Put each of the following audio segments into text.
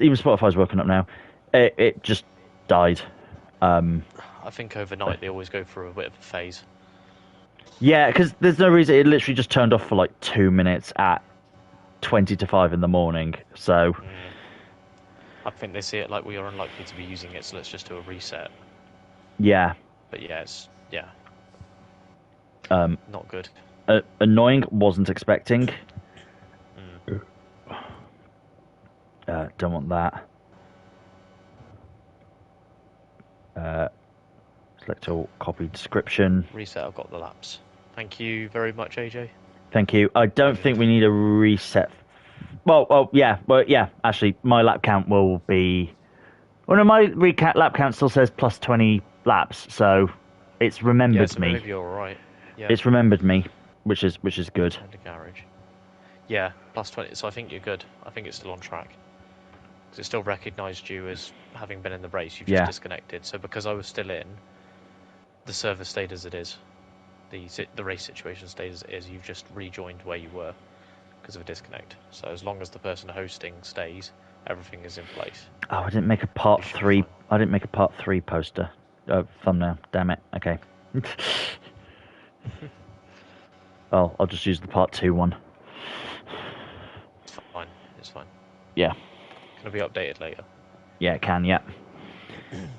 even Spotify's woken up now. It just died. I think overnight they always go through a bit of a phase. Yeah, because there's no reason. It literally just turned off for like 2 minutes at 20 to 5 in the morning. So I think they see it like we are unlikely to be using it, so let's just do a reset. yeah, But yeah, it's not good. annoying. Wasn't expecting. Don't want that. Select all, copy description. Reset. I've got the laps. Thank you very much, AJ. Thank you. I don't think we need a reset. Well, yeah. Actually, my lap count will be. Well, no, my lap count still says plus 20 laps, so it's remembered so me. Maybe you're all right. Yeah. It's remembered me, which is good. And a garage. Yeah, plus 20. So I think you're good. I think it's still on track. Because it still recognised you as having been in the race. You've just disconnected. So because I was still in, the server stayed as it is. The race situation stayed as it is. You've just rejoined where you were because of a disconnect. So as long as the person hosting stays, everything is in place. Oh, I didn't make a part 3. I didn't make a part 3 poster. Thumbnail. Damn it. Okay. Well, I'll just use the part 2 one. It's fine. It's fine. Yeah. Can it be updated later? Yeah, it can. Yeah.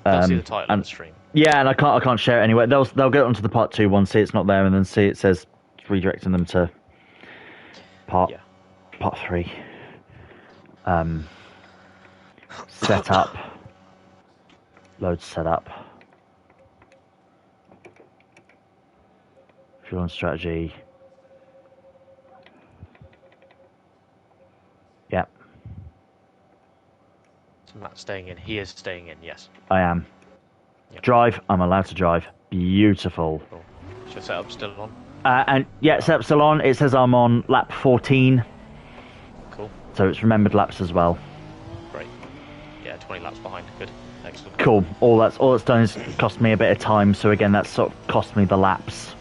They'll see the title of the stream. Yeah, and I can't share it anyway. They'll get onto the part 2 one, see it's not there, and then see it says it's redirecting them to part 3. Setup. Load setup. Fuel and strategy. Yep. So Matt's staying in. He is staying in, yes. I am. Yep. Drive. I'm allowed to drive. Beautiful. Cool. Is your setup still on? And yeah, setup's still on. It says I'm on lap 14. Cool. So it's remembered laps as well. Great. Yeah, 20 laps behind. Good. Excellent. Cool. All it's done is cost me a bit of time. So again, that's sort of cost me the laps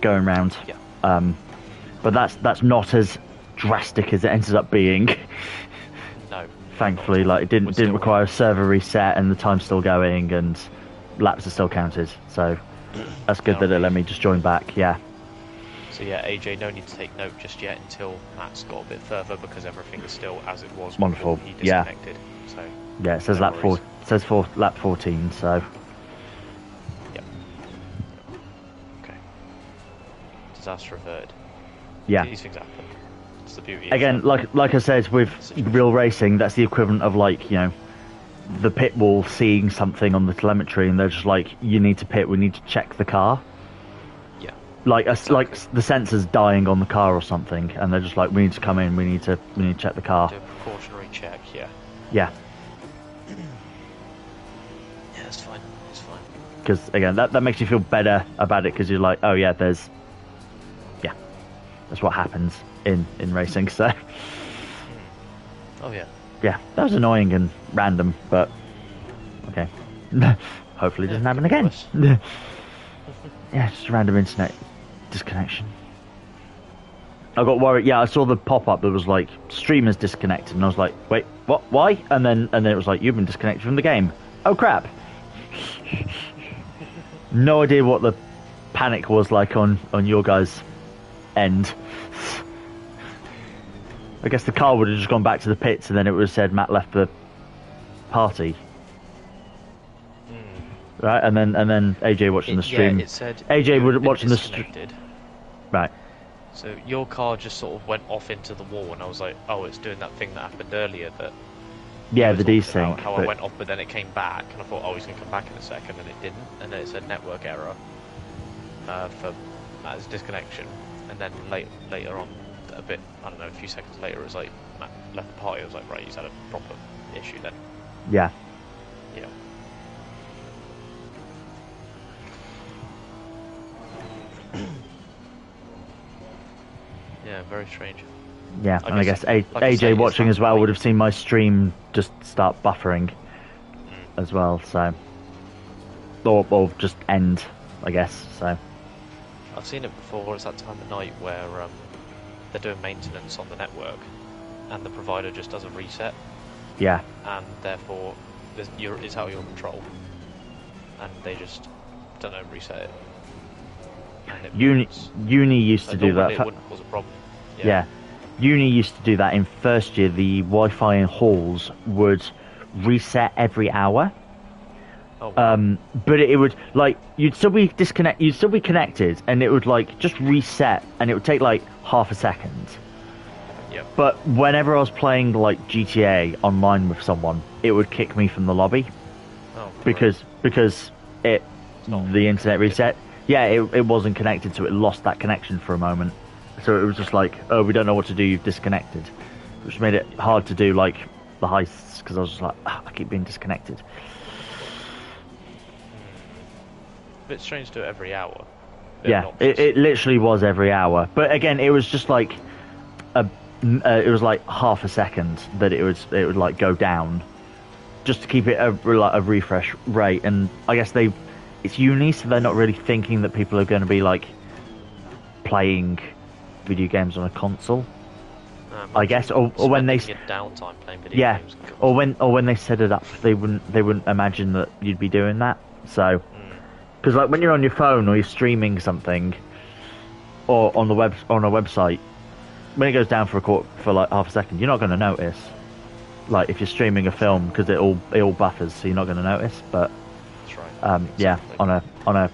going round. Yeah. But that's not as drastic as it ended up being. No. Thankfully, like it didn't require a server reset, and the time's still going, and laps are still counted. So that's good that it let me just join back. Yeah. So yeah, AJ, no need to take note just yet until Matt's got a bit further, because everything is still as it was. Wonderful. He disconnected. Yeah. So yeah, it says lap 4. Says lap 14. So. Yep. Okay. Disaster averted. Yeah. These things happen. It's the beauty. Again, like I said, with real racing, that's the equivalent of like, you know, the pit wall seeing something on the telemetry, and they're just like, you need to pit. We need to check the car. Yeah. Like the sensor's dying on the car or something, and they're just like, we need to come in. We need to check the car. Do a precautionary check. Yeah. Yeah. Yeah, it's fine. It's fine. Because again, that makes you feel better about it, because you're like, oh yeah, that's what happens in racing. So. Oh yeah. Yeah, that was annoying and random, but okay. Hopefully it doesn't happen again. Yeah, just a random internet disconnection. I got worried. Yeah, I saw the pop-up that was like, streamers disconnected, and I was like, wait, what? Why? And then it was like, you've been disconnected from the game. Oh crap. No idea what the panic was like on your guys' end. I guess the car would have just gone back to the pits, and then it would have said Matt left the party. Right, and then AJ watching the stream. Yeah, it said AJ would watching the stream. Right. So your car just sort of went off into the wall, and I was like, oh, it's doing that thing that happened earlier. That yeah, the desync. How I went off, but then it came back, and I thought, oh, he's going to come back in a second, and it didn't. And then it said network error for Matt's disconnection. And then later on, a bit, I don't know, a few seconds later, it was like Matt left the party. I was like, right, he's had a proper issue then. Yeah. Yeah. Yeah, very strange. Yeah, and I guess AJ watching as well would have seen my stream just start buffering as well, so or just end, I guess. So I've seen it before. It's that time of night where they're doing maintenance on the network, and the provider just does a reset, Yeah. And therefore, it's out of your control. And they just, don't know, reset it. Uni used to do that. It wouldn't cause a problem. Yeah. Uni used to do that in first year. The Wi-Fi in halls would reset every hour. Oh, wow. But it would, like, you'd still be connected, and it would, like, just reset, and it would take, like, half a second. Yep. But whenever I was playing, like, GTA online with someone, it would kick me from the lobby. Oh, because the internet reset. Yeah, it wasn't connected, so it lost that connection for a moment. So it was just like, oh, we don't know what to do, you've disconnected. Which made it hard to do, like, the heists, because I was just like, I keep being disconnected. A bit strange to do it every hour. Yeah, it literally was every hour. But again, it was just like it was like half a second that it would like go down, just to keep it a refresh rate. And I guess it's uni, so they're not really thinking that people are going to be like playing video games on a console. I guess, or when they downtime playing video games. or when they set it up, they wouldn't imagine that you'd be doing that. So. Because like when you're on your phone or you're streaming something, or on a website, when it goes down for like half a second, you're not going to notice. Like if you're streaming a film, because it all buffers, so you're not going to notice. But that's right. Yeah, on a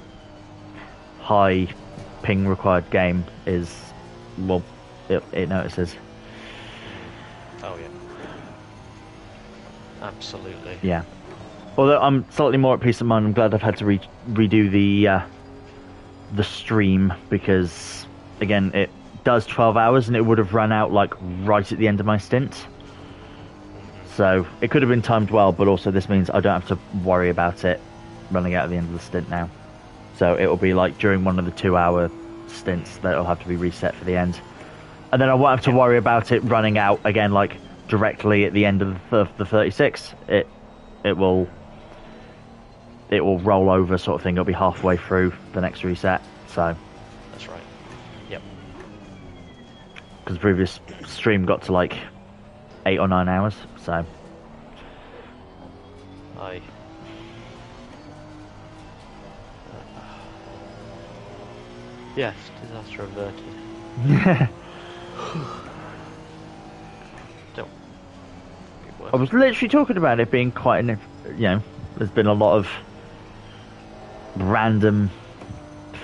high ping required game it notices. Oh yeah, absolutely. Yeah. Although I'm slightly more at peace of mind, I'm glad I've had to redo the stream, because again it does 12 hours and it would have run out like right at the end of my stint. So it could have been timed well, but also this means I don't have to worry about it running out at the end of the stint now. So it will be like during one of the 2-hour stints that it'll have to be reset for the end, and then I won't have to worry about it running out again like directly at the end of the 36. It will roll over, sort of thing. It'll be halfway through the next reset. So that's right. Yep. Because the previous stream got to like 8 or 9 hours. So. Aye. Yes, disaster averted. Don't. I was literally talking about it being quite an, there's been a lot of random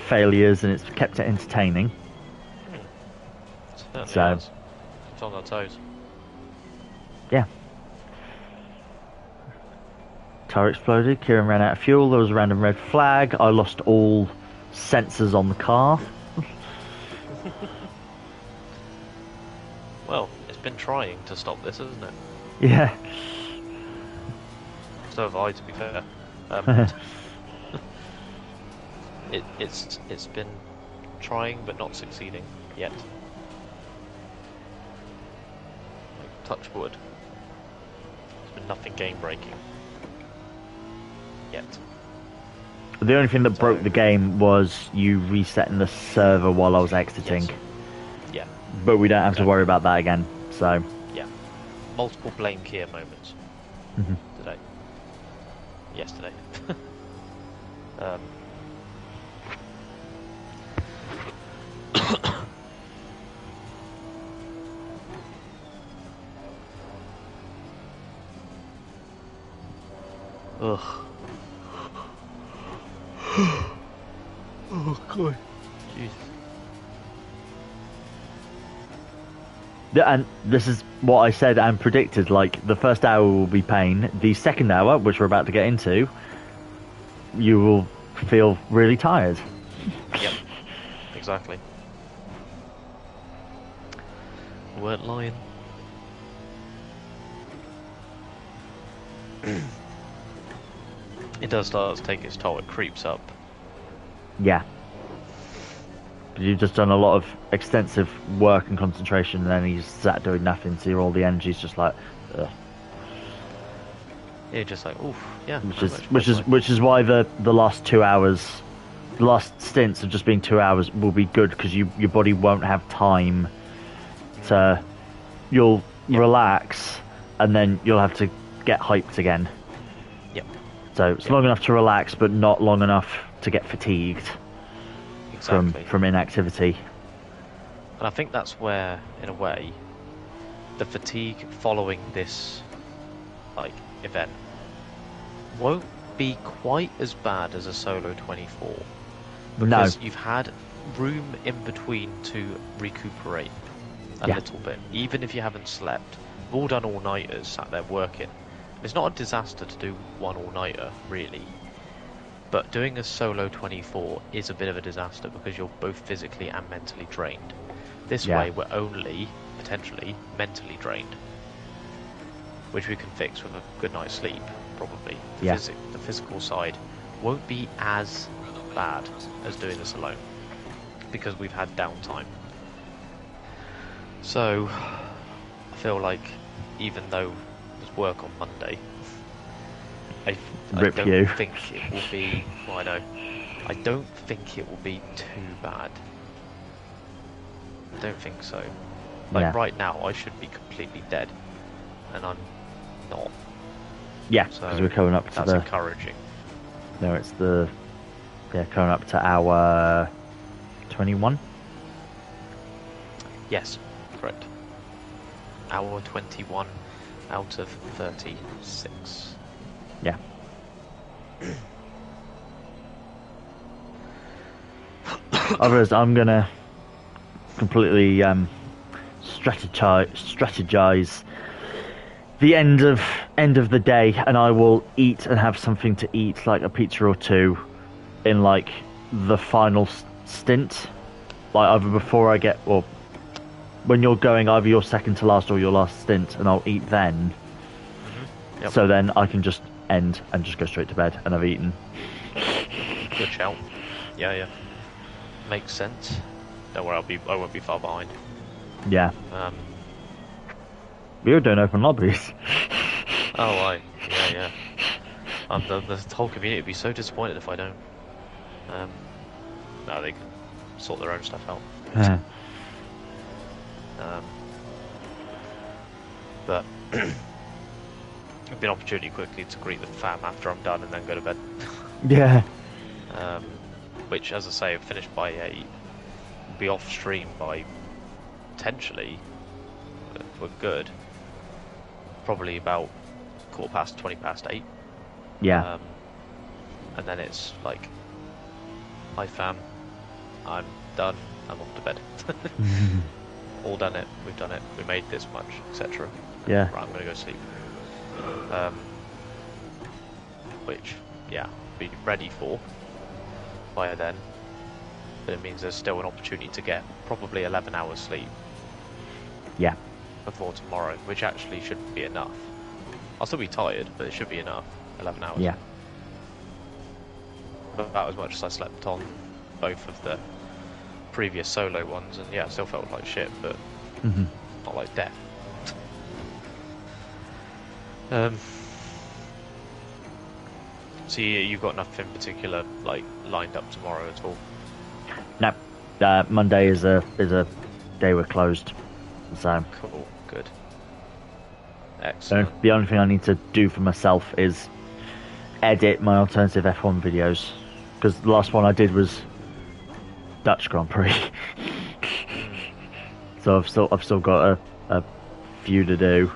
failures, and it's kept it entertaining. Certainly so has. It's on our toes. Yeah. Tire exploded. Keiran ran out of fuel. There was a random red flag. I lost all sensors on the car. Well, it's been trying to stop this, hasn't it? Yeah. So have I, to be fair. It's been trying but not succeeding yet. Like, touch wood. There's been nothing game breaking yet. The only thing that broke the game was you resetting the server while I was exiting. Yes. Yeah. But we don't have to worry about that again. So. Yeah. Multiple blame Kia moments today. Yesterday. Ugh. Oh god. Jeez. And this is what I said and predicted. Like, the first hour will be pain. The second hour, which we're about to get into, you will feel really tired. Yep. Exactly. We weren't lying. It does start to take its toll. It creeps up. Yeah. You've just done a lot of extensive work and concentration, and then you just sat doing nothing, so all the energy's just like, ugh. Yeah, just like, oof, yeah. Which is why the last 2 hours, the last stints of just being 2 hours will be good, because your body won't have time to, you'll relax, and then you'll have to get hyped again. Yep. So it's long enough to relax, but not long enough to get fatigued from inactivity. And I think that's where, in a way, the fatigue following this event won't be quite as bad as a solo 24. Because you've had room in between to recuperate a little bit. Even if you haven't slept, we've all done all-nighters, sat there working. It's not a disaster to do one all-nighter, really. But doing a solo 24 is a bit of a disaster because you're both physically and mentally drained. This way, we're only, potentially, mentally drained. Which we can fix with a good night's sleep, probably. The physical side won't be as bad as doing this alone. Because we've had downtime. So, I feel like, even though there's work on Monday, I don't think it will be, well, I know, I don't think it will be too bad. I don't think so. Right now, I should be completely dead, and I'm not. Yeah, because we're coming up to that's encouraging. No, it's coming up to hour 21. Yes, correct. Hour 21 out of 36. Yeah. Otherwise, I'm gonna completely strategize the end of the day, and I will eat and have something to eat, like a pizza or two, in like the final stint, like either before I get, or when you're going either your second to last or your last stint, and I'll eat then. Yep. So then I can just end and just go straight to bed, and I've eaten. Good shout. Yeah. Makes sense. Don't worry, I won't be far behind. Yeah. We were doing open lobbies. Oh, right. Yeah. The whole community would be so disappointed if I don't. No, they can sort their own stuff out. But it'd be an opportunity quickly to greet the fam after I'm done and then go to bed. Yeah. Which, as I say, finished by 8. Be off stream by potentially, if we're good, probably about 8:15. Yeah. And then it's like, hi fam, I'm done, I'm off to bed. All done it, we've done it, we made this much, etc. Yeah. Right, I'm gonna go sleep. Which, be ready for by then. But it means there's still an opportunity to get probably 11 hours sleep. Yeah. Before tomorrow, which actually should be enough. I'll still be tired, but it should be enough. 11 hours. Yeah. About as much as I slept on both of the previous solo ones, and I still felt like shit, but not like death. So you've got nothing particular lined up tomorrow at all? No. Monday is a day we're closed. So cool, good. Excellent. So the only thing I need to do for myself is edit my alternative F1 videos, because the last one I did was Dutch Grand Prix. So I've still got a few to do.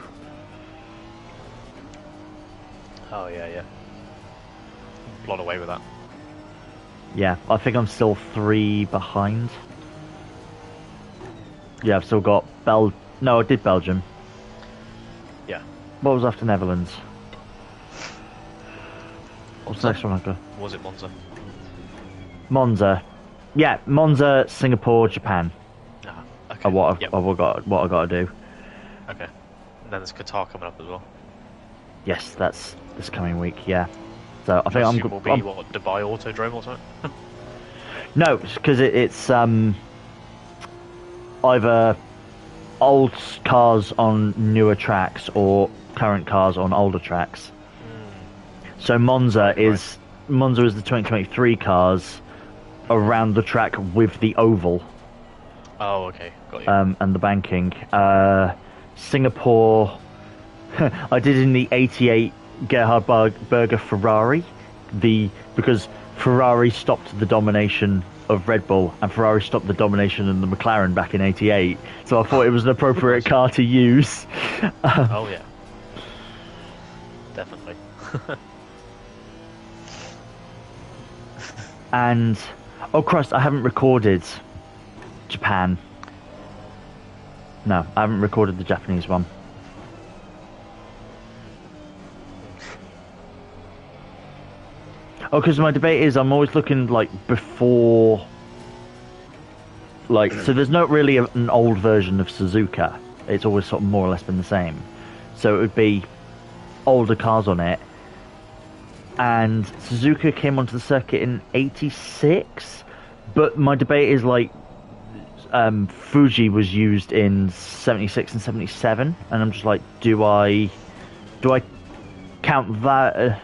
Oh yeah. Plod away with that. Yeah, I think I'm still 3 behind. Yeah, I've still got No, I did Belgium. Yeah. What was after Netherlands? What's the next one I got? Was it Monza? Monza. Yeah, Monza, Singapore, Japan. Ah, okay. What I got to do. Okay. And then there's Qatar coming up as well. Yes, that's this coming week. Yeah. So I think will be what, Dubai Autodrome or something? No, because it's either old cars on newer tracks or current cars on older tracks. So Monza is the 2023 cars around the track with the oval. Oh, okay, got you. And the banking. Singapore I did in the '88 Gerhard Berger Ferrari, because Ferrari stopped the domination of Red Bull and Ferrari stopped the domination of the McLaren back in '88. So I thought it was an appropriate car to use. Oh yeah, definitely. And oh Christ, I haven't recorded Japan. No, I haven't recorded the Japanese one. Oh, because my debate is I'm always looking like before, like, so there's not really an old version of Suzuka. It's always sort of more or less been the same. So it would be older cars on it. And Suzuka came onto the circuit in '86, but my debate is like Fuji was used in '76 and '77, and I'm just like, do I count that?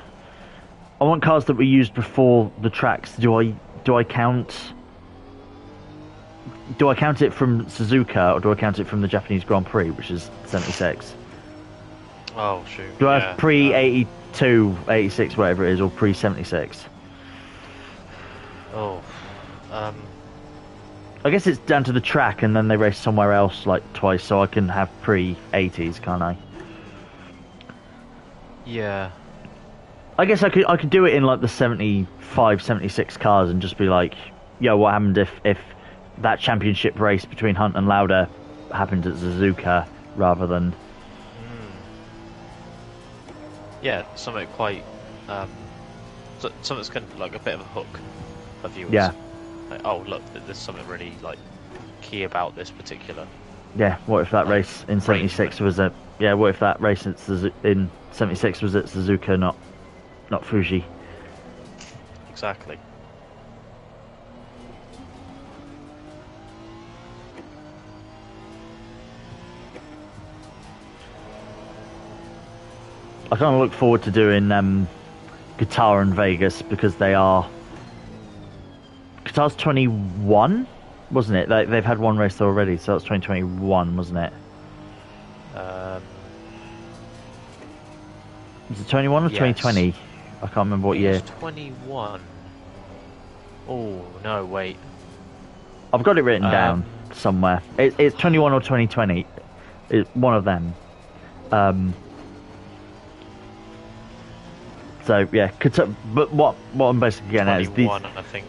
I want cars that were used before the tracks. Do I count it from Suzuka, or do I count it from the Japanese Grand Prix, which is '76? Oh shoot. Do I have pre 82, 86, whatever it is, or pre 76? Oh, I guess it's down to the track, and then they race somewhere else like twice, so I can have pre 80s, can't I? Yeah. I guess I could do it in like the 75, 76 cars and just be like, yo, what happened if that championship race between Hunt and Lauda happened at Suzuka rather than... Yeah, something quite... something that's kind of like a bit of a hook for viewers. Yeah. Like, oh, look, there's something really like key about this particular... Yeah, what if that race in 76 was at... Yeah, what if that race in 76 was at Suzuka, not Fuji? Exactly. I kind of look forward to doing Qatar and Vegas because they are... Qatar's 21, wasn't it? They've had one race already, so that's 2021, wasn't it? Was it 21 or 2020? I can't remember what year. It's 21. Oh, no, wait. I've got it written down somewhere. It's 21 or 2020. It's one of them. So yeah, but what I'm basically getting at is these. I think.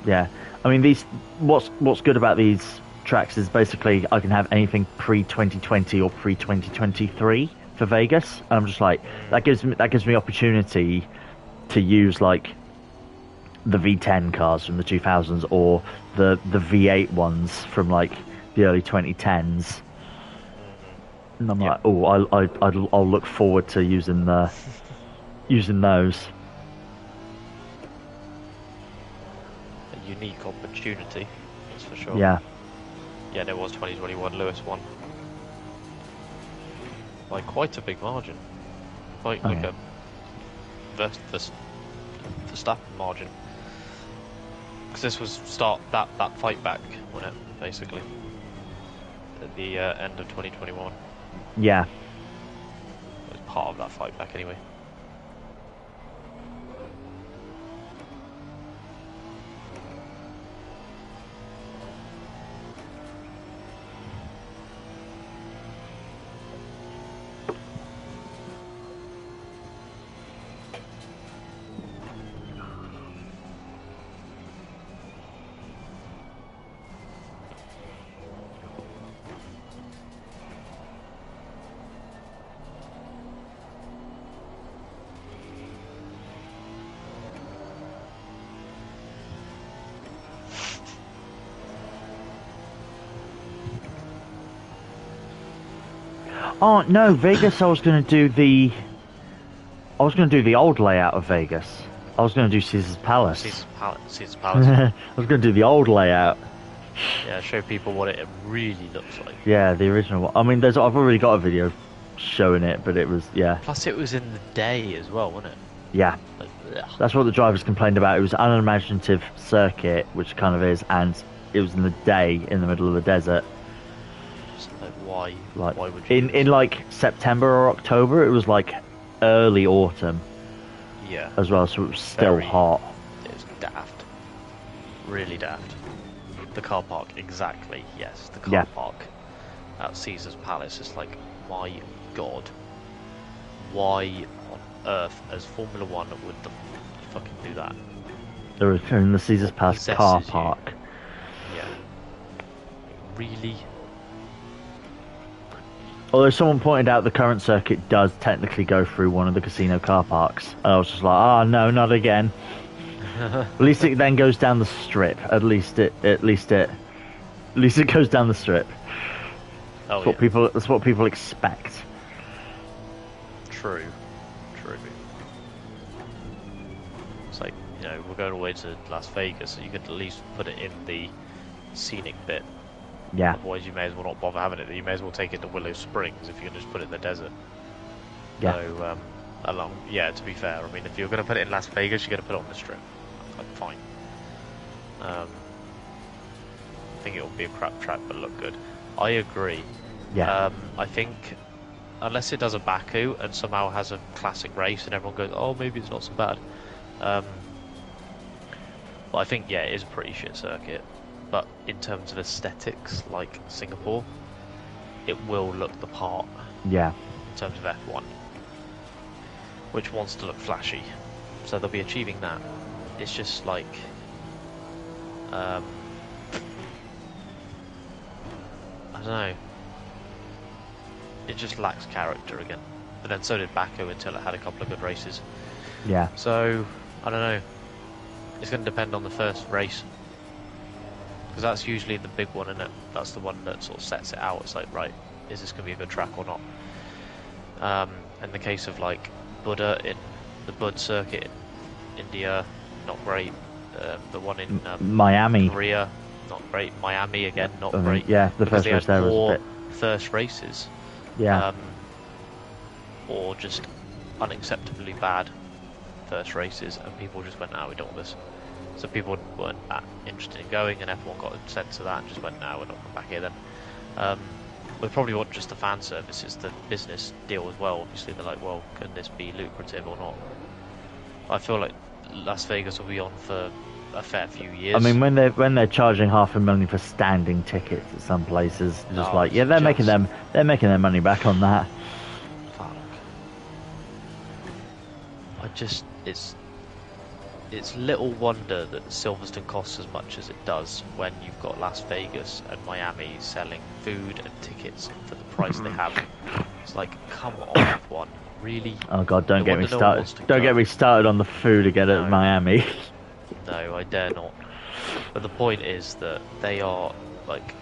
Yeah, I mean what's good about these tracks is basically I can have anything pre-2020 or pre-2023 for Vegas, and I'm just like that gives me opportunity to use like the V10 cars from the 2000s or the V8 ones from like the early 2010s. And I'm like, oh, I'll look forward to using those. A unique opportunity, that's for sure. Yeah. Yeah, there was 2021. Lewis won by quite a big margin, quite like a Verstappen margin. Because this was that fight back, wasn't it? Basically, at the end of 2021. Yeah. It was part of that fight back anyway. Oh no, Vegas! I was going to do the old layout of Vegas. I was going to do Caesar's Palace. Caesar's Palace. I was going to do the old layout. Yeah, show people what it really looks like. Yeah, the original one. I mean, I've already got a video showing it, but it was Plus, it was in the day as well, wasn't it? Yeah. Like, that's what the drivers complained about. It was an unimaginative circuit, which kind of is, and it was in the day in the middle of the desert. Just like, Why? Like Why would you? in like September or October, it was like early autumn. Yeah. As well, so it was still hot. It was daft. Really daft. The car park, exactly. Yes, the car park at Caesar's Palace is like, my God. Why on earth, as Formula One, would the fucking do that? They were in the Caesar's Palace car park. Yeah. Really? Although someone pointed out the current circuit does technically go through one of the casino car parks, and I was just like, oh no, not again. At least it then goes down the strip. At least it goes down the strip. Oh, That's what people expect. True. It's like, you know, we're going all the way to Las Vegas, so you could at least put it in the scenic bit. Yeah. Otherwise, you may as well not bother having it. You may as well take it to Willow Springs if you can just put it in the desert. Yeah. So, to be fair, I mean, if you're going to put it in Las Vegas, you're going to put it on the strip. Like, fine. I think it'll be a crap track, but look good. I agree. Yeah. I think unless it does a Baku and somehow has a classic race and everyone goes, oh, maybe it's not so bad. But I think, yeah, it is a pretty shit circuit. But in terms of aesthetics, like Singapore, it will look the part. Yeah. In terms of F1, which wants to look flashy, so they'll be achieving that. It's just like, I don't know. It just lacks character again. But then so did Baku until it had a couple of good races. Yeah. So I don't know. It's going to depend on the first race. Because that's usually the big one, isn't it? That's the one that sort of sets it out. It's like, right, is this going to be a good track or not? In the case of like Buddha in the Bud circuit in India, not great. The one in Miami, Korea, not great. Miami again, not great. Yeah, the first race there was a bit. First races. Yeah. Or just unacceptably bad first races, and people just went, "No, we don't want this." So people weren't that interested in going, and everyone got a sense of that and just went, "No, we're not coming back here then." We probably want just the fan service, it's the business deal as well. Obviously, they're like, well, can this be lucrative or not? I feel like Las Vegas will be on for a fair few years. I mean, when they're charging $500,000 for standing tickets at some places, they're making their money back on that. Fuck. It's little wonder that Silverstone costs as much as it does when you've got Las Vegas and Miami selling food and tickets for the price they have. It's like, come on, F1, really? Oh god, don't get me started. Don't get me started on the food again at Miami. No, I dare not. But the point is that they are like,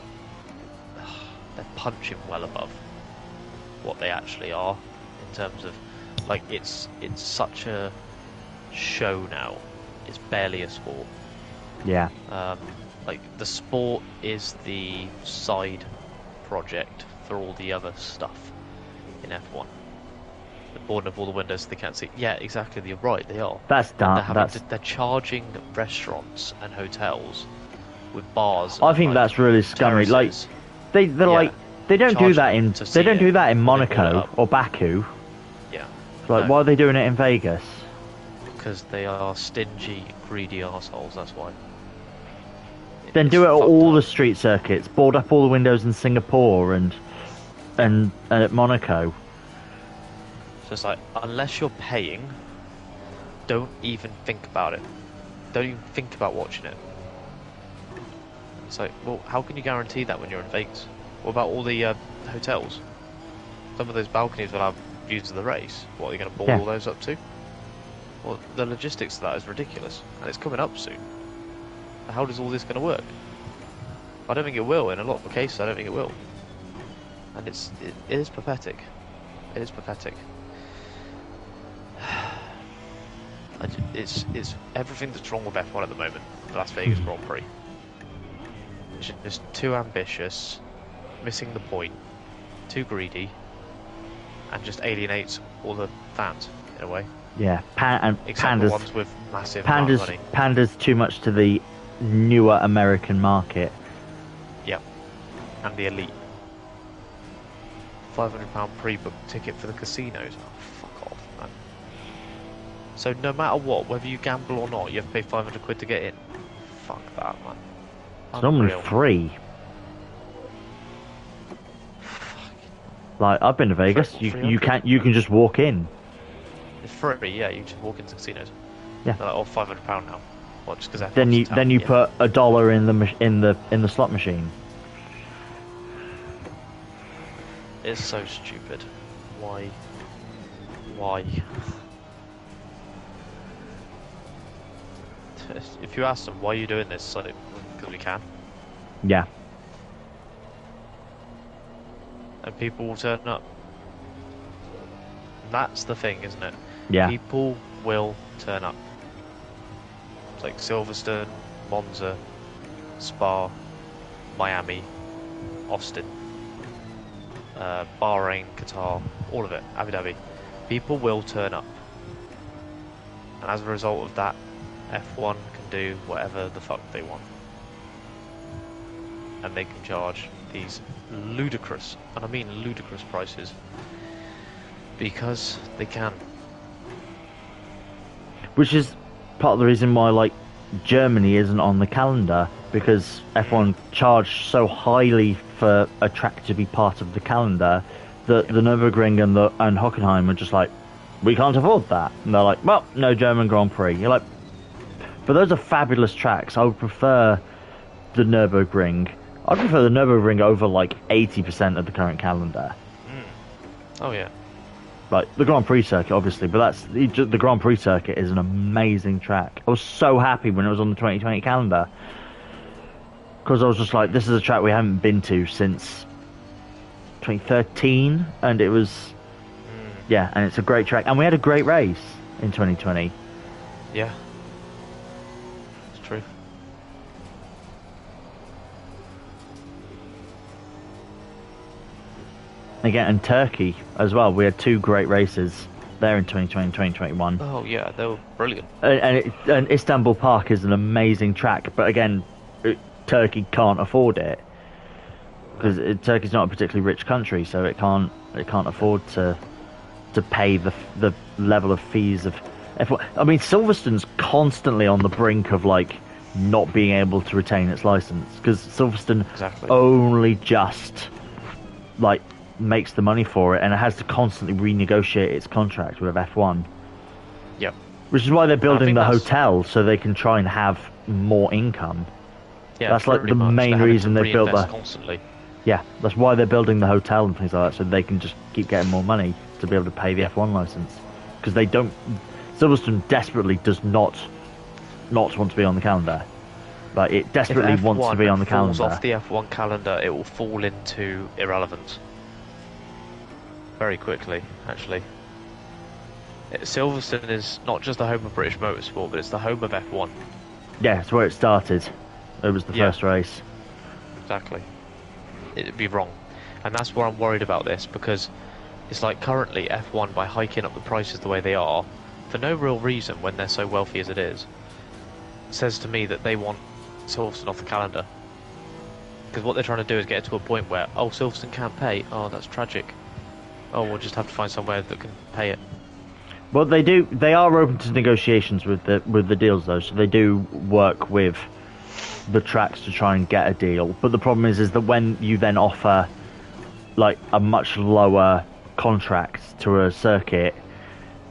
they're punching well above what they actually are in terms of, like, it's such a show now. It's barely a sport. Yeah. Like, the sport is the side project for all the other stuff in F1. The boarding up all the windows so they can't see. Yeah, exactly. You're right. They are. That's dark. They're charging restaurants and hotels with bars. I think that's really scummy. Like, they don't do that in Monaco or Baku. Yeah. Like, why are they doing it in Vegas? Because they are stingy, greedy arseholes, that's why. Then do it at all the street circuits. Board up all the windows in Singapore and at Monaco. So it's like, unless you're paying, don't even think about it. Don't even think about watching it. It's like, well, how can you guarantee that when you're in Vegas? What about all the hotels? Some of those balconies will have views of the race. What, are you going to board all those up too? Well, the logistics of that is ridiculous, and it's coming up soon. How is all this going to work? I don't think it will. In a lot of cases, I don't think it will. And it is pathetic. It is pathetic. It's everything that's wrong with F1 at the moment. The Las Vegas Grand Prix. It's just too ambitious, missing the point, too greedy, and just alienates all the fans in a way. Yeah, Except for ones with massive amount of money. Panders too much to the newer American market. Yep, and the elite. £500 pre-book ticket for the casinos. Oh, fuck off, man. So no matter what, whether you gamble or not, you have to pay 500 quid to get in. Fuck that, man. It's normally free. Like, I've been to Vegas. You can just walk in. It's free, yeah. You just walk into casinos. Yeah. They're like, oh, £500 now. What? Just because then you put $1 in the slot machine. It's so stupid. Why? Why? If you ask them why are you doing this, like, because we can. Yeah. And people will turn up. That's the thing, isn't it? Yeah. People will turn up. It's like Silverstone, Monza, Spa, Miami, Austin, Bahrain, Qatar, all of it, Abu Dhabi. People will turn up. And as a result of that, F1 can do whatever the fuck they want. And they can charge these ludicrous, and I mean ludicrous prices, because they can. Which is part of the reason why, like, Germany isn't on the calendar, because F1 charged so highly for a track to be part of the calendar that the Nürburgring and Hockenheim are just like, we can't afford that. And they're like, well, no German Grand Prix. You're like, but those are fabulous tracks. I would prefer the Nürburgring. I'd prefer the Nürburgring over like 80% of the current calendar. Oh yeah. Like the Grand Prix circuit, obviously, but the Grand Prix circuit is an amazing track. I was so happy when it was on the 2020 calendar, because I was just like, this is a track we haven't been to since 2013, and it was, yeah, and it's a great track, and we had a great race in 2020. Yeah, it's true. Again, and Turkey as well. We had two great races there in 2020 and 2021. Oh yeah, they were brilliant. And Istanbul Park is an amazing track, but again, Turkey can't afford it, because Turkey's not a particularly rich country, so it can't afford to pay the level of fees of F1. I mean, Silverstone's constantly on the brink of like not being able to retain its license, because Silverstone only just like makes the money for it, and it has to constantly renegotiate its contract with F1. Yep. Which is why they're building the hotel, so they can try and have more income. Yeah, that's like the main reason they built that. Constantly. Yeah, that's why they're building the hotel and things like that, so they can just keep getting more money to be able to pay the F1 license. Because they don't. Silverstone desperately does not want to be on the calendar. Like, it desperately wants to be on the calendar. If F1 falls off the F1 calendar, it will fall into irrelevance. Very quickly, actually. Silverstone is not just the home of British motorsport, but it's the home of F1. Yeah, it's where it started. It was the first race. Exactly. It'd be wrong. And that's where I'm worried about this, because it's like currently F1, by hiking up the prices the way they are, for no real reason when they're so wealthy as it is, says to me that they want Silverstone off the calendar. Because what they're trying to do is get it to a point where, oh, Silverstone can't pay, oh, that's tragic. Oh, we'll just have to find somewhere that can pay it. Well, they do. They are open to negotiations with the deals, though. So they do work with the tracks to try and get a deal. But the problem is that when you then offer like a much lower contract to a circuit,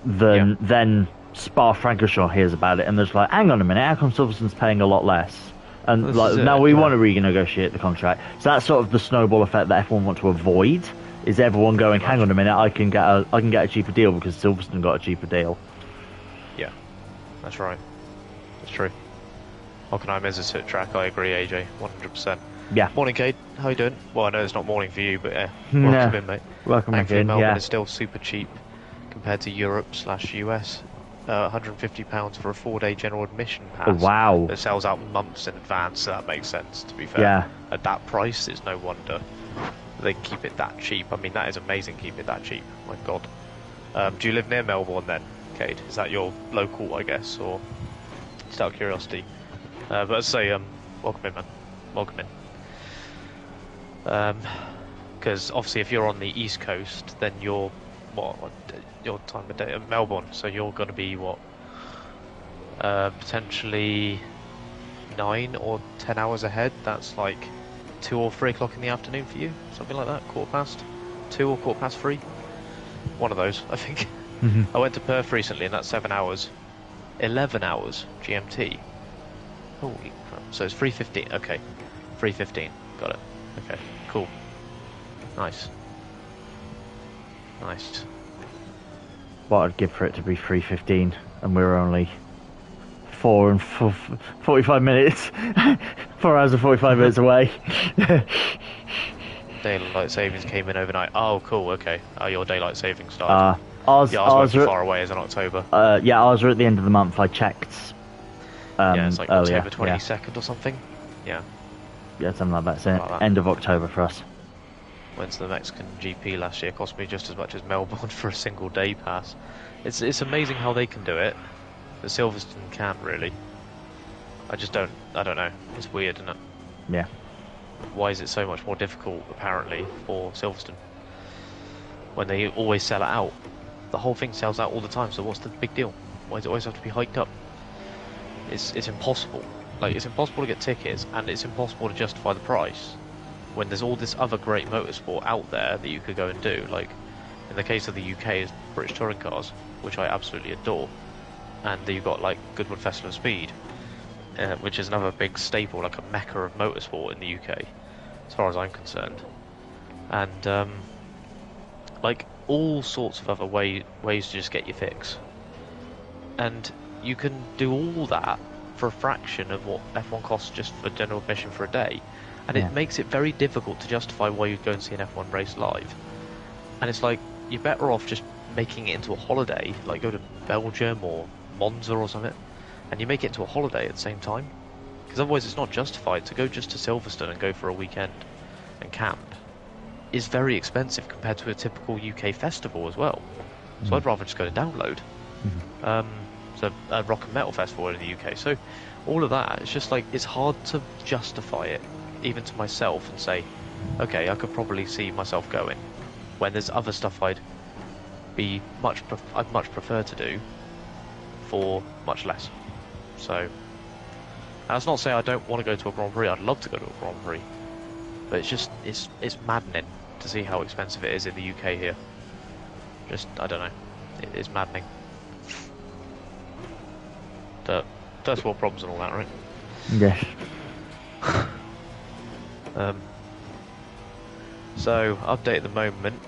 then Spa-Francorchamps hears about it, and there's like, hang on a minute, how come Silverstone's paying a lot less? And like, now we want to renegotiate the contract. So that's sort of the snowball effect that F1 want to avoid. Is everyone going, hang on a minute, I can get a cheaper deal because Silverstone got a cheaper deal. Yeah, that's right. That's true. Hockenheim is a sit track, I agree, AJ, 100%. Yeah. Morning, Kate. How you doing? Well, I know it's not morning for you, but welcome in, mate. Welcome back in, Melbourne is still super cheap compared to Europe/US. £150 for a 4-day general admission pass. Oh, wow. That sells out months in advance, so that makes sense, to be fair. Yeah. At that price, it's no wonder they keep it that cheap. I mean, that is amazing, keep it that cheap. My God. Do you live near Melbourne then, Kate? Is that your local, I guess, or just out of curiosity? But as I say, welcome in, man. Welcome in. Because obviously, if you're on the East Coast, then you're your time of day at Melbourne, so you're going to be potentially 9 or 10 hours ahead. That's like 2 or 3 o'clock in the afternoon for you, something like that. 2:15 or 3:15. One of those, I think. I went to Perth recently, and that's 7 hours, 11 hours GMT. Holy crap! So it's 3:15. Okay, 3:15. Got it. Okay, cool. Nice. What I'd give for it to be 3:15, and we're only 45 minutes, 4 hours and 45 minutes away. Daylight savings came in overnight. Oh, cool. Okay. Your daylight savings started. Ours working far away as in October. Ours are at the end of the month. I checked. Yeah, it's like earlier, October 22nd or something. Yeah. Yeah, something like that. So end of October for us. Went to the Mexican GP last year. Cost me just as much as Melbourne for a single day pass. It's amazing how they can do it, but Silverstone can't really. I don't know. It's weird, isn't it? Yeah. Why is it so much more difficult, apparently, for Silverstone? When they always sell it out. The whole thing sells out all the time, so what's the big deal? Why does it always have to be hiked up? It's impossible. Like, it's impossible to get tickets, and it's impossible to justify the price when there's all this other great motorsport out there that you could go and do. Like, in the case of the UK, is British touring cars, which I absolutely adore. And you've got, like, Goodwood Festival of Speed, which is another big staple, like a mecca of motorsport in the UK, as far as I'm concerned. And, like, all sorts of other ways to just get your fix. And you can do all that for a fraction of what F1 costs just for general admission for a day. And it makes it very difficult to justify why you'd go and see an F1 race live. And it's like, you're better off just making it into a holiday, like go to Belgium or Monza or something, and you make it into a holiday at the same time. Because otherwise it's not justified to go just to Silverstone and go for a weekend and camp. Is very expensive compared to a typical UK festival as well. So I'd rather just go to Download. So a rock and metal festival in the UK. So all of that, it's just like, it's hard to justify it, even to myself, and say, okay, I could probably see myself going, when there's other stuff I'd much prefer to do for much less. So that's not to say I don't want to go to a Grand Prix. I'd love to go to a Grand Prix, but it's just it's maddening to see how expensive it is in the UK here. Just, I don't know, it is maddening. But first world problems and all that, right? Yes. So, update at the moment,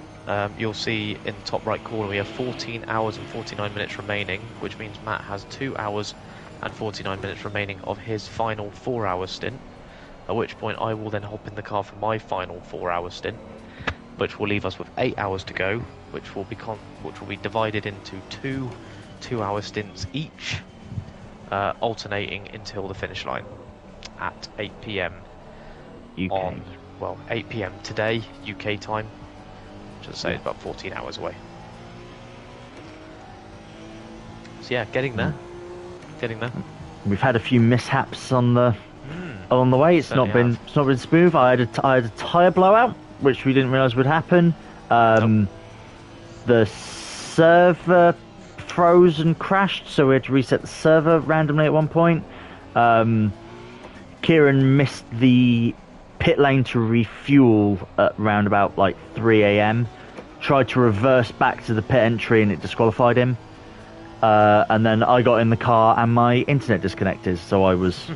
you'll see in the top right corner we have 14 hours and 49 minutes remaining, which means Matt has 2 hours and 49 minutes remaining of his final 4-hour stint, at which point I will then hop in the car for my final 4-hour stint, which will leave us with 8 hours to go, which will be divided into two 2-hour stints each, alternating until the finish line at 8 PM UK. on, 8 PM today, UK time, which as I say is about 14 hours away. So yeah, getting there. We've had a few mishaps on the along the way. It's not been smooth. I had a tyre blowout, which we didn't realise would happen. The server froze and crashed, so we had to reset the server randomly at one point. Keiran missed the pit lane to refuel at round about like 3 AM. Tried to reverse back to the pit entry and it disqualified him. And then I got in the car and my internet disconnected, so I was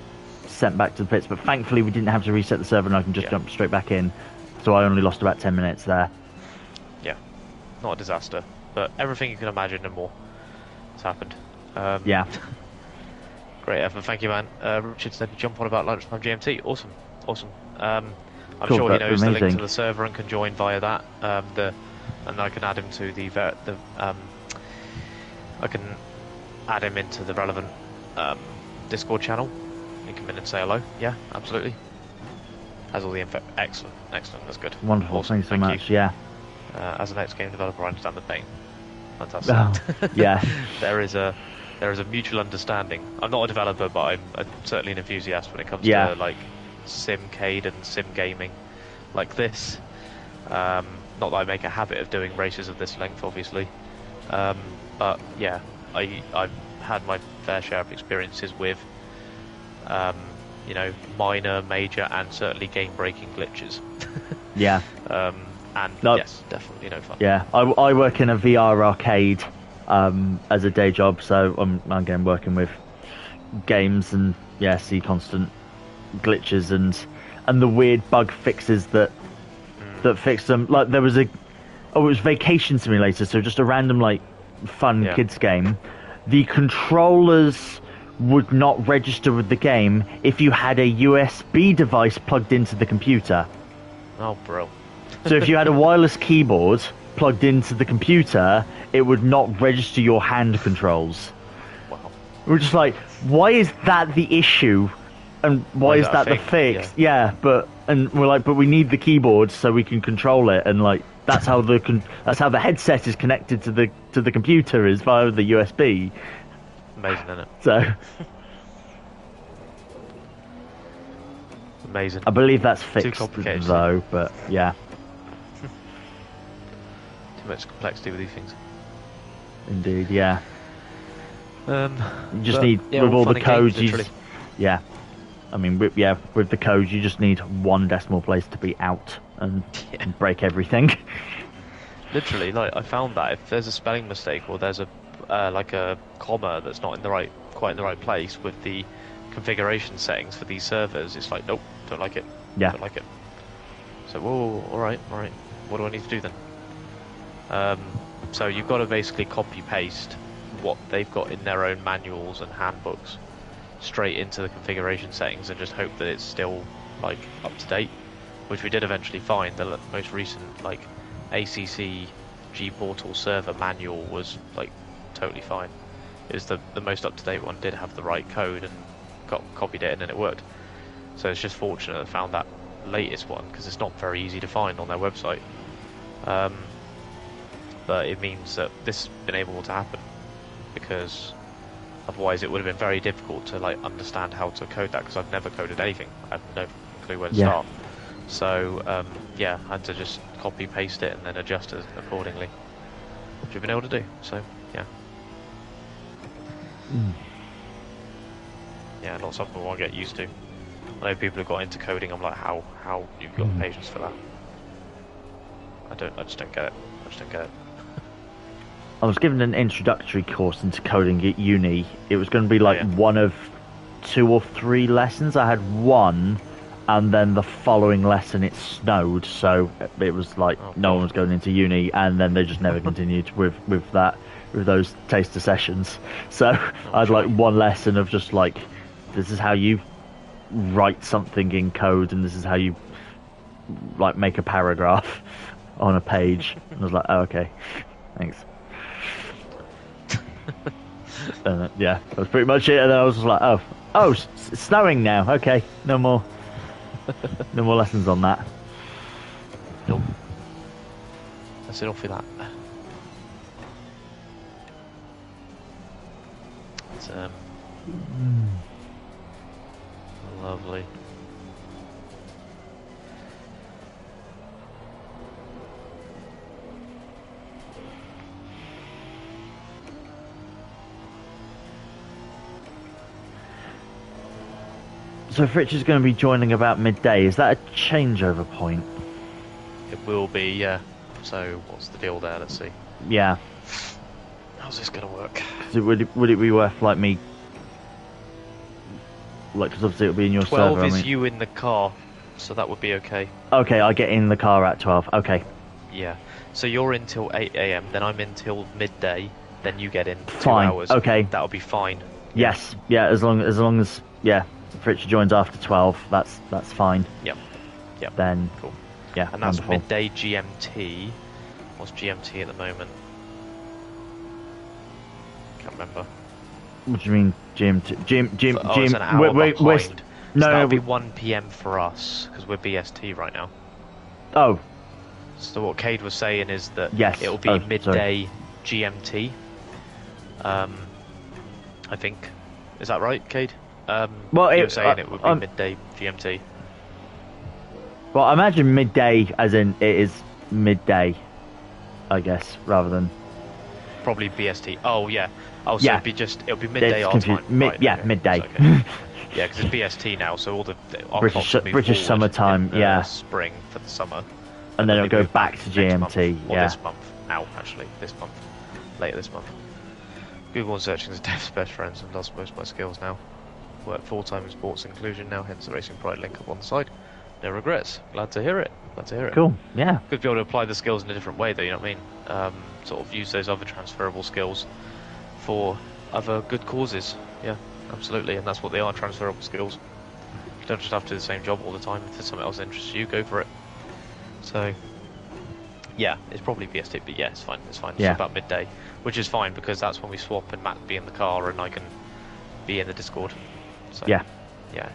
sent back to the pits. But thankfully we didn't have to reset the server and I can just jump straight back in. So I only lost about 10 minutes there. Yeah, not a disaster, but everything you can imagine and more has happened. Yeah. Great effort, thank you, man. Richard said jump on about lunchtime GMT. Awesome. I'm Cool, sure he knows the link amazing. to the server and can join via that. And I can add him to I can add him into the relevant Discord channel. You can come in and say hello. Yeah, absolutely. Has all the info. Excellent. That's good. Wonderful. Awesome. Thanks so much. Yeah. As an ex-game developer, I understand the pain. Fantastic. Oh, yeah. There is a mutual understanding. I'm not a developer, but I'm certainly an enthusiast when it comes to like simcade and sim gaming like this. Not that I make a habit of doing races of this length, obviously, but yeah, I've had my fair share of experiences with, you know, minor, major, and certainly game-breaking glitches. Yeah. And yes, definitely no fun. Yeah, I work in a VR arcade as a day job, so I'm again working with games and see constant glitches and the weird bug fixes that fix them. Like there was it was Vacation Simulator, so just a random like fun kids game. The controllers would not register with the game if you had a USB device plugged into the computer. Oh, bro. So if you had a wireless keyboard plugged into the computer, it would not register your hand controls. Wow. We're just like, why is that the issue? And why is that the fix? Yeah, but we need the keyboard so we can control it, and like that's how the headset is connected to the computer is via the USB. Amazing, isn't it? So amazing. I believe that's fixed too complicated though, but yeah. Too much complexity with these things. Indeed, yeah. You just need with all the codes. Yeah. I mean, with the codes, you just need one decimal place to be out and break everything. Literally, like I found that if there's a spelling mistake or there's a like a comma that's not quite in the right place with the configuration settings for these servers, it's like, nope, don't like it. Yeah. Don't like it. So, whoa, all right. What do I need to do then? So you've got to basically copy paste what they've got in their own manuals and handbooks straight into the configuration settings and just hope that it's still like up to date, which we did eventually find. The most recent like ACC G-Portal server manual was like totally fine. It was the most up-to-date one, did have the right code and copied it in and it worked. So it's just fortunate I found that latest one because it's not very easy to find on their website. But it means that this has been able to happen because otherwise it would have been very difficult to like understand how to code that because I've never coded anything. I have no clue where to start. So I had to just copy paste it and then adjust it accordingly, which we've been able to do. So not something I want to get used to. I know people who got into coding. I'm like, how you've got the patience for that? I just don't get it. I was given an introductory course into coding at uni. It was going to be like one of 2 or 3 lessons. I had one, and then the following lesson it snowed, so it was like no one was going into uni, and then they just never continued with those taster sessions. So I had like one lesson of just like, this is how you write something in code, and this is how you like make a paragraph on a page. And I was like, oh, okay, thanks. And that was pretty much it. And then I was just like, oh, it's snowing now. Okay, no more lessons on that. Nope. That's enough for that. It's lovely. So Fritch is going to be joining about midday. Is that a changeover point? It will be, yeah. So what's the deal there? Let's see. Yeah. How's this going to work? Would it be worth like me? Like, because obviously it'll be in your 12 server. 12 is you in the car, so that would be okay. Okay, I get in the car at 12. Okay. Yeah. So you're in till 8 AM, then I'm in till midday, then you get in 2 fine. hours. Okay. That'll be fine. Yes. Yeah. As long as Fritch joins after 12, that's fine. Yep. Then cool. Yeah. And that's wonderful. midday GMT. What's GMT at the moment? Can't remember. What do you mean, Jim? It's an hour behind. No, that'll be 1 PM for us because we're BST right now. Oh. So what Cade was saying is that it'll be midday GMT. I think. Is that right, Cade? Well, you were saying it would be midday GMT. Well, I imagine midday, as in it is midday, I guess, rather than probably BST. Oh yeah. Oh, so Yeah. it'll be midday our time. Right, Yeah, okay. midday. Okay. Yeah, because it's BST now, so all our British clocks will British move summertime, in the yeah. spring for the summer, And then it'll they go move back to next month, GMT, or yeah. this month. Actually, this month, later this month. Google and searching is Dev's best friends and does most of my skills now. Work full-time in sports inclusion now, hence the Racing Pride link up on the side. No regrets. Glad to hear it. Cool, yeah. Good to be able to apply the skills in a different way, though, you know what I mean? Sort of use those other transferable skills for other good causes. Yeah, absolutely, and that's what they are, transferable skills. You don't just have to do the same job all the time. If there's something else that interests you, go for it. So, yeah, it's probably BST, but yeah, it's fine. It's Yeah. about midday, which is fine because that's when we swap and Matt be in the car and I can be in the Discord. So, Yeah. Yeah.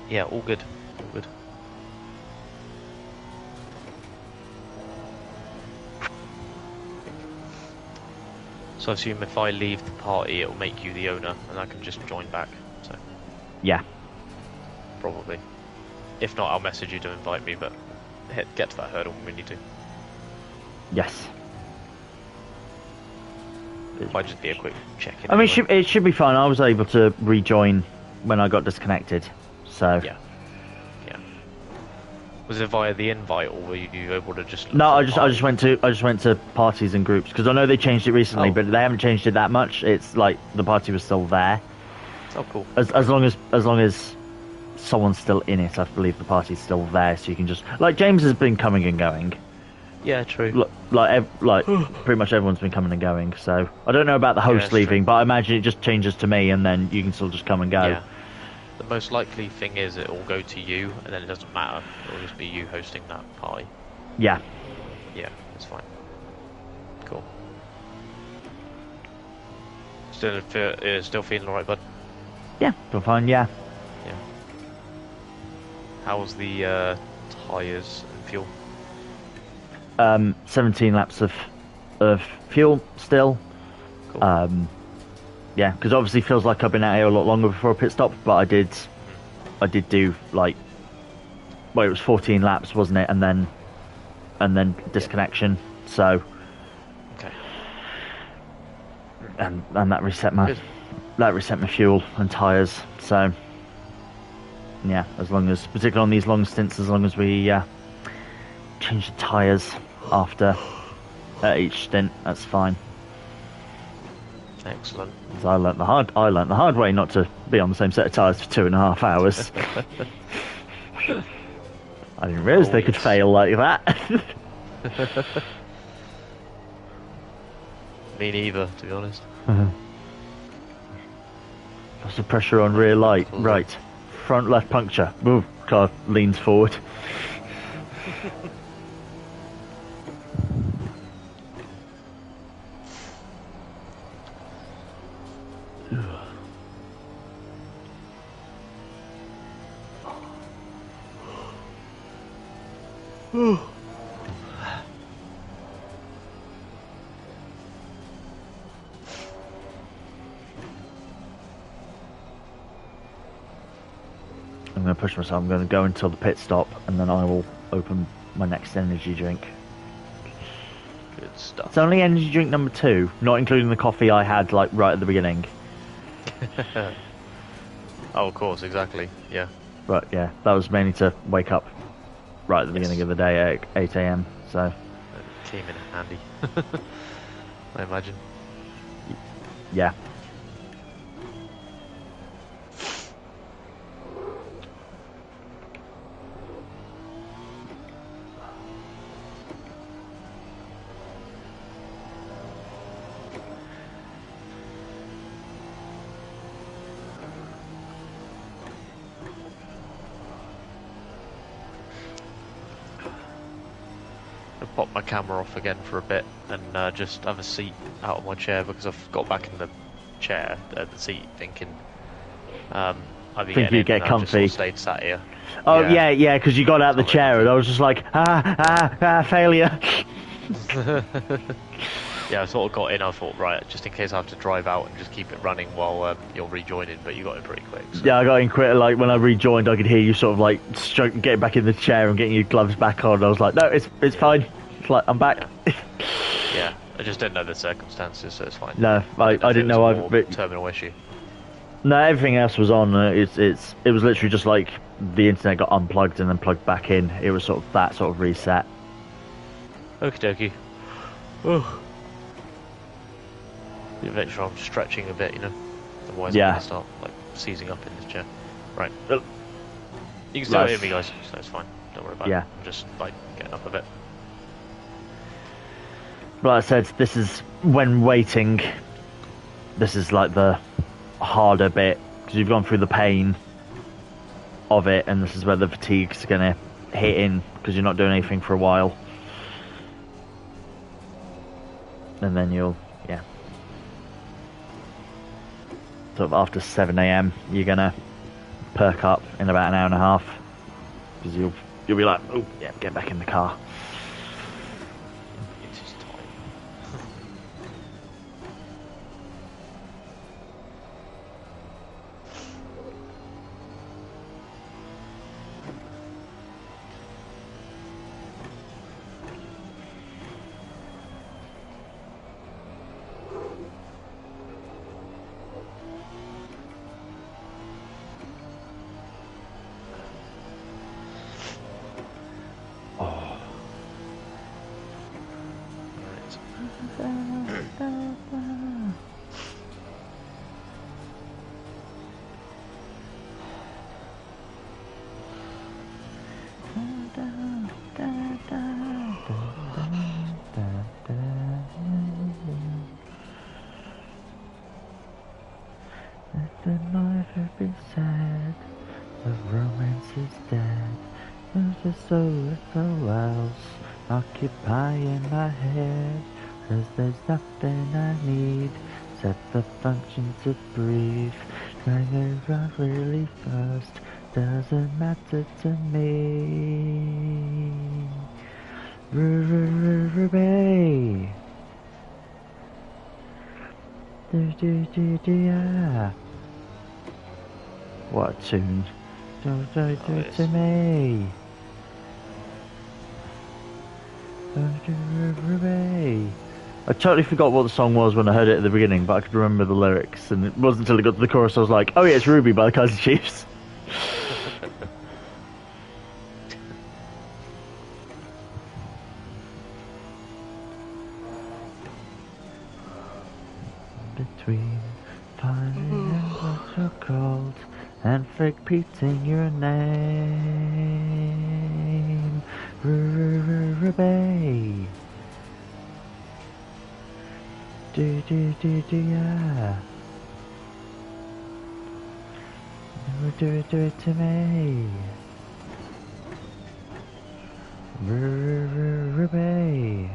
Yeah, all good. All good. So I assume if I leave the party, it'll make you the owner, and I can just join back. So Yeah. probably. If not, I'll message you to invite me, but get to that hurdle when we need to. Yes. It might just be a quick check-in. I mean, anyway. it should be fine. I was able to rejoin when I got disconnected, so... Yeah. Yeah. Was it via the invite, or were you able to just... No, I just went to parties and groups, because I know they changed it recently, Oh. but they haven't changed it that much. It's like the party was still there. Oh, cool. As long as someone's still in it, I believe the party's still there, so you can just... Like, James has been coming and going. Yeah, true. Like pretty much everyone's been coming and going, so... I don't know about the host that's leaving, true. but I imagine it just changes to me, and then you can still just come and go. Yeah. The most likely thing is it will go to you, and then it doesn't matter. It'll just be you hosting that party. Yeah. Yeah, that's fine. Cool. Still feeling alright, bud? Yeah, feel fine, yeah. Yeah. How's the tyres and fuel? 17 laps of fuel still. Cool. Yeah, because obviously feels like I've been out here a lot longer before a pit stop, but I did do like, well, it was 14 laps, wasn't it? And then disconnection. So, Okay. and that reset my Good. fuel and tyres. So, yeah, as long as, particularly on these long stints, as long as we change the tyres after each stint, that's fine. Excellent. 'Cause I learnt the hard way not to be on the same set of tyres for 2.5 hours. I didn't realise they could fail like that. Me neither, to be honest. Lots of pressure on rear light. Right. Front left puncture. Ooh, car leans forward. I'm going to push myself. I'm going to go until the pit stop, and then I will open my next energy drink. Good stuff. It's only energy drink number 2, not including the coffee I had like right at the beginning. Oh, of course, exactly. Yeah. But yeah, that was mainly to wake up right at the beginning of the day at 8 AM. So It came in handy. I imagine. yeah. Pop my camera off again for a bit and just have a seat out of my chair because I've got back in the chair, the seat, thinking I'd be Think getting you in get and I've just sort comfy. of stayed sat here. Oh yeah, because you got out of the chair and I was just like, failure. Yeah, I sort of got in. I thought, right, just in case I have to drive out and just keep it running while you're rejoining. But you got in pretty quick. So. Yeah, I got in quick. Like when I rejoined, I could hear you sort of like getting back in the chair and getting your gloves back on. I was like, no, it's fine. It's like I'm back. Yeah, I just didn't know the circumstances, so it's fine. No, I didn't know. Terminal issue. No, everything else was on. It was literally just like the internet got unplugged and then plugged back in. It was sort of that sort of reset. Okie dokie. Oh. Make sure I'm stretching a bit, you know. Otherwise, I'm gonna start like seizing up in this chair. Right. You can still hear me, guys, so it's fine. Don't worry about it. I'm just like getting up a bit. Like I said, this is when waiting. This is like the harder bit because you've gone through the pain of it, and this is where the fatigue's gonna hit in because you're not doing anything for a while, and then you'll sort of after 7 AM you're gonna perk up in about an hour and a half because you'll be like, oh yeah, get back in the car. So little else occupying my head, 'cause there's nothing I need except the function to breathe. Trying to run really fast doesn't matter to me. Ruby. Yeah. What a tune. Don't do it to me. I totally forgot what the song was when I heard it at the beginning, but I could remember the lyrics, and it wasn't until I got to the chorus I was like, oh yeah, it's Ruby by the Kaiser Chiefs. Between finding out what you're called and repeating your name, Ruby. Yeah. Do it to me. Ruby.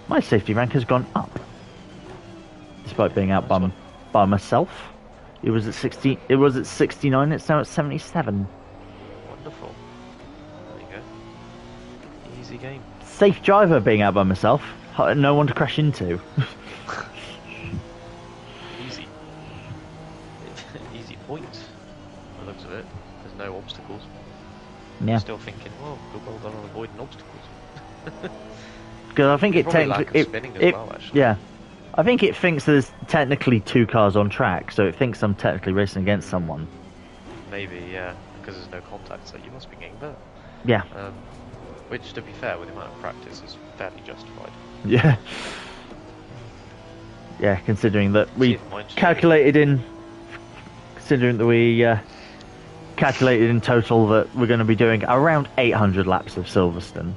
My safety rank has gone up, despite being out by myself. It was at 60. It was at 69. It's now at 77. Wonderful. There you go. Easy game. Safe driver being out by myself. No one to crash into. Easy. Easy points. By the looks of it. There's no obstacles. Yeah. I'm still thinking, well done on avoiding obstacles. Because I think it technically, yeah, I think it thinks there's technically two cars on track, so it thinks I'm technically racing against someone. Maybe, yeah, because there's no contact, so you must be getting better. Yeah. Which, to be fair, with the amount of practice, is fairly justified. Yeah. Yeah, considering that we calculated in total that we're going to be doing around 800 laps of Silverstone.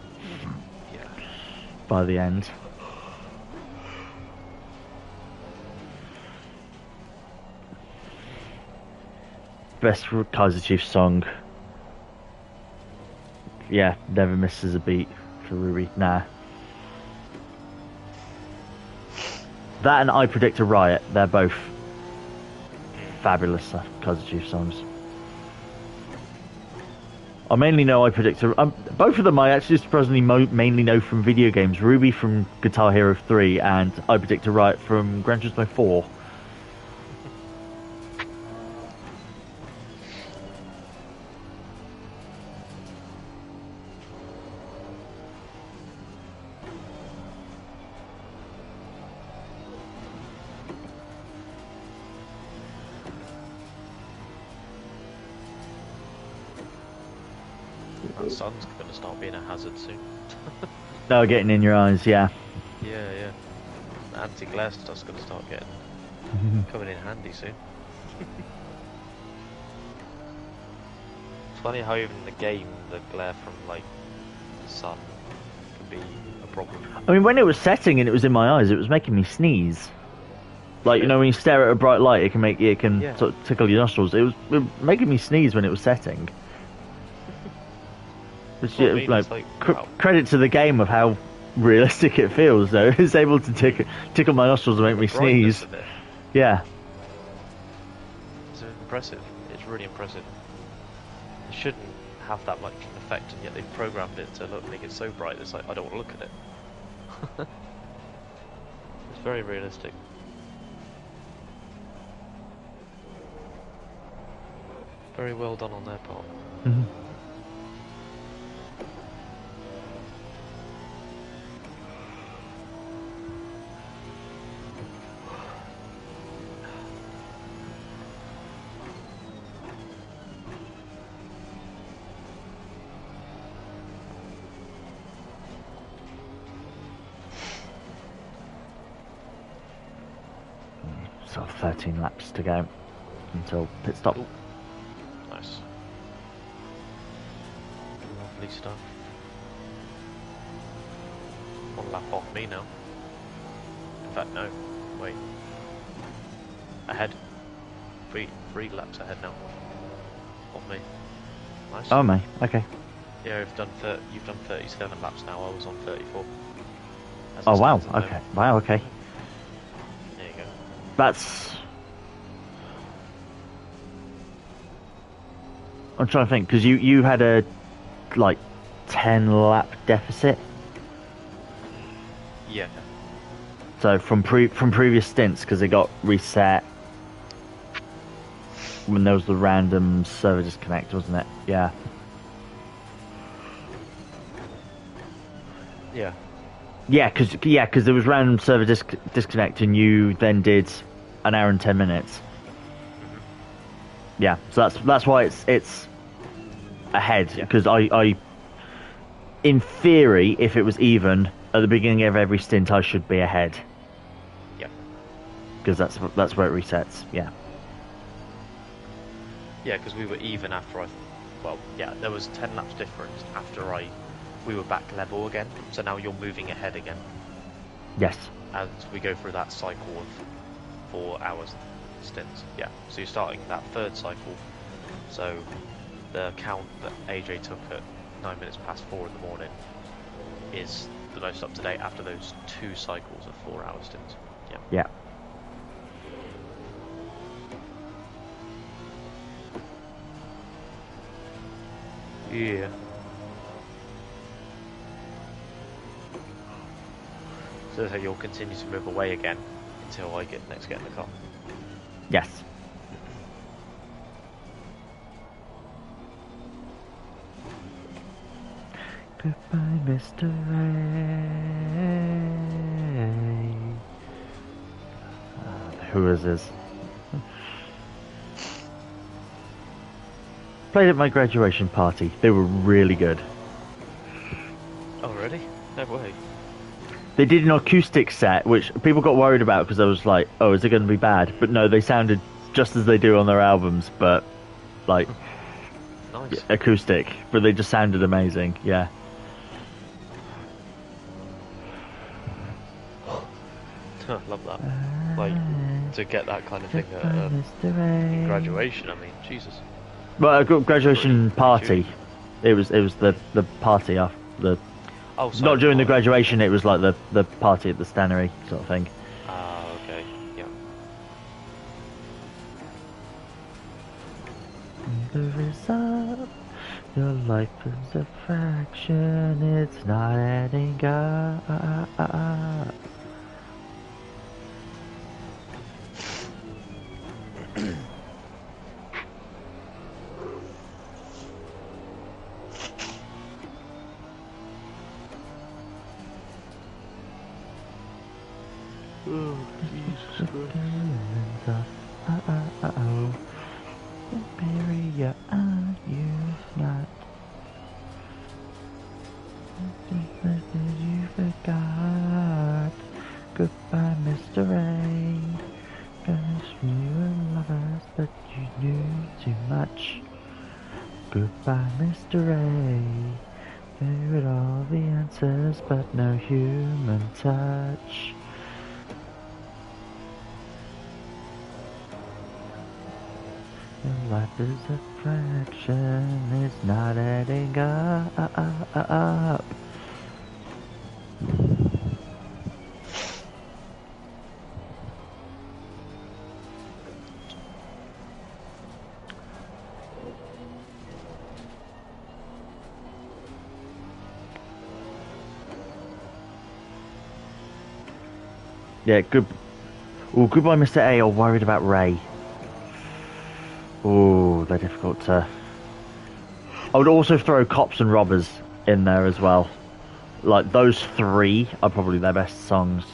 By the end. Best Kaiser Chiefs song. Yeah, never misses a beat for Ruby. Nah. That and I Predict a Riot, they're both fabulous Kaiser Chiefs songs. I mainly know I predict. Both of them I actually surprisingly mainly know from video games. Ruby from Guitar Hero 3 and I predict a Riot from Gran Turismo 4. That sun's going to start being a hazard soon. No, getting in your eyes, yeah. Yeah. The anti-glare stuff's going to start coming in handy soon. It's funny how even in the game, the glare from like the sun can be a problem. I mean, when it was setting and it was in my eyes, it was making me sneeze. Like, you know, when you stare at a bright light, it can sort of tickle your nostrils. It was making me sneeze when it was setting. Which, credit to the game of how realistic it feels, though. It's able to tickle my nostrils and make me sneeze. Yeah. It's impressive. It's really impressive. It shouldn't have that much effect, and yet they've programmed it to make it so bright. It's like I don't want to look at it. It's very realistic. Very well done on their part. Mm-hmm. So 13 laps to go until pit stop. Ooh. Nice. Lovely stuff. One lap off me now. In fact, no. Wait. Ahead. Three laps ahead now. Of me. Nice. Oh, me. Okay. Yeah, you've done 37 laps now. I was on 34. Oh wow. Okay. Wow. Okay. There you go. That's. I'm trying to think because you had a like 10 lap deficit. Yeah. So from previous stints because they got reset when there was the random server disconnect, wasn't it? Yeah. Yeah. Yeah, because there was random server disconnect, and you then did an hour and 10 minutes. Yeah, so that's why it's ahead. Because I, in theory, if it was even at the beginning of every stint, I should be ahead. Yeah. Because that's where it resets. Yeah. Yeah, because we were even after there was 10 laps difference after we were back level again, so now you're moving ahead again. Yes. And we go through that cycle of 4 hours stints. Yeah, so you're starting that third cycle. So the count that AJ took at 9 minutes past 4 in the morning is the most up to date after those 2 cycles of 4 hour stints. Yeah. Yeah. Yeah. So you'll continue to move away again until I get in the car. Yes. Goodbye, Mr. Ray. Who is this? Played at my graduation party. They were really good. Oh, really? No way. They did an acoustic set, which people got worried about because I was like, oh, is it going to be bad? But no, they sounded just as they do on their albums, but like nice. Acoustic. But they just sounded amazing, yeah. Love that. Like, to get that kind of thing in graduation, I mean, Jesus. Well, a graduation party. It was the party after the. Oh, sorry, not during the graduation. It was like the party at the Stannery sort of thing. Ah, okay, yeah. The result Your life is a fraction, it's not adding up. Oh, Jesus Christ. Uh-oh. Bury your eye, you not. You forgot. Goodbye, Mr. A. Guess we were lovers, but you knew too much. Goodbye, Mr. A. There were all the answers, but no human touch. Your life is a fraction, it's not adding up. Yeah, good. Oh, goodbye, Mr. A. Or worried about Ray. Oh, they're difficult to. I would also throw Cops and Robbers in there as well. Like, those three are probably their best songs.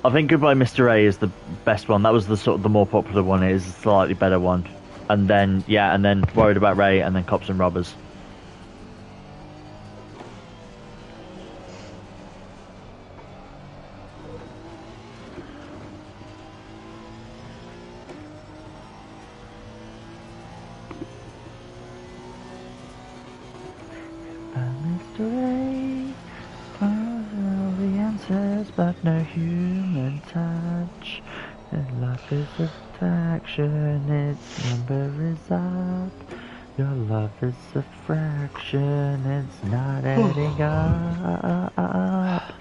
I think Goodbye Mr. A is the best one. That was the sort of the more popular one. It is a slightly better one. And then, yeah, and then Worried About Ray, and then Cops and Robbers. But no human touch. And life is a fraction, its number is up. Your love is a fraction, it's not adding up.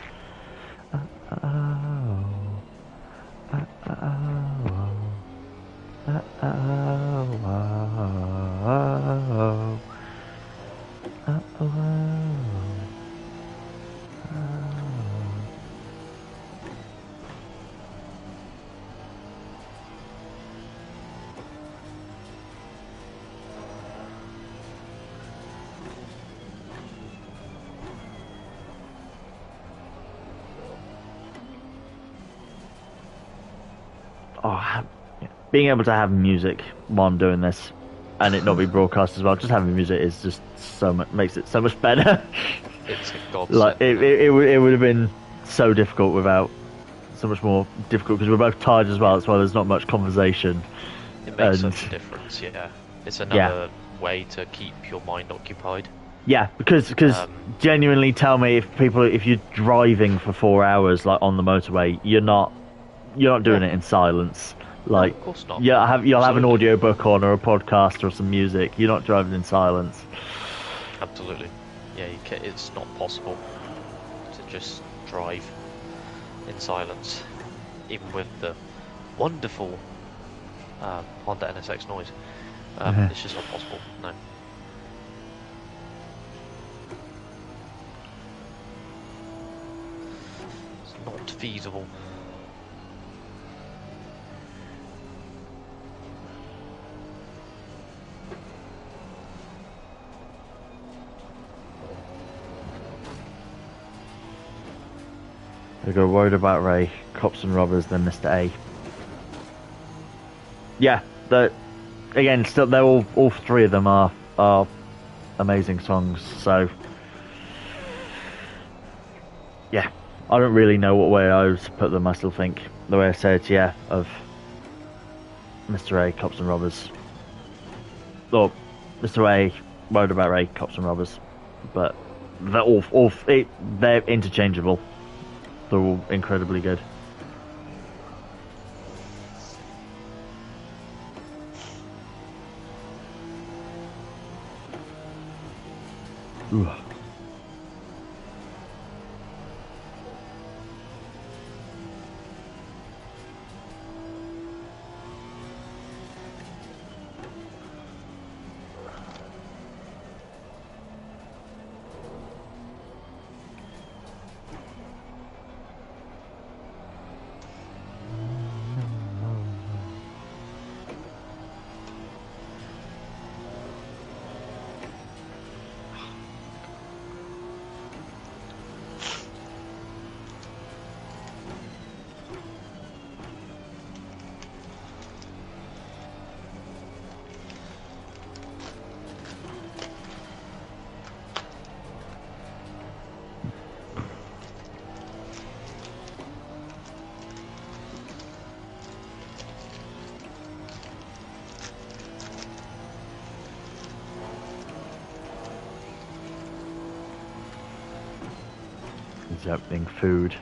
Being able to have music while I'm doing this and it not be broadcast as well, just having music is just so much, makes it so much better. It's a godsend. Like it would have been so difficult without, so much more difficult because we're both tired as well. That's why there's not much conversation. It makes such a difference, yeah. It's another way to keep your mind occupied. Yeah, because genuinely, tell me if you're driving for 4 hours like on the motorway, you're not doing it in silence. Like, no, of course not. You'll have an audiobook on or a podcast or some music. You're not driving in silence. Absolutely. Yeah, it's not possible to just drive in silence, even with the wonderful Honda NSX noise. It's just not possible. No. It's not feasible. They go Worried About Ray, Cops and Robbers, then Mr. A. Yeah, again, still, they're all three of them are amazing songs. So yeah, I don't really know what way I would put them. I still think the way I said, of Mr. A, Cops and Robbers, or Mr. A, Worried About Ray, Cops and Robbers, but they're they're interchangeable. They're all incredibly good. Ooh. He's opening food.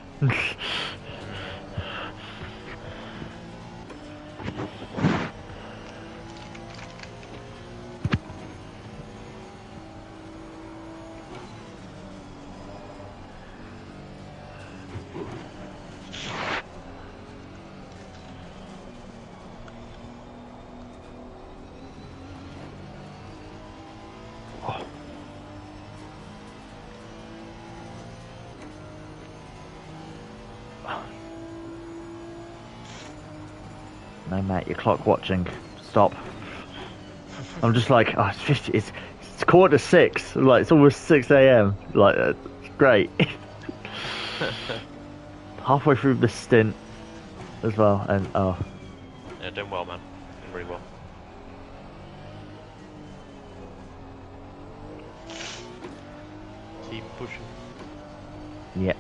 No, mate, you're clock watching. Stop. I'm just like, oh, it's 50. It's 5:45. Like, it's almost 6 a.m. Like, it's great. Halfway through the stint as well, and oh. Yeah, doing well, man. Doing really well. Keep pushing. Yeah.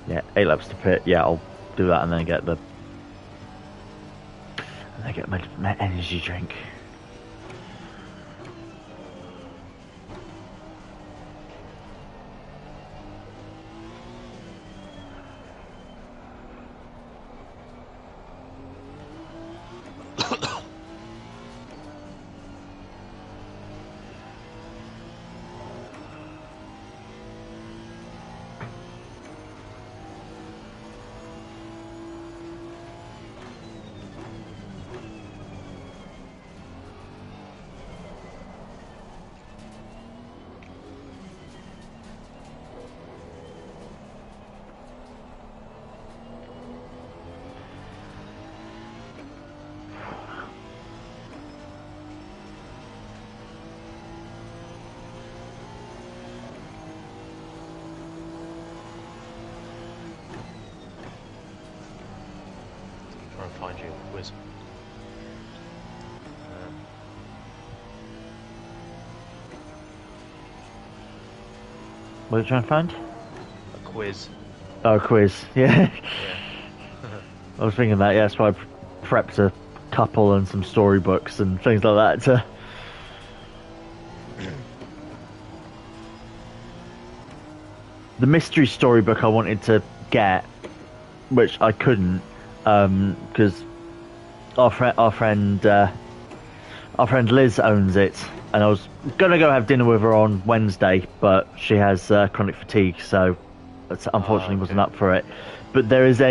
Yeah, 8 laps to pit. Yeah, I'll do that and then get my energy drink. Find you, whiz. What are you trying to find? A quiz. Oh, a quiz. Yeah. Yeah. I was thinking that. Yeah, that's why I prepped a couple and some storybooks and things like that. The mystery storybook I wanted to get, which I couldn't, because our friend Liz owns it, and I was gonna go have dinner with her on Wednesday, but she has chronic fatigue, so unfortunately wasn't up for it. But there is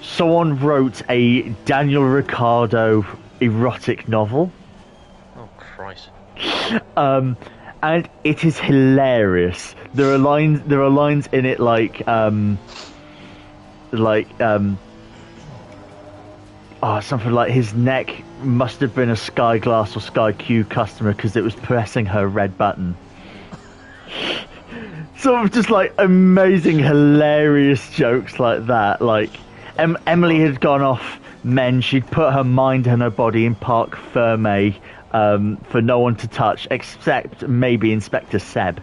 someone wrote a Daniel Ricciardo erotic novel. Oh Christ. And it is hilarious. There are lines in it like something like his neck must have been a Sky Glass or Sky Q customer because it was pressing her red button. Sort of just like amazing, hilarious jokes like that. Like Emily had gone off men. She'd put her mind and her body in Parc Ferme. For no one to touch except maybe Inspector Seb.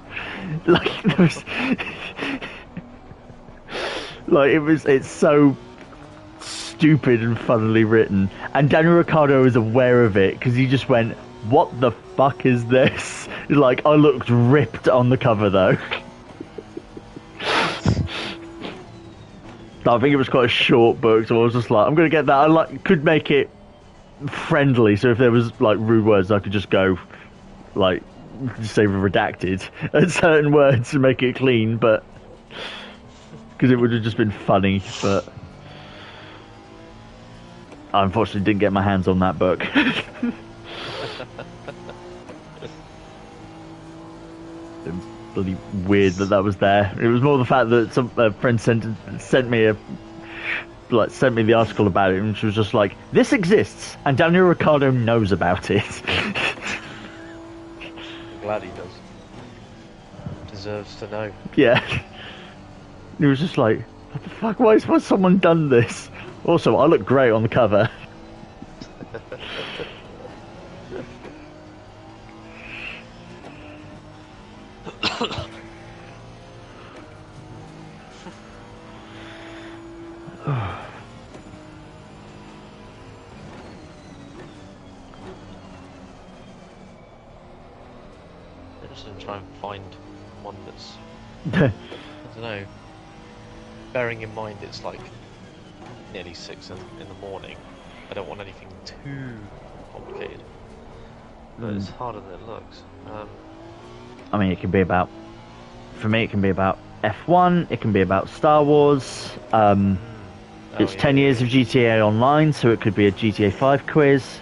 Like there was, it's so stupid and funnily written, and Daniel Ricciardo is aware of it because he just went, "What the fuck is this?" Like, I looked ripped on the cover though. I think it was quite a short book, so I was just like, I'm gonna get that. I could make it friendly, so if there was like rude words, I could just go like say redacted at certain words to make it clean, but because it would have just been funny. But I unfortunately didn't get my hands on that book. It was bloody weird that was there. It was more the fact that some friend sent me the article about it, and she was just like, "This exists, and Daniel Ricciardo knows about it." Glad he does. Deserves to know. Yeah. He was just like, "What the fuck? Why has someone done this?" Also, I look great on the cover. and try and find one that's, I don't know, bearing in mind it's like nearly 6 in the morning. I don't want anything too complicated, but it's harder than it looks. I mean, it can be about, for me, it can be about F1, it can be about Star Wars. It's 10 years of GTA Online, so it could be a GTA 5 quiz.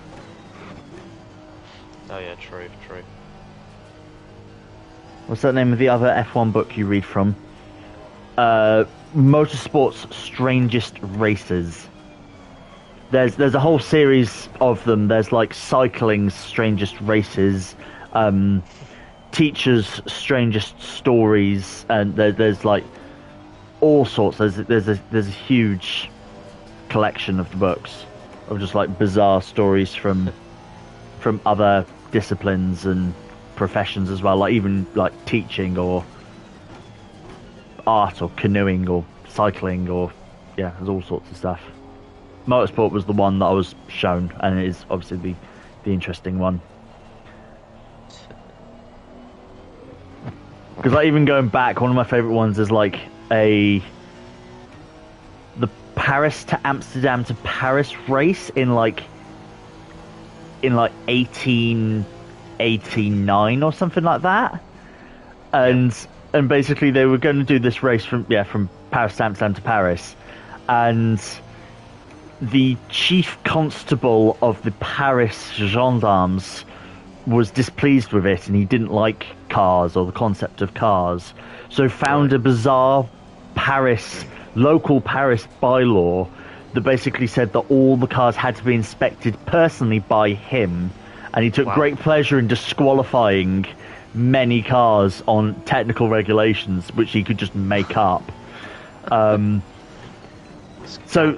Oh yeah, true. What's that name of the other F1 book you read from? Motorsport's Strangest Races. There's a whole series of them. There's like cycling's strangest races, teachers' strangest stories, and there's like all sorts. There's a huge collection of the books of just like bizarre stories from other disciplines and professions as well, like even like teaching or art or canoeing or cycling, or yeah, there's all sorts of stuff. Motorsport was the one that I was shown, and it is obviously the interesting one. Because like even going back, one of my favourite ones is like the Paris to Amsterdam to Paris race in like 1889 or something like that, and basically they were going to do this race from Paris to Amsterdam to Paris, and the chief constable of the Paris gendarmes was displeased with it, and he didn't like cars or the concept of cars, so found a bizarre local Paris bylaw that basically said that all the cars had to be inspected personally by him, and he took great pleasure in disqualifying many cars on technical regulations which he could just make up. So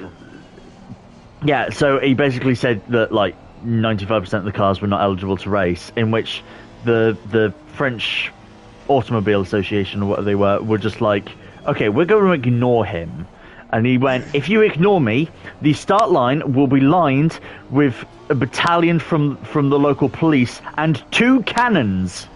he basically said that like 95% of the cars were not eligible to race, in which the French Automobile Association or whatever they were just like, okay, we're going to ignore him. And he went, if you ignore me, the start line will be lined with a battalion from the local police and 2 cannons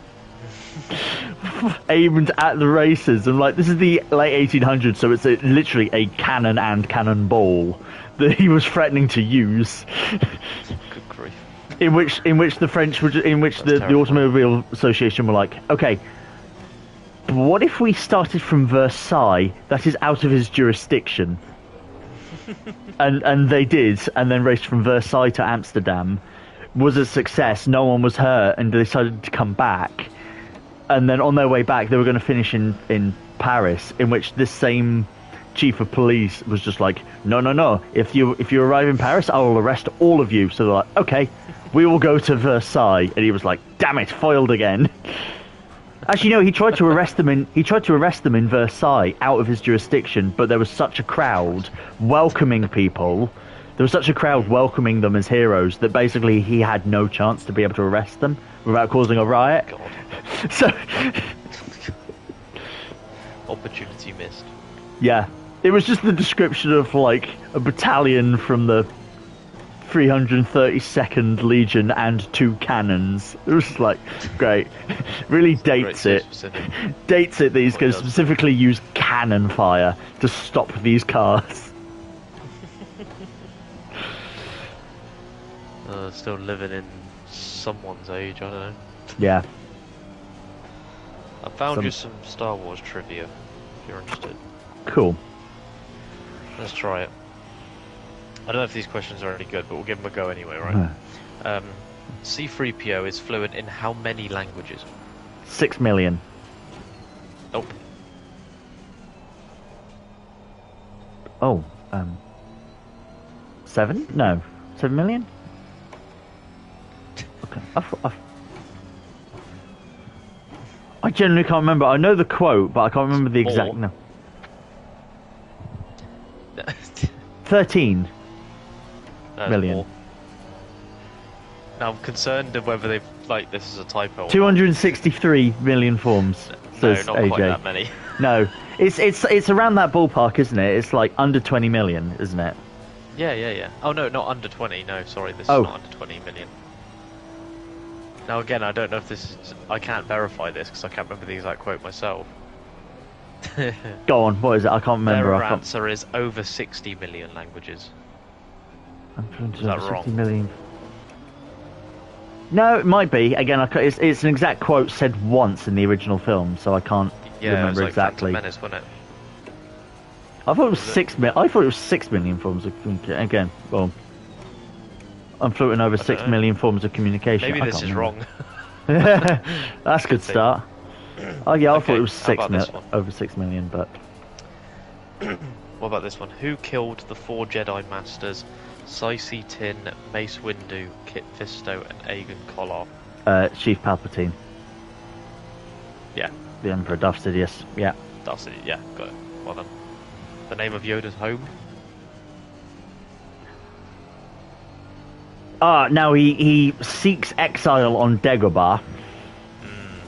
aimed at the races. And like, this is the late 1800s, so it's literally a cannon and cannonball that he was threatening to use. Good grief. In which the French were, the Automobile Association were like, okay, what if we started from Versailles? That is out of his jurisdiction. and they did, and then raced from Versailles to Amsterdam. Was a success. No one was hurt, and they decided to come back. And then on their way back, they were going to finish in Paris, in which this same chief of police was just like, no. If you arrive in Paris, I will arrest all of you. So they're like, okay, we will go to Versailles. And he was like, damn it, foiled again. Actually, no. He tried to arrest them in Versailles, out of his jurisdiction. But there was such a crowd welcoming people. There was such a crowd welcoming them as heroes that basically he had no chance to be able to arrest them without causing a riot. God. So, opportunity missed. Yeah, it was just the description of like a battalion from the 332nd Legion and 2 cannons. It was like, great. Really dates it. Dates it that he's going to specifically use cannon fire to stop these cars. Still living in someone's age, I don't know. Yeah. I found you some Star Wars trivia, if you're interested. Cool. Let's try it. I don't know if these questions are any good, but we'll give them a go anyway, right? C-3PO is fluent in how many languages? 6 million. Nope. Oh, 7? No. 7 million? Okay. I genuinely can't remember. I know the quote, but I can't remember the exact... No. 13 million. More. Now I'm concerned of whether they've, like, this is a typo. 263 million forms. No, says not AJ. quite that many. No, it's around that ballpark, isn't it? It's like under 20 million, isn't it? Yeah. Oh no, not under 20. No, sorry, this is not under 20 million. Now again, I don't know if this is... I can't verify this because I can't remember the exact quote myself. Go on, what is it? I can't remember. Their answer is over 60 million languages. Is that wrong? 60 million. No, it might be. Again, it's an exact quote said once in the original film, so I can't remember it was like exactly. Phantom Menace, wasn't it? I thought it was 6 million. I thought it was 6 million forms of communication. Again, well, I'm floating over 6 million forms of communication. Maybe this is wrong. That's a good start. Oh yeah, I thought it was over 6 million, but... What about this one? Who killed the 4 Jedi Masters, Saisi Tin, Mace Windu, Kit Fisto, and Aegon Kollar? Chief Palpatine. Yeah. The Emperor Darth Sidious. Yeah. Darth Sidious, yeah, got it. Well done. The name of Yoda's home? Now he seeks exile on Dagobah.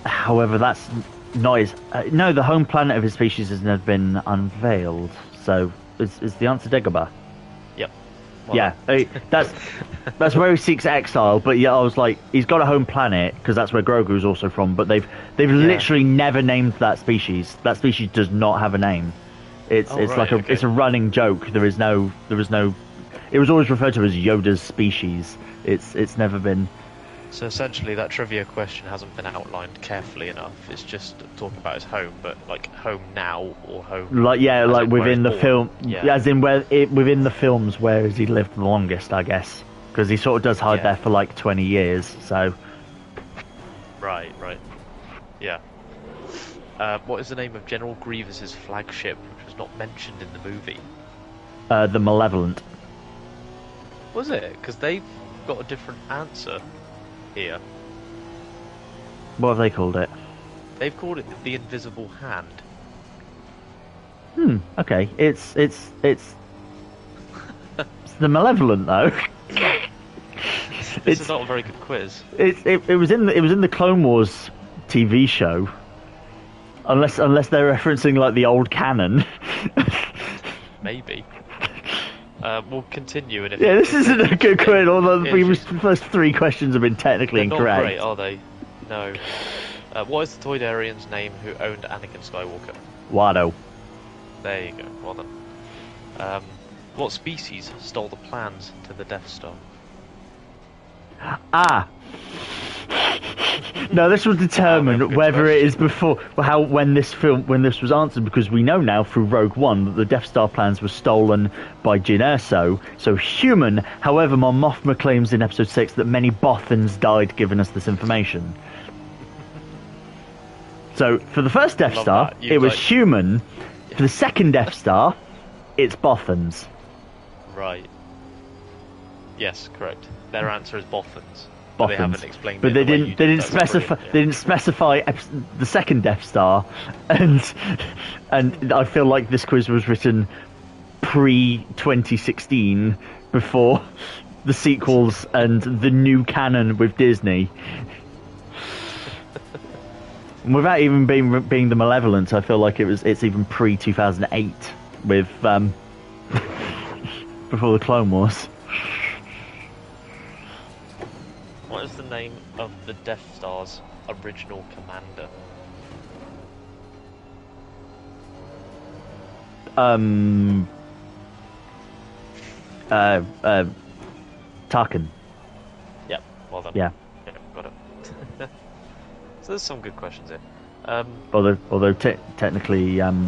However, that's not his... no, the home planet of his species has never been unveiled. So, is the answer Dagobah? Yep. Well, yeah, that's where he seeks exile. But yeah, I was like, he's got a home planet because that's where Grogu's also from. But they've literally never named that species. That species does not have a name. It's it's a running joke. There was no. It was always referred to as Yoda's species. It's never been. So essentially, that trivia question hasn't been outlined carefully enough. It's just talking about his home, but like home now or home. Like within the film, as in within the films, where has he lived the longest? I guess because he sort of does hide there for like 20 years. So. Right. Yeah. What is the name of General Grievous's flagship, which was not mentioned in the movie? The Malevolent. Was it? Because they've got a different answer here. What have they called it? They've called it the Invisible Hand. Okay. It's the Malevolent though. This is not a very good quiz. It was in the Clone Wars TV show. Unless they're referencing like the old canon. Maybe. We'll continue. And if this isn't a good quiz. Although the first 3 questions have been technically incorrect. Not great, are they? No. What is the Toydarian's name who owned Anakin Skywalker? Watto. There you go. Well done. What species stole the plans to the Death Star? No, this will determine whether it is when this was answered, because we know now through Rogue One that the Death Star plans were stolen by Jyn Erso, so human. However, Mon Mothma claims in Episode 6 that many Bothans died giving us this information. So for the first Death Star, it was human. For the second Death Star, it's Bothans. Right. Yes, correct. Their answer is Bothans. But they haven't explained. But they didn't specify. They didn't specify the second Death Star, and I feel like this quiz was written pre-2016, before the sequels and the new canon with Disney. And without even being the Malevolent, I feel like it's even pre-2008 with before the Clone Wars. What is the name of the Death Star's original commander? Tarkin. Yep, well done. Yeah, got it. So there's some good questions here. Although technically, what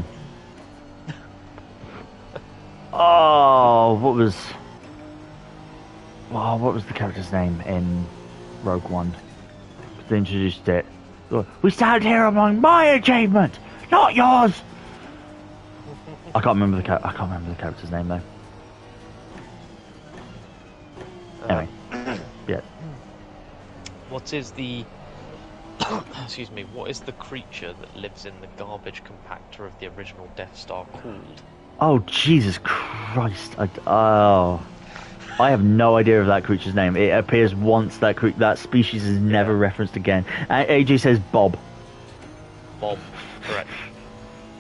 was the character's name in Rogue One? They introduced it. We stand here among my achievement, not yours. I can't remember the character's name though. Anyway, yeah. What is the excuse me? What is the creature that lives in the garbage compactor of the original Death Star called? Oh Jesus Christ! I have no idea of that creature's name. It appears once. That species is never referenced again. AJ says Bob. Bob, correct.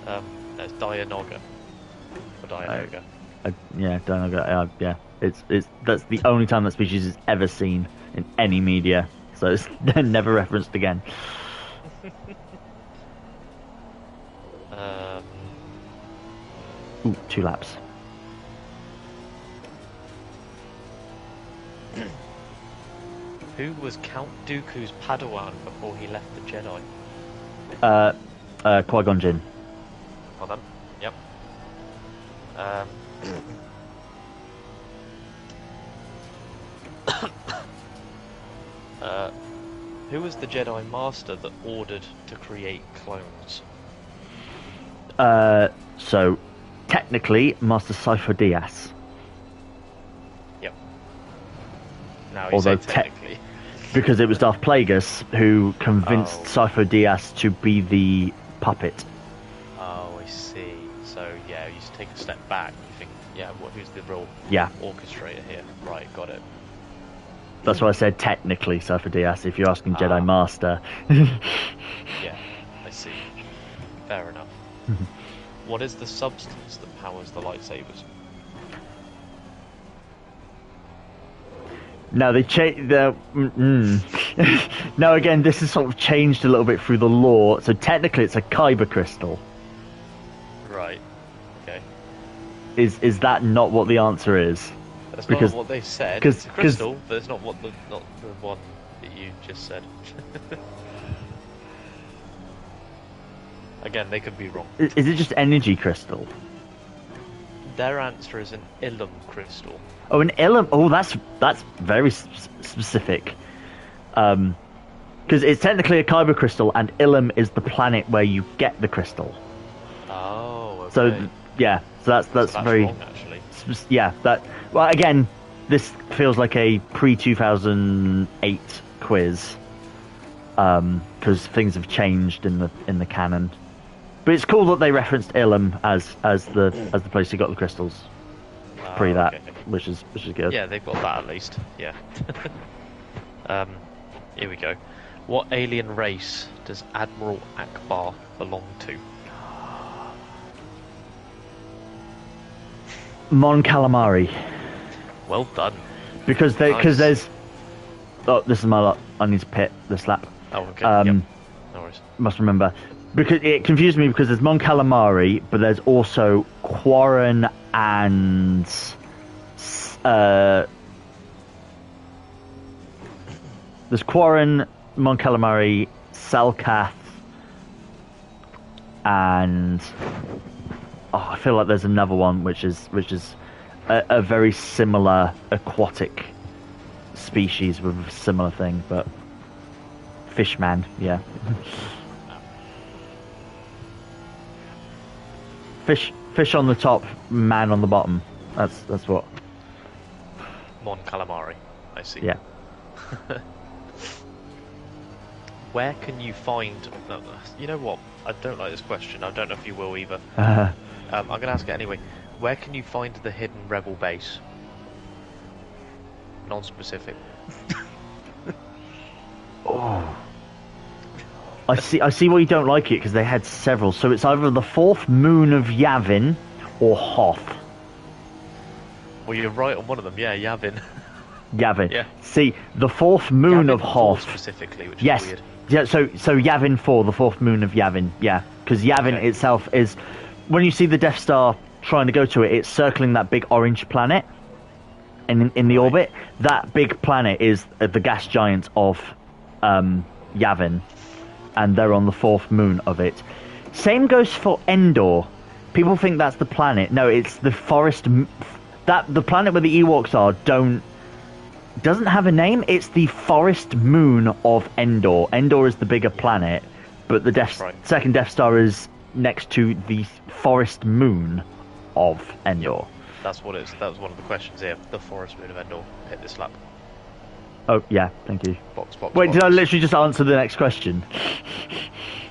That's Dianoga. Or Dianoga. Yeah, Dianoga. Yeah, that's the only time that species is ever seen in any media. so it's never referenced again. Ooh, 2 laps. Who was Count Dooku's Padawan before he left the Jedi? Qui-Gon Jinn. Well done. Yep. Who was the Jedi Master that ordered to create clones? So, technically, Master Sifo Dyas. Yep. Now you say technically. Because it was Darth Plagueis who convinced Sifo Dyas to be the puppet. Oh, I see. So, yeah, you just take a step back. You think, yeah, who's the real orchestrator here? Right, got it. That's why I said technically Sifo Dyas, if you're asking Jedi Master. Yeah, I see. Fair enough. What is the substance that powers the lightsabers? No, they changed the. No, again, this is sort of changed a little bit through the lore. So technically, it's a kyber crystal. Right. Okay. Is that not what the answer is? That's not what they said. It's a crystal, but it's not what the one that you just said. Again, they could be wrong. Is it just energy crystal? Their answer is an Ilum crystal. Oh, an Ilum. Oh, that's very specific. Because it's technically a kyber crystal, and Ilum is the planet where you get the crystal. Oh, okay. So yeah, so that's very wrong, actually. Yeah, that. Well, again, this feels like a pre-2008 quiz. Because things have changed in the canon. But it's cool that they referenced Ilum as the place you got the crystals. Pre that, okay. which is good. Yeah, they've got that at least. Yeah. Here we go. What alien race does Admiral Akbar belong to? Mon Calamari. Well done. Because there's. Oh, this is my lot. I need to pit this lap. Oh, okay. Yep. No worries. Must remember. Because it confused me because there's Mon Calamari, but there's also Quarren and there's Quarren, Mon Calamari, Selkath, and I feel like there's another one which is a very similar aquatic species with a similar thing, but Fishman, yeah. Fish on the top, man on the bottom. That's what. Mon Calamari, I see. Yeah. Where can you find? No, you know what? I don't like this question. I don't know if you will either. I'm going to ask it anyway. Where can you find the hidden rebel base? Non-specific. Oh. I see why you don't like it, because they had several. So it's either the fourth moon of Yavin or Hoth. Well, you're right on one of them. Yeah, Yavin. Yavin. Yeah. See, the fourth moon Yavin of Hoth. Specifically, which yes. is weird. Yeah. So Yavin 4, the fourth moon of Yavin. Yeah, because Yavin itself is, when you see the Death Star trying to go to it, it's circling that big orange planet. In the orbit, that big planet is the gas giant of Yavin. And they're on the fourth moon of it. Same goes for Endor. People think that's the planet. No, it's the forest. The planet where the Ewoks are doesn't have a name. It's the forest moon of Endor. Endor is the bigger planet, but the second Death Star is next to the forest moon of Endor. Yep. That's what it is. That was one of the questions here. The forest moon of Endor. Hit this lap. Oh, yeah, thank you. Box. Wait, did I literally just answer the next question?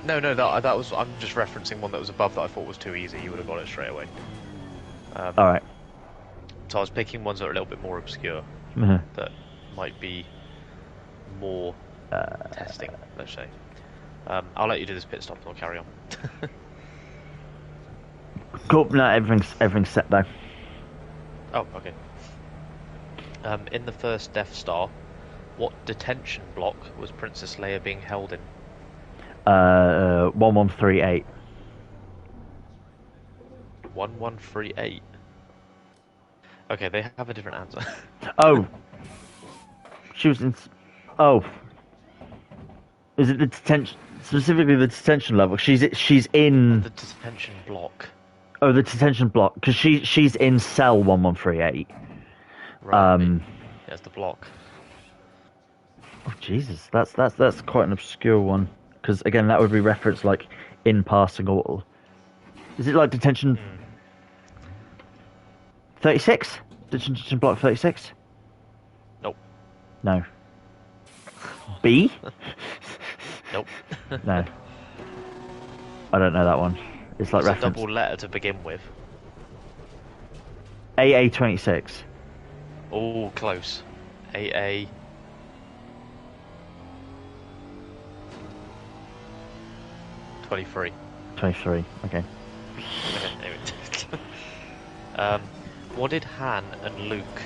No, that was... I'm just referencing one that was above that I thought was too easy. You would have got it straight away. Alright. So I was picking ones that are a little bit more obscure. That might be more testing, let's say. I'll let you do this pit stop and I'll carry on. Cool, no, everything's set though. Oh, okay. In the first Death Star, What detention block was Princess Leia being held in? 1138. 1138. Okay, they have a different answer. Oh, she was in. Oh, is it the detention? Specifically, the detention level. She's in the detention block. Oh, the detention block, because she's in cell 1138. Right. There's the block. Oh Jesus, that's quite an obscure one. Because again, that would be referenced like in passing or. Is it like detention 36? Detention block 36? Nope. No. B? Nope. No. I don't know that one. It's like reference. A double letter to begin with. AA26. Oh, close. AA. $23. 23. Okay. What did Han and Luke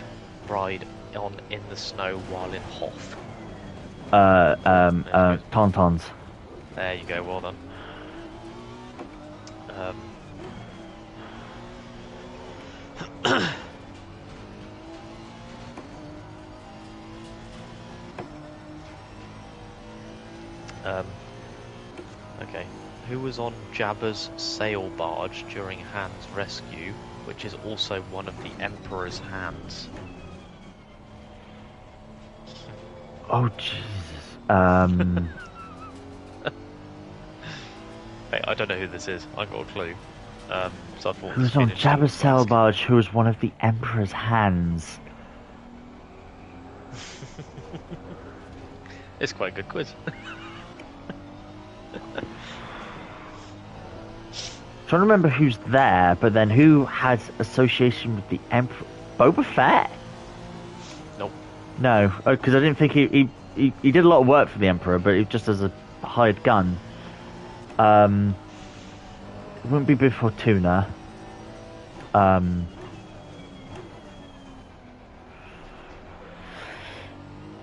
ride on in the snow while in Hoth? Tauntauns. There you go. Well done. Okay. Who was on Jabba's sail barge during Han's rescue, which is also one of the Emperor's hands? Oh Jesus. Wait, I don't know who this is. I got a clue. So I thought who was on Jabba's sail barge? Who was one of the Emperor's hands? It's quite a good quiz. Trying to remember who's there, but then who has association with the Emperor? Boba Fett? Nope. No, because I didn't think he did a lot of work for the Emperor, but he just as a hired gun. It wouldn't be before Tuna.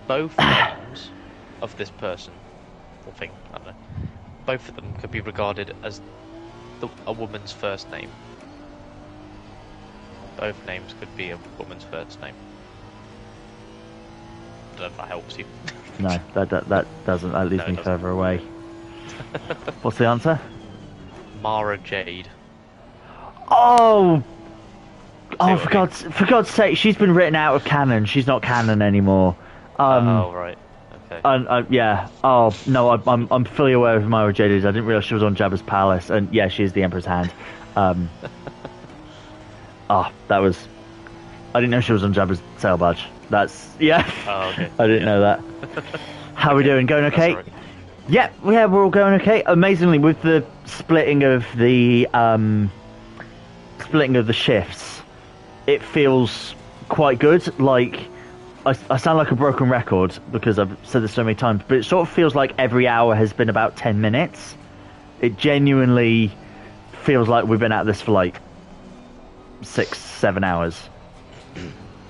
Both names of this person or thing, I don't know. Both of them could be regarded as a woman's first name. Both names could be a woman's first name. I don't know if that helps you. No, that doesn't. That leaves me further away. What's the answer? Mara Jade. Oh, for God's sake, she's been written out of canon. She's not canon anymore. Oh right. Okay. Yeah. Oh no, I'm fully aware of who Mara Jade is. I didn't realize she was on Jabba's palace, and yeah, she is the Emperor's hand. That was. I didn't know she was on Jabba's sail barge. That's yeah. Oh, okay. I didn't know that. How are we doing? Going okay? Right. Yeah, we're all going okay. Amazingly, with the splitting of the shifts, it feels quite good. Like I sound like a broken record because I've said this so many times, but it sort of feels like every hour has been about 10 minutes. It genuinely feels like we've been at this for like 6-7 hours.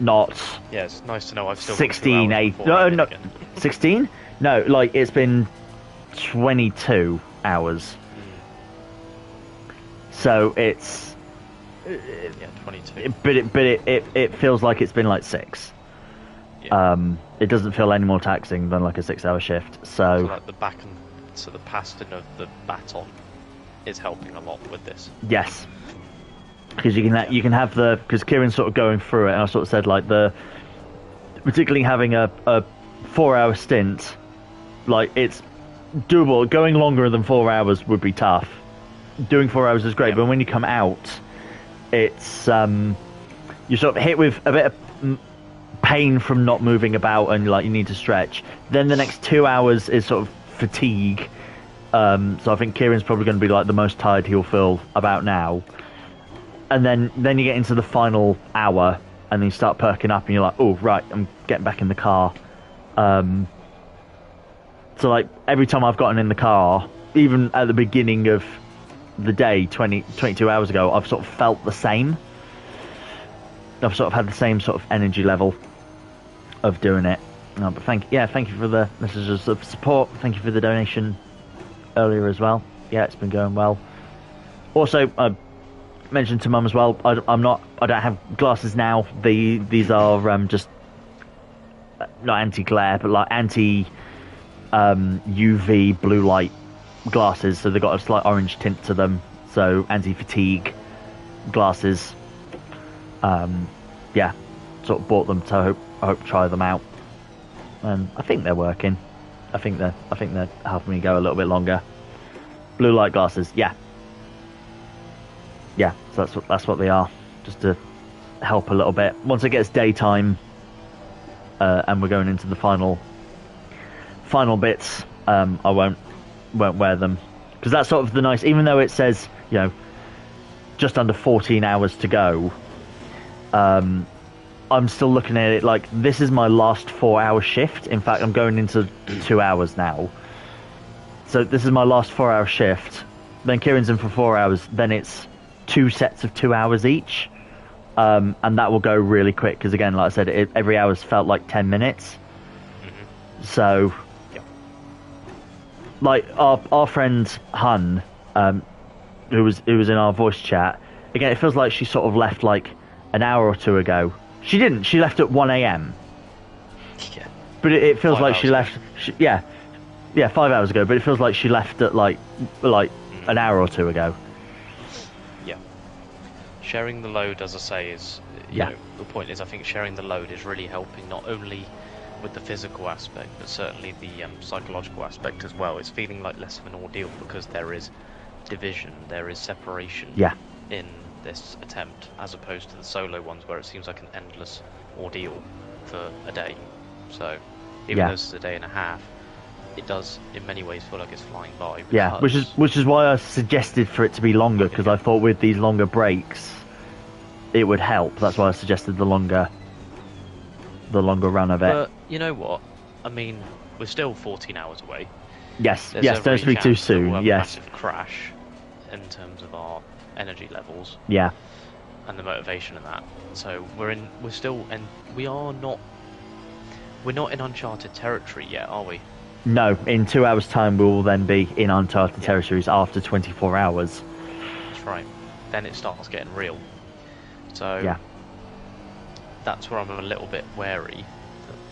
Not. Yeah, it's nice to know I've still 16, 8. No, 16? No, like it's been 22 hours. So it's. Yeah, 22. But it feels like it's been like 6. Yeah. It doesn't feel any more taxing than like a 6-hour shift. So like the the passing of the baton is helping a lot with this. Yes. Because you can have because Keiran's sort of going through it, and I sort of said like particularly having a 4-hour stint, like it's doable. Going longer than 4 hours would be tough. Doing 4 hours is great, but when you come out, it's you sort of hit with a bit of pain from not moving about, and like you need to stretch. Then the next 2 hours is sort of fatigue. So I think Keiran's probably going to be like the most tired he'll feel about now. And then you get into the final hour, and then you start perking up, and you're like, oh, right, I'm getting back in the car. So, like, every time I've gotten in the car, even at the beginning of the day, 22 hours ago, I've sort of felt the same. I've sort of had the same sort of energy level of doing it. No, but thank you for the messages of support. Thank you for the donation earlier as well. Yeah, it's been going well. Also, I mentioned to Mum as well. I don't have glasses now. These are just not anti-glare, but like anti UV blue light glasses. So they've got a slight orange tint to them. So anti-fatigue glasses. Yeah, sort of bought them. So I hope to try them out. And I think they're working. I think they're helping me go a little bit longer. Blue light glasses, yeah. So that's what they are, just to help a little bit. Once it gets daytime, and we're going into the final bits, I won't wear them, because that's sort of the nice. Even though it says just under 14 hours to go, I'm still looking at it like this is my last 4-hour shift. In fact, I'm going into 2 hours now. So this is my last 4-hour shift. Then Keiran's in for 4 hours. Then it's 2 sets of 2 hours each. And that will go really quick because, again, like I said, every hour's felt like 10 minutes. Mm-hmm. So, like our friend Hun, who was in our voice chat, again, it feels like she sort of left like an hour or two ago. She didn't. She left at 1 a.m. Yeah. But it feels like she left. 5 hours ago. But it feels like she left at like an hour or two ago. Yeah. Sharing the load, as I say, is the point is I think sharing the load is really helping not only with the physical aspect, but certainly the psychological aspect as well. It's feeling like less of an ordeal because there is division, there is separation. Yeah. In this attempt, as opposed to the solo ones where it seems like an endless ordeal for a day. So even though this is a day and a half, it does in many ways feel like it's flying by. Yeah, which is why I suggested for it to be longer, because I thought with these longer breaks it would help. That's why I suggested the longer run of it. But you know what? I mean, we're still 14 hours away. Yes, don't speak too soon. We'll have yes. a massive crash in terms of our energy levels. Yeah. And the motivation in that. So we're not in uncharted territory yet, are we? No, in 2 hours' time we will then be in uncharted territories after 24 hours. That's right. Then it starts getting real. So that's where I'm a little bit wary.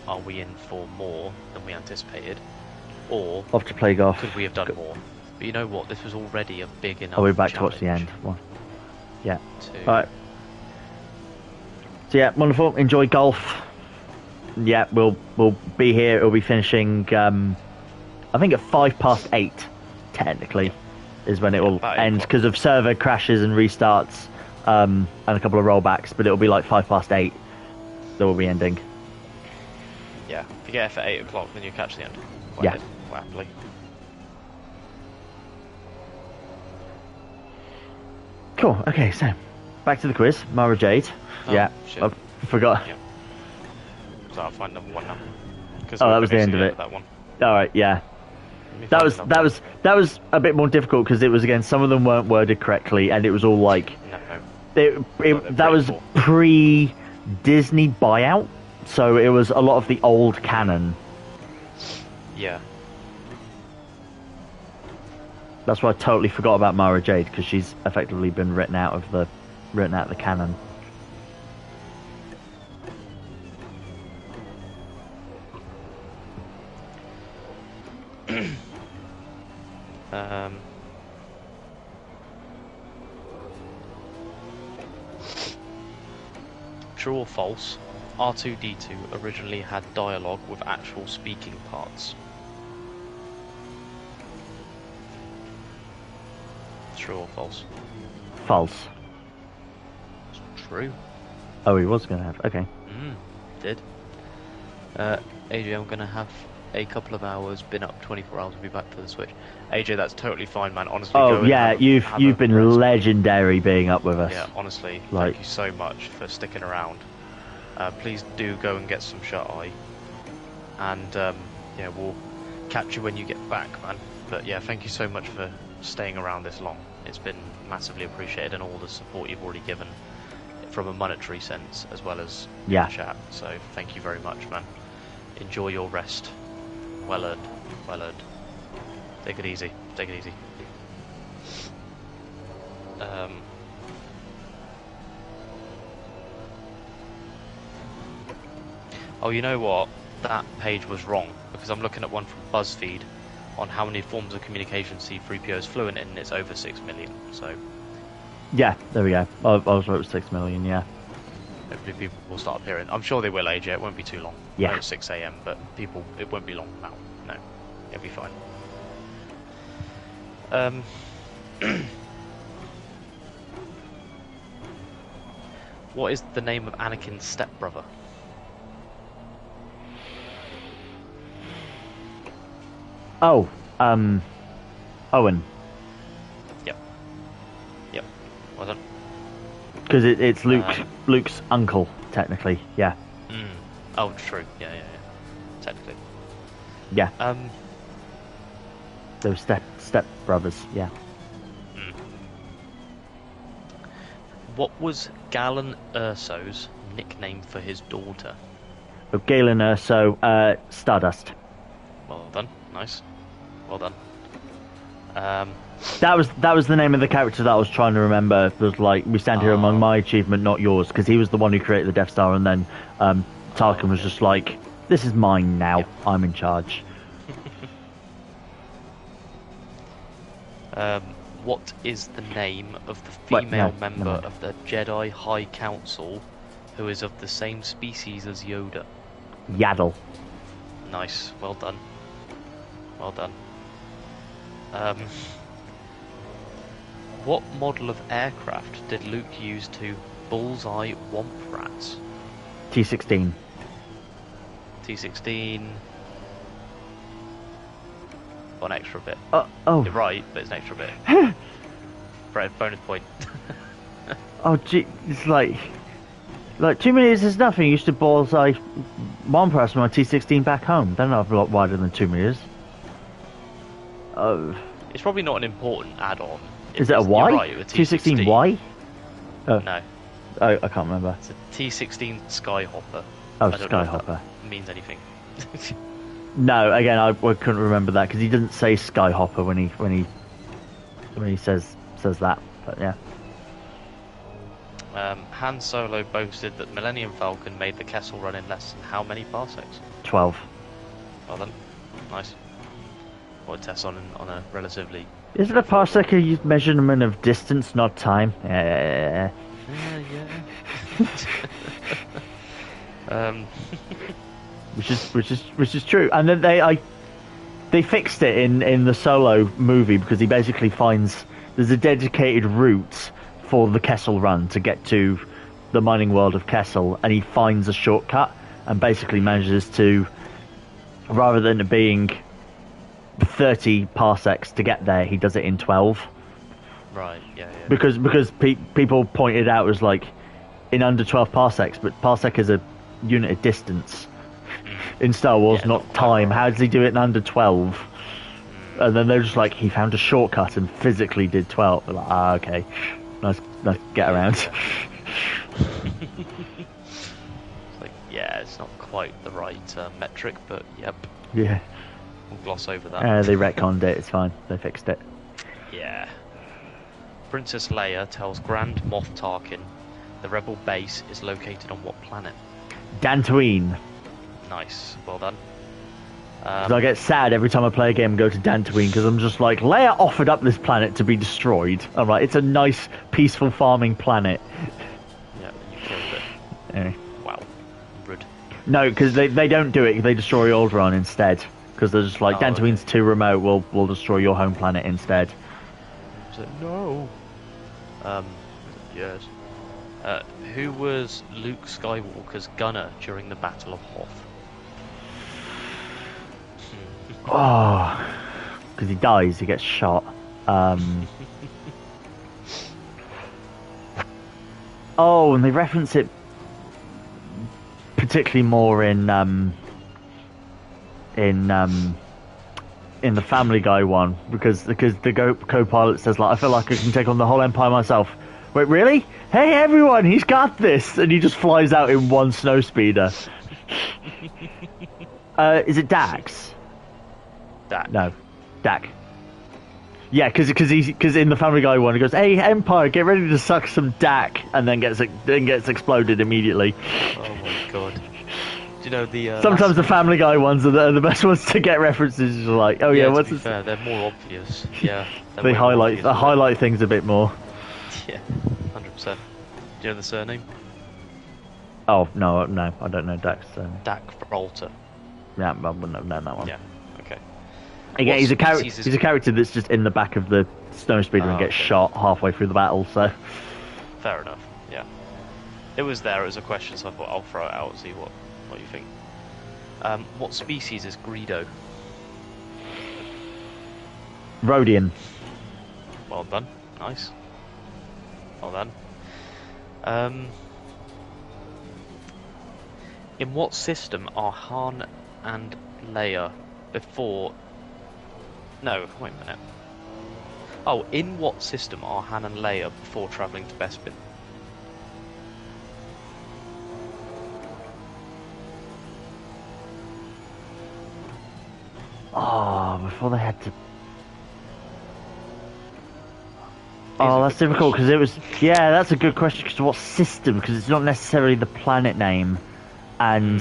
Are we in for more than we anticipated? Or off to play golf. Could we have done more? But you know what? This was already a big enough. Are we back to watch the end? One. Yeah. Alright. So yeah, wonderful. Enjoy golf. Yeah, we'll be here. It'll be finishing. I think at 8:05, technically, is when it will end because of server crashes and restarts, and a couple of rollbacks. But it'll be like 8:05 that will be ending. Yeah, if you get F at 8 o'clock, then you catch the end. Quite happily. Cool. Okay, so back to the quiz. Mara Jade. Shit. I forgot. Yeah. So I'll find number one now. That was the end of it. That one. All right. Yeah. That was a bit more difficult because it was, again, some of them weren't worded correctly, and it was all like that was pre-Disney buyout, so it was a lot of the old canon. Yeah. That's why I totally forgot about Mara Jade, because she's effectively been written out of the canon. True or false? R2-D2 originally had dialogue with actual speaking parts. True or false? False. True. Oh, he was going to have. Okay. Did. AJ, I'm going to have a couple of hours, been up 24 hours, and be back for the Switch. AJ, that's totally fine, man. Honestly. Oh yeah, you've been legendary being up with us. Yeah, honestly, thank you so much for sticking around. Please do go and get some shut eye, and we'll catch you when you get back, man. But yeah, thank you so much for staying around this long. It's been massively appreciated, and all the support you've already given from a monetary sense as well as in the chat. So thank you very much, man. Enjoy your rest. Well earned. Well earned. Take it easy. Take it easy. Oh, you know what? That page was wrong, because I'm looking at one from BuzzFeed on how many forms of communication C-3PO is fluent in, and it's over 6 million, so... Yeah, there we go. I was right with 6 million, yeah. Hopefully people will start appearing. I'm sure they will, AJ. It won't be too long. Yeah. I know it's 6 AM, but it won't be long now. No. It'll be fine. What is the name of Anakin's stepbrother? Oh, Owen. Yep. Well done. Because it's Luke's uncle, technically, yeah. Oh, true. Yeah. Technically. Yeah. Those step brothers, yeah. What was Galen Erso's nickname for his daughter? Oh, Galen Erso, Stardust. Well done. Nice. Well done. That was the name of the character that I was trying to remember. It was like, we stand here among my achievement, not yours, because he was the one who created the Death Star, and then Tarkin was just like, this is mine now. Yep. I'm in charge. What is the name of the female member of the Jedi High Council who is of the same species as Yoda? Yaddle. Nice. Well done. Well done. What model of aircraft did Luke use to bullseye womp rats? T-16. T-16. An extra bit. Oh. You're right, but it's an extra bit. Bonus point. Oh, gee, it's like 2 meters is nothing. You used to bullseye one person on a T-16 back home. They're not a lot wider than 2 meters. Oh. It's probably not an important add-on. Is it a Y? Right, T-16 Y? Oh. No. I can't remember. It's a T-16 Skyhopper. Oh, Skyhopper. That means anything. No, again, I couldn't remember that because he didn't say Skyhopper when he says that. But yeah. Han Solo boasted that Millennium Falcon made the Kessel Run in less than how many parsecs? 12. Well done. Nice. What a test on a relatively... Isn't a parsec a measurement of distance, not time? Yeah. Which is true. And then they fixed it in the Solo movie because he basically finds there's a dedicated route for the Kessel Run to get to the mining world of Kessel, and he finds a shortcut and basically manages to, rather than it being 30 parsecs to get there, he does it in 12. Right, yeah. Because people pointed out as like in under 12 parsecs, but parsec is a unit of distance in Star Wars, not time. How does he do it in under 12? And then they're just like, he found a shortcut and physically did 12. They're like, okay, nice get around. Like, yeah, it's not quite the right metric, but yep. Yeah. We'll gloss over that. They retconned it. It's fine. They fixed it. Yeah. Princess Leia tells Grand Moff Tarkin the Rebel base is located on what planet? Dantooine. Nice. Well done. I get sad every time I play a game and go to Dantooine because I'm just like, Leia offered up this planet to be destroyed. I'm like, it's a nice, peaceful farming planet. Yeah, you killed it. Anyway. Wow. Rude. No, because they don't do it. They destroy Alderaan instead. Because they're just like, Dantooine's too remote. We'll destroy your home planet instead. No. Yes. Who was Luke Skywalker's gunner during the Battle of Hoth? Oh, because he dies, he gets shot. Oh, and they reference it particularly more in the Family Guy one because the co-pilot says like, I feel like I can take on the whole Empire myself. Wait, really? Hey everyone, he's got this, and he just flies out in one snowspeeder. Is it Dax? Dak. No, Dak. Yeah, because in the Family Guy one, he goes, "Hey, Empire, get ready to suck some Dak," and then gets exploded immediately. Oh my god. Do you know the? Sometimes the Family Guy ones are the best ones to get references. Like, oh yeah, what's to be fair, they're more obvious. Yeah. They highlight things a bit more. Yeah, 100%. Do you know the surname? Oh no, I don't know Dak's surname. Dak Peralta. Yeah, I wouldn't have known that one. Yeah. Okay. Again, he's a character that's just in the back of the snowspeeder and gets shot halfway through the battle. So. Fair enough. Yeah. It was there as a question, so I thought I'll throw it out and see what you think. What species is Greedo? Rhodian. Well done. Nice. Well done. In what system are Han and Leia before... No, wait a minute. Oh, in what system are Han and Leia before travelling to Bespin? Oh, before they had to... Oh, that's difficult because it was... Yeah, that's a good question because what system? Because it's not necessarily the planet name. And...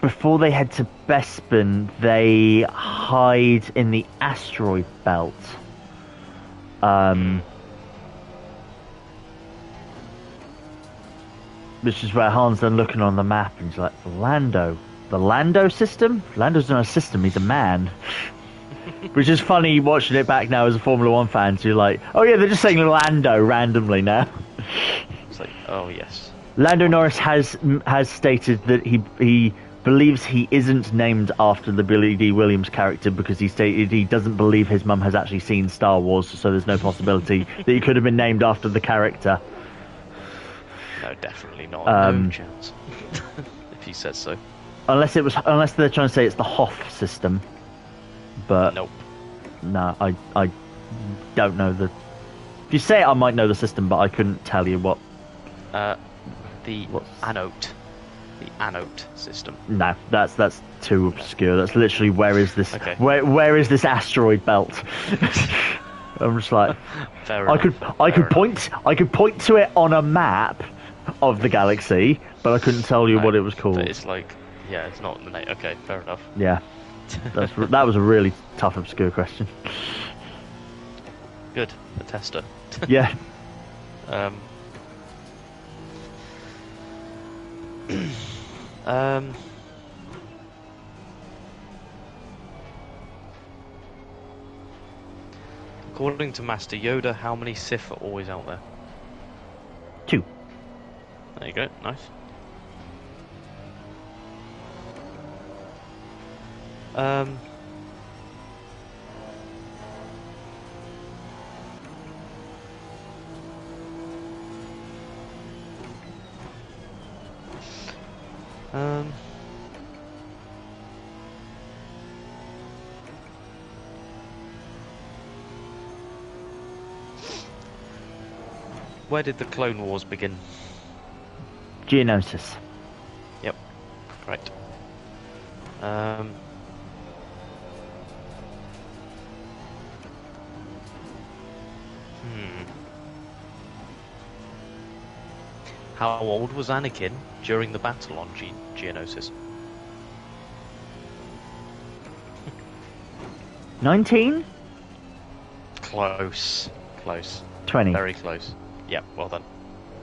Before they head to Bespin, they hide in the asteroid belt. Which is where Han's then looking on the map and he's like, Lando. The Lando system? Lando's not a system, he's a man. Which is funny watching it back now as a Formula 1 fan, so you're like, oh yeah, they're just saying Lando randomly now. It's like, oh yes. Lando Norris has stated that he believes he isn't named after the Billy D. Williams character because he stated he doesn't believe his mum has actually seen Star Wars, so there's no possibility that he could have been named after the character. No, definitely not. No chance. If he says so. Unless they're trying to say it's the Hoth system, but nope. No, I don't know the. If you say it, I might know the system, but I couldn't tell you what. The Anote. The Anote system. No, that's too obscure. That's literally where is this? Okay. Where is this asteroid belt? I'm just like, I could point to it on a map of the galaxy, but I couldn't tell you what it was called. But it's like, yeah, it's not in the name. Okay, fair enough. Yeah, that was a really tough, obscure question. Good, a tester. Yeah. According to Master Yoda, how many Sith are always out there? 2. There you go, nice. Where did the Clone Wars begin? Geonosis. Yep, right. How old was Anakin during the battle on Geonosis? 19? Close. 20. Very close. Yep, well done.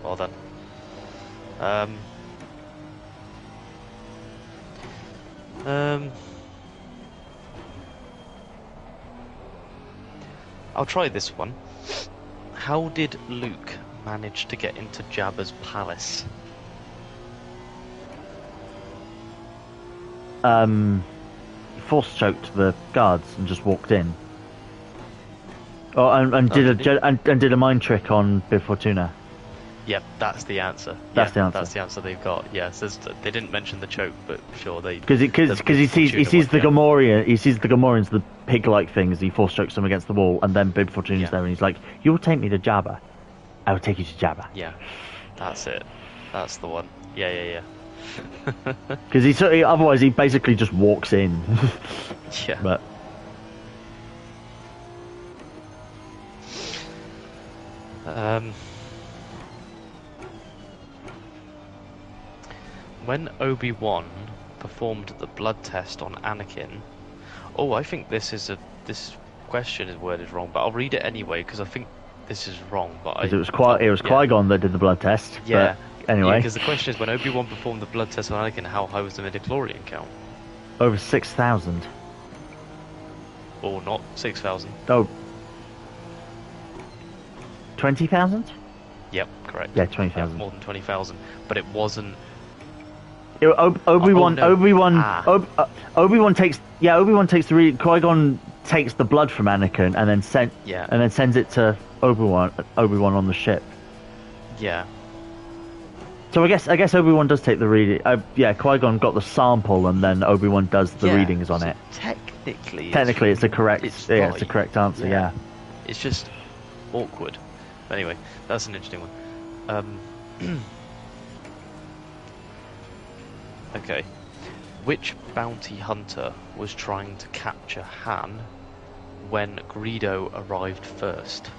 Well done. I'll try this one. How did Luke manage to get into Jabba's palace? Force choked the guards and just walked in. Oh, and did a mind trick on Bib Fortuna. Yep, that's the answer. That's the answer. That's the answer they've got. Yeah, they didn't mention the choke, but sure they. Because he sees the Gamorreans, the pig-like things. He force chokes them against the wall, and then Bib Fortuna's there, and he's like, "You'll take me to Jabba. I will take you to Jabba." Yeah, that's it. That's the one. Yeah. Because otherwise he basically just walks in. Yeah. But when Obi-Wan performed the blood test on Anakin, I think this question is worded wrong, but I'll read it anyway because I think this is wrong. But it was Qui-Gon that did the blood test. Yeah. But anyway, because the question is when Obi-Wan performed the blood test on Anakin, how high was the midichlorian count? over 6,000. Or not 6,000? Oh, 20,000? Yep, correct. Yeah, 20,000. More than 20,000, but it wasn't. Obi-Wan takes the Qui-Gon takes the blood from Anakin and then sends it to Obi-Wan on the ship. Yeah. So I guess Obi-Wan does take the reading. Qui-Gon got the sample and then Obi-Wan does the readings on it. Technically, it's a correct answer. Yeah. It's just awkward. Anyway, that's an interesting one. Okay. Which bounty hunter was trying to capture Han when Greedo arrived first?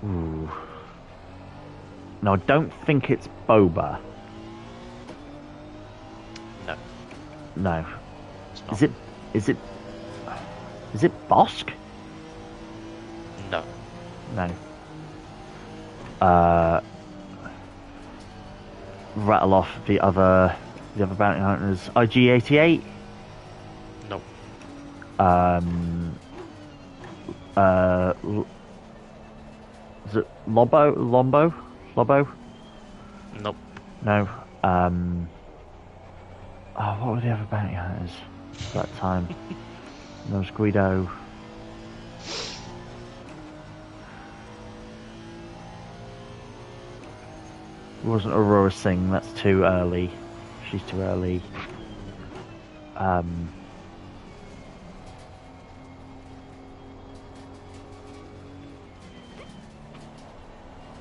Ooh. No, I don't think it's Boba. No. No. It's not. Is it Bosk? No. No. Rattle off the other bounty hunters. IG-88. Nope. Is it Lombo? Nope. No. What were the other bounty hunters at that time? There was Guido. It wasn't Aurora Singh, that's too early. She's too early.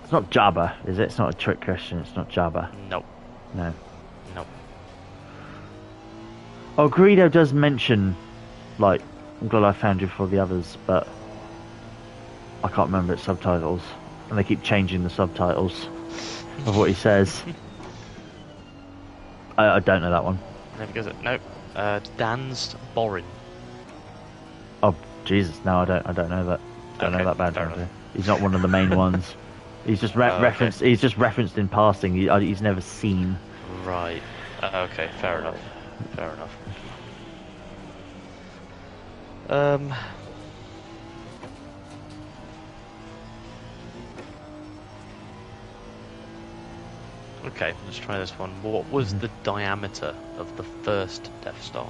It's not Jabba, is it? It's not a trick question, it's not Jabba. Nope. No. Nope. Oh, Greedo does mention, like, I'm glad I found you for the others, but I can't remember its subtitles. And they keep changing the subtitles of what he says. I don't know that one. Never goes it. Nope. Dan's Borin. Oh Jesus, no, I don't know that. Don't know that bad hunter. He's not one of the main ones. He's just referenced. Okay. He's just referenced in passing. He's never seen. Right. Okay. Fair enough. Fair enough. Okay, let's try this one. What was the diameter of the first Death Star?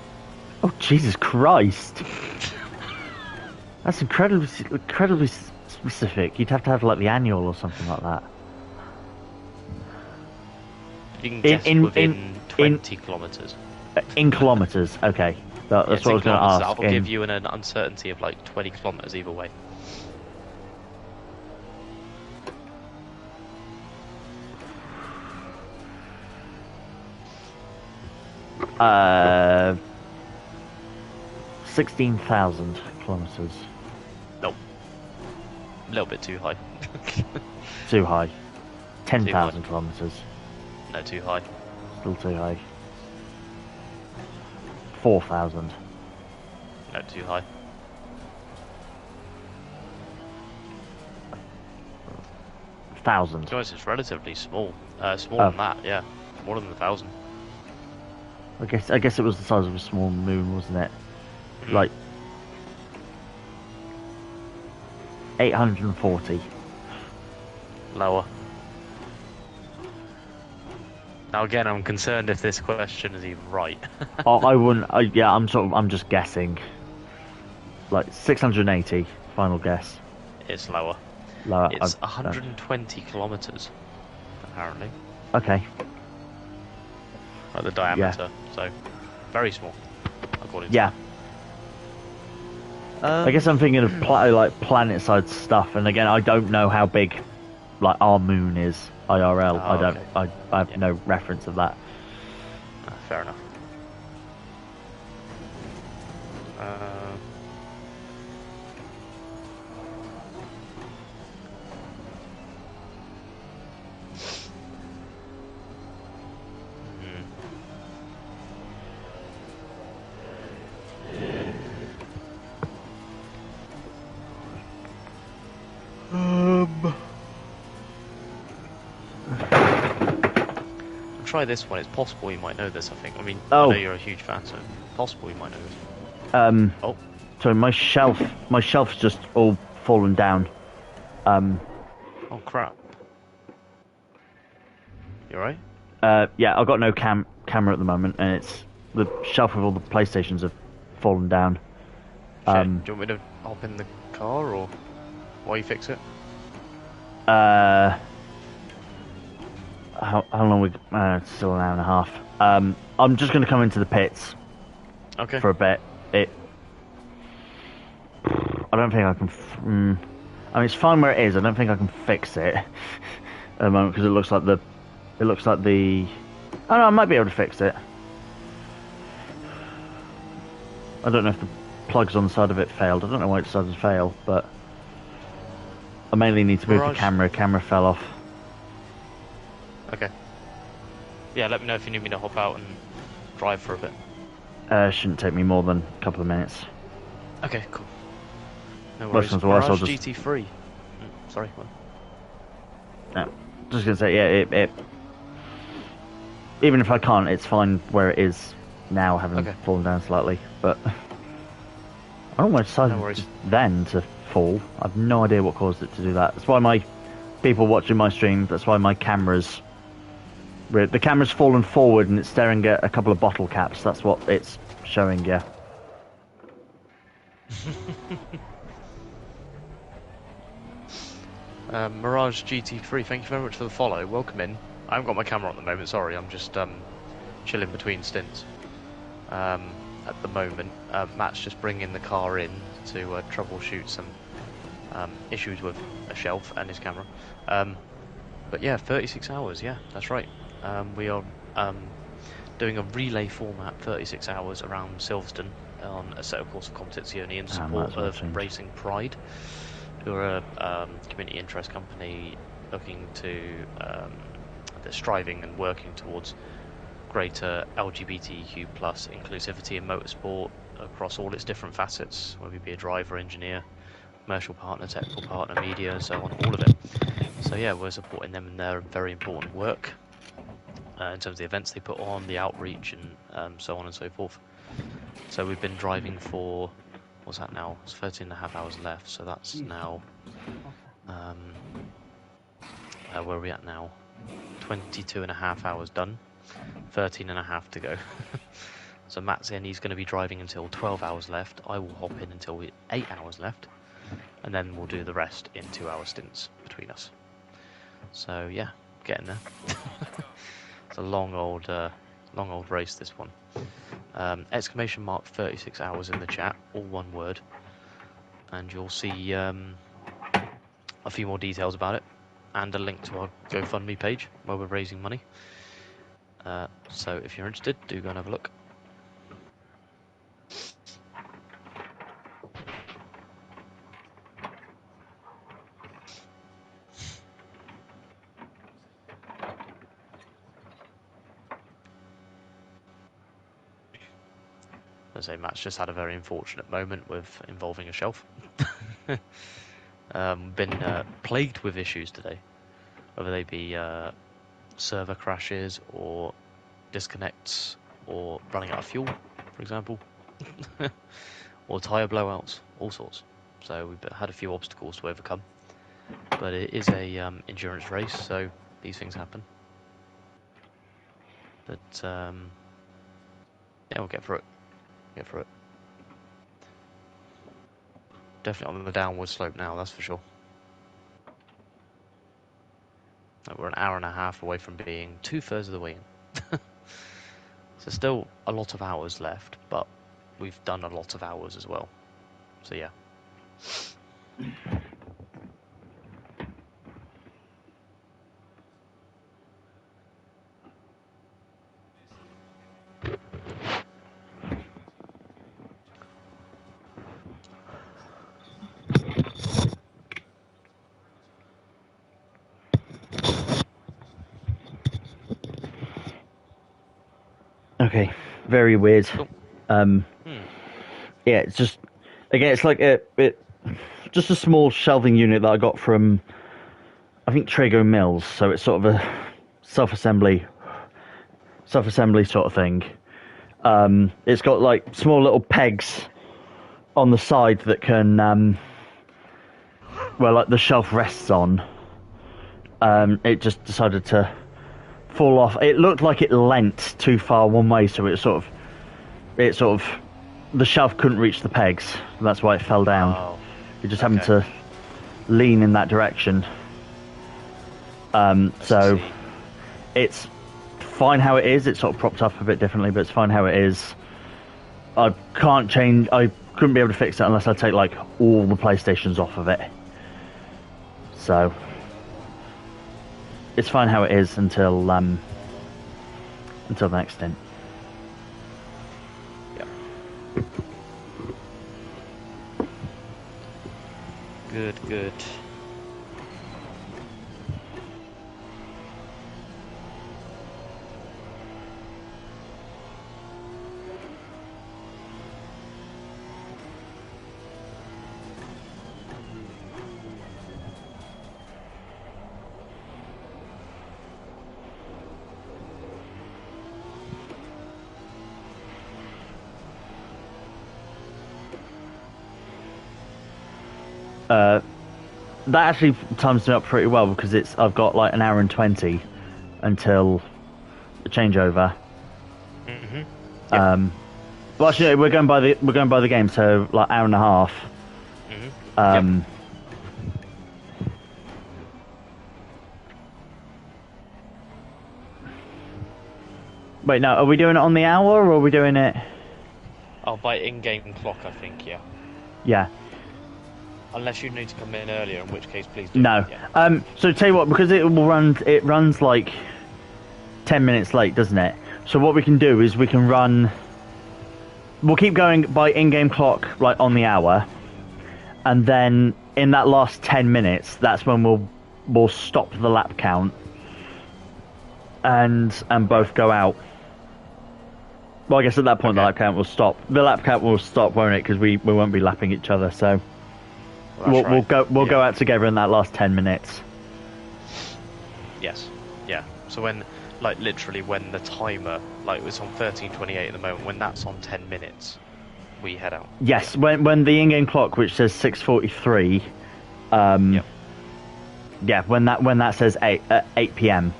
Oh Jesus Christ! That's incredibly specific. You'd have to have like the annual or something like that. You can guess within 20 kilometers. In kilometers, okay. That's what I was going to ask. I'll give you an uncertainty of like 20 kilometers either way. Uh, 16,000 kilometers. Nope. A little bit too high. Too high. 10,000 kilometers. No, too high. Still too high. 4,000. No, too high. 1,000. Guys, it's relatively small. Smaller than that, yeah. More than 1,000. I guess it was the size of a small moon, wasn't it? Like 840. Lower. Now again, I'm concerned if this question is even right. I wouldn't. I'm just guessing. Like 680. Final guess. It's lower. Lower. It's 120 kilometers, apparently. Okay. Like the diameter, so very small, according to yeah. I guess I'm thinking of like planet-side stuff, and again, I don't know how big like our moon is IRL. Oh, I don't. okay. I have Yeah. no reference of that. Fair enough. Try this one. It's possible you might know this. I think. I mean, I know you're a huge fan, so possible you might know this. Oh, so my shelf's just all fallen down. Oh crap. You alright? Yeah, I've got no camera at the moment, and it's the shelf with all the PlayStations have fallen down. Do you want me to hop in the car, or while you fix it? How long we? It's still an hour and a half. I'm just going to come into the pits. Okay. For a bit. I don't think I can. I mean, it's fine where it is. I don't think I can fix it at the moment because it looks like the. Oh no, I might be able to fix it. I don't know if the plugs on the side of it failed. I don't know why it decided to fail, but I mainly need to move the camera. Camera fell off. Okay. Yeah, let me know if you need me to hop out and drive for a bit. Shouldn't take me more than a couple of minutes. Okay, cool. No worries. Mirage GT3. Sorry. What? No, just gonna say, yeah, it. Even if I can't, it's fine where it is now, having fallen down slightly. But I don't know why it decided then to fall. I've no idea what caused it to do that. That's why my people watching my stream. That's why my camera's. The camera's fallen forward and it's staring at a couple of bottle caps. That's what it's showing, yeah. Mirage GT3, thank you very much for the follow. Welcome in. I haven't got my camera on at the moment, sorry. I'm just chilling between stints at the moment. Matt's just bringing the car in to troubleshoot some issues with a shelf and his camera. But yeah, 36 hours, yeah, that's right. We are doing a relay format, 36 hours around Silverstone on Assetto Corsa Competizione in support of Racing Pride, who are a community interest company looking to, they're striving and working towards greater LGBTQ plus inclusivity in motorsport across all its different facets, whether you be a driver, engineer, commercial partner, technical partner, media, and so on, all of it. So yeah, we're supporting them in their very important work in terms of the events they put on, the outreach, and so on and so forth. So we've been driving for, what's that now? It's 13.5 hours left, so that's now, where are we at now? 22.5 hours done, 13.5 to go. So Matt's in, he's going to be driving until 12 hours left. I will hop in until 8 hours left, and then we'll do the rest in 2-hour stints between us. So yeah, getting there. It's a long old race, this one. Exclamation mark 36 hours in the chat, all one word, and you'll see a few more details about it and a link to our GoFundMe page where we're raising money. So if you're interested, do go and have a look. As I say, Matt's just had a very unfortunate moment with involving a shelf. Been plagued with issues today, whether they be server crashes or disconnects or running out of fuel, for example, or tyre blowouts, all sorts. So we've had a few obstacles to overcome, but it is a endurance race, so these things happen. But yeah, we'll get through it. Get through it. Definitely on the downward slope now, that's for sure. We're an hour and a half away from being 2/3 of the way in. So still a lot of hours left, but we've done a lot of hours as well. So yeah. Okay, very weird. Cool. Yeah, it's just, again, it's like just a small shelving unit that I got from, I think, Trago Mills. So it's sort of a self-assembly sort of thing. It's got like small little pegs on the side that can, where like the shelf rests on. It just decided to fall off. It looked like it leant too far one way, so it sort of, the shelf couldn't reach the pegs. That's why it fell down. Oh, It just happened to lean in that direction. So it's fine how it is. It's sort of propped up a bit differently, but it's fine how it is. I couldn't be able to fix it unless I take like all the PlayStations off of it. So it's fine how it is until the next stint. Yep. Good. That actually times me up pretty well because I've got like an hour and 20 until the changeover. Mm-hmm. Yep. Well, actually, we're going by the game, so like hour and a half. Mm-hmm. Wait, no, are we doing it on the hour or are we doing it? Oh, by in-game clock, I think. Yeah. Yeah. Unless you need to come in earlier, in which case, please do. No. Yeah. So tell you what, because it runs like 10 minutes late, doesn't it? So what we can do is we'll keep going by in-game clock, like on the hour, and then in that last 10 minutes, that's when we'll stop the lap count and both go out. Well, I guess at that point the lap count will stop. The lap count will stop, won't it? Because we won't be lapping each other. So we'll go out together in that last 10 minutes. Yes. Yeah. So when, like, literally when the timer, like, it was on 13:28 at the moment, when that's on 10 minutes, we head out. Yes. Yeah. When the in-game clock, which says 6:43, Yep. Yeah. When that says 8 p.m.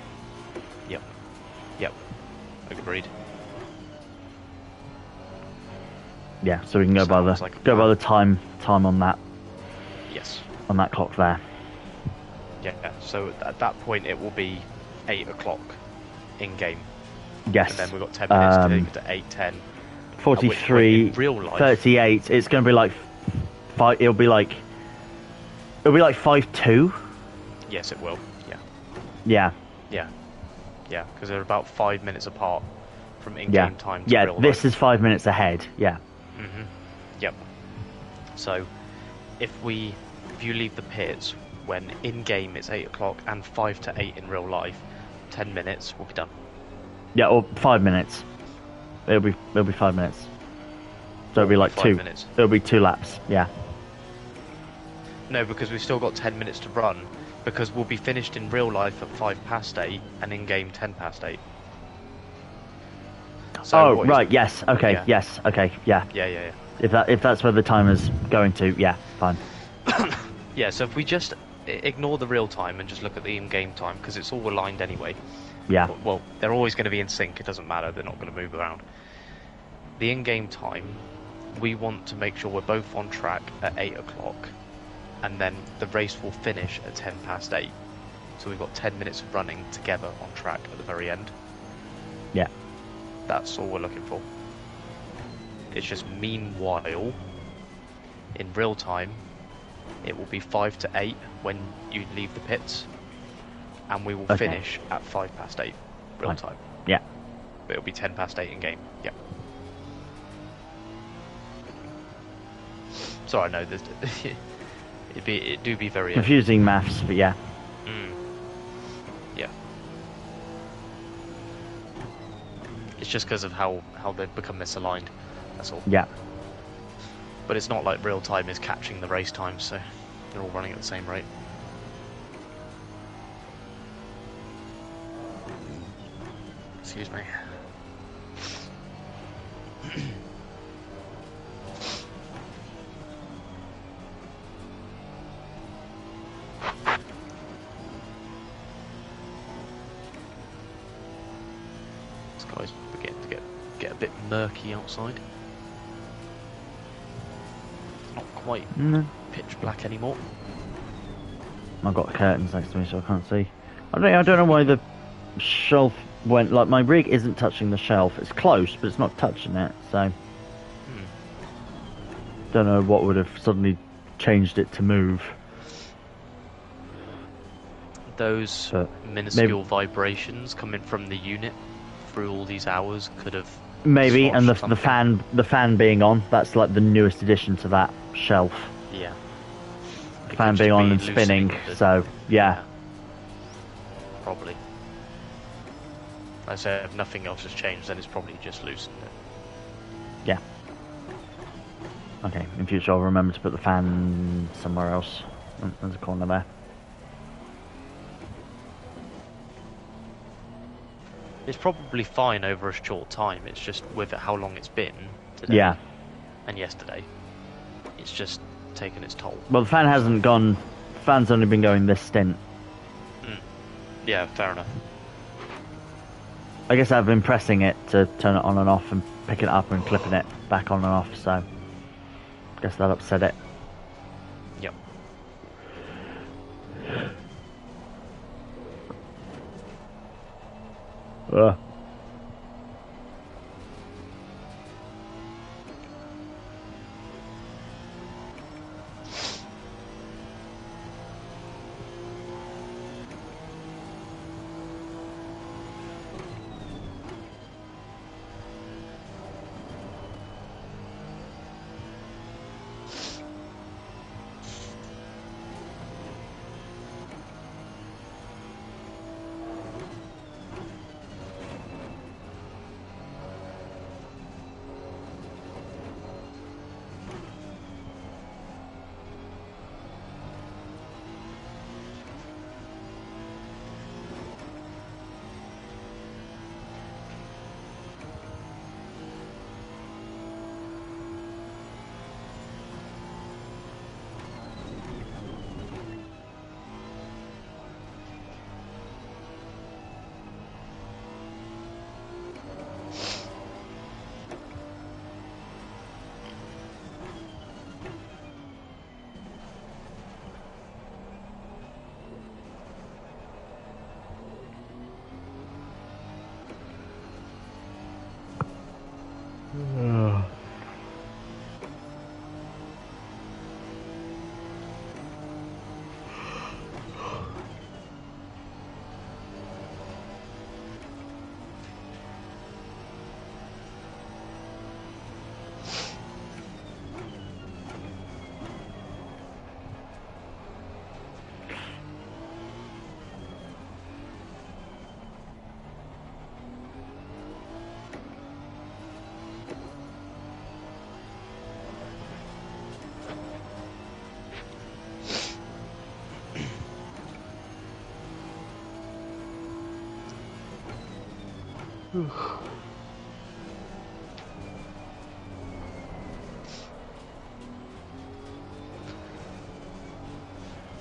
Yep. Agreed. Yeah, so we can go by the time on that. Yes. On that clock there. Yeah. So at that point it will be 8 o'clock in game. Yes. And then we've got 10 minutes to get to 8:10. 43, real life, 38. It's going to be like 5. It'll be like 5:2. Yes, it will. Yeah. Yeah. Yeah. Yeah, because they're about 5 minutes apart from in-game time to real life. Yeah, this is 5 minutes ahead. Yeah. Mm-hmm. Yep. So, if you leave the pits when in-game it's 8 o'clock and 5 to 8 in real life, 10 minutes will be done. Yeah, or 5 minutes. It'll be 5 minutes. So it'll be like 2 minutes. It'll be 2 laps. Yeah. No, because we've still got 10 minutes to run. Because we'll be finished in real life at 8:05 and in-game 8:10. So right. Yes. Okay. Yeah. Yes. Okay. Yeah. Yeah. If that's where the timer's going to, yeah, fine. Yeah. So if we just ignore the real time and just look at the in-game time, because it's all aligned anyway. Yeah. Well, they're always going to be in sync. It doesn't matter. They're not going to move around. The in-game time, we want to make sure we're both on track at 8 o'clock. And then the race will finish at 8:10. So we've got 10 minutes of running together on track at the very end. Yeah. That's all we're looking for. It's just meanwhile, In real time, it will be 5 to 8 when you leave the pits, and we will finish at 5 past 8 real time. Yeah. But it'll be 10 past 8 in game. Yeah. So I know this. It do be very confusing maths, but yeah. Yeah. It's just because of how they've become misaligned. That's all. Yeah. But it's not like real time is catching the race time, so they're all running at the same rate. Excuse me. Sky's beginning to get a bit murky outside. It's not quite pitch black anymore. I've got curtains next to me, so I can't see. I don't know why the shelf went, like, my rig isn't touching the shelf. It's close, but it's not touching it, so don't know what would have suddenly changed it to move. Those minuscule vibrations coming from the unit through all these hours could have maybe, and the fan being on, that's like the newest addition to that shelf. Yeah. The fan being on and spinning, so yeah. Probably. I say if nothing else has changed, then it's probably just loosened it. Yeah. Okay, in future I'll remember to put the fan somewhere else. There's a corner there. It's probably fine over a short time. It's just with how long it's been today and yesterday, it's just taken its toll. Well, the fan hasn't gone. The fan's only been going this stint. Yeah, fair enough. I guess I've been pressing it to turn it on and off and picking it up and clipping it back on and off, so I guess that upset it. Yep.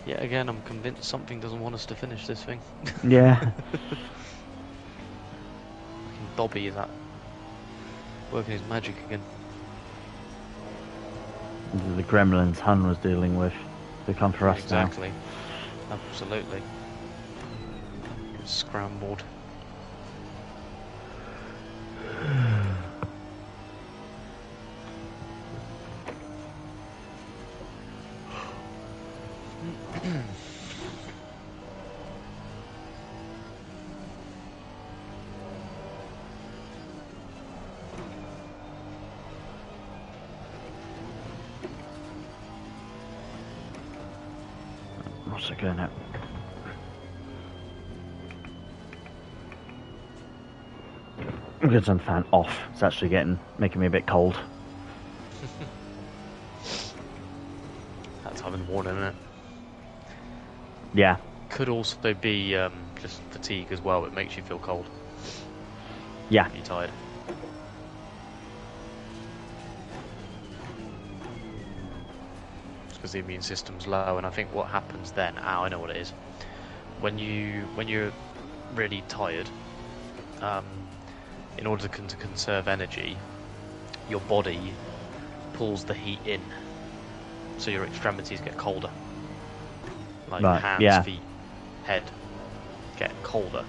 Yet again, I'm convinced something doesn't want us to finish this thing. Yeah. Bobby is working his magic again. The gremlins Hun was dealing with. They come for us now. Exactly. Absolutely. Scrambled. What's it going at? I'm going to turn the fan off. It's actually making me a bit cold. That time in the morning, isn't it? Yeah. Could also be just fatigue as well. It makes you feel cold. Yeah. You're tired. It's because the immune system's low, and I think what happens then, I know what it is. When you're really tired, in order to conserve energy, your body pulls the heat in, so your extremities get colder. Like right. hands, feet, head get colder.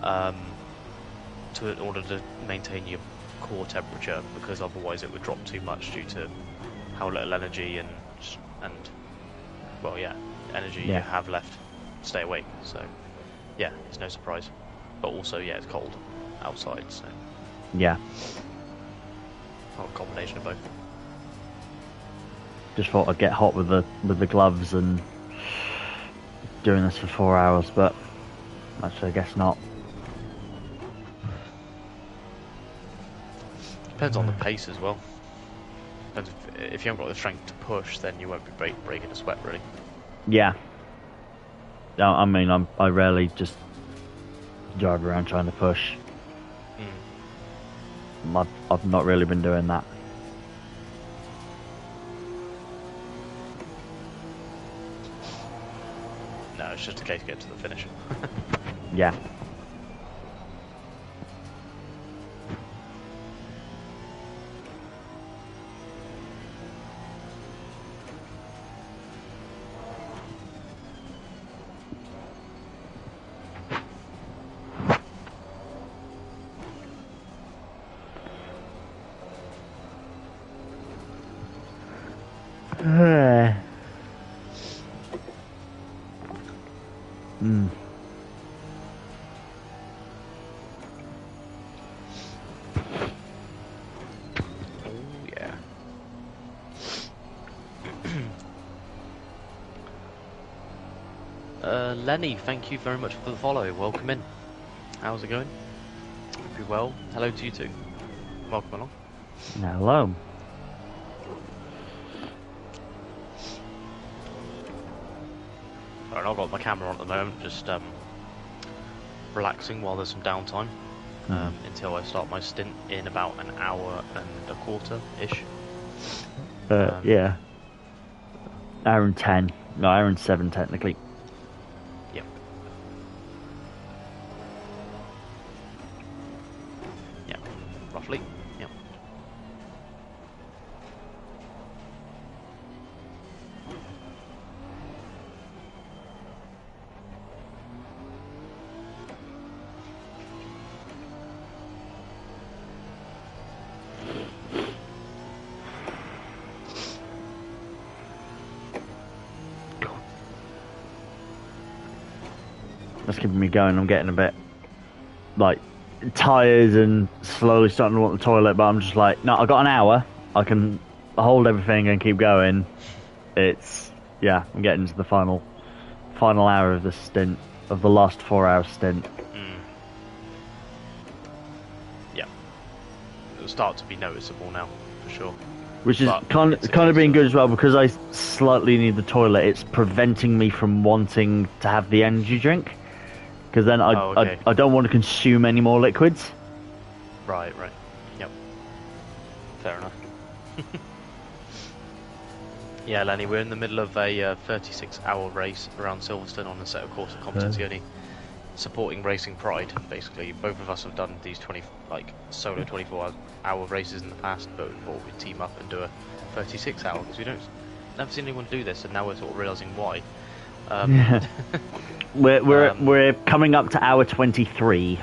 In order to maintain your core temperature, because otherwise it would drop too much due to how little energy and energy you have left to stay awake. So yeah, it's no surprise. But also, yeah, it's cold outside, so yeah. a combination of both. Just thought I'd get hot with the gloves and doing this for 4 hours, but actually I guess not. Depends on the pace as well. Depends if you haven't got the strength to push, then you won't be breaking a sweat really. Yeah. I mean, I rarely just drive around trying to push. I've not really been doing that. No, it's just a case to get to the finish. Yeah. Lenny, thank you very much for the follow. Welcome in. How's it going? Hope you're well. Hello to you too. Welcome along. Hello. Alright, I've got my camera on at the moment, just relaxing while there's some downtime until I start my stint in about an hour and a quarter-ish. Yeah. Hour and 10. No, hour and 7 technically. Yep. Yep, roughly. Yep. That's keeping me going. I'm getting a bit like tired and slowly starting to want the toilet, but I'm just like, no, I've got an hour. I can hold everything and keep going. I'm getting to the final hour of the stint, of the last 4-hour stint. Yeah. It'll start to be noticeable now, for sure. Which is kind of being good as well, because I slightly need the toilet. It's preventing me from wanting to have the energy drink, because then I don't want to consume any more liquids. Right. Yep. Fair enough. Yeah, Lenny, we're in the middle of a 36-hour race around Silverstone on Assetto Corsa Competizione, supporting Racing Pride. Basically, both of us have done these solo 24-hour races in the past, but we thought we'd team up and do a 36-hour, because we never seen anyone do this, and now we're sort of realising why. Yeah. We're coming up to hour 23.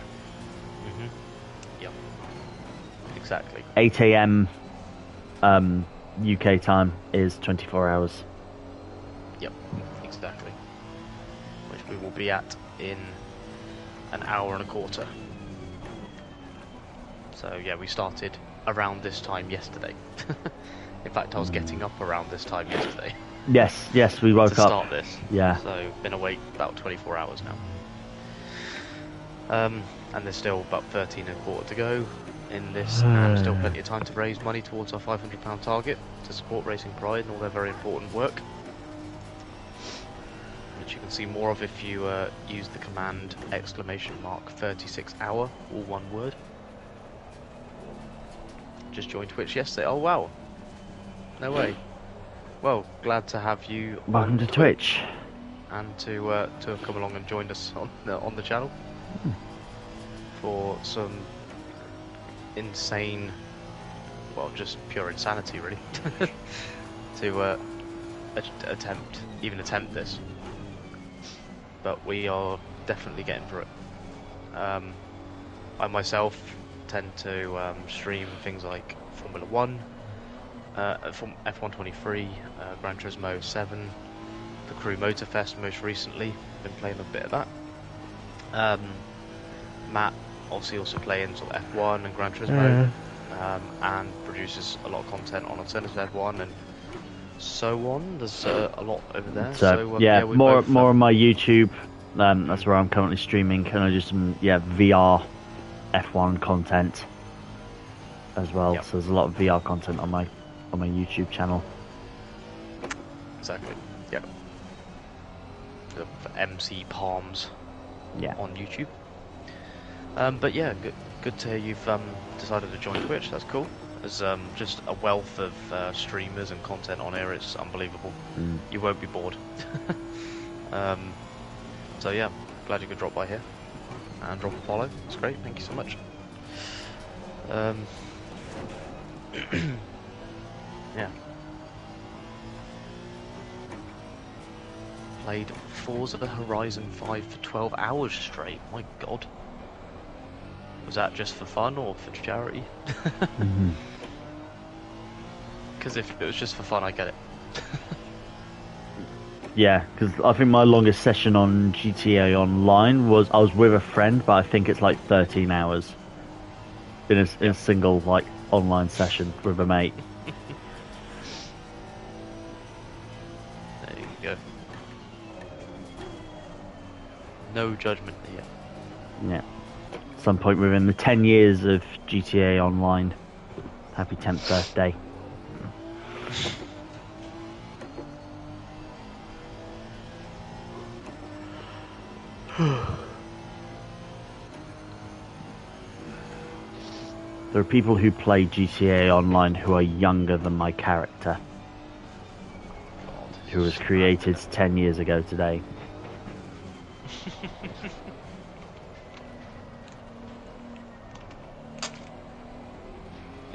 Yep. Exactly. 8 a.m. UK time is 24 hours. Yep, exactly. Which we will be at in an hour and a quarter. So yeah, we started around this time yesterday. In fact, I was getting up around this time yesterday. Yes, we woke to up. start this. Yeah. So been awake about 24 hours now. And there's still about 13 and a quarter to go in this, and still plenty of time to raise money towards our £500 target to support Racing Pride and all their very important work, which you can see more of if you use the command !36hour, all one word. Just joined Twitch yesterday. Oh wow, no way. Well, glad to have you. Welcome to Twitch, and to have come along and joined us on the channel for some insane, well, just pure insanity, really, to attempt this. But we are definitely getting through it. I myself tend to stream things like Formula 1, F123, Gran Turismo 7, the Crew Motorfest most recently. Been playing a bit of that. Matt obviously also playing sort of F1 and Gran Turismo, and produces a lot of content on alternative F1 and so on. There's a lot over there. So yeah, more on my YouTube. That's where I'm currently streaming. Can I do some VR F1 content as well? Yep. So there's a lot of VR content on my YouTube channel. Exactly. Yep. The MC Palms. Yeah. On YouTube. But yeah, good to hear you've decided to join Twitch. That's cool. There's just a wealth of streamers and content on here. It's unbelievable. You won't be bored. So yeah, glad you could drop by here and drop a follow. It's great. Thank you so much. Yeah. Played Forza Horizon 5 for 12 hours straight. My God. Was that just for fun or for charity? Because if it was just for fun, I get it. Yeah, because I think my longest session on GTA Online I was with a friend, but I think it's like 13 hours in a single like online session with a mate. There you go. No judgment here. Yeah. At some point within the 10 years of GTA Online. Happy 10th birthday. There are people who play GTA Online who are younger than my character, who was created 10 years ago today.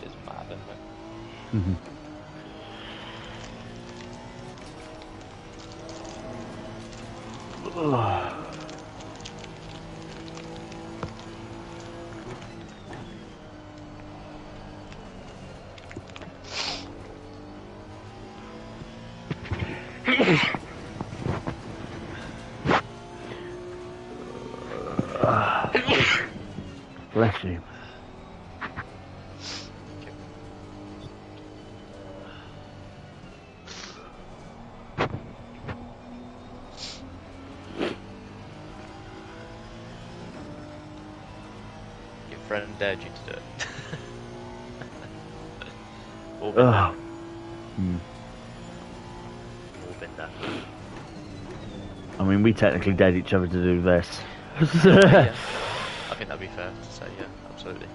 It's mad, isn't it? Bless you. Your friend dared you to do it. All been Ugh. done. All been done. I mean, we technically dared each other to do this. Yeah. I think that'd be fair to say, yeah, absolutely.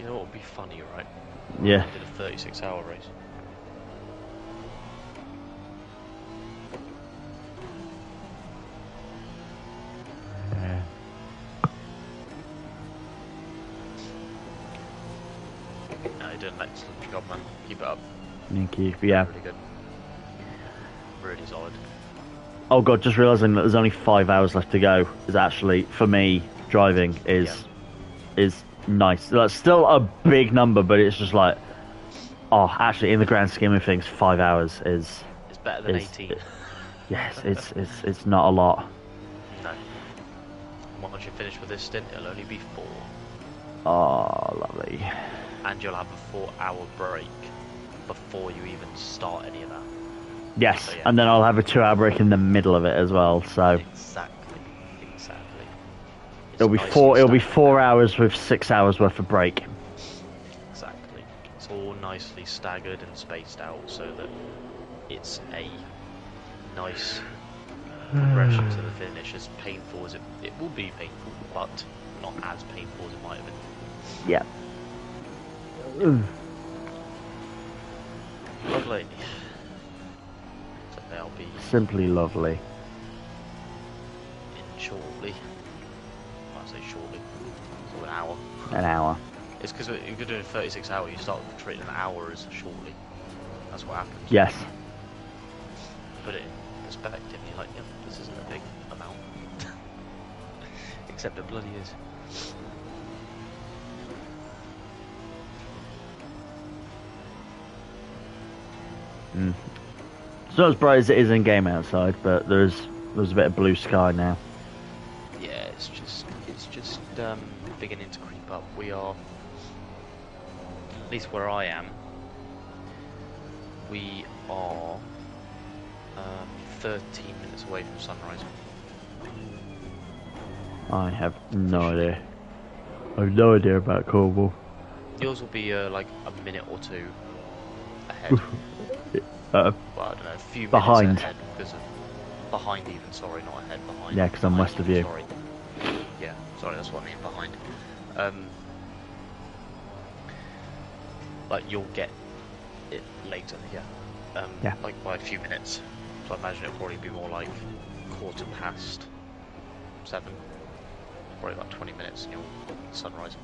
You know what would be funny, right? Yeah. I did a 36-hour race. No, you did an excellent job, man. Keep it up. Thank you. Yeah. Really good. Really solid. Oh god, just realising that there's only 5 hours left to go is actually, for me, driving is nice. That's still a big number, but it's just like, oh, actually, in the grand scheme of things, 5 hours is. It's better than 18. Yes, it's not a lot. No. Once you finish with this stint, it'll only be 4. Oh, lovely. And you'll have a 4-hour break before you even start any of that. Yes, So, yeah. and then I'll have a 2-hour break in the middle of it as well. So exactly. It'll be 4 hours with 6 hours worth of break. Exactly. It's all nicely staggered and spaced out so that it's a nice progression to the finish. As painful as it will be painful, but not as painful as it might have been. Yeah. Lovely. So they'll be simply lovely. in shortly. I say shortly. So an hour. An hour. It's because if you're doing 36 hours, you start treating an hour as shortly. That's what happens. Yes. Put it in perspective, and you're like, yep, this isn't a big amount. Except it bloody is. It's not as bright as it is in game outside, but there's a bit of blue sky now. Yeah, it's just beginning to creep up. We are, at least where I am, we are 13 minutes away from sunrise. I have no idea. I have no idea about Cornwall. Yours will be like a minute or two ahead. Well, I don't know, a few behind. minutes ahead because of behind even. Sorry, not ahead. Behind. Yeah, because I'm west of you. Sorry. Yeah, sorry, that's what I mean. Behind. Like you'll get it later. Yeah. Yeah. Like by a few minutes. So I imagine it'll probably be more like 7:15. Probably about 20 minutes and you'll sunrise.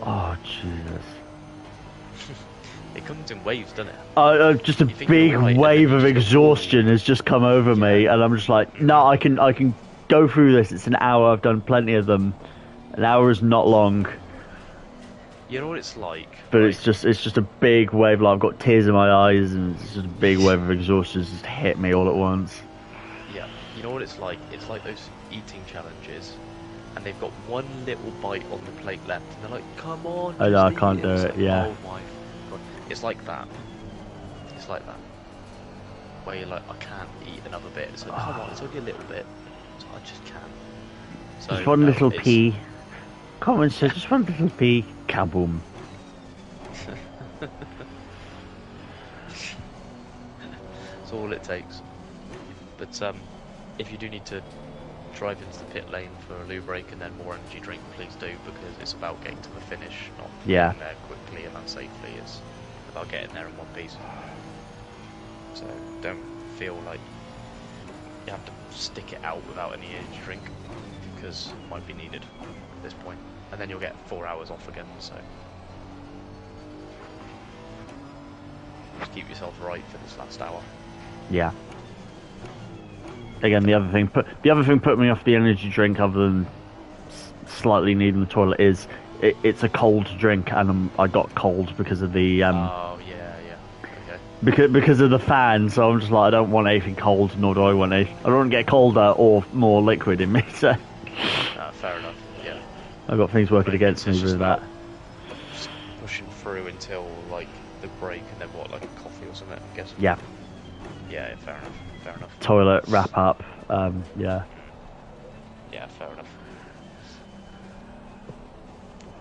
Oh, Jesus. It comes in waves, doesn't it? Just a big wave of exhaustion has just come over me, and I'm just like, no, I can go through this. It's an hour. I've done plenty of them. An hour is not long. You know what it's like, but right? it's just a big wave. Like I've got tears in my eyes, and it's just a big wave of exhaustion just hit me all at once. Yeah, you know what it's like? It's like those eating challenges, and they've got one little bite on the plate left, and they're like, "Come on!" I know, I can't eat do It's it. like, Yeah. Oh my god, it's like that. It's like that. Where you're like, I can't eat another bit. It's like, come on, it's only a little bit. So I just can't. So, Just one little pee. Come on, sir, just one little pee. Kaboom. That's all it takes. But if you do need to drive into the pit lane for a loo break and then more energy drink, please do, because it's about getting to the finish, not getting there quickly and unsafely. It's about getting there in one piece. So don't feel like you have to stick it out without any energy drink, because it might be needed at this point. And then you'll get 4 hours off again, so just keep yourself right for this last hour. Yeah. Again, the other thing put me off the energy drink, other than slightly needing the toilet, is it's a cold drink, and I got cold because of the Oh yeah, okay. because of the fan. So I'm just like, I don't want anything cold, nor do I want I don't want to get colder or more liquid in me. So Fair enough. Yeah. I've got things working against me with that. Just pushing through until like the break, and then what, like a coffee or something, I guess. Yeah. Yeah, fair enough. Fair enough. Toilet, wrap up. Yeah. Yeah, fair enough.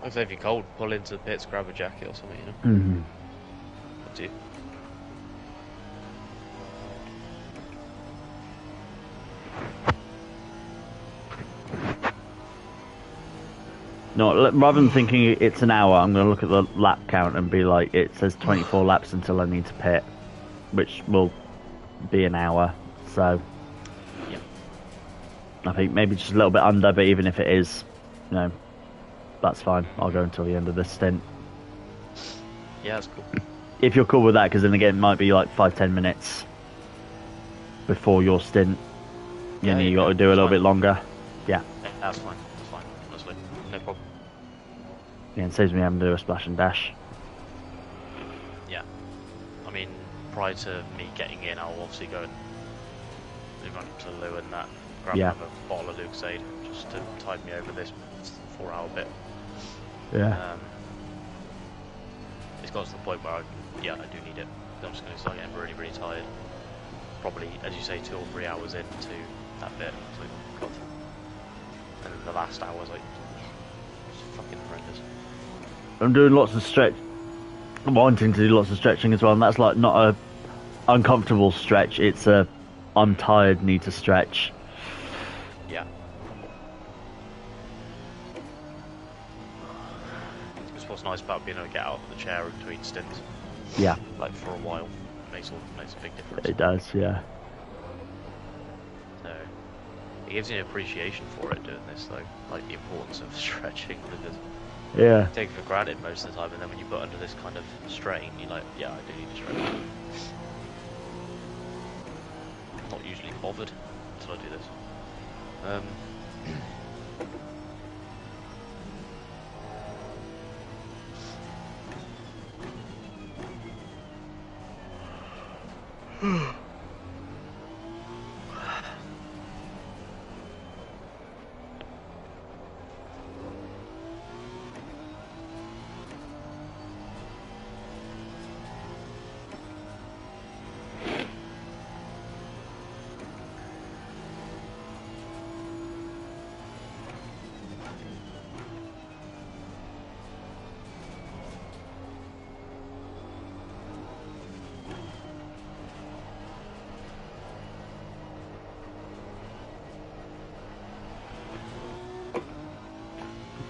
Like I say, if you're cold, pull into the pits, grab a jacket or something, you know. Mm-hmm. Up to you. No, rather than thinking it's an hour, I'm going to look at the lap count and be like, it says 24 laps until I need to pit, which will be an hour. So, yeah. I think maybe just a little bit under, but even if it is, you know, that's fine. I'll go until the end of this stint. Yeah, that's cool. if you're cool with that, because then again, it might be like 5-10 minutes before your stint. Yeah, And you got to do a little bit longer. Yeah. That's fine. That's fine. Honestly, no problem. Yeah, it saves me having to do a splash and dash. Yeah. I mean, prior to me getting in, I'll obviously go and run up to Lou and that, grab another bottle of Lucozade just to tide me over this 4-hour bit. Yeah. It's got to the point where I do need it. I'm just going to start getting really, really tired. Probably, as you say, 2 or 3 hours into that bit. It's like, God. And then the last hour was like, it's fucking horrendous. I'm doing lots of stretch. I'm wanting to do lots of stretching as well, and that's like not a uncomfortable stretch. It's a I'm tired, need to stretch. Yeah. It's what's nice about being able to get out of the chair in between stints. Yeah. Like for a while, makes a big difference. It does, yeah. So it gives you an appreciation for it doing this, though, like the importance of stretching, because you take it for granted most of the time, and then when you put under this kind of strain, you're like, yeah, I do need to stretch. I'm not usually bothered until I do this.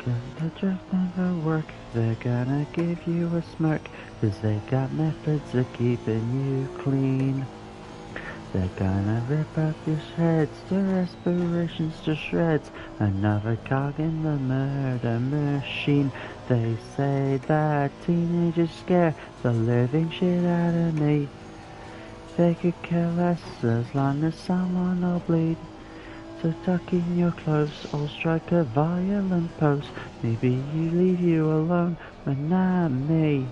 Gonna just never work, they're gonna give you a smirk, 'cause they got methods of keeping you clean. They're gonna rip up your heads, your aspirations to shreds, another cog in the murder machine. They say that teenagers scare the living shit out of me. They could care less as long as someone will bleed. So tuck in your clothes or strike a violent pose. Maybe you leave you alone, but not me.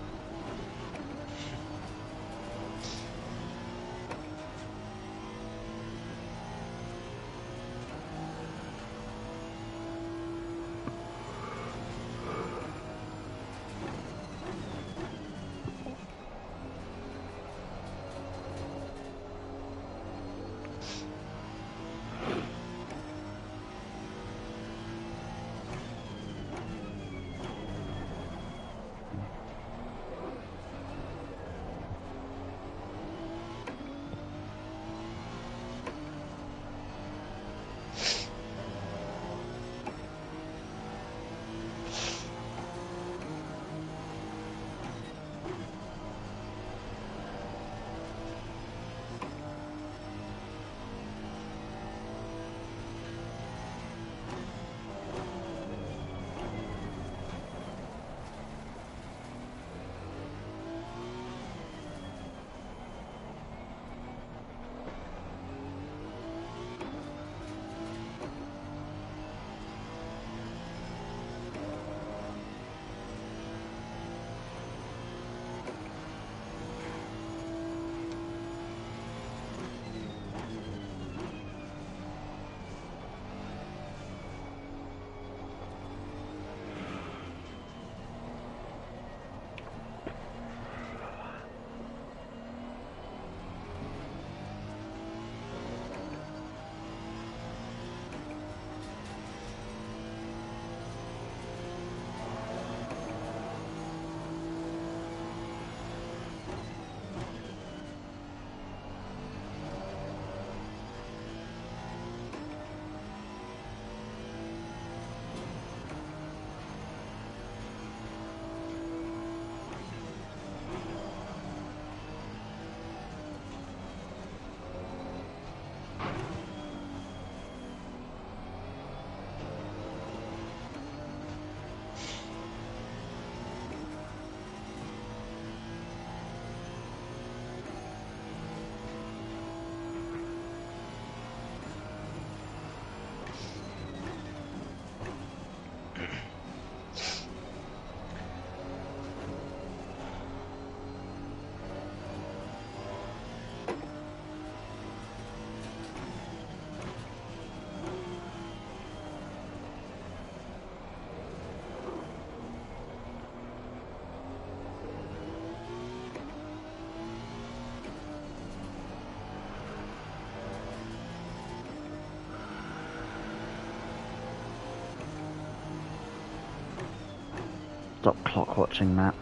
Stop clock watching, Matt.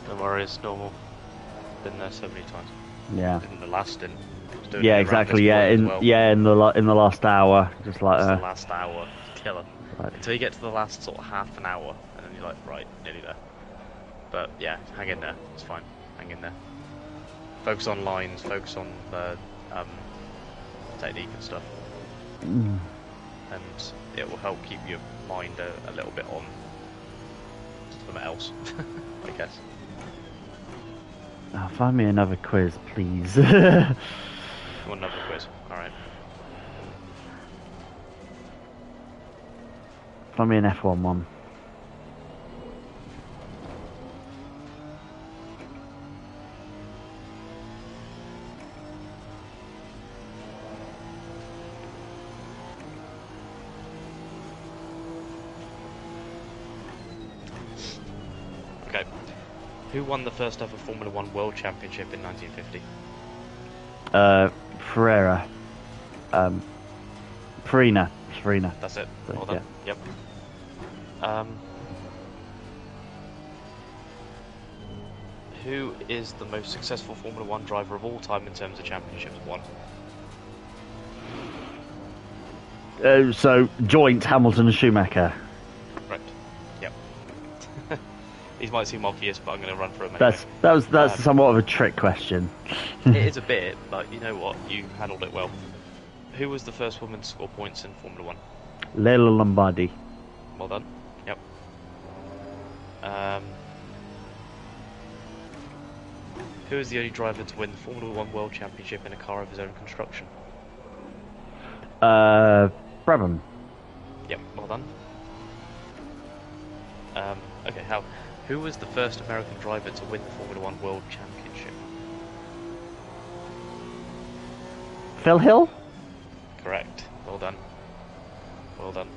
Don't worry, it's normal. Been there so many times. Yeah. In the last stint. Yeah, exactly. Yeah, in the last hour, just like the last hour, killer. Right. Until you get to the last sort of half an hour, and then you're like, right, nearly there. But yeah, hang in there. It's fine. Hang in there. Focus on lines. Focus on the technique and stuff, and it will help keep your mind a little bit on something else, I guess. Oh, find me another quiz, please. Want another quiz? Alright. Find me an F1 one. Okay. Who won the first ever Formula One World Championship in 1950? Ferreira. Farina. That's it. So, Well done. yeah. Yep. Who is the most successful Formula One driver of all time in terms of championships won? So joint Hamilton and Schumacher. Correct. Yep. These might seem obvious, but I'm going to run through them anyway. That's somewhat of a trick question. It is a bit, but you know what? You handled it well. Who was the first woman to score points in Formula One? Leila Lombardi. Well done. Yep. Who is the only driver to win the Formula One World Championship in a car of his own construction? Brabham. Yep, well done. Okay, who was the first American driver to win the Formula One World Championship? Phil Hill? Correct. Well done. Well done.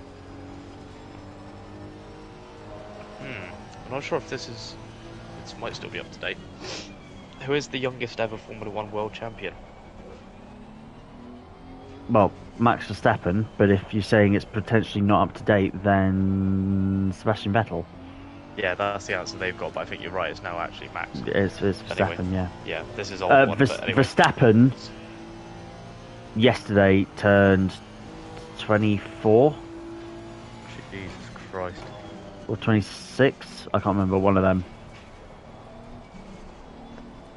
I'm not sure if this might still be up to date. Who is the youngest ever Formula One World Champion? Well, Max Verstappen, but if you're saying it's potentially not up to date, then Sebastian Vettel. Yeah, that's the answer they've got, but I think you're right, it's now actually Max. It's Verstappen, anyway, yeah. Yeah, this is old one, but anyway. Verstappen yesterday turned 24. Jesus Christ. Or 26, I can't remember, one of them.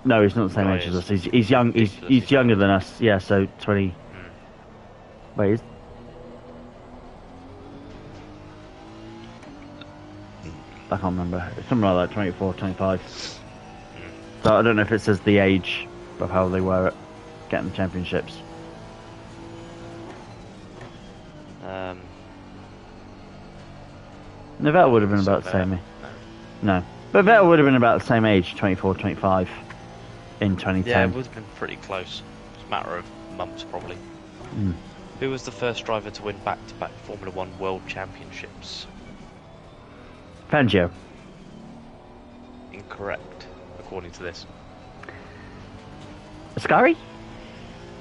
No, he's not the same age as us. He's young. He's younger than us. Yeah, so 20. Wait, I can't remember. It's something like that, 24, 25. So I don't know if it says the age of how they were at getting the championships. No, Vettel would have been about the same. No. But Vettel would have been about the same age, 24, 25, in 2010. Yeah, it would have been pretty close. It's a matter of months, probably. Who was the first driver to win back-to-back Formula One World Championships? Fangio. Incorrect, according to this. Ascari?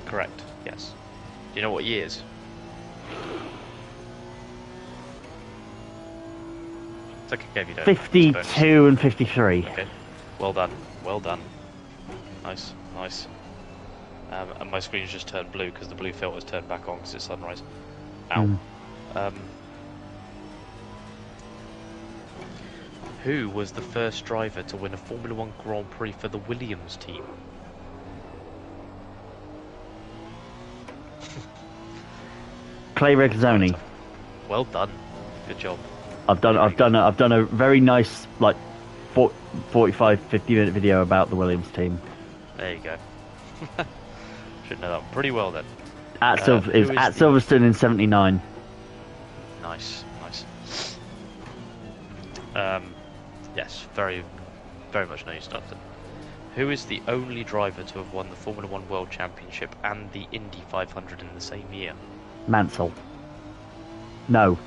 Correct, yes. Do you know what years? It's okay if you don't. 52 and 53. Okay, well done, well done. Nice, nice. And my screen's just turned blue because the blue filter's turned back on because it's sunrise. Ow. Who was the first driver to win a Formula One Grand Prix for the Williams team? Clay Regazzoni. Well done. Good job. I've done a very nice 45, 50-minute video about the Williams team. There you go. Should know that pretty well then. At Silverstone in '79. Nice, nice. Yes, very, very much know your stuff then. Who is the only driver to have won the Formula One World Championship and the Indy 500 in the same year? Mansell. No.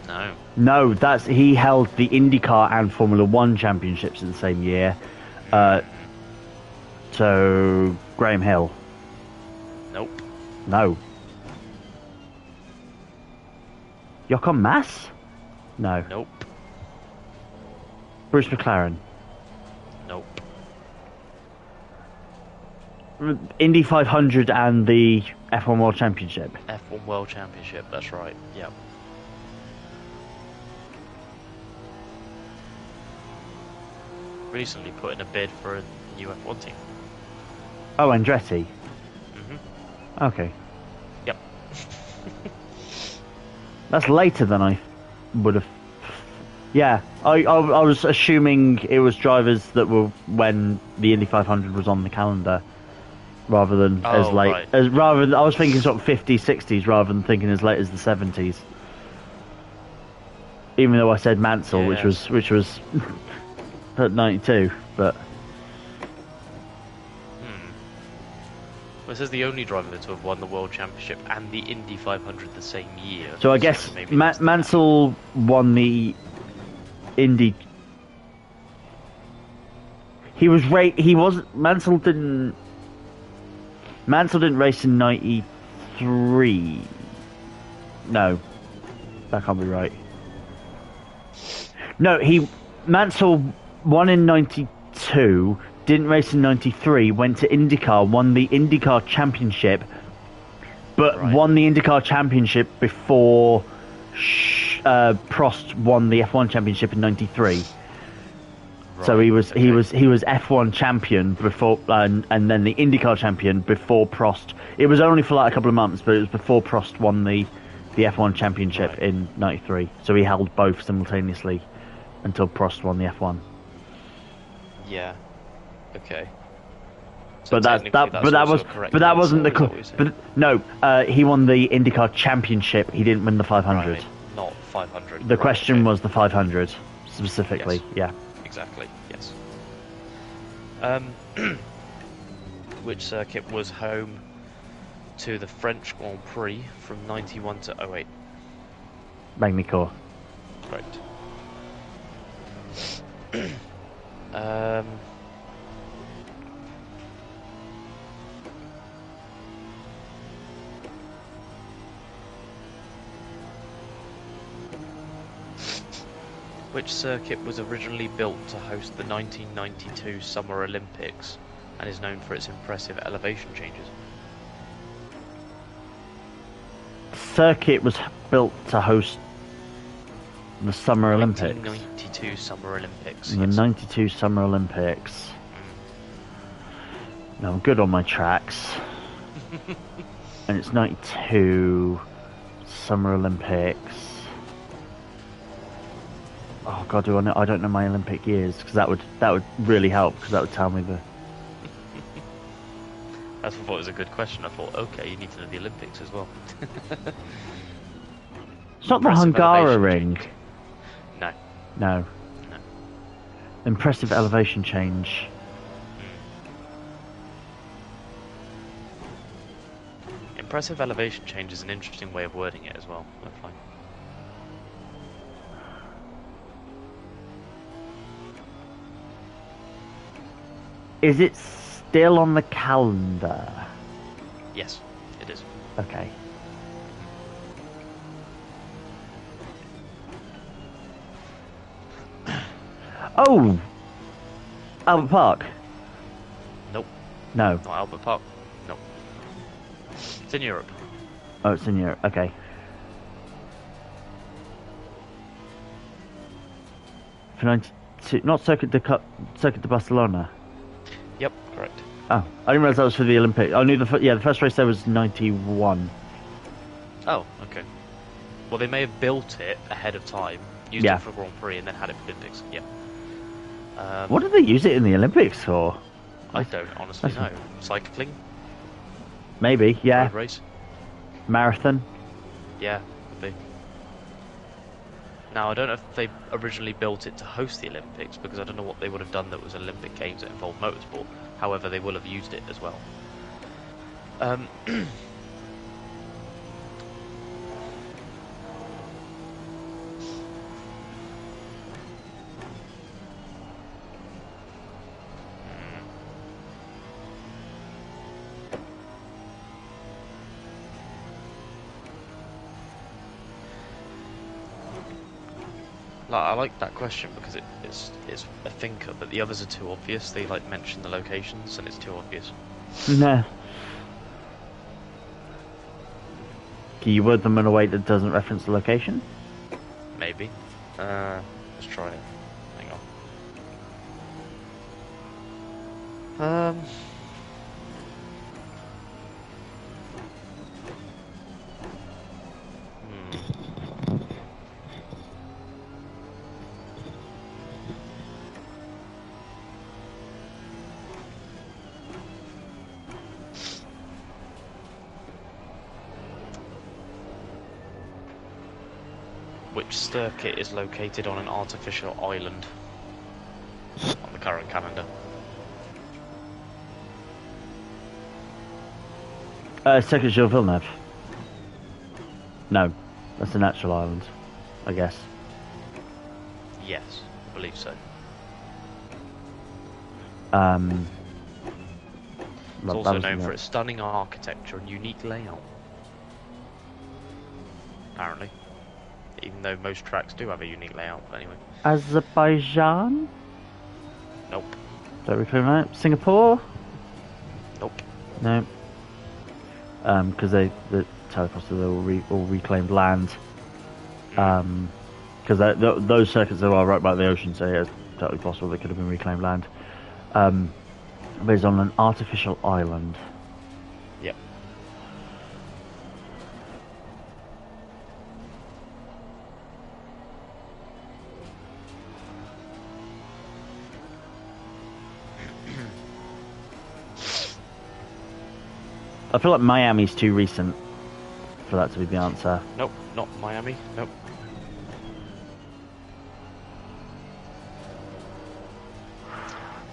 No. No, he held the IndyCar and Formula One championships in the same year. So Graham Hill. Nope. No. Jochen Mass? No. Nope. Bruce McLaren. Nope. Indy 500 and the F1 World Championship. F1 World Championship, that's right. Yep. Recently put in a bid for a new F1 team. Oh, Andretti. Okay. Yep. That's later than I would have. Yeah, I was assuming it was drivers that were when the Indy 500 was on the calendar, rather than as late right. as rather than, I was thinking sort of 50s, 60s, rather than thinking as late as the 70s. Even though I said Mansell, Yeah. which was at 92, but. This is the only driver to have won the World Championship and the Indy 500 the same year. So I guess Mansell won the Indy. Mansell didn't race in 93. No, that can't be right. No, Mansell won in 92. Didn't race in 93, went to IndyCar, won the IndyCar Championship, but won the IndyCar Championship before Prost won the F1 Championship in 93. Right, so he was F1 champion before, and then the IndyCar champion before Prost. It was only for like a couple of months, but it was before Prost won the F1 Championship in 93. So he held both simultaneously until Prost won the F1. Yeah. Okay. So but that wasn't he won the IndyCar Championship. He didn't win the 500. Right, not 500. The question was the 500 specifically. Yes. Yeah. Exactly. Yes. Which circuit was home to the French Grand Prix from 91 to 08? Magny-Cours. Correct. Which circuit was originally built to host the 1992 Summer Olympics and is known for its impressive elevation changes? Circuit was built to host the Summer Olympics. 1992 Summer Olympics. The 92 Summer Olympics. Now I'm good on my tracks. And it's 92 Summer Olympics. Oh God, I don't know my Olympic years, because that would really help, because that would tell me the. That's what I thought was a good question. I thought, okay, you need to know the Olympics as well. It's not the Hungaroring. No. No. Impressive elevation change. Impressive elevation change is an interesting way of wording it as well. I'm fine. Is it still on the calendar? Yes, it is. Okay. Oh! Albert Park? Nope. No. Not Albert Park. Nope. It's in Europe. Oh, it's in Europe. Okay. For 92, not Circuit de Barcelona. Yep, correct. Oh, I didn't realise that was for the Olympics. I knew the first race there was 91. Oh, okay. Well, they may have built it ahead of time, used it for Grand Prix, and then had it for Olympics. Yeah. What did they use it in the Olympics for? I don't honestly know. Cycling? Maybe, yeah. Road race? Marathon? Yeah, could be. Now, I don't know if they originally built it to host the Olympics, because I don't know what they would have done that was Olympic Games that involved motorsport. However, they will have used it as well. I like that question because it's a thinker, but the others are too obvious. They like mention the locations, and it's too obvious. No. Can you word them in a way that doesn't reference the location? Maybe. Let's try it. Hang on. Which circuit is located on an artificial island on the current calendar? Circuit Gilles Villeneuve. No, that's a natural island, I guess. Yes, I believe so. It's also known for its stunning architecture and unique layout. Apparently. Even though most tracks do have a unique layout, but anyway. Azerbaijan? Nope. Don't reclaim that. Singapore? Nope. No. Because the teleporters all reclaimed land. Because those circuits are right by the ocean, so yeah, it's totally possible they could have been reclaimed land. But it's on an artificial island. Yep. I feel like Miami's too recent for that to be the answer. Nope, not Miami. Nope.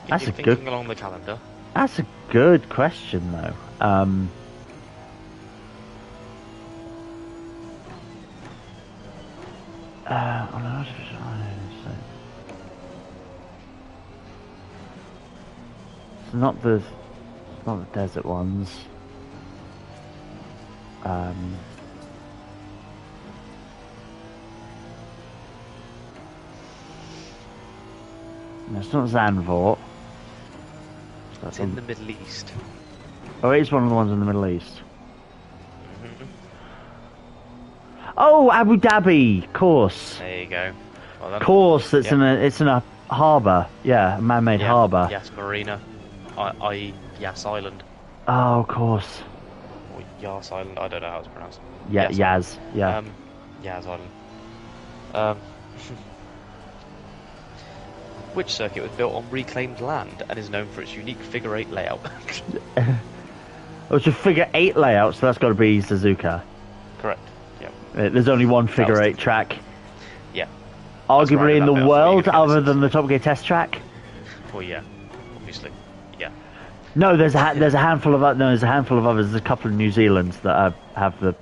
That's you're thinking along the calendar. That's a good question, though. On an artificial island, so it's not the desert ones. No, it's not Zandvoort. It's in the Middle East. Oh, it is one of the ones in the Middle East. Oh, Abu Dhabi, of course. There you go. Well, of course, it's in a harbour. Yeah, a man-made harbour. Yas Marina, i.e. Yas Island. Oh, of course. Or Yas Island. I don't know how it's pronounced. Yeah, Yas. Yeah. Yas Island. Which circuit was built on reclaimed land and is known for its unique figure-8 layout? Oh, it's a figure-8 layout, so that's got to be Suzuka. Correct. Yeah. There's only one figure-8 track. Yeah. Arguably in the world, other than the Top Gear test track. Well, yeah, obviously, yeah. No, there's a handful of there's a handful of others. There's a couple of New Zealands that have the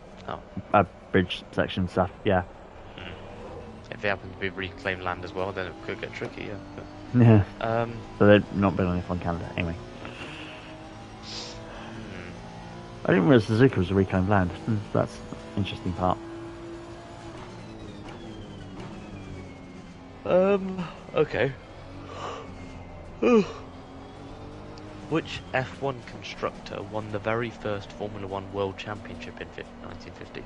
bridge section stuff. Yeah. If they happen to be reclaimed land as well, then it could get tricky. Yeah. But, yeah. So they're not building it on Canada anyway. I didn't realise Suzuka was a reclaimed land. That's an interesting part. Okay. Which F1 constructor won the very first Formula 1 World Championship in 1950?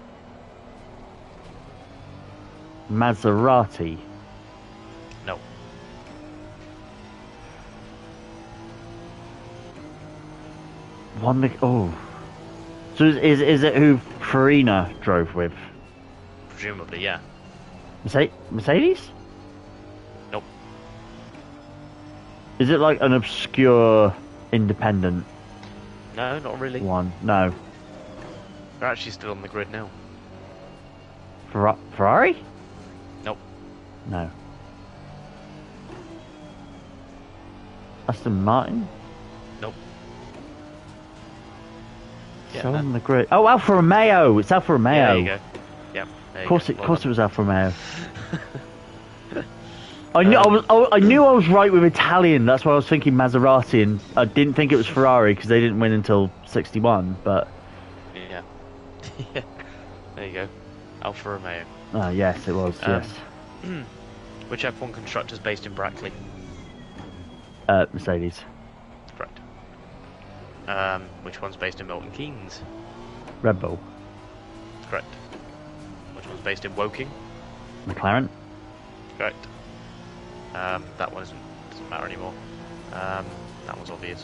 Maserati. No. So is it who Farina drove with? Presumably, yeah. Mercedes? Nope. Is it like an obscure independent? No, not really. One? No. They're actually still on the grid now. Ferrari? Nope. No. Aston Martin? Nope. So on the grid. Oh, Alfa Romeo! It's Alfa Romeo. Yeah, there you go. Yeah. Of course it was Alfa Romeo. I knew I was right with Italian. That's why I was thinking Maserati, and I didn't think it was Ferrari because they didn't win until '61. But yeah, yeah. There you go, Alfa Romeo. Yes, it was. Yes. Which F1 constructor is based in Brackley? Mercedes. Correct. Which one's based in Milton Keynes? Red Bull. Correct. Which one's based in Woking? McLaren. Correct. That one doesn't matter anymore. That one's obvious.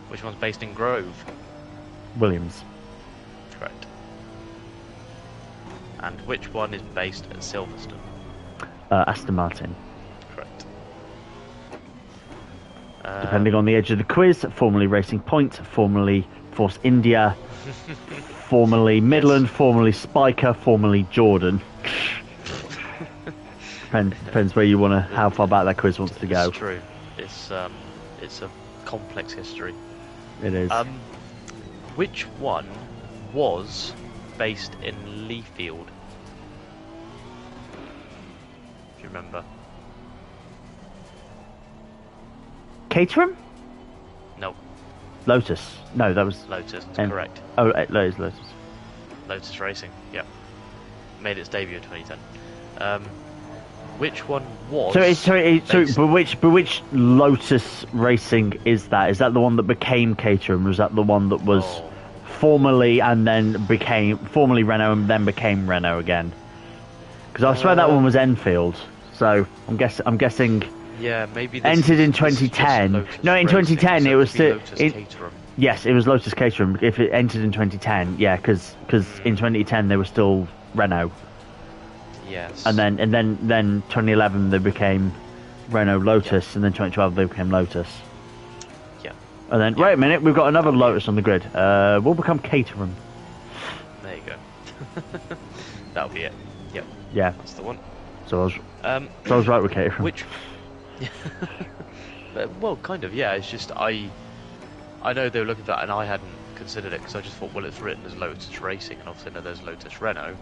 Which one's based in Grove? Williams. Correct. And which one is based at Silverstone? Aston Martin. Correct. Depending on the edge of the quiz, formerly Racing Point, formerly Force India, formerly Midland, formerly Spiker, formerly Jordan. Depends where you want to, how far back that quiz wants to go. It's true. It's a complex history. It is. Which one was based in Leafield? Do you remember? Caterham? No. Lotus. No, that was... Lotus, correct. Oh, Lotus. Lotus Racing, yep. Made its debut in 2010. Which one was... But which Lotus Racing is that? Is that the one that became Caterham, or is that the one that was formerly and then became... Formerly Renault and then became Renault again? Because I swear that one was Enfield. So, I'm guessing... Yeah, maybe this entered in 2010. No, in 2010 it was still... Yes, it was Lotus Caterham. If it entered in 2010, yeah, because in 2010 they were still Renault. Yes. And then 2011 they became Renault Lotus, and then 2012 they became Lotus. Yeah. And then wait a minute, we've got another Lotus on the grid. We'll become Caterham. There you go. That'll be it. Yep. Yeah. That's the one. So I was right with Caterham. Which? Well, kind of. Yeah. It's just I know they were looking at that, and I hadn't considered it because I just thought, well, it's written as Lotus Racing, and obviously there's Lotus Renault.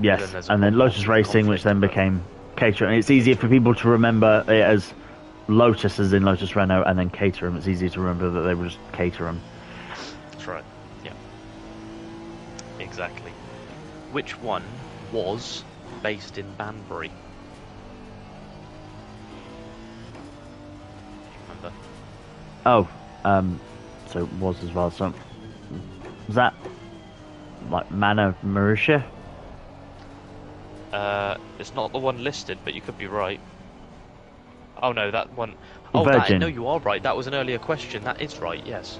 Yes, and then Lotus Racing, which then became Caterham. And it's easier for people to remember it as Lotus, as in Lotus Renault, and then Caterham. It's easier to remember that they were just Caterham. That's right. Yeah. Exactly. Which one was based in Banbury? Remember? Oh, so it was as well. So was that like Manor Mauritius? It's not the one listed, but you could be right. Oh no, that one. Virgin. No, you are right. That was an earlier question. That is right. Yes.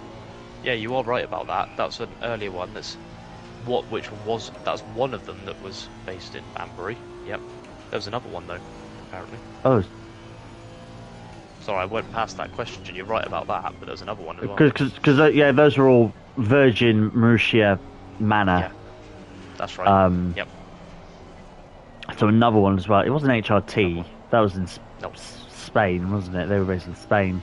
Yeah, you are right about that. That's an earlier one. That's one of them that was based in Banbury. Yep. There was another one though, apparently. Oh. Sorry, I went past that question. You're right about that, but there was another one as well. Because yeah, those are all Virgin Mauritius Manor. Yeah. That's right. Yep. So another one as well. It wasn't HRT. That was in Nope. Spain, wasn't it? They were based in Spain.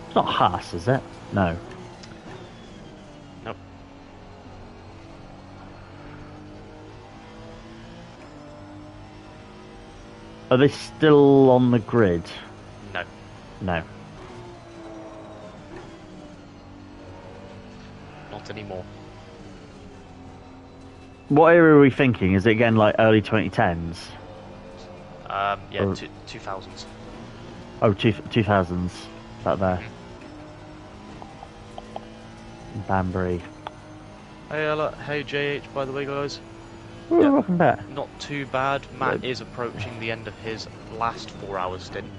It's not Haas, is it? No. Nope. Are they still on the grid? No. No. Not anymore. What era are we thinking? Is it again like early 2010s? Yeah, Or- 2000s. Oh, 2000s. That there. Banbury. Hey JH, by the way, guys. Ooh, Yeah. welcome back. Not too bad. Matt Good. is approaching the end of his last 4-hour stint.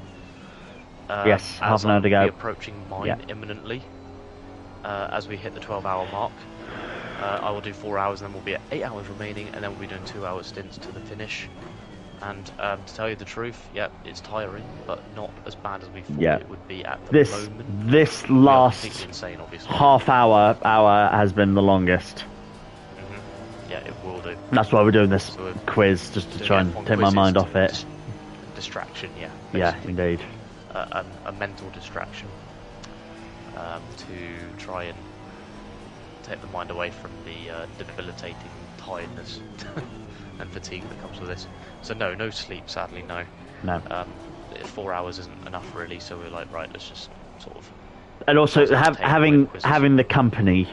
Yes, half as an hour I to will go. be approaching mine Yeah. imminently. As we hit the 12-hour mark. I will do 4 hours, and then we'll be at 8 hours remaining, and then we'll be doing 2-hour stints to the finish. And to tell you the truth, yeah, it's tiring, but not as bad as we thought it would be at the moment. This We are last completely insane, obviously. half hour has been the longest. Yeah, it will do. That's why we're doing this So we're quiz, just to doing try and F1 take my quizzes mind to off it. Distraction, yeah. Yeah, basically. indeed. A mental distraction to try and take the mind away from the debilitating tiredness and fatigue that comes with this. So no sleep, sadly, no. No. 4 hours isn't enough really, so we're like, right, let's just sort of. And also having the company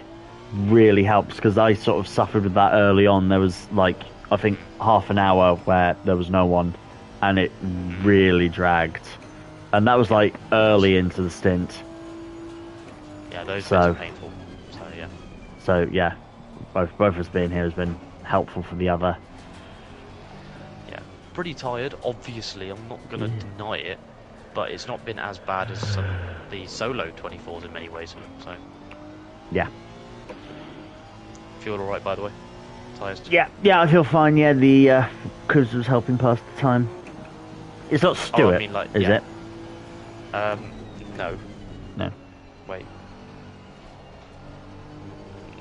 really helps, because I sort of suffered with that early on. There was like, I think, half an hour where there was no one, and it really dragged. And that was like early into the stint. Yeah, those bits are painful. So yeah. So yeah, both of us being here has been helpful for the other. Yeah, pretty tired. Obviously, I'm not gonna deny it, but it's not been as bad as some of the solo 24s in many ways. So yeah. Feel all right, by the way? Tired? Yeah, I feel fine. Yeah, the cruiser was helping pass the time. It's not Stuart, is it? No. No. Wait.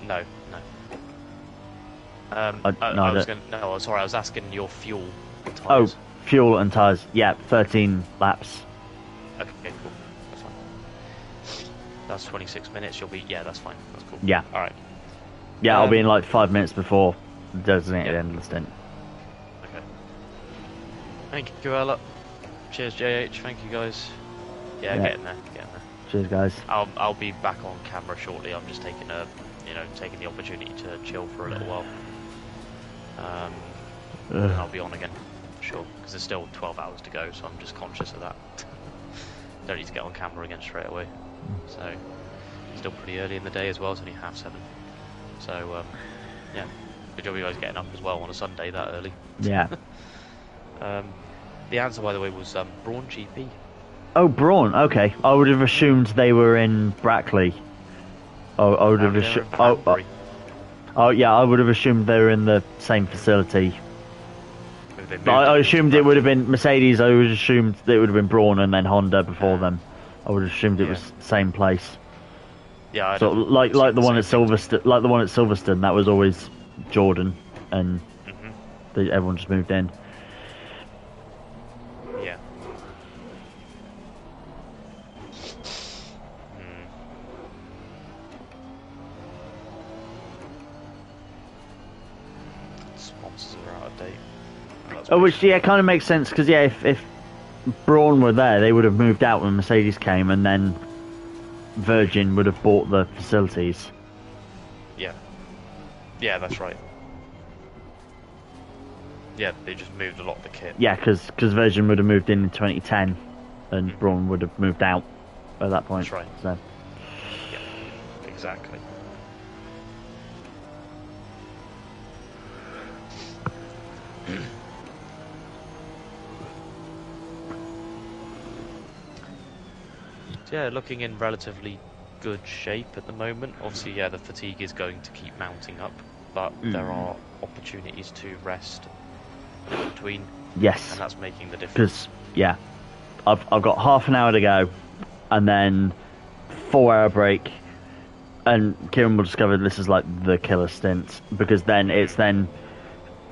No. Sorry, I was asking your fuel and tyres. Oh, fuel and tyres. Yeah, 13 laps. Okay, cool. That's fine. That's 26 minutes. You'll be... Yeah, that's fine. That's cool. Yeah. Alright. Yeah, I'll be in like 5 minutes before the designated end of the stint. Okay. Thank you, Ella. Cheers, JH. Thank you, guys. Yeah, getting there. Cheers, guys. I'll be back on camera shortly. I'm just taking the opportunity to chill for a little while. And I'll be on again, sure, because there's still 12 hours to go, so I'm just conscious of that. Don't need to get on camera again straight away. So, still pretty early in the day as well. It's only 7:30. So, yeah, good job you guys getting up as well on a Sunday that early. Yeah. The answer, by the way, was Brawn GP. Oh, Brawn. Okay, I would have assumed they were in Brackley. Oh, I would have assumed. Oh, yeah, I would have assumed they were in the same facility. I assumed it would have been Mercedes. I would have assumed that it would have been Brawn and then Honda before them. I would have assumed it was the same place. Yeah, so like the one at Silverstone, that was always Jordan, and everyone just moved in. Yeah. Sponsors are out of date. Which kind of makes sense, because if Brawn were there, they would have moved out when Mercedes came, and then Virgin would have bought the facilities. Yeah, that's right. Yeah, they just moved a lot of the kit. Yeah, because Virgin would have moved in 2010, and Brawn would have moved out at that point. That's right. So. Yeah, exactly. Yeah, looking in relatively good shape at the moment. Obviously, yeah, the fatigue is going to keep mounting up, but there are opportunities to rest in between. Yes. And that's making the difference. Because, I've got half an hour to go, and then 4-hour break, and Keiran will discover this is like the killer stint, because then it's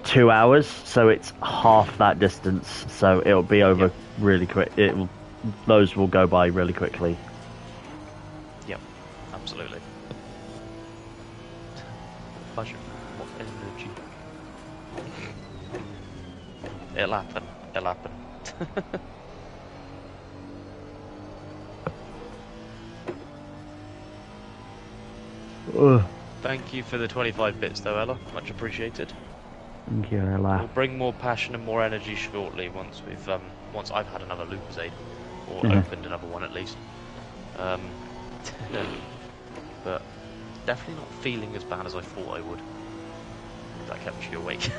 2 hours, so it's half that distance, so it'll be over really quick. Those will go by really quickly. Yep, absolutely. Pleasure. What energy? It'll happen. Thank you for the 25 bits though, Ella. Much appreciated. Thank you, Ella. We'll bring more passion and more energy shortly once I've had another Lucozade. Or opened another one at least. But definitely not feeling as bad as I thought I would. That kept you awake.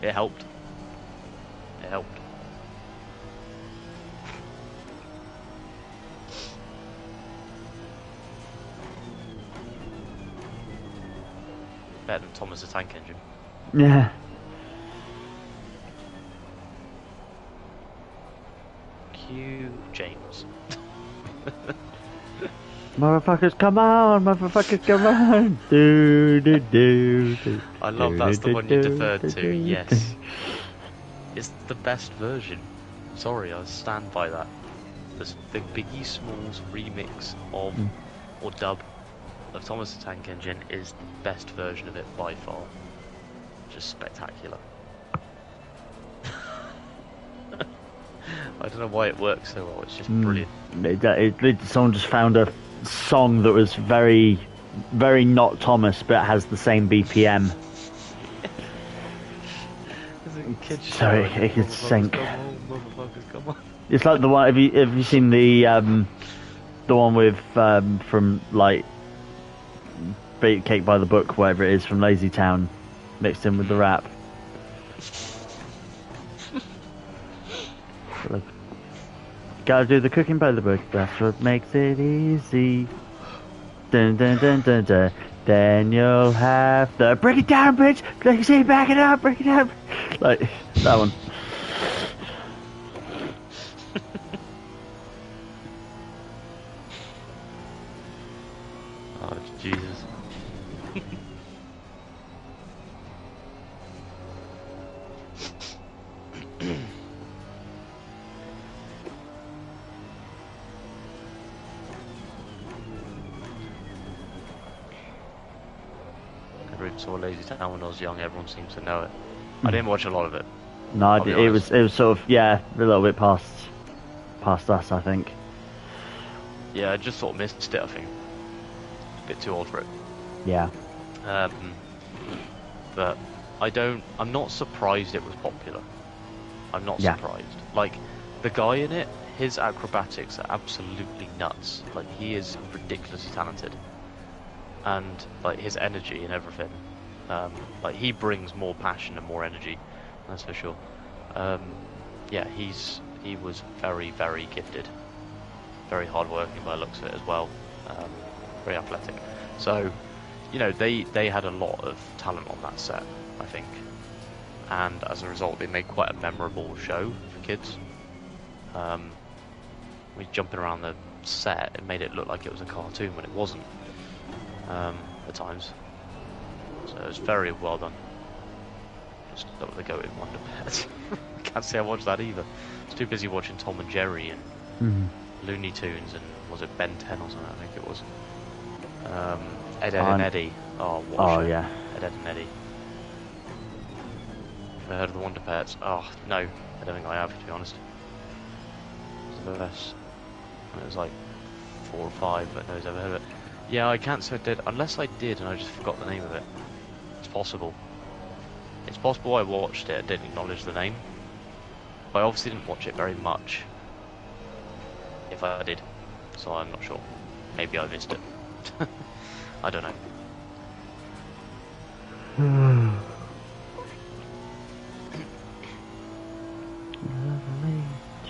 It helped. Better than Thomas the Tank Engine. Yeah. Q James. Motherfuckers, come on! Motherfuckers, come on! Do. I love that's the one you deferred to. Yes, it's the best version. Sorry, I stand by that. The Biggie Smalls remix of or dub of Thomas the Tank Engine is the best version of it by far. Just spectacular. I don't know why it works so well. It's just brilliant. Someone just found a song that was very, very not Thomas, but has the same BPM. So it could sync. Come on. It's like the one. Have you seen the one with from like Bake Cake by the Book, whatever it is, from Lazy Town, mixed in with the rap? Like, gotta do the cooking by the book. That's what makes it easy. Dun dun dun dun dun. Then you'll have the break it down, bitch. Like you say, back it up, break it down. Like that one. Oh Jesus. Everyone saw Lazy Town when I was young. Everyone seems to know it. I didn't watch a lot of it. No, it was sort of a little bit past us, I think. Yeah, I just sort of missed it. I think a bit too old for it. Yeah. But I'm not surprised it was popular. I'm not surprised. Like, the guy in it, his acrobatics are absolutely nuts. Like, he is ridiculously talented. And, like, his energy and everything. Like, he brings more passion and more energy. That's for sure. Yeah, he was very, very gifted. Very hardworking by the looks of it as well. Very athletic. So, you know, they had a lot of talent on that set, I think. And as a result, they made quite a memorable show for kids. We jumping around the set, it made it look like it was a cartoon when it wasn't. At times. So it was very well done. Just don't want to go in Wonder Pets. Can't say I watched that either. I was too busy watching Tom and Jerry and Looney Tunes and was it Ben 10 or something? I think it was. Ed, and Eddie. Oh, what a show. Yeah. Ed, and Eddie. Have you heard of the Wonder Pets? Oh, no. I don't think I have, to be honest. It was the best. It was like 4 or 5, but nobody's ever heard of it. Yeah, I can't say I did, unless I did and I just forgot the name of it. It's possible. It's possible I watched it, I didn't acknowledge the name. But I obviously didn't watch it very much. If I did. So I'm not sure. Maybe I missed it. I don't know. Lovely,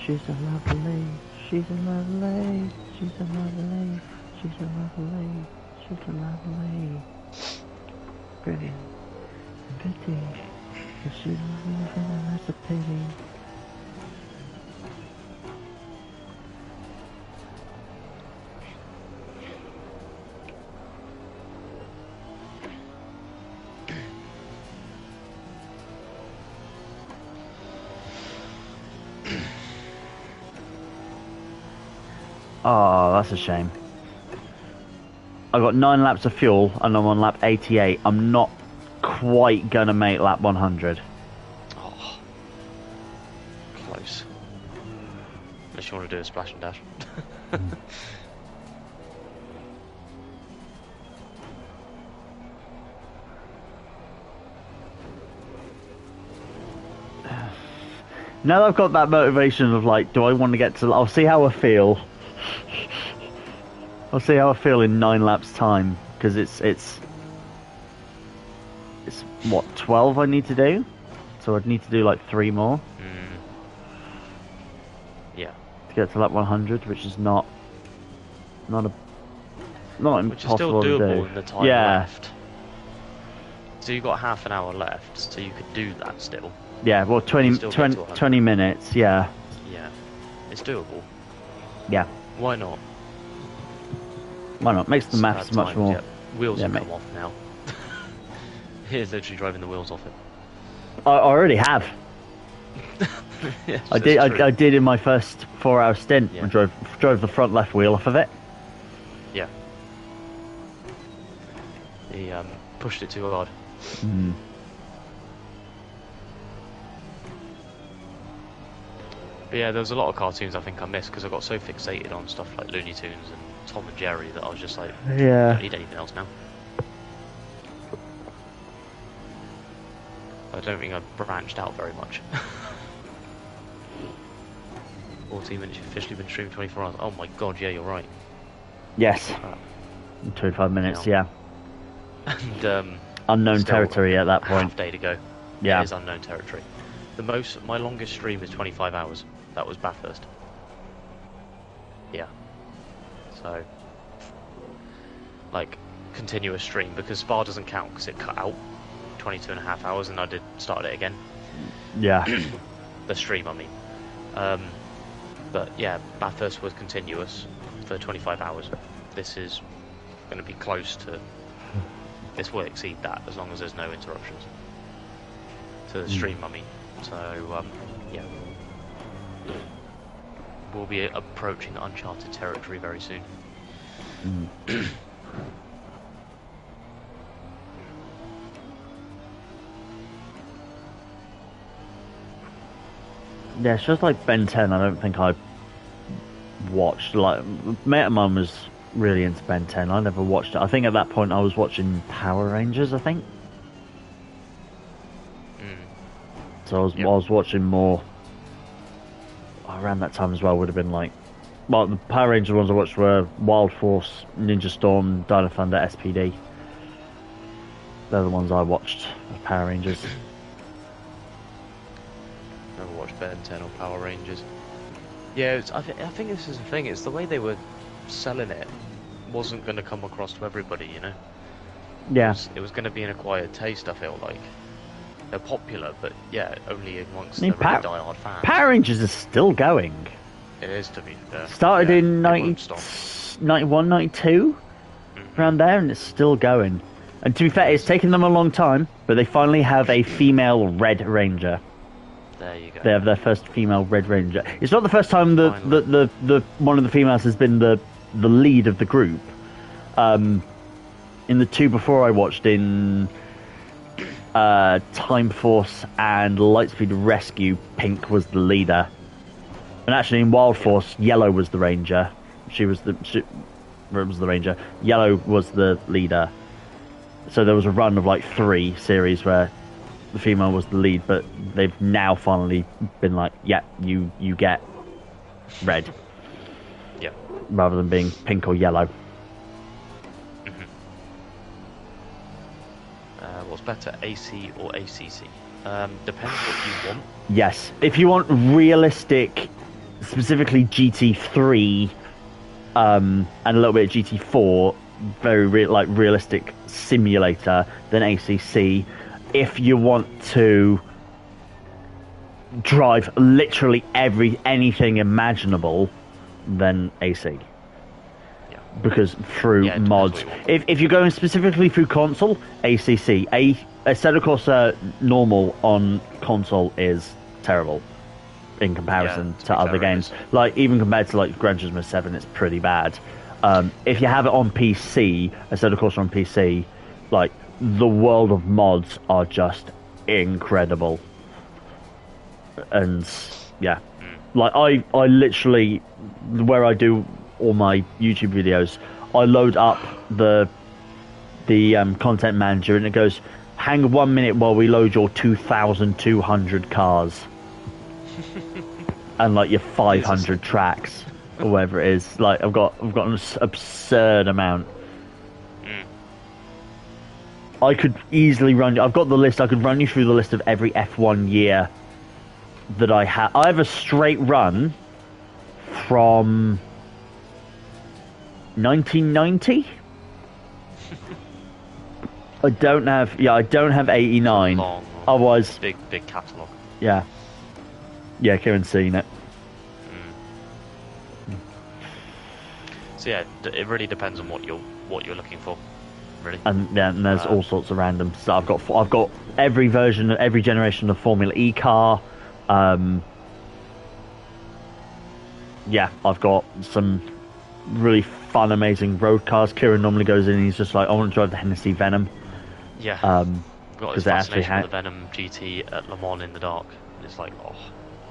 she's a lovely, she's a lovely, she's a lovely, she's a lovely, she's a lovely, brilliant, and pretty, but she's lovely and that's a pity. Oh, that's a shame. I got 9 laps of fuel and I'm on lap 88. I'm not quite gonna make lap 100. Oh, close. Unless you want to do a splash and dash. Now that I've got that motivation of like, do I want to get to... I'll see how I feel. I'll see how I feel in 9 laps time. Because it's what, 12 I need to do? So I'd need to do like 3 more. Yeah. To get to lap 100, which is not impossible which is still to do. doable in the time left. So you've got half an hour left, so you could do that still. Yeah, well, 20 minutes, yeah. Yeah, it's doable. Yeah. Why not? Why not? Makes the maths much more... Yeah. Wheels have come off now. Here's literally driving the wheels off it. I already have. Yes, I did in my first 4-hour stint. Yeah. I drove the front left wheel off of it. Yeah. He pushed it too hard. But yeah, there was a lot of cartoons I think I missed because I got so fixated on stuff like Looney Tunes and Tom and Jerry that I was just like, I don't need anything else now. I don't think I've branched out very much. 14 minutes, you've officially been streaming 24 hours. Oh my god, yeah, you're right. Yes. 25 minutes, yeah. And unknown territory at that point. Half day to go. Yeah. It is unknown territory. My longest stream is 25 hours. That was Bathurst. Yeah. So, like, continuous stream, because Spa doesn't count because it cut out 22.5 hours and I started it again. Yeah. The stream, I mean. But yeah, Bathurst was continuous for 25 hours. This is going to be close to... This will exceed that as long as there's no interruptions to the stream, I mean. So, yeah. We'll be approaching uncharted territory very soon. Yeah, it's just like Ben 10. I don't think I watched. Like, mate of mine was really into Ben 10. I never watched it. I think at that point I was watching Power Rangers, I think. So I was watching more around that time as well. Would have been like, well, the Power Ranger ones I watched were Wild Force, Ninja Storm, Dino Thunder, SPD. They're the ones I watched of Power Rangers. Never watched Ben 10 or Power Rangers. Yeah, I think this is the thing. It's the way they were selling it wasn't going to come across to everybody, you know. Yeah. It was going to be an acquired taste. I feel like they're popular, but yeah, only amongst the really die-hard fans. Power Rangers is still going. It is, to be fair. Started in 91, 92, around there, and it's still going. And to be fair, it's taken them a long time, but they finally have a female Red Ranger. There you go. They have their first female Red Ranger. It's not the first time the one of the females has been the lead of the group. In the two before I watched, in Time Force and Lightspeed Rescue, Pink was the leader. And actually in Wild Force, Yellow was the Ranger. She was the Ranger. Yellow was the leader. So there was a run of like 3 series where the female was the lead, but they've now finally been like, yeah, you get red. Yeah. Rather than being pink or yellow. What's better, AC or ACC? Depends what you want. Yes. If you want realistic, specifically GT3, and a little bit of GT4, very realistic simulator, then ACC. If you want to drive literally anything imaginable, then AC. Yeah. Because through mods, if you're going specifically through console, ACC. Assetto Corsa normal on console is terrible in comparison to other games. Like, even compared to like Gran Turismo 7, it's pretty bad. If you have it on PC, Assetto Corsa on PC, like, the world of mods are just incredible. And yeah, like I literally, where I do all my YouTube videos, I load up the content manager and it goes, hang 1 minute while we load your 2,200 cars and like your 500 tracks or whatever it is. Like, I've got an absurd amount. I could easily I've got the list. I could run you through the list of every F1 year that I have. I have a straight run from 1990. I don't have 89. Long, Otherwise, big catalogue. Yeah, Kieran's seen it. So yeah, it really depends on what you're looking for. Really. And there's all sorts of random stuff. I've got every version, every generation of Formula E car. Yeah, I've got some really fun, amazing road cars. Kieran normally goes in and he's just like, I want to drive the Hennessy Venom. Yeah. Got this fascination with the Venom GT at Le Mans in the dark. It's like,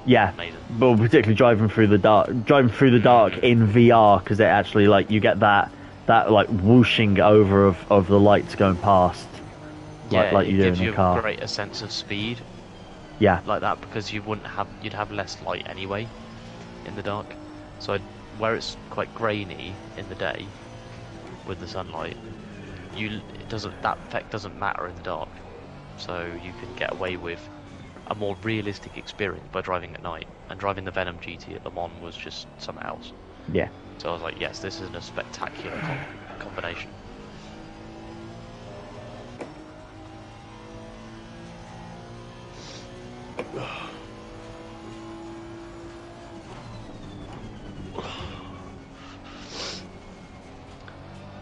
Yeah, amazing. but particularly driving through the dark in VR, because it actually, like, you get that like whooshing over of the lights going past. Yeah, like it you do gives in a you car. a greater sense of speed. Yeah. Like that, because you'd have less light anyway in the dark. So where it's quite grainy in the day with the sunlight, that effect doesn't matter in the dark. So you can get away with a more realistic experience by driving at night. And driving the Venom GT at Le Mans was just something else. Yeah. So I was like, yes, this is a spectacular combination.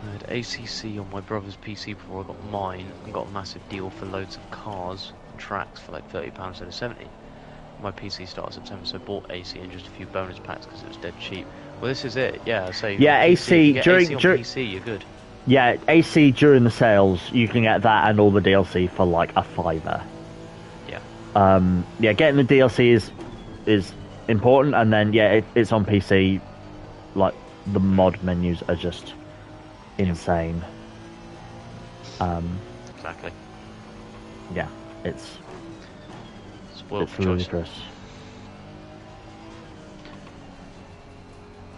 I had ACC on my brother's PC before I got mine, and got a massive deal for loads of cars and tracks for like £30 instead of 70. My PC started September, so I bought AC and just a few bonus packs because it was dead cheap. Well, this is it. Yeah, so yeah, AC during PC, you're good. Yeah, AC during the sales, you can get that and all the DLC for like a £5. Yeah. Yeah, getting the DLC is important, and then it's on PC. Like the mod menus are just insane. Exactly. Yeah, it's ludicrous.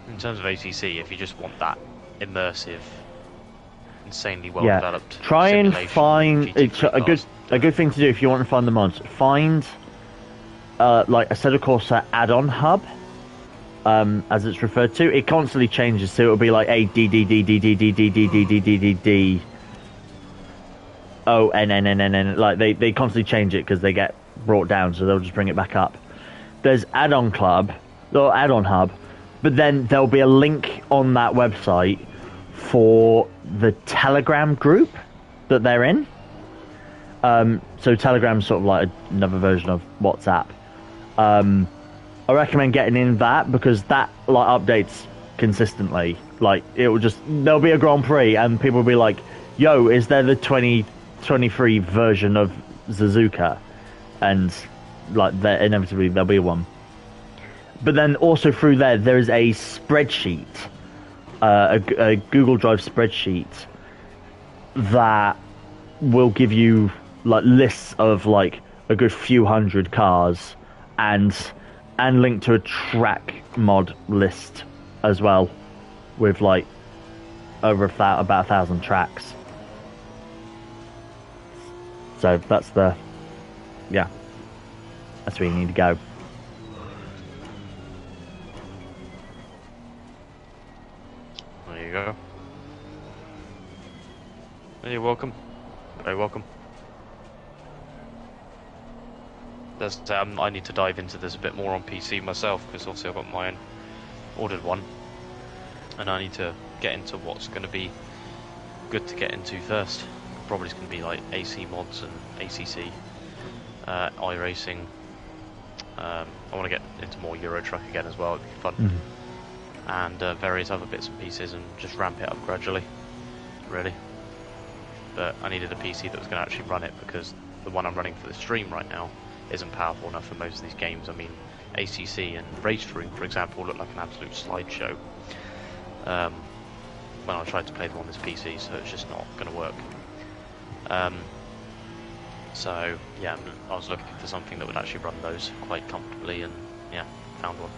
In terms of ACC, if you just want that immersive, insanely well developed, try and find a good thing to do if you want to find the mods. Find like Assetto Corsa add-on hub, as it's referred to. It constantly changes, so it'll be like A D D D D D D D D D D D D D O N N N N N. Like they constantly change it because they get brought down, so they'll just bring it back up. There's add-on club or add-on hub, but then there'll be a link on that website for the Telegram group that they're in. So Telegram's sort of like another version of WhatsApp. I recommend getting in that because that like updates consistently. Like there'll be a Grand Prix and people will be like, "Yo, is there the 2023 version of Suzuka?" And like inevitably there'll be one. But then also through there is a spreadsheet, a Google Drive spreadsheet that will give you like lists of like a good few hundred cars and link to a track mod list as well with like over about 1,000 tracks. So that's where you need to go. There you go. You're welcome. Very welcome. I need to dive into this a bit more on PC myself because obviously I've got my own ordered one, and I need to get into what's going to be good to get into first. Probably going to be like AC mods and ACC, iRacing. I want to get into more Euro Truck again as well. It'd be fun, and various other bits and pieces, and just ramp it up gradually. Really, but I needed a PC that was going to actually run it because the one I'm running for the stream right now isn't powerful enough for most of these games. I mean, ACC and Race Room, for example, look like an absolute slideshow when I tried to play them on this PC, so it's just not going to work. So yeah, I was looking for something that would actually run those quite comfortably, and yeah, found one.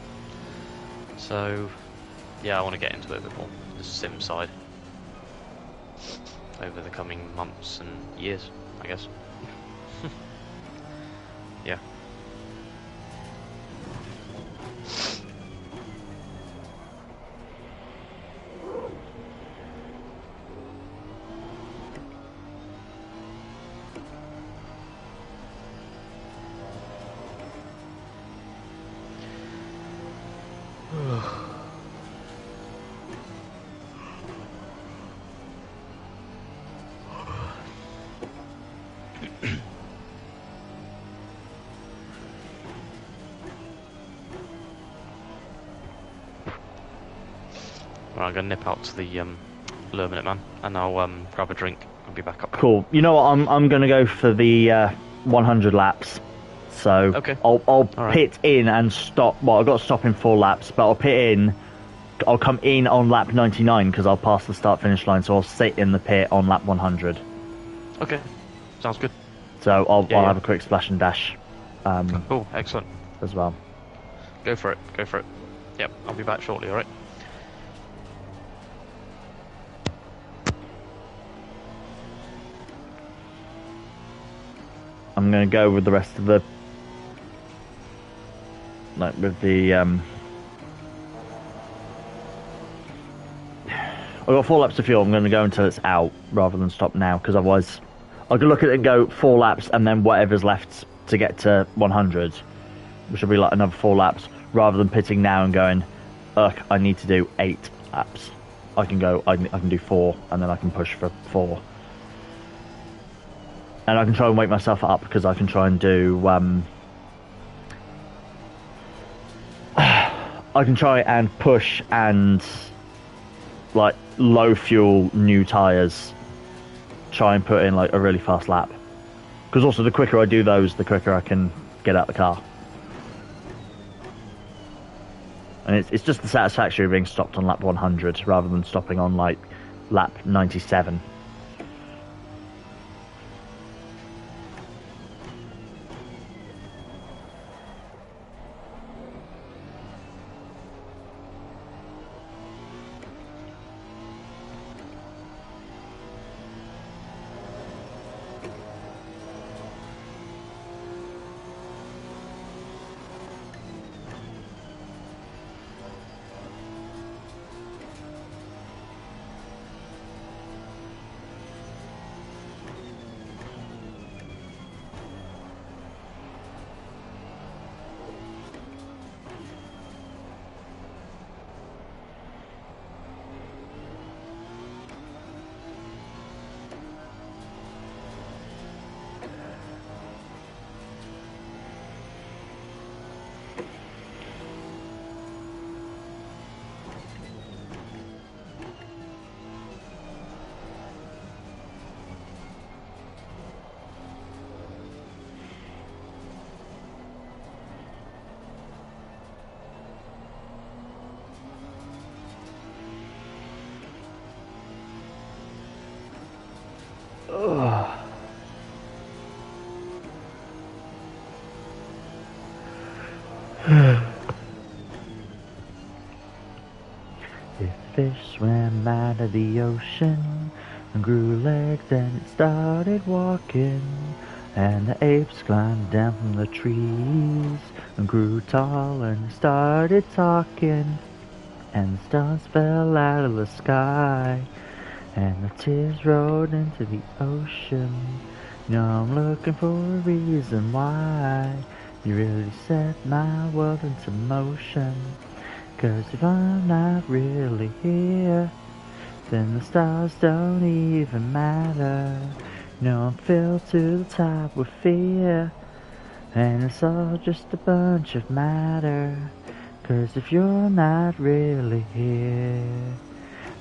So yeah, I want to get into it a bit more, the sim side, over the coming months and years, I guess. Yeah. Right, I'm gonna nip out to the Lure Minute Man, and I'll grab a drink and be back up. Cool. You know what? I'm gonna go for the 100 laps. So Okay. I'll right. pit in and stop. Well, I've got to stop in 4 laps, but I'll pit in. I'll come in on lap 99 because I'll pass the start-finish line, so I'll sit in the pit on lap 100. Okay, sounds good. So I'll Yeah. have a quick splash and dash. Cool, excellent. As well. Go for it. Yep, I'll be back shortly, alright? I'm going to go with the rest of the... Like, with the... I've got 4 laps of fuel. I'm going to go until it's out, rather than stop now, because otherwise... I could look at it and go 4 laps, and then whatever's left to get to 100, which will be like another 4 laps, rather than pitting now and going, ugh, I need to do 8 laps. I can do 4, and then I can push for 4. And I can try and wake myself up, because I can try and do... I can try and push and... like, low fuel, new tyres. Try and put in, like, a really fast lap. Because also, the quicker I do those, the quicker I can get out the car. And it's just the satisfaction of being stopped on lap 100, rather than stopping on, like, lap 97. If the fish swam out of the ocean and grew legs, then it started walking. And the apes climbed down from the trees and grew tall and started talking. And the stars fell out of the sky and the tears rolled into the ocean. Now I'm looking for a reason why you really set my world into motion. 'Cause if I'm not really here, then the stars don't even matter. No, I'm filled to the top with fear, and it's all just a bunch of matter. 'Cause if you're not really here,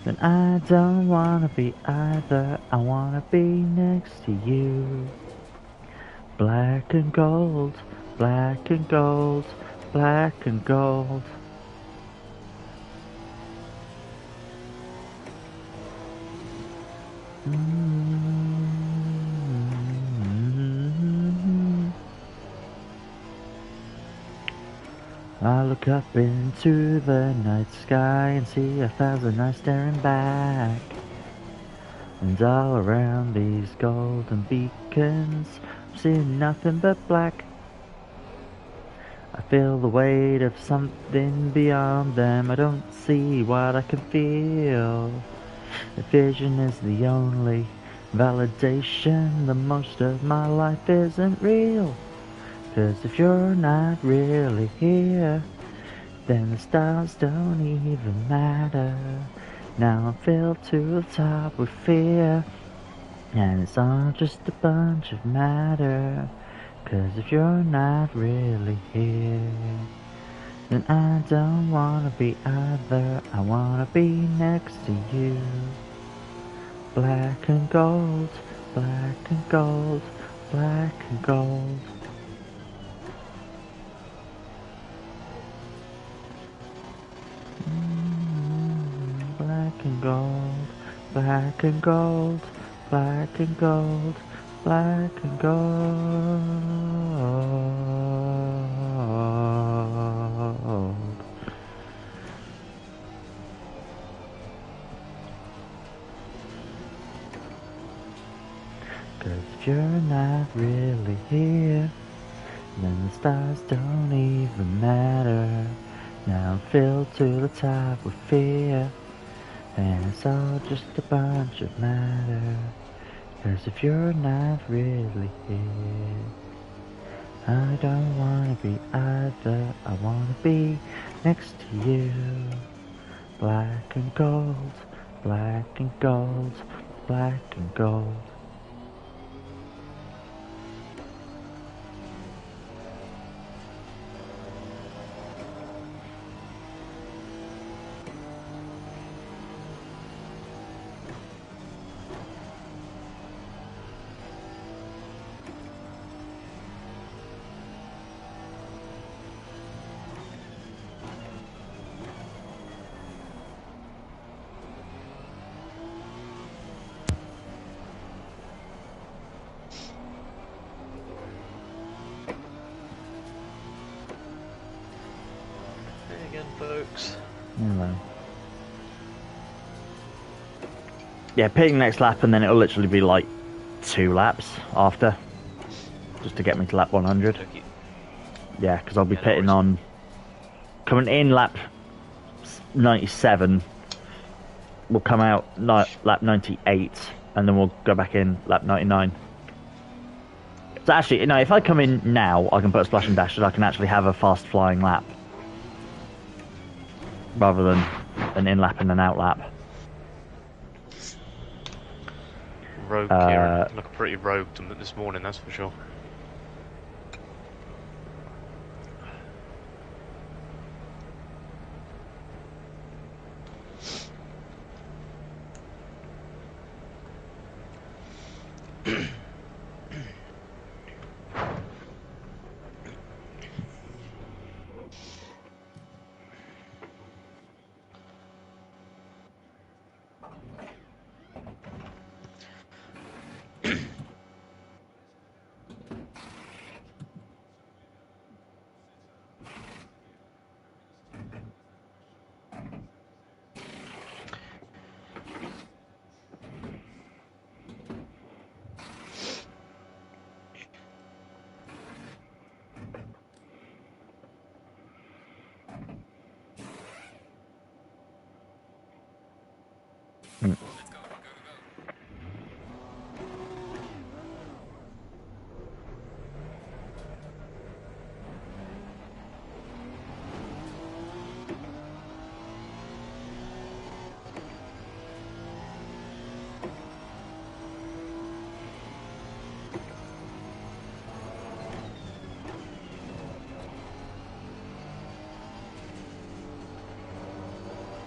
then I don't wanna be either. I wanna be next to you. Black and gold, black and gold, black and gold. I look up into the night sky and see 1,000 eyes staring back. And all around these golden beacons, I'm seeing nothing but black. I feel the weight of something beyond them. I don't see what I can feel. The vision is the only validation. The most of my life isn't real. 'Cause if you're not really here, then the stars don't even matter. Now I'm filled to the top with fear, and it's all just a bunch of matter. 'Cause if you're not really here, then I don't wanna be either. I wanna be next to you. Black and gold, black and gold, black and gold. and gold, black and gold, black and gold, black and gold. Cause if you're not really here, then the stars don't even matter. Now I'm filled to the top with fear, and it's all just a bunch of matter. Cause if you're not really here, I don't wanna be either. I wanna be next to you. Black and gold, black and gold, black and gold. Folks. Hello. Yeah, pitting next lap, and then it'll literally be like 2 laps after, just to get me to lap 100. Okay. Yeah, because I'll be pitting on coming in lap 97. We'll come out lap 98, and then we'll go back in lap 99. So actually, no, if I come in now, I can put a splash and dash, so I can actually have a fast flying lap, rather than an in lap and an out lap. Rogue Keiran. Look pretty rogued this morning, that's for sure.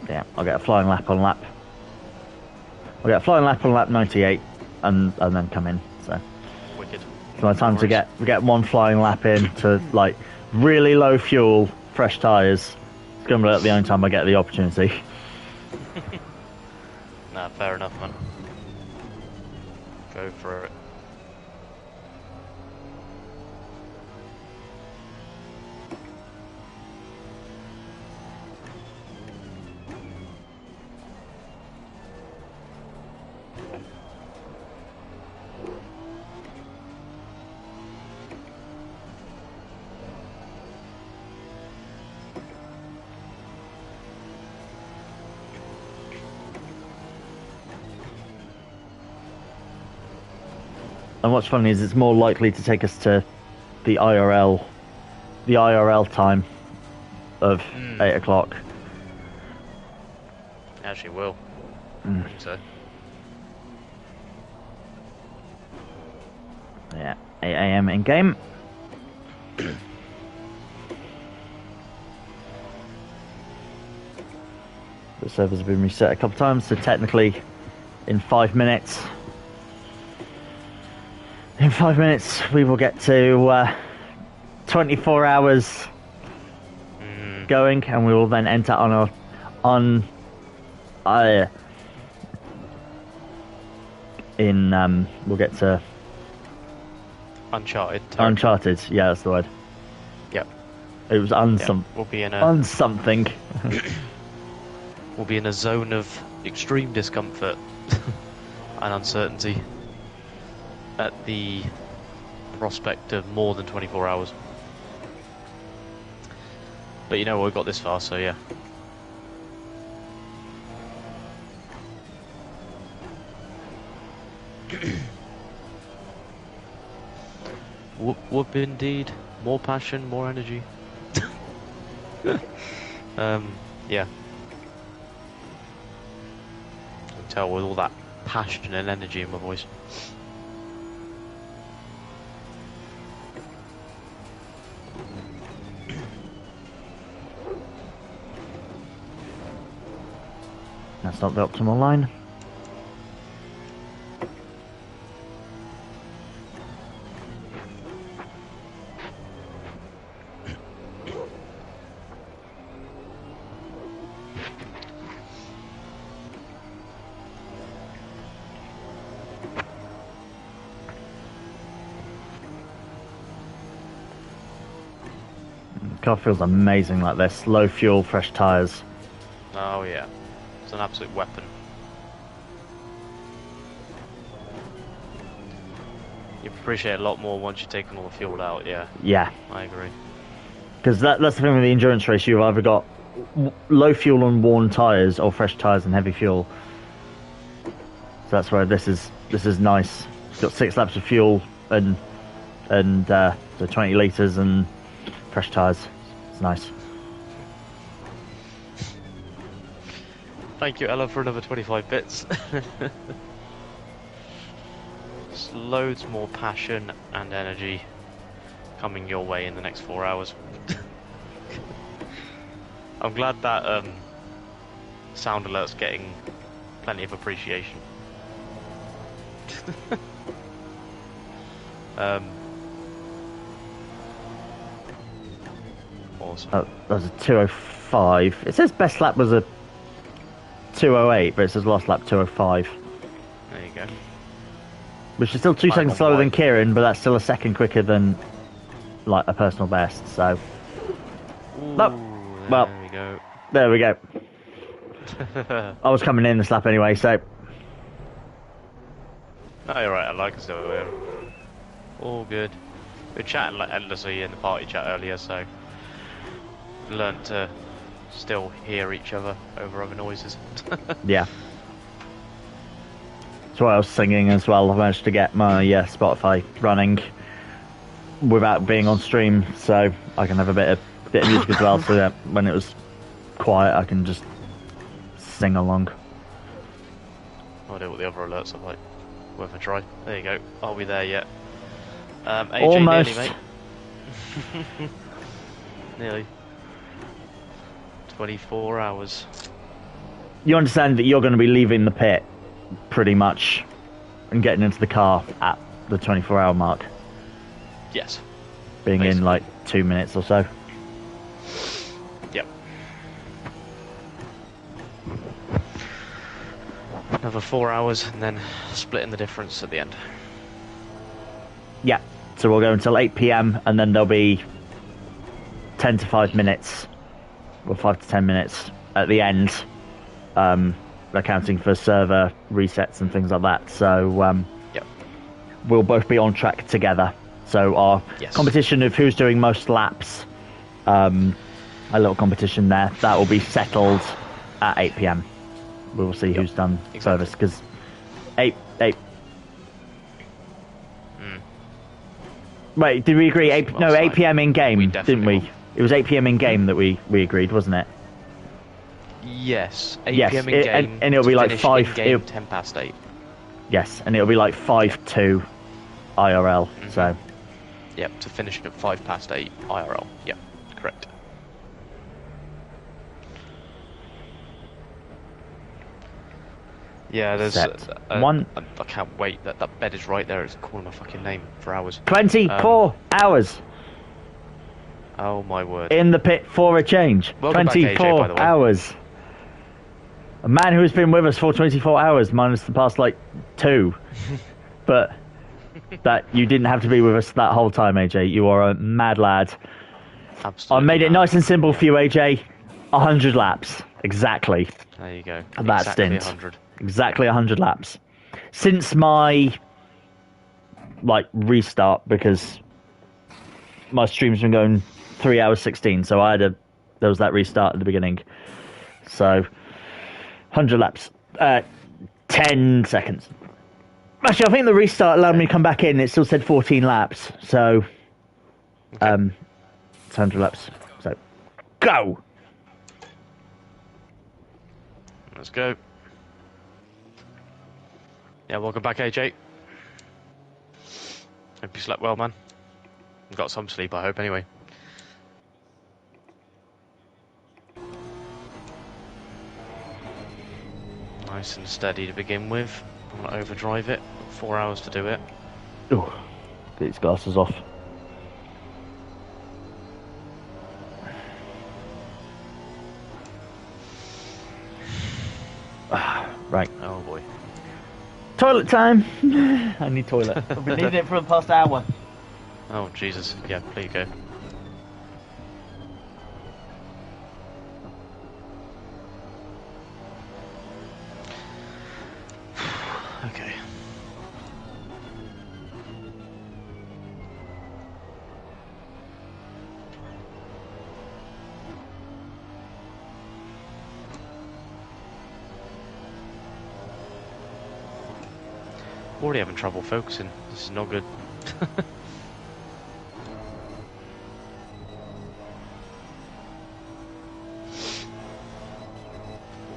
Yeah, I'll get a flying lap on lap. I'll get a flying lap on lap 98, and then come in. So wicked. It's my time to get one flying lap in to like really low fuel, fresh tyres. It's gonna be the only time I get the opportunity. Nah, fair enough, man. Go for it. And what's funny is it's more likely to take us to the IRL time of 8 o'clock. Actually will. I think so. Yeah, 8 AM in game. The servers have been reset a couple times, so technically in 5 minutes. In 5 minutes, we will get to 24 hours going, and we will then enter on in we'll get to Uncharted. Uncharted. Yeah, that's the word. Yep. It was We'll be in unsomething. We'll be in a zone of extreme discomfort and uncertainty at the prospect of more than 24 hours. But you know, we got this far, so yeah. Whoop indeed. More passion, more energy. Yeah. I can tell with all that passion and energy in my voice. That's not the optimal line. Car feels amazing like this. Low fuel, fresh tyres. Oh yeah, it's an absolute weapon. You appreciate it a lot more once you've taken all the fuel out, yeah. Yeah. I agree. Because that's the thing with the endurance race, you've either got low fuel and worn tyres, or fresh tyres and heavy fuel. So that's where this is nice. It's got 6 laps of fuel and so 20 litres and fresh tyres. It's nice. Thank you, Ella, for another 25 bits. Just loads more passion and energy coming your way in the next 4 hours. I'm glad that sound alert's getting plenty of appreciation. Awesome. That was a 2:05. It says best lap was a 2:08, but it says last lap 2:05. There you go. Which is still 2 seconds slower than Keiran, but that's still a second quicker than like a personal best. So, Ooh, well, there we go. There we go. I was coming in this lap anyway, so. Oh, you're right. I like us over there. All good. We were chatting like endlessly in the party chat earlier, so learned to still hear each other over other noises. Yeah. That's why I was singing as well. I managed to get my Spotify running without being on stream, so I can have a bit of music as well. So that when it was quiet, I can just sing along. I wonder what the other alerts are like. Worth a try. There you go. Are we there yet? AJ, almost. Nearly, mate. Nearly. 24 hours. You understand that you're going to be leaving the pit pretty much and getting into the car at the 24-hour mark? Yes. Being basically. in like 2 minutes or so? Yep. Another 4 hours and then splitting the difference at the end. Yeah. So we'll go until 8 PM and then there'll be 10 to 5 minutes, or 5 to 10 minutes at the end, accounting for server resets and things like that. So yep. We'll both be on track together. So our competition of who's doing most laps, a little competition there, that will be settled at 8 PM. We will see who's done furthest, because 8. Wait, did we agree? 8 PM in game, didn't we? It was 8 PM in game that we agreed, wasn't it? Yes, 8 PM in game. And it'll be like 5. Game 10 past 8. Yes, and it'll be like 5-2 IRL. So. Yep, to finish at 5 past 8 IRL. Yep, correct. Yeah, there's one. I can't wait. That bed is right there. It's calling my fucking name for hours. 24 hours. Oh my word! In the pit for a change. Welcome 24 back, AJ, by the way. hours. A man who has been with us for 24 hours, minus the past like 2. But that you didn't have to be with us that whole time, AJ. You are a mad lad. Absolutely. I made it nice and simple for you, AJ. 100 laps. Exactly. There you go. That exactly stint. 100. Exactly 100 laps. Since my restart, because my stream's been going 3 hours 16, so there was that restart at the beginning. So 100 laps. 10 seconds. Actually, I think the restart allowed me to come back in. It still said 14 laps. So it's 100 laps. So go. Let's go. Yeah, welcome back, AJ. Hope you slept well, man. You got some sleep, I hope, anyway. Nice and steady to begin with. I want to overdrive it. 4 hours to do it. Ooh, get these glasses off. Right. Oh boy. Toilet time. I need toilet. I've been needing it for the past hour. Oh Jesus. Yeah, there you go. Okay. Already having trouble focusing. This is not good. Oh,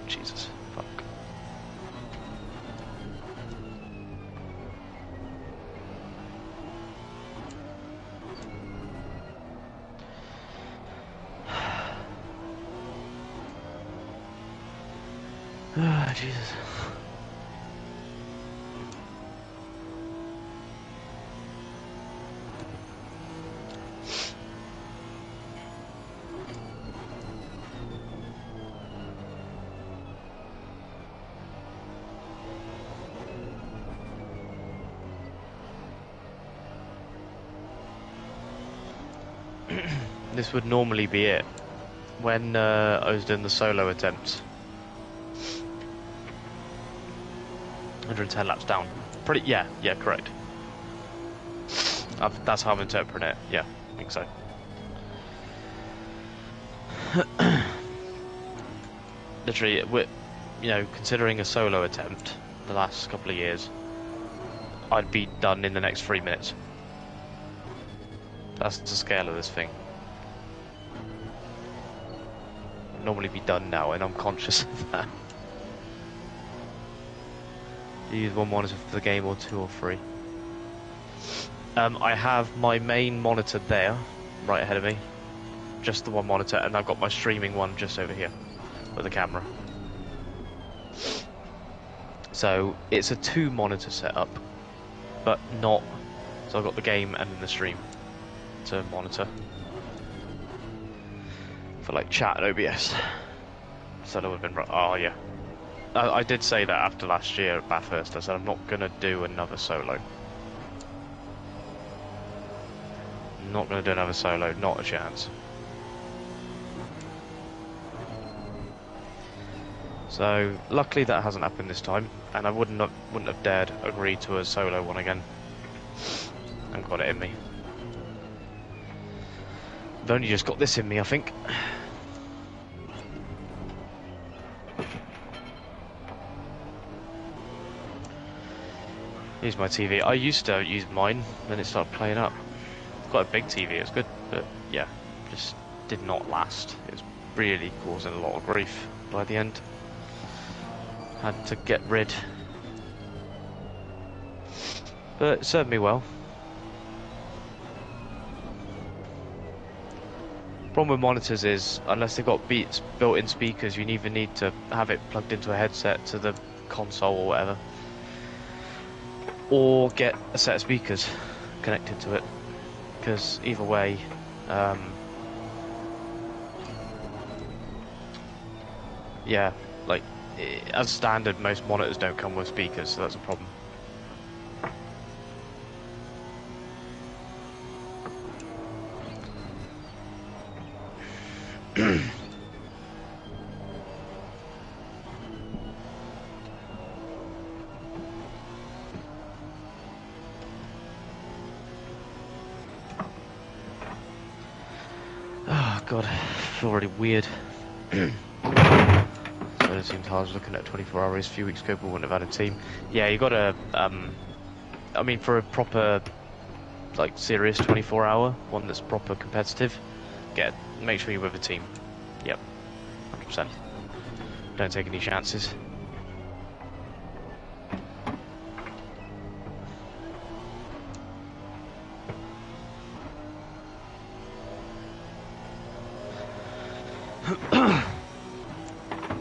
Jesus. Fuck. Ah, Jesus. This would normally be it. When I was doing the solo attempt, 110 laps down. Yeah, correct. That's how I'm interpreting it. Yeah, I think so. Literally, considering a solo attempt the last couple of years, I'd be done in the next 3 minutes. That's the scale of this thing. I'd normally be done now, and I'm conscious of that. You use one monitor for the game, or 2 or 3. I have my main monitor there, right ahead of me. Just the one monitor, and I've got my streaming one just over here with the camera. So it's a 2 monitor setup, but not. So I've got the game and the stream to monitor for like chat and OBS. So that would have been. Oh yeah, I did say that after last year at Bathurst. I said I'm not gonna do another solo. Not gonna do another solo. Not a chance. So luckily that hasn't happened this time, and I wouldn't have dared agree to a solo one again. I've got it in me. I've only just got this in me, I think. Here's my TV. I used to use mine, then it started playing up. It's quite a big TV, it's good, but yeah, just did not last. It was really causing a lot of grief by the end. Had to get rid. But it served me well. Problem with monitors is, unless they've got built-in speakers, you either need to have it plugged into a headset to the console or whatever, or get a set of speakers connected to it, because either way, yeah, like as standard, most monitors don't come with speakers, so that's a problem. God, it's already weird. So it seems hard looking at 24 hours. A few weeks ago, we wouldn't have had a team. Yeah, you got to. I mean, for a proper, like, serious 24-hour one that's proper competitive, make sure you're with a team. Yep, 100%. Don't take any chances.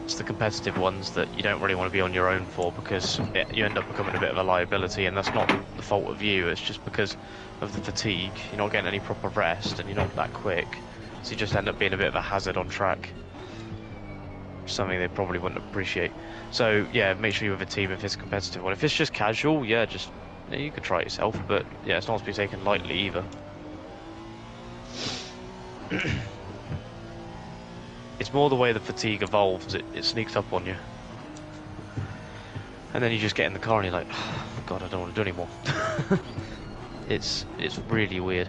It's the competitive ones that you don't really want to be on your own for, because you end up becoming a bit of a liability, and that's not the fault of you, it's just because of the fatigue. You're not getting any proper rest and you're not that quick, so you just end up being a bit of a hazard on track. Something they probably wouldn't appreciate. So yeah, make sure you're with a team if it's a competitive one. If it's just casual, yeah, you could try it yourself, but yeah, it's not to be taken lightly either. It's more the way the fatigue evolves, it sneaks up on you. And then you just get in the car and you're like, oh, God, I don't want to do anymore. It's really weird.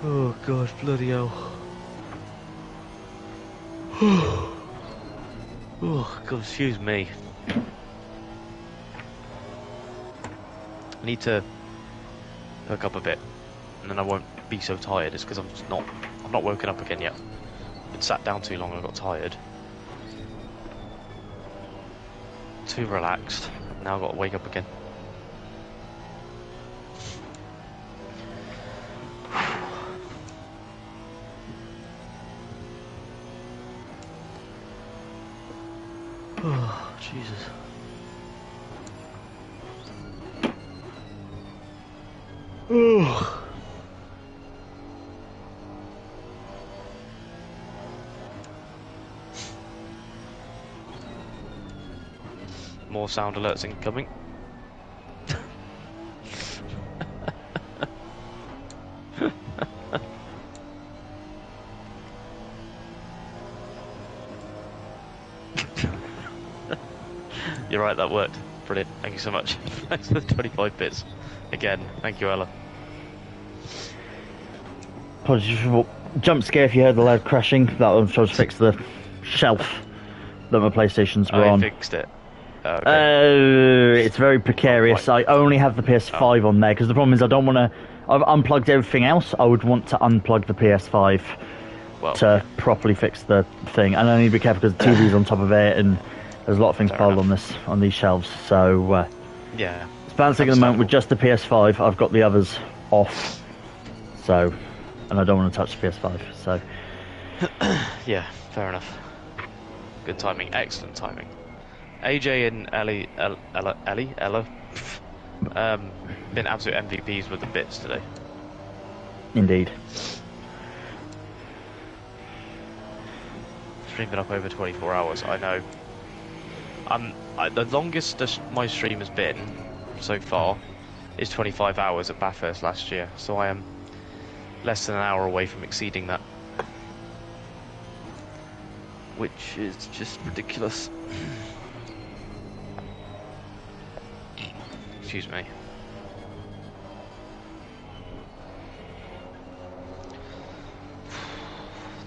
Oh God, bloody hell. Oh God, excuse me. I need to perk up a bit, and then I won't be so tired. It's because I've not woken up again yet. I've been sat down too long and I got tired. Too relaxed. Now I've got to wake up again. Oh, Jesus. Oh. More sound alerts incoming. You're right, that worked. Brilliant. Thank you so much. Thanks for the 25 bits. Again, thank you, Ella. Apologies for jump scare if you heard the loud crashing. That was trying to fix the shelf that my PlayStations were on. Fixed it. Okay. It's very precarious. I only have the PS5 on there because the problem is I don't want to. I've unplugged everything else. I would want to unplug the PS5 to properly fix the thing, and I need to be careful because the TV's on top of it, and there's a lot of things piled on these shelves. So yeah, it's balancing at the moment with just the PS5. I've got the others off, so, and I don't want to touch the PS5. So yeah, fair enough. Good timing, excellent timing. AJ and Ella, been absolute MVPs with the bits today. Indeed. Stream been up over 24 hours, I know. The longest my stream has been so far is 25 hours at Bathurst last year, so I am less than an hour away from exceeding that, which is just ridiculous. Excuse me.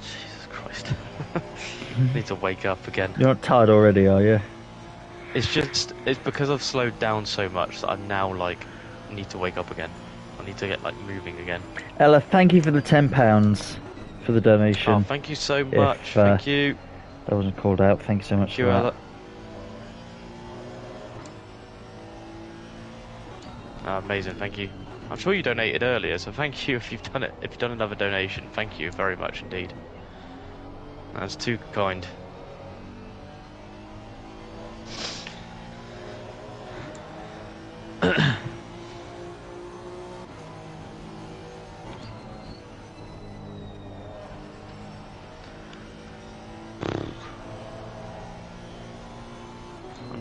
Jesus Christ. I need to wake up again. You're not tired already, are you? It's because I've slowed down so much that I'm now like, need to wake up again. I need to get like moving again. Ella, thank you for the £10 for the donation. Oh, thank you so much. Thank you. That wasn't called out. Thank you so much for that. Ella. Oh, amazing, thank you. I'm sure you donated earlier, so thank you if you've done it. If you've done another donation, thank you very much indeed. That's too kind. I'm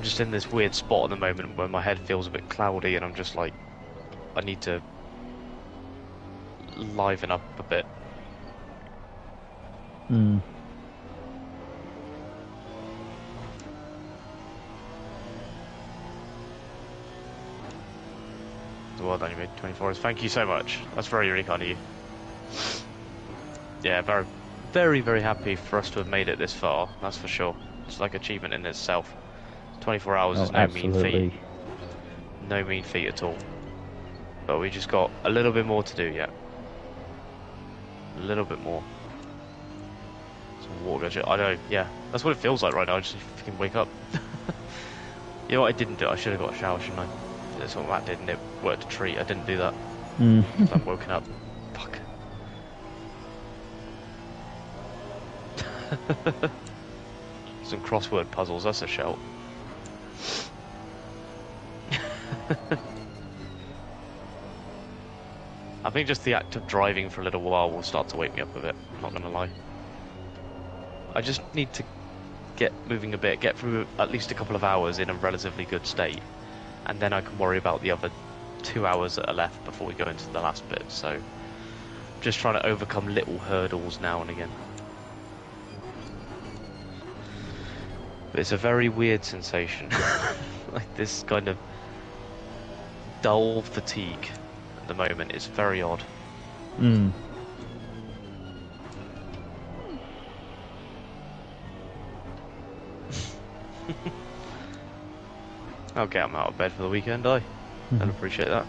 just in this weird spot at the moment where my head feels a bit cloudy and I'm just like, I need to liven up a bit. Hmm. Well done, you made 24 hours. Thank you so much. That's very, really kind of you. Yeah, very, very, very happy for us to have made it this far. That's for sure. It's like achievement in itself. 24 hours is no mean feat. No mean feat at all. But we just got a little bit more to do yet. A little bit more. Some water. I know, yeah. That's what it feels like right now. I just fucking wake up. You know what I didn't do? I should have got a shower, shouldn't I? That's what Matt did, and it worked a treat. I didn't do that. So I'm woken up. Fuck. Some crossword puzzles, that's a shout. I think just the act of driving for a little while will start to wake me up a bit, I'm not gonna lie. I just need to get moving a bit, get through at least a couple of hours in a relatively good state, and then I can worry about the other 2 hours that are left before we go into the last bit, so just trying to overcome little hurdles now and again. But it's a very weird sensation, like this kind of dull fatigue at the moment. It's very odd. Okay, I'm out of bed for the weekend, I'd appreciate that.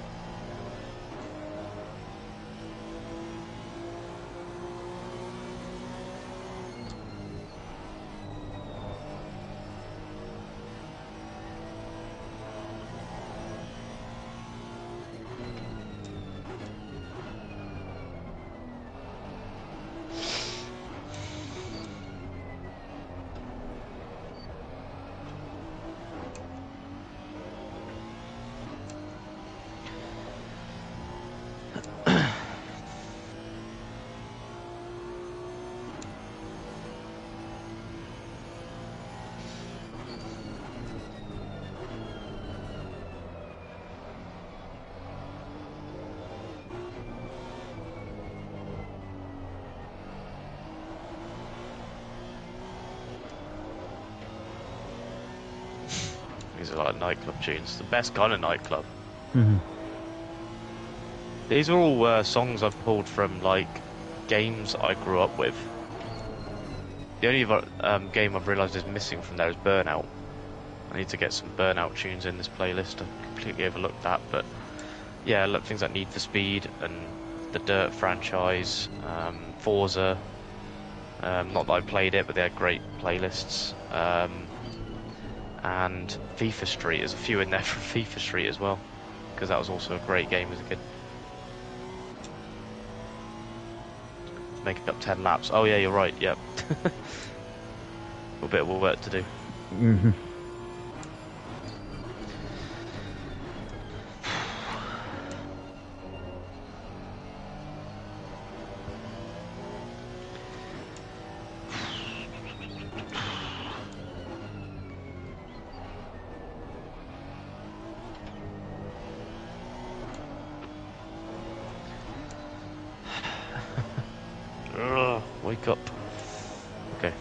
These are like nightclub tunes, the best kind of nightclub. These are all songs I've pulled from like games I grew up with. The only game I've realised is missing from there is Burnout. I need to get some Burnout tunes in this playlist. I completely overlooked that, but yeah, look, things like Need for Speed and the Dirt franchise, Forza. Not that I played it, but they had great playlists. And FIFA Street, there's a few in there from FIFA Street as well, because that was also a great game as a kid. Making up 10 laps. Oh yeah, you're right, yep. A bit of work to do. Wake up. Okay.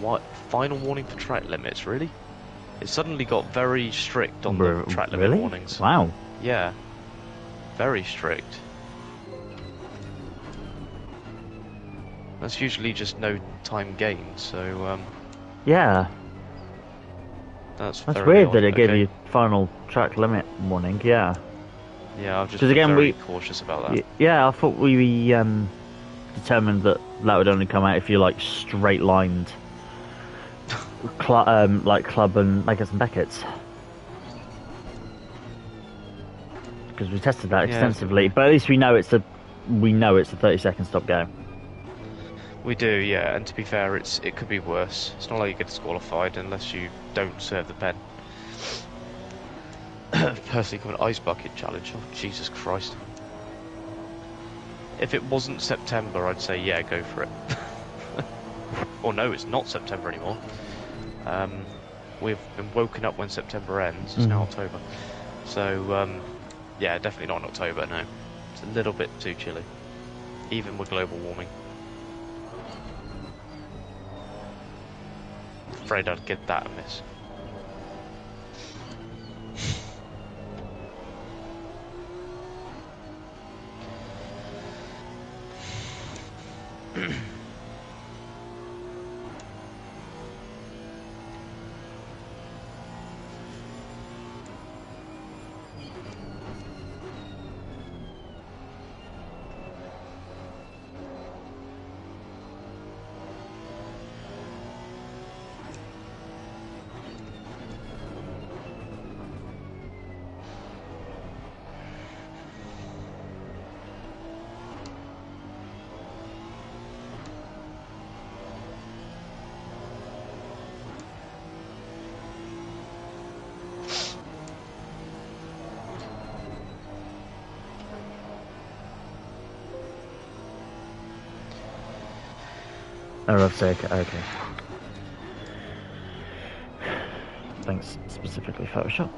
What? Final warning for track limits, really? It suddenly got very strict on the track limit warnings. Wow. Yeah. Very strict. That's usually just no time gained, so yeah. That's weird that it gave you final track limit warning, yeah. Yeah, I've just been very cautious about that. Yeah, I thought we determined that would only come out if you like straight lined like Club and Makers and Beckett's, because we tested that extensively. But at least we know it's a 30-second stop go. We do, yeah. And to be fair, it could be worse. It's not like you get disqualified unless you don't serve the pen. Personally, come an ice bucket challenge. Oh, Jesus Christ! If it wasn't September, I'd say yeah, go for it. Or no, it's not September anymore. We've been woken up when September ends. It's now October, so Yeah, definitely not in October, no. It's a little bit too chilly, even with global warming. Afraid I'd give that a miss. Oh, I've said, okay. Thanks, specifically Photoshop.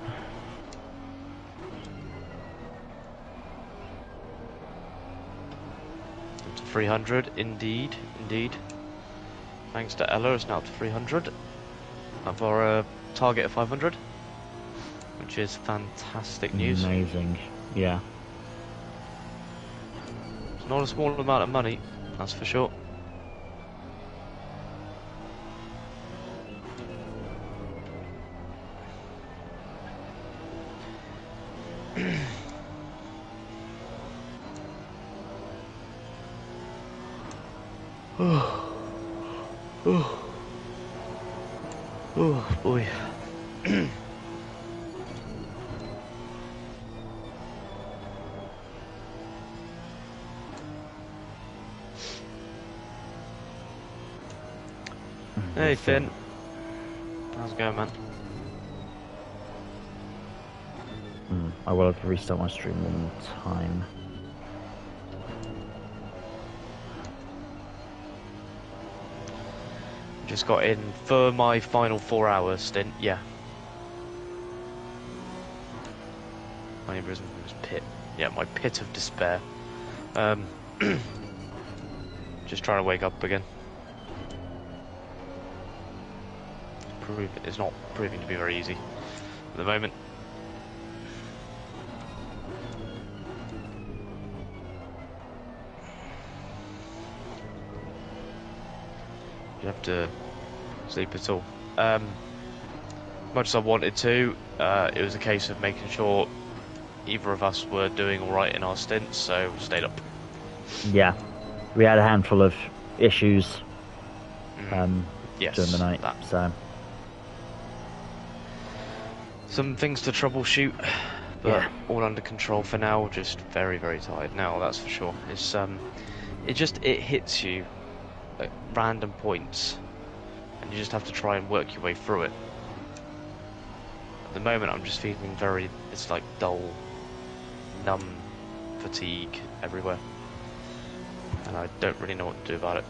Up to 300, indeed. Thanks to Ella, it's now up to 300. Up our target of 500, which is fantastic news. Amazing, yeah. It's not a small amount of money, that's for sure. Oh boy. Hey Finn. How's it going, man? I will have to restart my stream one time. Just got in for my final 4 hours stint, yeah. My imprisonment was pit. Yeah, my pit of despair. Just trying to wake up again. It's not proving to be very easy at the moment. You have to sleep at all. Much as I wanted to, it was a case of making sure either of us were doing alright in our stints, so we stayed up. Yeah, we had a handful of issues yes, during the night, so... Some things to troubleshoot, but all under control for now. Just very, very tired now, that's for sure. It's it hits you at random points, and you just have to try and work your way through it. At the moment, I'm just feeling it's like dull, numb, fatigue everywhere, and I don't really know what to do about it.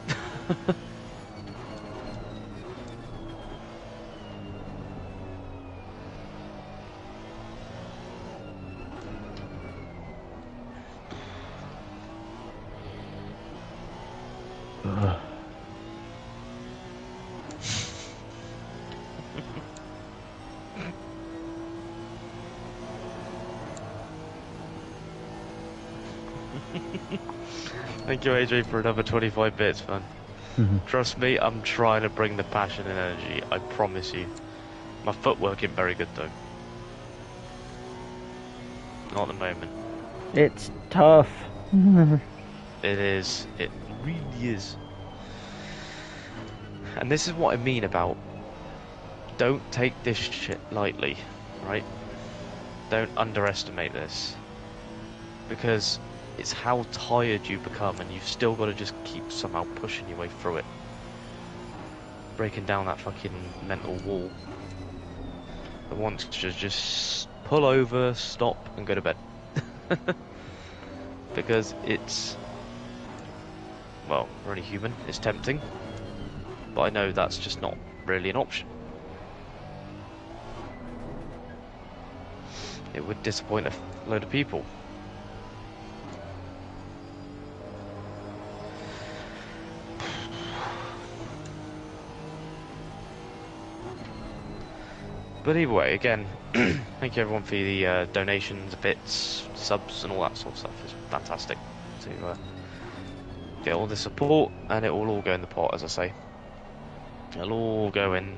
Thank you, AJ, for another 25 bits, man. Trust me, I'm trying to bring the passion and energy, I promise you. My footwork isn't very good, though. Not at the moment. It's tough. It is. It really is. And this is what I mean about don't take this shit lightly, right? Don't underestimate this. Because it's how tired you become, and you've still got to just keep somehow pushing your way through it. Breaking down that fucking mental wall. But once to just pull over, stop, and go to bed. Because it's... well, we're only human, it's tempting. But I know that's just not really an option. it would disappoint a load of people. But either way, again, thank you everyone for the donations, bits, subs, and all that sort of stuff. It's fantastic to get all the support, and it will all go in the pot, as I say. It'll all go in.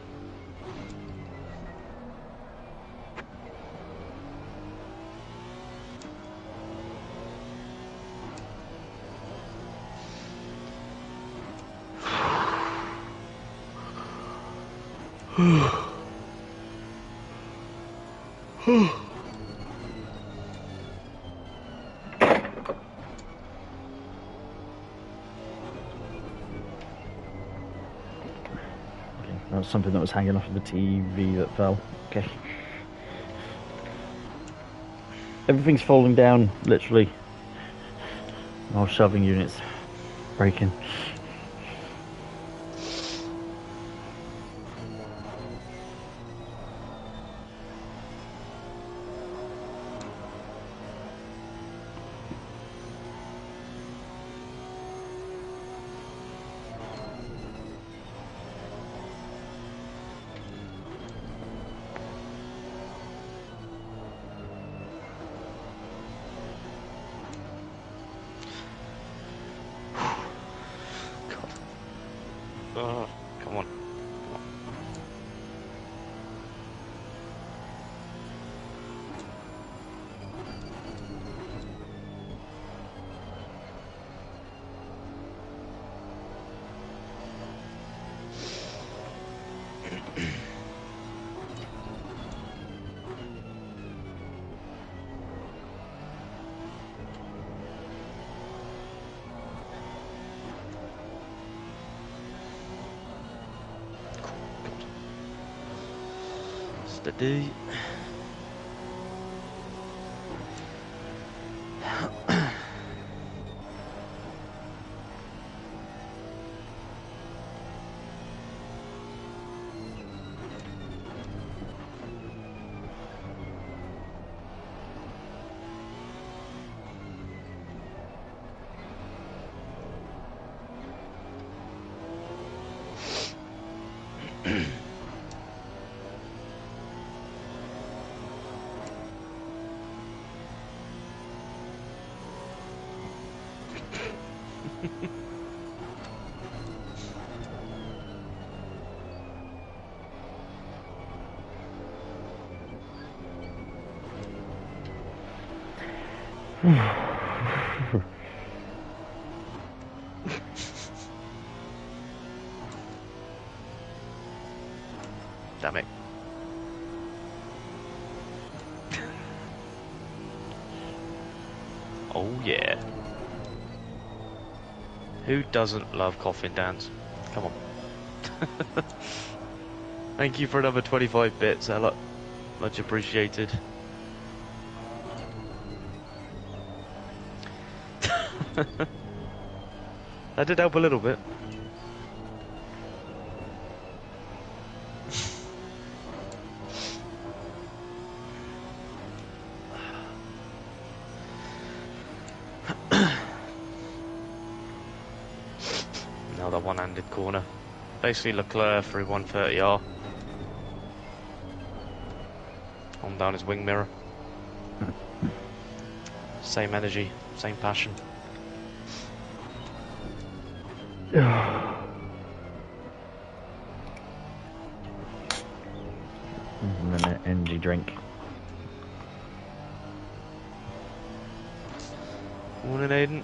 That was something that was hanging off of the TV that fell. Okay. Everything's falling down, literally. Our shoving units breaking. Come on. Steady. Damn it. Oh yeah. Who doesn't love Coffin Dance? Come on. Thank you for another 25 bits, Ella. Much appreciated. That did help a little bit. Another one-handed corner. Basically Leclerc through 130R. On down his wing mirror. Same energy, same passion. And an energy drink. Morning, Aiden.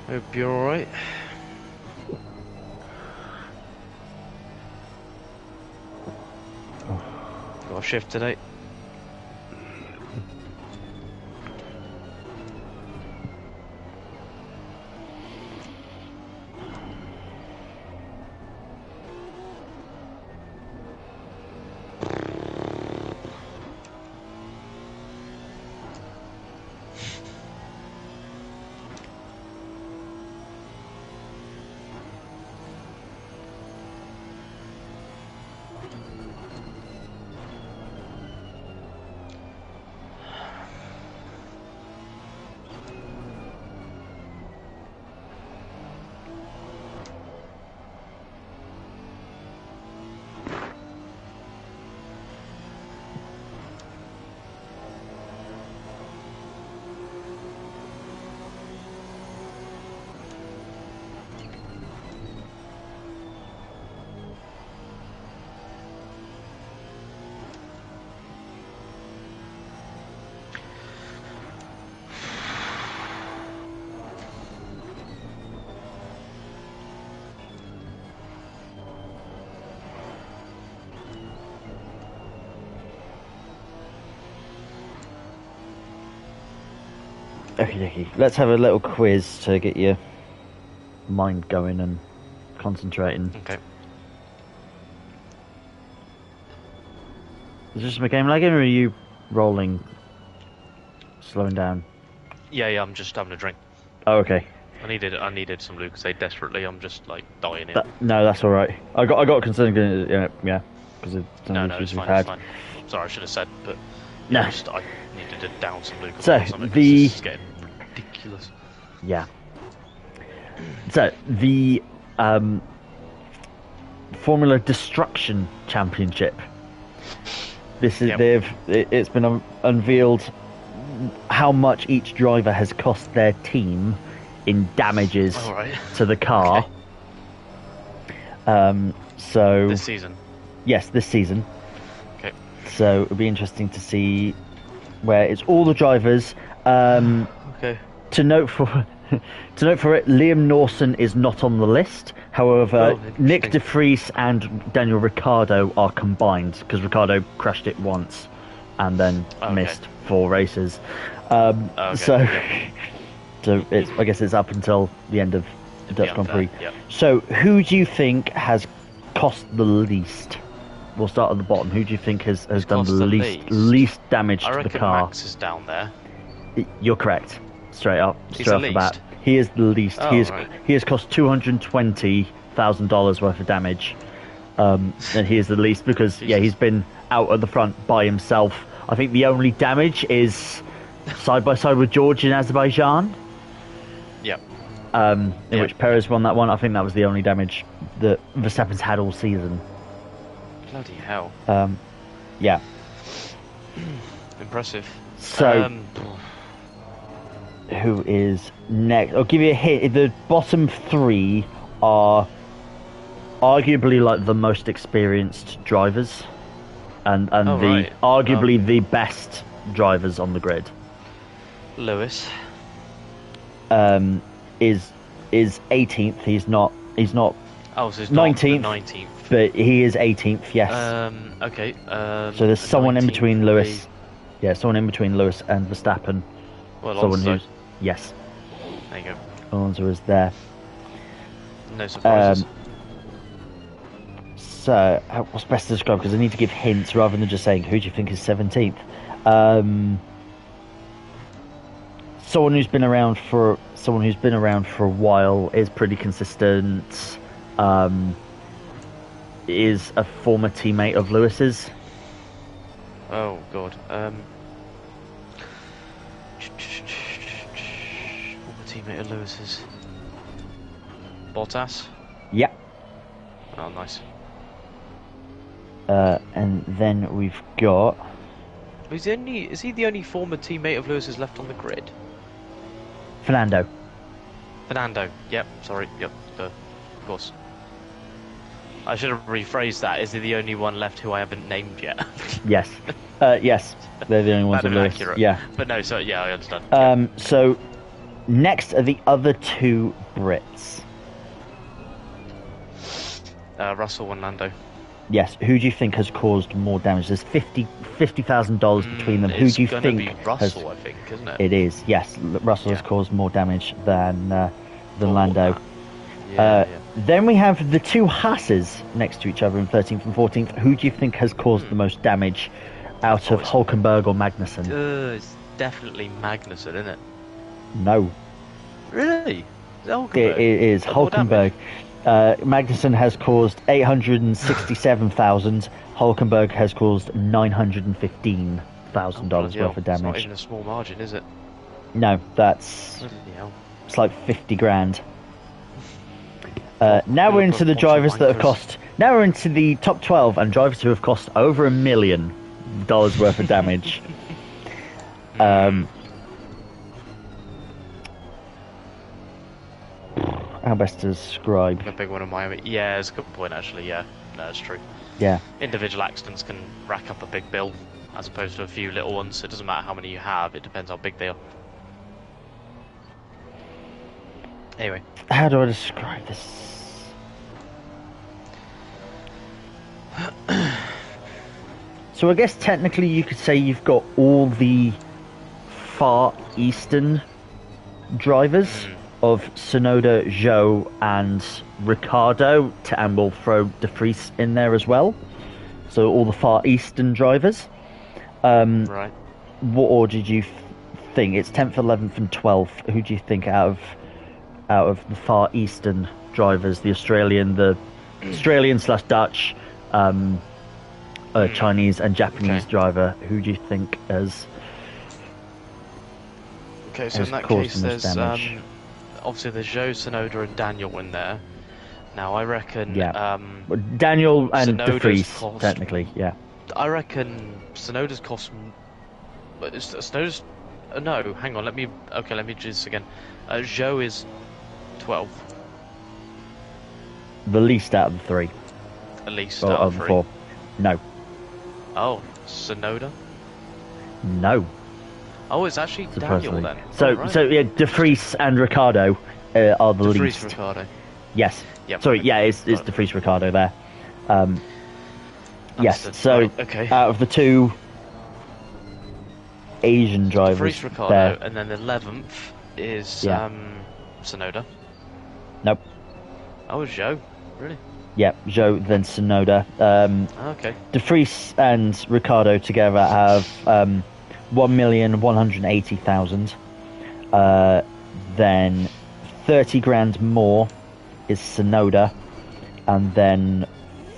Hope you're alright. Got a shift today. Okay, let's have a little quiz to get your mind going and concentrating. Okay. Is this a game lagging, or are you rolling, slowing down? Yeah, I'm just having a drink. Oh, okay. I needed some Lucozade desperately. I'm just like dying in. No, that's all right. I got concerned. Yeah, because No, it's fine. It's fine. Sorry, I should have said, but no, I needed to down some Lucozade. So or something, this is getting ridiculous. Yeah. So the Formula Destruction Championship. This is it's been unveiled how much each driver has cost their team in damages to the car. Okay. So this season. Yes, this season. Okay. So it'll be interesting to see where it's all the drivers. Okay. To note for it, Liam Lawson is not on the list. However, Nick De Vries and Daniel Ricciardo are combined because Ricciardo crashed it once and then missed 4 races. So it's, I guess it's up until the end of the Dutch Grand Prix. Yep. So who do you think has cost the least? We'll start at the bottom. Who do you think has done the least damage to the car? Max is down there. You're correct. Straight off the bat. He is the least. Oh, he has cost $220,000 worth of damage, and he is the least because he's been out at the front by himself. I think the only damage is side by side with George in Azerbaijan. Yep. In which Perez won that one. I think that was the only damage that Verstappen's had all season. Bloody hell. Yeah. Impressive. So. Who is next? I'll give you a hint. The bottom 3 are arguably like the most experienced drivers, and arguably the best drivers on the grid. Lewis is 18th. He's not. Oh, so he's 19th. Not the 19th. But he is 18th. Yes. Okay. So there's someone in between Lewis. Yeah, someone in between Lewis and Verstappen. Well, someone who's yes. There you go. Alonso is there. No surprises. So, what's best to describe? Because I need to give hints rather than just saying who do you think is 17th. Someone who's been around for a while, is pretty consistent. Is a former teammate of Lewis's. Oh God. Teammate of Lewis's. Bottas? Yeah. Oh, nice. And then we've got... Is he the only former teammate of Lewis's left on the grid? Fernando. Yep, sorry. Yep, of course. I should have rephrased that. Is he the only one left who I haven't named yet? Yes. Yes. They're the only ones of Lewis. Accurate. Yeah. But no, so yeah, I understand. So... Next are the other 2 Brits. Russell and Lando. Yes. Who do you think has caused more damage? There's $50,000 between them. Who do you think? It's going to be Russell, I think, isn't it? It is. Yes. Russell has caused more damage than Lando. Then we have the 2 Haas's next to each other in 13th and 14th. Who do you think has caused the most damage out of Hülkenberg or Magnussen? It's definitely Magnussen, isn't it? No. Really? It is Hülkenberg. Magnussen has caused 867,000. Hülkenberg has caused $915,000 worth of damage. It's not even a small margin, is it? No, it's like 50 grand. Now we're into the drivers that have cost. Now we're into the top 12 and drivers who have cost over $1 million worth of damage. How best to describe? A big one in Miami. Yeah, it's a good point actually. Yeah, no, it's true. Yeah. Individual accidents can rack up a big bill, as opposed to a few little ones. It doesn't matter how many you have. It depends how big they are. Anyway. How do I describe this? So I guess technically you could say you've got all the far eastern drivers of Tsunoda, Zhou, and Ricciardo, and we'll throw De Vries in there as well. So all the Far Eastern drivers. Right. What order do you think? It's 10th, 11th, and 12th. Who do you think out of the Far Eastern drivers, the Australian/Dutch, Chinese and Japanese driver, who do you think has? Okay, so in that case, there's obviously there's Zhou, Tsunoda, and Daniel in there. Now I reckon Daniel and Tsunoda's De Vries, cost, technically, yeah. I reckon Tsunoda's cost. Tsunoda's no, hang on. Let me do this again. Zhou is 12. The least out of the three. At least out of three. Four. No. Oh, Tsunoda? No. Oh, it's actually Daniel then. So yeah, De Vries and Ricciardo are the least. De Vries, Ricciardo. Yes. Yep. Sorry, yeah, it's De Vries, Ricciardo there. Yes. So right, okay. Out of the two Asian drivers, De Vries, Ricciardo, and then the 11th is Tsunoda. Nope. Oh, it's Zhou. Really? Yep, Zhou, then Tsunoda. Okay. De Vries and Ricciardo together have 1,180,000. Then 30 grand more is Tsunoda, and then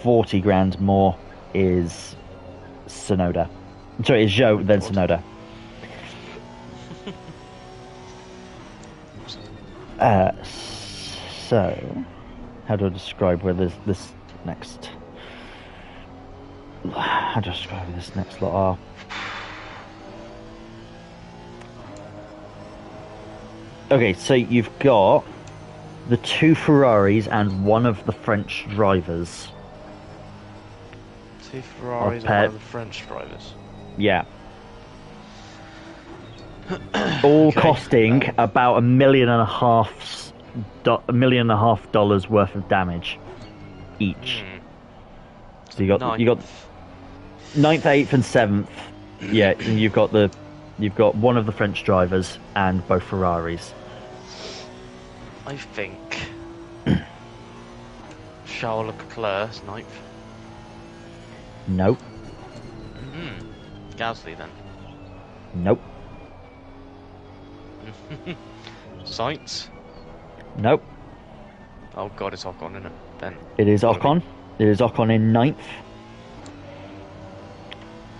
40 grand more is Tsunoda. Sorry, is Zhou, then Tsunoda. So, how do I describe where this next? How do I describe this next lot are? Okay, so you've got the two Ferraris and one of the French drivers. Two Ferraris and one of the French drivers. Yeah. All costing about $1.5 million worth of damage each. So you got 9th, 8th, and 7th. Yeah, and you've got one of the French drivers and both Ferraris. I think Charles Leclerc's 9th. Nope. Gasly then. Nope. Sainz. Nope. Oh god, it's Ocon, isn't it? Then it is Ocon. It is Ocon in 9th.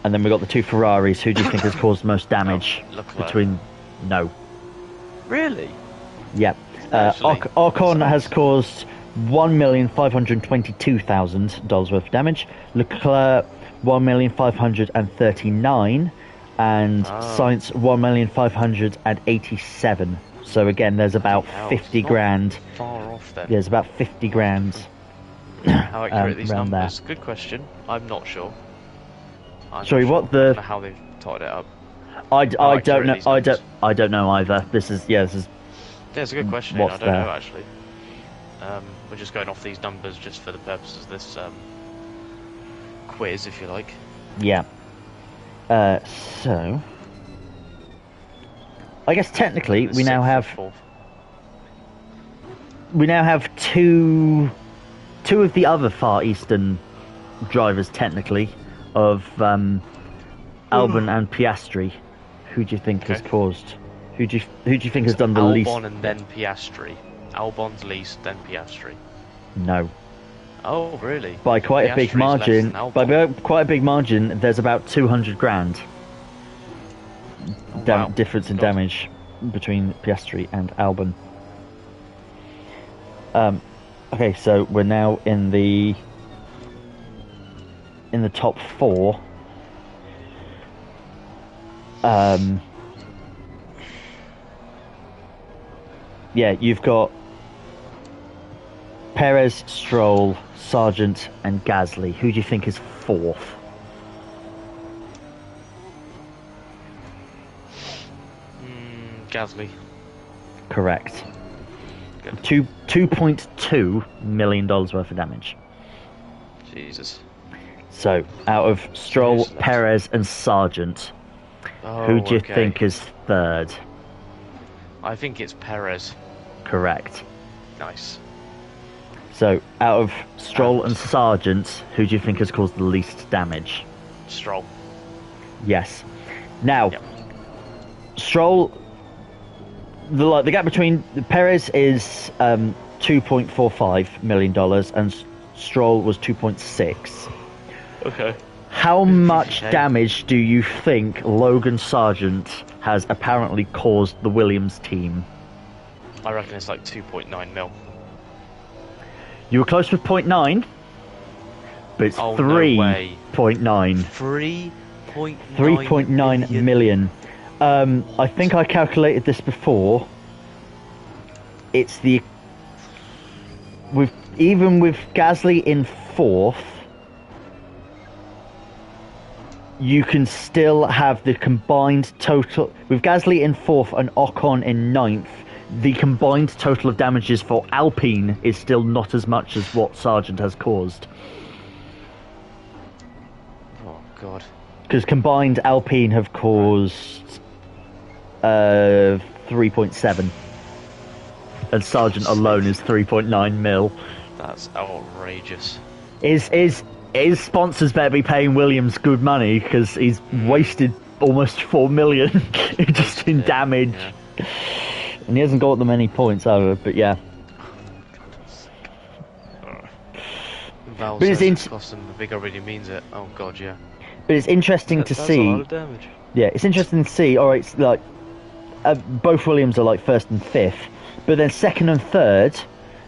And then we've got the two Ferraris. Who do you think has caused most damage between? No. Really? Yep. Ocon has caused $1,522,000 worth of damage. Leclerc $1,539,000, and Sainz $1,587,000. So again, there's about 50 grand. Far off then. There's about 50 grand. How accurate these numbers? There. Good question. I'm not sure. Sorry, what I the? don't know how they've totted it up. I don't know. I don't know either. This is Yeah, it's a good question. I don't know actually. We're just going off these numbers just for the purposes of this quiz, if you like. Yeah. So, I guess technically we now have two of the other Far Eastern drivers technically of Albon and Piastri. Who do you think has caused? Who do you think has done the least? Albon and then Piastri. Albon's least, then Piastri. No. Oh, really? By quite a big margin. By quite a big margin, there's about 200 grand difference in damage between Piastri and Albon. Okay, so we're now in the top four. Yeah, you've got Perez, Stroll, Sargent, and Gasly. Who do you think is fourth? Gasly. Correct. Good. $2.2 million worth of damage. Jesus. So, out of Stroll, Perez, and Sargent, who do you think is third? I think it's Perez. Correct. Nice. So, out of Stroll and Sargent, who do you think has caused the least damage? Stroll. Yes. Now, Yep. Stroll, the gap between Perez is $2.45 million and Stroll was 2.6. Okay. How much damage do you think Logan Sargent has apparently caused the Williams team? I reckon it's like 2.9 mil. You were close with 0.9, but it's 3.9. 3.9 million. I think I calculated this before. It's even with Gasly in 4th, you can still have the combined total with Gasly in 4th and Ocon in 9th. The combined total of damages for Alpine is still not as much as what Sargent has caused. Oh god. Because combined Alpine have caused 3.7, and Sargent alone is 3.9 mil. That's outrageous. His sponsors better be paying Williams good money because he's wasted almost 4 million just in damage. Yeah. And he hasn't got them any points either, but yeah. Val says it's cost him, I think already means it. Oh god, yeah. But it's interesting to see. That's a lot of damage. Yeah, it's interesting to see. All right, like both Williams are like 1st and 5th, but then 2nd and 3rd,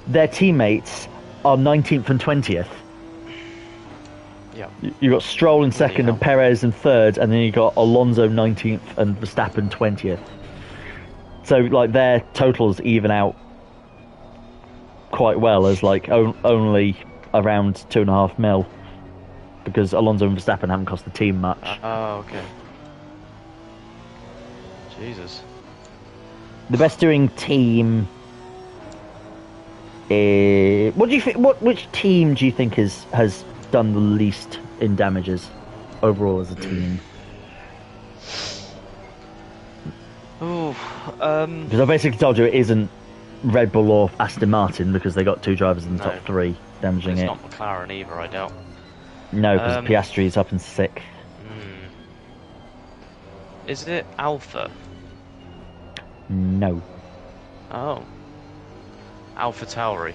their teammates are 19th and 20th. Yeah. You got Stroll in 2nd and Perez in 3rd, and then you got Alonso 19th and Verstappen 20th. So like their totals even out quite well as like only around 2.5 mil, because Alonso and Verstappen haven't cost the team much. Oh, okay. Jesus. The best doing team is... What do you think? Which team do you think has done the least in damages overall as a team? Because I basically told you it isn't Red Bull or Aston Martin because they got 2 drivers in the top 3 damaging it. It's not McLaren either, I doubt. No, because Piastri's up in 6th. Is it Alpha? No. Oh. Alpha Tauri?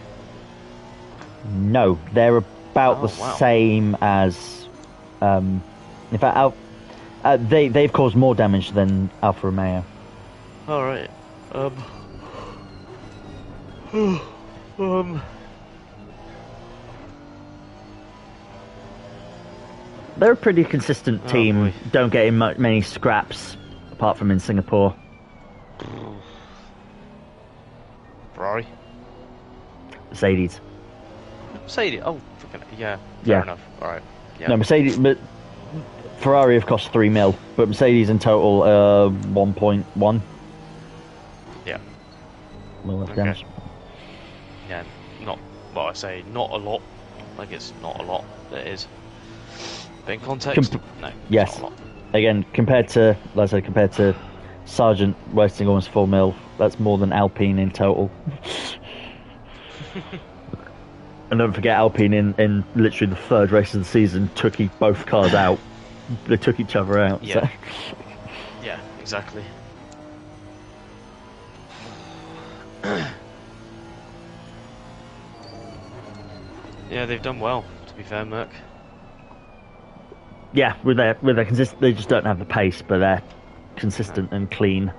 No, they're about the same as... in fact, they've caused more damage than Alfa Romeo. Alright. They're a pretty consistent team. Don't get in many scraps, apart from in Singapore. Ferrari? Mercedes. Oh, yeah. Fair enough. Alright. Yeah. No, Mercedes... Ferrari have cost 3 mil, but Mercedes in total 1.1. Yeah. Damage. Yeah, not... Well, I say not a lot. Like, it's not a lot. It is. But in context, no. Yes. Not a lot. Again, compared to Sargent wasting almost 4 mil, that's more than Alpine in total. And don't forget, Alpine in literally the 3rd race of the season took both cars out. They took each other out. Yeah. So. Yeah, exactly. Yeah, they've done well, to be fair, Merc. Yeah, with their consistent, they just don't have the pace, but they're consistent and clean.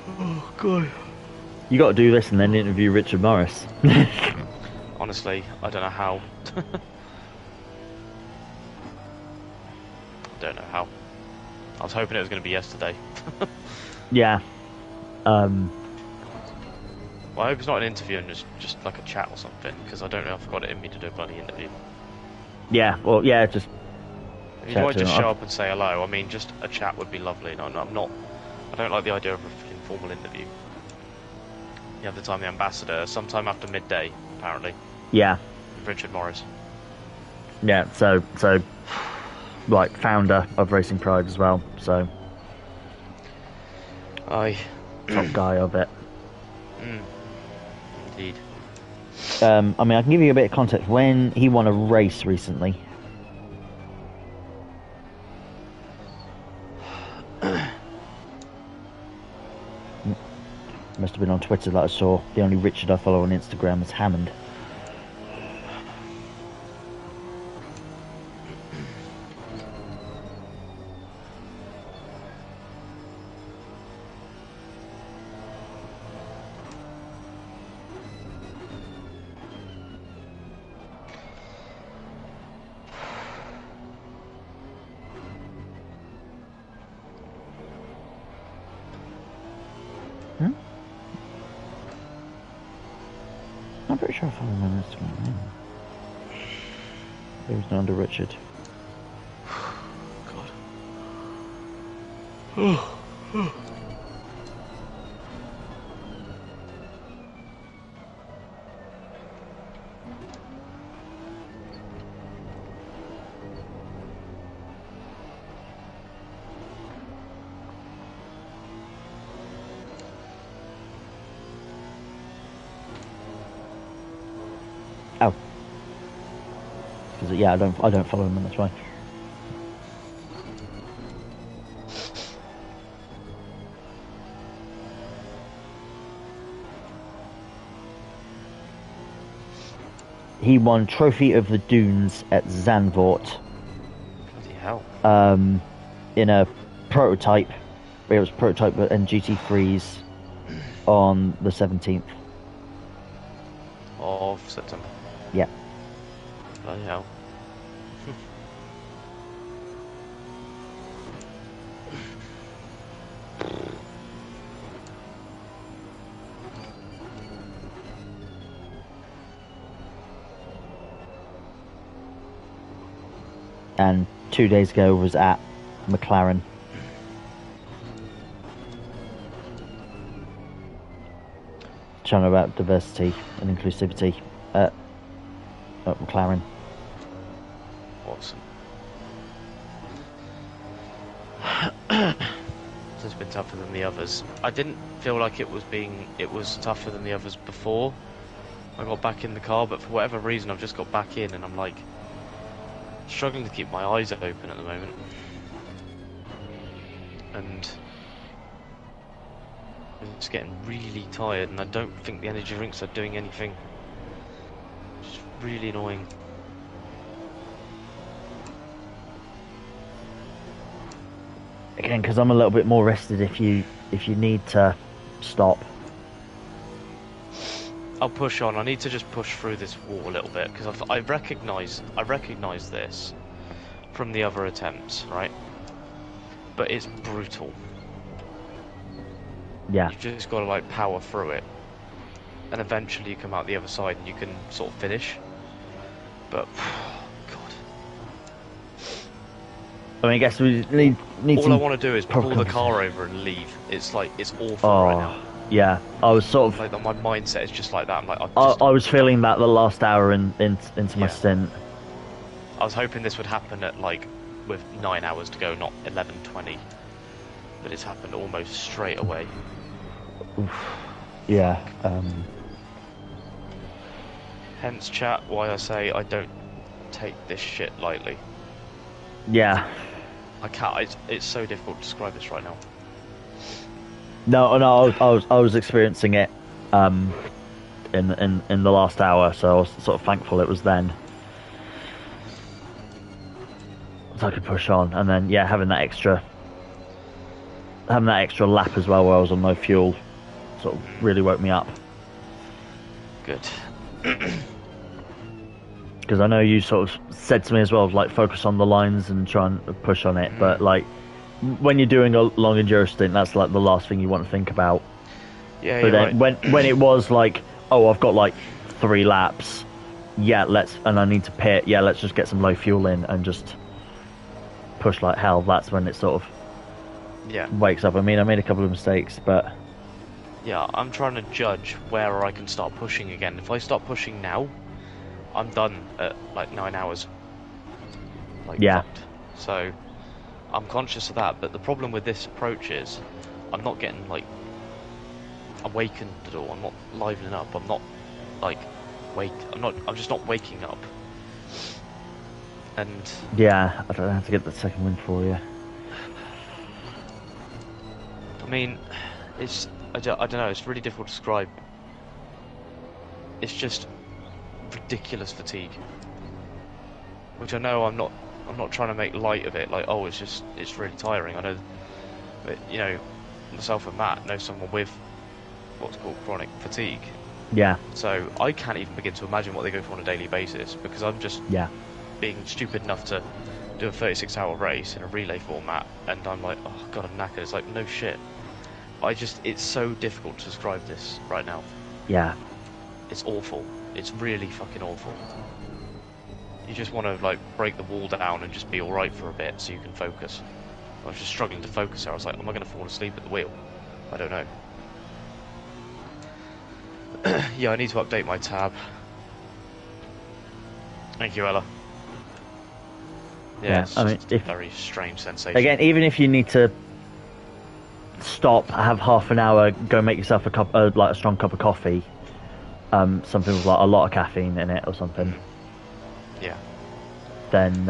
Oh god. You got to do this and then interview Richard Morris. Honestly, I don't know how. Don't know how. I was hoping it was going to be yesterday. Yeah. Well, I hope it's not an interview and just like a chat or something, because I don't know if I've got it in me to do a bloody interview. Yeah, well, yeah, just... If you might just show up and say hello, I mean, just a chat would be lovely. No, I don't like the idea of a fucking formal interview. you have the time the ambassador, sometime after midday, apparently. Yeah. Richard Morris. Yeah, so like founder of Racing Pride as well, so Aye. top guy of it. Indeed. I mean, I can give you a bit of context. When he won a race recently, must have been on Twitter that I saw. The only Richard I follow on Instagram is Hammond. I'm pretty sure I follow him on Instagram. There was no under Richard. God. Oh. Because yeah, I don't follow him, and that's why. He won Trophy of the Dunes at Zandvoort. Bloody hell. In a prototype. It was prototype and GT3s on the 17th of September. Yeah. Bloody hell. And 2 days ago was at McLaren. Trying about diversity and inclusivity at McLaren. Awesome. It's been tougher than the others. I didn't feel like it was tougher than the others before I got back in the car, but for whatever reason I've just got back in and I'm like struggling to keep my eyes open at the moment. And I'm just getting really tired, and I don't think the energy drinks are doing anything. It's really annoying. Again, because I'm a little bit more rested if you need to stop. I'll push on. I need to just push through this wall a little bit, because I recognise this from the other attempts, right? But it's brutal. Yeah. You've just got to like power through it, and eventually you come out the other side and you can sort of finish. But God, I mean, I guess we need. All I want to do is pull the car over and leave. It's like it's awful right now. Yeah, I was sort of like my mindset is just like that. I'm like I was feeling that the last hour into my stint. I was hoping this would happen at like with 9 hours to go, not 11:20. But it's happened almost straight away. Oof. Yeah. Hence, chat, why I say I don't take this shit lightly. Yeah. I can't. It's so difficult to describe this right now. No, I was experiencing it in the last hour, so I was sort of thankful it was then. So I could push on, and then yeah, having that extra lap as well where I was on no fuel sort of really woke me up. Good. Because I know you sort of said to me as well, like focus on the lines and try and push on it, but like when you're doing a long enduro stint, that's like the last thing you want to think about. Yeah, but then right. when it was like, oh, I've got like 3 laps, yeah, and I need to pit, yeah, let's just get some low fuel in and just push like hell. That's when it sort of wakes up. I mean, I made a couple of mistakes, but Yeah, I'm trying to judge where I can start pushing again. If I start pushing now, I'm done at like 9 hours. Like, Yeah. fucked. So, I'm conscious of that, but the problem with this approach is I'm not getting, like, awakened at all. I'm not livening up. I'm not, like, I'm just not waking up. And... Yeah, I don't have to get the second win for you. I mean, I don't know, it's really difficult to describe. It's just ridiculous fatigue. Which I know I'm not trying to make light of it, like, oh, it's really tiring. I know, but, you know, myself and Matt know someone with what's called chronic fatigue. Yeah. So I can't even begin to imagine what they go through on a daily basis, because I'm just being stupid enough to do a 36-hour race in a relay format, and I'm like, oh god, I'm knackered. It's like, no shit. It's so difficult to describe this right now. Yeah. It's awful. It's really fucking awful. You just want to, like, break the wall down and just be alright for a bit so you can focus. I was just struggling to focus there. I was like, am I going to fall asleep at the wheel? I don't know. Yeah, I need to update my tab. Thank you, Ella. Yeah, it's I mean, a very strange sensation. Again, even if you need to stop, have half an hour, go make yourself like a strong cup of coffee, something with like a lot of caffeine in it or something. Yeah. Then,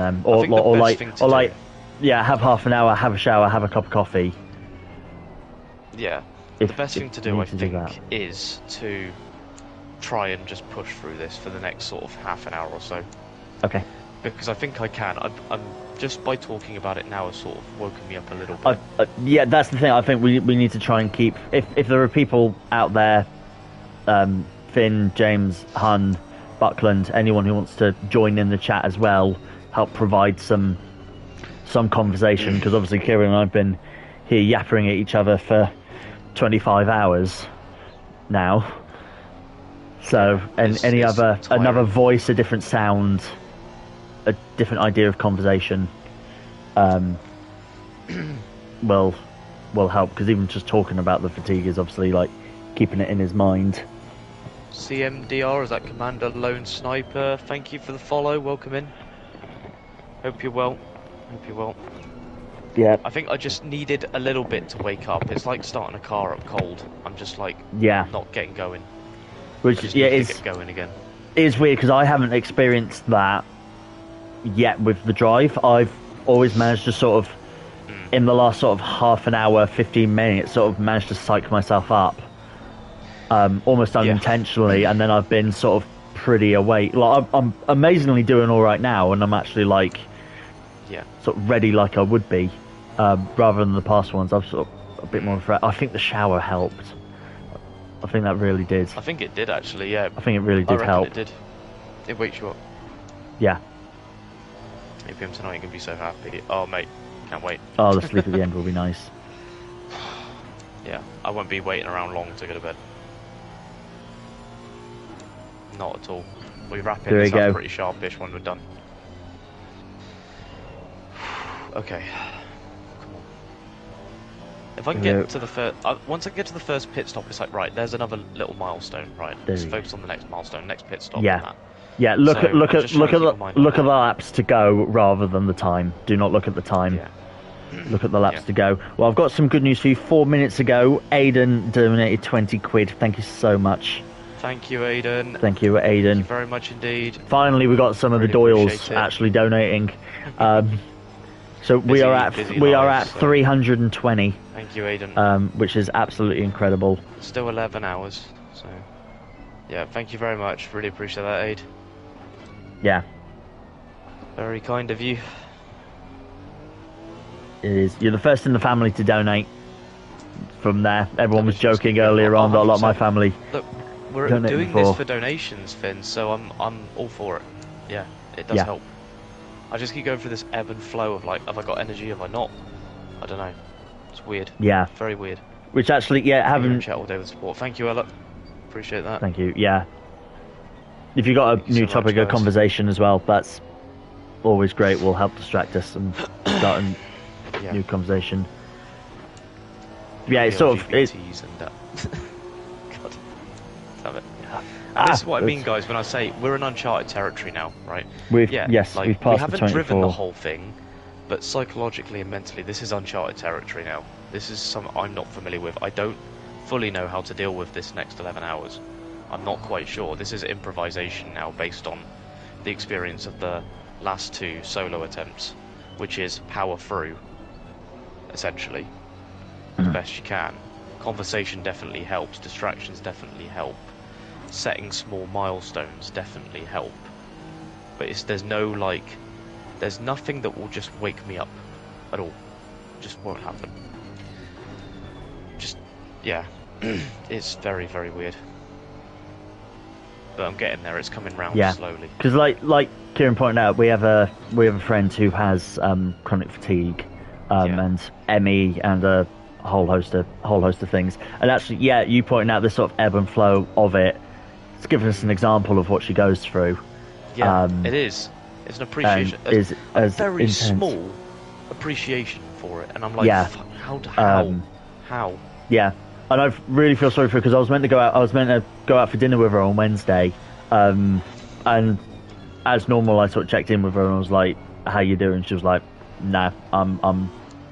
yeah, have half an hour, have a shower, have a cup of coffee. Yeah. The best thing to do, I think, is to try and just push through this for the next sort of half an hour or so. Okay. Because I think I can. I'm just by talking about it now has sort of woken me up a little bit. Yeah, that's the thing. I think we need to try and keep. If there are people out there, Finn, James, Hun, Buckland, anyone who wants to join in the chat as well, help provide some conversation, because obviously Keiran and I've been here yappering at each other for 25 hours now. So, another voice, a different sound, a different idea of conversation, will help, because even just talking about the fatigue is obviously like keeping it in his mind. CMDR, is that Commander Lone Sniper? Thank you for the follow. Welcome in. Hope you're well. Yeah. I think I just needed a little bit to wake up. It's like starting a car up cold. I'm just like not getting going. Which is get going again. It's weird because I haven't experienced that yet with the drive. I've always managed to sort of, in the last sort of half an hour, 15 minutes, sort of managed to psych myself up, almost unintentionally, and then I've been sort of pretty awake. Like I'm amazingly doing all right now, and I'm actually like, sort of ready like I would be, rather than the past ones. I've sort of a bit more afraid. I think the shower helped. I think that really did. I think it did actually, yeah. I think it really did help. It did. It wakes you up. Yeah. 8 PM tonight, you can be so happy. Oh, mate, can't wait. Oh, the sleep at the end will be nice. Yeah, I won't be waiting around long to go to bed. Not at all. We wrap in this up pretty sharpish when we're done. Okay. If I can get to the first, once I get to the first pit stop, it's like, right, there's another little milestone, right? Let's focus on the next milestone, next pit stop. Yeah, yeah. Look at the laps to go rather than the time. Do not look at the time. Yeah. Look at the laps to go. Well, I've got some good news for you. 4 minutes ago, Aiden donated 20 quid. Thank you so much. Thank you, Aiden. Thank you, Aiden. Thank you very much indeed. Finally, we got some of the Doyles actually donating. So we are at 320. Thank you, Aiden. Which is absolutely incredible. Still 11 hours. So yeah, thank you very much. Really appreciate that, Aid. Yeah. Very kind of you. It is. You're the first in the family to donate. From there, everyone was joking earlier on that a lot of my family. Look, we're doing this for donations, Finn. So I'm all for it. Yeah, it does help. I just keep going through this ebb and flow of like, have I got energy? Have I not? I don't know. It's weird. Yeah. Very weird. Which actually, having chat all day with support. Thank you, Ella. Appreciate that. Thank you. Yeah. If you got a new topic of conversation as well, that's always great. Will help distract us and start a new conversation. Yeah, it's sort of Love it. And this is what I mean, guys, when I say we're in uncharted territory now, right? We've passed we the 24. haven't driven the whole thing, but psychologically and mentally, this is uncharted territory now. This is something I'm not familiar with. I don't fully know how to deal with this next 11 hours. I'm not quite sure. This is improvisation now, based on the experience of the last 2 solo attempts, which is power through, essentially, the best you can. Conversation definitely helps. Distractions definitely help. Setting small milestones definitely help, but there's nothing that will just wake me up at all. Just won't happen. Yeah, it's very, very weird, but I'm getting there. It's coming round slowly. Because like Keiran pointed out, we have a friend who has chronic fatigue, and ME and a whole host of things. And actually, you pointing out this sort of ebb and flow of it. It's given us an example of what she goes through. Yeah, it is. It's an appreciation. A very small appreciation for it, and I'm like, how? Yeah, and I really feel sorry for her, because I was meant to go out for dinner with her on Wednesday, and as normal, I sort of checked in with her and I was like, "How you doing?" She was like, "Nah, I'm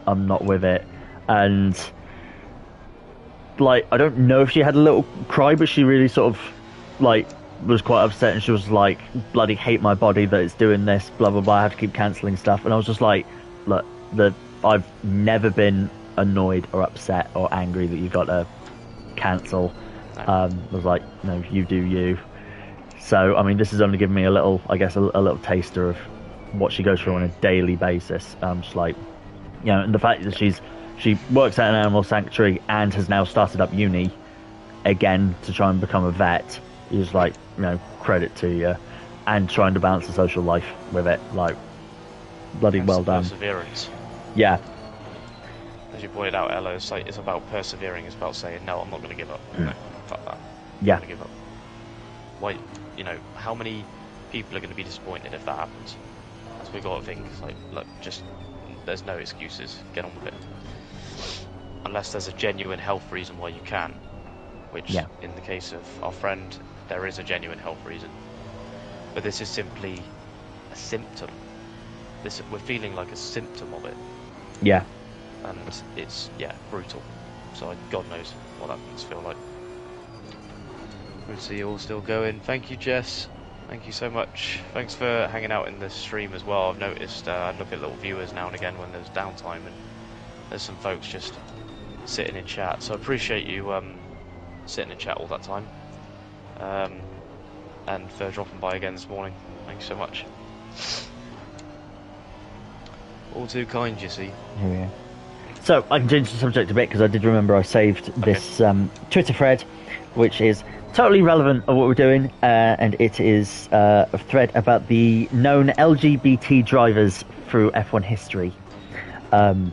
not with it," and like, I don't know if she had a little cry, but she really sort of like was quite upset, and she was like, "Bloody hate my body that it's doing this, blah blah blah, I have to keep cancelling stuff." And I was just like, look, I've never been annoyed or upset or angry that you've got to cancel. I was like, no, you do you. So I mean, this has only given me a little taster of what she goes through on a daily basis. Just like, and the fact that she works at an animal sanctuary and has now started up uni again to try and become a vet. Is like, credit to you, and trying to balance the social life with it, like, bloody well done. Perseverance. Yeah. As you pointed out, Ella, it's about persevering. It's about saying, no, I'm not going to give up. No, fuck that. Yeah. I'm going to give up. Why? How many people are going to be disappointed if that happens? So we got to think, like, look, just there's no excuses. Get on with it. Unless there's a genuine health reason why you can. Which, in the case of our friend, there is a genuine health reason. But this is simply a symptom. We're feeling like a symptom of it. Yeah. And it's, brutal. So God knows what that must feel like. Good to see you all still going. Thank you, Jess. Thank you so much. Thanks for hanging out in the stream as well. I've noticed I look at little viewers now and again when there's downtime, and there's some folks just sitting in chat. So I appreciate you sitting in chat all that time, and for dropping by again this morning. Thanks so much. All too kind, you see. Here we are. So I can change the subject a bit, because I did remember I saved this Twitter thread, which is totally relevant of what we're doing, and it is a thread about the known LGBT drivers through F1 history. So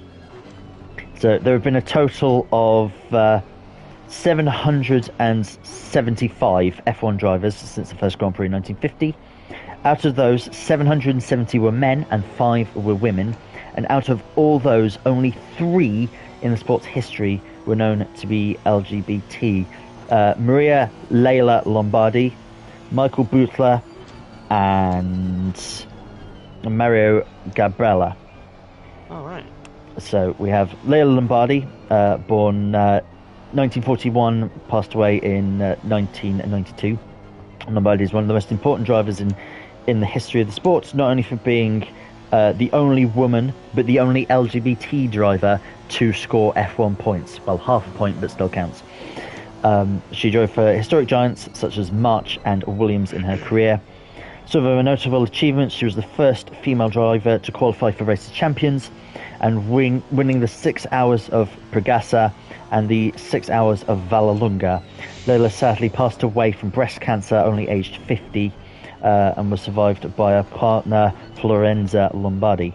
there have been a total of 775 F1 drivers since the first Grand Prix in 1950. Out of those, 770 were men and 5 were women. And out of all those, only 3 in the sport's history were known to be LGBT. Maria Leila Lombardi, Michael Butler, and Mario Gabriella. All right. So we have Leila Lombardi, born 1941, passed away in 1992. Lombardi is one of the most important drivers in the history of the sport, not only for being the only woman, but the only LGBT driver to score F1 points. Well, half a point, but still counts. She drove for historic giants such as March and Williams in her career. Some of her notable achievements: she was the first female driver to qualify for Race of Champions, and winning the 6 hours of Pregasa and the 6 hours of Vallelunga. Leila sadly passed away from breast cancer, only aged 50, and was survived by her partner Florenza Lombardi.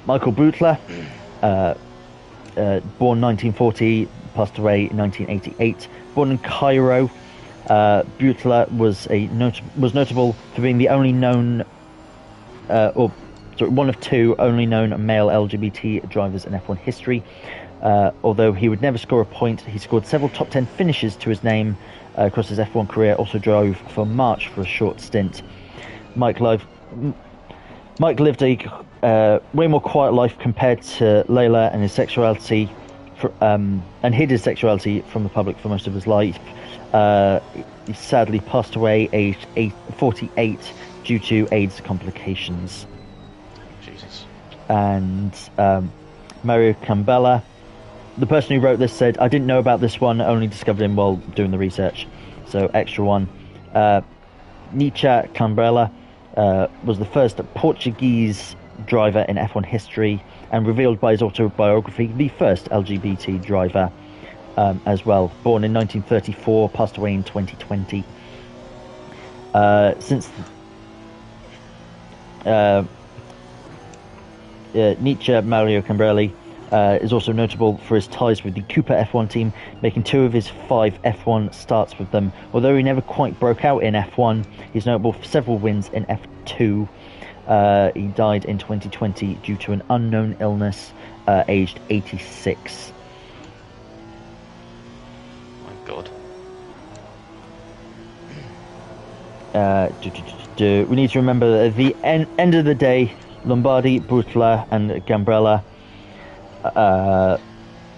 Michael Butler, born 1940, passed away in 1988. Born in Cairo, Butler was notable for being the only known, one of 2 only known male LGBT drivers in F1 history. Although he would never score a point, he scored several top 10 finishes to his name across his F1 career. Also drove for March for a short stint. Mike lived a way more quiet life compared to Layla, and his sexuality, and hid his sexuality from the public for most of his life. He sadly passed away aged 48 due to AIDS complications. Jesus. And Mario Cambella, the person who wrote this, said, "I didn't know about this one, only discovered him while doing the research." So extra one. Nietzsche Cambella was the first Portuguese driver in F1 history, and revealed by his autobiography, the first LGBT driver as well. Born in 1934, passed away in 2020. Nietzsche Mario Cambrelli is also notable for his ties with the Cooper F1 team, making 2 of his 5 F1 starts with them. Although he never quite broke out in F1, he's notable for several wins in F2. He died in 2020 due to an unknown illness, aged 86. My God. We need to remember that at the end of the day, Lombardi, Butler, and Gambrella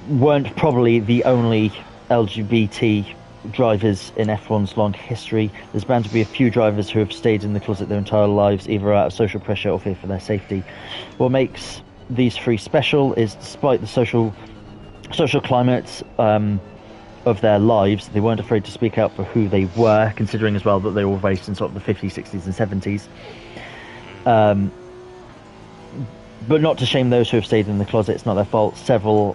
weren't probably the only LGBT drivers in F1's long history. There's bound to be a few drivers who have stayed in the closet their entire lives, either out of social pressure or fear for their safety. What makes these 3 special is, despite the social climate of their lives, they weren't afraid to speak out for who they were, considering as well that they were raised in sort of the 50s, 60s and 70s. But not to shame those who have stayed in the closet, it's not their fault. Several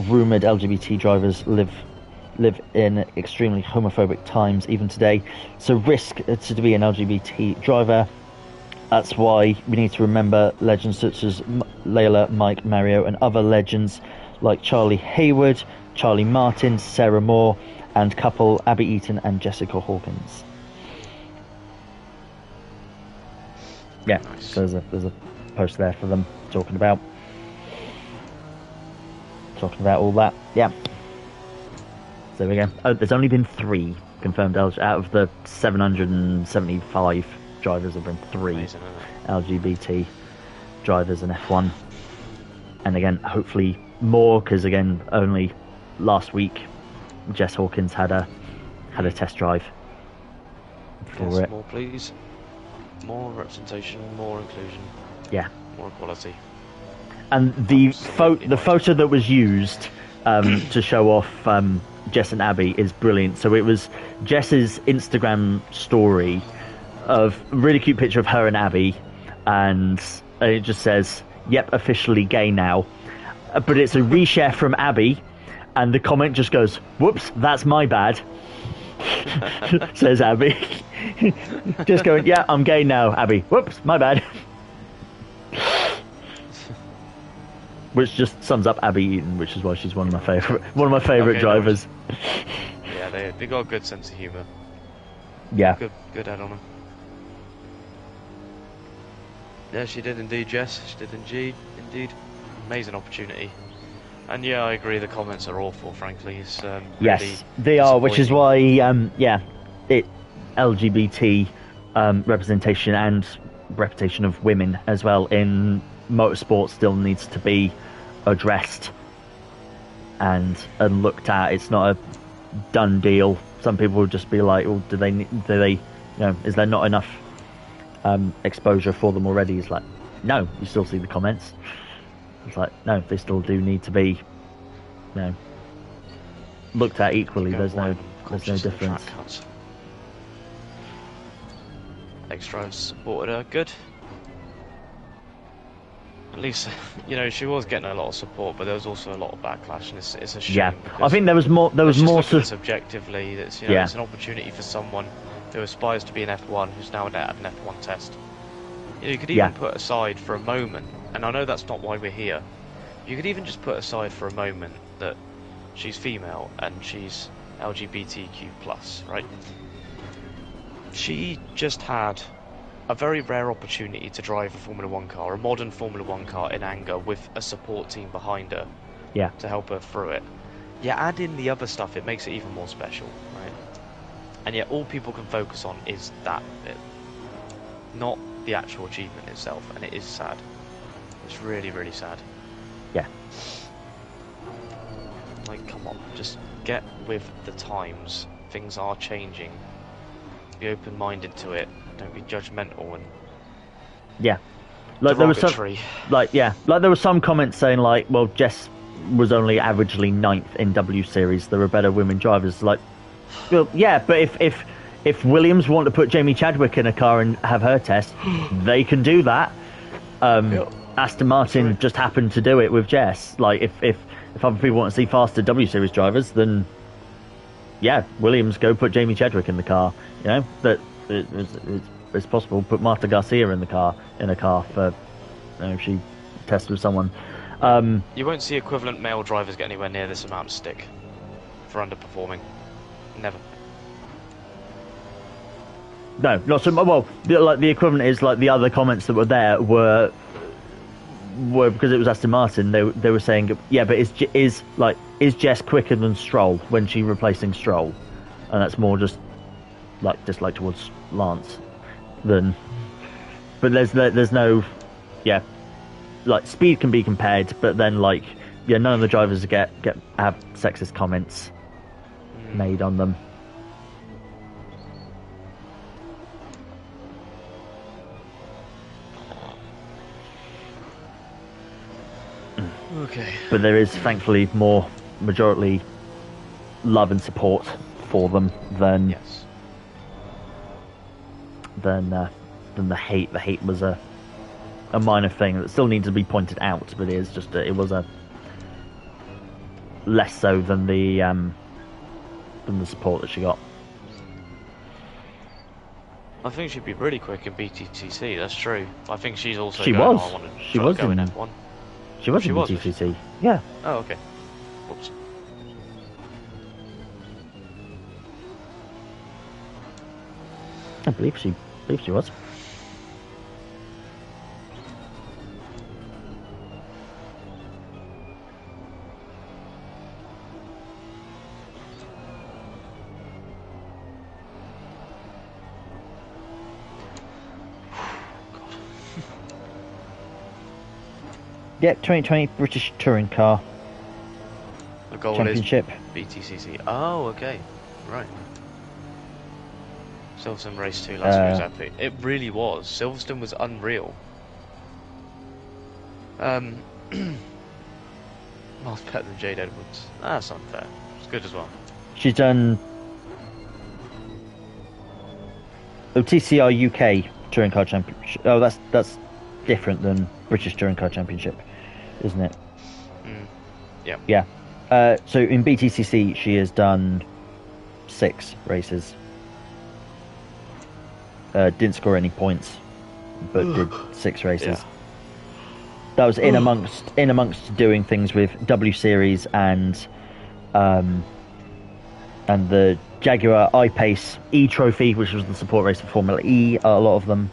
rumoured LGBT drivers live in extremely homophobic times even today. So risk to be an LGBT driver. That's why we need to remember legends such as Layla, Mike, Mario, and other legends like Charlie Hayward, Charlie Martin, Sarah Moore, and couple Abby Eaton and Jessica Hawkins. Yeah, nice. So there's a post there for them talking about all that. Yeah. So there we go. Oh, there's only been 3 confirmed out of the 775 drivers. Have been 3 Amazing, LGBT drivers in F1, and again, hopefully more, because again, only last week Jess Hawkins had a test drive for it. More, please. More representation, more inclusion. Yeah. More equality. And the photo that was used to show off Jess and Abby is brilliant. So it was Jess's Instagram story of a really cute picture of her and Abby, and it just says, "Yep, officially gay now." But it's a reshare from Abby, and the comment just goes, "Whoops, that's my bad." Says Abby. Just going, "Yeah, I'm gay now, Abby. Whoops, my bad." Which just sums up Abby Eaton, which is why she's one of my favorite drivers. Yeah, they got a good sense of humour. Yeah. Good head on her. Yeah, she did indeed, Jess. She did indeed. Amazing opportunity. And yeah, I agree. The comments are awful. Frankly, it's really yes, they are. Which is why, LGBT representation and reputation of women as well in motorsport still needs to be addressed and looked at. It's not a done deal. Some people will just be like, "Well, do they? Is there not enough exposure for them already?" It's like, no, you still see the comments. It's like, no, they still do need to be, looked at equally. There's no difference. Extras supported her good. At least, she was getting a lot of support, but there was also a lot of backlash, and it's a shame. Yeah, I think there was more. There was more subjectively. That's it's an opportunity for someone who aspires to be an F1 who's now at an F1 test. You could even put aside for a moment, and I know that's not why we're here. You could even just put aside for a moment that she's female and she's LGBTQ+, right? She just had a very rare opportunity to drive a Formula 1 car, a modern Formula 1 car in anger with a support team behind her to help her through it. Yeah, add in the other stuff, it makes it even more special, right? And yet all people can focus on is that bit, not the actual achievement itself, and it is sad. It's really, really sad. Yeah. Like, come on, just get with the times. Things are changing. Be open-minded to it. Don't be judgmental and like there was some there were some comments saying like, well, Jess was only averagely 9th in W Series. There were better women drivers. Like, well, yeah, but if Williams want to put Jamie Chadwick in a car and have her test, they can do that. Aston Martin just happened to do it with Jess. Like, if other people want to see faster W Series drivers, then yeah, Williams go put Jamie Chadwick in the car. You know that it's possible. Put Marta Garcia in a car for if she tests with someone. You won't see equivalent male drivers get anywhere near this amount of stick for underperforming. Never. No, not so. Well, the equivalent is like the other comments that were there were because it was Aston Martin. They were saying, yeah, but is Jess quicker than Stroll when she replacing Stroll, and that's more just like towards Lance than. But there's no, like speed can be compared, but then none of the drivers have sexist comments made on them. Okay. But there is thankfully more majority love and support for them than the hate. The hate was a minor thing that still needs to be pointed out, but it was a less so than the support that she got. I think she'd be really quick in BTCC. That's true. I think she's also. She going, was. Oh, I want to she was go in F1. She was in BTCC. Yeah. Oh, okay. Whoops. I believe she was. Yeah, 2020 British Touring Car The goal Championship. Is BTCC. Oh, okay. Right. Silverstone race 2 last year was epic. It really was. Silverstone was unreal. Miles better than Jade Edwards. That's unfair. It's good as well. She's done TCR UK Touring Car Championship. Oh, that's different than British Touring Car Championship, isn't it? Yeah. Yeah. So in BTCC, she has done 6 races. Didn't score any points, but did 6 races. Yeah. That was in amongst doing things with W Series and the Jaguar I-Pace E Trophy, which was the support race for Formula E. A lot of them.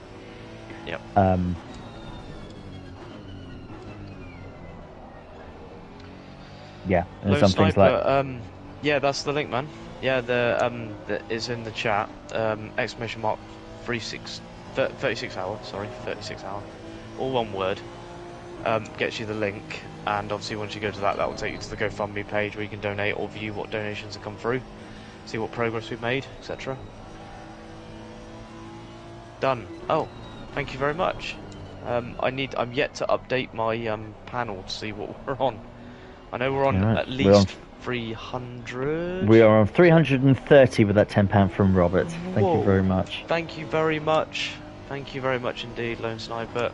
Yep. Yeah, and Lone some Sniper, things like yeah, that's the link, man. Yeah, that is in the chat. Exclamation mark 36 hour, sorry, 36 hour, all one word. Gets you the link, and obviously once you go to that will take you to the GoFundMe page where you can donate or view what donations have come through, see what progress we've made, etc. Done. Oh, thank you very much. I'm yet to update my panel to see what we're on. I know we're on at least 300. We are on 330 with that £10 from Robert. Thank you very much. Thank you very much. Thank you very much indeed, Lone Sniper.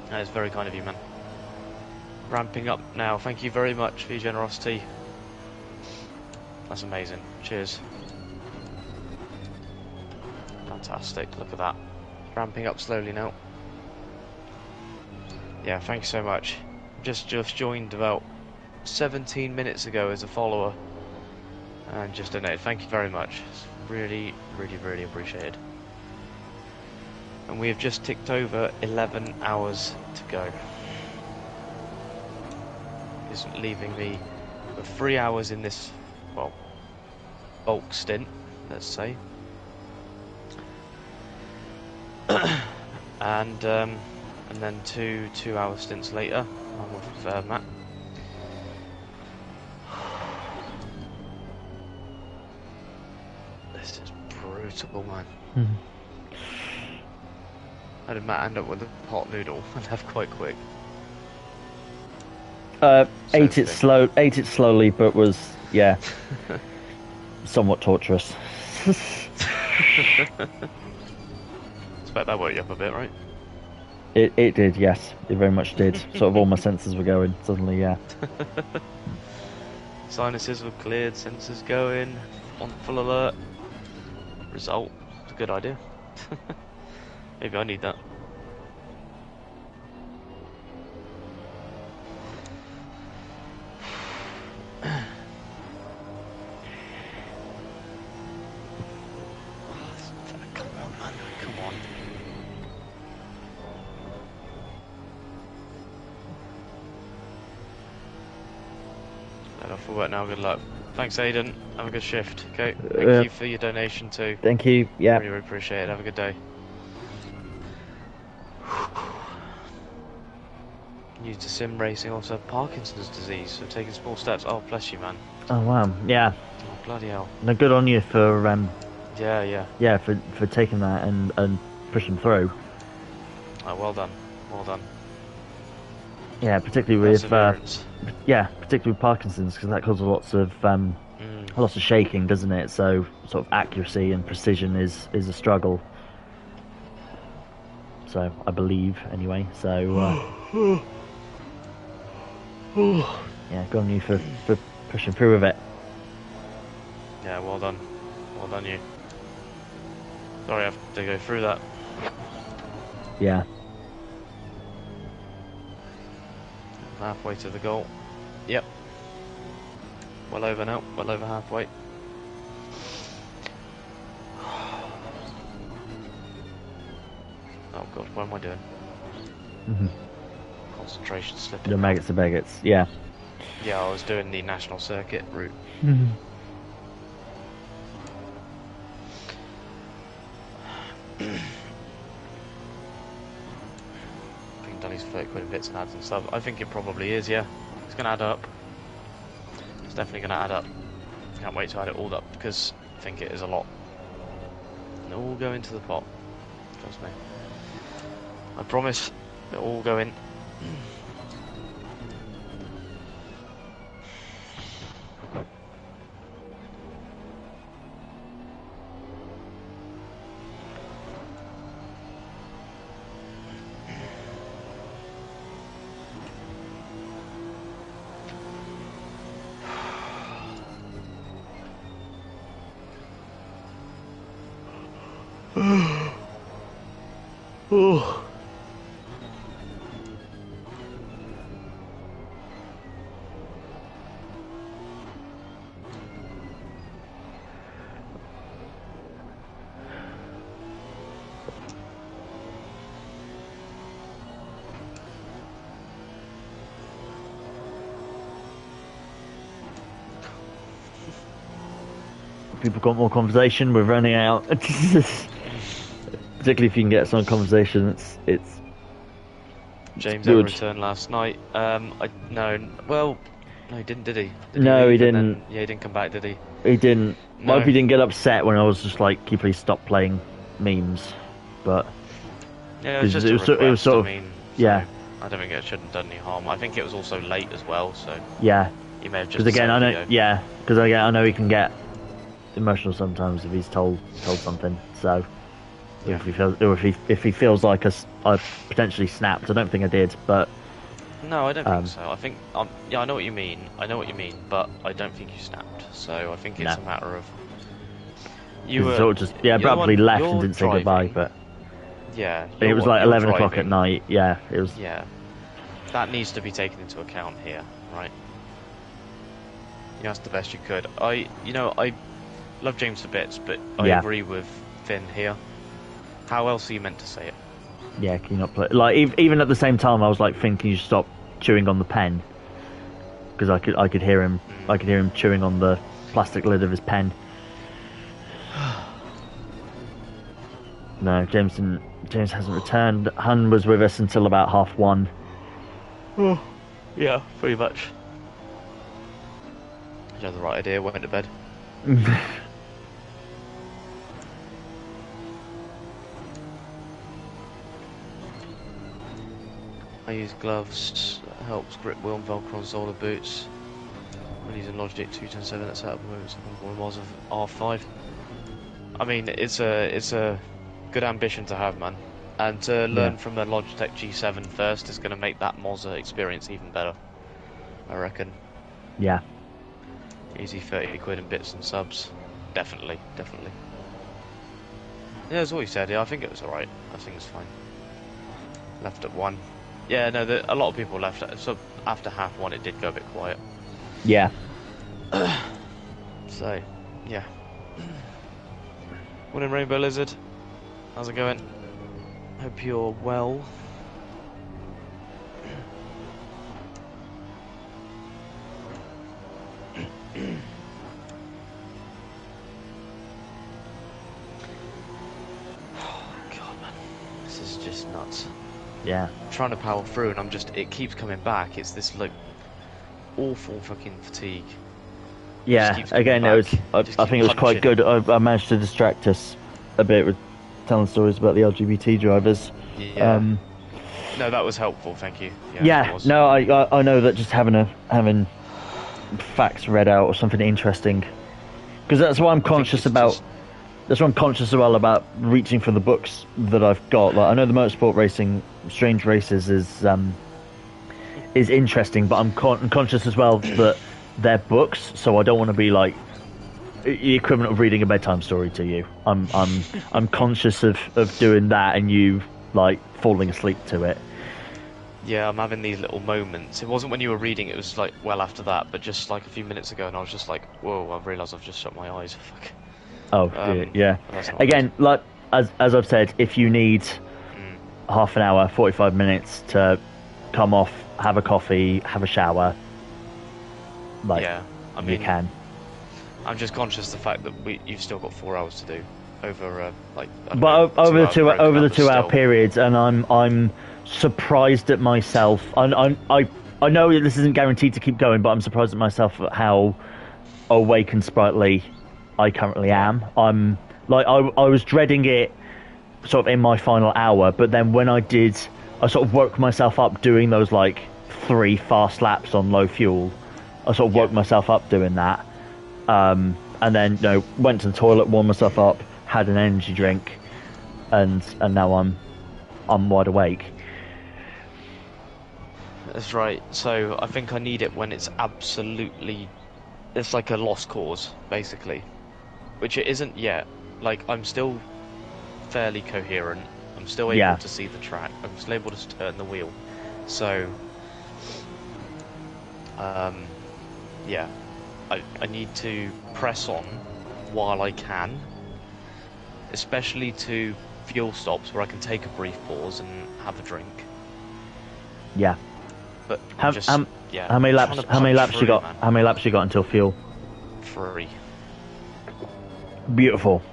That is very kind of you, man. Ramping up now. Thank you very much for your generosity. That's amazing. Cheers. Fantastic. Look at that. Ramping up slowly now. Yeah, thank you so much. Just joined about 17 minutes ago as a follower and just donated. Thank you very much. It's really, really, really appreciated. And we have just ticked over 11 hours to go. Is leaving me with 3 hours in this, well, bulk stint, let's say. and then two 2-hour stints later, I'm with Matt. This is brutal, man. How did Matt end up with a pot noodle and have quite quick? Ate it slowly, but was somewhat torturous. Expect that woke you up a bit, right? It did, yes. It very much did. Sort of all my senses were going suddenly, yeah. Sinuses were cleared, sensors going, on full alert. Result, it's a good idea. Maybe I need that. Come on, man, come on. Let off for work now, good luck. Thanks, Aidan. Have a good shift, okay? Thank you for your donation too. Thank you, yeah. Really, really appreciate it. Have a good day. New to sim racing, also Parkinson's disease, so taking small steps. Oh, bless you, man. Oh, wow, yeah. Oh, bloody hell. No, good on you for, Yeah, for taking that and pushing through. Oh, well done. Well done. Yeah, particularly with, Perseverance. particularly with Parkinson's, because that causes lots of shaking, doesn't it? So sort of accuracy and precision is a struggle. So I believe anyway. So yeah, good on you for pushing through with it. Yeah, well done. Well done, you. Sorry I have to go through that. Yeah. Halfway to the goal. Yep. Well over now. Well over halfway. Oh god, what am I doing? Concentration slipping. The maggots are maggots, yeah. Yeah, I was doing the national circuit route. I think Danny's 30 quid in bits and ads and stuff. I think it probably is, yeah. It's going to add up. It's definitely going to add up. Can't wait to add it all up because I think it is a lot. And it'll all go into the pot. Trust me. I promise it'll all go in. Oh. People got more conversation. We're running out. Particularly if you can get some conversation, it's James good. returned last night. No, he didn't, did he? No, he didn't. Then, yeah, he didn't come back, did he? He didn't. No. I hope he didn't get upset when I was just like, "Can you please stop playing memes?" But yeah, it was just a request. it was sort of, I mean, yeah. I don't think it shouldn't have done any harm. I think it was also late as well, so Yeah. he may have just. Because again, I know. video. Yeah. Because again, I know he can get emotional sometimes if he's told something. So Yeah. if he feels like I potentially snapped, I don't think I did, but No, I don't think so. I think yeah, I know what you mean. But I don't think you snapped. So I think it's a matter of you were sort of just abruptly left and didn't say goodbye. But yeah, it was like 11 o'clock at driving. night. Yeah, it was. Yeah, that needs to be taken into account here, right? You know, that's the best you could. I love James to bits, but I agree with Finn here. How else are you meant to say it? Yeah, can you not play? Like even at the same time, I was like thinking you should stop chewing on the pen because I could hear him. I could hear him chewing on the plastic lid of his pen. No, James hasn't returned. Hun was with us until about 1:30. Oh, yeah, pretty much. You had the right idea. Went to bed. I use gloves. That helps grip wheel and Velcro on solar boots. I'm using Logitech 210.7. That's out of movements on miles of R5. I mean, it's a good ambition to have, man. And to learn from the Logitech G7 first is going to make that Moza experience even better, I reckon. Yeah. Easy 30 quid in bits and subs. Definitely. Yeah, that's what he said. Yeah, I think it was alright. I think it's fine. Left at 1. Yeah, no, a lot of people left. So after 1:30, it did go a bit quiet. Yeah. So, yeah. Morning, Rainbow Lizard. How's it going? Hope you're well. Oh, God, man. This is just nuts. Yeah. I'm trying to power through and it keeps coming back. It's this, like, awful fucking fatigue. Yeah, again, I think it was quite good. I managed to distract us a bit with telling stories about the LGBT drivers. Yeah. No, that was helpful. Thank you. Yeah. No, I know that just having facts read out or something interesting, because that's what I'm conscious about. That's what I'm conscious as well about reaching for the books that I've got. Like, I know the motorsport racing, Strange Races is interesting, but I'm conscious as well that they're books, so I don't want to be like the equivalent of reading a bedtime story to you. I'm conscious of doing that and you like falling asleep to it. Yeah, I'm having these little moments. It wasn't when you were reading, it was like well after that, but just like a few minutes ago, and I was just like, whoa, I've realised I've just shut my eyes. Fuck. Oh, yeah. Again, good. Like as I've said, if you need half an hour, 45 minutes to come off, have a coffee, have a shower, like, yeah, I mean, you can. I'm just conscious of the fact that you've still got 4 hours to do over over the 2 hour periods, and I'm surprised at myself. I know this isn't guaranteed to keep going, but I'm surprised at myself at how awake and sprightly I currently am. I'm like I was dreading it sort of in my final hour, but then when I did, I sort of woke myself up doing those like 3 fast laps on low fuel. I sort of woke myself up doing that, and then went to the toilet, warmed myself up, had an energy drink, and now I'm wide awake. That's right. So I think I need it when it's it's like a lost cause, basically, which it isn't yet. Like, I'm still fairly coherent. I'm still able to see the track. I'm still able to turn the wheel. So, yeah, I need to press on while I can, especially to fuel stops where I can take a brief pause and have a drink. Yeah. But how many laps you got? Man. How many laps you got until fuel? 3. Beautiful.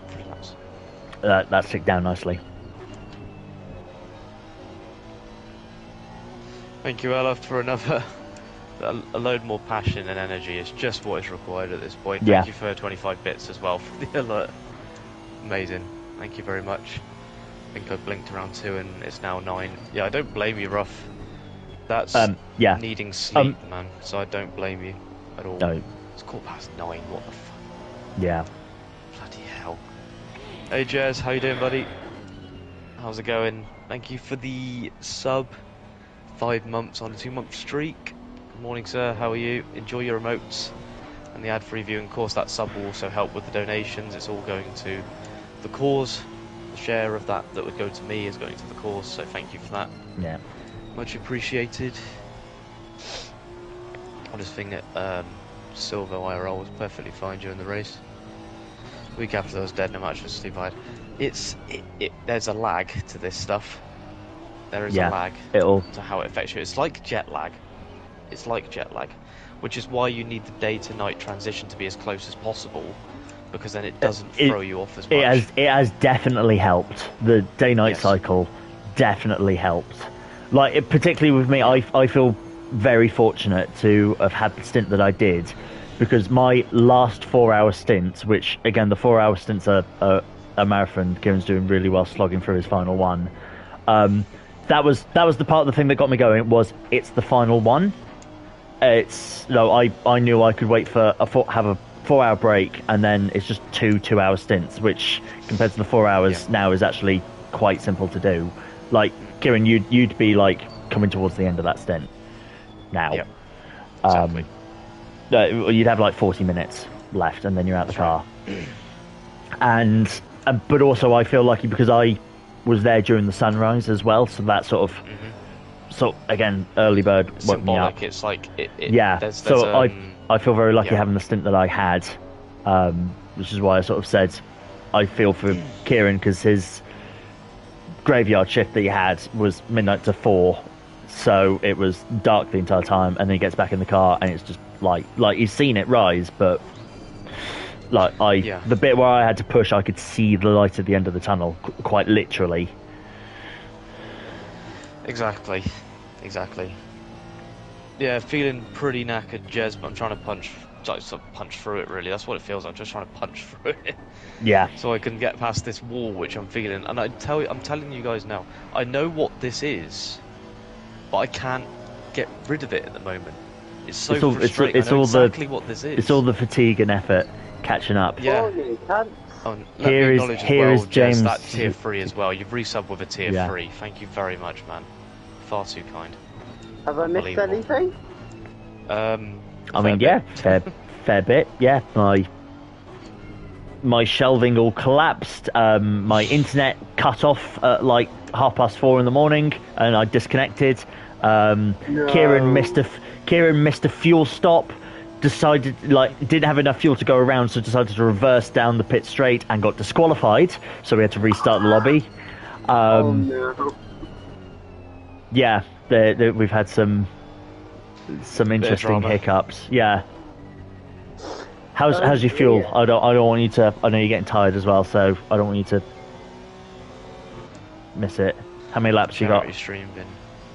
That's ticked down nicely. Thank you, Ella, for another. A load more passion and energy is just what is required at this point. Thank you for 25 bits as well for the alert. Amazing. Thank you very much. I think I blinked around 2 and it's now 9. Yeah, I don't blame you, Ruff. That's needing sleep, man. So I don't blame you at all. No. It's 9:15. What the fuck? Yeah. Bloody hell. Hey, Jez, how you doing, buddy? How's it going? Thank you for the sub. 5 months on a 2-month streak. Good morning, sir. How are you? Enjoy your emotes and the ad-free view. And of course, that sub will also help with the donations. It's all going to the cause. The share of that would go to me is going to the cause. So thank you for that. Yeah. Much appreciated. I just think that Silver IRL was perfectly fine during the race. Week after I was dead, no match for sleep I had. there's a lag to this stuff. There is a lag to how it affects you. It's like jet lag. It's like jet lag, which is why you need the day to night transition to be as close as possible, because then it doesn't throw you off as much. It has definitely helped. The day night cycle definitely helped. Like, particularly with me, I feel very fortunate to have had the stint that I did, because my last 4-hour stint, which again the 4-hour stints are a marathon. Kieran's doing really well, slogging through his final one. That was the part of the thing that got me going. Was it's the final one. I knew I could wait for have a 4-hour break, and then it's just 2-hour stints, which compared to the 4 hours now is actually quite simple to do. Like, Kieran, you'd be like coming towards the end of that stint now. Yep. Exactly. You'd have like 40 minutes left, and then you're out the car. And but also I feel lucky because I was there during the sunrise as well, so that sort of so again, early bird woke me up. It's like I feel very lucky having the stint that I had, which is why I sort of said I feel for Kieran, because his graveyard shift that he had was midnight to 4, so it was dark the entire time, and then he gets back in the car and it's just like he's seen it rise, but like the bit where I had to push, I could see the light at the end of the tunnel, quite literally. Exactly. Yeah, feeling pretty knackered, Jez, but I'm trying to punch through it. Really, that's what it feels like. I'm just trying to punch through it. Yeah. So I can get past this wall, which I'm feeling. And I'm telling you guys now, I know what this is, but I can't get rid of it at the moment. It's so frustrating. I know exactly what this is. It's all the fatigue and effort catching up. Yeah. Here is James. That tier 3 as well. You've resubbed with a tier 3. Thank you very much, man. Far too kind. Have I missed anything? I mean, fair bit. Yeah, my shelving all collapsed. My internet cut off at like 4:30 in the morning, and I disconnected. No. Kieran missed a fuel stop. Decided didn't have enough fuel to go around, so decided to reverse down the pit straight and got disqualified. So we had to restart the lobby. Oh no. Yeah, we've had some interesting hiccups. Yeah. How's your fuel? I don't want you to. I know you're getting tired as well, so I don't want you to miss it. How many laps you got? Stream been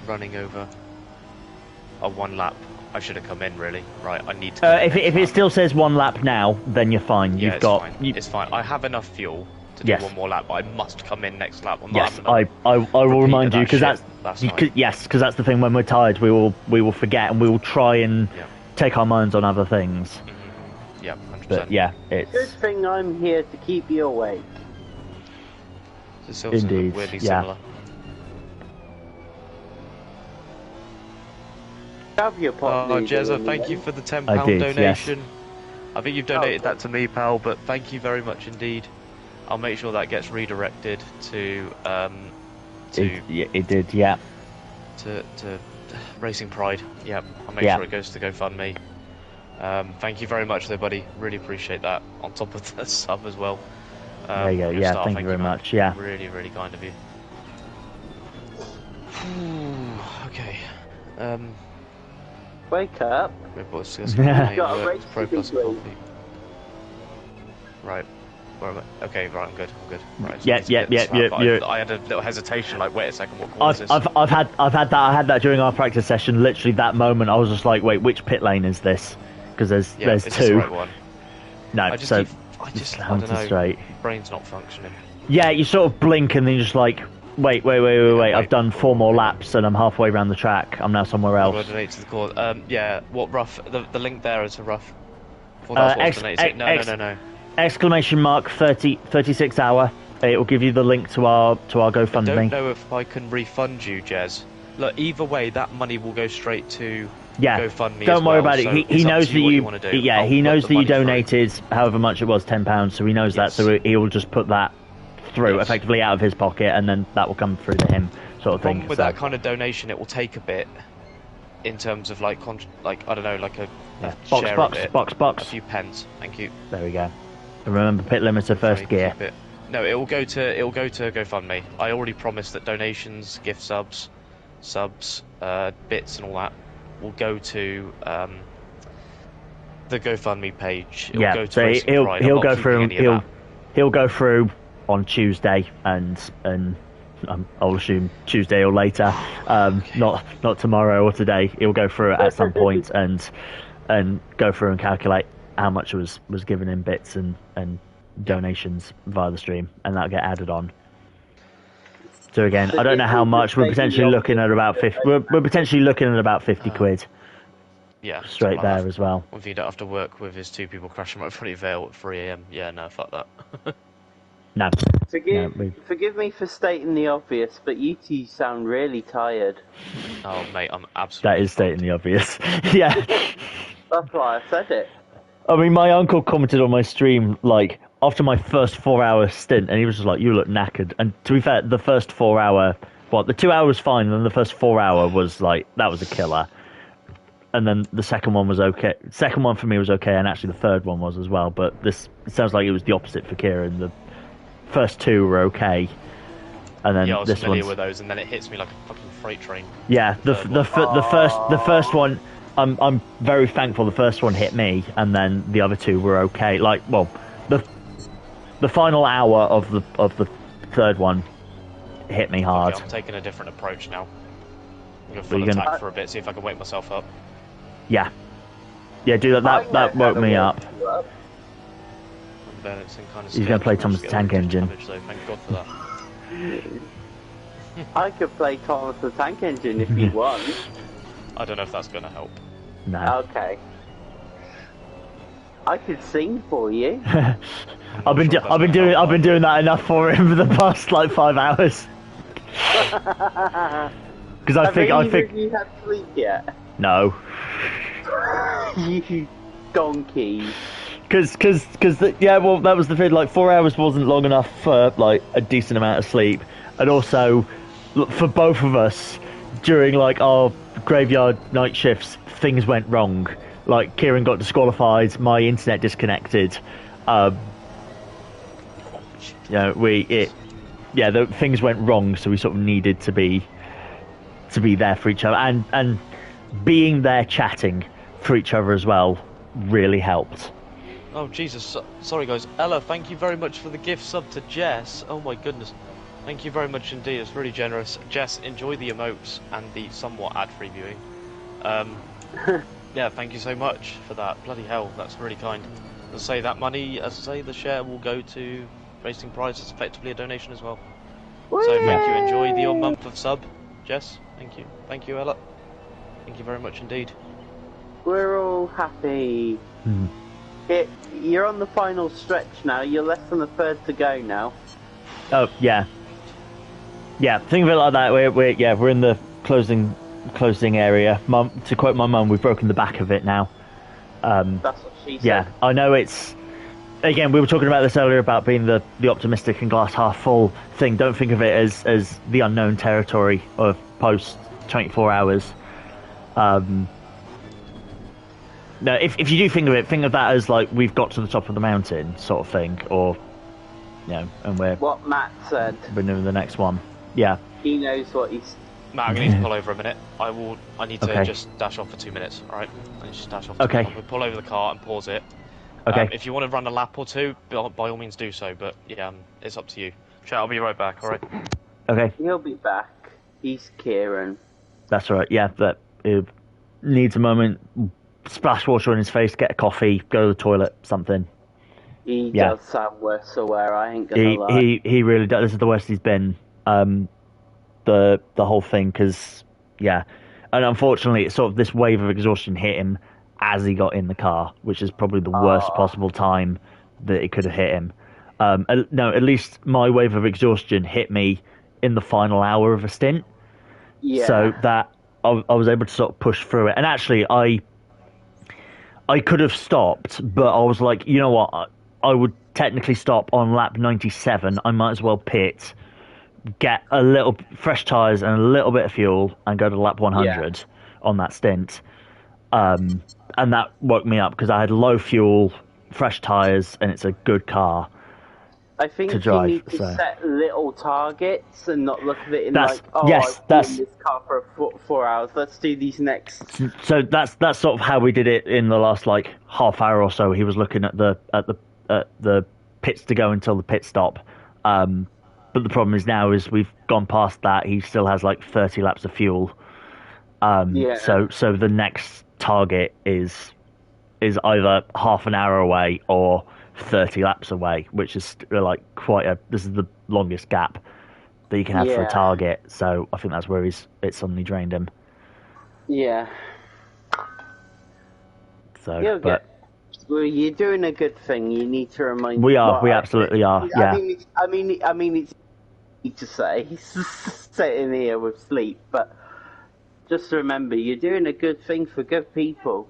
running over a 1 lap. I should have come in, really. Right, I need to. If it still says 1 lap now, then you're fine. Yeah, it's fine. I have enough fuel to do 1 more lap, but I must come in next lap. I will remind you, because that's the thing. When we're tired, we will forget, and we will try and take our minds on other things. Mm-hmm. Yeah, 100%. But yeah, it's good thing I'm here to keep you awake. Indeed, weirdly similar. Jezza, thank you for the £10 donation. Yes. I think you've donated that to me, pal, but thank you very much indeed. I'll make sure that gets redirected to it did, yeah. To Racing Pride. Yeah, I'll make sure it goes to GoFundMe. Thank you very much there, buddy. Really appreciate that. On top of the sub as well. There you go, yeah, thank you very much, yeah. Really, really kind of you. Okay. Wake up. Red Bull's got a race to be doing. Right. Where am I? Okay, right, I'm good. Right, yeah. I had a little hesitation, like, wait a second, what cause is this? I've had that during our practice session. Literally that moment, I was just like, wait, which pit lane is this? Because there's 2. Is this the right one? No, I don't know. Straight. Brain's not functioning. Yeah, you sort of blink and then you're just like, wait. I've done 4 more laps and I'm halfway around the track. I'm now somewhere else. To the cause. What rough? The link there is a rough. No. Exclamation mark 36 hour. It will give you the link to our GoFundMe. I don't know if I can refund you, Jez. Look, either way, that money will go straight to GoFundMe. Don't worry about it. So he knows that you. He knows that you donated however much it was, £10. So he knows that. So he will just put that through effectively out of his pocket, and then that will come through to him, sort of thing. With that kind of donation, it will take a bit in terms of like I don't know, like a box, a few pence. Thank you. There we go. And remember, pit limiter first gear. No, it will go to GoFundMe. I already promised that donations, gift subs, bits, and all that will go to the GoFundMe page. It will go to so Racing Pride. he'll go through. He'll go through on Tuesday, and I'll assume Tuesday or later, not tomorrow or today. He'll go through it at some point and go through and calculate how much was given in bits and donations via the stream, and that'll get added on. So again, I don't know how much. We're potentially looking at about 50. We're potentially looking at about 50 quid. Yeah, straight there as well. If you don't have to work with his two people crashing right front of Vale at 3 AM, yeah, no, fuck that. No. Forgive me for stating the obvious, but you two sound really tired. Oh, mate, I'm absolutely. That is stating the obvious. Yeah. That's why I said it. I mean, my uncle commented on my stream, like, after my first 4-hour stint, and he was just like, you look knackered. And to be fair, the first 4 hour, the 2 hours fine, and then the first 4 hour was like, that was a killer. And then the second one was okay. Second one for me was okay, and actually the third one was as well. But it sounds like it was the opposite for Keiran. The first two were okay, and then I was this familiar one's... with those, and then it hits me like a fucking freight train. Yeah, the first one, I'm very thankful the first one hit me, and then the other two were okay. Like, well, the final hour of the third one hit me hard. Okay, I'm taking a different approach now. I'm gonna full attack for a bit, see if I can wake myself up. Yeah, do that. That woke me up. He's going to play Thomas the Tank Engine. Damage, though. Thank God for that. I could play Thomas the Tank Engine if you want. I don't know if that's going to help. No. Okay. I could sing for you. I've been doing that enough for him for the past like 5 hours. Because I think you had sleep yet? No. You donkey. Because that was the thing. Like 4 hours wasn't long enough for like a decent amount of sleep, and also for both of us during like our graveyard night shifts, things went wrong. Like Keiran got disqualified, my internet disconnected. Things went wrong, so we sort of needed to be there for each other, and being there chatting for each other as well really helped. Oh Jesus, sorry guys. Ella, thank you very much for the gift sub to Jess. Oh my goodness, thank you very much indeed, it's really generous. Jess, enjoy the emotes and the somewhat ad-free viewing. Yeah, thank you so much for that. Bloody hell, that's really kind. As I say, that money, the share will go to Racing Prize. It's effectively a donation as well. Whee! So thank you, enjoy your month of sub, Jess. Thank you Ella. Thank you very much indeed. We're all happy. You're on the final stretch now. You're less than a third to go now. Oh yeah. Think of it like that. We're in the closing area. Mum, to quote my mum, we've broken the back of it now. That's what she said. Yeah, I know it's. Again, we were talking about this earlier about being the optimistic and glass half full thing. Don't think of it as the unknown territory of post 24 hours. No, if you do think of that as like we've got to the top of the mountain sort of thing, or and we're what Matt said. We're doing the next one. Yeah. He knows what he's. Matt, I'm gonna need to pull over a minute. I need to just dash off for 2 minutes. All right. I need to just dash off. Okay. We'll pull over the car and pause it. Okay. If you want to run a lap or two, by all means do so. But yeah, it's up to you. Chat, I'll be right back. All right. Okay. He'll be back. He's Keiran. That's all right. Yeah, but it needs a moment. Splash water on his face, get a coffee, go to the toilet, something. He does sound worse aware, I ain't gonna lie. He really does. This is the worst he's been. The whole thing, because and unfortunately, it's sort of this wave of exhaustion hit him as he got in the car, which is probably the worst possible time that it could have hit him. No, at least my wave of exhaustion hit me in the final hour of a stint. Yeah. So that I was able to sort of push through it, and actually I could have stopped, but I was like, you know what? I would technically stop on lap 97. I might as well pit, get a little fresh tyres and a little bit of fuel, and go to lap 100 on that stint. And that woke me up because I had low fuel, fresh tyres, and it's a good car. I think to drive. you need to set little targets and not look at it in I've been in this car for 4 hours. Let's do these next. So that's sort of how we did it in the last like half hour or so. He was looking at the pits to go until the pit stop. But the problem is now is we've gone past that. He still has like 30 laps of fuel. So the next target is either half an hour away or 30 laps away, which is like this is the longest gap that you can have for a target. So I think that's where it suddenly drained him. Yeah. So, well, you're doing a good thing. You need to remind. We absolutely are. Yeah. I mean, it's easy to say sitting here with sleep, but just remember, you're doing a good thing for good people.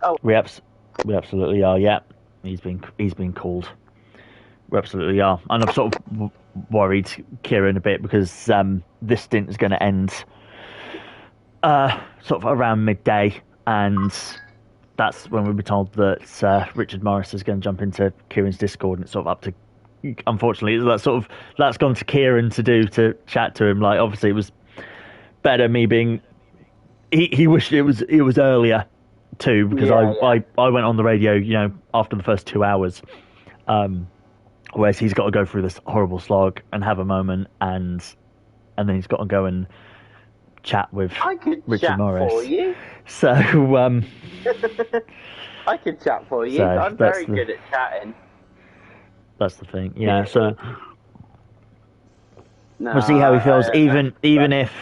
Oh, we absolutely are. Yeah, he's been called. We absolutely are, and I'm sort of worried, Keiran, a bit because this stint is going to end sort of around midday, and that's when we'll be told that Richard Morris is going to jump into Kieran's Discord, and it's sort of up to. Unfortunately, that's gone to Keiran to chat to him. Like, obviously, it was better me being. He wished it was earlier too, because I went on the radio, after the first 2 hours, whereas he's got to go through this horrible slog and have a moment, and then he's got to go and chat with Richard Morris. For you. So I could chat for you. I'm very good at chatting. That's the thing. Yeah. So we'll see how he feels. Even if.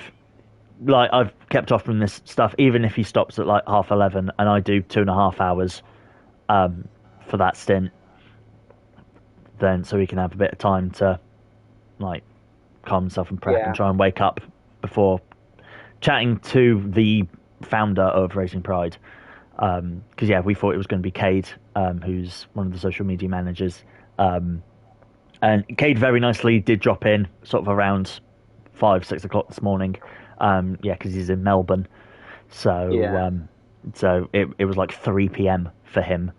Like, I've kept off from this stuff, even if he stops at like 11:30 and I do 2.5 hours for that stint, then so he can have a bit of time to like calm himself and prep and try and wake up before chatting to the founder of Racing Pride. Because we thought it was going to be Cade, who's one of the social media managers, and Cade very nicely did drop in sort of around 5-6 o'clock this morning. Because he's in Melbourne, so it was like 3 p.m. for him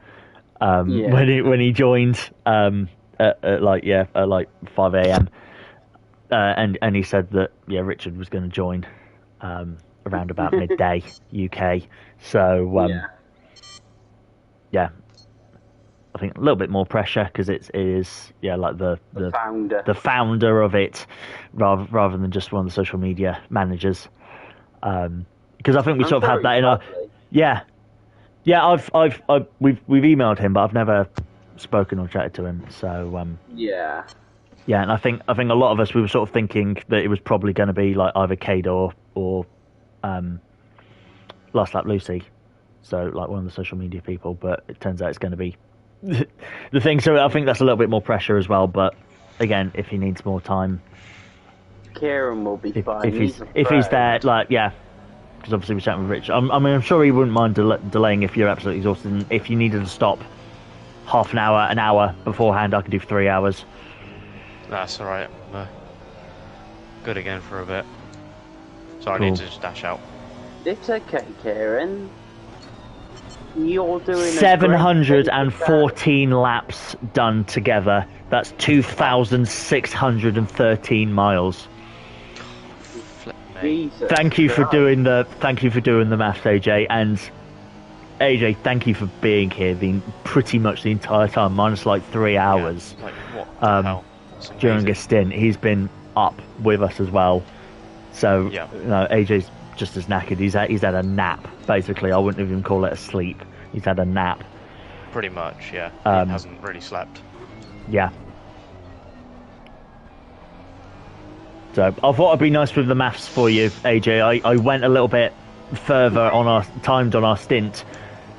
when he joined at like 5 a.m. And he said that Richard was going to join around about midday UK. So I think a little bit more pressure because it is like the founder of it rather than just one of the social media managers, because I think we sort of had that in our we've emailed him, but I've never spoken or chatted to him, so and I think a lot of us, we were sort of thinking that it was probably going to be like either Cade or Last Lap Lucy, so like one of the social media people, but it turns out it's going to be the thing. So I think that's a little bit more pressure as well, but again, if he needs more time, Keiran will be fine. If he's there, because obviously we're chatting with Rich. I'm sure he wouldn't mind delaying if you're absolutely exhausted. And if you needed to stop half an hour beforehand, I could do 3 hours. That's all right. Good again for a bit. So I need to just dash out. It's okay, Keiran. You're doing 714 laps done together. That's 2,613 miles. Thank you for doing the maths, AJ. And AJ, thank you for being here pretty much the entire time, minus like 3 hours. Yeah, like what the hell? During a stint. He's been up with us as well. So AJ's just as knackered. He's had a nap, basically. I wouldn't even call it a sleep. He's had a nap. Pretty much, yeah. He hasn't really slept. Yeah. So I thought it'd be nice with the maths for you, AJ. I went a little bit further timed on our stint,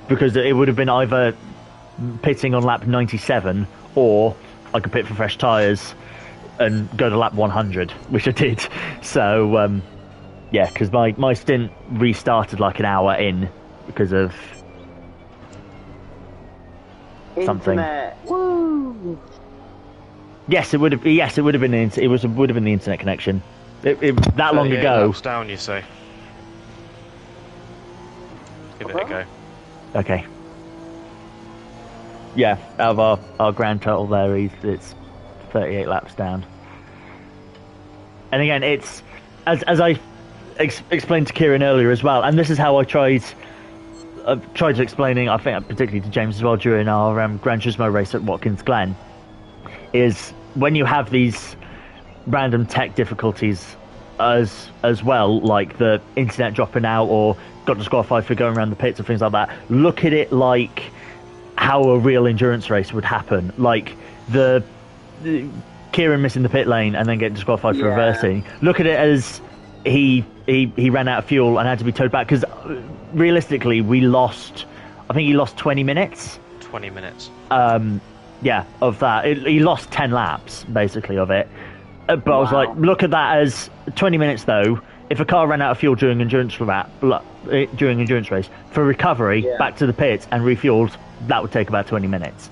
because it would have been either pitting on lap 97 or I could pit for fresh tyres and go to lap 100, which I did. So because my stint restarted like an hour in because of something. Woo! Yes, it would have. Yes, it would have been. Would have been the internet connection. That long ago. Down, you say. Give it a go. Okay. Yeah, out of our grand total there, it's 38 laps down. And again, it's as I explained to Keiran earlier as well, and this is how I tried to explaining, I think particularly to James as well during our Gran Turismo race at Watkins Glen, is when you have these random tech difficulties as well, like the internet dropping out or got disqualified for going around the pits or things like that, look at it like how a real endurance race would happen, like the Keiran missing the pit lane and then getting disqualified for reversing. Look at it as he ran out of fuel and had to be towed back, because realistically we lost, I think he lost 20 minutes. 20 minutes. Of that. He lost 10 laps basically of it. But I was like, look at that as 20 minutes though. If a car ran out of fuel during endurance race, for recovery back to the pits and refueled, that would take about 20 minutes.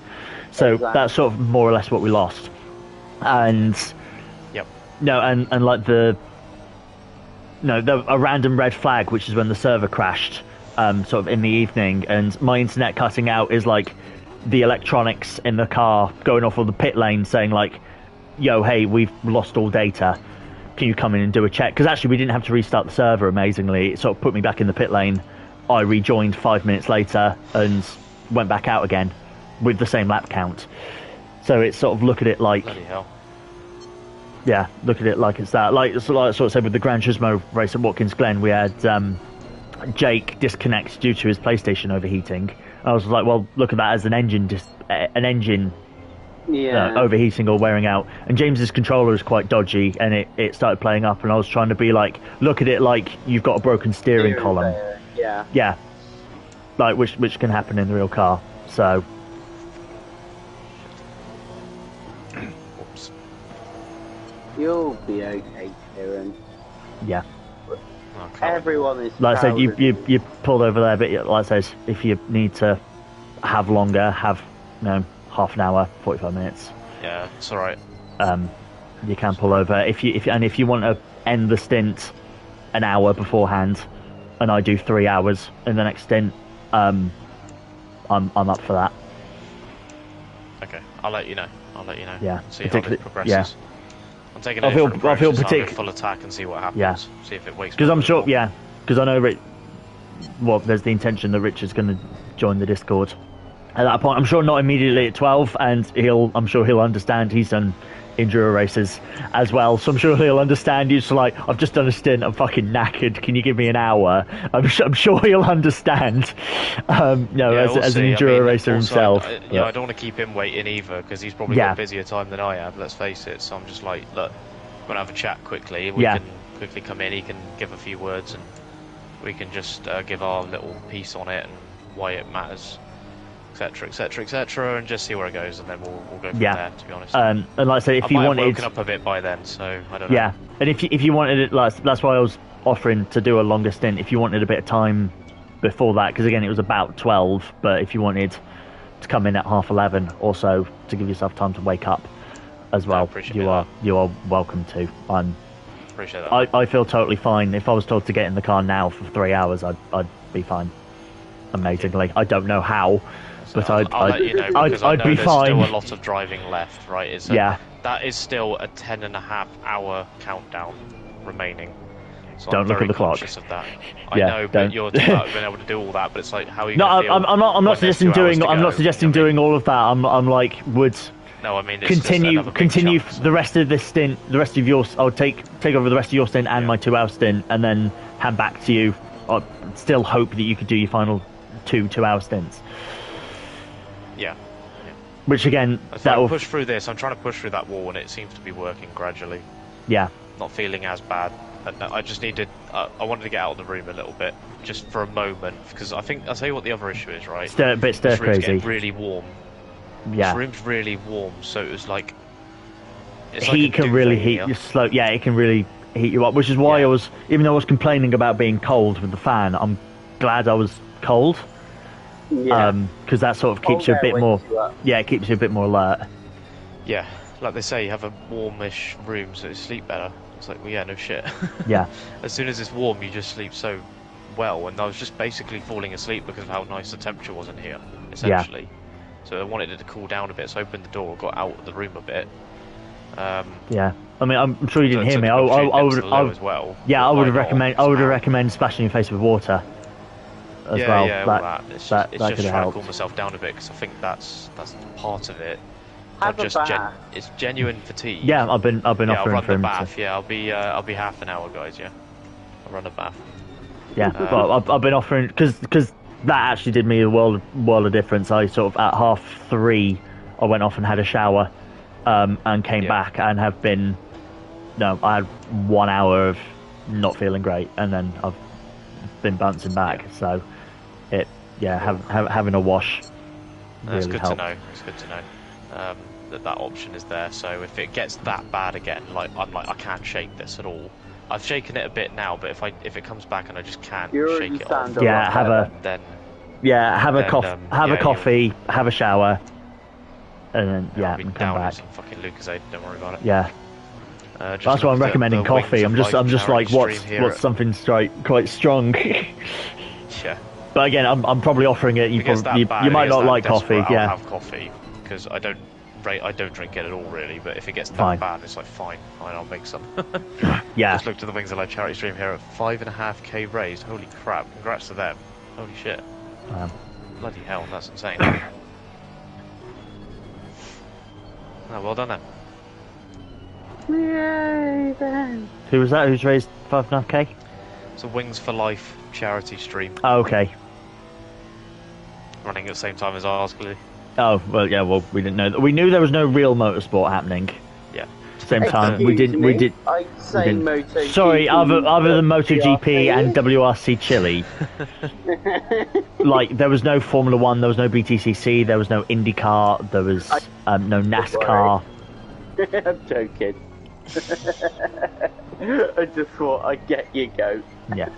So that's sort of more or less what we lost. And like a random red flag, which is when the server crashed, sort of in the evening, and my internet cutting out is like the electronics in the car going off of the pit lane saying like, yo, hey, we've lost all data, can you come in and do a check? Because actually we didn't have to restart the server, amazingly. It sort of put me back in the pit lane. I rejoined 5 minutes later and went back out again with the same lap count. So it's sort of look at it like, bloody hell. Yeah, look at it like it's that. Like I sort of said with the Gran Turismo race at Watkins Glen, we had Jake disconnect due to his PlayStation overheating. I was like, well, look at that as an engine overheating or wearing out. And James's controller is quite dodgy, and it started playing up. And I was trying to be like, look at it like you've got a broken steering column. Yeah, like which can happen in the real car. So. You'll be okay, Keiran. Yeah. Everyone is. Like I said, you pulled over there, but like I said, if you need to have longer, have half an hour, 45 minutes. Yeah, it's all right. You can pull over if you want to end the stint an hour beforehand, and I do 3 hours in the next stint. I'm up for that. Okay, I'll let you know. Yeah. See how it progresses. Yeah. I'm taking I feel particularly full attack and see what happens. Yeah. See if it wakes. Because I'm sure. Yeah. Because I know there's the intention that Richard's going to join the Discord at that point. I'm sure not immediately at 12, and I'm sure he'll understand. He's done enduro races as well, so I'm sure he'll understand. He's like, I've just done a stint, I'm fucking knackered, can you give me an hour? I'm sure he'll understand. As an enduro racer himself. I don't want to keep him waiting either, because he's probably got a busier time than I have, let's face it. So I'm just like, look, we're gonna have a chat quickly. We can quickly come in, he can give a few words, and we can just give our little piece on it and why it matters, etc, etc, etc, and just see where it goes, and then we'll go from there, to be honest. And like I said, if you wanted, I might have woken up a bit by then, so I don't know. Yeah, and if you wanted it, that's why I was offering to do a longer stint. If you wanted a bit of time before that, because again it was about 12, but if you wanted to come in at 11:30 or so to give yourself time to wake up as well, you are welcome to. Appreciate that. I feel totally fine. If I was told to get in the car now for 3 hours, I'd be fine. Amazingly, I don't know how. But I'll let you know, because I know be there's fine. still a lot of driving left, right? That is still a 10.5-hour countdown remaining. So don't look at the clock. Of that. I know, but you're been able to do all that, but it's like, how are you? No, I'm not suggesting doing. I'm not suggesting doing all of that. I'm like would. No, I mean continue the rest of this stint. The rest of yours, I'll take over the rest of your stint and my 2 hour stint, and then hand back to you. I still hope that you could do your final 2 hour stints. Yeah. Which again, that will push through this. I'm trying to push through that wall, and it seems to be working gradually. Yeah. Not feeling as bad. And I just needed. I wanted to get out of the room a little bit, just for a moment, because I think I'll tell you what the other issue is, right? A bit stir crazy. Getting really warm. Yeah. This room's really warm, so it was like. Heat can really heat you slow. Yeah, it can really heat you up, which is why I was, even though I was complaining about being cold with the fan, I'm glad I was cold. Yeah. Because that sort of keeps you a bit more. Yeah, it keeps you a bit more alert. Yeah, like they say, you have a warmish room, so you sleep better. It's like, well, yeah, no shit. Yeah. As soon as it's warm, you just sleep so well, and I was just basically falling asleep because of how nice the temperature was in here, essentially. Yeah. So I wanted it to cool down a bit, so I opened the door, got out of the room a bit, Yeah. I mean, I'm sure you didn't hear me. I would as well. Yeah, I would recommend splashing your face with water as well. Yeah, all that. It's just trying to cool myself down a bit because I think that's part of it. Have a bath. It's genuine fatigue. Yeah, I've been offering I'll run for him. The bath. Yeah, I'll be half an hour, guys. Yeah, I'll run a bath. Yeah, but I've been offering because that actually did me a world of difference. I sort of at 3:30, I went off and had a shower, and came back and have been. No, I had 1 hour of not feeling great, and then I've been bouncing back. So, having a wash. That's really good helped. to know. It's good to know that option is there. So if it gets that bad again, I can't shake this at all. I've shaken it a bit now, but if it comes back and I just can't shake it off, have a coffee, have a shower, and then I'll be and come down back. with some fucking Lucozade. Don't worry about it. Yeah. That's why I'm recommending coffee. I'm just like, what's something quite strong. Yeah. But again, I'm probably offering it. You might not like coffee. I'll have coffee because I don't drink it at all really. But if it gets that bad, it's like fine, I'll make some. Yeah. Just looked at the Wings of Life charity stream here at 5.5k raised. Holy crap! Congrats to them. Holy shit. Bloody hell, that's insane. Oh, well done then. Yay, then. Who was that? Who's raised 5.5k? It's a Wings for Life charity stream. Oh, okay. Running at the same time as ours, clearly. Oh, well, yeah, well, we didn't know that. We knew there was no real motorsport happening. Yeah. Same time, we did. I'd say MotoGP. Sorry, other than MotoGP and WRC Chile. Like, there was no Formula 1, there was no BTCC, there was no IndyCar, there was no NASCAR. I'm joking. I just thought I'd get you go. Yeah.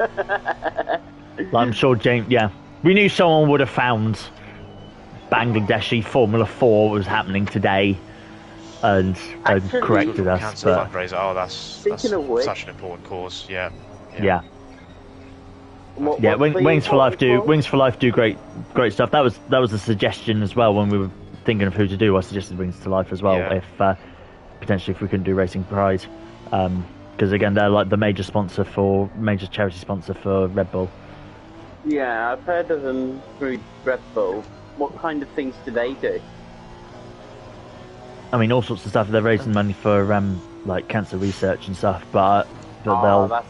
Like, I'm sure James. Yeah, we knew someone would have found Bangladeshi Formula 4 was happening today, and corrected us. Cancer fundraiser. Oh, that's such an important cause. Yeah. Yeah. Wings for Life do great stuff. That was a suggestion as well when we were thinking of who to do. I suggested Wings to Life as well. Yeah. If potentially if we couldn't do Racing Pride, because again they're like the major charity sponsor for Red Bull. Yeah, I've heard of them through Red Bull. What kind of things do they do? I mean, all sorts of stuff. They're raising money for like cancer research and stuff. But I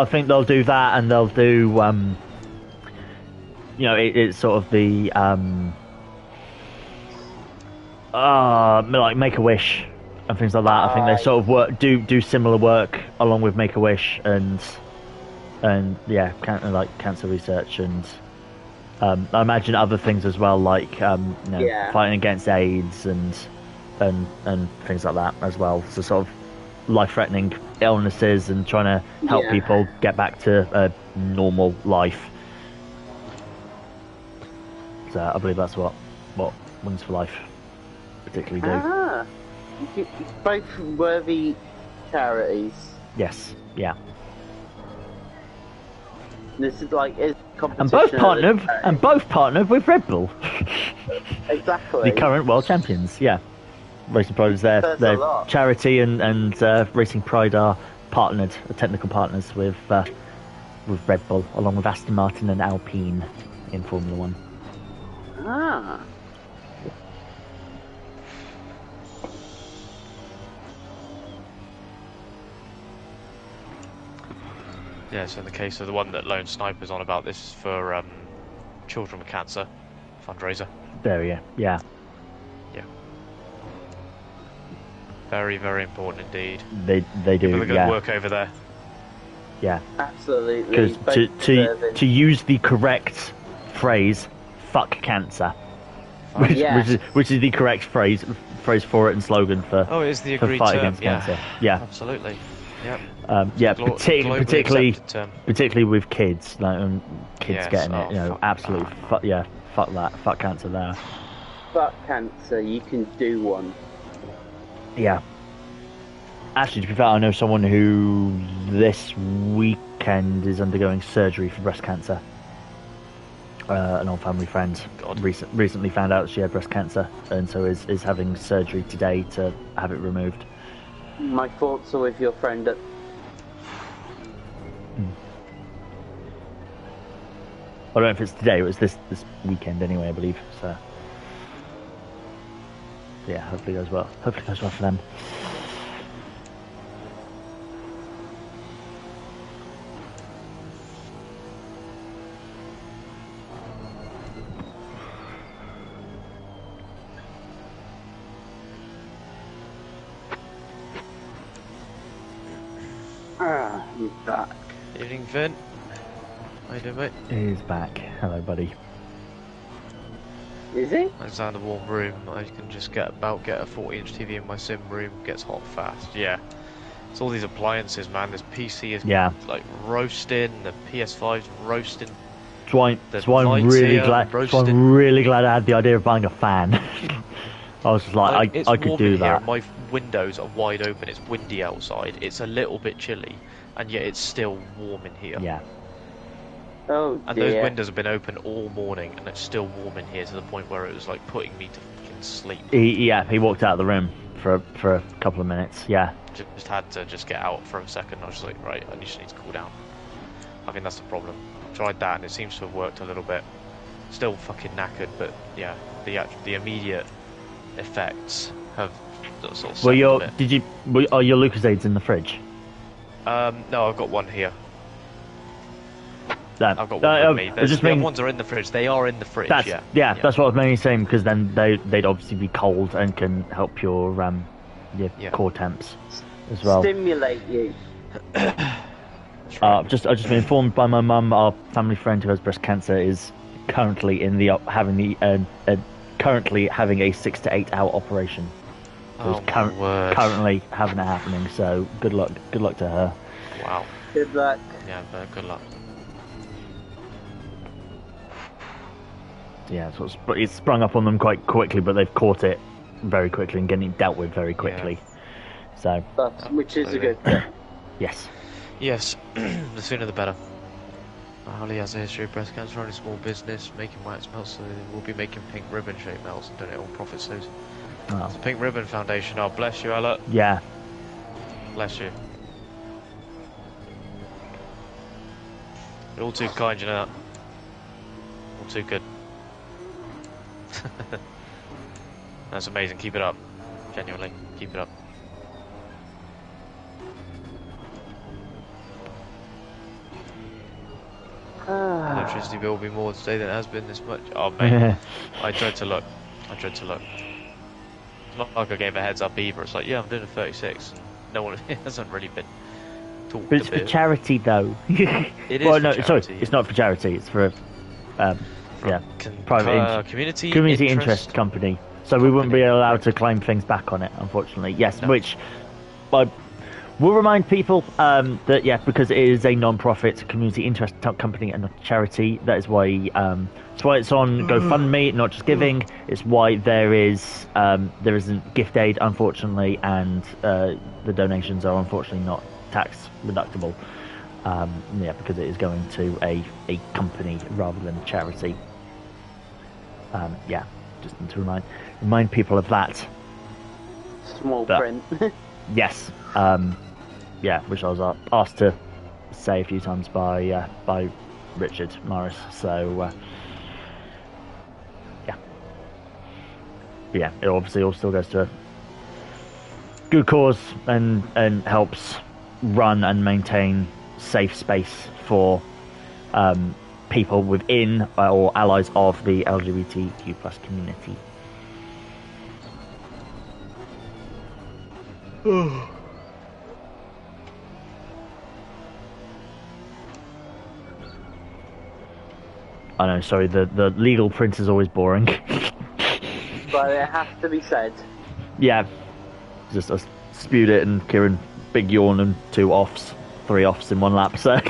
think they'll do that, and they'll do it's sort of the like Make-A-Wish and things like that. I think they sort of do similar work along with Make-A-Wish and like cancer research and I imagine other things as well, like fighting against AIDS and things like that as well. So sort of life-threatening illnesses and trying to help people get back to a normal life. So I believe that's what Wings for Life particularly do. Both worthy charities. Yes, yeah. This is like competition. And both partnered with Red Bull. Exactly. The current world champions, yeah. Racing Pride is their charity, and Racing Pride are technical partners with Red Bull, along with Aston Martin and Alpine in Formula 1. Yeah, so in the case of the one that Lone Sniper's on about, this is for children with cancer fundraiser. There, yeah. Yeah. Very, very important indeed. They do. People are good work over there. Yeah. Absolutely. Because to use the correct phrase, "fuck cancer," which is the correct phrase for it and slogan for. Oh, it's the for agreed fight term. against cancer. Yeah. Absolutely. Yep. Particularly with kids, like kids getting it, absolutely. Fuck that, fuck cancer there. Fuck cancer, you can do one. Yeah. Actually, to be fair, I know someone who this weekend is undergoing surgery for breast cancer. An old family friend recently found out she had breast cancer, and so is having surgery today to have it removed. My thoughts are with your friend. I don't know if it's today. It was this weekend anyway, I believe. So yeah, hopefully it goes well. Hopefully it goes well for them. I'm back. Evening, Vin. How you doing, mate? He's back. Hello, buddy. Is he? I found a warm room. I can just get a 40-inch TV in my sim room. Gets hot fast. Yeah. It's all these appliances, man. This PC is like roasting. The PS5's roasting. That's why I'm really glad. That's why I'm really glad I had the idea of buying a fan. I was just like, I could do that. My windows are wide open. It's windy outside. It's a little bit chilly, and yet it's still warm in here. Yeah. Oh dear. And those windows have been open all morning, and it's still warm in here to the point where it was like putting me to fucking sleep. He walked out of the room for a couple of minutes. Yeah. Just had to get out for a second. I was just like, right, I just need to cool down. I think that's the problem. Tried that, and it seems to have worked a little bit. Still fucking knackered, but yeah, the immediate effects have sort of. Are your Lucasades in the fridge? No, I've got one here. I've got one with me. The other ones are in the fridge. They are in the fridge. Yeah, that's what I was mainly saying, because then they'd obviously be cold and can help your core temps as well. Stimulate you. I've just been informed by my mum. Our family friend who has breast cancer is currently currently having a 6 to 8 hour operation. Currently having it happening. So good luck to her. Wow. Good luck. Yeah, good luck. Yeah, so it's sprung up on them quite quickly, but they've caught it very quickly and getting it dealt with very quickly. Yeah. So, which is a good thing. Yes. Yes, the sooner the better. Holly has a history of breast cancer, running a small business, making wax melts, so we'll be making pink ribbon shaped melts and donate all profits soon. Oh. It's the Pink Ribbon Foundation. Oh, bless you, Ella. Yeah. Bless you. You're all too kind, you know that. All too good. That's amazing. Keep it up. Genuinely, keep it up. Electricity bill will be more today than it has been this much. Oh, mate. I dread to look. It's not like I gave a heads up either. It's like, yeah, I'm doing a 36. No one hasn't really been talked But it's for charity, though. It is for charity. Sorry, it's not for charity. It's for private community interest company. So we wouldn't be allowed to claim things back on it, unfortunately. Yes, no. Which I will remind people that because it is a non-profit community interest company and not a charity. That is why it's on GoFundMe, not just giving. It's why there isn't gift aid, unfortunately, and the donations are unfortunately not tax deductible. Because it is going to a company rather than a charity. Just need to remind people of that. Small print. Yes. Which I was asked to say a few times by Richard Morris. So it obviously all still goes to a good cause and helps run and maintain safe space for people within or allies of the LGBTQ plus community. I know, sorry, the legal print is always boring. But it has to be said. Yeah. Just I spewed it and Keiran, big yawn and 3 offs in one lap, so.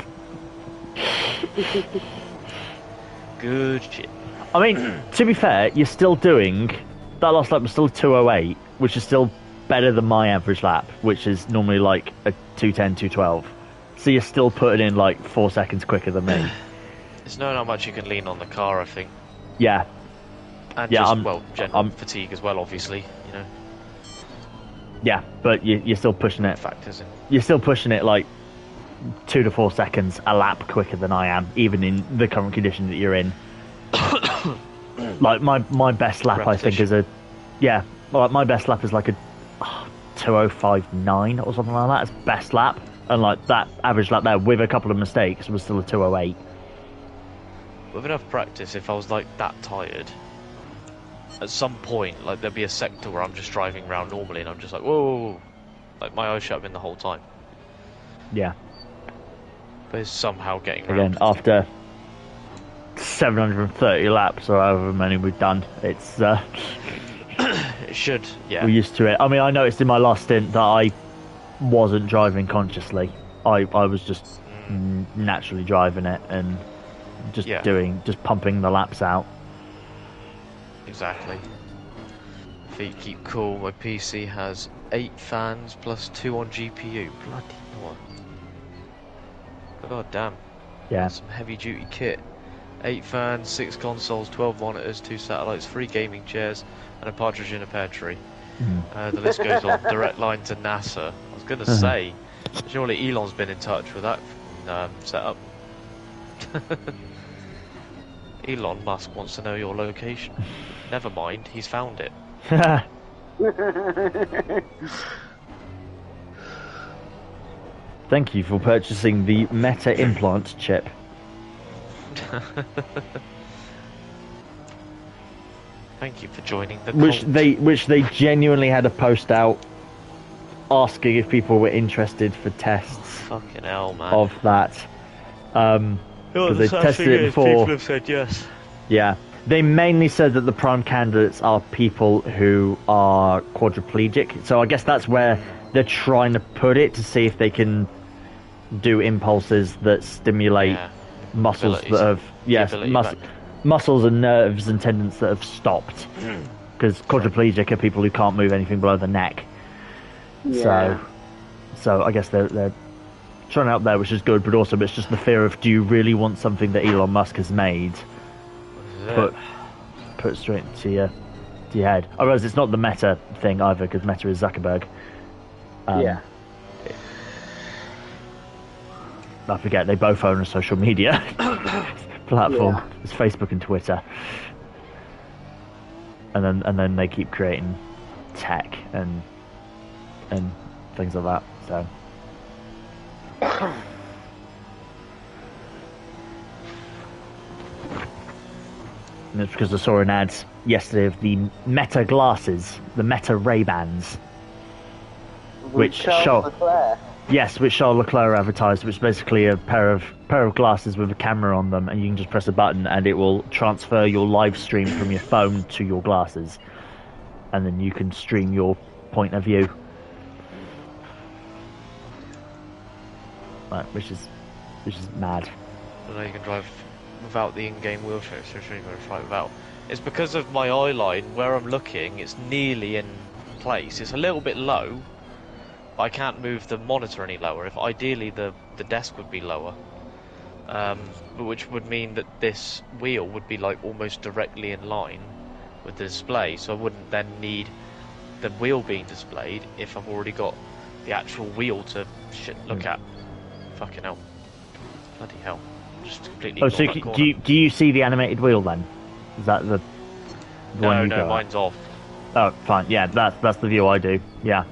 Good shit. I mean, to be fair, you're still doing... That last lap was still 2:08, which is still better than my average lap, which is normally like a 2:10, 2:12. So you're still putting in like 4 seconds quicker than me. It's knowing how much you can lean on the car, I think. Yeah. And yeah, just, general fatigue as well, obviously, you know. Yeah, but you're still pushing it. Factors in. You're still pushing it like 2 to 4 seconds a lap quicker than I am, even in the current condition that you're in. Like my best lap, I think, is my best lap is like a 2059 or something like that. It's best lap, and like that average lap there with a couple of mistakes was still a 208. With enough practice, if I was like that tired, at some point, like there'd be a sector where I'm just driving around normally, and I'm just like, whoa, like my eyes shut in the whole time. Yeah. But it's somehow getting again around. After 730 laps or however many we've done, it's it should, yeah. We're used to it. I mean, I noticed in my last stint that I wasn't driving consciously. I was just naturally driving it and just pumping the laps out. Exactly. Feet keep cool. My PC has 8 fans plus 2 on GPU. Bloody hell. God damn. Yeah. That's some heavy duty kit. 8 fans, 6 consoles, 12 monitors, 2 satellites, 3 gaming chairs, and a partridge in a pear tree. The list goes on. Direct line to NASA. I was going to say, surely Elon's been in touch with that setup. Elon Musk wants to know your location. Never mind, he's found it. Thank you for purchasing the Meta implant chip. Thank you for joining the which they genuinely had a post out asking if people were interested for tests. Fucking hell, man. Of that. Because they tested it before. People have said yes. Yeah. They mainly said that the prime candidates are people who are quadriplegic. So I guess that's where they're trying to put it, to see if they can do impulses that stimulate muscles that have muscles and nerves and tendons that have stopped. Because quadriplegic are people who can't move anything below the neck. So I guess they're trying out there, which is good, but also it's just the fear of, do you really want something that Elon Musk has made put straight to your head? I realize it's not the Meta thing either, because Meta is Zuckerberg. I forget, they both own a social media platform. It's Facebook and Twitter, and then they keep creating tech and things like that. So and it's because I saw an ad yesterday of the Meta glasses, the Meta Ray-Bans, which Charles Leclerc advertised, which is basically a pair of glasses with a camera on them, and you can just press a button and it will transfer your live stream from your phone to your glasses, and then you can stream your point of view. Right, which is mad. I know you can drive without the in-game wheelchair, so you're going to try it without. It's because of my eye line, where I'm looking, it's nearly in place. It's a little bit low, but I can't move the monitor any lower. If ideally the desk would be lower, but which would mean that this wheel would be like almost directly in line with the display, so I wouldn't then need the wheel being displayed if I've already got the actual wheel to look at. Fucking hell. Bloody hell. Just completely. Oh, so do you see the animated wheel then? Is that the one you got? No, mine's off. Oh, fine. Yeah, that's the view I do. Yeah.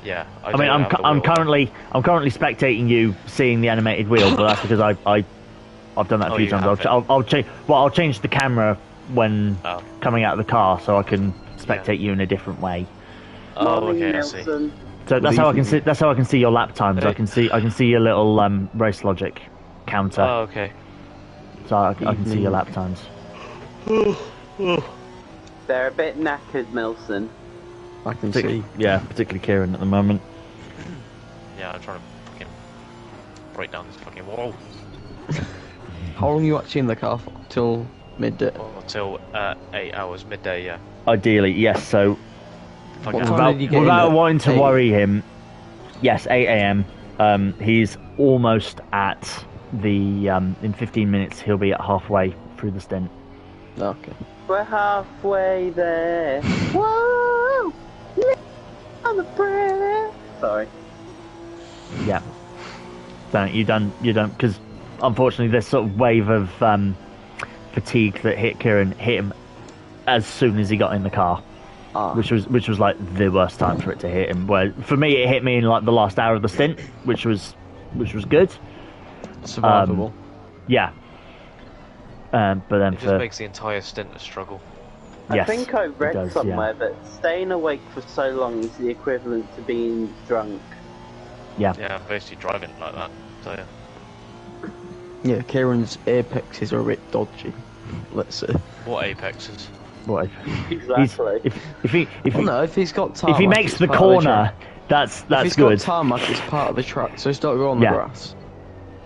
Yeah. I mean, I'm currently spectating you seeing the animated wheel, but that's because I've done that a few times. I'll change the camera when coming out of the car, so I can spectate you in a different way. Oh, okay, I see. So that's how I can see. That's how I can see your lap times. I can see your little race logic counter. Oh, okay. So I can see your lap times. They're a bit knackered, Milson. I can see. Yeah, particularly Keiran at the moment. Yeah, I'm trying to fucking break down this fucking wall. How long are you actually in the car for? Till midday? Till 8 hours, midday, yeah. Ideally, yes. So without wanting to worry him, yes, 8 AM. He's almost at in 15 minutes he'll be at halfway through the stint. Okay. We're halfway there. Whoa! On the prayer. Sorry. Yeah. So you don't because unfortunately this sort of wave of fatigue that hit Keiran hit him as soon as he got in the car, which was like the worst time for it to hit him. Where for me it hit me in like the last hour of the stint, which was good. Survivable. Yeah. But then it just makes the entire stint a struggle. Yes, I think I read somewhere that staying awake for so long is the equivalent to being drunk. Yeah. Yeah, I'm basically driving like that. So yeah. Yeah, Keiran's apexes are a bit dodgy. Let's say. What apexes? What? Exactly. If he's got tarmac, if he makes it's the part of corner, that's if he's good. got tarmac, it's part of the track, so he's not go on the grass.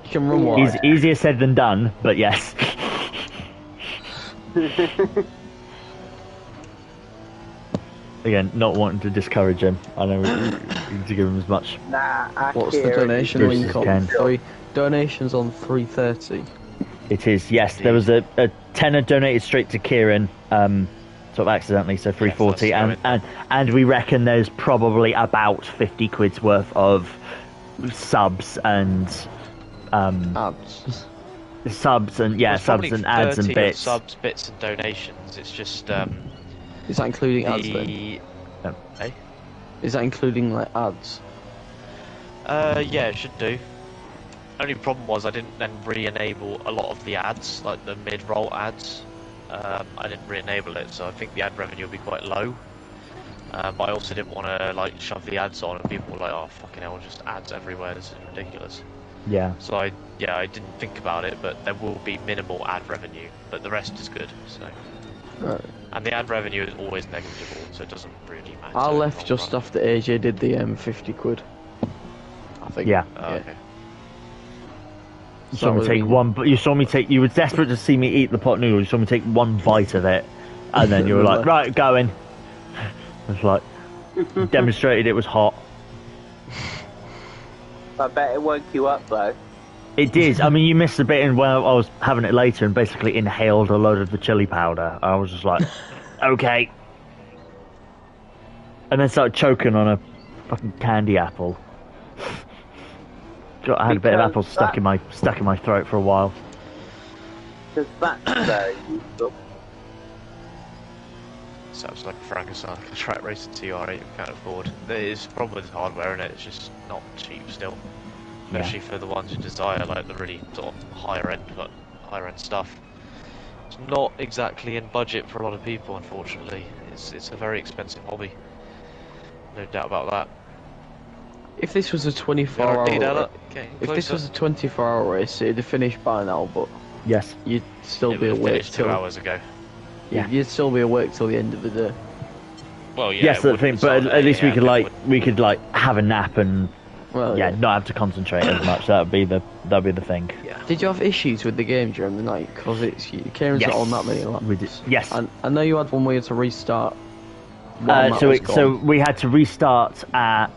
You can run wide. He's easier said than done, but yes. Again, not wanting to discourage him. I know we need to give him as much. What's the donation Bruce link on? can. Donations on 330. It is, yes. There was a tenner donated straight to Keiran, sort of accidentally, so 340, and we reckon there's probably about 50 quid's worth of subs and ads. Subs and subs and ads and bits. Subs, bits, and donations. It's just is that including ads then? Eh? Is that including like ads? Yeah, it should do. Only problem was I didn't then re-enable a lot of the ads, like the mid-roll ads. I didn't re-enable it, so I think the ad revenue will be quite low. But I also didn't want to like shove the ads on, and people were like, "Oh fucking hell, just ads everywhere. This is ridiculous." Yeah. So I didn't think about it, but there will be minimal ad revenue, but the rest is good. So. Right. And the ad revenue is always negligible, so it doesn't really matter. I left just after AJ did the 50 quid. I think. Yeah. Okay. You saw me take one, but you were desperate to see me eat the pot noodle. You saw me take one bite of it, and then you were like, "Right, going." It's like demonstrated it was hot. I bet it woke you up though. It did. I mean, you missed the bit in where I was having it later and basically inhaled a load of the chili powder. I was just like, okay. And then started choking on a fucking candy apple. I had a bit of apple stuck in my throat for a while. Because that's though. Sounds like a Frankenstein, like a track racing TR8 you can't afford. There is a problem with hardware in it, it's just not cheap still. Especially for the ones who desire like the really sort of higher end stuff. It's not exactly in budget for a lot of people, unfortunately. It's a very expensive hobby. No doubt about that. If this was a 24-hour race, it'd have finished by now, but yes, you'd still be awake 2 hours ago. Yeah, you'd still be awake till the end of the day. Well, yeah. Yes, the thing, but at least we could have a nap and not have to concentrate as much. That'd be the thing. Yeah. Did you have issues with the game during the night? Because Keiran's not on that many laps. We did. Yes. And I know you had one where you had to restart. So we had to restart at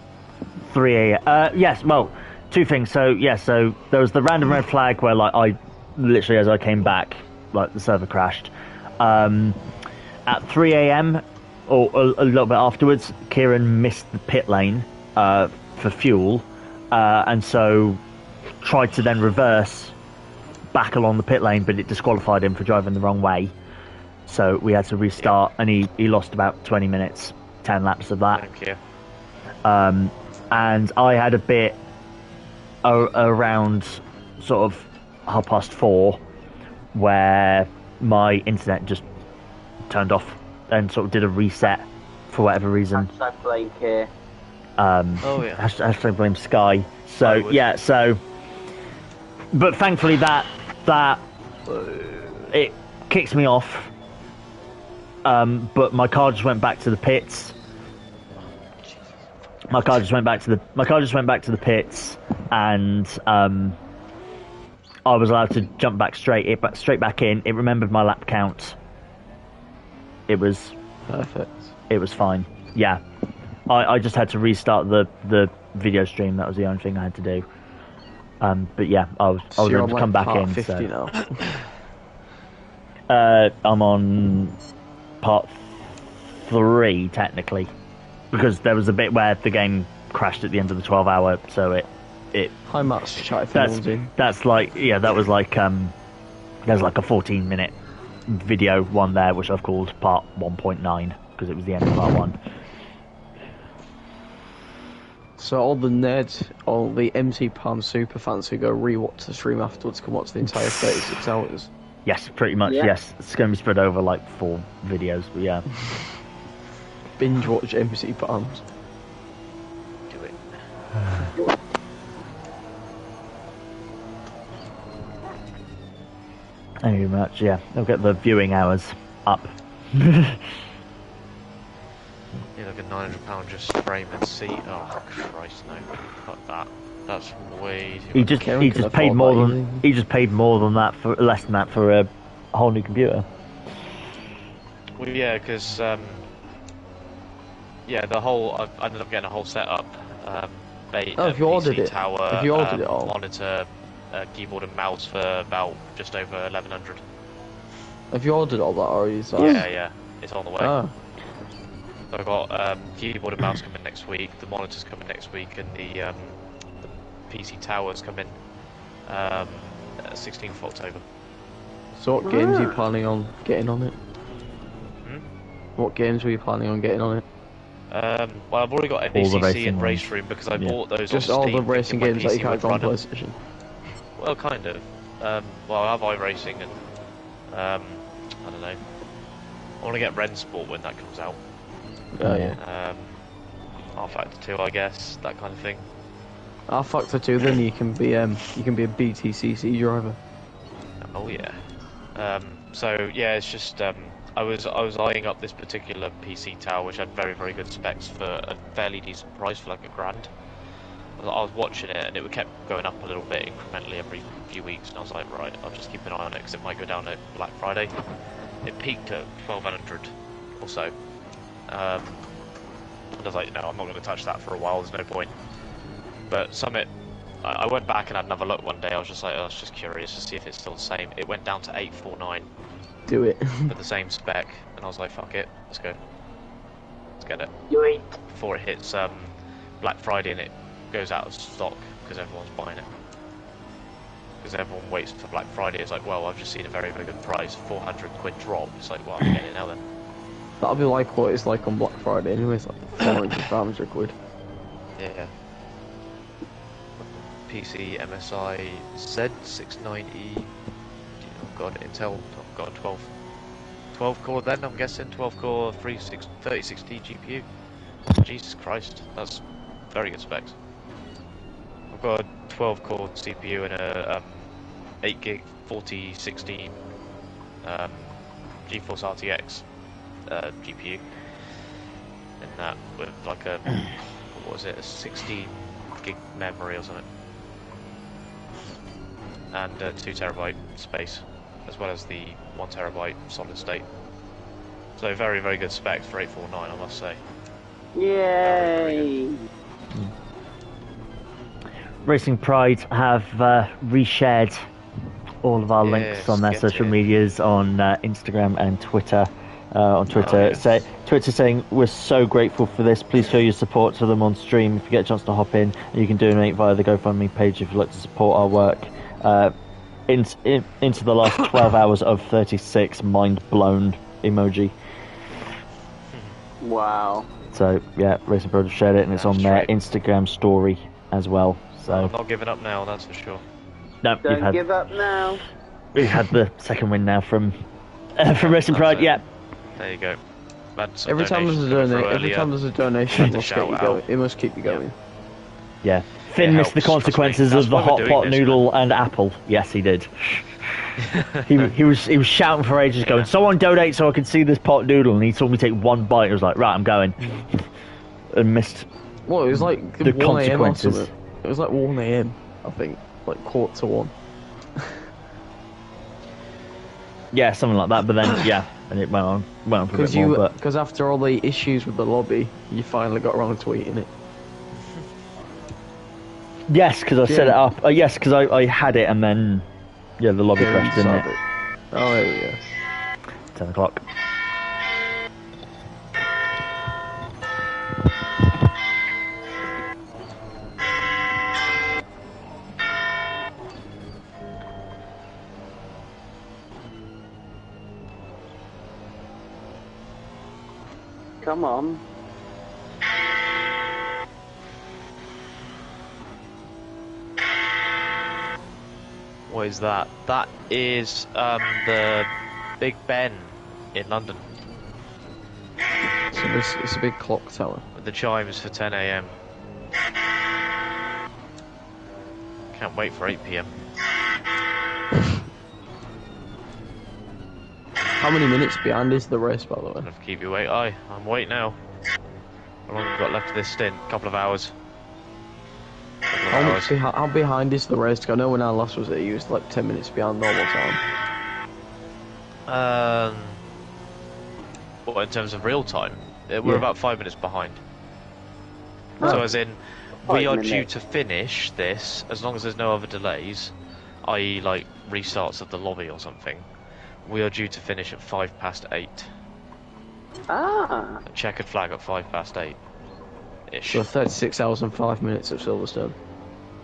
3 a.m. Yes, well, two things. So there was the random red flag where like I literally as I came back, like the server crashed. At 3 a.m. or a little bit afterwards, Keiran missed the pit lane for fuel, and so tried to then reverse back along the pit lane, but it disqualified him for driving the wrong way. So we had to restart, and he lost about 20 minutes, 10 laps of that. Thank you. And I had a bit around sort of 4:30 where my internet just turned off and sort of did a reset for whatever reason. Hashtag blame Keir. Hashtag blame Sky. So but thankfully that it kicks me off. But my car just went back to the pits. My car just went back to the pits, and I was allowed to jump back straight back in. It remembered my lap count. It was perfect. It was fine. Yeah, I just had to restart the video stream. That was the only thing I had to do. But yeah, I was So you're going to on come back part in. 50 now. I'm on part 3 technically, because there was a bit where the game crashed at the end of the 12-hour, so it. Hi, Matt's chat if anyone's in. That's like that was like there's like a 14-minute video one there which I've called part 1.9 because it was the end of part 1. So all the nerds, all the MC Palm super fans who go rewatch the stream afterwards can watch the entire 36 hours. Yes, pretty much. Yeah. Yes, it's going to be spread over like 4 videos. But yeah. Binge watch MC Palms. Do it. Thank you very much. Yeah, they'll get the viewing hours up. Yeah, like a £900 just frame and seat. Oh Christ, no! Fuck that. That's way too much. He just paid more than that for less than that for a whole new computer. Well, yeah, because the whole I ended up getting a whole setup. If you ordered it, tower, if you ordered it all, monitor, keyboard and mouse for about just over 1100. Have you ordered all that already? Yeah, it's on the way. Oh. So I've got keyboard and mouse coming next week, the monitors coming next week, and the PC towers coming 16th of October. So what games are you planning on getting on it? What games were you planning on getting on it? Well, I've already got NACC and Race Room because I bought those. Just on all Steam the racing games that you can't go on PlayStation. Well, kind of. Well, I have iRacing and I don't know. I want to get Rensport when that comes out. Oh yeah. R-Factor 2, I guess, that kind of thing. R-Factor 2, then you can be a BTCC driver. Oh yeah. So yeah, it's just I was eyeing up this particular PC tower, which had very, very good specs for a fairly decent price, for like £1,000. I was watching it, and it kept going up a little bit incrementally every few weeks, and I was like, right, I'll just keep an eye on it, because it might go down at Black Friday. It peaked at 1200 or so. And I was like, no, I'm not going to touch that for a while, there's no point. But Summit, I went back and had another look one day, I was just like, I was just curious to see if it's still the same. It went down to 849. Do it. For the same spec, and I was like, fuck it, let's go. Let's get it. You ain't. Before it hits Black Friday and it goes out of stock because everyone's buying it. Because everyone waits for Black Friday. It's like, well, I've just seen a very, very good price, 400 quid drop. It's like, well, I'm getting it now then. That'll be like what it's like on Black Friday anyway, it's like 400, 500 quid. Yeah. PC MSI Z690. Oh god, Intel. Oh god, 12 core then, I'm guessing. 12 core 3060 GPU. Jesus Christ, that's very good specs. I've got a 12 core CPU and a 8 gig 4016 GeForce RTX GPU. And that with like a, what was it, a 16 gig memory or something. And 2 terabyte space, as well as the 1 terabyte solid state. So very, very good specs for 849, I must say. Yay! Racing Pride have reshared all of our links on their social medias on Instagram and Twitter. On Twitter, Twitter saying, we're so grateful for this. Please show your support to them on stream. If you get a chance to hop in, you can donate via the GoFundMe page if you'd like to support our work. Into the last 12 hours of 36 mind blown emoji. Wow. So yeah, Racing Pro shared it, and it's on their Instagram story as well. So I'm not giving up now, that's for sure. No, Don't give up now. We've had the second win now from Racing Pride. Yeah. There you go. Every time there's a donation, it must keep you going. It must keep you going. Yeah. Finn missed the consequences of the hot pot noodle and apple. Yes, he did. he was shouting for ages, going, "Someone donate so I can see this pot noodle." And he saw me take one bite. He was like, "Right, I'm going," and missed. Well, it was like the 1 consequences. AM it was like 1 AM, I think, like 1:45. Yeah, something like that. But then, yeah, and it went on for a bit more. Because after all the issues with the lobby, you finally got around to eating it. Yes, because I set it up. Yes, because I had it and then the lobby crashed, didn't it? Oh, there we go. 10 o'clock. Come on. What is that? That is the Big Ben in London. It's a big clock tower. With the chimes for 10 AM. Can't wait for 8 PM. How many minutes behind is the race, by the way? Enough to keep you wait. I'm waiting now. How long have we got left of this stint? A couple of hours. How behind is the race? 'Cause I know when I last was there, you was like 10 minutes behind normal time. What, in terms of real time? We're Yeah. about 5 minutes behind. Oh. So as in, we 5 are minutes. due to finish this, as long as there's no other delays, i.e. like restarts of the lobby or something, we are due to finish at 8:05. Ah. A checkered flag at 8:05. Ish. So 36 hours and 5 minutes of Silverstone.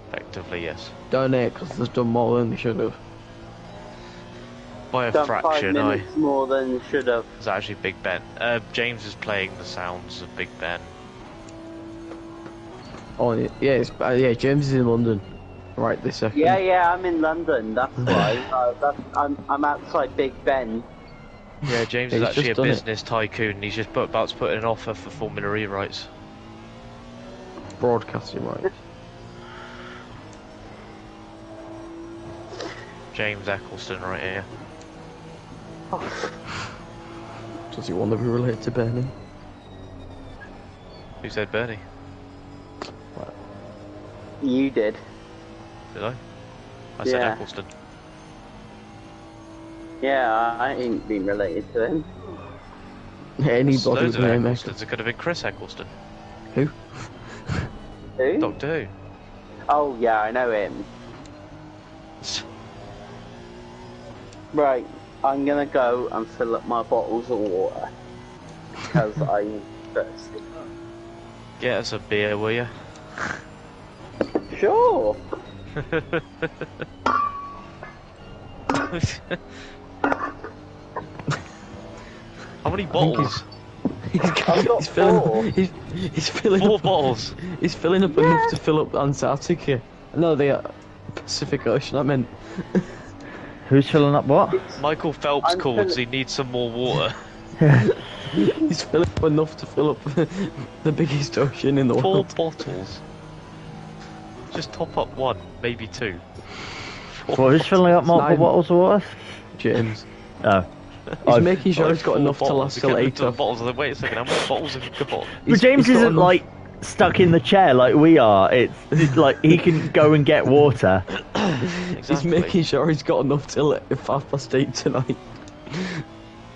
Effectively, yes. Donate, because they've done more than they should have. By a Done 5 fraction, minutes more than should have. It's actually Big Ben. James is playing the sounds of Big Ben. Oh, yeah, James is in London. Right this second. Yeah, I'm in London, that's why. I'm outside Big Ben. Yeah, James He's is actually a just done it. business tycoon, and he's just about to put in an offer for Formula E rights. Broadcasting rights. James Eccleston right here. Does he want to be related to Bernie? Who said Bernie? You did. Did I? I said Yeah. Eccleston. Yeah, I ain't been related to him. Anybody There's loads with of a name Ecclestons. It could have been Chris Eccleston. Who? Who? Doctor Who. Oh, yeah, I know him. Right, I'm gonna go and fill up my bottles of water. Because I'm thirsty. Get us a beer, will you? Sure. How many bottles? I've got four. He's filling 4 up. bottles. He's filling up enough to fill up Antarctica. No, the Pacific Ocean. I meant. Who's filling up what? Michael Phelps I'm called, filling- so he needs some more water. He's filling up enough to fill up the biggest ocean in the 4 world. bottles. Just top up 1, maybe 2. Who's filling up multiple Nine. bottles of water? James. Oh. He's making sure he's got 4 enough to bottles. last We till get 8 into the of. bottles. And then, wait a second, how many bottles have you got? But James he's got isn't enough- like stuck in the chair like we are. It's like he can go and get water. He's Exactly. making sure he's got enough till 8:05 tonight.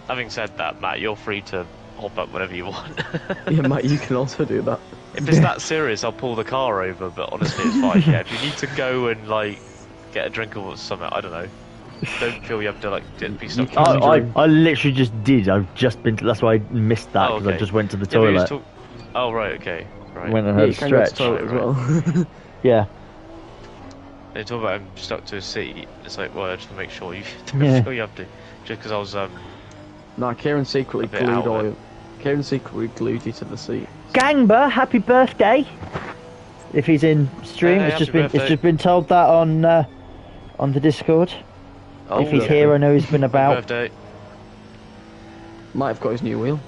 Having said that, Matt, you're free to hop up whenever you want. Yeah, Matt, you can also do that. If it's that serious, I'll pull the car over, but honestly, it's fine. Yeah, if you need to go and, like, get a drink or something, I don't know. Don't feel you have to, like, be stuck. You can- I literally just did. I've just been. That's why I missed that Oh, because I okay. just went to the Yeah, but you toilet. just talk- Oh, right, okay. Right. Went and Yeah, had you a can go to the stretch. toilet as well. Yeah. They talk about him stuck to a seat. It's like, well, just to make sure you Yeah. feel you have to. Just because I was, Nah, Keiran secretly A bit glued out of oil. Keiran secretly glued you to the seat. Gangber, happy birthday! If he's in stream, Hey, it's just happy been birthday. told that on the Discord. Oh, if he's yeah. here, I know he's been happy about. birthday. Might have got his new wheel.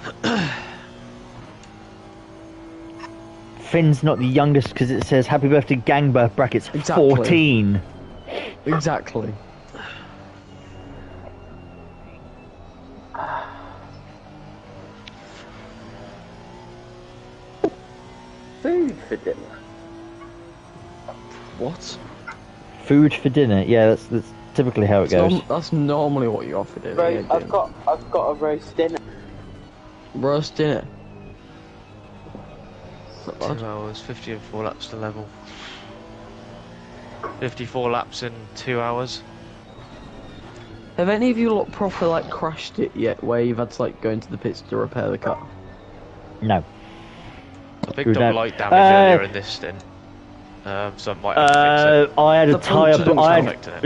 Finn's not the youngest because it says happy birthday Gangber brackets Exactly. 14. Exactly. Food for dinner. What? Food for dinner. Yeah, that's typically how it goes. That's normally what you offered it. Right, I've got a roast dinner. roast dinner. Not bad. 2 hours, 50 and 4 laps to level. 54 laps in 2 hours. Have any of you lot proper like crashed it yet, where you've had to like go into the pits to repair the car? No. I picked Who up don't? light damage earlier in this stint, so I might have to fix it. I had a The tyre. puncture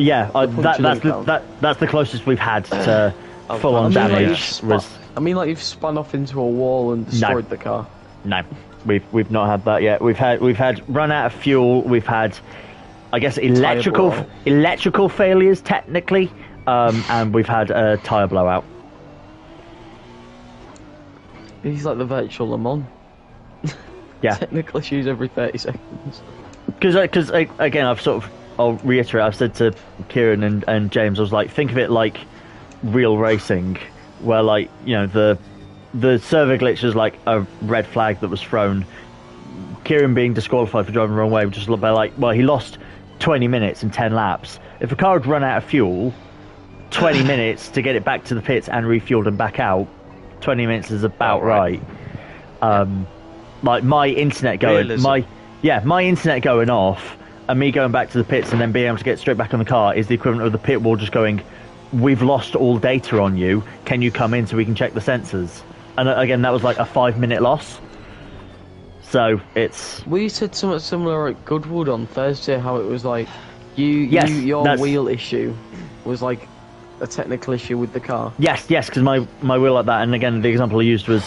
don't That's the closest we've had to full-on damage. I mean, like you've spun off into a wall and destroyed the car. No, we've not had that yet. We've had run out of fuel. We've had, I guess, electrical failures technically, and we've had a tyre blowout. He's like the virtual Le Mans. Yeah. Technical issues every 30 seconds. Because again, I'll reiterate. I've said to Keiran and James, I was like, think of it like real racing, where like the server glitch is like a red flag that was thrown. Keiran being disqualified for driving the wrong way, just looked like, well, he lost 20 minutes in 10 laps. If a car had run out of fuel, 20 minutes to get it back to the pits and refueled and back out, 20 minutes is about right. Like my internet going, my internet going off, and me going back to the pits and then being able to get straight back on the car is the equivalent of the pit wall just going, we've lost all data on you. Can you come in so we can check the sensors? And again, that was like a 5-minute loss. So it's. We said something similar at Goodwood on Thursday. How it was like, your wheel issue was like a technical issue with the car. Yes, because my wheel like that. And again, the example I used was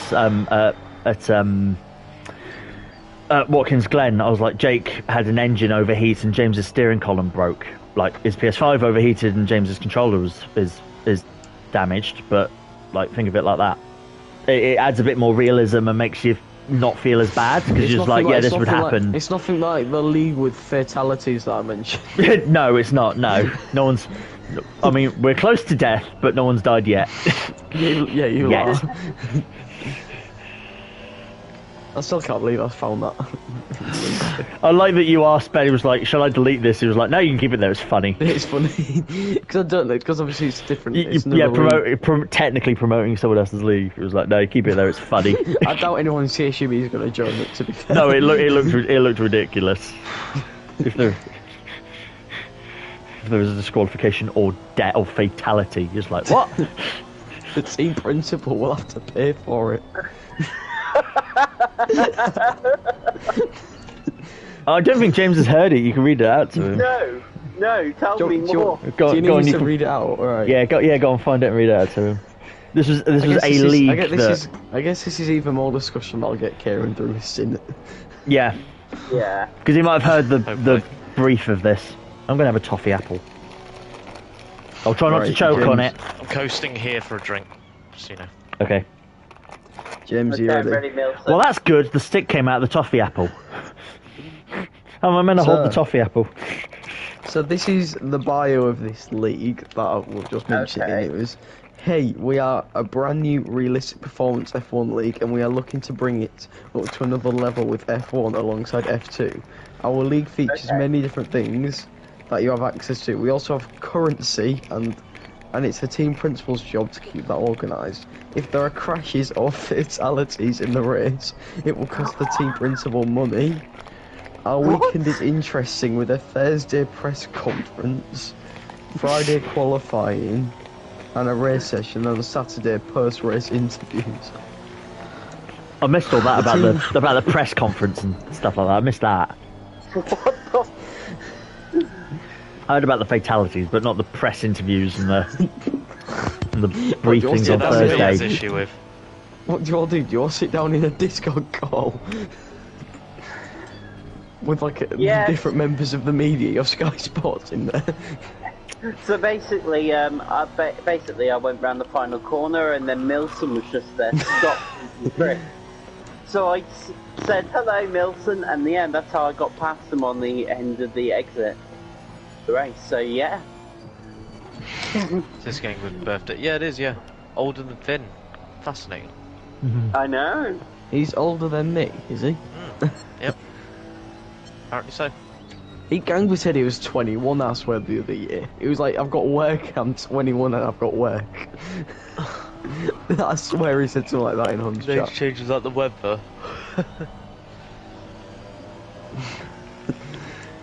at Watkins Glen. I was like, Jake had an engine overheat and James's steering column broke. Like his PS5 overheated and James's controller is damaged. But like, think of it like that. It adds a bit more realism and makes you not feel as bad because you're just like, yeah, this would happen. It's nothing like the league with fatalities that I mentioned. No, it's not. No one's. I mean, we're close to death, but no one's died yet. You are. I still can't believe I found that. I like that you asked Ben. He was like, "Shall I delete this?" He was like, "No, you can keep it there. It's funny." It's funny because I don't know. Because obviously it's different. Technically promoting someone else's league. It was like, "No, keep it there. It's funny." I doubt anyone in CSUB is going to join it. To be fair. No, it looked ridiculous. If there was a disqualification or death or fatality, it's like, what? The team principal will have to pay for it. I don't think James has heard it. You can read it out to him. No, tell me more. Do you need to read it out? All right. Yeah, go and find it and read it out to him. This was a league. I guess this is even more discussion, but I'll get Keiran through this in. Yeah. Yeah. Because he might have heard the brief of this. I'm gonna have a toffee apple. I'll try not to choke on it. I'm coasting here for a drink, just so you know. Okay. James, you ready? Well, that's good. The stick came out of the toffee apple. How am I meant to hold the toffee apple? So this is the bio of this league that I will just mention. It was, hey, we are a brand new realistic performance F1 league and we are looking to bring it up to another level with F1 alongside F2. Our league features many different things that you have access to. We also have currency and it's the team principal's job to keep that organised. If there are crashes or fatalities in the race, it will cost the team principal money. Our weekend is interesting with a Thursday press conference, Friday qualifying, and a race session, and a Saturday post-race interviews. I missed all that about the press conference and stuff like that. I missed that. What the? I heard about the fatalities, but not the press interviews and the briefings on Thursday. Issue with. What do you all do? Do you all sit down in a Discord call with like different members of the media? You have Sky Sports in there. So basically, I went round the final corner and then Milson was just there, stopped the trip. So I said hello, Milson, and that's how I got past him on the end of the exit. Race, so yeah. This getting with birthday. Yeah, it is, yeah. Older than Finn. Fascinating. I know. He's older than me, is he? Yep. Apparently so. He Gangby said he was 21, I swear, the other year. He was like, I've got work, I'm 21 and I've got work. I swear he said something like that in Hunt's chat. Changes like the weather.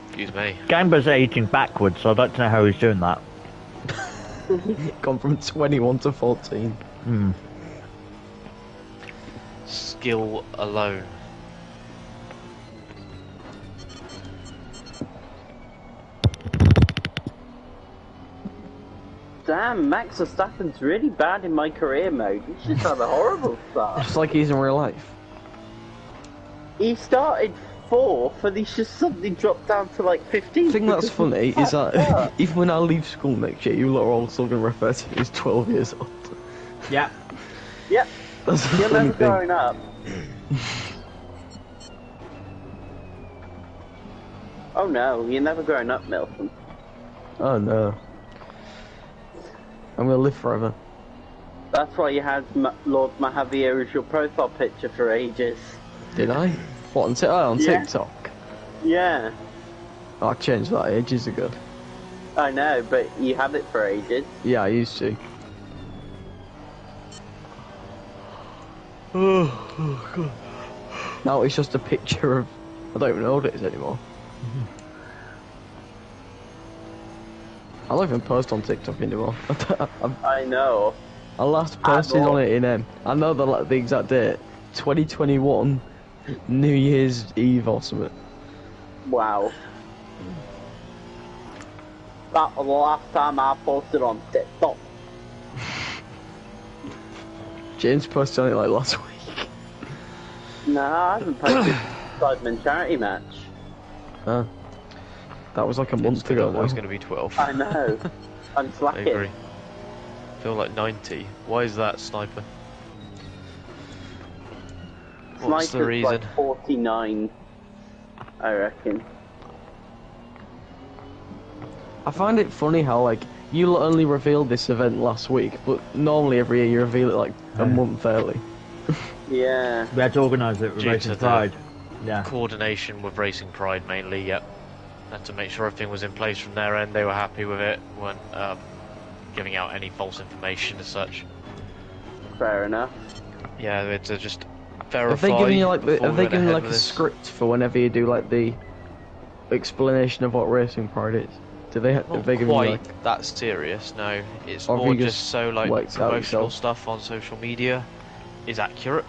Excuse to me. Gamba's aging backwards, so I'd like to know how he's doing that. Gone from 21 to 14. Hmm. Skill alone. Damn, Max Verstappen's really bad in my career mode. He's just had a horrible start. Just like he's in real life. He started 4th and he's just suddenly dropped down to like 15th. The thing that's funny is that even when I leave school next year, you lot are all still going to refer to me as 12 years old. Yeah. Yep. That's the You're funny never thing. growing up. Oh no, you're never growing up, Milton. Oh no. I'm going to live forever. That's why you had Lord Mahavir as your profile picture for ages. Did I? What, on Yeah. TikTok? Yeah, Oh, I changed that ages ago. I know, but you had it for ages. Yeah, I used to. Now it's just a picture of... I don't even know what it is anymore. I don't even post on TikTok anymore. I know. I last posted on it in... I know the exact date. 2021 New Year's Eve or something. Wow. That was the last time I posted on TikTok. James posted on it like last week. No, I haven't posted Sidemen charity match. That was like a month I ago thought it was now. going to be 12. I know. I'm I slacking. agree. Feel like 90. Why is that, Sniper? What's the Sniper's reason? like 49, I reckon. I find it funny how, like, you only revealed this event last week, but normally every year you reveal it like a month early. Yeah. We had to organise it with Due Racing to the Pride. Yeah. Coordination with Racing Pride mainly, yep. Had to make sure everything was in place from their end, they were happy with it, weren't giving out any false information as such. Fair enough. Yeah, they had to just verify. Have they given you like before have we they went given you ahead like a with this. script for whenever you do like the explanation of what Racing Pride is? Do they have Not they given you quite like that serious, no. It's Or have more you just so like worked out promotional yourself? stuff on social media is accurate.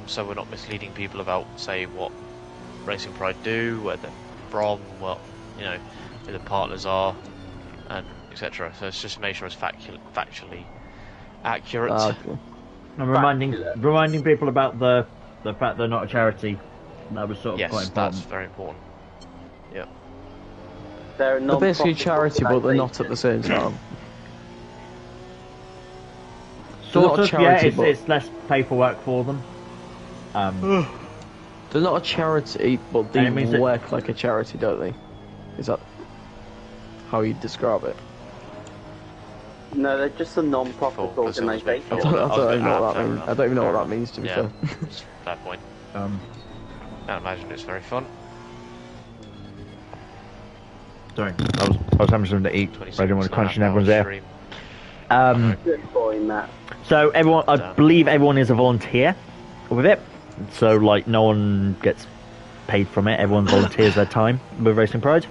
So we're not misleading people about, say, what Racing Pride do, where they're from, what, you know, who the partners are, and etc. So it's just to make sure it's factually accurate. okay. And reminding people about the fact they're not a charity. That was sort of quite Yes, important. that's very important. Yep. They're They're basically a non-profit charity, but they're not at the same time. They're Sort not a of, charity, yeah. but- It's less paperwork for them. They're not a charity, but they And it means that- work like a charity, don't they? Is that how you describe it? No, they're just a non-profit Cool, that sounds very organisation. cool. I don't even know what fair that means. enough. I don't even know what Fair that enough. means, to be Yeah, fair. it's a fair point. Um, I imagine it's very fun. sorry, I was having something to eat. I didn't want to crunch and everyone's there. Stream. Good boy, Matt. So everyone, I believe everyone is a volunteer with it. So like no one gets paid from it. Everyone volunteers their time with Racing Pride.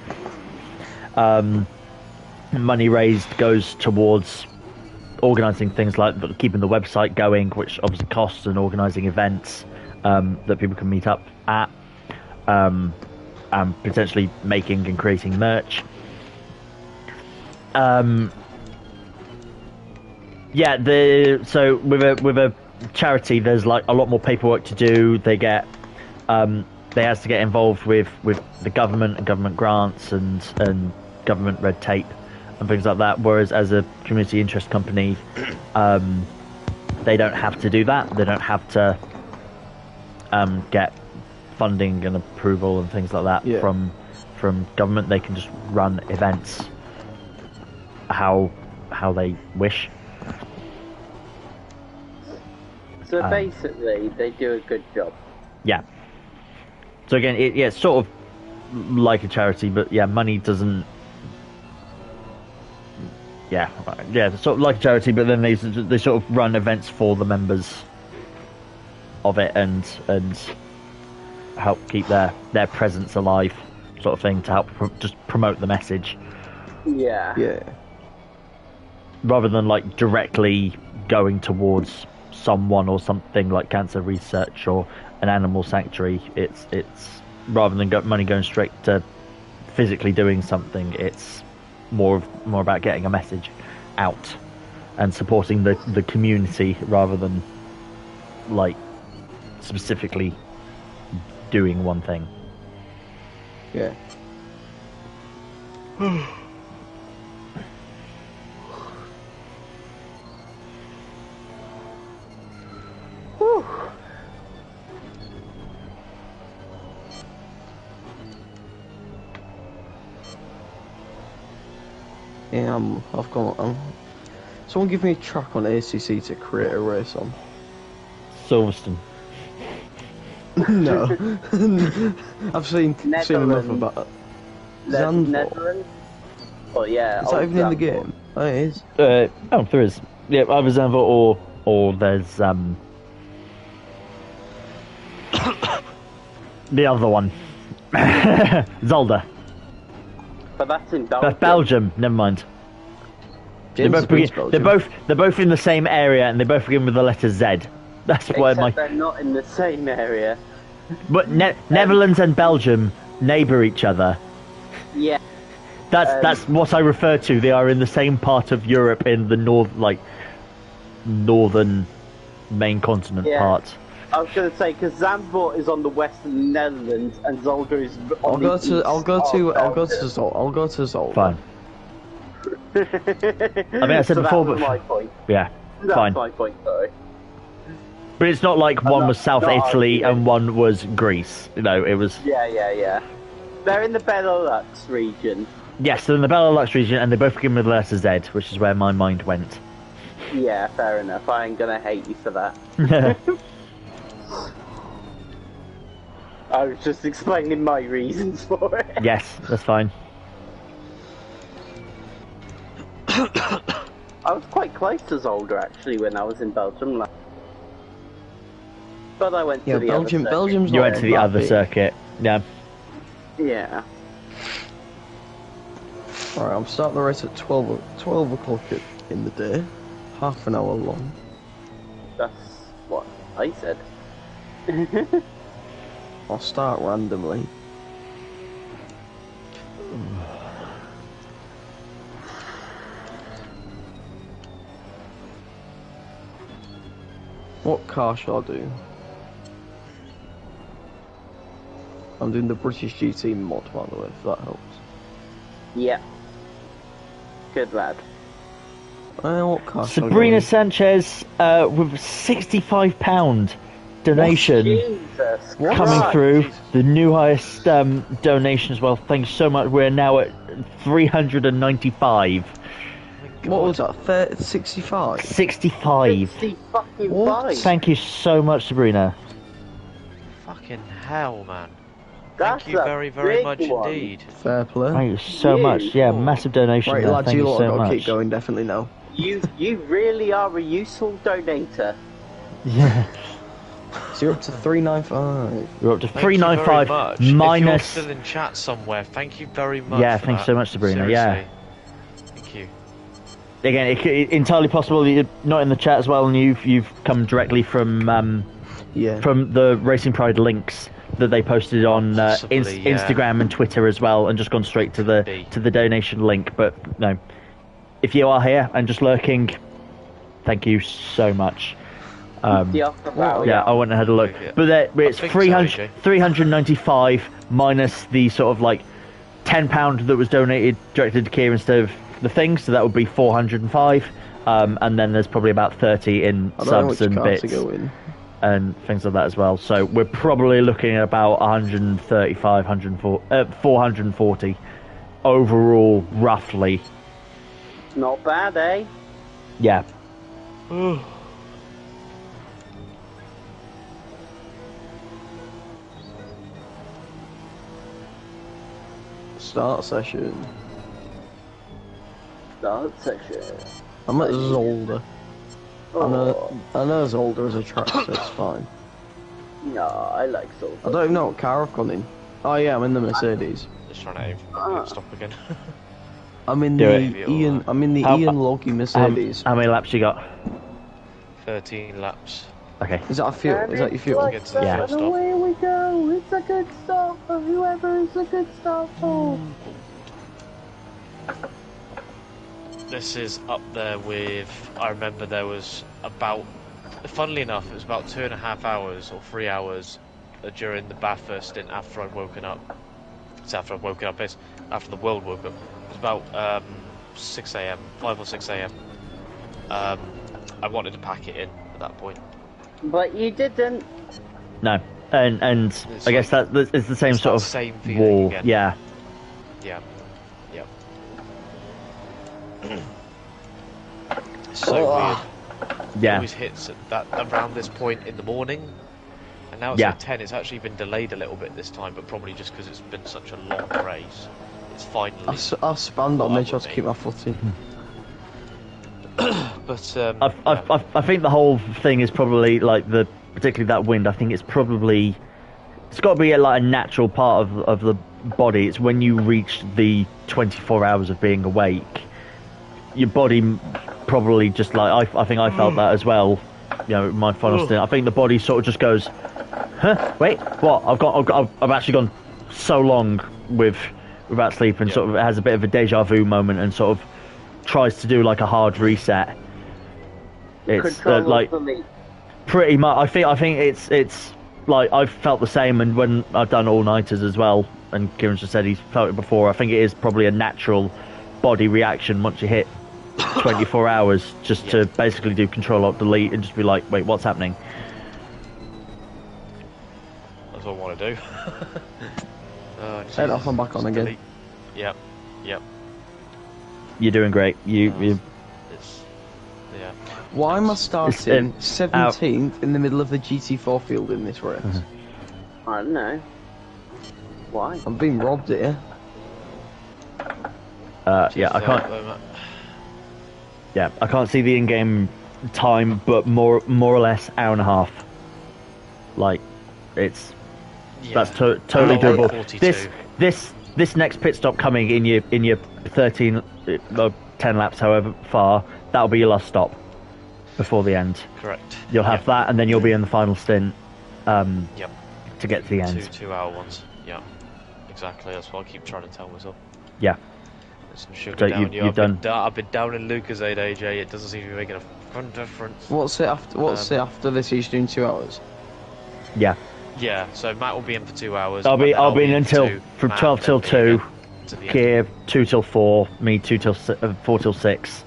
Money raised goes towards organising things like keeping the website going, which obviously costs, and organising events that people can meet up at, and potentially making and creating merch. Yeah, so with a charity, there's like a lot more paperwork to do. They have to get involved with the government and government grants and government red tape and things like that. Whereas as a community interest company, they don't have to do that. They don't have to get funding and approval and things like that from government. They can just run events how they wish. So basically, they do a good job. Yeah. So again, it's sort of like a charity, but yeah, money doesn't. Yeah, sort of like a charity, but then they sort of run events for the members of it and help keep their presence alive sort of thing to help just promote the message. Yeah. Yeah. Rather than like directly going towards someone or something like cancer research or an animal sanctuary, it's rather than money going straight to physically doing something, it's more about getting a message out and supporting the community rather than like specifically doing one thing. Yeah. Yeah, I've got. Someone give me a track on ACC to create a race on. Silverstone. No. I've seen enough about Zandvoort. Netherlands? Oh yeah. Is that even in the game? Oh, it is. There is. Yeah, either Zandvoort or there's the other one. Zolder. But that's in Belgium. That's Belgium. Never mind. They're both in the same area, and they both begin with the letter Z. That's why they're not in the same area. But Netherlands and Belgium neighbour each other. Yeah. That's what I refer to. They are in the same part of Europe, in the northern main continent part. I was going to say, because Zandvoort is on the west of the Netherlands and Zolder is on the east. I'll go to Zolder. Fine. I mean, I said so before, that was but my point. yeah, That's fine. my point, sorry. But it's not like one was South Italy and one was Greece. You know, it was. Yeah. They're in the Benelux region. Yes, they're in the Benelux region, and they both begin with the letter Z, which is where my mind went. Yeah, fair enough. I ain't gonna hate you for that. I was just explaining my reasons for it. Yes, that's fine. I was quite close to Zolder actually when I was in Belgium. But I went to the Belgium. other Belgium's You went to the other circuit. Yeah. Yeah. Alright, I'm starting the race at 12 o'clock in the day. Half an hour long. That's what I said. I'll start randomly. What car shall I do? I'm doing the British GT mod, by the way, if that helps. Yeah. Good lad. What car shall I go Sabrina with? Sanchez with £65 donation Jesus coming Christ. through. The new highest donation as well. Thank you so much. We're now at 395. What was that? 65? 65. 60 fucking What? five. Thank you so much, Sabrina. Fucking hell, man. That's Thank you a very, very big much one. indeed. Fair play. Thank you so much. Yeah, massive donation. Right, there. lads, Thank you you lot so gotta much. keep going, definitely now. You really are a useful donator. Yeah. So you're up to 395. We're up to Thank you very 395 much. minus. If you're still in chat somewhere, thank you very much. Yeah, for thanks that. so much, Sabrina. Yeah. Seriously. Thank you. Again, it's entirely possible that you're not in the chat as well, and you've come directly from the Racing Pride links that they posted on Possibly, yeah. Instagram and Twitter as well, and just gone straight to the donation link. But no, if you are here and just lurking, thank you so much. Yeah, I went and had a look, but it's 395 minus the sort of like £10 that was donated directed to Keiran instead of the thing, so that would be 405, and then there's probably about 30 in subs and bits and things like that as well. So we're probably looking at about 135, 440 overall, roughly. Not bad, eh? Yeah. Start session. Start session. I'm at Zolder. Oh. I know Zolder is a track, so it's fine. No, I like Soul. I don't even know what car I've gone in. Oh yeah, I'm in the Mercedes. Just trying to aim for stop again. I'm in Do the it. Ian. I'm in the Ian Logie Mercedes. How many laps you got? 13 laps. Okay. Is that a fuel? Is that your fuel? Get to the Yeah. fuel And stop. away we go. It's a good start for whoever is a good start for. This is up there with. I remember there was about. Funnily enough, it was about 2.5 hours or 3 hours during the Bathurst stint after I'd woken up. It's after I'd woken up. It's after the world woke up. It was about 6 a.m., 5 or 6 a.m. I wanted to pack it in at that point. But you didn't. No. And It's I guess like- that is the same it's sort that of same feeling wall. again. Yeah. Yeah. It's so weird. It Yeah. always hits at that around this point in the morning, and now it's Yeah. at 10. It's actually been delayed a little bit this time, but probably just because it's been such a long race. It's finally. I spanned on, made sure to keep my foot in. But I think the whole thing is probably like particularly that wind. I think it's got to be like a natural part of the body. It's when you reach the 24 hours of being awake, your body probably just like I think I felt that as well. You know, my final stint. I think the body sort of just goes, huh? Wait, what? I've actually gone so long without sleep, and sort of has a bit of a deja vu moment, and sort of tries to do like a hard reset. It's like pretty much. I think it's like I've felt the same, and when I've done all nighters as well, and Kieran's just said he's felt it before. I think it is probably a natural body reaction once you hit 24 hours, just to basically do Control Alt Delete and just be like, wait, what's happening? that's what I want to do. Head off and back on again. Delete. Yep. You're doing great. You It's yeah. Why am I starting It's 17th in the middle of the GT4 field in this race? I don't know. Why? I'm being robbed here. yeah, I can't. Yeah, I can't see the in-game time, but more or less hour and a half. Like, that's totally doable. 42. This next pit stop coming in your 13, 10 laps, however far, that'll be your last stop before the end. Correct. You'll have that, and then you'll be in the final stint. Yep. To get to the end. 2-hour ones. Yeah. Exactly. That's what I keep trying to tell myself. Yeah. There's some sugar So down you've done. I've been down in Lucasade, AJ. It doesn't seem to be making a front difference. What's it after this? He's doing 2 hours. Yeah. Yeah. So Matt will be in for 2 hours. I'll be in until two, from Matt, 12 till then 2. to the end. Kier 2 till 4. Me 4 till 6,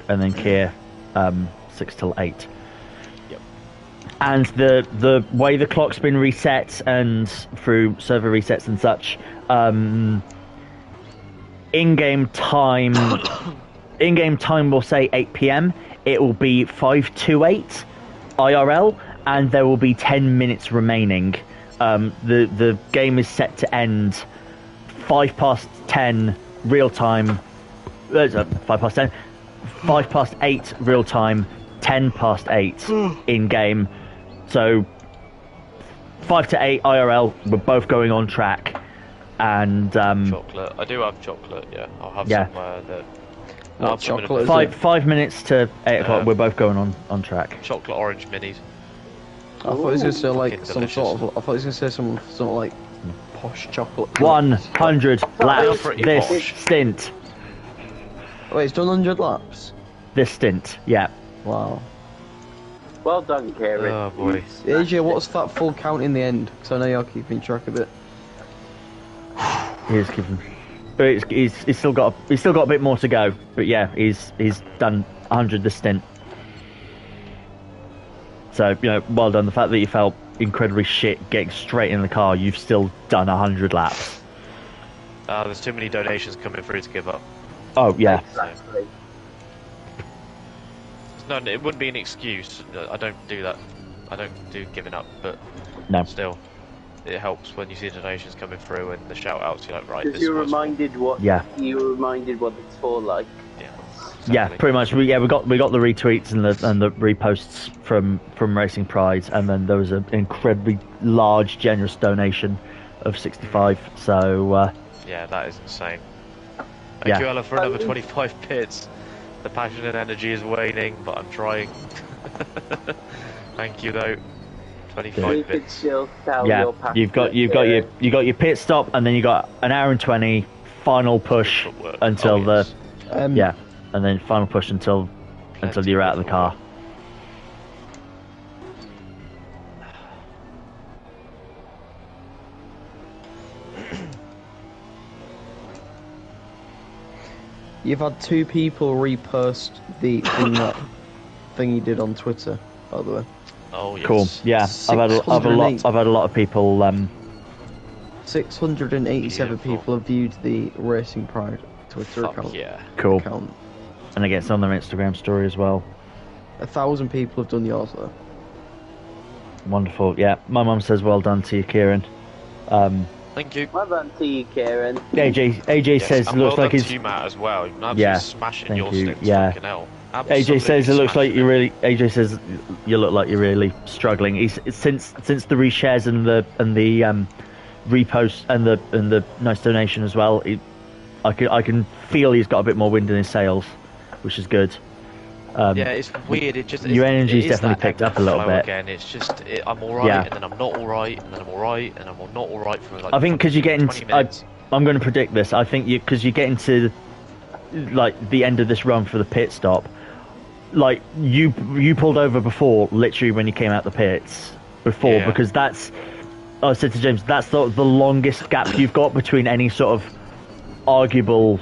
and then Kier 6 till 8. Yep. And the way the clock's been reset and through server resets and such, in-game time will say 8 p.m. It will be 5:28 IRL, and there will be 10 minutes remaining. The game is set to end 10:05 real time. 10:05, 8 real time, 8:10 in game. So 5 to 8 IRL. We're both going on track, and Chocolate. I do have chocolate. Yeah. I'll have somewhere that. I'll have some in a- chocolate? 5 minutes to 8 o'clock. We're both going on track. Chocolate orange minis. I thought he was gonna say like Fucking some sort delicious. of. I thought he was gonna say some sort of like posh chocolate. 100 laps pretty this posh. stint. Wait, it's done 100 laps. This stint, yeah. Wow. Well done, Keiran. Oh boy. AJ, what's that full count in the end? Because I know you're keeping track of it. He's given. But he's still got a bit more to go. But yeah, he's done 100 this stint. So well done. The fact that you felt incredibly shit getting straight in the car, you've still done 100 laps. There's too many donations coming through to give up. Oh yeah. Exactly. No, it wouldn't be an excuse. I don't do that. I don't do giving up, but No. still, it helps when you see donations coming through and the shout outs. You're like, right, Because this is you're what it's for. reminded what Yeah. you're reminded what it's for. Like, Yeah. Yeah, Exactly. pretty much. We got the retweets and the reposts from Racing Pride, and then there was an incredibly large, generous donation of 65. So Yeah, that is insane. Thank Yeah. you, Ella, for another 25 bits. The passion and energy is waning, but I'm trying. Thank you, though. 25 You could bits. still tell Yeah, your passion. you've got your pit stop, and then you got an hour and 20 final push until yes. yeah, and then final push until you're out of the car. You've had 2 people repost the thing you did on Twitter, by the way. Oh yes. Cool. Yeah, I've had a lot of people. 687 Beautiful. people have viewed the Racing Pride Twitter Fuck account. yeah. Cool. account. And I get on their Instagram story as well. 1,000 people have done yours though. Wonderful. Yeah, my mum says well done to you, Keiran. Thank you. Well done to you, Keiran. AJ Yes, says and looks well like done he's. to you, Matt, as well. You've been absolutely smashing thank your you, sticks. yeah. Fucking hell. AJ says it looks like Absolutely you really. AJ says you look like you're really struggling. He's since the reshares and the repost and the nice donation as well. I can feel he's got a bit more wind in his sails, which is good. Yeah, it's weird. Your energy's definitely picked up a little bit. Again, it's just I'm all right, Yeah. and then I'm not all right, and then I'm all right, and I'm not all right for like. I think because you get 20 into. minutes. I'm going to predict this. I think because you get into like the end of this run for the pit stop. Like you pulled over before, literally when you came out the pits before, Yeah. because that's. I said to James, that's the longest gap you've got between any sort of arguable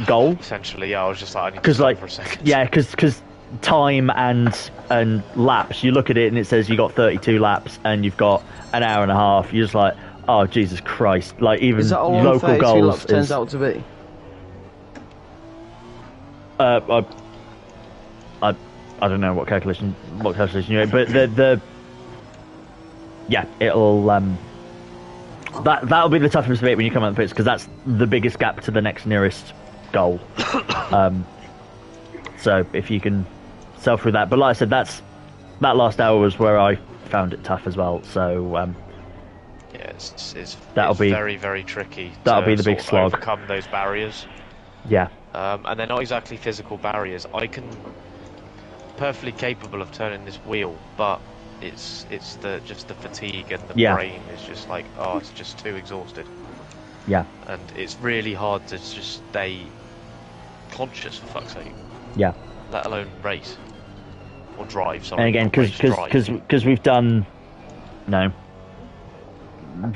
goal. Essentially, yeah. I was just like, I need to Because stop like, for a second. yeah, because time and laps, you look at it and it says you got 32 laps and you've got an hour and a half. You're just like, oh Jesus Christ! Like even Is that all local 32 goals laps turns is. out to be? I don't know what calculation you made, but the yeah, it'll that'll be the toughest bit when you come out the pits because that's the biggest gap to the next nearest goal. So if you can sell through that, but like I said, that last hour was where I found it tough as well. So Yeah, it's That'll be- very, very tricky. that'll to be the big sort of slog. Overcome those barriers, yeah, and they're not exactly physical barriers. I can perfectly capable of turning this wheel, but it's just the fatigue and the Yeah. brain is just like, oh, it's just too exhausted, yeah, and it's really hard to just stay conscious for fuck's sake, yeah. let alone race or drive. Sorry, And again, not race, drive. because we've done,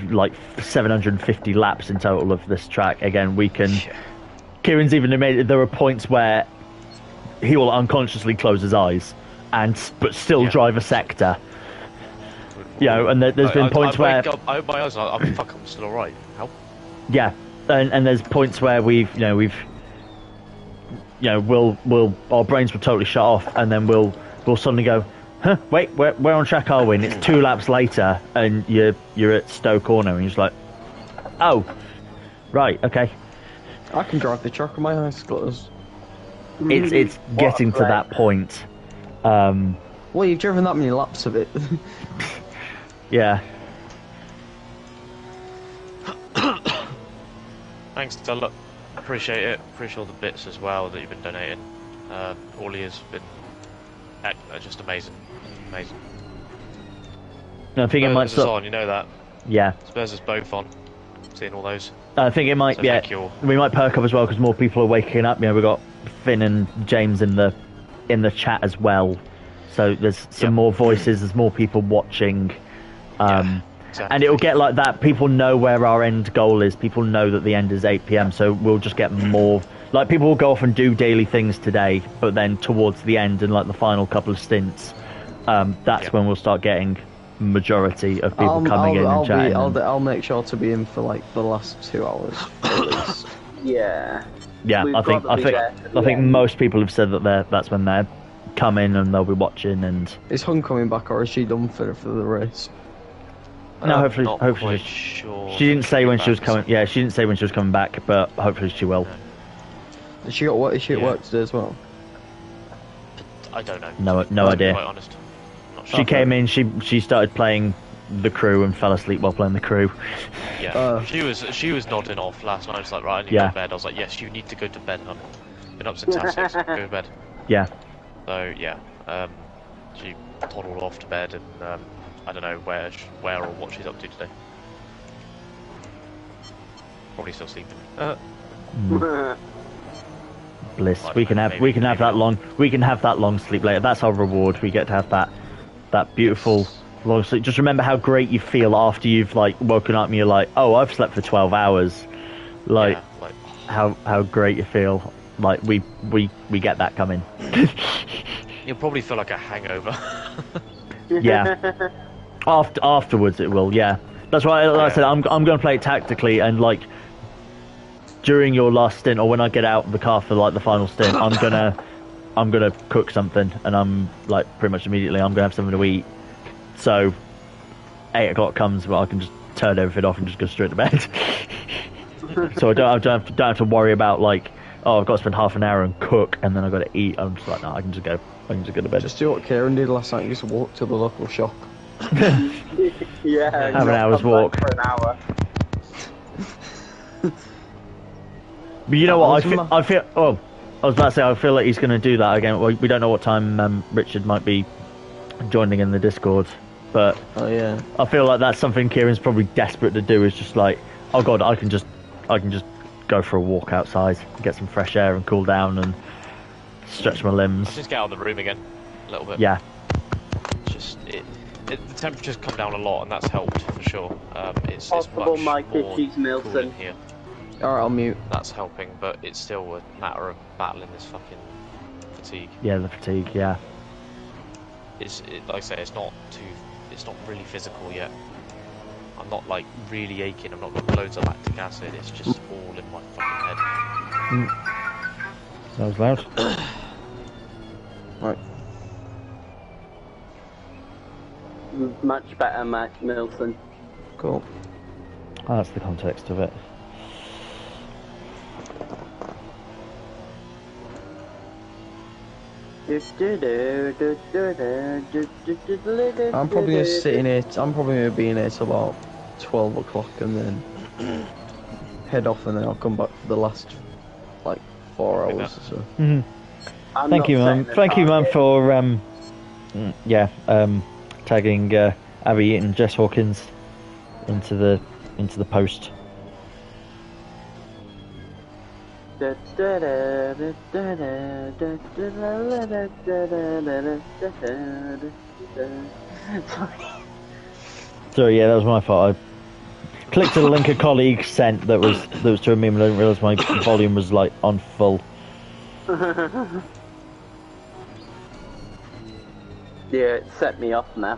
like 750 laps in total of this track. Again, we can. Yeah. Kieran's even admitted there are points where he will unconsciously close his eyes but still Yeah. drive a sector. You know, and there's been points where I open my eyes and I'm fuck, I'm still alright. How? yeah, and there's points where we'll our brains will totally shut off, and then we'll suddenly go, huh, wait, where on track are we? And it's 2 laps later, and you're at Stowe Corner, and you're just like, oh, right, okay. I can drive the truck with my eyes closed. It's getting to that point. Well, you've driven that many laps of it. Yeah. Thanks, Stella. Appreciate it. Appreciate all the bits as well that you've been donating. All has been just amazing. Amazing. No, I think it might Spurs is stop. on, you know that. Yeah. Spurs is both on. Seeing all those. I think it might. So Yeah. thank you all. We might perk up as well because more people are waking up. We've got Finn and James in the chat as well. So there's some more voices. There's more people watching. Exactly. And it'll get like that. People know where our end goal is. People know that the end is 8 p.m. So we'll just get more. Like people will go off and do daily things today, but then towards the end and like the final couple of stints, that's when we'll start getting majority of people coming in and chatting. I'll make sure to be in for like the last 2 hours at least. Yeah. Yeah, We've I think got to be there for the end. most people have said that that's when they're coming and they'll be watching and. Is Hun coming back or is she done for the race? No, hopefully Not quite she, sure. she didn't say when she was Back. coming. Yeah, she didn't say when she was coming back, but hopefully she will. Is she at work today as well? I don't know. No to be idea. Quite honest. Not She sure. came in. She started playing the crew and fell asleep while playing the crew. Yeah, she was nodding off last night. It's like, right, I need to go to bed. I was like, yes, you need to go to bed, hon. Been up since half 6. Go to bed. Yeah. So yeah, she toddled off to bed, and I don't know where or what she's up to today. Probably still sleeping. Bliss. We can have that long sleep later. That's our reward. We get to have that beautiful long sleep. Just remember how great you feel after you've like woken up and you're like, oh, I've slept for 12 hours. Like, how great you feel. Like we get that coming. You'll probably feel like a hangover. Yeah. Afterwards it will. Yeah. That's why, like I said, I'm going to play it tactically, and like during your last stint, or when I get out of the car for like the final stint, I'm gonna cook something, and I'm like pretty much immediately I'm gonna have something to eat. So 8 o'clock comes, but I can just turn everything off and just go straight to bed. So I don't have to worry about like, oh, I've got to spend half an hour and cook, and then I've got to eat. I'm just like, no, I can just go to bed. Just do what Keiran did last night. Just walk to the local shop. Yeah, have an hour's walk. For an hour. But you know what? I feel. Oh, I was about to say I feel like he's going to do that again. We don't know what time Richard might be joining in the Discord, but I feel like that's something Kieran's probably desperate to do. Is just like, oh god, I can just go for a walk outside, get some fresh air and cool down and stretch my limbs. Just get out of the room again, a little bit. Yeah. Just the temperature's come down a lot, and that's helped for sure. It's Possible much mic more issues, cool Milton. in here. Alright, I'll mute. That's helping, but it's still a matter of battling this fucking fatigue. Yeah, the fatigue. Yeah. Like I say, it's not really physical yet. I'm not like really aching. I'm not got loads of lactic acid. It's just all in my fucking head. That was loud. Right. Much better, Matt Milton. Cool. Oh, that's the context of it. I'm probably gonna sit in it. I'm probably gonna be in it till about 12 o'clock, and then head off, and then I'll come back for the last like 4 hours or so. Mm-hmm. Thank you, man. Thank you, man, for tagging Abby Eaton and Jess Hawkins into the post. Sorry, yeah, that was my fault. I clicked the link a colleague sent that was to a meme, and I didn't realise my volume was like on full. Yeah, it set me off now.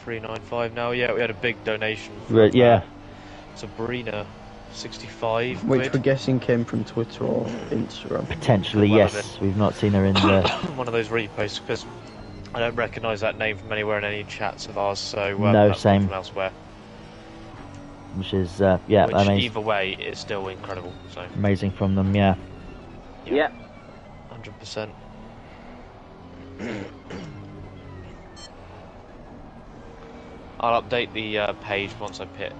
395 now. Yeah, we had a big donation. From, Sabrina, 65. Which quid. we're guessing came from Twitter or Instagram. Potentially, yes. We've not seen her in there. One of those reposts, because I don't recognise that name from anywhere in any chats of ours. So no, that's same. from elsewhere. Which is Which amazing. Either way, it's still incredible. So amazing from them, yeah. Yeah. 100%. I'll update the page once I pit.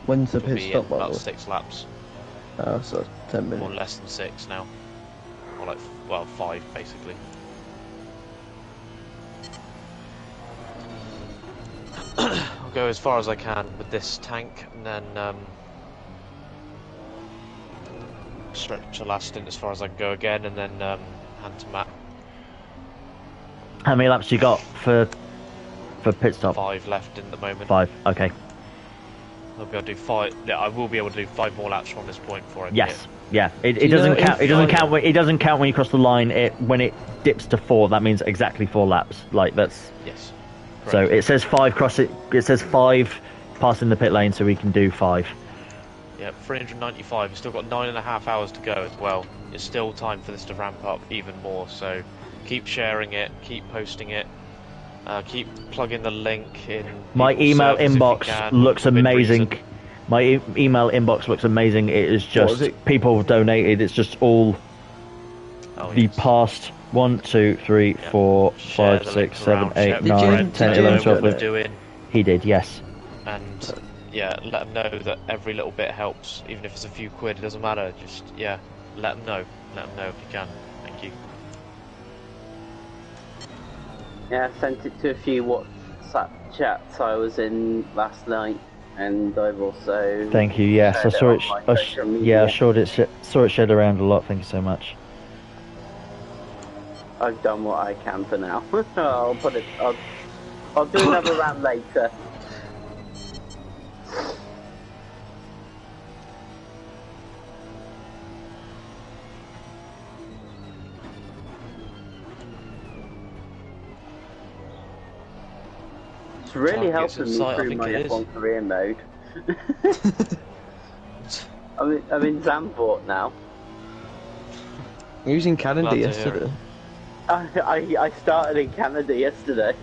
When's the It'll pit be stop? about 6 laps. Oh, so 10 minutes. Or less than 6 now. Or like, 5 basically. I'll go as far as I can with this tank, and then stretch the last stint as far as I can go again, and then hand to Matt. How many laps you got for pit stop? 5 left in the moment. 5. Okay. I'll be able to do 5. Yeah, I will be able to do 5 more laps from this point before I Yes. pit. Yeah. It doesn't count. It doesn't count when you cross the line. When it dips to 4, that means exactly 4 laps. Like that's. Yes. So Correct. it says 5 cross it. It says 5 passing the pit lane, so we can do 5. Yeah, 395. We've still got 9.5 hours to go as well. It's still time for this to ramp up even more. So keep sharing it, keep posting it. Keep plugging the link in. My email servers if you inbox can, looks within amazing. reason. My email inbox looks amazing. It is just people have donated. It's just all the past 1, 2, 3, 4, 5, 6, 7, 8, 9, 10, 11, 12, 13. He did, yes. And yeah, let them know that every little bit helps, even if it's a few quid. It doesn't matter. Just let them know. Let them know if you can. Thank you. Yeah, I sent it to a few WhatsApp chats I was in last night, and I've also. Thank you. Yes, I saw it. I saw it shared around a lot. Thank you so much. I've done what I can for now. I'll put it. I'll do another round later. It's really helping me through my F1 career mode. I'm in Zandvoort now. I'm using Canada yesterday. I started in Canada yesterday.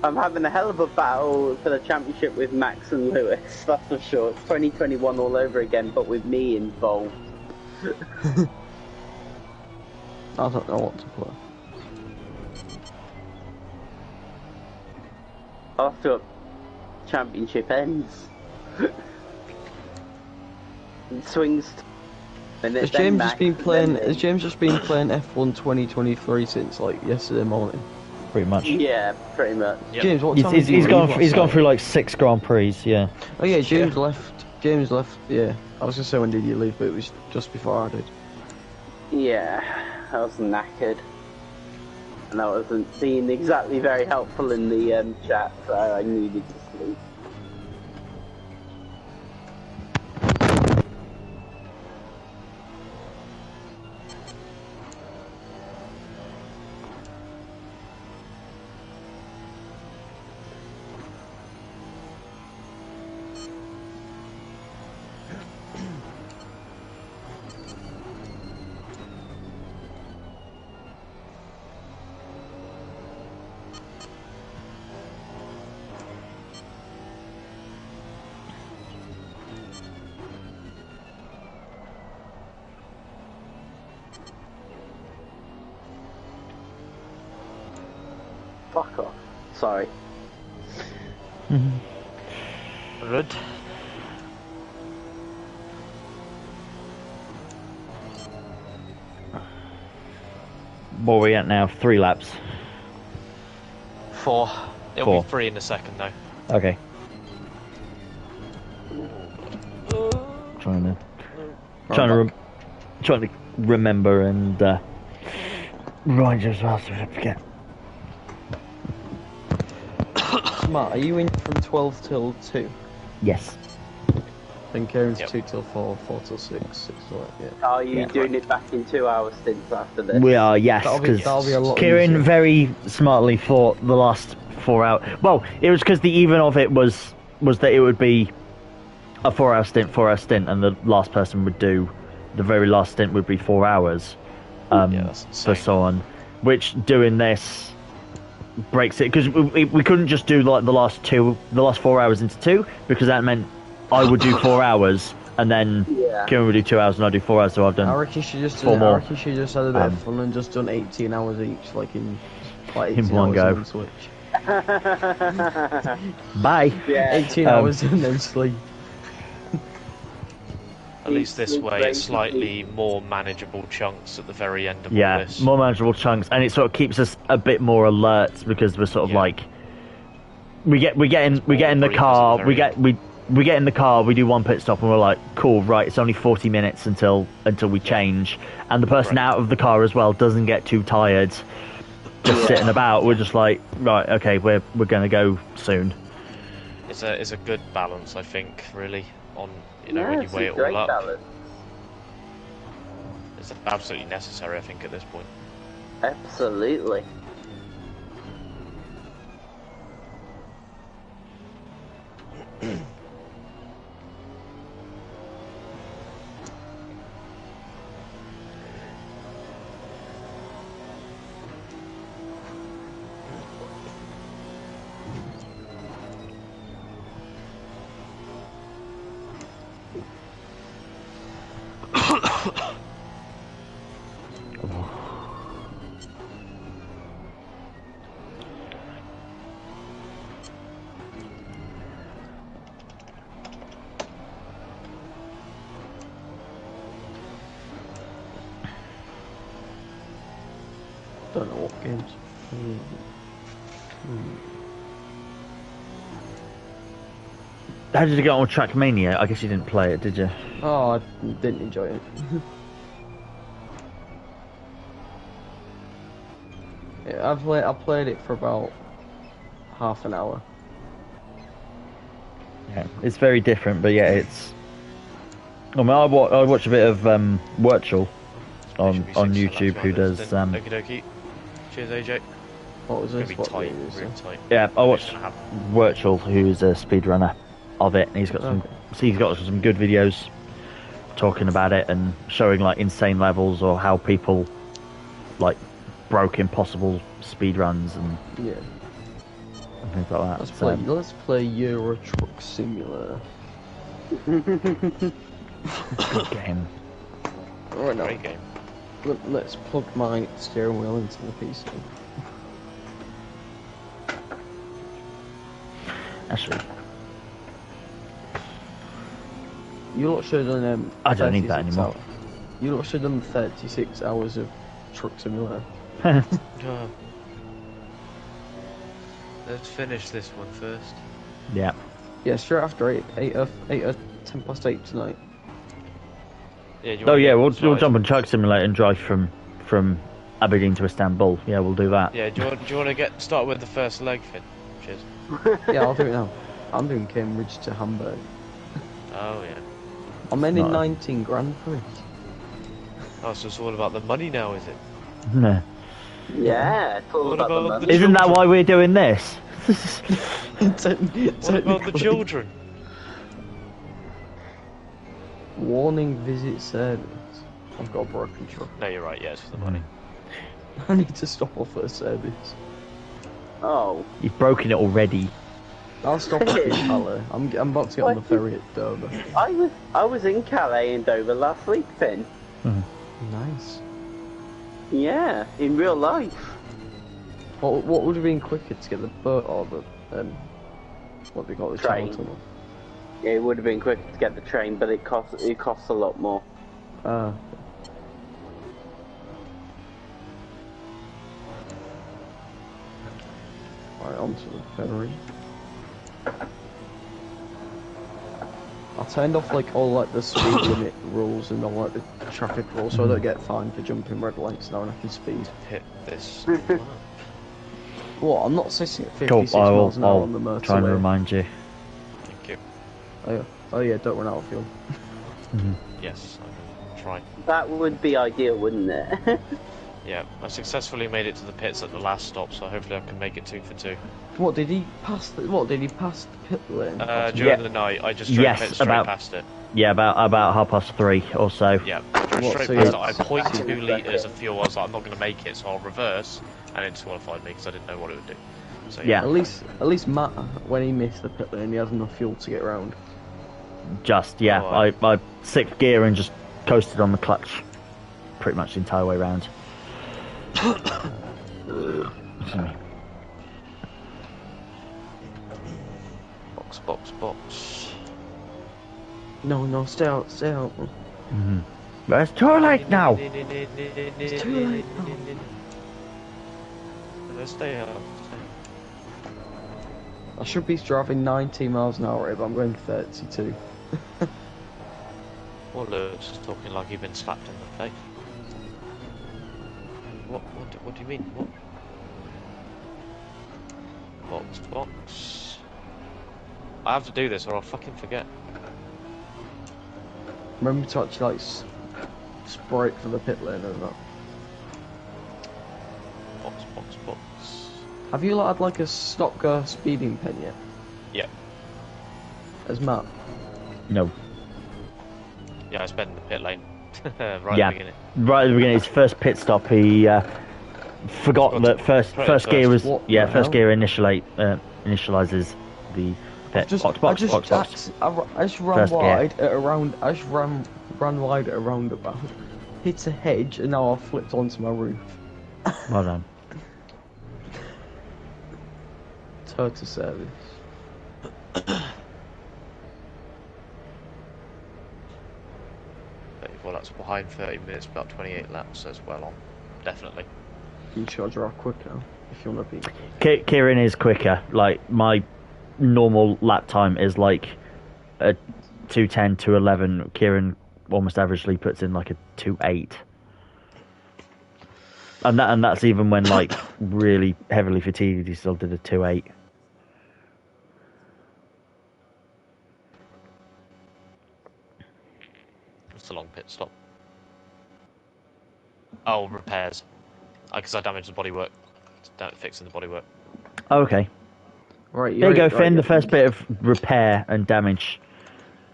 I'm having a hell of a battle for the championship with Max and Lewis, that's for sure. It's 2021 all over again, but with me involved. I don't know what to play. After championship ends. It swings. Has James just been playing? Has James just been playing F1 2023 since like yesterday morning? Pretty much. Yeah, pretty much. Yep. James, what time he's gone through like 6 Grand Prix. Yeah. Oh yeah, James left. James left. Yeah, I was gonna say when did you leave, but it was just before I did. Yeah, I was knackered, and I wasn't being exactly very helpful in the chat, so I needed to sleep. Fuck off. Sorry. Good. What are we at now? 3 laps. 4. It'll be 3 in a second though. Okay. Trying to remember and remind you as well so I don't forget. Matt, are you in from 12 till 2? Yes. Then Keiran's 2 till 4, 4 till 6, 6 till 8, yeah. Are you doing it back in 2 hour stints after this? We are, yes, because Keiran very smartly thought the last 4 hours. Well, it was because the even of it was that it would be a 4 hour stint, and the last person would do the very last stint would be 4 hours. For so on, which doing this breaks it because we couldn't just do like the last 4 hours into 2 because that meant I would do 4 hours and then Keiran would do 2 hours and I'd do 4 hours, so I've done. I reckon she just had a bit of fun and just done 18 hours each, like in 18 one go. On Switch. Bye. Yeah. 18 hours and then sleep. At least this way, it's slightly more manageable chunks at the very end of all this. Yeah, more manageable chunks, and it sort of keeps us a bit more alert because we're sort of like we get in the car, we get in the car, we do one pit stop, and we're like, cool, right? It's only 40 minutes until we change, and the person out of the car as well doesn't get too tired, just sitting about. We're just like, right, okay, we're gonna go soon. It's a good balance, I think, really. On when you weigh it all up, balance. It's absolutely necessary, I think, at this point. Absolutely. Don't know what games. How did you get on with Trackmania? I guess you didn't play it, did you? Oh, I didn't enjoy it. Yeah, I played it for about half an hour. Yeah, it's very different, but yeah, it's. I mean, I watch a bit of Virtual on YouTube, who does. Okie dokie. Cheers, AJ. What was It's this? gonna be What tight, game is really this? tight. Yeah, I watched It's gonna have- Virtual, who's a speedrunner of it, and he's got some good videos talking about it and showing like insane levels or how people like broke impossible speedruns and Yeah. things like that. Let's play Euro Truck Simulator. Good game. Right now, Great game. let's plug my steering wheel into the PC. Actually, You lot should have done. I don't need that 36 anymore. You lot should have done 36 hours of Truck Simulator. Let's finish this one first. yeah. Yeah, straight after 8 or 10 past 8 tonight. Yeah, Oh yeah, we'll jump on Truck Simulator and drive from Aberdeen to Istanbul. Yeah, we'll do that. Yeah, do you want to get started with the first leg, Finn? Cheers. Yeah, I'll do it now. I'm doing Cambridge to Hamburg. Oh yeah. I'm ending Nice. 19 Grand Prix. Oh, so it's all about the money now, is it? No. Yeah, it's all What about the about money. the- Isn't that why we're doing this? What about the children? Warning, visit service. I've got a broken truck. No, you're right. Yeah, it's for the money. I need to stop off at a service. Oh, You've broken it already. I'll stop off in Calais. I'm about to get on the ferry at Dover. I was in Calais and Dover last week, Finn. Nice. Yeah, in real life. What would have been quicker to get the boat or the what do they call it? Train. Tunnel? Yeah, it would have been quicker to get the train, but it costs a lot more. Right, onto the ferry. I turned off like all like the speed limit rules and all like the traffic rules, so I don't get fined for jumping red lights now and I can speed. Hit this. What? I'm not sitting at 56 Cool. miles an hour on the I'll motorway. try and remind you. Thank you. Oh yeah, don't run out of fuel. Yes, I'm trying. That would be ideal, wouldn't it? Yeah, I successfully made it to the pits at the last stop, so hopefully I can make it 2 for 2. What did he pass? Did he pass the pit lane? During the night, I just drove straight past it. Yeah, about 3:30 or so. Yeah, I drove What, straight so past it. you- I 0.2 litres of fuel. I was like, I'm not going to make it, so I'll reverse, and it disqualified me because I didn't know what it would do. So Yeah. At least Matt, when he missed the pit lane, he had enough fuel to get around. Just yeah, Oh, I sixth gear and just coasted on the clutch, pretty much the entire way round. Box. No, stay out. But it's too late now. It's too late now. Let's stay out. I should be driving 90 miles an hour, but I'm going 32. Well, Lewis is talking like you've been slapped in the face. What do you mean? What? Box. I have to do this or I'll fucking forget. Remember to actually like sprite for the pit lane and that. Box. Have you had like a stop-go speeding pen yet? Yeah. As Matt? No. Yeah, I spent in the pit lane. right Yeah. at the beginning. Right at the beginning, his first pit stop, he forgot that first gear was What yeah, the first hell? gear initializes the pit. Box. I just ran First gear. wide at around. I just ran wide at a roundabout, hit a hedge, and now I've flipped onto my roof. Well done. Total service. Well, that's behind 30 minutes, about 28 laps, so it's well on. Definitely. You just gotta drive quicker if you want to be. Keiran is quicker. Like, my normal lap time is like a 2:10, 2:11. Keiran almost averagely puts in like a 2:8. And that's even when like really heavily fatigued, he still did a 2:8. It's a long pit stop. Oh, repairs. Because I damaged the bodywork. Fixing the bodywork. Oh, okay. Right, There you go, Finn. The first bit of repair and damage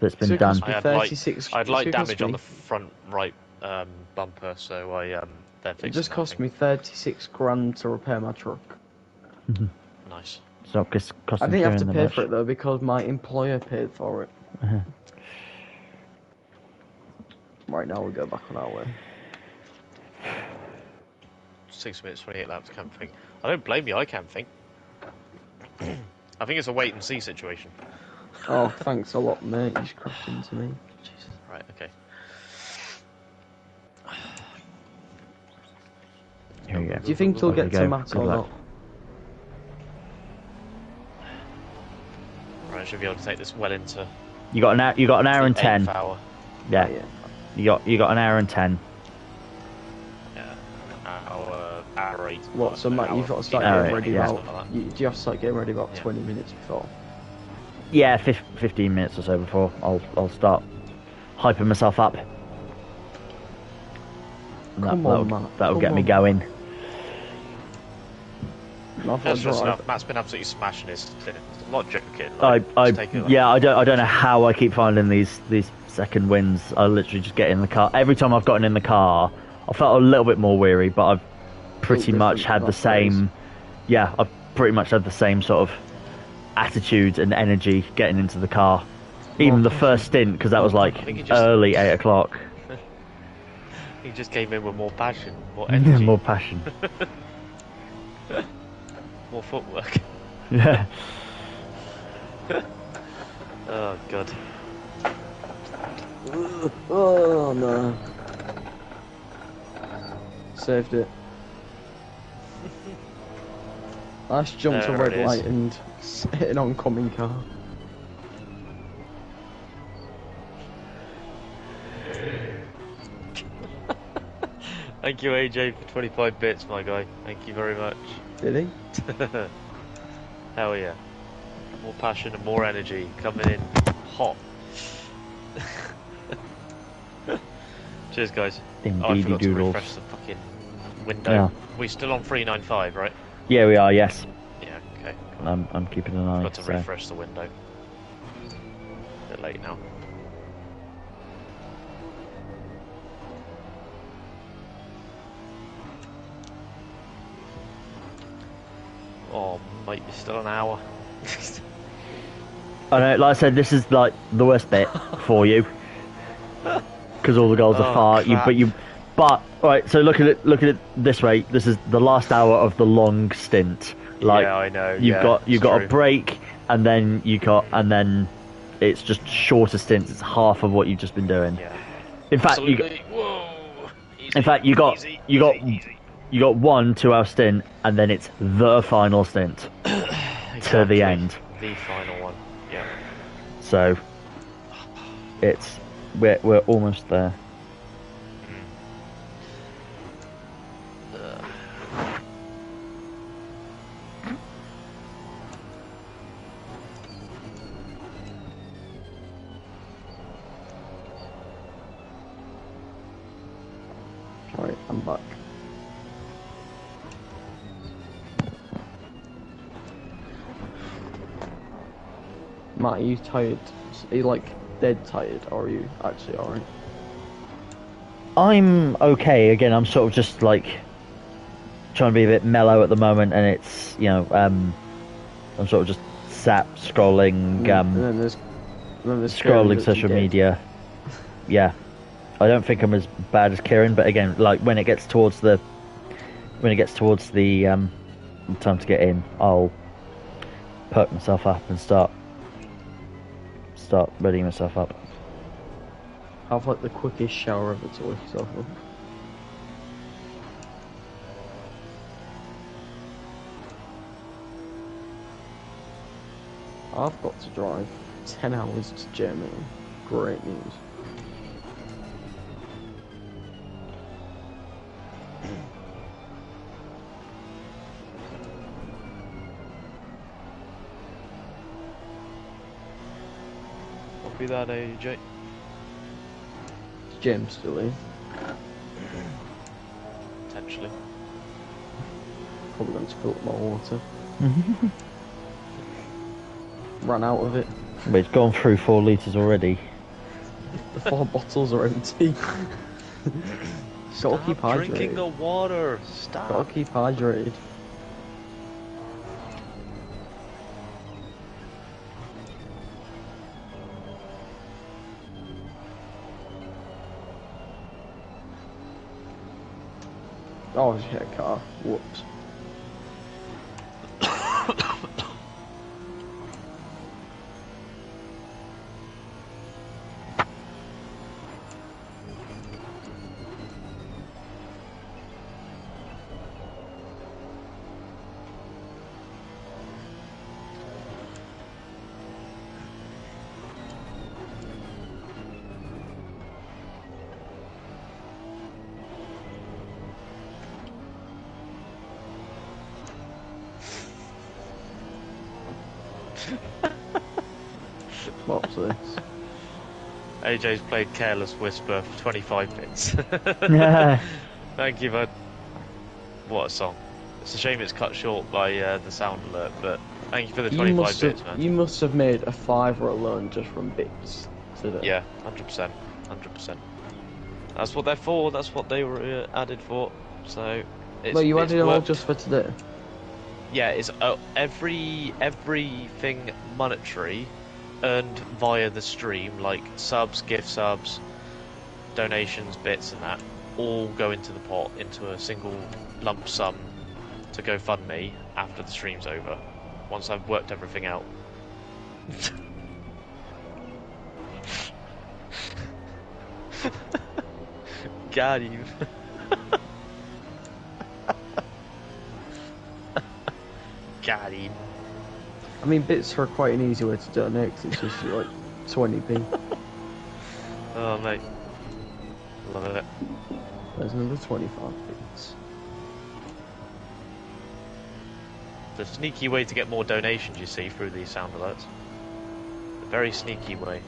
that's been done. I had 36. I had light damage on the front right bumper, so I they're fixing. It just cost me 36 grand to repair my truck. Nice. So costing I didn't have to Kieran pay much. for it though because my employer paid for it. Right now we go back on our way. 6 minutes, 28 laps camping. I don't blame you. I camping. I think it's a wait and see situation. Oh, thanks a lot, mate. You just crashed into me. Jesus. Right. Okay. Here we go. Do you think you'll get to Matt or not? Right. I should be able to take this well into. You got an hour and 10. Hour. Yeah. Yeah. You got an hour and 10. Yeah. Hour 8. What? So Matt, you've got to start getting ready about. Do you have to start getting ready about 20 minutes before? Yeah, 15 minutes or so before I'll start hyping myself up. That'll get me going. That's just enough. Matt's been absolutely smashing his. I'm not joking. Like, I don't know how I keep finding these second wins. I literally just get in the car. Every time I've gotten in the car, I felt a little bit more weary, but I've pretty much had the same. Yeah, I've pretty much had the same sort of attitude and energy getting into the car. Even the first stint, because that was like early 8 o'clock. He just came in with more passion, more energy. More passion. More footwork. Yeah. Oh god. Oh no. Saved it. Last jumped a red light and hit an oncoming car. Thank you, AJ, for 25 bits, my guy. Thank you very much. Did he? Hell yeah. More passion and more energy coming in hot. Cheers, guys. I forgot to refresh the fucking window. Yeah. We're still on 395, right? Yeah, we are. Yes. Yeah. Okay. Cool. I'm keeping an eye. Got to refresh the window. A bit late now. Oh, mate, you're still an hour. I know, like I said, this is like the worst bit for you because all the goals are far. But right. So look at it this way. This is the last hour of the long stint. Like, yeah, I know. You've got a break, and then it's just shorter stints. It's half of what you've just been doing. Yeah. In fact, you got 1 2-hour stint, and then it's the final stint exactly. to the end. The final one. Yeah. So we're almost there. Right, I'm back. Matt, are you tired? Are you like dead tired, or are you actually alright? I'm okay. Again, I'm sort of just like trying to be a bit mellow at the moment, and it's I'm sort of just sat scrolling, and then there's scrolling social media. Yeah, I don't think I'm as bad as Keiran, but again, like when it gets towards the time to get in, I'll perk myself up and start readying myself up. Have like the quickest shower ever to wake yourself up. I've got to drive 10 hours to Germany. Great news. Copy that, AJ. Jim's still in. Potentially. Probably going to fill up my water. Ran out of it. But it's gone through 4 litres already. The 4 bottles are empty. Gotta keep hydrated. Drinking the water. Stop. Gotta keep hydrated. Oh, I hit a car. Whoops. What's this? AJ's played Careless Whisper for 25 minutes. Yeah. Thank you, bud. What a song. It's a shame it's cut short by the sound alert, but thank you for the 25 bits, man. You must have made a $5 alone just from bits today. Yeah, 100%. 100%. That's what they're for, that's what they were added for. So, it's Well, you it's added them all worked. just for today? Yeah, it's everything monetary earned via the stream, like subs, gift subs, donations, bits and that, all go into the pot, into a single lump sum to GoFundMe after the stream's over, once I've worked everything out. Got you. Got him. I mean, bits are quite an easy way to donate, 'cause it's just like 20p. Oh, mate. Love it. There's another 25 bits. The sneaky way to get more donations, you see, through these sound alerts. A very sneaky way.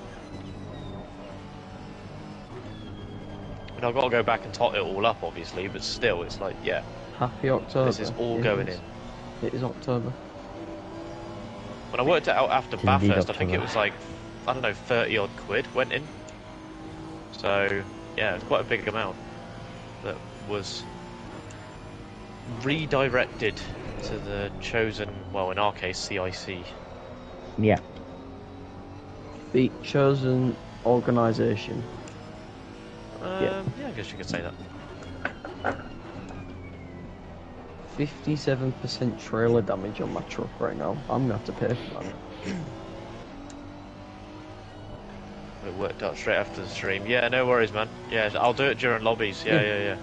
I mean, I've got to go back and tot it all up, obviously, but still, it's like, yeah, Happy October. this is all going in. It is October. When I worked it out after It's indeed Bathurst, I think it October. was like, I don't know, 30 odd quid went in. So, yeah, it's quite a big amount that was redirected to the chosen, well, in our case, CIC. Yeah. The chosen organisation. Yeah, I guess you could say that. 57% trailer damage on my truck right now. I'm gonna have to pay for that. It worked out straight after the stream. Yeah, no worries, man. Yeah, I'll do it during lobbies. Yeah.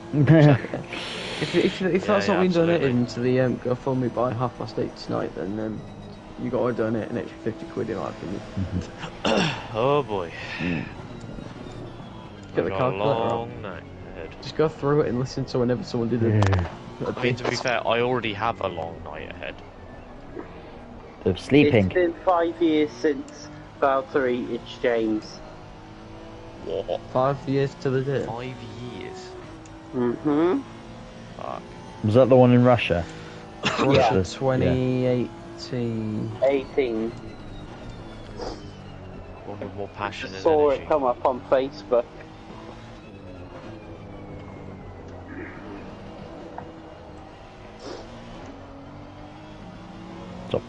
If that's Yeah, not been donated absolutely. into the GoFundMe by 8:30 tonight, then you got to donate an extra 50 quid in my opinion. Oh boy. Get the I've got a calculator out. long night ahead. Just go through it and listen to whenever someone did it. I mean, to be fair, I already have a long night ahead. Of sleeping. It's been 5 years since Valtteri, it's James. What? 5 years to the day. 5 years? Mm-hmm. Fuck. Was that the one in Russia? Russia Yeah. 2018. 18. One with more passion and Saw energy. it come up on Facebook. Stop.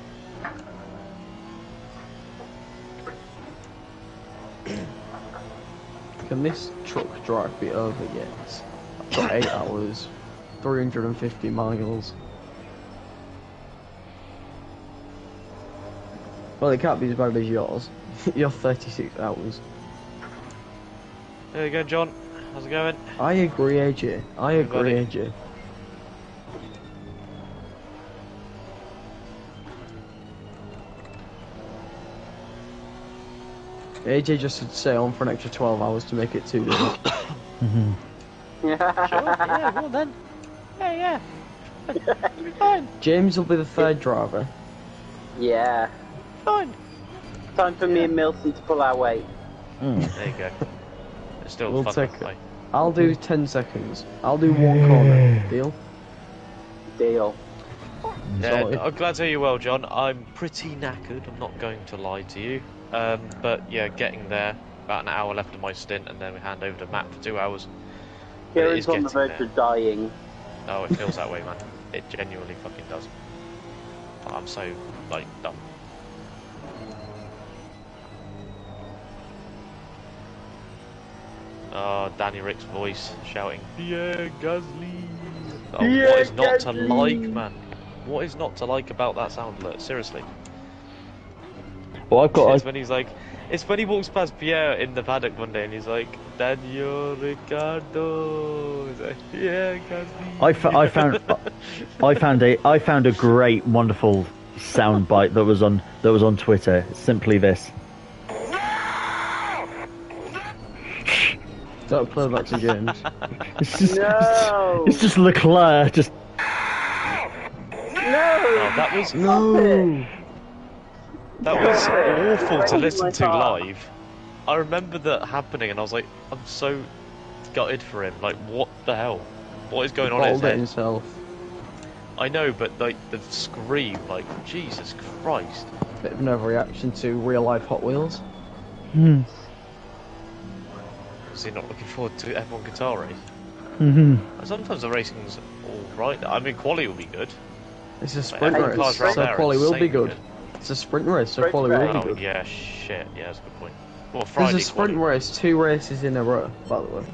Can this truck drive be over yet? I've got 8 hours, 350 miles. Well, it can't be as bad as yours. You're 36 hours. There you go, John. How's it going? I agree, AJ. I agree, Everybody. AJ. AJ just had to stay on for an extra 12 hours to make it 2 days. Sure, yeah, well then. Yeah. You'll be fine. James will be the third driver. Yeah. Fine. Time for me and Milson to pull our weight. There you go. It's still We'll fun take to play. I'll do 10 seconds. I'll do 1 corner. Deal? Deal. Yeah, Sorry. I'm glad to hear you well, John. I'm pretty knackered, I'm not going to lie to you. But yeah, getting there, about an hour left of my stint, and then we hand over to Matt for 2 hours. But it is Kieran's on the getting verge there. of dying. No, it feels that way, man. It genuinely fucking does. I'm so, like, done. Oh, Danny Rick's voice shouting, "Yeah, Gasly!" Oh, Yeah, what is not to Gasly! like, man? What is not to like about that sound alert? Seriously. Well, It's when he's like, it's when he walks past Pierre in the paddock one day and he's like, Daniel Ricciardo. He's like, yeah, Gasly. I found a great, wonderful soundbite that was on Twitter. It's simply this. Don't play that to James. No! It's just Leclerc. Just No! Oh, that was No! that was awful to Breaking listen my to heart. live. I remember that happening and I was like, I'm so gutted for him. Like, what the hell? What is going on in his Bottled it head? himself. I know, but like the scream, like Jesus Christ. Bit of an overreaction to real life Hot Wheels. Is he not looking forward to F1 guitar race? mm-hmm. Sometimes the racing's alright. I mean, quality will be good. It's a sprint Like, race, cars around so there are quality will be insanely good. It's a sprint race, so Sprint quality will race. be Oh good. yeah, shit. Yeah, that's a good point. Well, There's Friday a sprint quality. race, 2 races in a row, by the way.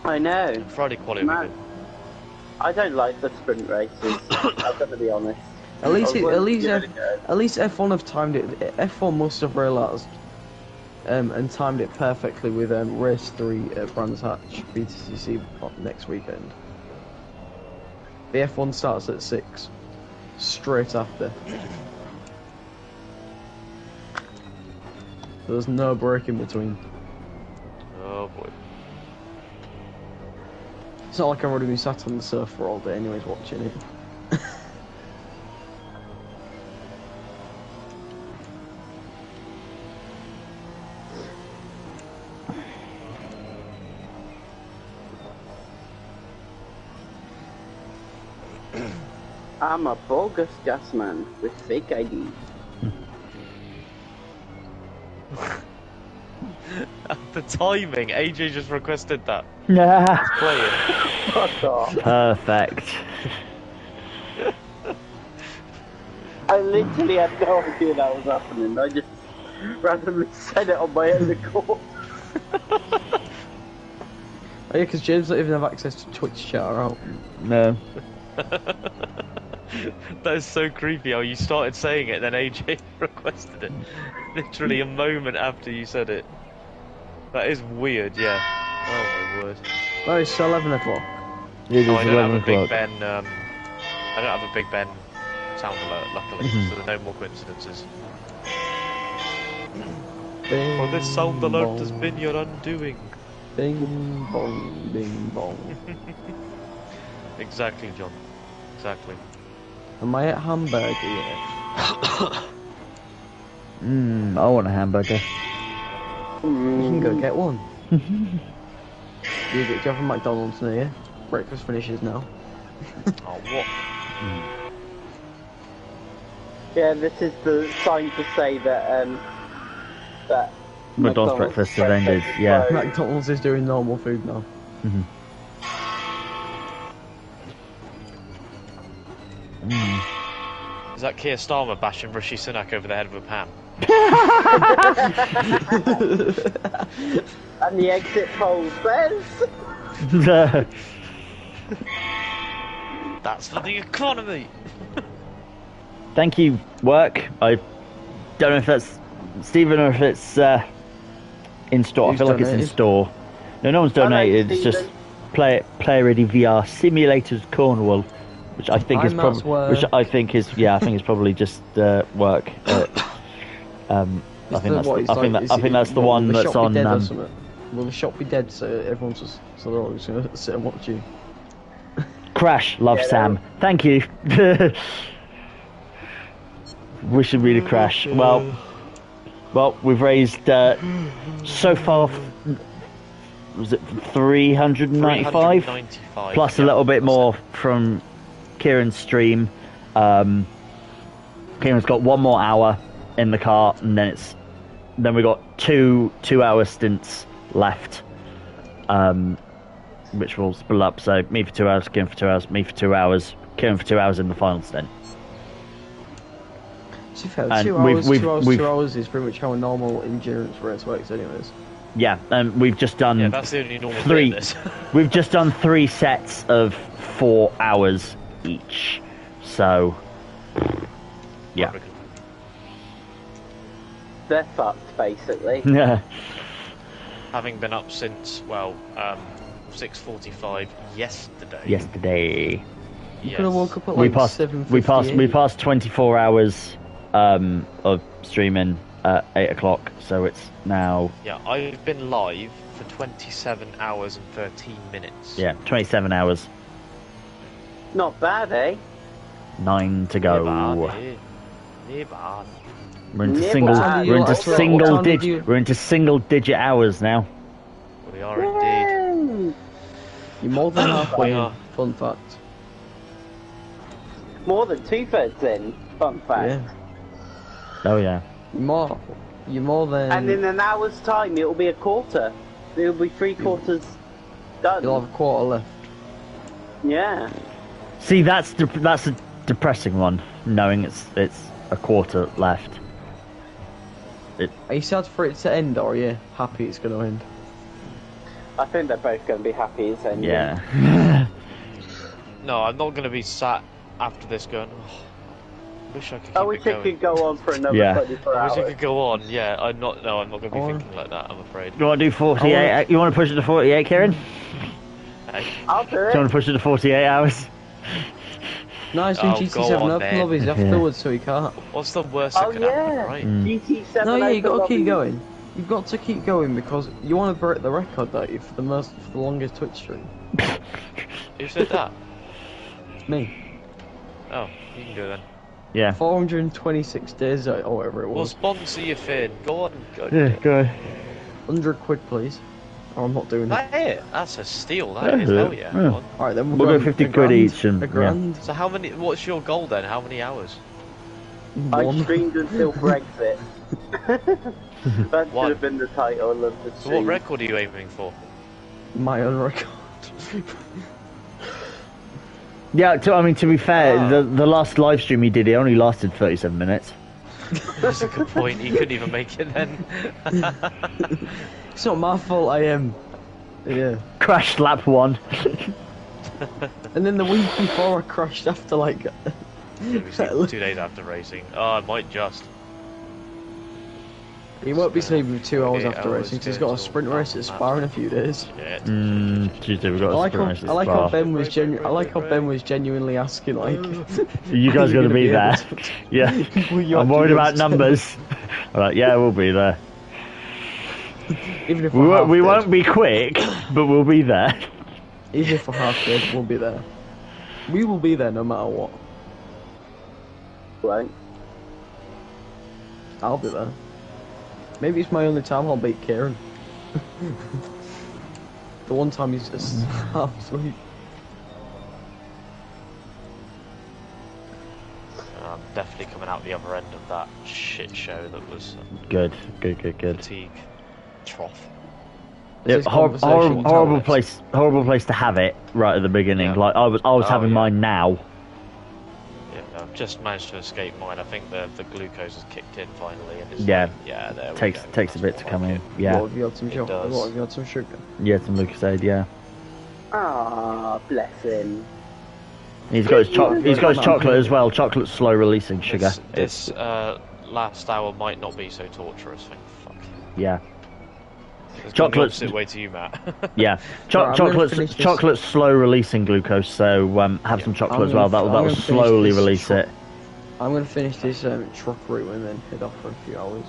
I know. Friday quality will be Man, good. I don't like the sprint races. I'm gonna be honest. At least, I was at least, working the other day. at least F1 have timed it. F1 must have realised and timed it perfectly with race 3 at Brands Hatch BTCC next weekend. The F1 starts at 6, straight after. There's no break in between. Oh boy. It's not like I've already been sat on the sofa all day anyways watching it. I'm a bogus gas man with fake ID. The timing. AJ just requested that. Yeah. Play it. Fuck off. Perfect. I literally had no idea that was happening. I just randomly said it on my own accord. Oh yeah, because James doesn't even have access to Twitch chat or out. No. That is so creepy how you started saying it, then AJ requested it. Literally a moment after you said it. That is weird, yeah. Oh my word. Oh, it's 11 o'clock. It is Oh, I don't 11 have a Big o'clock. Ben. I don't have a Big Ben sound alert, luckily, so there are no more coincidences. Bing, Well, this sound alert has bong, been your undoing. Bing bong, bing bong. Exactly, John. Exactly. Am I at hamburger yet? I want a hamburger. You can go get one. Do you have a McDonald's near you? Breakfast finishes now. Oh, what? Yeah, this is the sign to say that that McDonald's breakfast has ended, yeah. closed. McDonald's is doing normal food now. Is that Keir Starmer bashing Rishi Sunak over the head of a pan? And the exit poll says That's for the economy! Thank you, work. I don't know if that's Stephen or if it's in store. Who's I feel like it's in donated? store. No one's donated. It's just Stephen. Player Ready VR Simulators Cornwall, which I think is That's probably, which work. I think is, yeah, I think it's probably just work. I think that's the one will the that's shop on. Be dead or something? Will the shop be dead so everyone's just they're all just gonna sit and watch you? Crash, love Sam. Thank you. Wishing me to crash. Well, we've raised so far. Was it 395? Plus a little bit more from Keiran's stream. Keiran's got 1 more hour in the car, and then we got two 2-hour stints left, which will split up. So me for 2 hours, Keiran for 2 hours, me for 2 hours, Keiran for 2 hours in the final stint. To be fair, And 2 hours, 2 hours is pretty much how a normal endurance race works, anyways. Yeah, and we've just done. Yeah, that's the only normal three. Bit We've just done 3 sets of 4 hours each. So, yeah. They're fucked, basically. Yeah. Having been up since 6:45 yesterday. Yesterday. You could have woke up at We like passed. 7:58. We passed 24 hours of streaming at 8 o'clock. So it's now. Yeah, I've been live for 27 hours and 13 minutes. Yeah, 27 hours. Not bad, eh? 9 to go. Near bad. We're into Yeah, single. but- We're into What single time did digit. you- We're into single digit hours now. We are indeed. Woo! You're more than halfway We in. are. Fun fact. More than 2/3 in. Fun fact. Yeah. Oh yeah. You're more than. And in an hour's time, it'll be a quarter. It'll be 3/4 done. You'll have a quarter left. Yeah. See, that's a depressing one. Knowing it's a quarter left. Are you sad for it to end, or are you happy it's going to end? I think they're both going to be happy as ending. Yeah. No, I'm not going to be sat after this going, wish I could keep I wish it going. it could go on for another Yeah. 24 I hours. wish it could go on, yeah. I'm not going to be thinking like that, I'm afraid. You want to do 48? You want to push it to 48, Keiran? Hey. I'll do Do you it. want to push it to 48 hours? No, it's been Oh, go GT7 on, open then. lobbies afterwards, so you can't. What's the worst that Oh, could yeah. happen, right? GT7 No, yeah, you got to open keep lobby. going. You've got to keep going because you want to break the record, don't you, for the longest Twitch stream? Who said that? Me. Oh, you can do it then. Yeah. 426 days or whatever it We'll was. sponsor you, Finn. Go on. Go. Yeah, go ahead. 100 quid, please. Or I'm not doing it. That's it. That's a steal, that is. Hell yeah. Yeah. Go on. Alright, then We'll go 50 a quid grand, each and- a grand. So what's your goal then? How many hours? I One. streamed until Brexit. That should One. have been the title of the So stream. what record are you aiming for? My own record. Yeah, to be fair, the last live stream he did, it only lasted 37 minutes. That's a good point. He couldn't even make it then. It's not my fault, I am. Yeah. Crashed lap 1. And then the week before I crashed after like... Maybe 2 days after racing. Oh, I might just. He won't be sleeping for 2 hours 48 after hours racing because he's to got a sprint race at Spa in a few days. Shit. Tuesday we got I a like sprint how, race at I like how Spa. Ben was genuinely asking like, You guys Are got to you gonna be be there. able to- Yeah. Will you I'm actually worried be able about to- numbers. Alright, yeah, we'll be there. even if We we're won't, half we dead, won't be quick, but we'll be there. even if we're half dead, we'll be there. We will be there no matter what. Right. I'll be there. Maybe it's my only time I'll beat Keiran. The one time he's just half asleep. I'm definitely coming out the other end of that shit show that was Good. fatigue trough. Yeah, This conversation horrible tolerance. place to have it right at the beginning. Yeah. Like I was Oh, having yeah. mine now. Yeah, I've just managed to escape mine. I think the glucose has kicked in finally. And it's Yeah. like, yeah, there we Takes go. a bit to That's come more in. like Yeah. What have you had some It sugar? does. What have you had some sugar? Yeah, some Lucasade, yeah. Ah, bless him. He's got his chocolate as well. Chocolate's slow releasing it. sugar. This last hour might not be so torturous. Thank fuck. Yeah. It's Chocolate's- gone the opposite way to you, Matt. Yeah. Right, I'm gonna finish this. Chocolate's slow releasing glucose, so have some chocolate I'm as well. gonna- That I'm will gonna finish slowly this release truck. it. I'm gonna finish this truck route and then head off for a few hours.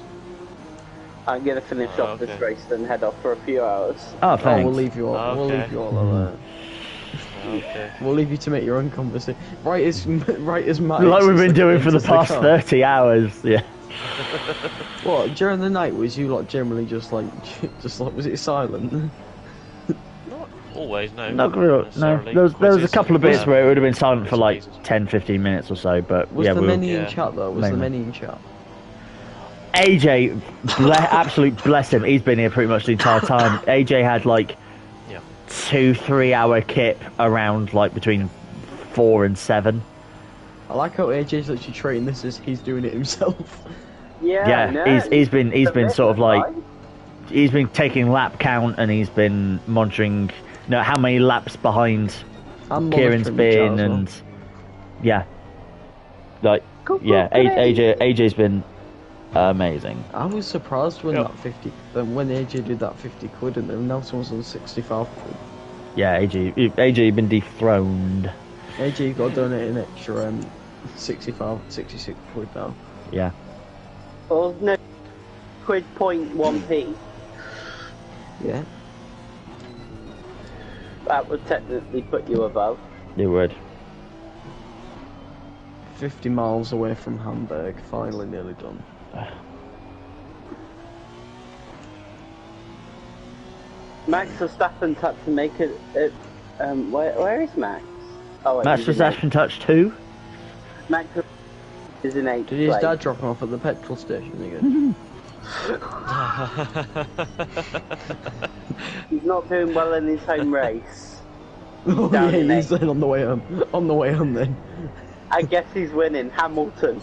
I'm gonna finish off this race, then head off for a few hours. Oh, thanks. We'll leave you all. Okay. We'll leave you all alone. Okay. We'll leave you to make your own conversation. Right as Matt. Like we've been doing for the past 30 hours, yeah. What, during the night was you like generally just like was it silent? Not always, no. Not real, no. There was a couple of bits where it would have been silent for like 10-15 minutes or so, but was yeah, the many in chat though? Was the many in chat? AJ, absolute bless him, he's been here pretty much the entire time. AJ had like 2-3 hour kip around like between 4 and 7. I like how AJ's actually treating this as he's doing it himself. Yeah, he's been sort of like he's been taking lap count and he's been monitoring how many laps behind Keiran's been and AJ's been amazing. I was surprised when when AJ did that 50 quid and then now someone's on 65 quid. Yeah, AJ been dethroned. AJ got to donate an extra 66 quid now. Yeah. Well, no, quid 0.1p. Yeah. That would technically put you above. You would. 50 miles away from Hamburg, finally nearly done. Max Verstappen had to make it. Where is Max? Oh, wait, Max Verstappen touch 2. Max is in 8th. Did his dad drop him off at the petrol station again? He's not doing well in his home race. Oh yeah, he's then on the way home. On the way home then. I guess he's winning. Hamilton.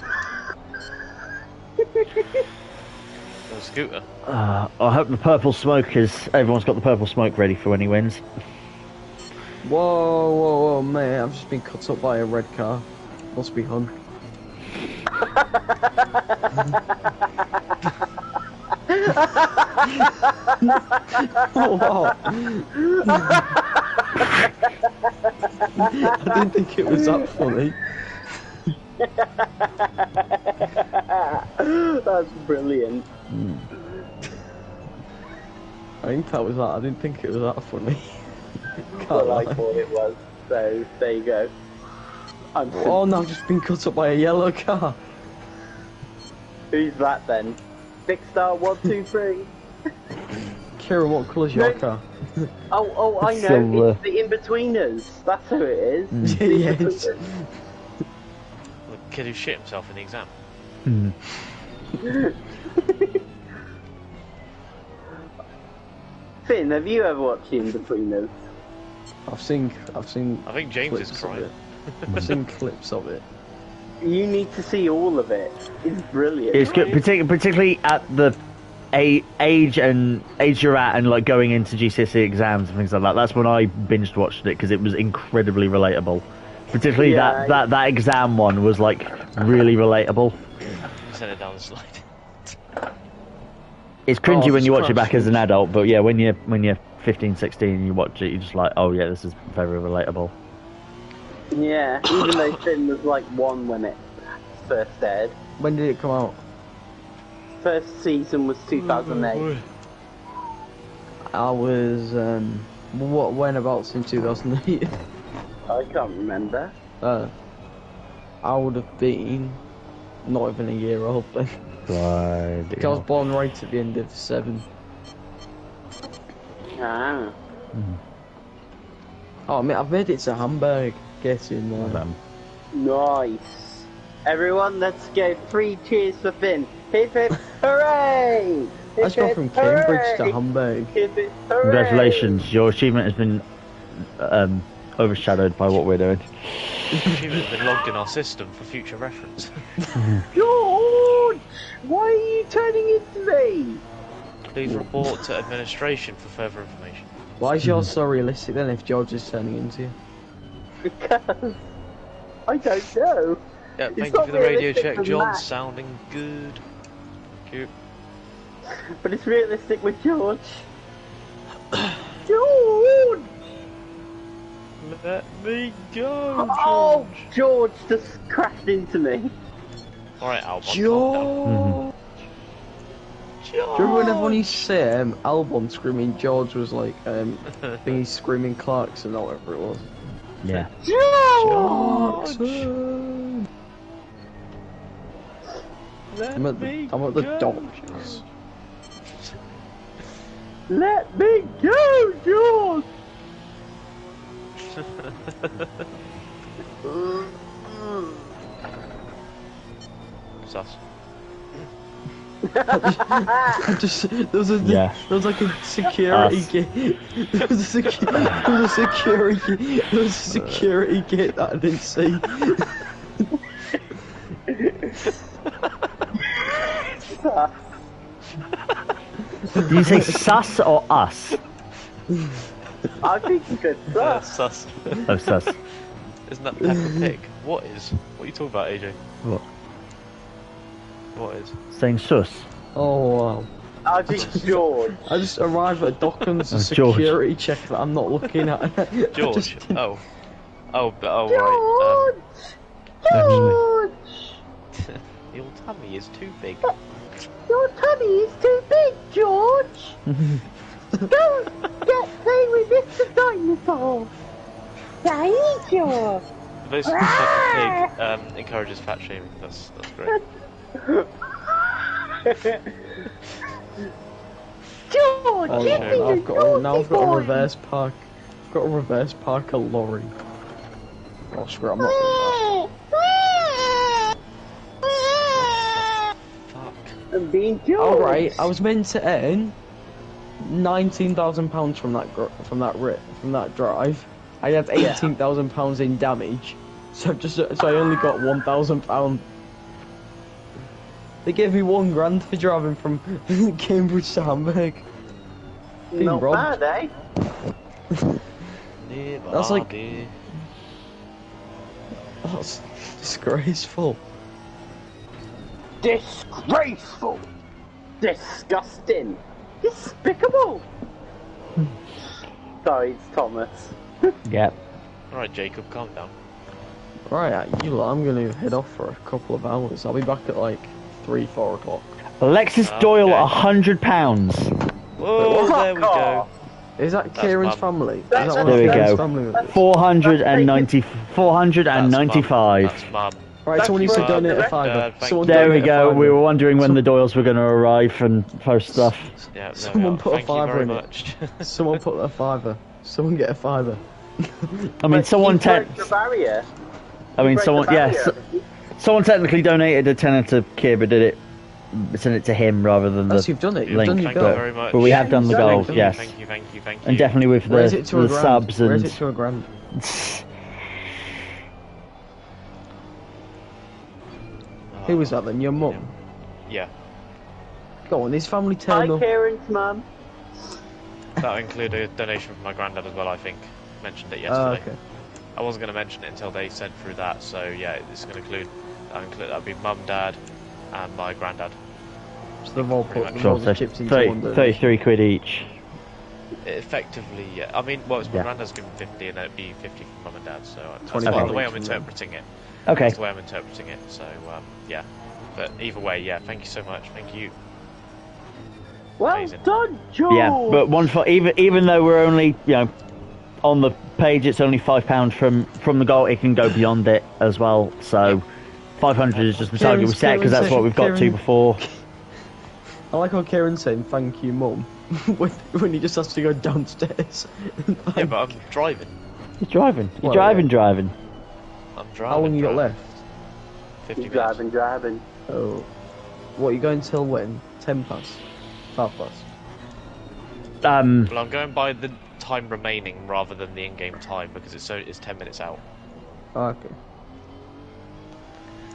A scooter. I hope the purple smoke everyone's got the purple smoke ready for when he wins. Whoa, mate, I've just been cut up by a red car. Must be Hun. What? I didn't think it was that funny. That's brilliant. I think that was that. I didn't think it was that funny. Well, I thought it was. So there you go. Oh no, I've just been cut up by a yellow car. Who's that then? Big Star 123. Keiran, what colour's your car? Oh, I know. Silver. It's the in-betweeners. That's who it is. Yes. The kid who shit himself in the exam. Finn, have you ever watched the in-betweeners? I've seen. I think James is crying. I've seen clips of it. You need to see all of it. It's brilliant. It's good, particularly at the age you're at, and like going into GCSE exams and things like that. That's when I binged watched it because it was incredibly relatable. Particularly that exam one was like really relatable. Send it down the slide. It's cringy when you watch it back as an adult, but yeah, when you're 15, 16 and you watch it, you're just like, oh yeah, this is very relatable. Yeah, even though Finn was like 1 when it first aired. When did it come out? First season was 2008. I was whenabouts in 2008? I can't remember. I would have been not even a year old then. Right. I was born right at the end of 7. Ah. Oh, mate, I've made it to Hamburg. Get in there. Nice. Everyone, let's go. 3 cheers for Finn. Hip hip, hooray! I just got from Cambridge to Hamburg. Hip hip, hooray! Congratulations, your achievement has been overshadowed by what we're doing. Achievement's been logged in our system for future reference. George! Why are you turning into me? Please report to administration for further information. Why is yours so realistic then if George is turning into you? Because I don't know. Yeah, It's thank you not for the radio realistic check, for John. Matt. Sounding good. Cute. But it's realistic with George. George! Let me go, George. Oh, George just crashed into me. Alright, Albon. George! Do you remember when everyone used to say Albon screaming George was like thingy screaming Clarkson or whatever it was? Yeah. Clarkson! I'm at the Dodgers. Let me go, George! Sus. I just there was like a security gate. There was a security gate that I didn't see. Did you say sus or us? I think you could Sus. Oh, sus. Isn't that Peppa Pig? What is? What are you talking about, AJ? What? What is? Saying sus. Oh wow. I think George. I just arrived at Docklands, a George. security check that I'm not looking at. George. Oh, right. George! Your tummy is too big. Your tummy is too big, George! Go play with Mr. Dinosaur! George! Basically, Peppa Pig encourages fat shaming. That's great. George, Oh, give me the I've got a reverse park. I've got a reverse park a lorry. Oh screw it, I'm not Fuck. I'm being George. Alright, I was meant to earn £19,000 from that drive. I had £18,000 in damage, so I only got £1,000. They gave me £1,000 for driving from Cambridge to Hamburg. Not robbed. bad, eh? That's like that's disgraceful. Disgraceful! Disgusting! Despicable! Sorry, it's Thomas. Yep. Alright, Jacob, calm down. Right, I'm gonna head off for a couple of hours. I'll be back at like 3-4 o'clock. Alexis Doyle, £100. Whoa, there we go. Is that Keiran's family? Is that one There of we Keiran's go. family? 495. That's mum. Right, someone needs to donate a fiver. Someone There we donate a go. fiver. We were wondering when the Doyles were going to arrive and post stuff. Yeah, there Someone we are. put a Thank you fiver very in it. much. Someone put a fiver. Someone get a fiver. I mean, someone broke the barrier. I mean, Break someone. the Yeah, barrier. someone technically donated a tenner to Keir, but did it send it to him rather than Yes, the. you've done it. You've link, done your Thank you goal. very much. But we have done the Thank goals, you. yes, Thank you. and definitely with Where's it to the a grand? subs Where's and. it to a grand? Who was that then? Your mum? Yeah, Go on, his family Hi, turned up. Keiran's mum. that'll include a donation from my granddad as well, I think. Mentioned it Oh, yesterday. okay. I wasn't going to mention it until they sent through that, so yeah, it's going to include, that'll be mum, dad, and my granddad. So they've all Pretty put much. all So the chips into one. 33 quid each. Effectively, yeah. I mean, well, it's my Yeah. granddad's given 50, and then it'd be 50 from mum and dad, so that's 25 the way each I'm from them. interpreting it. Okay. That's the way I'm interpreting it, so yeah. But either way, yeah, thank you so much, thank you. Well Amazing. done, George. Yeah, but one for even though we're only on the page it's only £5 from the goal. It can go beyond it as well. So 500 is just the target we set because that's what we've got to before. I like how Keiran's saying thank you, mum, when he just has to go downstairs. Yeah, but I'm driving. You're driving. You're Well, driving. I'm driving. How long you got driving. left? 50 He's minutes. driving. Oh. What, are you going till when? 10 past? 5 past? Well, I'm going by the time remaining rather than the in-game time because it's 10 minutes out. Oh, okay.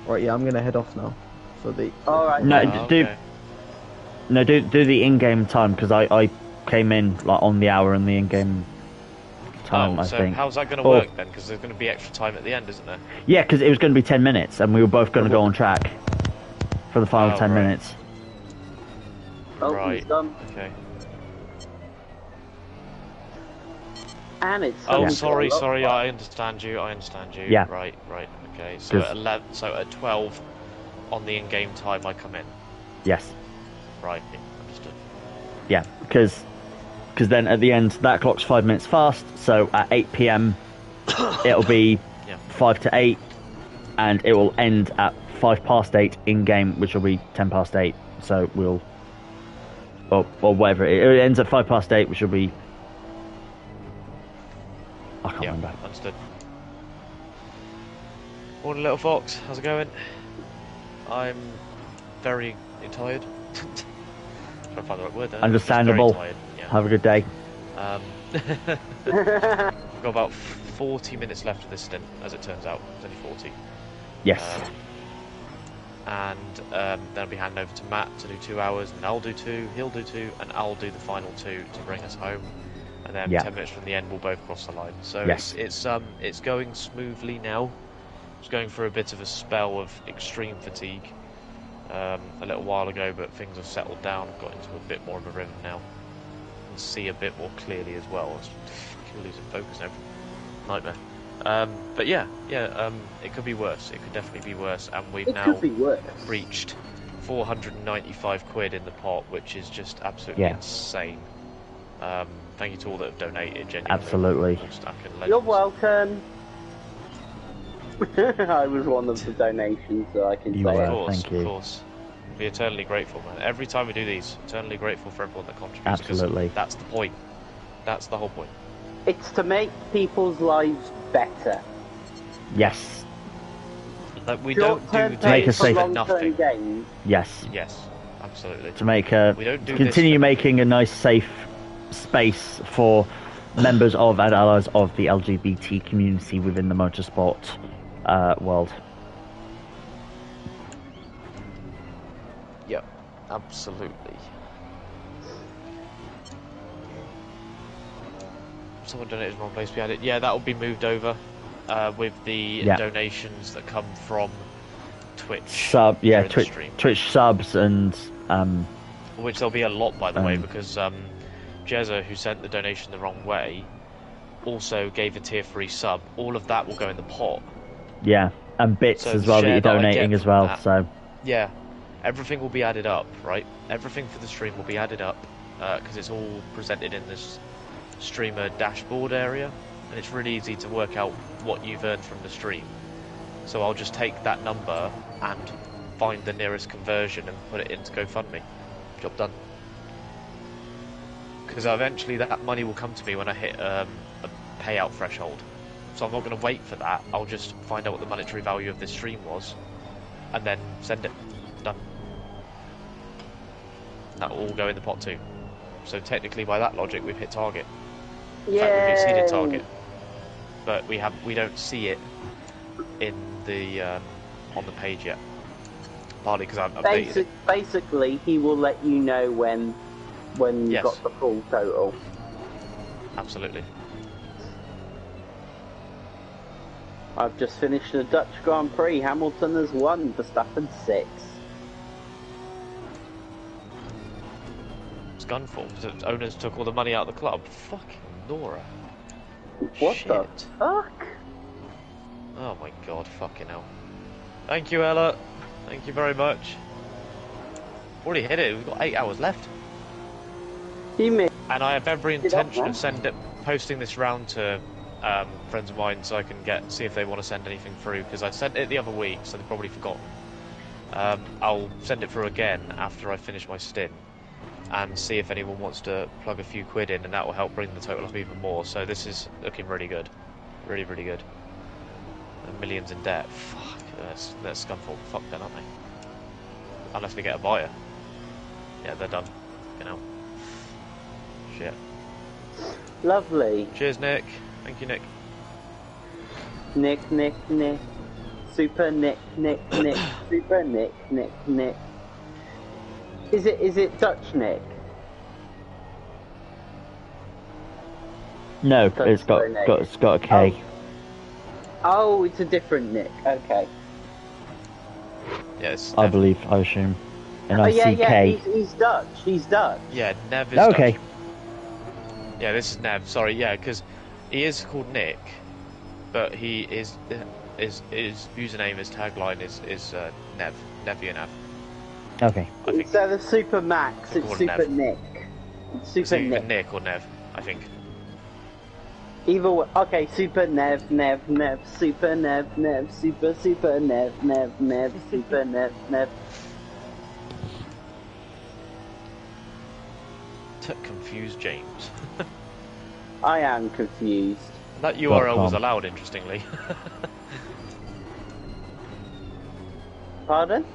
Right, yeah, I'm gonna head off now. For the... Alright. No, Okay. do the in-game time because I came in like on the hour and the in-game time. I so think. how's that going to work then? Because there's going to be extra time at the end, isn't there? Yeah, because it was going to be 10 minutes and we were both going to go on track for the final 10 right. minutes. Oh, Right. he's done. Okay. And it's Oh, sunny. sorry. I understand you. Yeah. Right. Okay. So 'Cause- at 11, so at 12 on the in-game time, I come in. Yes. Right. Yeah, because then at the end that clock's 5 minutes fast. So at 8 p.m. it'll be 5 to 8, and it will end at 5 past 8 in game, which will be 10 past 8. So we'll or whatever it ends at 5 past 8, which will be I can't remember. Understood. Morning, little fox. How's it going? I'm very tired. Trying to find the right word there. Understandable. Very tired, yeah. Have a good day. We've got about 40 minutes left of this stint, as it turns out. It's only 40. Yes. And then I'll be handing over to Matt to do 2 hours, and I'll do 2, he'll do 2, and I'll do the final 2 to bring us home. And then 10 minutes from the end, we'll both cross the line. So it's going smoothly now. I was going through a bit of a spell of extreme fatigue a little while ago, but things have settled down. I've got into a bit more of a rhythm now, and see a bit more clearly as well. I was fucking losing focus now. Nightmare. But it could be worse. It could definitely be worse, and we've now reached 495 quid in the pot, which is just absolutely insane. Thank you to all that have donated, genuinely. Absolutely. You're welcome. I was one of the donations, so I can say it. Of course, thank you. Of course. We're eternally grateful, man. Every time we do these, eternally grateful for everyone that contributes. Absolutely. That's the point. That's the whole point. It's to make people's lives better. Yes. Like we don't do to make a safe nothing. Games. Yes. Yes, absolutely. To make we don't do continue making a nice, safe space for members of and allies of the LGBT community within the motorsport world. Yep, absolutely. Someone donated in the wrong place. We had it. Yeah, that will be moved over with the donations that come from Twitch. Twitch subs and which there'll be a lot, by the way, because Jezza, who sent the donation the wrong way, also gave a tier 3 sub. All of that will go in the pot. Yeah, and bits as well that you're donating as well. So yeah, everything will be added up, right? Everything for the stream will be added up because it's all presented in this streamer dashboard area, and it's really easy to work out what you've earned from the stream. So I'll just take that number and find the nearest conversion and put it into GoFundMe. Job done. Because eventually that money will come to me when I hit a payout threshold. So I'm not going to wait for that. I'll just find out what the monetary value of this stream was, and then send it. Done. That will all go in the pot too. So technically, by that logic, we've hit target. In fact, we've exceeded target, but we don't see it in the on the page yet. Partly because I've updated it. Basically, he will let you know when you've got the full total. Absolutely. I've just finished the Dutch Grand Prix. Hamilton has won, Verstappen 6. It's Gunfall. The owners took all the money out of the club. Fucking Nora. What Shit. the fuck? Oh my god, fucking hell. Thank you, Ella. Thank you very much. Already hit it. We've got 8 hours left. And I have every intention of posting this round to friends of mine so I can see if they want to send anything through, because I sent it the other week, so they've probably forgotten. I'll send it through again after I finish my stint and see if anyone wants to plug a few quid in, and that will help bring the total up even more. So this is looking really good. Really, really good. And millions in debt. Fuck, that's Scunthorpe. Fuck then, aren't they? Unless they get a buyer. Yeah, they're done. You know. Shit. Lovely. Cheers, Nick. Thank you, Nick. Nick. Super Nick. Super Nick. Is it Dutch Nick? No, it's got a K. Oh, it's a different Nick. Okay. Yes. I assume. Yeah, he's Dutch. Yeah, Nev is okay. Dutch. Yeah, this is Nev. Sorry, yeah, because he is called Nick, but his username, his tagline is Nev. Nevia Nav. Okay. Instead of Super Max, it's Super Nick. Super Nick. Nick or Nev, I think. Either way. Okay, Super Nev, Super Nev, Super Nev, Super Nev. Confused James. I am confused. That URL was allowed, interestingly. Pardon?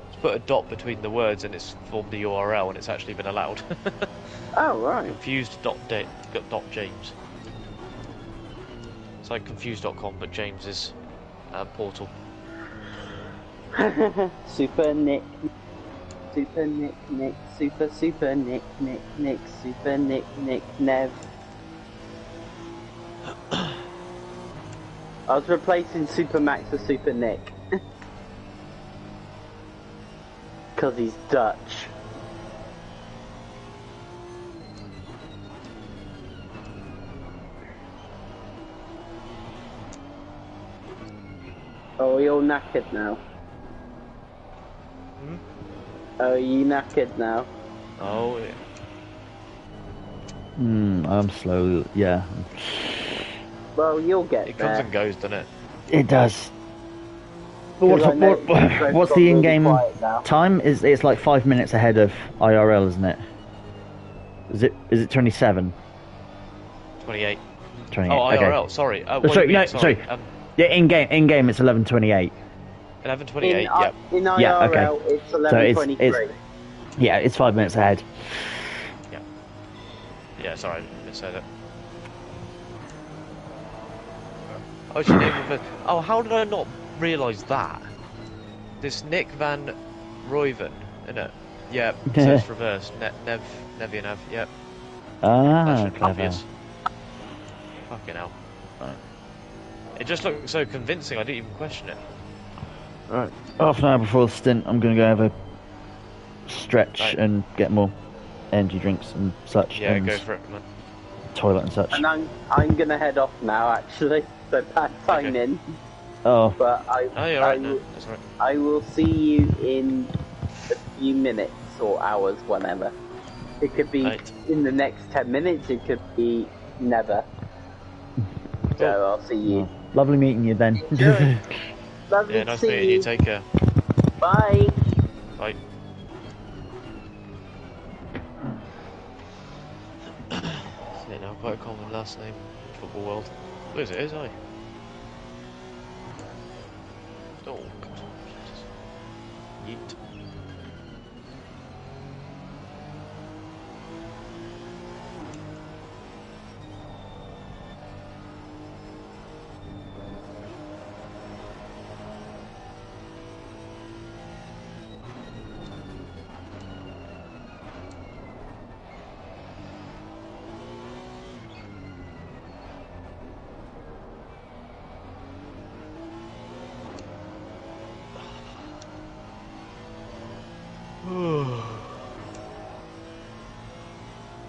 Just put a dot between the words and it's formed the URL and it's actually been allowed. Oh, right. James. It's like confused.com, but James's portal. Super Nick. Super Nick, Super Nick, Super Nick, Nev. I was replacing Super Max with Super Nick. Because he's Dutch. Oh, you're knackered now. Hmm? Oh, are you knackered now? Oh, yeah. I'm slow, yeah. Well, you'll get It there. comes and goes, doesn't it? It does. But 'Cause I know what's the really in-game quiet now. time? It's like 5 minutes ahead of IRL, isn't it? Is it 27? 28. 28. Oh, okay. IRL, sorry. What sorry, do you mean? no, sorry. Yeah, in-game it's 11:28. 11:28, yep. In IRL, Yeah, okay. it's So 11:23. Yeah, it's 5 minutes ahead. Yeah. Yeah, sorry, I missaid it. Oh, she named reverse. Oh, how did I not realise that? This Nick Van Royven, isn't it? Yeah, so it's reversed. Nev, yep. Ah, That's clever. obvious. Fucking hell. It just looked so convincing, I didn't even question it. Right, half an hour before the stint, I'm going to go have a stretch and get more energy drinks and such. Yeah, and go for it, man. toilet and such. And I'm gonna head off now, actually. So bad timing. Oh, But you're right, no, that's all right. I will see you in a few minutes or hours, whenever. It could be in the next 10 minutes. It could be never. So I'll see you. well, lovely meeting you then. Lovely Yeah, to nice see meeting you. Take care. Bye. Bye. Yeah, now quite a common last name in the football world. What is it? Is I? Oh, God. Yeet.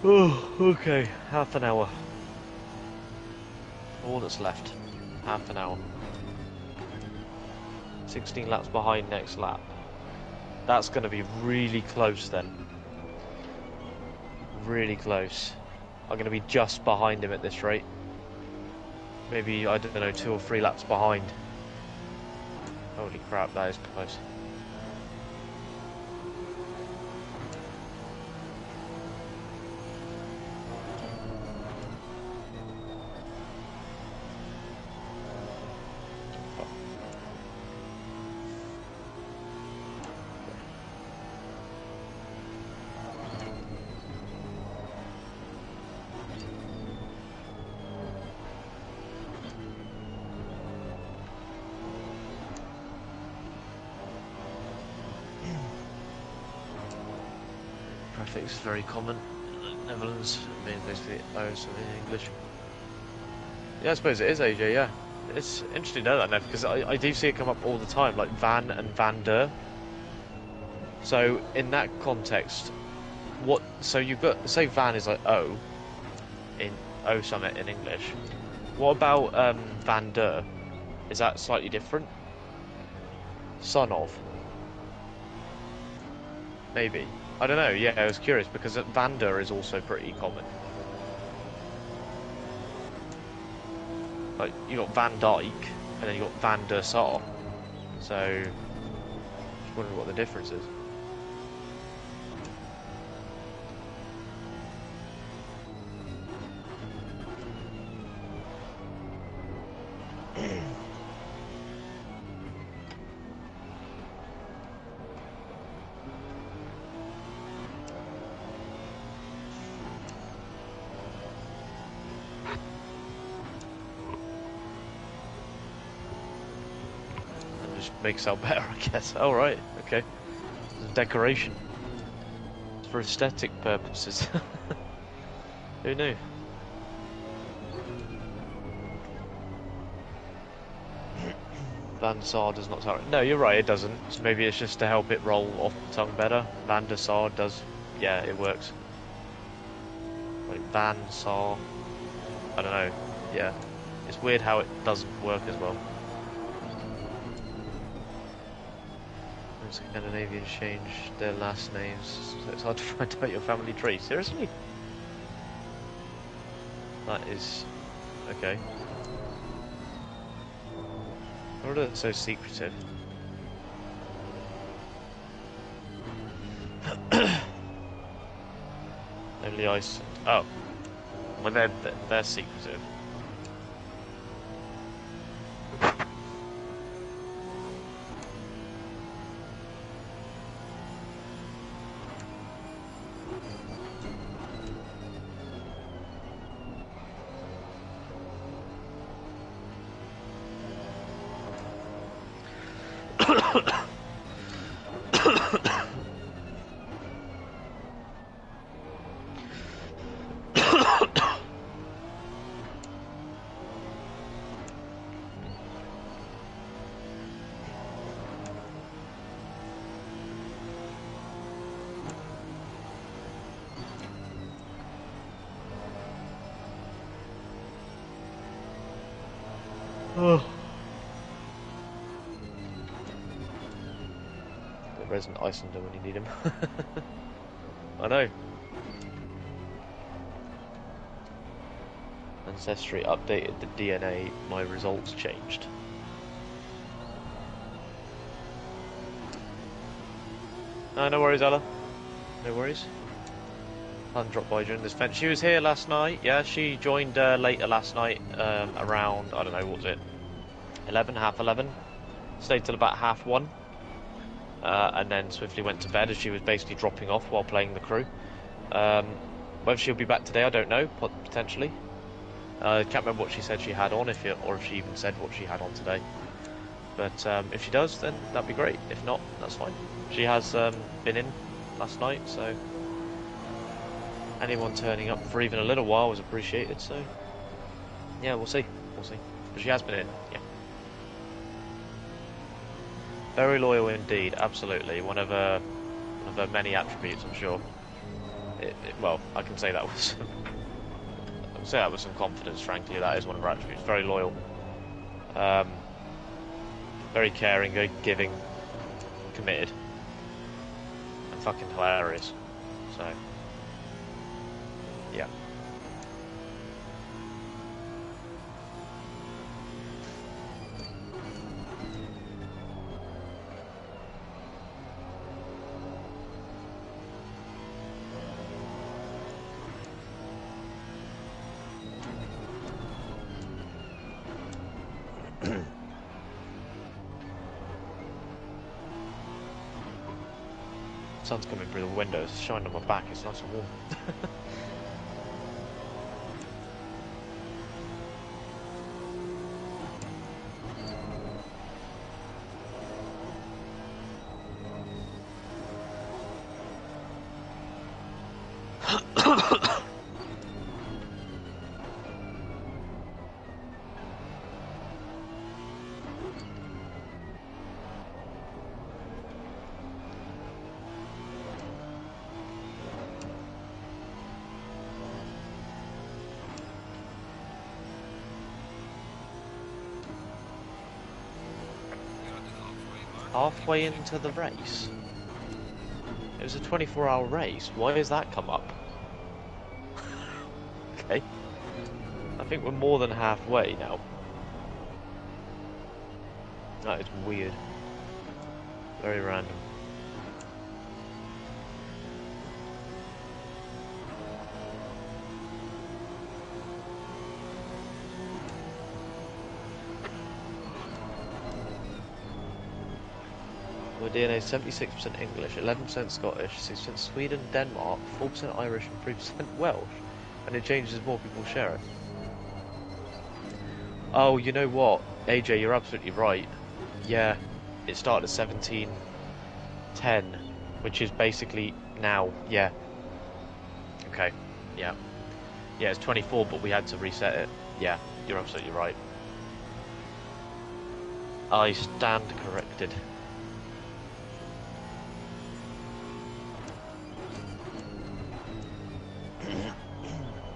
Oh, okay, half an hour. All that's left. Half an hour. 16 laps behind next lap. That's going to be really close then. Really close. I'm going to be just behind him at this rate. Maybe, I don't know, 2 or 3 laps behind. Holy crap, that is close. Prefix is very common. Netherlands, I mean basically Irish in English. Yeah, I suppose it is AJ, yeah. It's interesting to know that now, because I do see it come up all the time, like Van and Van der. So, in that context, so you've got, say Van is like O, in O summit in English. What about Van der? Is that slightly different? Son of? Maybe. I don't know, yeah, I was curious because Vanda is also pretty common. Like, you got Van Dyke, and then you got Van der Sar. So, just wondering what the difference is. Makes out better, I guess. Oh, right, okay. It's a decoration. It's for aesthetic purposes. Who knew? Van Sar does not sound. No, you're right, it doesn't. So maybe it's just to help it roll off the tongue better. Van der Sar does. Yeah, it works. Like Van Sar. I don't know. Yeah. It's weird how it doesn't work as well. Scandinavians change their last names, so it's hard to find out your family tree. Seriously? That is... okay. Why are they so secretive? Only Iceland. Oh. Well, they're secretive. Oh. The resident Icelander when you need him. I know. Ancestry updated the DNA, my results changed. No worries, Ella. No worries. I hadn't dropped by during this event. She was here last night, yeah, she joined later last night, around, I don't know, what was it? 11, half 11. Stayed till about half 1. And then swiftly went to bed as she was basically dropping off while playing the crew. Whether she'll be back today, I don't know, potentially. I can't remember what she said she had on, or if she even said what she had on today. But if she does, then that'd be great. If not, that's fine. She has been in last night, so anyone turning up for even a little while was appreciated. So yeah, we'll see. We'll see. But she has been in, yeah. Very loyal indeed, absolutely. One of her many attributes, I'm sure. Well, I can say that with some confidence. Frankly, that is one of her attributes. Very loyal, very caring, very giving, committed, and fucking hilarious. So, yeah. Sun's coming through the windows, it's shining on my back, it's nice and warm. Halfway into the race. It was a 24-hour race. Why has that come up? Okay. I think we're more than halfway now. That is weird. Very random. My DNA is 76% English, 11% Scottish, 6% Sweden, Denmark, 4% Irish and 3% Welsh. And it changes as more people share it. Oh, you know what? AJ, you're absolutely right. Yeah, it started at 17:10, which is basically now, yeah. Okay, yeah. Yeah, it's 24, but we had to reset it. Yeah, you're absolutely right. I stand corrected.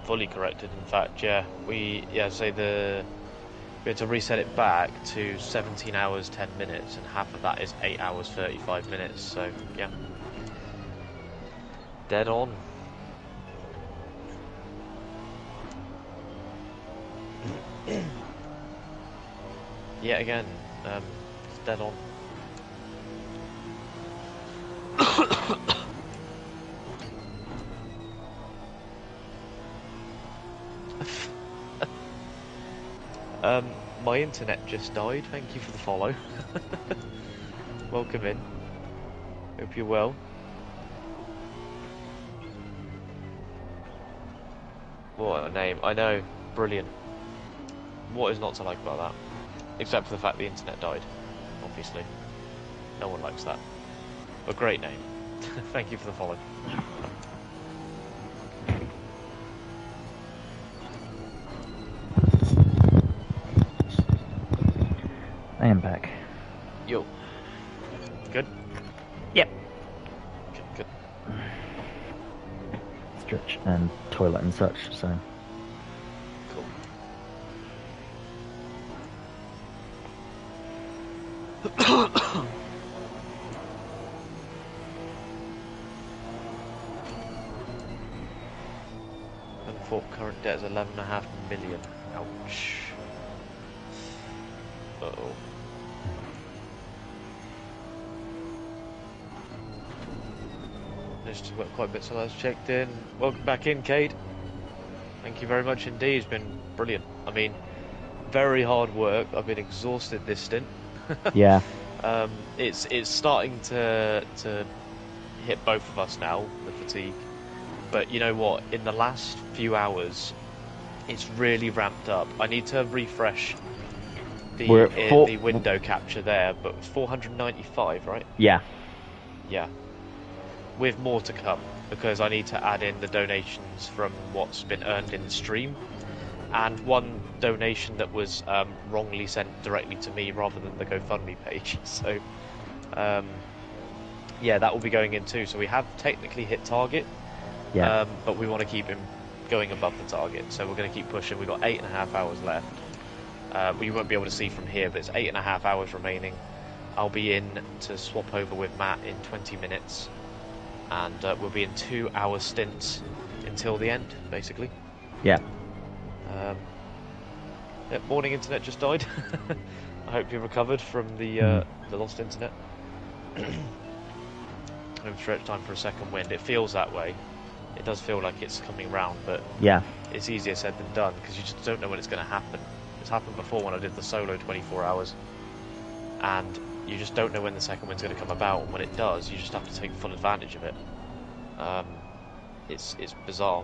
Fully corrected, in fact, yeah. We had to reset it back to 17 hours 10 minutes, and half of that is 8 hours 35 minutes, so yeah. Dead on. Yet again, it's dead on. My internet just died. Thank you for the follow. Welcome in. Hope you're well. What a name. I know. Brilliant. What is not to like about that? Except for the fact the internet died. Obviously. No one likes that. But great name. Thank you for the follow. I am back. Yo. Good? Yep. Good. Stretch and toilet and such, so. Cool. And for current debt is 11.5 million. Ouch. Uh-oh. Just got quite a bit, so that's checked in. Welcome back in, Cade. Thank you very much indeed. It's been brilliant. I mean, very hard work. I've been exhausted this stint. Yeah. It's starting to hit both of us now, the fatigue. But you know what? In the last few hours, it's really ramped up. I need to refresh the window capture there, but 495, right? Yeah. Yeah. With more to come, because I need to add in the donations from what's been earned in the stream, and one donation that was wrongly sent directly to me rather than the GoFundMe page. So, yeah, that will be going in too. So we have technically hit target, Yeah. but we want to keep him going above the target. So we're going to keep pushing. We've got 8.5 hours left. We won't be able to see from here, but it's 8.5 hours remaining. I'll be in to swap over with Matt in 20 minutes. And we'll be in 2-hour stints until the end, basically. Yeah. Morning internet just died. I hope you recovered from the lost internet. Home stretch time for a second wind. It feels that way. It does feel like it's coming round, but Yeah. it's easier said than done because you just don't know when it's going to happen. It's happened before when I did the solo 24 hours, and you just don't know when the second wind's going to come about, and when it does, you just have to take full advantage of it. It's bizarre.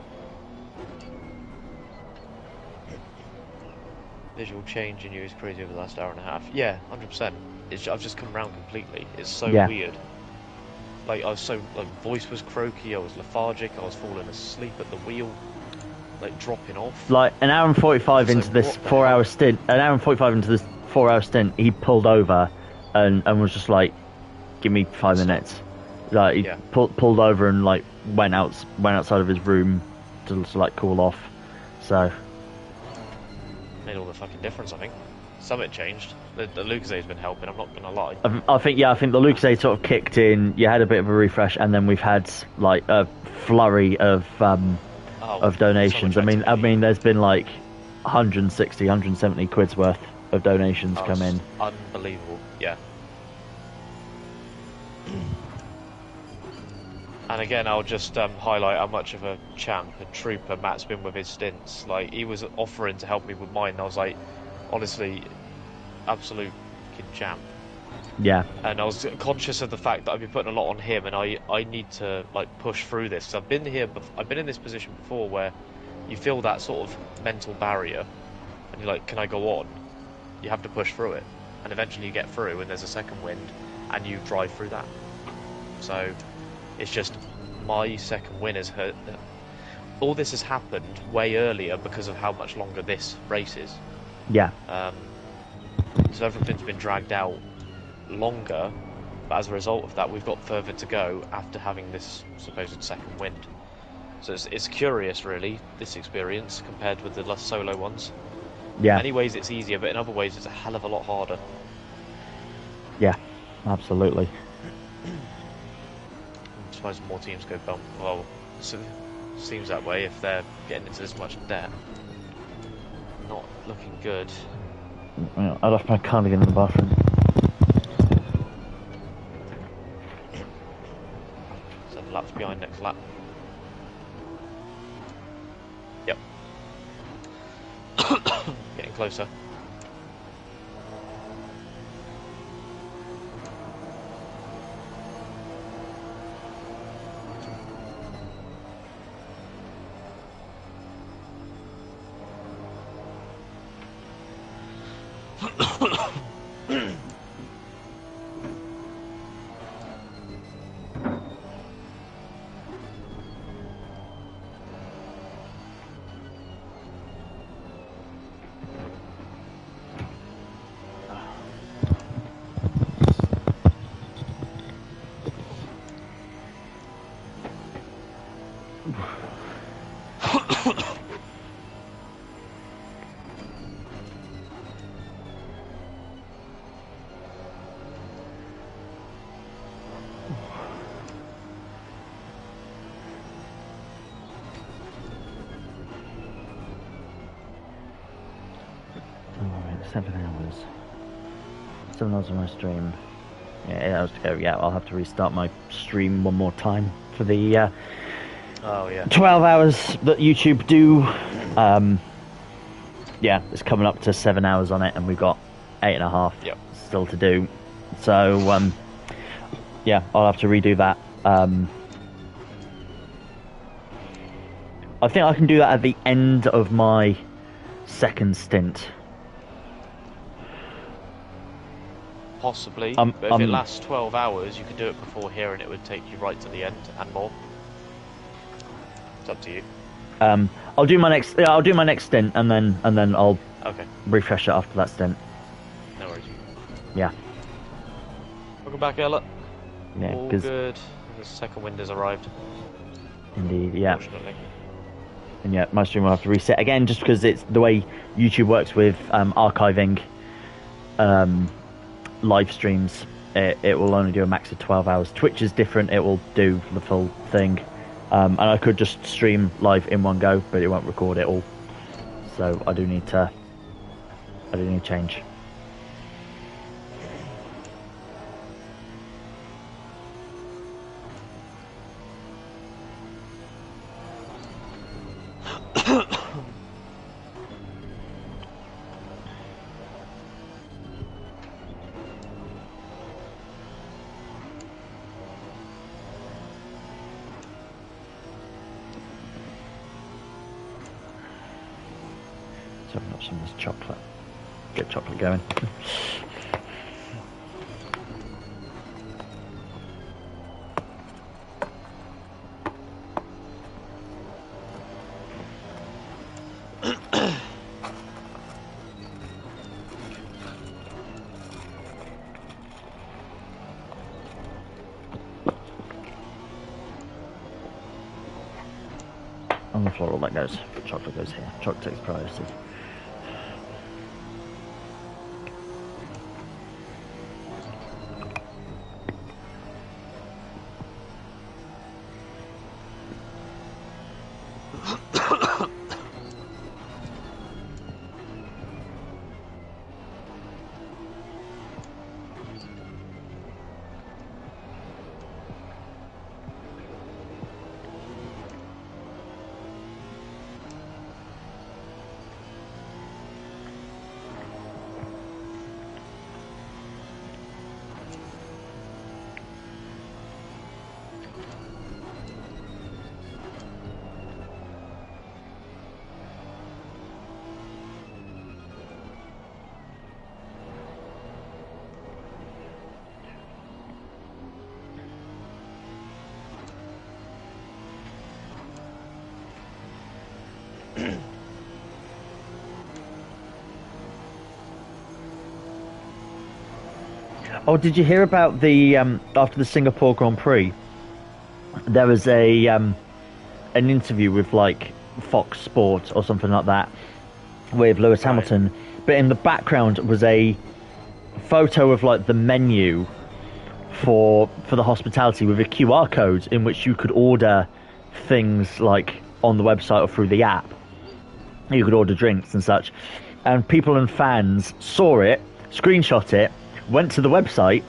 Visual change in you is crazy over the last hour and a half. Yeah, 100%. I've just come around completely. It's so weird. Like, I was so, voice was croaky, I was lethargic, I was falling asleep at the wheel, like, dropping off. Like, an hour and 45 into this 4-hour stint, he pulled over and was just like, give me 5 minutes. Like, he pulled over and, like, went outside of his room to like, cool off. So... Made all the fucking difference, I think. something changed. The Lucas's been helping. I'm not gonna lie. I think the Lucas sort of kicked in. You had a bit of a refresh, and then we've had like a flurry of donations. So I mean, there's been like 160, 170 quid's worth of donations come in. Unbelievable, yeah. And again, I'll just highlight how much of a champ, a trooper Matt's been with his stints. Like, he was offering to help me with mine, and I was like, honestly, absolute fucking champ. Yeah. And I was conscious of the fact that I've been putting a lot on him, and I need to like push through this. 'Cause I've been in this position before where you feel that sort of mental barrier, and you're like, can I go on? You have to push through it, and eventually you get through, and there's a second wind, and you drive through that. So it's just my second win has hurt. All this has happened way earlier because of how much longer this race is. Yeah. So everything's been dragged out longer, but as a result of that, we've got further to go after having this supposed second wind. So it's curious, really, this experience compared with the less solo ones. Yeah. In many ways it's easier, but in other ways it's a hell of a lot harder. Yeah, absolutely. I suppose more teams go bump. Well, seems that way if they're getting into this much debt. Not looking good. I left my cardigan in the bathroom. 7 laps behind next lap. Yep. Getting closer. Alright, 7 hours. 7 hours on my stream. Yeah, 8 hours to go. Yeah, I'll have to restart my stream one more time for the Oh yeah. 12 hours that YouTube do. Yeah, it's coming up to 7 hours on it, and we've got 8.5 still to do. So, yeah, I'll have to redo that. I think I can do that at the end of my second stint. Possibly, but if it lasts 12 hours, you could do it before here, and it would take you right to the end and more. It's up to you. I'll do my next. Yeah, I'll do my next stint, and then I'll refresh it after that stint. No worries. Yeah. Welcome back, Ella. Yeah, all good. The second wind has arrived. Indeed, yeah. Unfortunately. And yeah, my stream will have to reset again, just because it's the way YouTube works with archiving live streams. It will only do a max of 12 hours. Twitch is different; it will do the full thing. And I could just stream live in one go, but it won't record it all. So I do need to change. Open up some of this chocolate. Get chocolate going. On the floor, all that goes. Chocolate goes here. Chocolate takes priority. Oh, did you hear about the after the Singapore Grand Prix? There was a an interview with like Fox Sport or something like that with Lewis Hamilton, but in the background was a photo of like the menu for the hospitality with a QR code in which you could order things like on the website or through the app. You could order drinks and such, and people and fans saw it, screenshot it, went to the website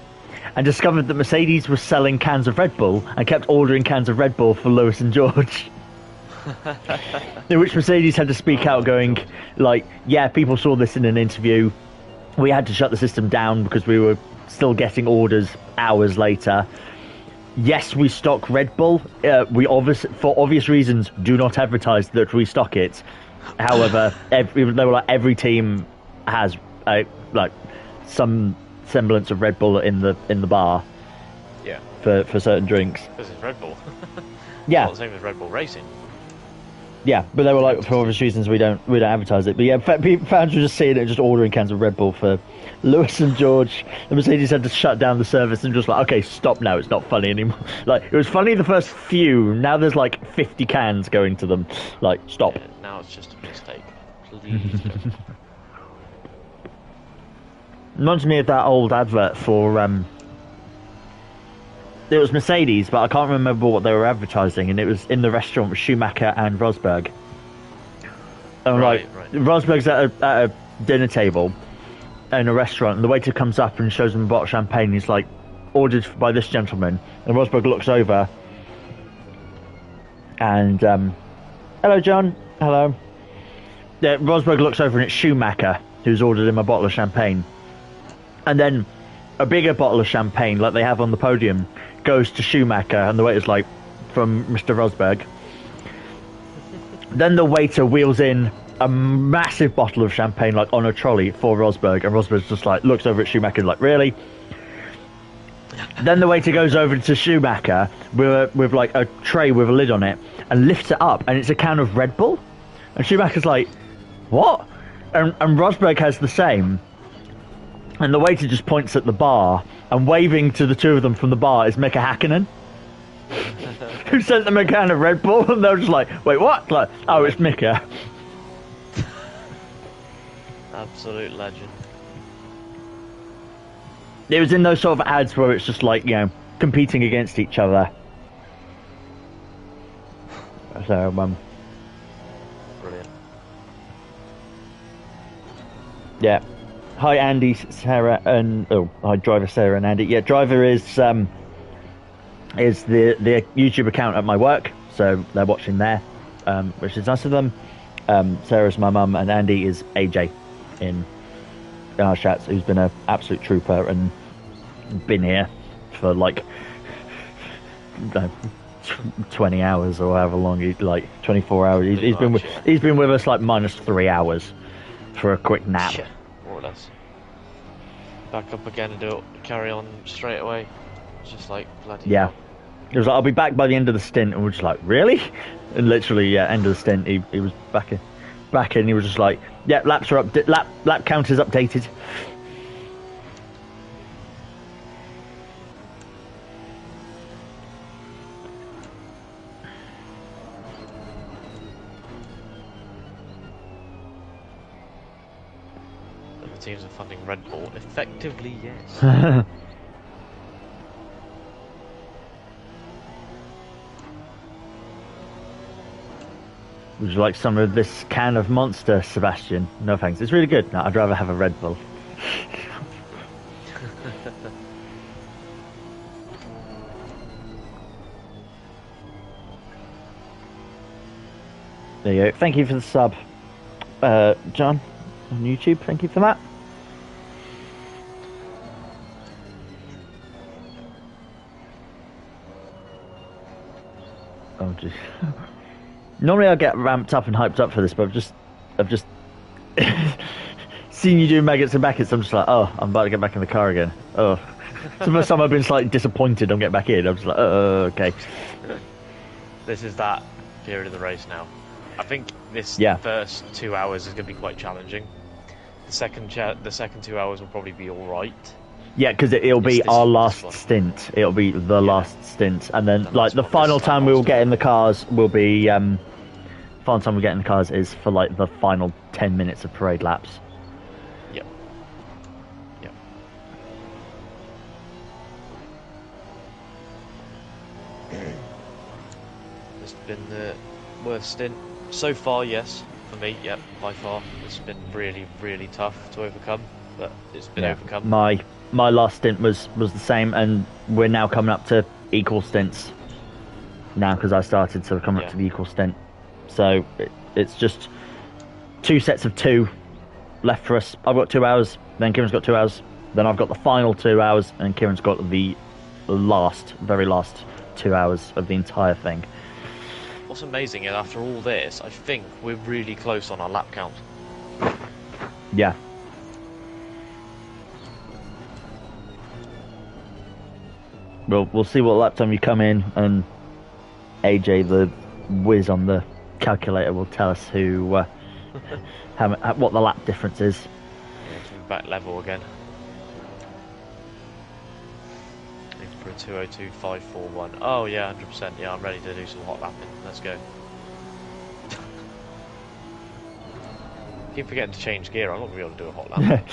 and discovered that Mercedes was selling cans of Red Bull and kept ordering cans of Red Bull for Lewis and George. In which Mercedes had to speak out going like, yeah, people saw this in an interview, we had to shut the system down because we were still getting orders hours later. Yes, we stock Red Bull. We for obvious reasons do not advertise that we stock it. However, every team has like some semblance of Red Bull in the bar. Yeah. For certain drinks. Because it's Red Bull. Yeah. Not the same as Red Bull Racing. Yeah, but they were like, for obvious reasons, we don't advertise it. But yeah, fans were just seeing it and just ordering cans of Red Bull for Lewis and George. The Mercedes had to shut down the service and just like, okay, stop now. It's not funny anymore. Like, it was funny the first few. Now there's like 50 cans going to them. Like, stop. Yeah, now it's just a mistake. Please don't. Reminds me of that old advert for it was Mercedes, but I can't remember what they were advertising, and it was in the restaurant with Schumacher and Rosberg. And right. Rosberg's at a dinner table in a restaurant, and the waiter comes up and shows him a bottle of champagne. He's like, ordered by this gentleman, and Rosberg looks over, and hello, John. Hello. Yeah, Rosberg looks over, and it's Schumacher who's ordered him a bottle of champagne, and then a bigger bottle of champagne, like they have on the podium, goes to Schumacher, and the waiter's like, from Mr. Rosberg. Then the waiter wheels in a massive bottle of champagne, like on a trolley for Rosberg, and Rosberg's just like, looks over at Schumacher, like, really? Then the waiter goes over to Schumacher with like a tray with a lid on it, and lifts it up, and it's a can of Red Bull. And Schumacher's like, what? And Rosberg has the same. And the waiter just points at the bar, and waving to the two of them from the bar is Mika Hakkinen, who sent them a can of Red Bull, and they were just like, wait, what? Like, oh, it's Mika. Absolute legend. It was in those sort of ads where it's just like, you know, competing against each other. So, Brilliant. Yeah. Hi, Andy, Sarah, and hi, driver Sarah and Andy. Yeah, driver is the YouTube account at my work, so they're watching there, which is nice of them. Sarah's my mum, and Andy is AJ in our chats, who's been an absolute trooper and been here for like 20 hours or however long, like 24 hours. He's been with us like minus 3 hours for a quick nap. Yeah. More or less. Back up again and carry on straight away. It's just like bloody. Yeah. Hell. It was like, I'll be back by the end of the stint, and we're just like, really? And literally, yeah, end of the stint, he was back in. He was just like, yeah, laps are up, lap count is updated. Teams are funding Red Bull. Effectively, yes. Would you like some of this can of Monster, Sebastian? No thanks. It's really good. No, I'd rather have a Red Bull. There you go. Thank you for the sub, John, on YouTube. Thank you for that. Oh, jeez. Normally I get ramped up and hyped up for this, but I've just seen you do maggots and backets. I'm just like, oh, I'm about to get back in the car again. Oh, it's the first time I've been slightly disappointed on getting back in. I'm just like, oh, okay. This is that period of the race now. I think this first 2 hours is going to be quite challenging. The second 2 hours will probably be all right, Yeah, because it'll be our last stint. It'll be the last stint, and then like the final time we will get in the cars will be final time we get in the cars is for like the final 10 minutes of parade laps. Yep. Yep. It's been the worst stint so far. Yes, for me. Yep, by far. It's been really, really tough to overcome, but it's been overcome. My last stint was the same, and we're now coming up to equal stints now because I started, so we're coming up to the equal stint. So it's just 2 sets of 2 left for us. I've got 2 hours, then Kieran's got 2 hours, then I've got the final 2 hours, and Kieran's got the very last 2 hours of the entire thing. What's amazing is after all this, I think we're really close on our lap count. Yeah. We'll see what lap time you come in, and AJ, the whiz on the calculator, will tell us what the lap difference is. Yeah, to be back level again. For a 2:02.541. Oh yeah, 100%. Yeah, I'm ready to do some hot lapping. Let's go. Keep forgetting to change gear. I'm not gonna be able to do a hot lap.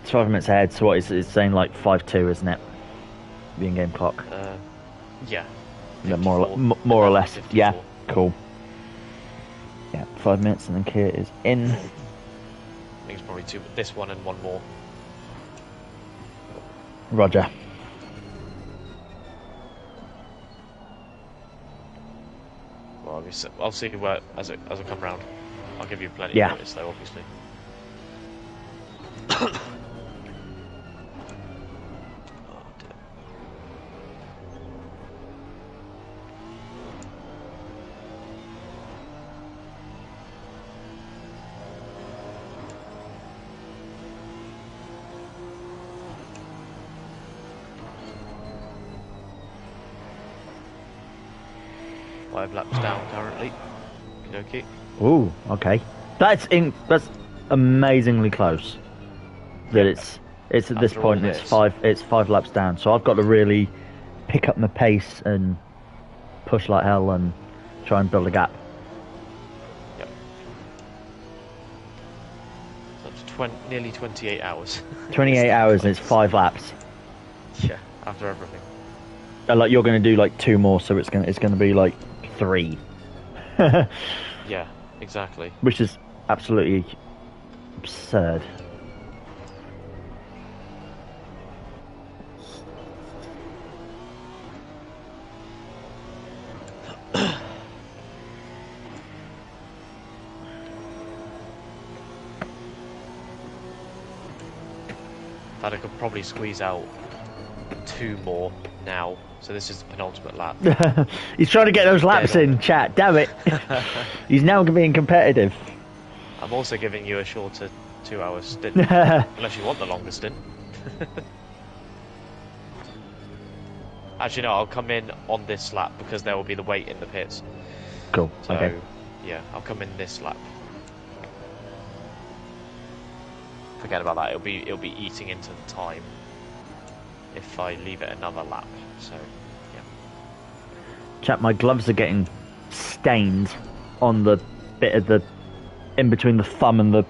It's 5 minutes ahead, so what it's saying like 5:2, isn't it? The in-game clock. Yeah. More or less. 54. Yeah, cool. Yeah, 5 minutes and then Kia is in. I think it's probably 2, this one and one more. Roger. Well, I'll see where as I come round. I'll give you plenty of notice though, obviously. Five laps down currently. Okay. Ooh, okay. That's amazingly close. That it's at this point it's 5 laps down. So I've got to really pick up my pace and push like hell and try and build a gap. Yep. That's nearly 28 hours. 28 hours and it's 5 laps. Yeah, after everything. And like you're going to do like 2 more, so it's going to be like 3. Yeah, exactly. Which is absolutely absurd. That I could probably squeeze out 2 more now. So this is the penultimate lap. He's trying to get those laps in, chat. Damn it! He's now being competitive. I'm also giving you a shorter 2-hour stint, unless you want the longer stint. Actually, no. I'll come in on this lap because there will be the wait in the pits. Cool. So, okay. Yeah, I'll come in this lap. Forget about that. It'll be eating into the time if I leave it another lap. So, yeah. Chat, my gloves are getting stained on the bit of the in between the thumb and the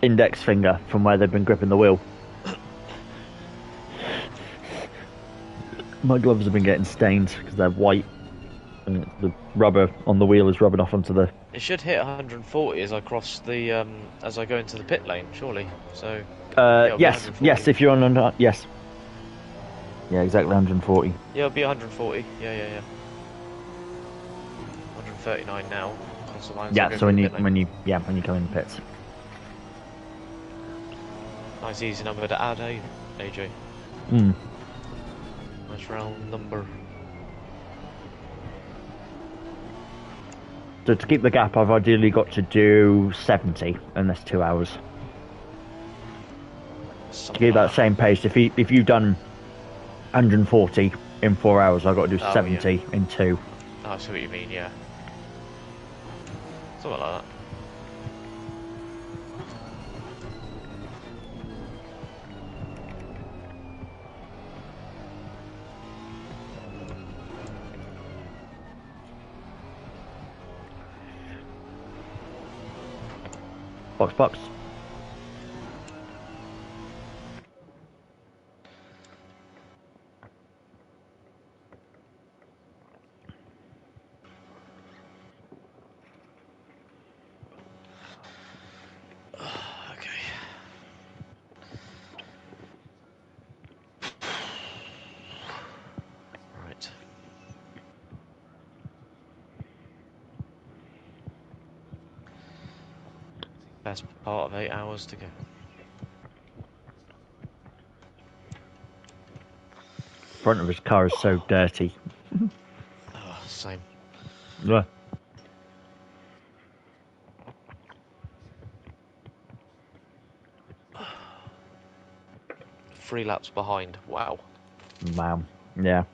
index finger from where they've been gripping the wheel. My gloves have been getting stained because they're white and the rubber on the wheel is rubbing off onto the... It should hit 140 as I cross the as I go into the pit lane, surely. So yes, if you're on yes. Yeah, exactly 140. Yeah, it'll be 140. Yeah. 139 now. Across the line, yeah, so when you come in the pits. Nice easy number to add, eh, AJ? Nice round number. So to keep the gap, I've ideally got to do 70 in this 2 hours. to keep that same pace, if you've done 140 in 4 hours, I've got to do 70 in 2. Oh, I see what you mean, yeah. Something like that. Box. Best part of 8 hours to go. Front of his car is so dirty. Oh, same. Yeah. Three laps behind. Wow. Wow. Yeah.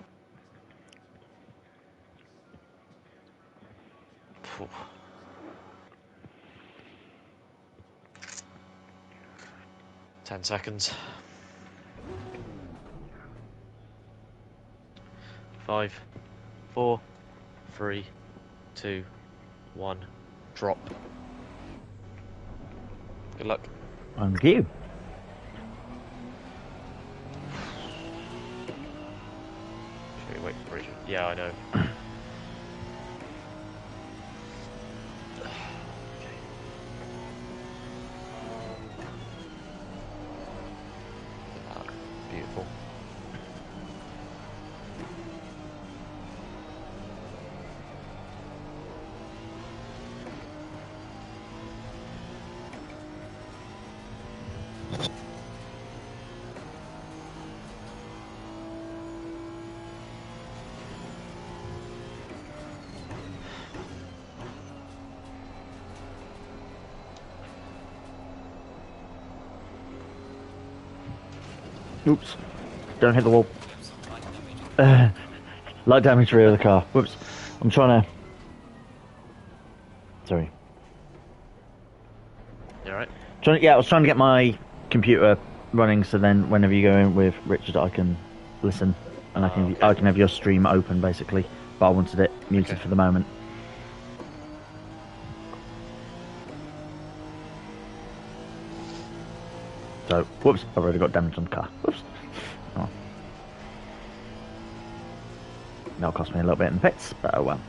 Phew. 10 seconds. 5, 4, 3, 2, 1. Drop. Good luck. Thank you. Should we wait for Richard? Yeah, I know. Beautiful. Oops. Don't hit the wall. Light damage rear of the car. Whoops. I'm trying to... Sorry. You alright? Yeah, I was trying to get my computer running, so then whenever you go in with Richard, I can listen, and I can have your stream open, basically. But I wanted it muted for the moment. So, whoops, I've already got damage on the car. Whoops. Oh. That'll cost me a little bit in the pits, but oh well.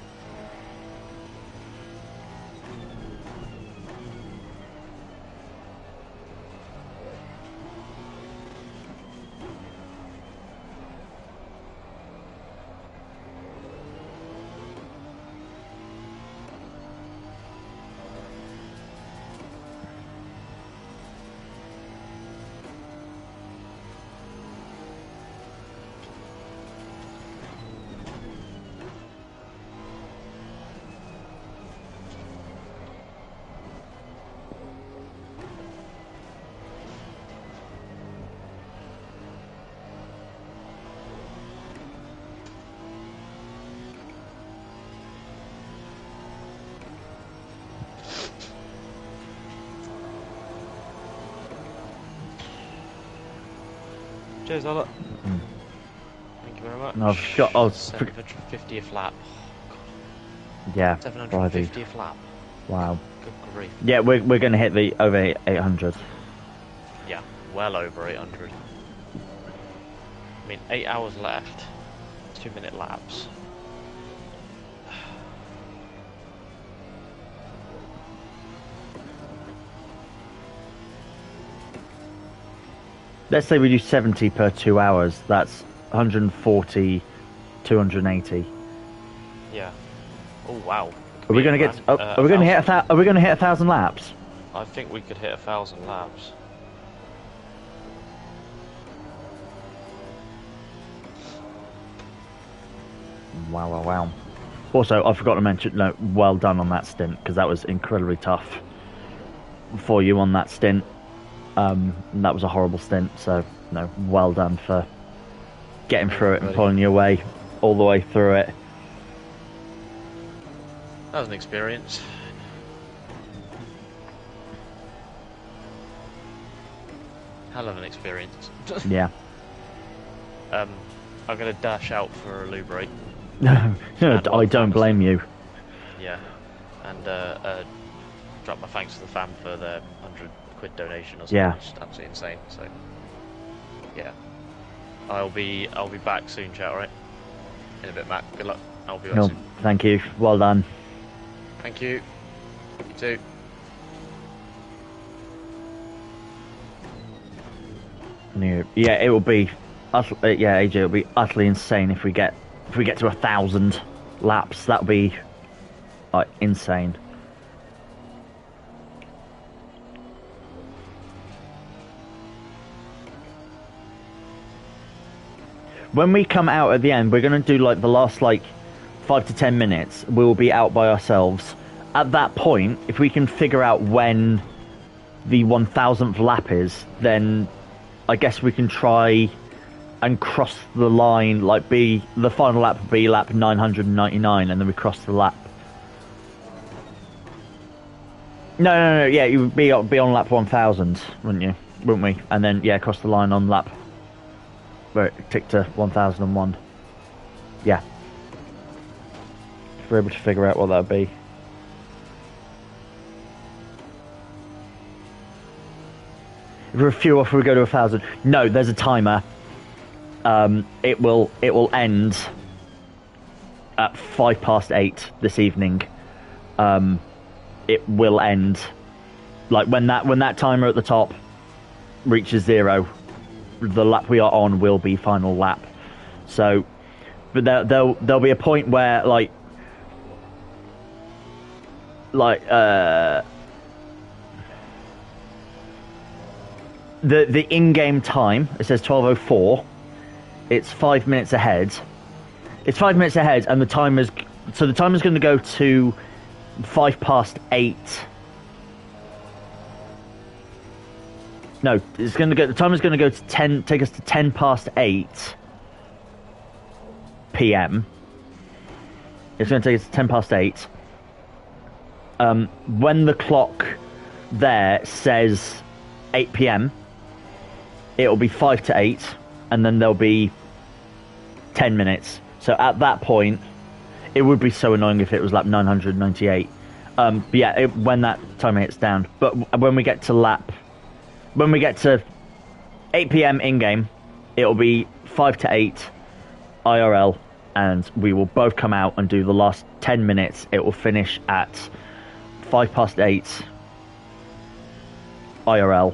Cheers, Albert. Thank you very much. No, I've got... Oh, 750th lap. yeah, 750th lap. Wow. Good grief. Yeah, we're going to hit the over 800. Yeah, well over 800. I mean, 8 hours left. 2-minute laps. Let's say we do 70 per 2 hours. That's 140, 280. Yeah. Oh wow. Are we going to get? Are we going to hit? Are we going to hit 1,000 laps? I think we could hit 1,000 laps. Wow. Also, I forgot to mention, no, well done on that stint, because that was incredibly tough for you on that stint. And that was a horrible stint. So, no, well done for getting through it and pulling your way all the way through it. That was an experience. Hell of an experience. Yeah. I'm gonna dash out for a loo break. I don't blame you. Yeah, and drop my thanks to the fam for their £100 donation or something. Yeah. It's absolutely insane. So, yeah, I'll be back soon, chat. All right. In a bit, Matt. Good luck. I'll be back No, soon. thank you. Well done. Thank you. You too. Yeah, it will be. Yeah, AJ, it'll be utterly insane if we get to 1,000 laps. That'll be like insane. When we come out at the end, we're gonna do like the last like 5 to 10 minutes. We'll be out by ourselves. At that point, if we can figure out when the 1,000th lap is, then I guess we can try and cross the line, like the final lap would be lap 999, and then we cross the lap. No, yeah, you would be on lap 1,000, wouldn't we? And then, yeah, cross the line on lap where it ticked to 1,001. Yeah. If we're able to figure out what that would be. If we're a few off, we go to 1,000. No, there's a timer. It will end at 8:05 this evening. It will end like when that timer at the top reaches 0. The lap we are on will be final lap. So, but there'll be a point where the in-game time, it says 12:04. It's 5 minutes ahead. It's 5 minutes ahead, and the timer's going to go to 8:05. No, it's going to go. The timer's going to go to 10. Take us to 8:10 p.m. It's going to take us to 8:10. When the clock there says 8 p.m., it'll be 5 to 8, and then there'll be 10 minutes. So at that point, it would be so annoying if it was lap 998. But yeah, when that timer hits down. But when we get to 8 p.m. in-game, it'll be 5 to 8 IRL, and we will both come out and do the last 10 minutes. It will finish at 8:05 IRL,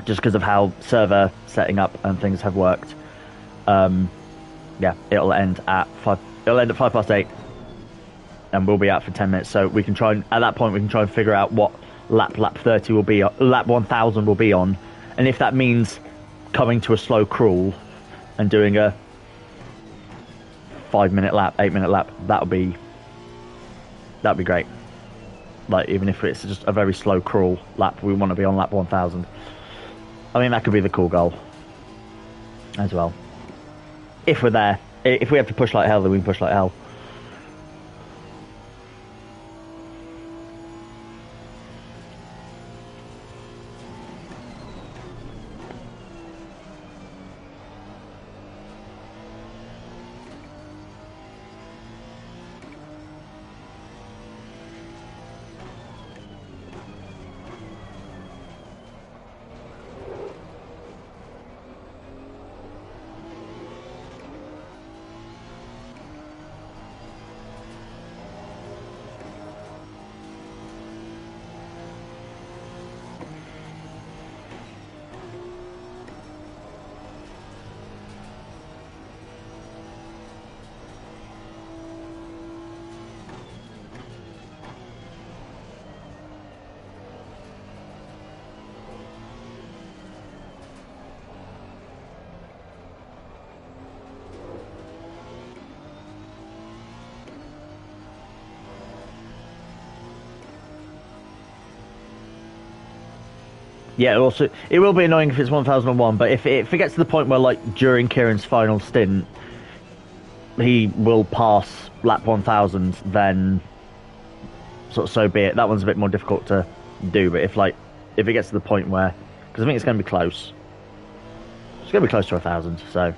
just because of how server setting up and things have worked. Yeah, it'll end at 8:05, and we'll be out for 10 minutes. So we can try and, at that point, we can try and figure out what lap 30 will be, lap 1,000 will be on, and if that means coming to a slow crawl and doing a 5-minute lap, 8-minute lap, that'd be great. Like, even if it's just a very slow crawl lap, we want to be on lap 1,000. I mean, that could be the cool goal as well. If we're there. If we have to push like hell, then we can push like hell. Yeah, also it will be annoying if it's 1001, but if it gets to the point where, like, during Keiran's final stint, he will pass lap 1000, then sort of so be it. That one's a bit more difficult to do, but if it gets to the point where, because I think it's going to be close, it's going to be close to 1000, so.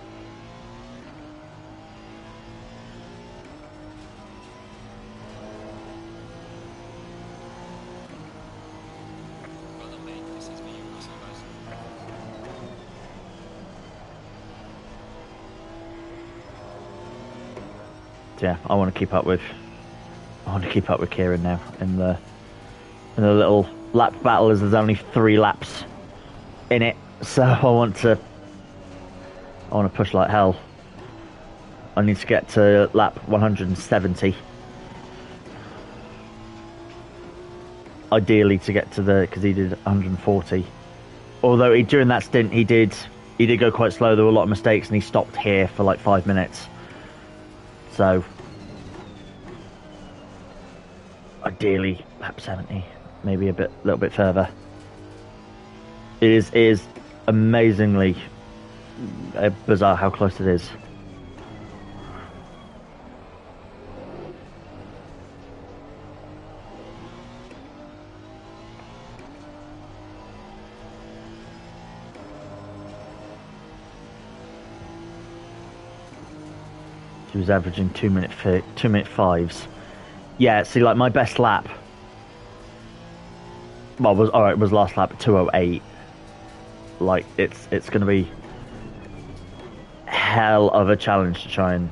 Yeah, I want to keep up with Keiran now in the little lap battle, as there's only 3 laps in it, so I want to push like hell. I need to get to lap 170, ideally, to get to because he did 140. Although during that stint he did go quite slow. There were a lot of mistakes, and he stopped here for like 5 minutes. So, ideally, lap 70, maybe a little bit further. It is amazingly bizarre how close it is. He was averaging 2 minute 5s. Yeah, see, like, my best lap, well, was last lap at 2:08. Like, it's going to be hell of a challenge to try and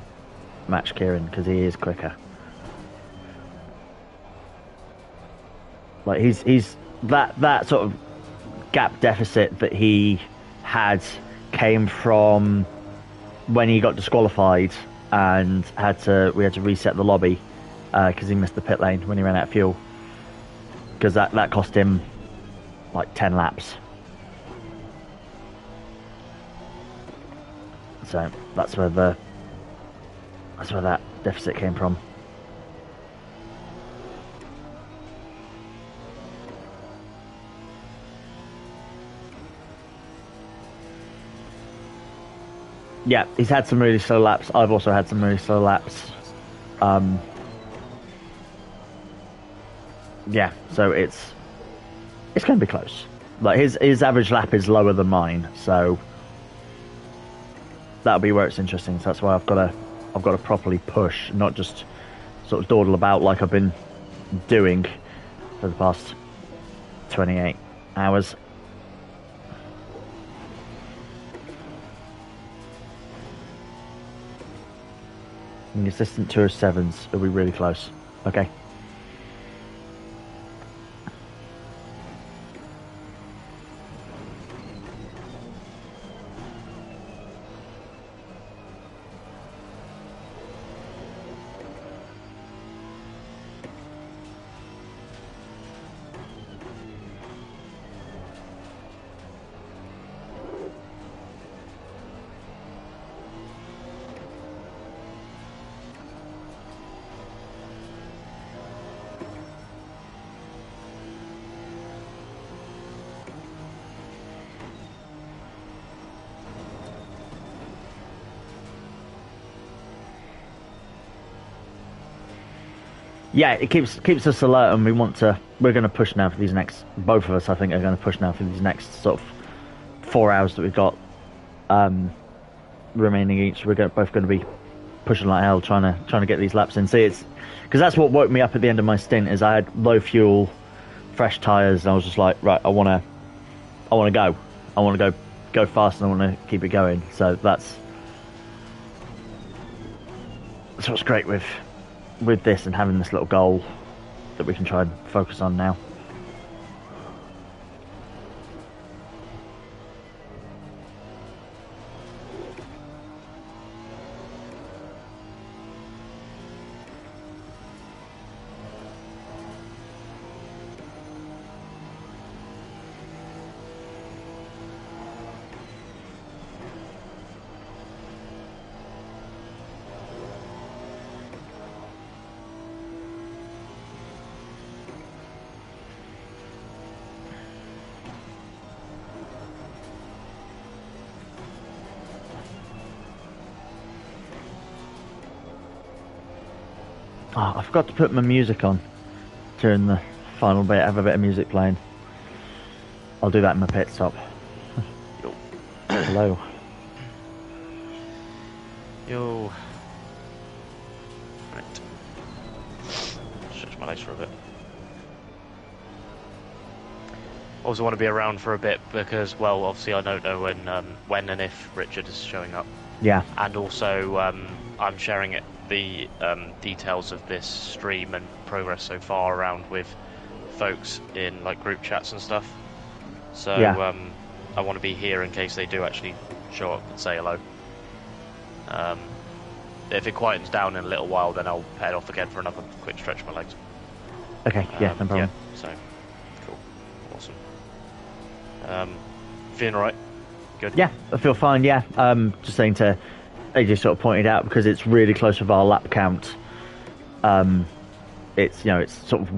match Keiran, because he is quicker. Like, he's that sort of gap deficit that he had came from when he got disqualified and we had to reset the lobby because he missed the pit lane when he ran out of fuel, because that cost him like 10 laps. So that's where that deficit came from. Yeah, he's had some really slow laps. I've also had some really slow laps. Yeah, so it's going to be close. Like, his average lap is lower than mine, so that'll be where it's interesting. So that's why I've got to properly push, not just sort of dawdle about like I've been doing for the past 28 hours. And the assistant 207s will be really close. Okay. Yeah, it keeps us alert, and we're going to push now for these next, both of us I think are going to push now for these next sort of 4 hours that we've got remaining each. We're both going to be pushing like hell, trying to get these laps in. See, it's because that's what woke me up at the end of my stint, is I had low fuel, fresh tyres, and I was just like, right, I want to go fast, and I want to keep it going. So that's what's great with this, and having this little goal that we can try and focus on now. Oh, I forgot to put my music on during the final bit. I have a bit of music playing. I'll do that in my pit stop. Yo. Hello. Yo. Right. Stretch my legs for a bit. Also want to be around for a bit because, well, obviously I don't know when and if Richard is showing up. Yeah. And also, I'm sharing the details of this stream and progress so far around with folks in like group chats and stuff. So Yeah. I want to be here in case they do actually show up and say hello. If it quietens down in a little while, then I'll head off again for another quick stretch of my legs. Okay. Yeah. No problem. Yeah, so cool, awesome. Feeling alright? Good. Yeah, I feel fine. Yeah. Just saying to AJ, sort of pointed out because it's really close with our lap count. It's it's sort of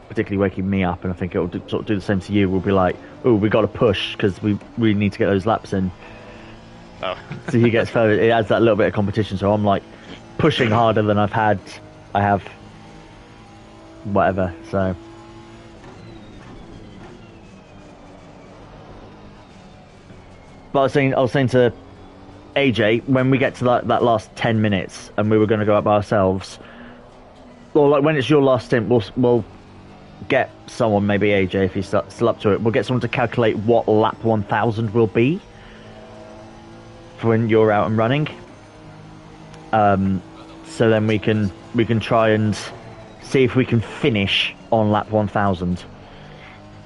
particularly waking me up, and I think it will sort of do the same to you. We'll be like, oh, we got to push because we really need to get those laps in. Oh. So he gets further. It adds that little bit of competition. So I'm like pushing harder than I have whatever. So. But I was saying to AJ, when we get to that last 10 minutes and we were going to go up by ourselves, or like when it's your last stint, we'll get someone, maybe AJ if he's still up to it, we'll get someone to calculate what lap 1000 will be for when you're out and running. So then we can try and see if we can finish on lap 1000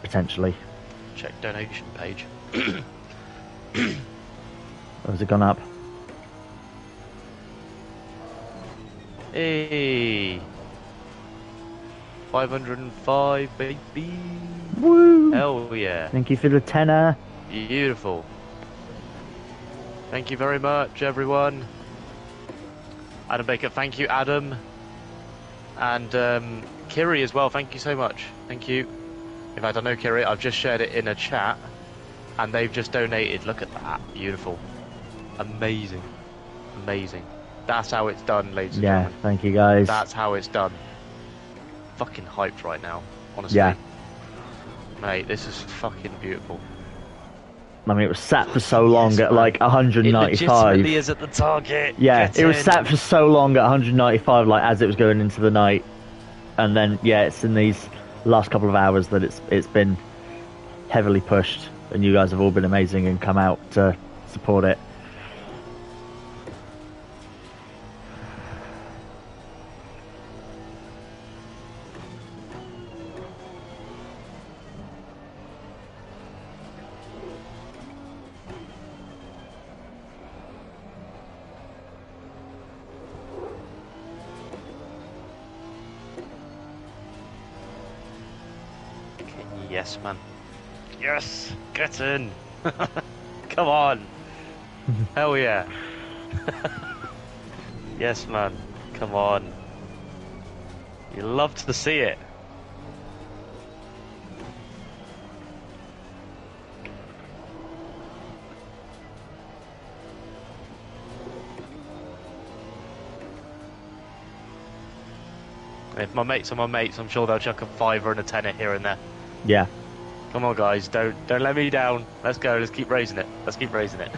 potentially. Check donation page. Or has it gone up? Hey, 505 baby. Woo! Hell yeah. Thank you for the tenner. Beautiful. Thank you very much, everyone. Adam Baker, thank you, Adam. And Kiri as well, thank you so much. Thank you. In fact, I know Kiri, I've just shared it in a chat, and they've just donated. Look at that. Beautiful. Amazing. Amazing. That's how it's done, ladies and gentlemen. Yeah, thank you guys. That's how it's done. Fucking hyped right now, honestly. Yeah. Mate, this is fucking beautiful. I mean, it was sat for so long at man. like It 195. legitimately is at the target. Yeah, Get it was in. sat for so long at 195, like as it was going into the night, and then yeah, it's in these last couple of hours that it's been heavily pushed, and you guys have all been amazing and come out to support it. Yes, man. Yes! Get in! Come on! Hell yeah! Yes, man. Come on. You love to see it. If my mates are my mates, I'm sure they'll chuck a fiver and a tenner here and there. Yeah. Come on, guys, don't let me down. Let's go. Let's keep raising it. Let's keep raising it.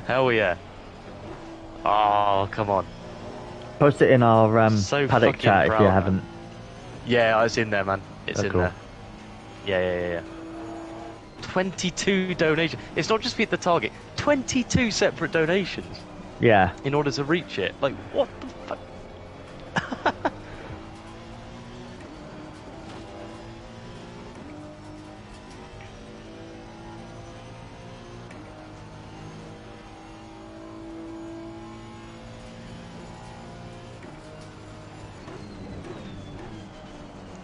Hell yeah! Oh, come on. Post it in our So paddock fucking chat if proud, you man. haven't. Yeah, it's in there, man. It's Oh, in cool. there. Yeah. 22 donations. It's not just hit the target. 22 separate donations Yeah. in order to reach it. Like, what the fuck?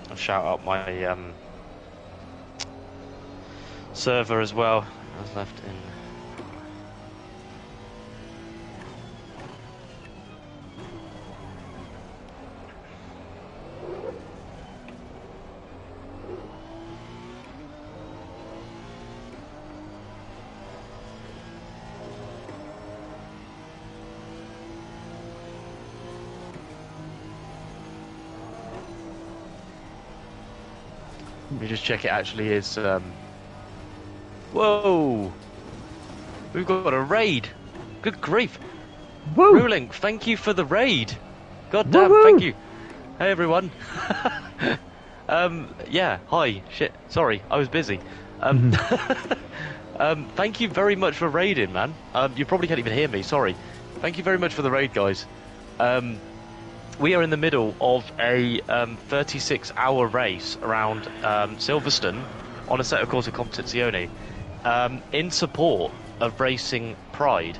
I'll shout out my server as well. I was left in. Let me just check it actually is. Whoa! We've got a raid. Good grief! Woo! Rulink, thank you for the raid. God damn, Woo-woo! thank you. Hey everyone. Yeah. Hi. Shit. Sorry, I was busy. Thank you very much for raiding, man. You probably can't even hear me. Sorry. Thank you very much for the raid, guys. We are in the middle of a 36-hour race around Silverstone on Assetto Corsa Competizione in support of Racing Pride,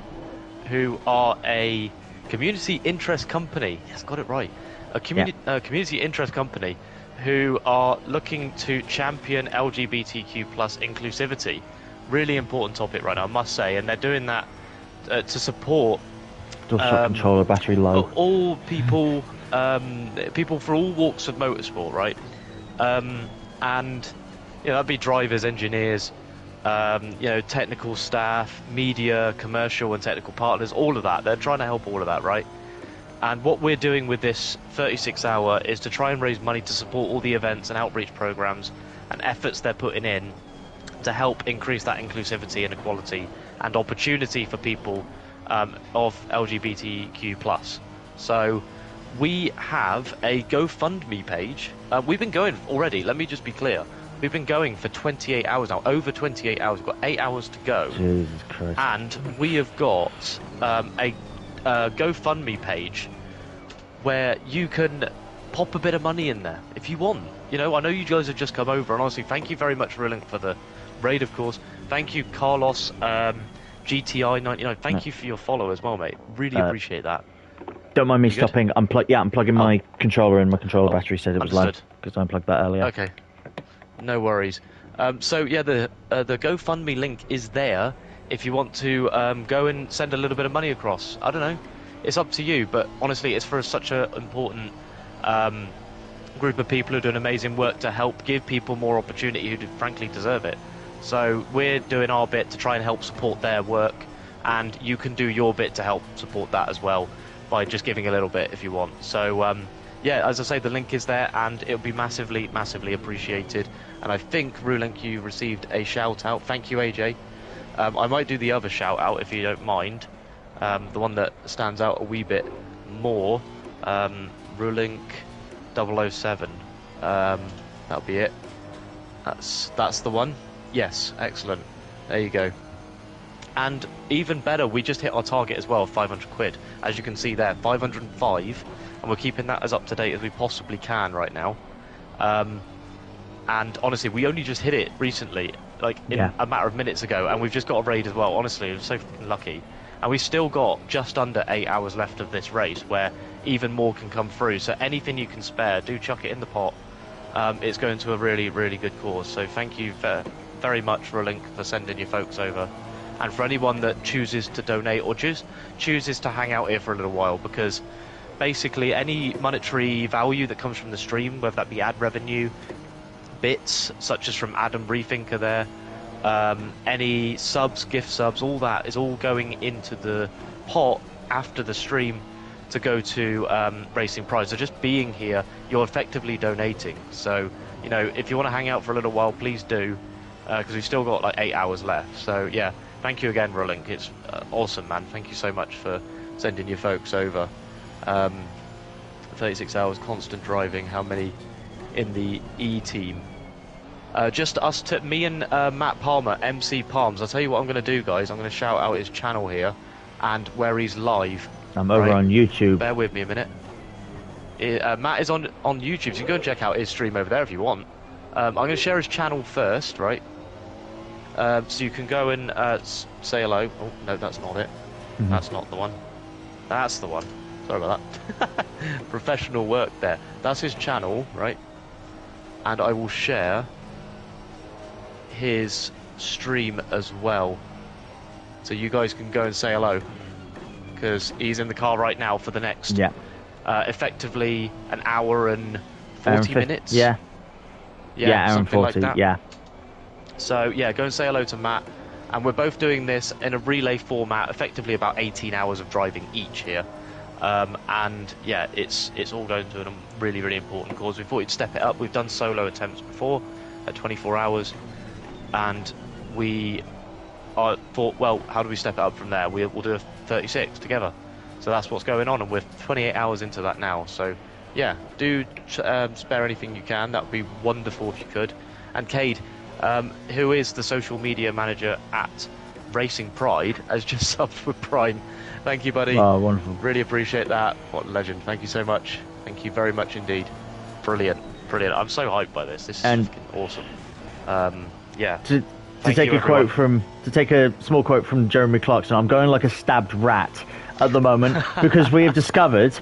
who are a community interest company. Yes, got it right. A community interest company who are looking to champion LGBTQ plus inclusivity. Really important topic right now, I must say, and they're doing that to support controller battery low. all people, people for all walks of motorsport, right? And that'd be drivers, engineers, technical staff, media, commercial and technical partners, all of that. They're trying to help all of that, right? And what we're doing with this 36-hour is to try and raise money to support all the events and outreach programs and efforts they're putting in to help increase that inclusivity and equality and opportunity for people of LGBTQ+. So we have a GoFundMe page. We've been going already, let me just be clear. We've been going for 28 hours now, over 28 hours. We've got 8 hours to go. Jesus Christ. And we have got a GoFundMe page where you can pop a bit of money in there if you want. I know you guys have just come over, and honestly, thank you very much, Rilling, for the raid, of course. Thank you, Carlos, GTI99. Thank you for your follow as well, mate. Really appreciate that. Don't mind me stopping. I'm plugging my controller in. My controller battery said it was low because I unplugged that earlier. Okay. No worries. So yeah, the GoFundMe link is there if you want to go and send a little bit of money across. I don't know. It's up to you, but honestly, it's for such an important group of people who are doing amazing work to help give people more opportunity who frankly deserve it. So we're doing our bit to try and help support their work, and you can do your bit to help support that as well by just giving a little bit if you want. So yeah, as I say, the link is there, and it'll be massively, massively appreciated. And I think, Rulink, you received a shout-out. Thank you, AJ. I might do the other shout-out, if you don't mind. The one that stands out a wee bit more. Rulink 007. That'll be it. That's the one. Yes, excellent. There you go. And even better, we just hit our target as well, 500 quid. As you can see there, 505. And we're keeping that as up-to-date as we possibly can right now. And honestly, we only just hit it recently, like in a matter of minutes ago, and we've just got a raid as well. Honestly, we're so fucking lucky. And we've still got just under 8 hours left of this race, where even more can come through. So anything you can spare, do chuck it in the pot. It's going to a really, really good cause. So thank you very much, Rulink, for sending your folks over. And for anyone that chooses to donate or just chooses to hang out here for a little while, because basically any monetary value that comes from the stream, whether that be ad revenue, bits such as from Adam Rethinker there, any subs, gift subs, all that is all going into the pot after the stream to go to Racing Pride. So just being here, you're effectively donating. So if you want to hang out for a little while, please do, because we've still got like 8 hours left. So yeah, thank you again, Rulink. It's awesome, man. Thank you so much for sending your folks over. 36 hours constant driving. How many in the E team? Just us, me and Matt Palmer, MC Palms. I'll tell you what I'm going to do, guys. I'm going to shout out his channel here and where he's live. I'm over on YouTube. Bear with me a minute. Matt is on YouTube, so you can go and check out his stream over there if you want. I'm going to share his channel first, right? So you can go and say hello. Oh, no, that's not it. That's not the one. That's the one. Sorry about that. Professional work there. That's his channel, right? And I will share his stream as well, so you guys can go and say hello, because he's in the car right now for the next effectively an hour and 40 minutes. Hour and 40 like that. So yeah, go and say hello to Matt. And we're both doing this in a relay format, effectively about 18 hours of driving each here. And yeah, it's all going to a really, really important cause. We thought we'd step it up. We've done solo attempts before, at 24 hours, and we thought, well, how do we step it up from there? We'll do a 36 together. So that's what's going on, and we're 28 hours into that now. So yeah, do spare anything you can. That would be wonderful if you could. And Cade, who is the social media manager at Racing Pride, has just subbed with Prime. Thank you, buddy. Oh, wonderful. Really appreciate that. What a legend. Thank you so much. Thank you very much indeed. Brilliant. Brilliant. I'm so hyped by this. This is And awesome. Yeah. To take a small quote from Jeremy Clarkson, I'm going like a stabbed rat at the moment because we have discovered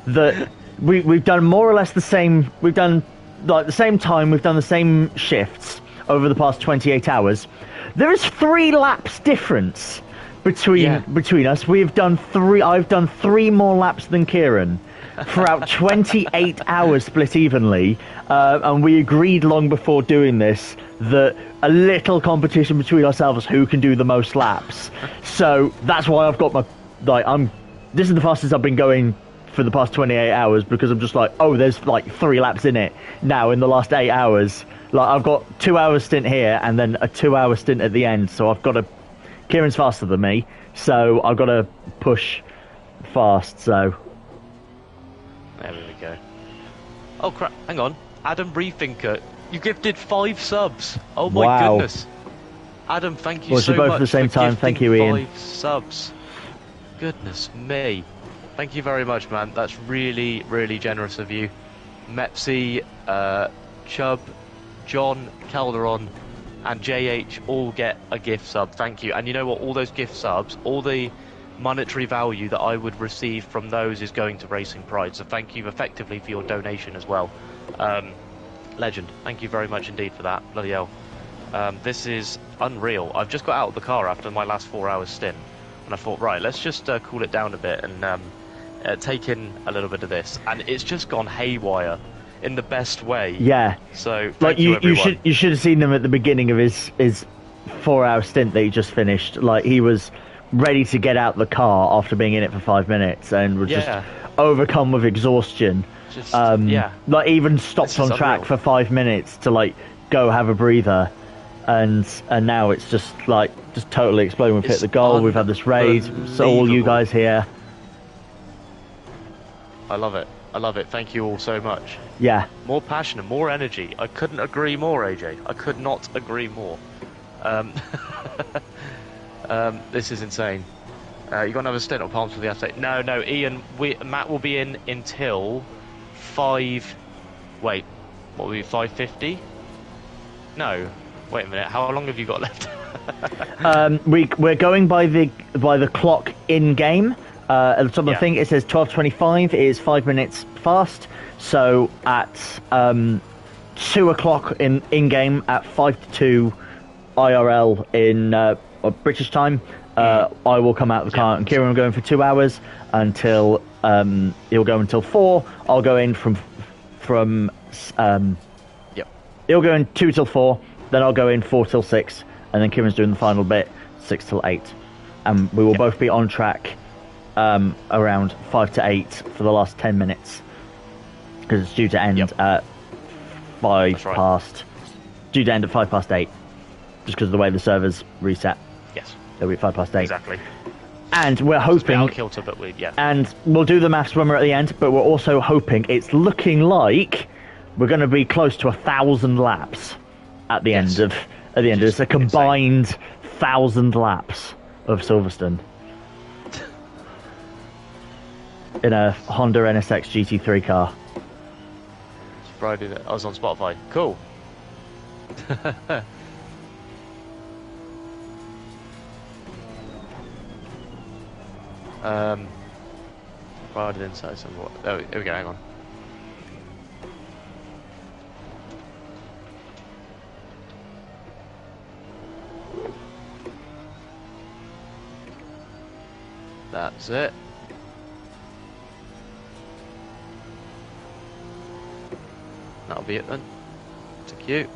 that we've done more or less the same. We've done like the same time. We've done the same shifts over the past 28 hours. There is 3 laps difference between us. We've done 3. I've done 3 more laps than Keiran throughout 28 hours, split evenly. And we agreed long before doing this that a little competition between ourselves who can do the most laps. So that's why I've got my this is the fastest I've been going for the past 28 hours, because I'm just like, oh, there's like 3 laps in it now in the last 8 hours. Like, I've got 2 hours stint here and then a 2-hour stint at the end, so I've got to... Kieran's faster than me, so I've got to push fast, so... There we go. Oh, crap. Hang on. Adam Rethinker, you gifted 5 subs. Oh, my goodness. Adam, thank you so much. Both at the same time. Thank you, Ian. 5 subs. Goodness me. Thank you very much, man. That's really, really generous of you. Mepsi, Chubb, John, Calderon, and JH all get a gift sub. Thank you. And you know what? All those gift subs, all the monetary value that I would receive from those is going to Racing Pride. So thank you effectively for your donation as well. Legend. Thank you very much indeed for that. Bloody hell. This is unreal. I've just got out of the car after my last 4 hours stint, and I thought, right, let's just cool it down a bit and take in a little bit of this. And it's just gone haywire in the best way. Yeah. So like you should have seen him at the beginning of his 4-hour stint that he just finished. Like, he was ready to get out the car after being in it for 5 minutes and was just overcome with exhaustion. Just, like, even stopped on track for 5 minutes to like go have a breather, and now it's just totally exploding. We've hit the goal. We've had this raid. So all you guys here. I love it. I love it. Thank you all so much. Yeah. More passion and more energy. I couldn't agree more, AJ. I could not agree more. This is insane. You got another stint on Palms for the Assetto? No, Ian. Matt will be in until 5. Wait, what will be 5:50? No. Wait a minute. How long have you got left? We're going by the clock in game. At the top of the thing, it says 12:25. It is 5 minutes fast. So at 2 o'clock in game, at 5:02 IRL in British time, I will come out of the car, and Keiran will go in for 2 hours until he'll go until 4. I'll go in from he'll go in 2 till 4. Then I'll go in 4 till 6, and then Kieran's doing the final bit 6 till 8, and we will both be on track around 5 to 8 for the last 10 minutes, because it's due to end at 5 past. Due to end at 8, just because of the way the servers reset. Yes. It'll be 8:05. Exactly. And we're hoping. Kilter, but and we'll do the maths when we're at the end. But we're also hoping, it's looking like we're going to be close to 1,000 laps at the end of it's a combined 1,000 laps of Silverstone in a Honda NSX GT3 car. It's Friday that I was on Spotify. Cool. Friday inside some what? Oh, here we go. Hang on. That's it. That'll be it then. Thank you.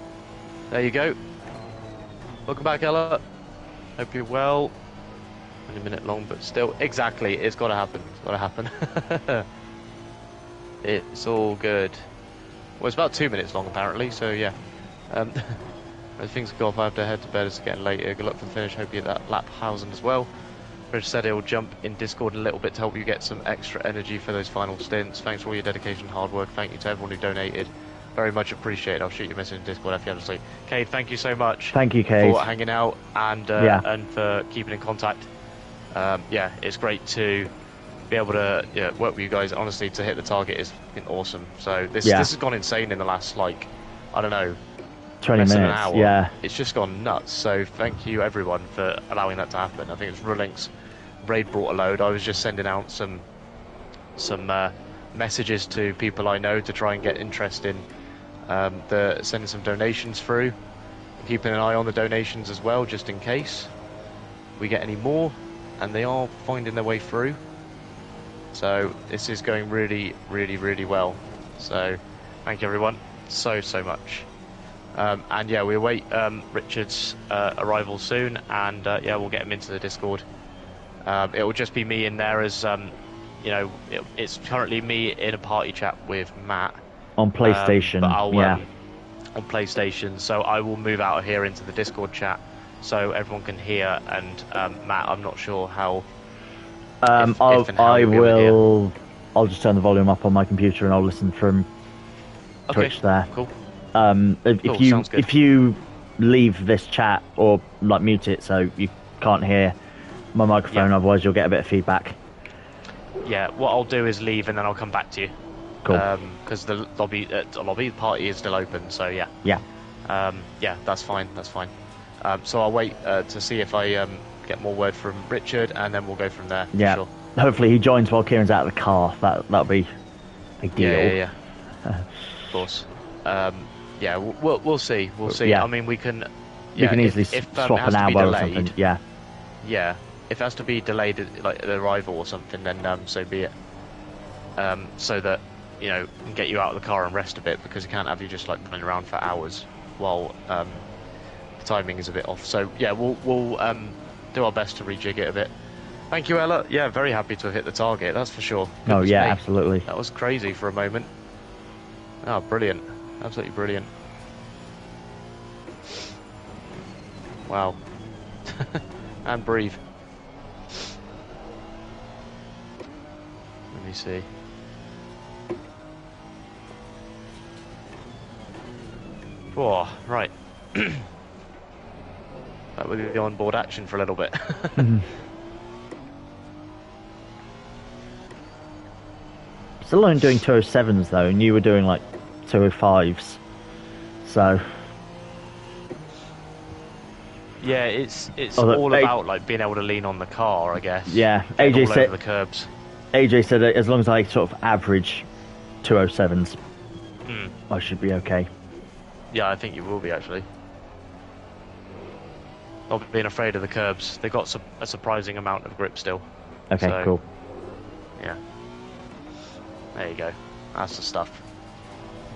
There you go. Welcome back, Ella. Hope you're well. Only a minute long, but still, exactly. It's got to happen. It's got to happen. It's all good. Well, it's about 2 minutes long, apparently. So yeah. Things go off. I have to head to bed. It's getting later. Good luck for the finish. Hope you get that lap 1000 as well. Rich said he'll jump in Discord in a little bit to help you get some extra energy for those final stints. Thanks for all your dedication and hard work. Thank you to everyone who donated. Very much appreciated. I'll shoot you a message in Discord if you haven't seen. Cade, thank you so much. Thank you, Cade, for hanging out and for keeping in contact. Yeah, it's great to be able to work with you guys. Honestly, to hit the target is awesome. So this has gone insane in the last, like, I don't know, 20 minutes. An hour. Yeah, it's just gone nuts. So thank you everyone for allowing that to happen. I think it's Rulink's raid brought a load. I was just sending out some messages to people I know to try and get interest in sending some donations through, keeping an eye on the donations as well, just in case we get any more, and they are finding their way through. So this is going really, really, really well. So thank you everyone so much. And yeah, we await Richard's arrival soon, and yeah, we'll get him into the Discord. It will just be me in there as it's currently me in a party chat with Matt on PlayStation. But I'll, on PlayStation, so I will move out of here into the Discord chat so everyone can hear. And Matt, I'm not sure how. I'll just turn the volume up on my computer and I'll listen from Twitch there. Cool. If you leave this chat or like mute it so you can't hear my microphone, otherwise you'll get a bit of feedback. Yeah, what I'll do is leave and then I'll come back to you. Cool. Because the lobby party is still open, so yeah. Yeah. Yeah, that's fine. So I'll wait to see if I get more word from Richard, and then we'll go from there. Yeah. Sure. Hopefully he joins while Kieran's out of the car. That'll be ideal. Yeah. Of course. Yeah, we'll see. We'll see. Yeah. I mean, we can. You can easily swap an hour or something. Yeah. Yeah. If it has to be delayed, like the arrival or something, then so be it. So that we can get you out of the car and rest a bit, because we can't have you just like running around for hours while the timing is a bit off. So yeah, we'll do our best to rejig it a bit. Thank you, Ella. Yeah, very happy to have hit the target. That's for sure. Oh yeah, absolutely. That was crazy for a moment. Oh, brilliant! Absolutely brilliant. Wow. And breathe. Let me see. Whoa, right. That would be on board action for a little bit. Still only doing 207s though, and you were doing like 205s. So. Yeah, it's all about like being able to lean on the car, I guess. Yeah, AJ said over the curbs. AJ said that as long as I sort of average 207s, I should be okay. Yeah, I think you will be actually. Not being afraid of the curbs. They've got a surprising amount of grip still. Okay, so, cool. Yeah. There you go. That's the stuff.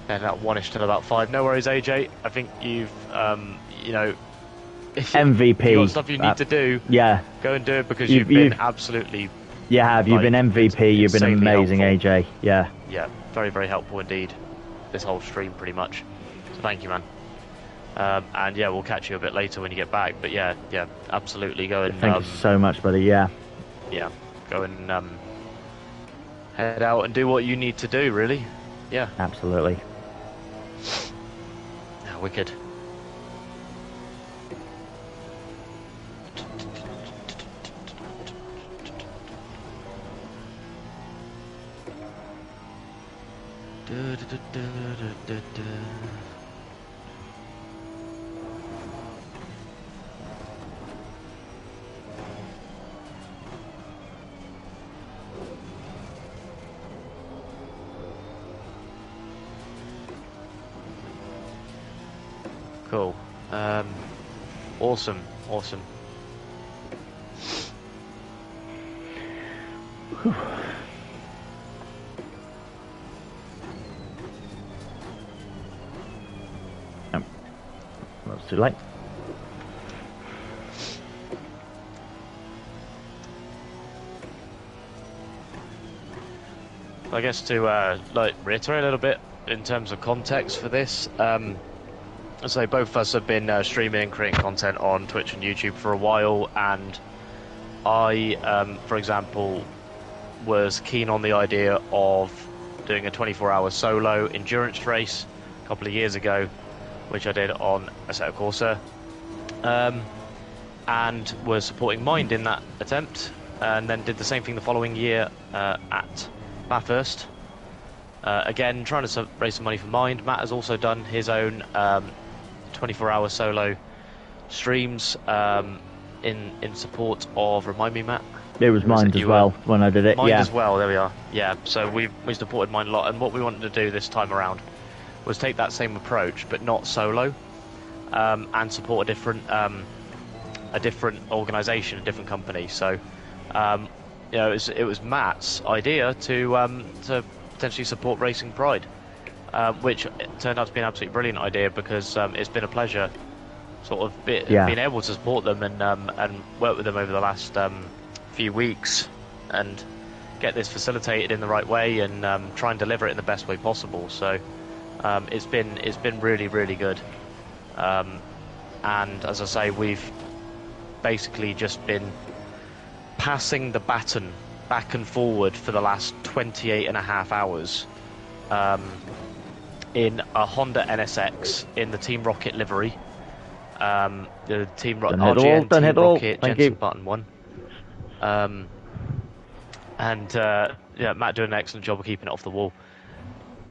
And that 1-ish till about 5. No worries, AJ. I think you've, MVP. You've got stuff you need to do. Yeah. Go and do it, because you've been absolutely. You have. You've been MVP. You've been amazing, helpful. AJ. Yeah. Yeah. Very, very helpful indeed. This whole stream, pretty much. So thank you, man. And yeah, we'll catch you a bit later when you get back. But yeah, absolutely. Go and. Thank you so much, buddy. Yeah. Yeah. Go and head out and do what you need to do. Really. Yeah. Absolutely. Yeah, wicked. Cool. Awesome. Whew. That's too late. I guess to reiterate a little bit in terms of context for this, So both of us have been streaming and creating content on Twitch and YouTube for a while, and I, for example, was keen on the idea of doing a 24-hour solo endurance race a couple of years ago, which I did on Assetto Corsa, and was supporting Mind in that attempt, and then did the same thing the following year at Bathurst. Again, trying to raise some money for Mind. Matt has also done his own 24-hour solo streams in support of, remind me, Matt? It was Mind as well when I did it. Mind as well, there we are. Yeah, so we supported Mind a lot, and what we wanted to do this time around was take that same approach, but not solo, and support a different organisation, a different company. So, you know, it was Matt's idea to potentially support Racing Pride, which turned out to be an absolutely brilliant idea, because it's been a pleasure sort of being able to support them and work with them over the last few weeks and get this facilitated in the right way and try and deliver it in the best way possible. So it's been really, really good, and as I say, we've basically just been passing the baton back and forward for the last 28.5 hours in a Honda NSX in the Team Rocket livery. The Team RJN Team Rocket Jenson Button one. Yeah, Matt doing an excellent job of keeping it off the wall.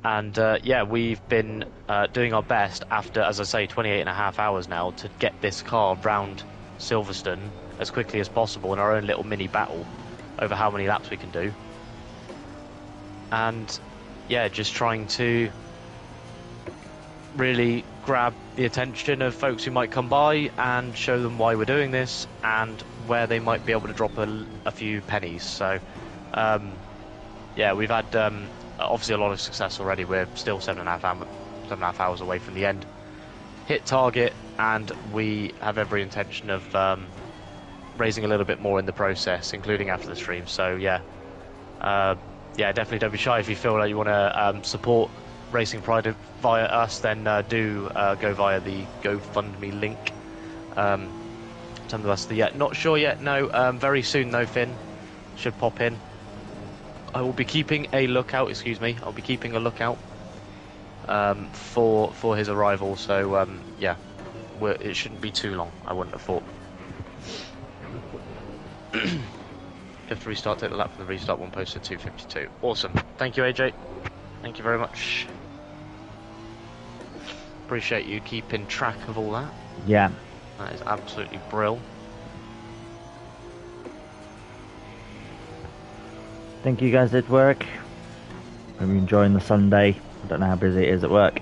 And yeah, we've been doing our best after, as I say, 28.5 hours now to get this car round Silverstone as quickly as possible in our own little mini battle over how many laps we can do. And yeah, just trying to really grab the attention of folks who might come by and show them why we're doing this and where they might be able to drop a few pennies. So yeah, we've had obviously a lot of success already. We're still 7.5 hours away from the end. Hit target, and we have every intention of raising a little bit more in the process, including after the stream. So yeah, yeah, definitely don't be shy. If you feel like you want to support Racing Pride via us, then do go via the GoFundMe link. Some of us not sure yet. No, very soon though. Finn should pop in. I will be keeping a lookout. Excuse me. I'll be keeping a lookout for his arrival. So yeah, it shouldn't be too long. I wouldn't have thought. If the restart, take the lap for the restart. One posted 2:52. Awesome. Thank you, AJ. Thank you very much. Appreciate you keeping track of all that. Yeah. That is absolutely brilliant. Think you guys did work. Hope you're enjoying the Sunday. I don't know how busy it is at work.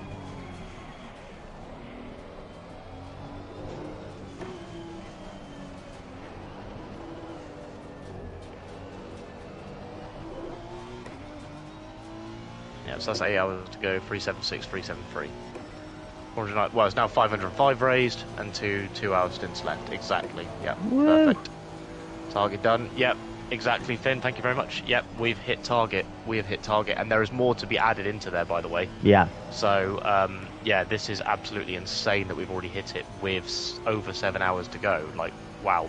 Yeah, so that's 8 hours to go. 376, 373. 409. Well, it's now 505 raised and 2 hours stints left. Exactly. Yep. Woo. Perfect. Target done. Yep. Exactly, Finn. Thank you very much. Yep, we've hit target. We have hit target, and there is more to be added into there, by the way. Yeah. So, yeah, this is absolutely insane that we've already hit it with over 7 hours to go. Like, wow.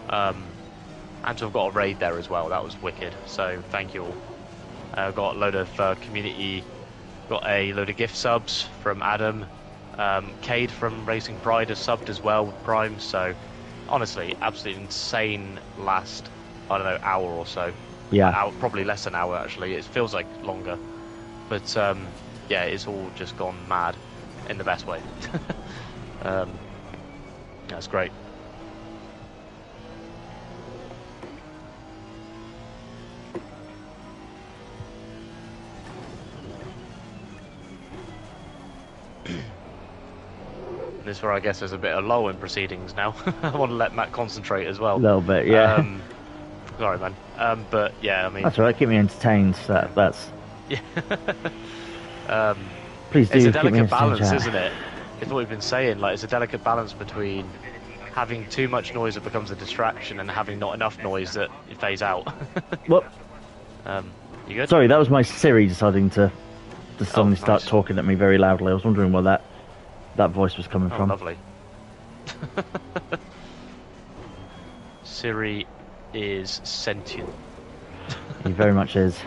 And to have got a raid there as well. That was wicked. So, thank you all. Got a load of community. Got a load of gift subs from Adam. Cade from Racing Pride has subbed as well with Prime. So, honestly, absolutely insane last, I don't know, hour or so. Yeah. Hour, probably less than an hour, actually. It feels like longer. But, yeah, it's all just gone mad in the best way. That's great. This is where I guess there's a bit of lull in proceedings now. I want to let Matt concentrate as well. A little bit, yeah. Sorry, man. But yeah, I mean, that's all right. Keep me entertained. So that's. Yeah. Please do. It's a keep me delicate balance, entertained, isn't it? It's what we've been saying. Like, it's a delicate balance between having too much noise that becomes a distraction and having not enough noise that it fades out. What? You good? Sorry, that was my Siri deciding to suddenly start nice. talking at me very loudly. I was wondering what that that voice was coming from. Lovely. Siri is sentient. He very much is.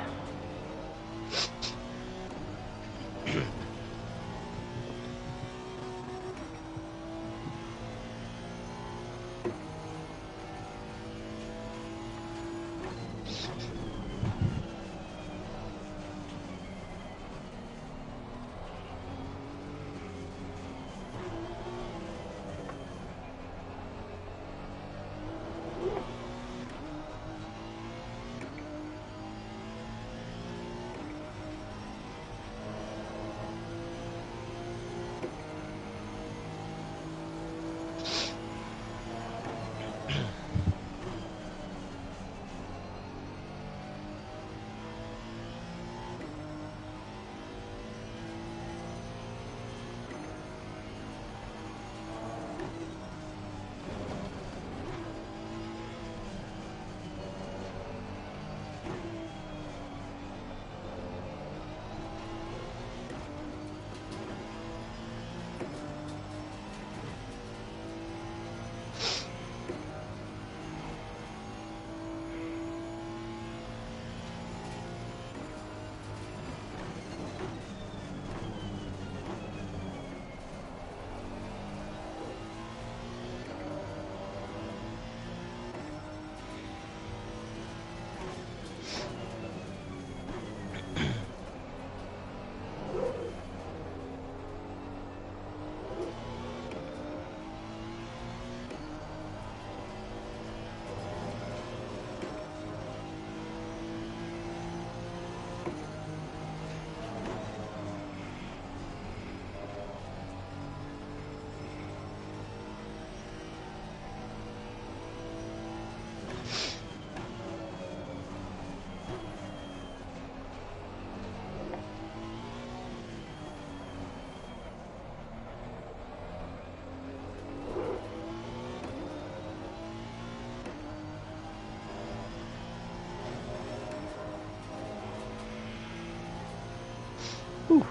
Whew.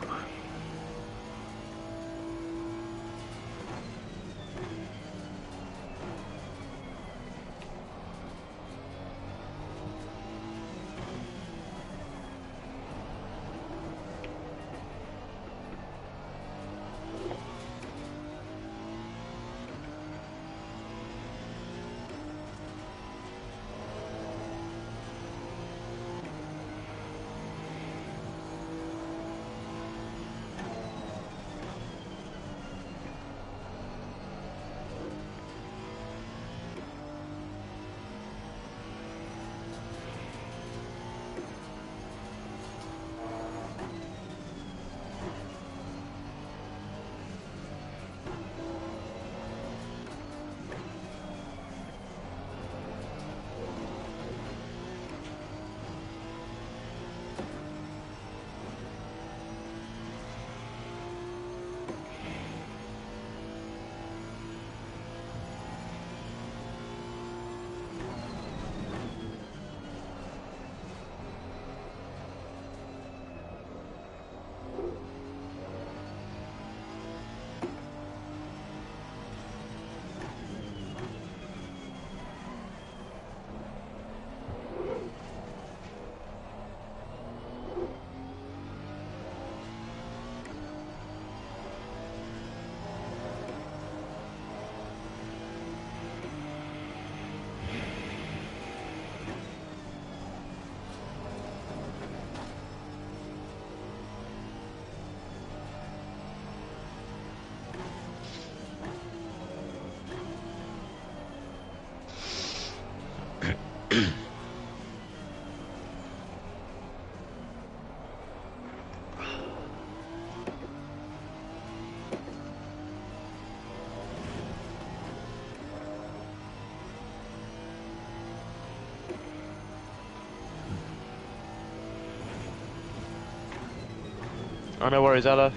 Oh, no worries, Ella.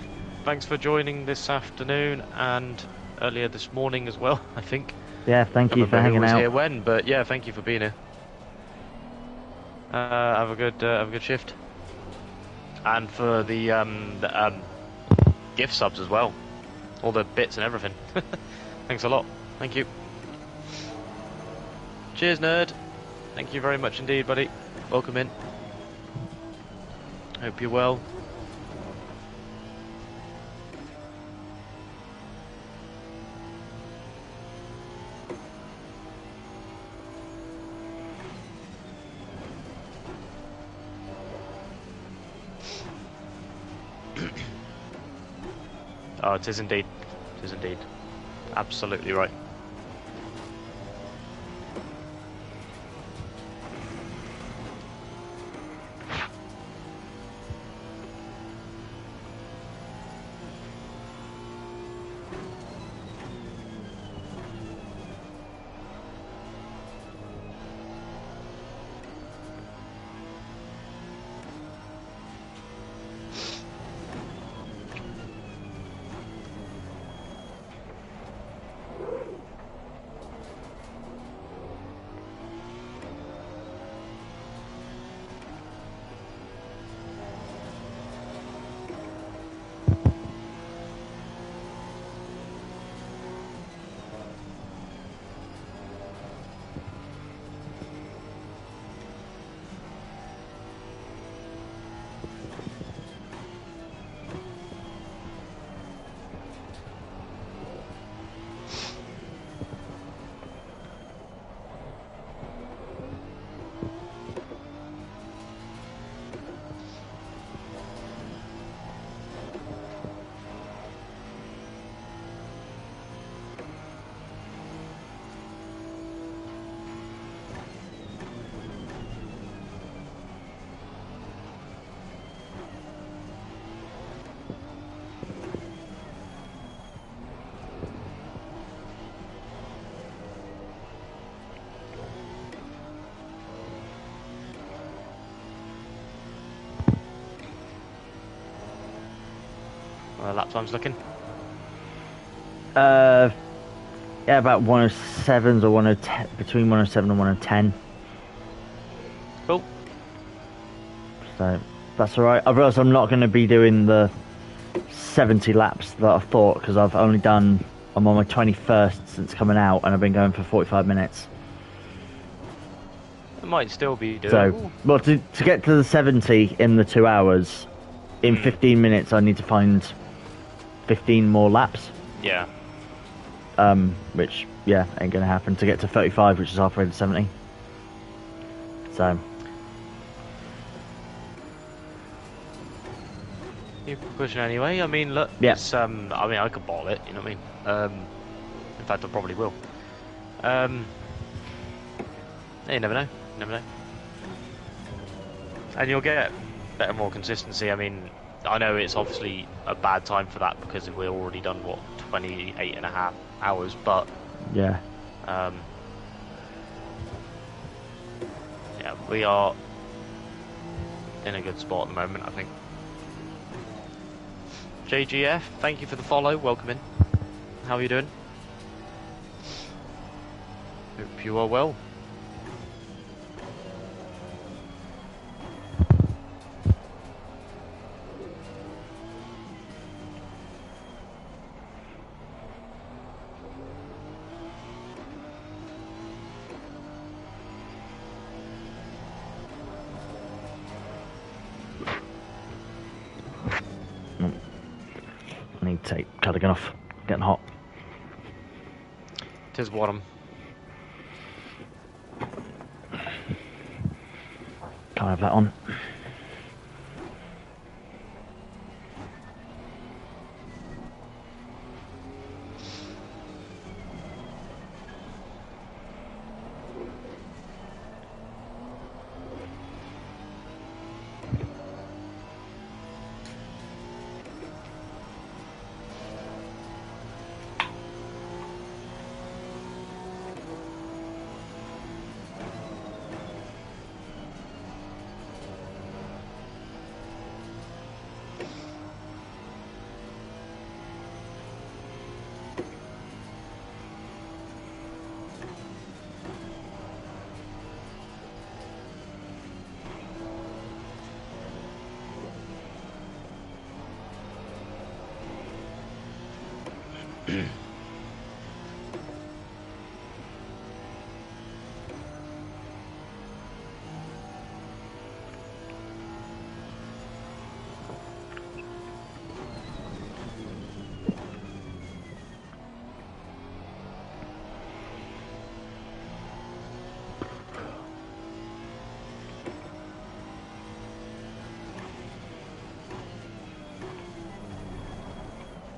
Thanks for joining this afternoon and earlier this morning as well, I think. Yeah, thank you for hanging who was out. here when, but yeah, thank you for being here. Have a good shift. And for the gift subs as well. all the bits and everything. Thanks a lot. Thank you. Cheers, nerd. Thank you very much indeed, buddy. Welcome in. Hope you're well. Oh, it is indeed. It is indeed. Absolutely right. Lap time's looking? Yeah, about 107s or 110, between 107 and 110. Cool. So that's alright. I realise I'm not going to be doing the 70 laps that I thought, because I'm on my 21st since coming out, and I've been going for 45 minutes. It might still be doable. So, well, to get to the 70 in the 2 hours, in 15 minutes I need to find 15 more laps. Yeah. Which, yeah, ain't gonna happen to get to 35, which is halfway to 70. So. You're pushing anyway. I mean, look. Yeah. It's, I mean, I could bottle it. You know what I mean? In fact, I probably will. You never know. You never know. And you'll get better, more consistency. I mean, I know it's obviously a bad time for that because we're already done, what, 28 and a half hours, but yeah. Yeah, we are in a good spot at the moment, I think. JGF, thank you for the follow. Welcome in. How are you doing? Hope you are well. I need to take cardigan off. Getting hot. Tis warm. Can't have that on.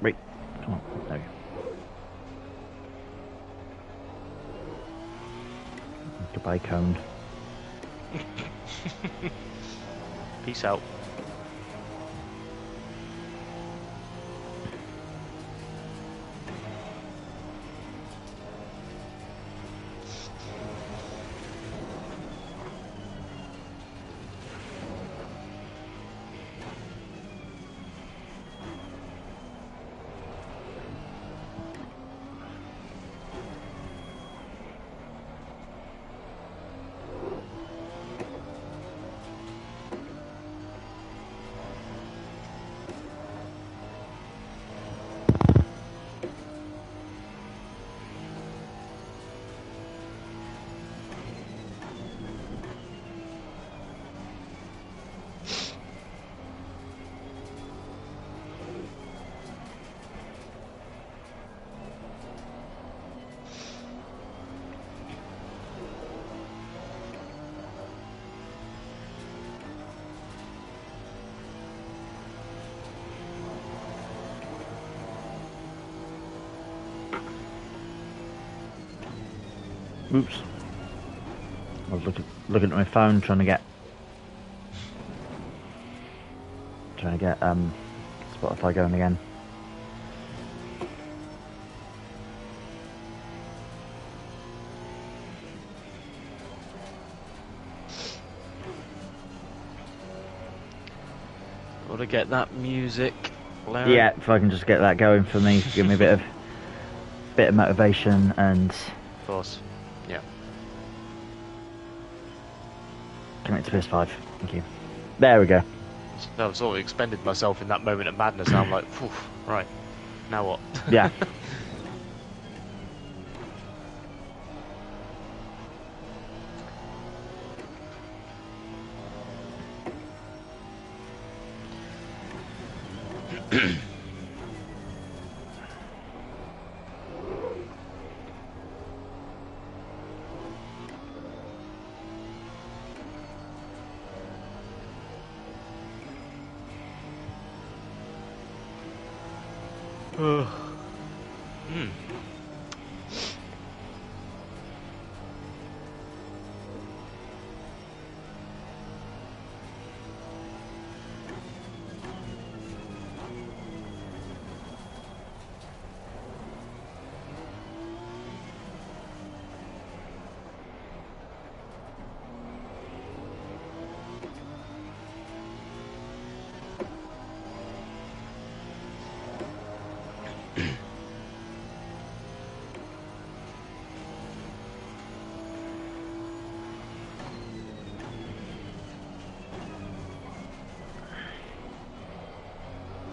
Right, come on, there we go. Goodbye, cone. Peace out. Oops. I was looking at my phone trying to get Spotify going again. Got to get that music. Larry. Yeah, if I can just get that going for me, give me a bit of motivation and. Of course. Yeah. Connect to PS5. Thank you. There we go. So I've sort of expended myself in that moment of madness. Now I'm like, phew, right. Now what? Yeah.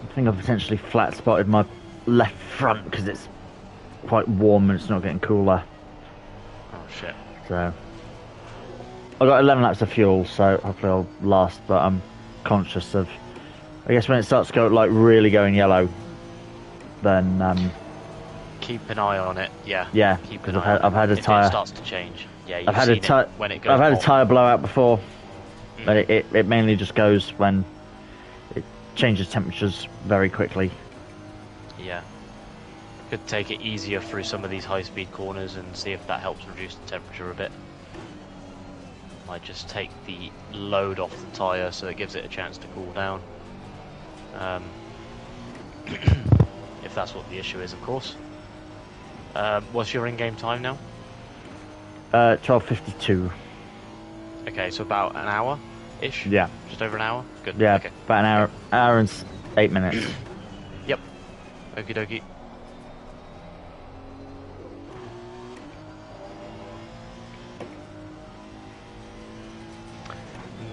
I think I've potentially flat spotted my left front because it's quite warm and it's not getting cooler. Oh shit. So I got 11 laps of fuel, so hopefully I'll last. But I'm conscious of, I guess when it starts to go like really going yellow, then keep an eye on it. Yeah. yeah, Keep because an eye on I've had a it. If tire. it starts to change. Yeah. You've I've had a seen tire. it when it goes. I've had a hot. tire blowout before, but it mainly just goes when it changes temperatures very quickly. Yeah. Could take it easier through some of these high-speed corners and see if that helps reduce the temperature a bit. Might just take the load off the tyre so it gives it a chance to cool down. If that's what the issue is, of course. What's your in-game time now? 12:52. Okay, so about an hour-ish? Yeah. Just over an hour? Good. Yeah, Okay. about an hour and 8 minutes. Yep. Okie dokie.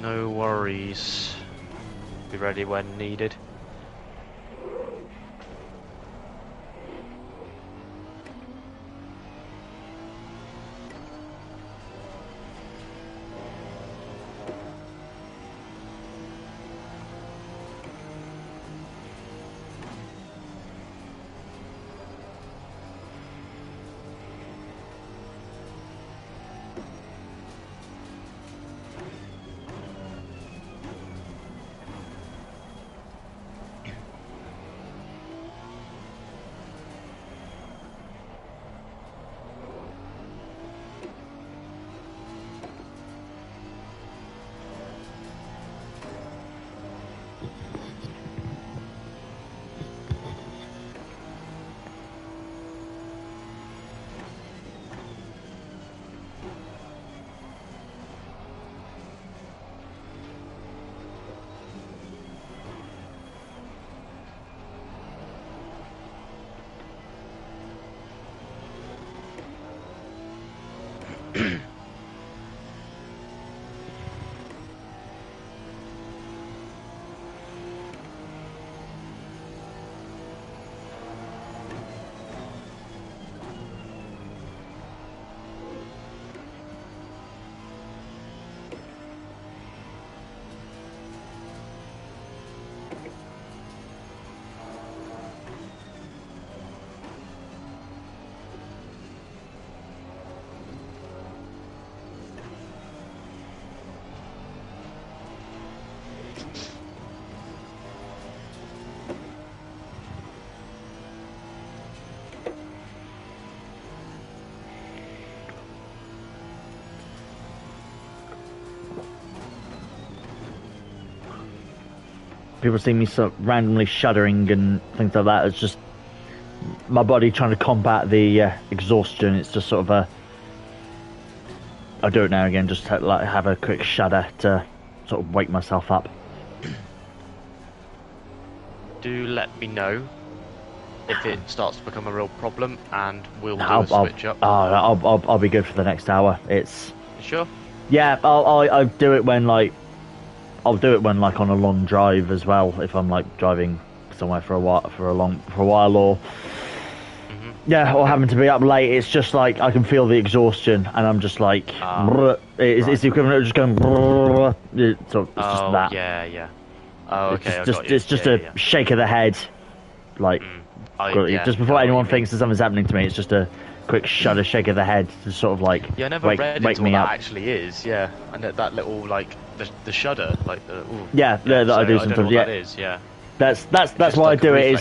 No worries. Be ready when needed. People see me sort of randomly shuddering and things like that. It's just my body trying to combat the exhaustion. It's just sort of I do it now and again, just to, like, have a quick shudder to sort of wake myself up. Do let me know if it starts to become a real problem, and we'll do a switch up. I'll be good for the next hour. It's. You sure? Yeah, I'll do it when like. I'll do it when like on a long drive as well. If I'm like driving somewhere for a while, or yeah, or having to be up late. It's just like I can feel the exhaustion, and I'm just like, it's the equivalent of just going. It's just that. Yeah. Oh, okay. It's just a shake of the head, like just before anyone thinks that something's happening to me. It's just a quick shudder, shake of the head to sort of like I never read wake me what up. That actually is, yeah, and that little like the shudder, like the that I do sometimes. What that is, yeah. That's why like I do it.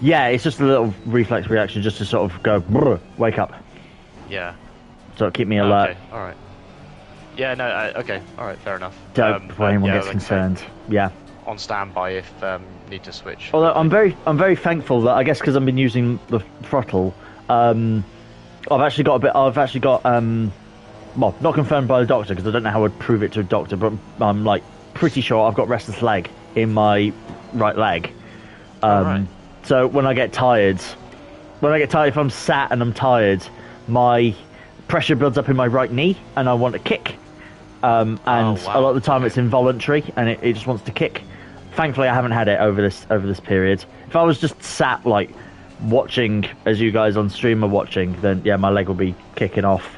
It's just a little reflex reaction, just to sort of go wake up. Yeah. So keep me alert. Okay. All right. Yeah. No. Okay. All right. Fair enough. Before anyone gets concerned. Yeah. On standby if need to switch. Although I'm very thankful that I guess because I've been using the throttle, I've actually got well, not confirmed by the doctor because I don't know how I'd prove it to a doctor, but I'm like pretty sure I've got restless leg in my right leg. Right. So when I get tired, if I'm sat and I'm tired, my pressure builds up in my right knee and I want to kick. And a lot of the time it's involuntary and it just wants to kick. Thankfully, I haven't had it over this period. If I was just sat like watching as you guys on stream are watching, then yeah, my leg will be kicking off.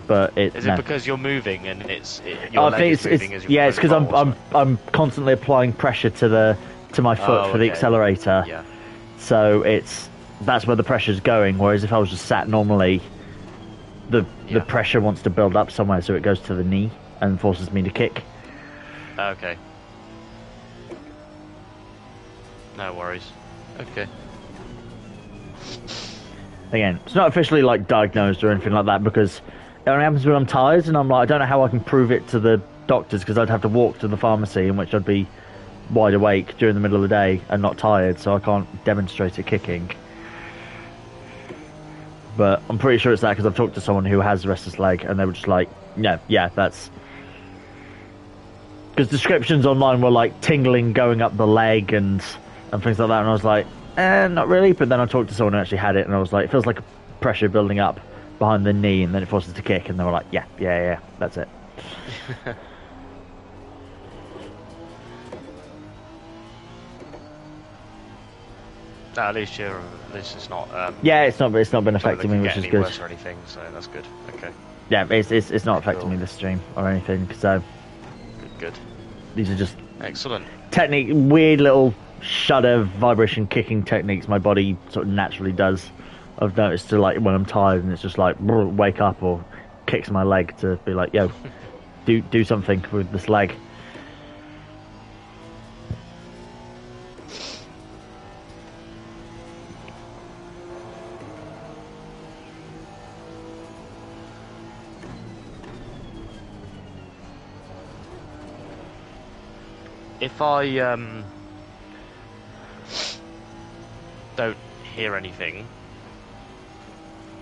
But is it because you're moving and your leg is moving as you it's because I'm constantly applying pressure to my foot for the accelerator. Yeah. So that's where the pressure's going. Whereas if I was just sat normally, the pressure wants to build up somewhere, so it goes to the knee and forces me to kick. Okay. No worries. Okay. Again, it's not officially like diagnosed or anything like that because it only happens when I'm tired, and I'm like, I don't know how I can prove it to the doctors because I'd have to walk to the pharmacy, in which I'd be wide awake during the middle of the day and not tired, so I can't demonstrate it kicking. But I'm pretty sure it's that because I've talked to someone who has restless leg, and they were just like, yeah, that's because descriptions online were like tingling going up the leg and things like that, and I was like, not really. But then I talked to someone who actually had it, and I was like, it feels like pressure building up behind the knee, and then it forces to kick, and they were like, yeah, that's it. At least it's not. It's not been affecting me, which is good. Worse or anything, so that's good. Okay. Yeah, it's not affecting me this stream or anything. So good. These are just excellent weird little shudder vibration kicking techniques my body sort of naturally does. I've noticed to like when I'm tired and it's just like wake up or kicks my leg to be like, yo, do something with this leg. If I don't hear anything,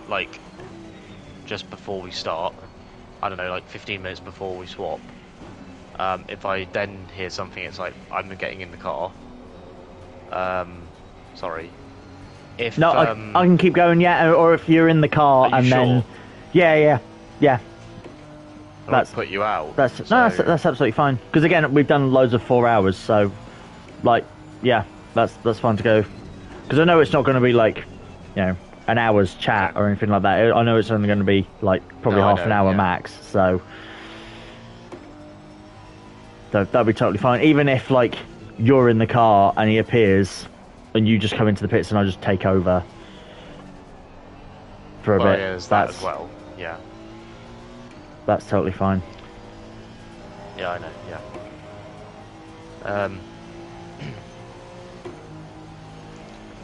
like just before we start, I don't know, like 15 minutes before we swap, if I then hear something, it's like I'm getting in the car. Sorry. if No, I can keep going, yeah, or if you're in the car are you and sure? then... Yeah. I won't put you out. That's absolutely fine. Because again, we've done loads of 4 hours, so like, yeah, that's fine to go. Because I know it's not going to be like, you know, an hour's chat or anything like that. I know it's only going to be like probably half an hour max. So that'll be totally fine. Even if like you're in the car and he appears, and you just come into the pits and I just take over for a bit. Yeah, there's that as well. Yeah. That's totally fine. Yeah, I know. Yeah.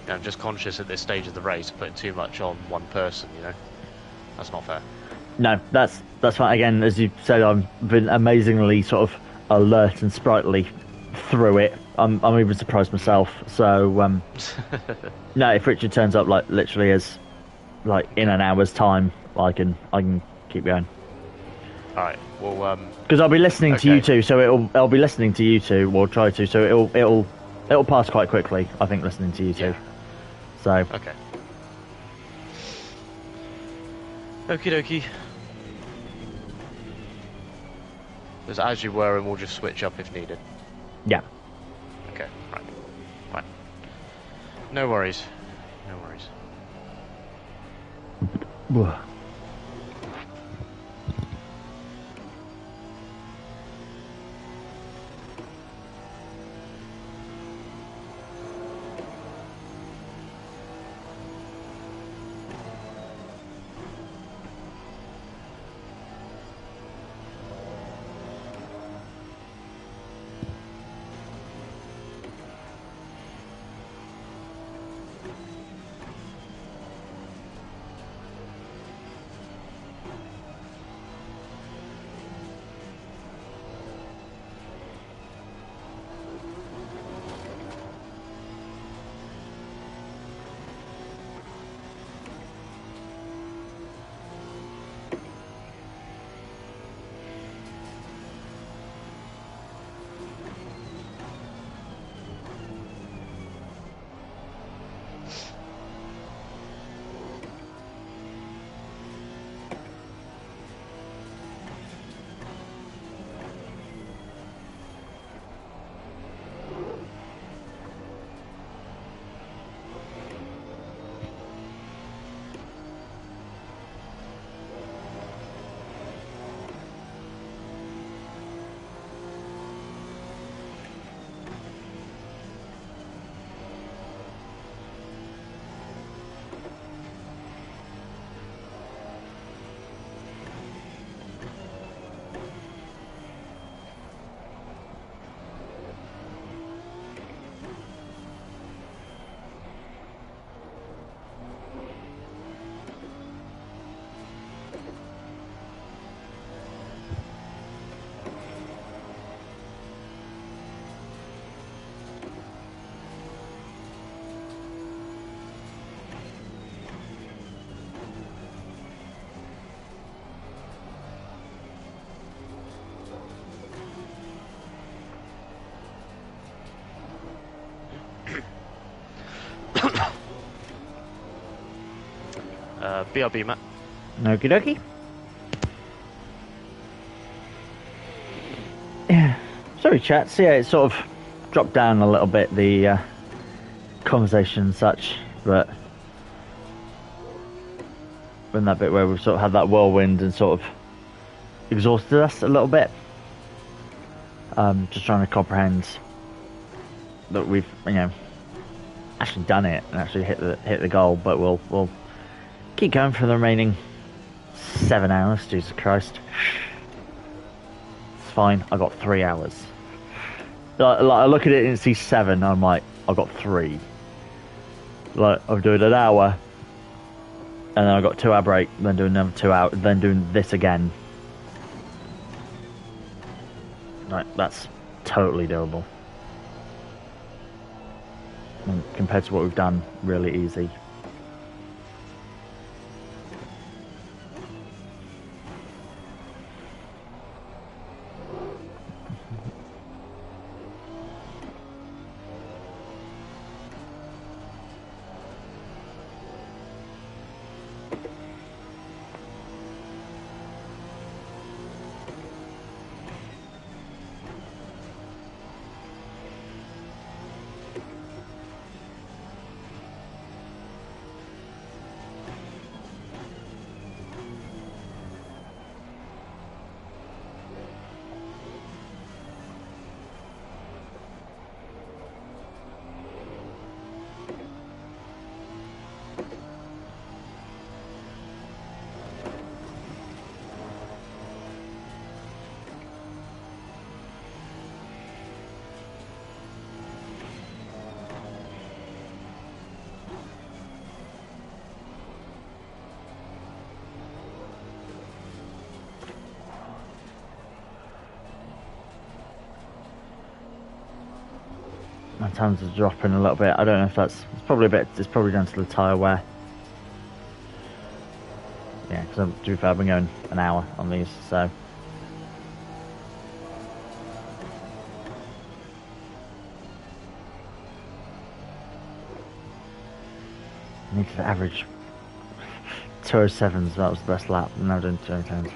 I'm just conscious at this stage of the race putting too much on one person. You know, that's not fair. No, that's fine. Again, as you said, I've been amazingly sort of alert and sprightly through it. I'm even surprised myself. So no, if Richard turns up like literally as like in an hour's time, I can keep going. All right. Well, because I'll be listening to you two, so I'll be listening to you two. We'll try to, so it'll pass quite quickly. I think listening to you two. So okay. Okie dokie. Just as you were, and we'll just switch up if needed. Yeah. Okay. Right. Fine. No worries. No worries. BRB, Matt. Okie dokie. Yeah. Sorry, chat. So, yeah, it sort of dropped down a little bit, the conversation and such, but in that bit where we've sort of had that whirlwind and sort of exhausted us a little bit. Just trying to comprehend that we've, you know, actually done it and actually hit the goal, but we'll keep going for the remaining 7 hours. Jesus Christ. It's fine. I got 3 hours. Like, I look at it and see 7. I'm like, I got 3. Like, I'm doing an hour, and then I got 2 hour break. Then doing another 2 hours. Then doing this again. Like, that's totally doable. And compared to what we've done, really easy. My times are dropping a little bit. I don't know if that's... It's probably down to the tyre wear. Yeah, because to be fair, I've been going an hour on these, so... I needed to average 207s, that was the best lap, and now I'm doing 210s.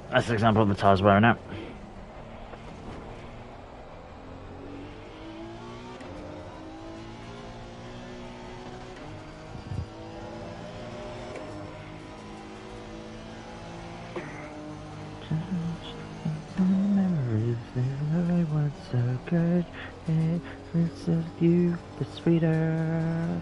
That's an example of the tyres wearing out. Memories, they weren't so good. It's just you, the sweeter.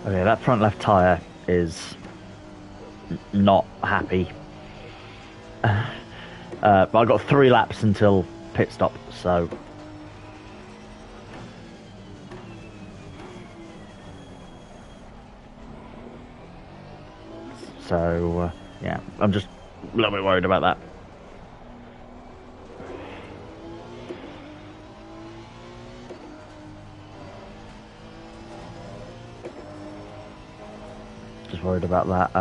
Okay, that front left tyre is not happy. But I got 3 laps until pit stop, so... yeah, I'm just a little bit worried about that. Just worried about that.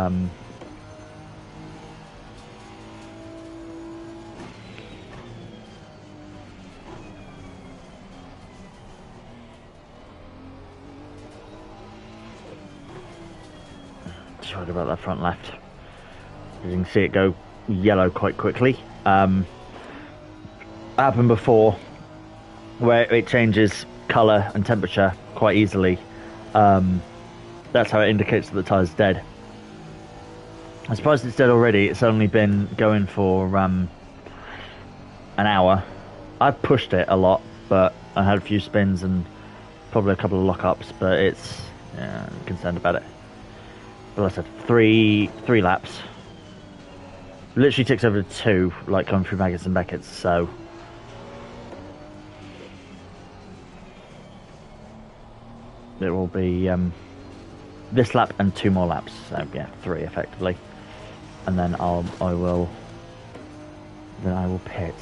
Just worried about that front left. You can see it go yellow quite quickly. Happened before, where it changes colour and temperature quite easily. That's how it indicates that the tyre's dead. I'm surprised it's dead already. It's only been going for an hour. I've pushed it a lot, but I had a few spins and probably a couple of lockups, but I'm concerned about it. But like I said, three laps. Literally takes over 2, like going through Maggots and Beckett's, so... it will be this lap and 2 more laps. So yeah, 3 effectively, and then I will pit.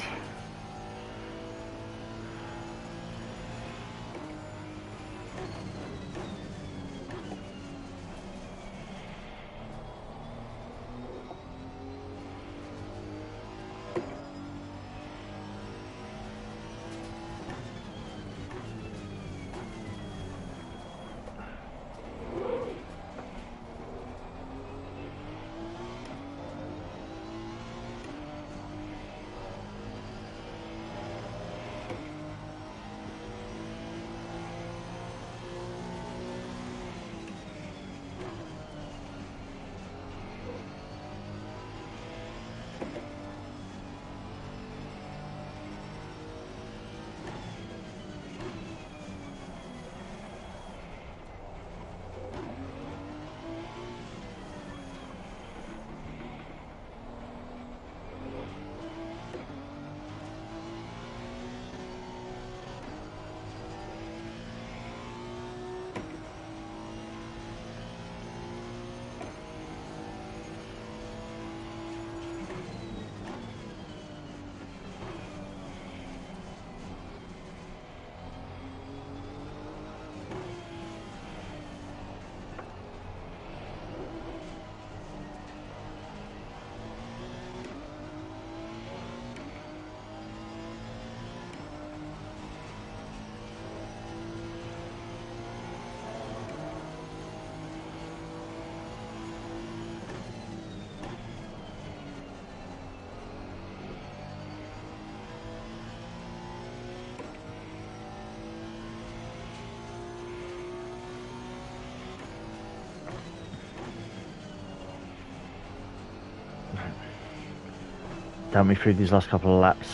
Help me through these last couple of laps.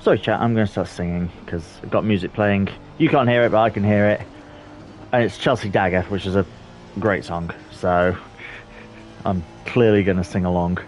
Sorry chat, I'm going to start singing because I've got music playing. You can't hear it, but I can hear it. And it's Chelsea Dagger, which is a great song. So I'm clearly going to sing along.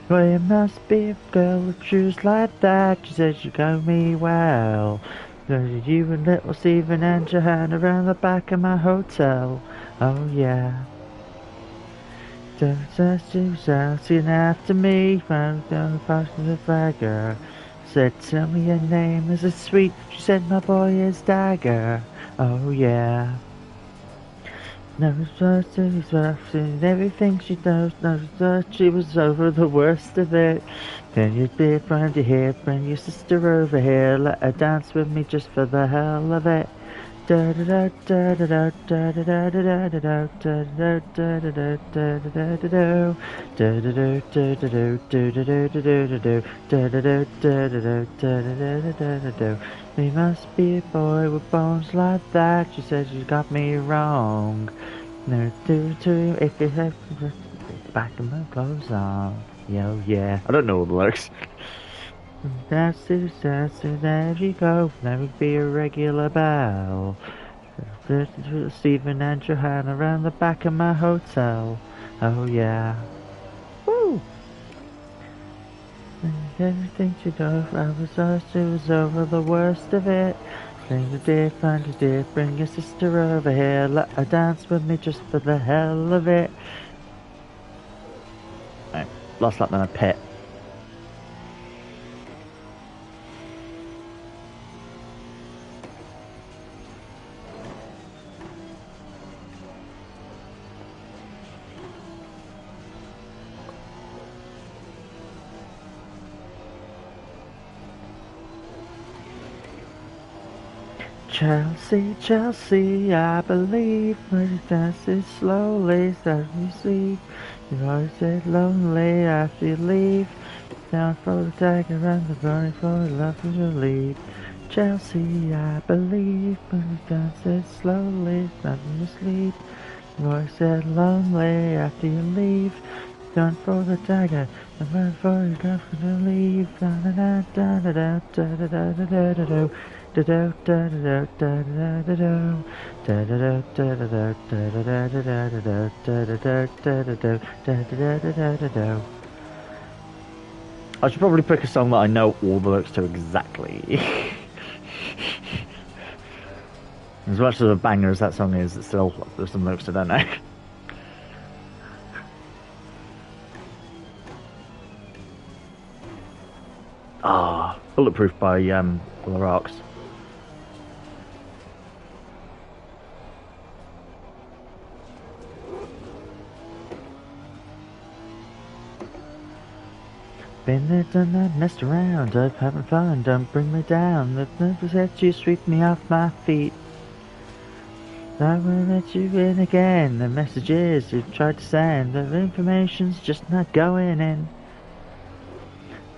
Well, you must be a girl with shoes like that. She said you know me well. You and little Stephen and Johanna around the back of my hotel. Oh yeah. She was asking after me. Found the flagger. Said, tell me your name. Is it sweet? She said, my boy is Dagger. Oh yeah. Knows what she's rough and everything she knows that she was over the worst of it. Then you'd be a friend here, bring your sister over here, let her dance with me just for the hell of it. Da da da da da da da da da da da da da da da da da. We must be a boy with bones like that. She said you got me wrong. No, do if you have back of my clothes on. Yo, yeah. I don't know all the lyrics. That's there you go. Never be a regular belle. Stephen and Johanna around the back of my hotel. Oh yeah. Woo! Everything she knows, she was over the worst of it. Find your dear, bring your sister over here. Let her dance with me just for the hell of it. Right, last lap then I pit. Chelsea, Chelsea, I believe when you dance it slowly, start you sleep. You always said lonely after you leave. Down for the dagger and the burning for love you leave. Chelsea, I believe when you dance it slowly, start you sleep. You always said lonely after you leave. Down for the dagger, before you go to leave. I should probably pick a song that I know all the lyrics to exactly. As much of a banger as that song is, it's still there's some lyrics I don't know. Ah, Bulletproof by The Rocks. Been there, done that, messed around, I'm having fun, don't bring me down, never let you sweep me off my feet. I will let you in again, the messages you've tried to send, the information's just not going in.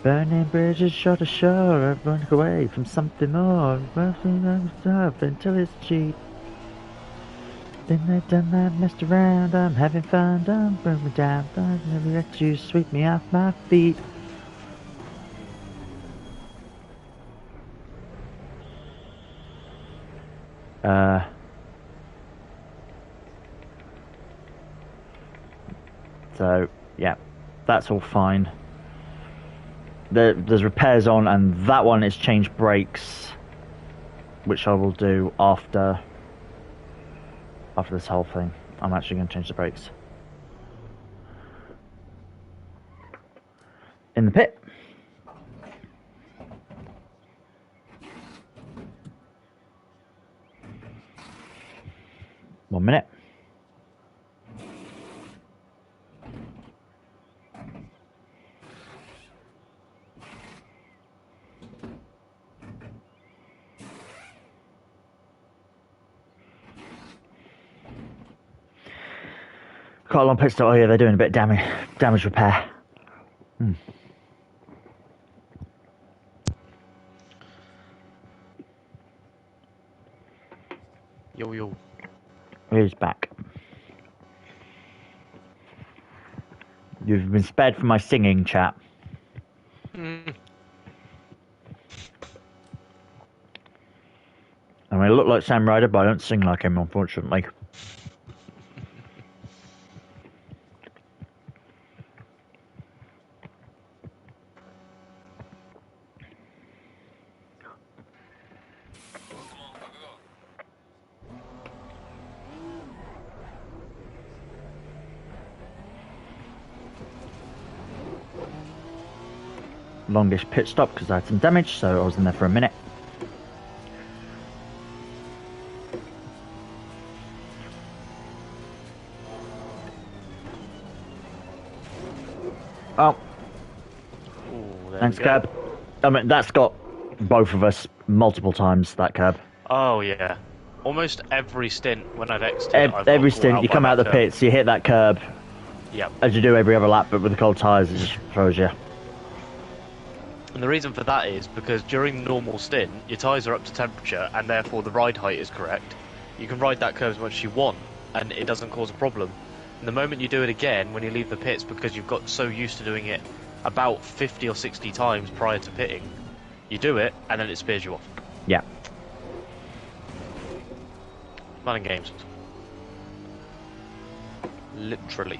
Burning bridges shore to shore, I've run away from something more, working stuff until it's cheap. Been there, done that, messed around, I'm having fun, don't bring me down, don't never let you sweep me off my feet. So, yeah, that's all fine. There's repairs on, and that one is change brakes, which I will do after this whole thing. I'm actually going to change the brakes in the pit. One minute. Quite a long pit stop. Oh yeah, they're doing a bit of damage repair. Yo. He's back. You've been spared from my singing, chap. I mean, I look like Sam Ryder, but I don't sing like him, unfortunately. Longest pit stop because I had some damage, so I was in there for a minute. Oh, thanks, curb. I mean, that's got both of us multiple times, that curb. Oh yeah, almost every stint when I've exited, every stint you come out the pits, you hit that curb. Yep. As you do every other lap, but with the cold tyres, it just throws you. And the reason for that is because during the normal stint, your tyres are up to temperature, and therefore the ride height is correct. You can ride that curve as much as you want, and it doesn't cause a problem. And the moment you do it again, when you leave the pits, because you've got so used to doing it about 50 or 60 times prior to pitting, you do it, and then it spears you off. Yeah. Fun and games. Literally.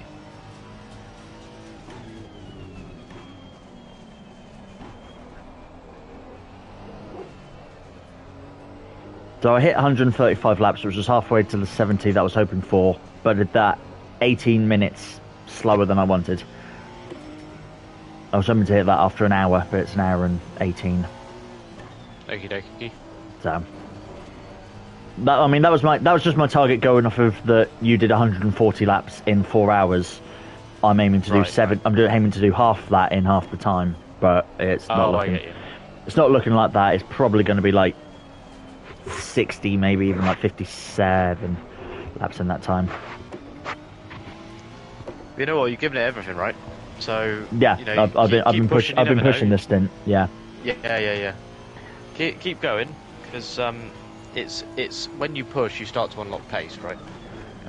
So I hit 135 laps, which was halfway to the 70 that I was hoping for, but I did that 18 minutes slower than I wanted. I was hoping to hit that after an hour, but it's an hour and 18. Okie dokie. So, that was just my target going off of that. You did 140 laps in 4 hours. I'm aiming to do seven. I'm aiming to do half that in half the time, but it's not looking. I get you. It's not looking like that. It's probably going to be like 60, maybe even like 57 laps in that time. You know what? You're giving it everything, right? So yeah, you know, I've been pushing this stint. Yeah. Yeah. Keep going, because it's when you push, you start to unlock pace, right?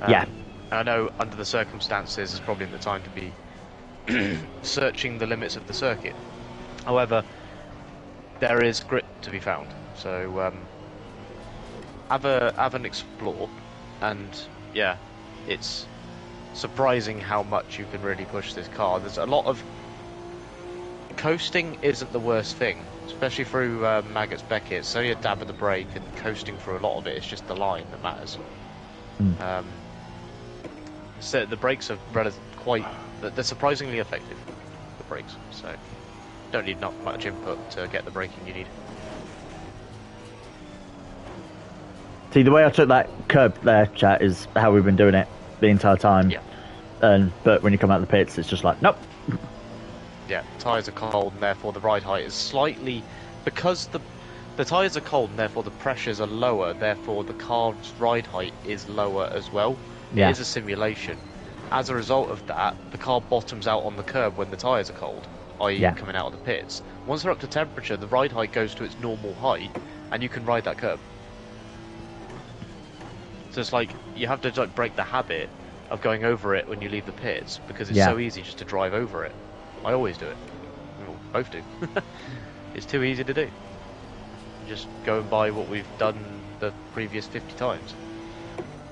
Yeah. I know under the circumstances, it's probably the time to be searching the limits of the circuit. However, there is grit to be found, so have an explore, and yeah, it's surprising how much you can really push this car. There's a lot of coasting isn't the worst thing, especially through Maggots Beckett. It's only a dab of the brake, and coasting through a lot of it is just the line that matters. So the brakes are they're surprisingly effective, the brakes, so don't need not much input to get the braking you need. See, the way I took that curb there, chat, is how we've been doing it the entire time. Yeah. But when you come out of the pits, it's just like, nope. Yeah, tyres are cold, and therefore the ride height is slightly... Because the tyres are cold, and therefore the pressures are lower, therefore the car's ride height is lower as well. Yeah. It is a simulation. As a result of that, the car bottoms out on the curb when the tyres are cold, i.e. coming out of the pits. Once they're up to temperature, the ride height goes to its normal height, and you can ride that curb. So it's like, you have to like break the habit of going over it when you leave the pits, because it's so easy just to drive over it. I always do it. We both do. It's too easy to do. Just go and buy what we've done the previous 50 times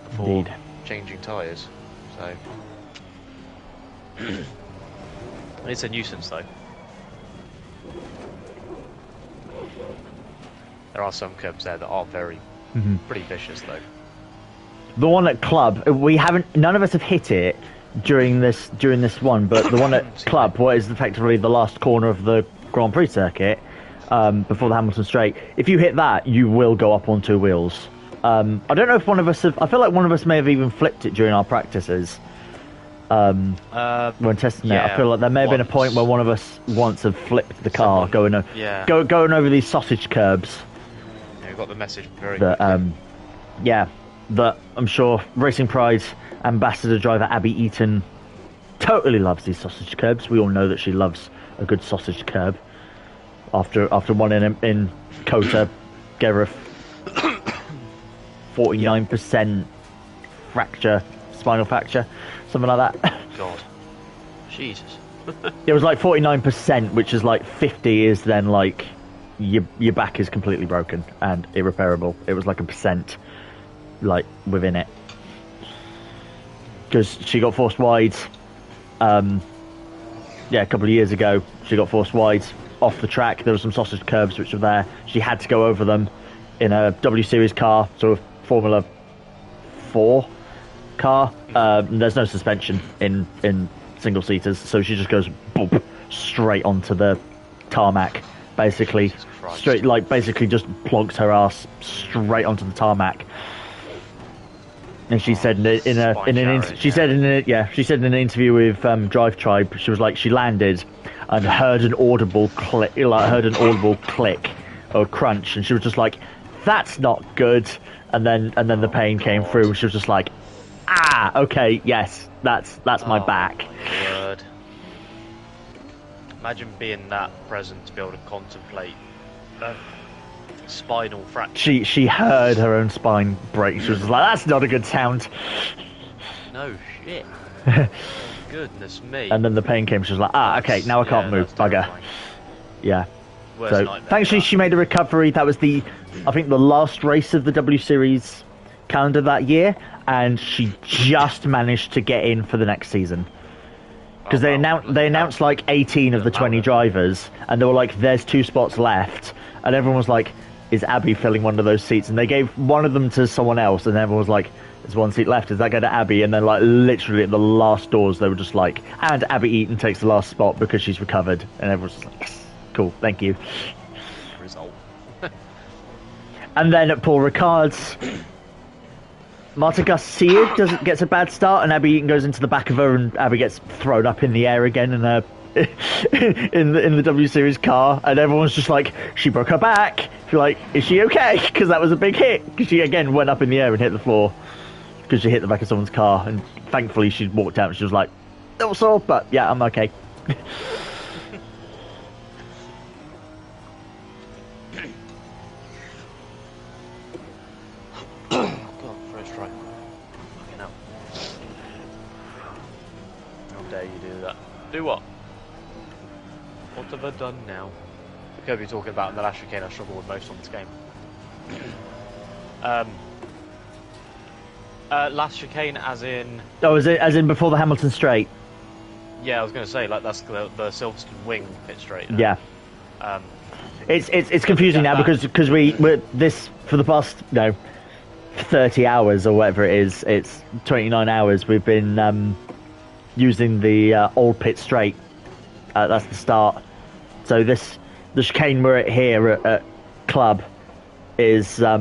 before changing tyres. So it's a nuisance though. There are some curbs there that are very pretty vicious though. The one at Club, none of us have hit it during this one, but the one at Club, what is effectively the last corner of the Grand Prix circuit, before the Hamilton Straight, if you hit that, you will go up on two wheels. I don't know if one of us I feel like one of us may have even flipped it during our practices. When testing it, I feel like there may have been a point where one of us once have flipped the car going over these sausage curbs. Yeah, we got the message very that, that I'm sure Racing Pride's ambassador driver Abby Eaton totally loves these sausage curbs. We all know that she loves a good sausage curb. After one in Kota gave her a 49% spinal fracture, something like that. God, Jesus. It was like 49%, which is like 50 is then like your back is completely broken and irreparable. It was like a percent, like within it, because she got forced wide. A couple of years ago, she got forced wide off the track. There were some sausage curbs which were there. She had to go over them in a W Series car, sort of Formula 4 car. There's no suspension in single seaters, so she just goes boop, straight onto the tarmac, basically straight, like basically just plonks her ass straight onto the tarmac. And she said she said in an interview with Drive Tribe, she was like, she landed and heard an audible click, or crunch, and she was just like, that's not good. And then the pain came through, and she was just like, okay, yes, that's my back. Word. Imagine being that present to be able to contemplate spinal fracture. She heard her own spine break. She was like, that's not a good sound. No shit. Goodness me. And then the pain came. She was like, okay, now I can't move, bugger. Yeah. So thankfully she made a recovery. That was I think the last race of the W Series calendar that year, and she just managed to get in for the next season. Because they announced like 18 of the 20 drivers, and they were like, there's 2 spots left, and everyone was like, is Abby filling one of those seats? And they gave one of them to someone else, and everyone was like, there's 1 seat left, does that go to Abby? And then like literally at the last doors they were just like, and Abby Eaton takes the last spot because she's recovered, and everyone's just like, yes, cool, thank you. Result. And then at Paul Ricard's, Marta Garcia gets a bad start, and Abby Eaton goes into the back of her, and Abby gets thrown up in the air again in her in the W Series car, and everyone's just like, she broke her back. You're like, is she okay? Because that was a big hit. Because she again went up in the air and hit the floor because she hit the back of someone's car, and thankfully she walked out and she was like, that was sore, but yeah, I'm okay. Do what? What have I done now? The curb you're talking about in the last chicane I struggle with most on this game. Last chicane as in... Oh, as in before the Hamilton straight? Yeah, I was going to say, like, that's the Silverstone wing pit straight. Yeah. It's confusing now because we're this for the past 30 hours or whatever it is. It's 29 hours. We've been using the old pit straight. That's the start. So the chicane we're at here at Club is I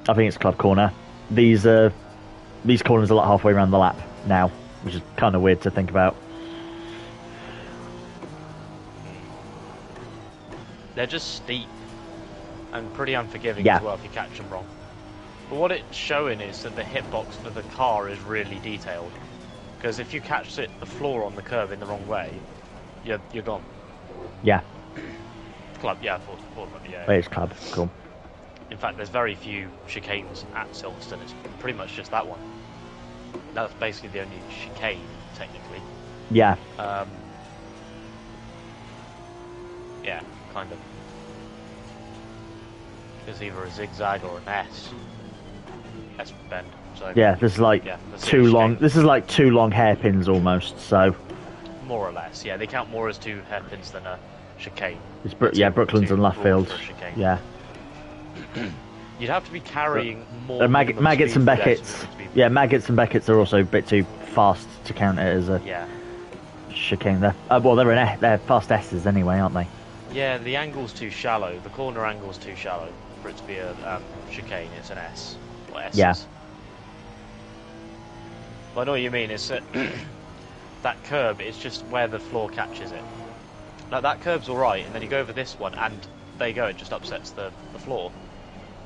think it's Club Corner. These corners are like halfway around the lap now, which is kind of weird to think about. They're just steep and pretty unforgiving Yeah. as well if you catch them wrong. But what it's showing is that the hitbox for the car is really detailed. Because if you catch the floor on the curve in the wrong way, you're gone. Yeah. Club, yeah, Ford, yeah. It's Club, cool. In fact, there's very few chicanes at Silverstone. It's pretty much just that one. That's basically the only chicane, technically. Yeah. Yeah, kind of. It's either a zigzag or an S bend. So Yeah, this is like two long. This is like two long hairpins almost. So more or less, yeah. They count more as two hairpins than a chicane. It's Brooklands and Luffield. Yeah. You'd have to be carrying more. Maggots and Beckett's. Yeah, Maggots and Beckett's are also a bit too fast to count it as a chicane. They're fast S's anyway, aren't they? Yeah, the angle's too shallow. The corner angle's too shallow for it to be a chicane. It's an S or S's. Yeah. But I know what you mean. It's that curb. It's just where the floor catches it. Like that curb's all right, and then you go over this one, and there you go. It just upsets the floor,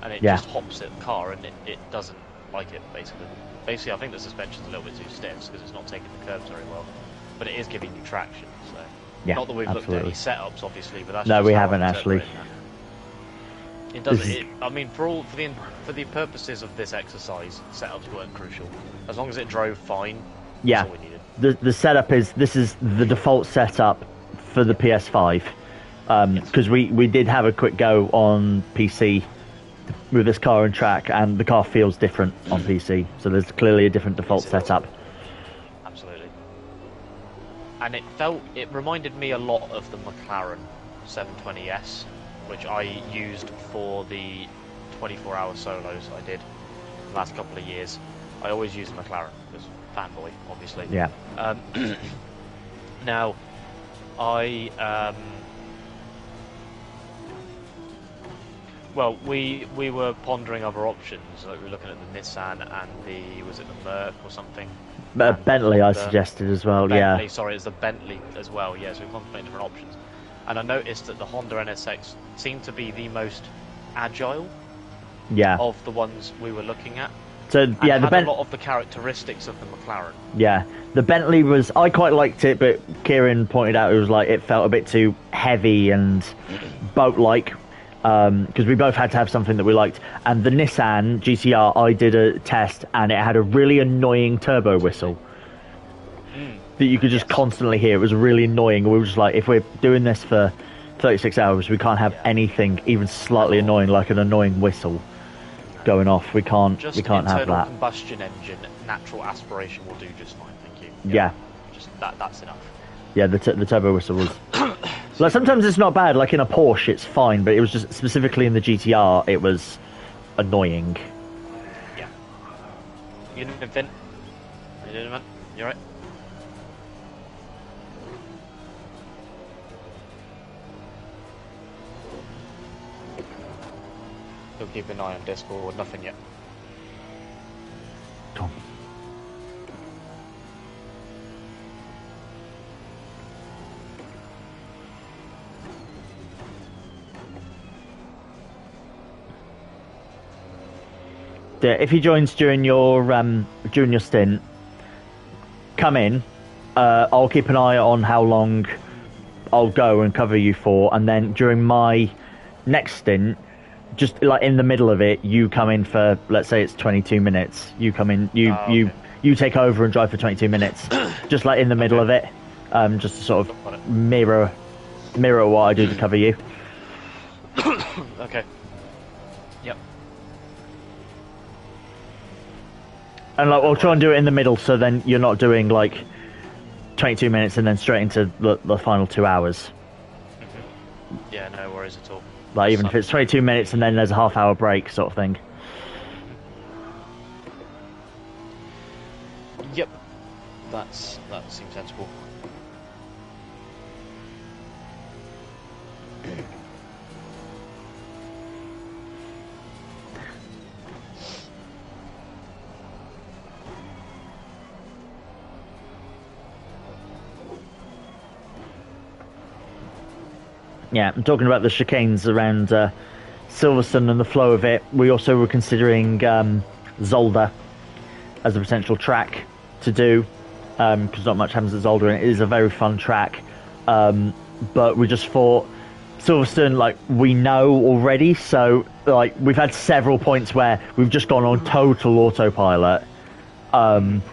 and it just hops at the car, and it doesn't like it basically. Basically, I think the suspension's a little bit too stiff because it's not taking the curbs very well, but it is giving you traction. So not that we've looked at any setups, obviously, but that's we haven't actually. It doesn't. I mean, for the purposes of this exercise, setups weren't crucial. As long as it drove fine, that's all we needed. The setup is the default setup for the PS5, because we did have a quick go on PC with this car and track, and the car feels different on PC. So there's clearly a different default setup. Absolutely. And it reminded me a lot of the McLaren 720S, which I used for the 24-hour solos I did the last couple of years. I always use McLaren because fanboy, obviously. Yeah. Now, well, we were pondering other options. Like we were looking at the Nissan and was it the Merc or something? Bentley, I suggested as well. Bentley, sorry, it's the Bentley as well. Yeah, so we contemplated different options. And I noticed that the Honda NSX seemed to be the most agile of the ones we were looking at. So yeah, had a lot of the characteristics of the McLaren. Yeah, the Bentley I quite liked it, but Keiran pointed out it felt a bit too heavy and boat-like, because we both had to have something that we liked. And the Nissan GTR, I did a test, and it had a really annoying turbo whistle that you could just constantly hear. It was really annoying. We were just like, if we're doing this for 36 hours, we can't have anything even slightly annoying, like an annoying whistle going off. We can't have that. Just internal combustion engine, natural aspiration will do just fine, thank you. Yeah. Just that's enough. Yeah, the turbo whistle was... like, sometimes it's not bad, like in a Porsche it's fine, but it was just, specifically in the GTR, it was annoying. Yeah. You doing, Finn? How you doing, man? You alright? Still keep an eye on Discord, nothing yet. Tom. If he joins during your stint, come in. I'll keep an eye on how long I'll go and cover you for, and then during my next stint, just like in the middle of it, you come in for, let's say it's 22 minutes. You come in, you you take over and drive for 22 minutes, just like in the middle of it, just to sort of mirror what I do to cover you. Okay. Yep. And like, we'll try and do it in the middle, so then you're not doing like 22 minutes and then straight into the final 2 hours. Yeah, no worries at all. Like, even if it's 22 minutes and then there's a half-hour break, sort of thing. Yep. That seems sensible. Yeah, I'm talking about the chicanes around Silverstone and the flow of it. We also were considering Zolder as a potential track to do, because not much happens at Zolder, and it is a very fun track. But we just thought Silverstone, like, we know already, so like we've had several points where we've just gone on total autopilot,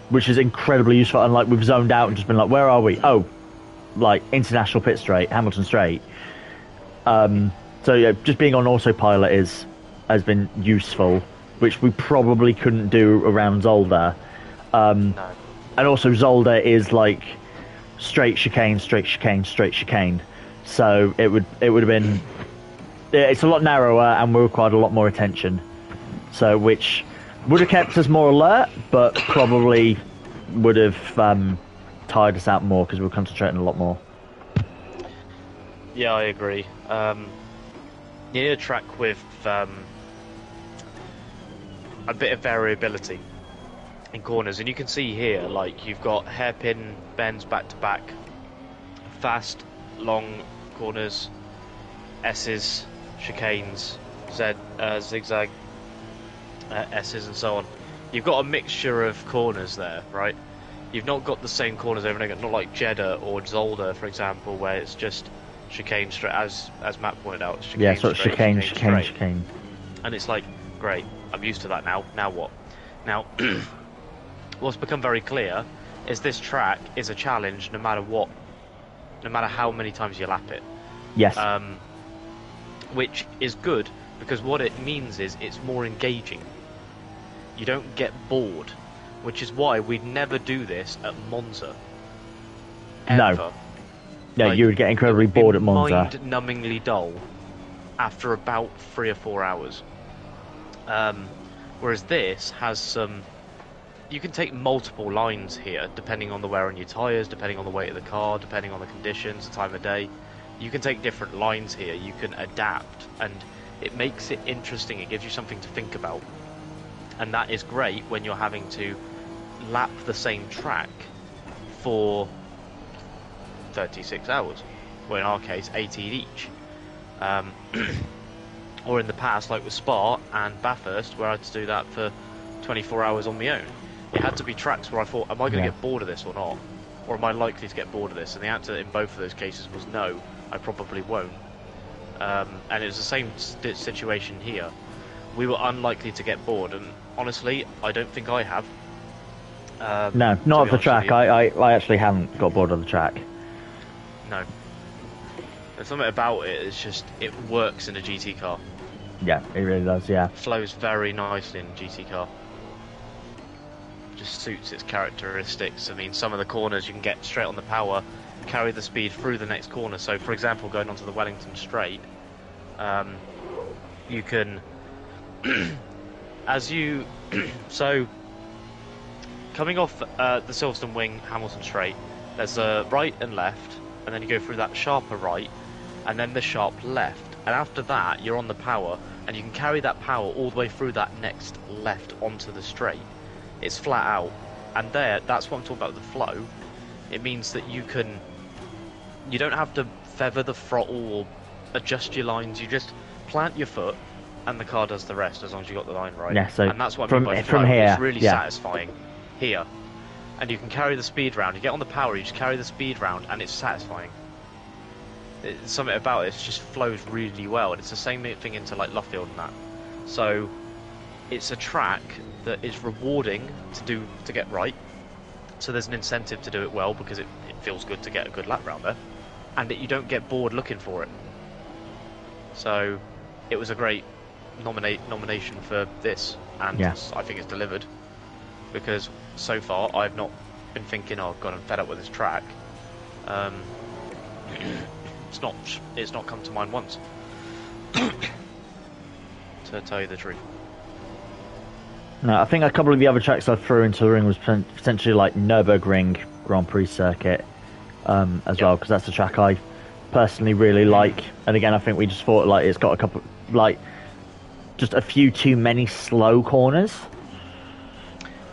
which is incredibly useful. And like, we've zoned out and just been like, where are we? Oh, like International Pit Straight, Hamilton Straight. So yeah, just being on autopilot has been useful, which we probably couldn't do around Zolder. No. And also Zolder is like straight chicane, straight chicane, straight chicane. So it would have been, it's a lot narrower and we required a lot more attention. So which would have kept us more alert, but probably would have tired us out more because we were concentrating a lot more. Yeah, I agree. You need a track with a bit of variability in corners, and you can see here, like, you've got hairpin bends back to back, fast, long corners, S's, chicanes, zigzag, S's, and so on. You've got a mixture of corners there, right? You've not got the same corners over and over, not like Jeddah or Zolder, for example, where it's just chicane straight, as Matt pointed out. Chicane Yeah, sort of straight, chicane. chicane. And it's like, great, I'm used to that now. Now what? Now, what's become very clear is this track is a challenge no matter what, no matter how many times you lap it. Yes. Which is good, because what it means is it's more engaging. You don't get bored, which is why we'd never do this at Monza. Ever. No. No, Like, you would get incredibly bored at Monza. Mind-numbingly dull after about 3 or 4 hours. Whereas this has some... You can take multiple lines here, depending on the wear on your tyres, depending on the weight of the car, depending on the conditions, the time of day. You can take different lines here, you can adapt, and it makes it interesting, it gives you something to think about. And that is great when you're having to lap the same track for 36 hours, well, in our case 18 each, or in the past, like with Spa and Bathurst, where I had to do that for 24 hours on my own. It had to be tracks where I thought, am I going to get bored of this or not, or am I likely to get bored of this? And the answer in both of those cases was no, I probably won't. And it was the same situation here. We were unlikely to get bored, and honestly, I don't think I have. No, not of the track. I actually haven't got bored of the track. No. There's something about it, it's just, it works in a GT car. Yeah, it really does, yeah. It flows very nicely in a GT car. Just suits its characteristics. I mean, some of the corners you can get straight on the power, carry the speed through the next corner. So, for example, going onto the Wellington Straight, you can, so, coming off the Silverstone Wing Hamilton Straight, there's a right and left, and then you go through that sharper right, and then the sharp left. And after that, you're on the power, and you can carry that power all the way through that next left onto the straight. It's flat out, and that's what I'm talking about with the flow. It means that you don't have to feather the throttle or adjust your lines. You just plant your foot, and the car does the rest, as long as you got the line right. Yeah, so and that's what I mean by flow. from here, it's really satisfying here. And you can carry the speed round. You get on the power, you just carry the speed round, and it's satisfying. It's something about it just flows really well, and it's the same thing into like Luffield and that. So it's a track that is rewarding to get right. So there's an incentive to do it well because it feels good to get a good lap round there, and that you don't get bored looking for it. So it was a great nomination for this, and I think it's delivered, because so far I've not been thinking, oh god, I'm fed up with this track. It's not come to mind once, to tell you the truth. No, I think a couple of the other tracks I threw into the ring was potentially like Nürburgring Grand Prix circuit as well, because that's the track I personally really like. And again, I think we just thought like it's got a couple, like just a few too many slow corners.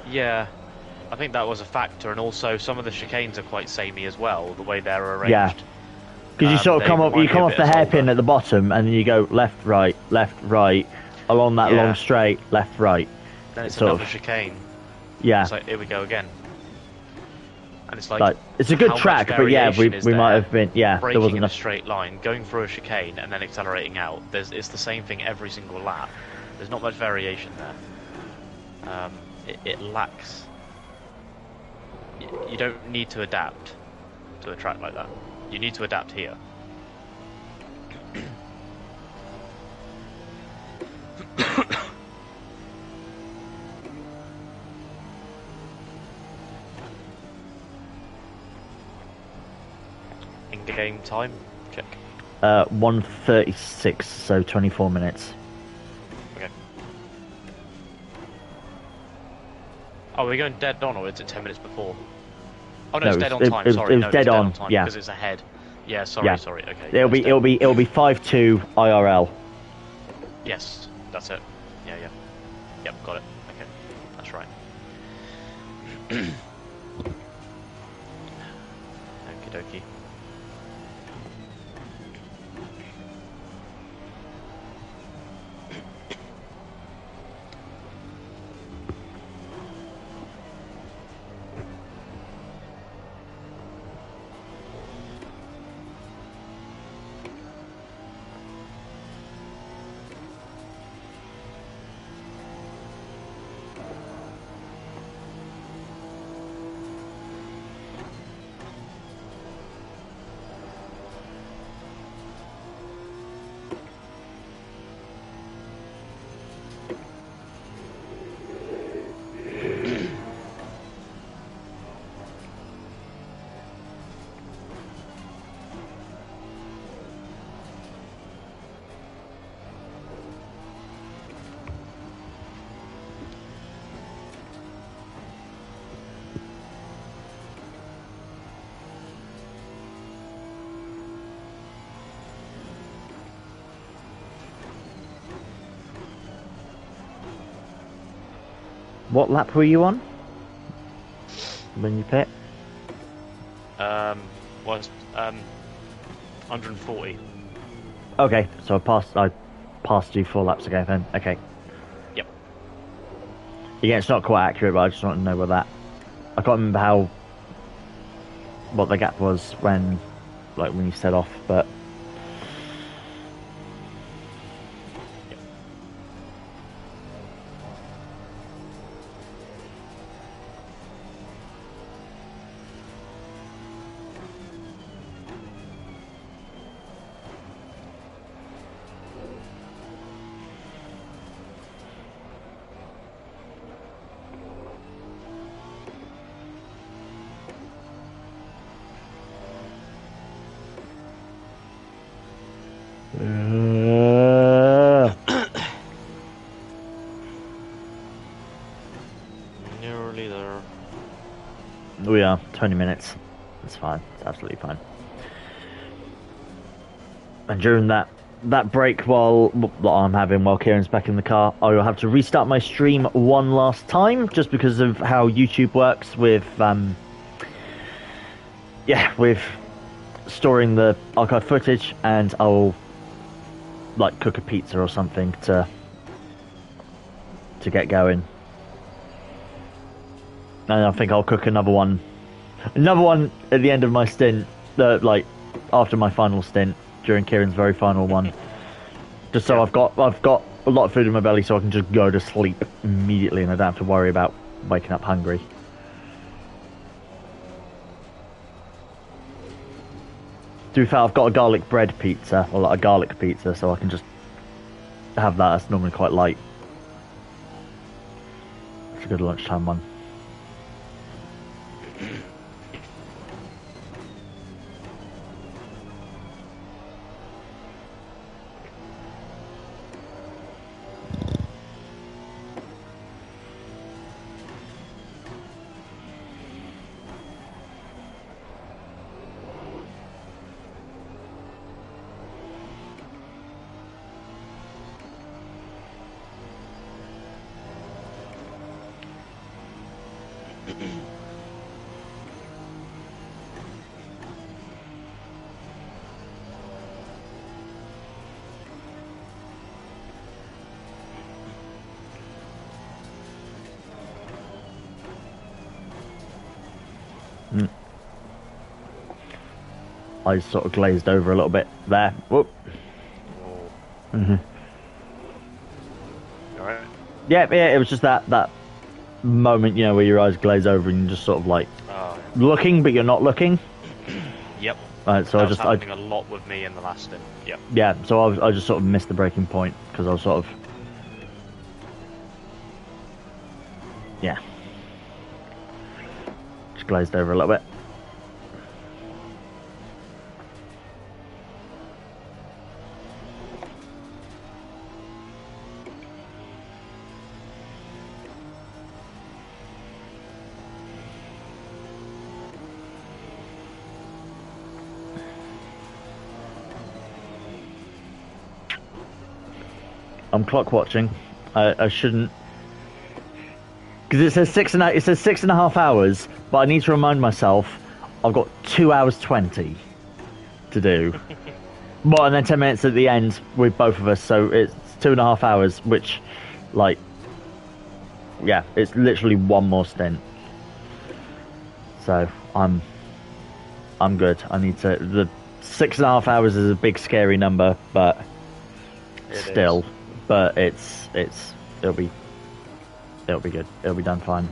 Yeah, I think that was a factor, and also some of the chicanes are quite samey as well, the way they're arranged. Yeah, because you sort of come off the hairpin at the bottom, and then you go left, right, along that long straight, left, right. Then it's another chicane. Yeah. It's like, here we go again. And it's like it's a good track, but yeah, we might have been braking in a straight line, going through a chicane, and then accelerating out. It's the same thing every single lap. There's not much variation there. It lacks. You don't need to adapt to a track like that. You need to adapt here. In-game time, check. 1:36, so 24 minutes. Okay. Oh, are we going dead on, or is it 10 minutes before? Oh no, it's dead on time. Sorry, it was dead on time, because it's ahead. Yeah, sorry. Okay. It'll be 5-2 IRL. Yes, that's it. Yeah. Yep, got it. Okay, that's right. Okie dokie. What lap were you on when you pit? Was 140. Okay, so I passed you 4 laps ago then. Okay. Yep. Yeah, it's not quite accurate, but I just want to know what that. I can't remember what the gap was when you set off, but. Nearly there. We are 20 minutes. It's fine. It's absolutely fine. And during that break that I'm having while Kieran's back in the car, I will have to restart my stream one last time, just because of how YouTube works with with storing the archive footage, and I'll cook a pizza or something to get going. And I think I'll cook another one at the end of my stint, after my final stint, during Kieran's very final one. Just so I've got a lot of food in my belly, so I can just go to sleep immediately, and I don't have to worry about waking up hungry. To be fair, I've got a garlic bread pizza, or like a garlic pizza, so I can just have that. That's normally quite light. It's a good lunchtime one. I sort of glazed over a little bit there. Whoop. Alright. Yeah, it was just that moment, you know, where your eyes glaze over and you're just sort of like looking, but you're not looking. Yep. So that was happening a lot with me in the last stint. Yep. Yeah, so I just sort of missed the breaking point because I was sort of just glazed over a little bit. I'm clock watching. I shouldn't, because it says 6.5 hours, but I need to remind myself I've got 2 hours 20 to do. Well, and then 10 minutes at the end with both of us, so it's 2.5 hours, which, like, yeah, it's literally one more stint. So I'm good. I need to. The 6.5 hours is a big scary number, but still. But it'll be good. It'll be done fine.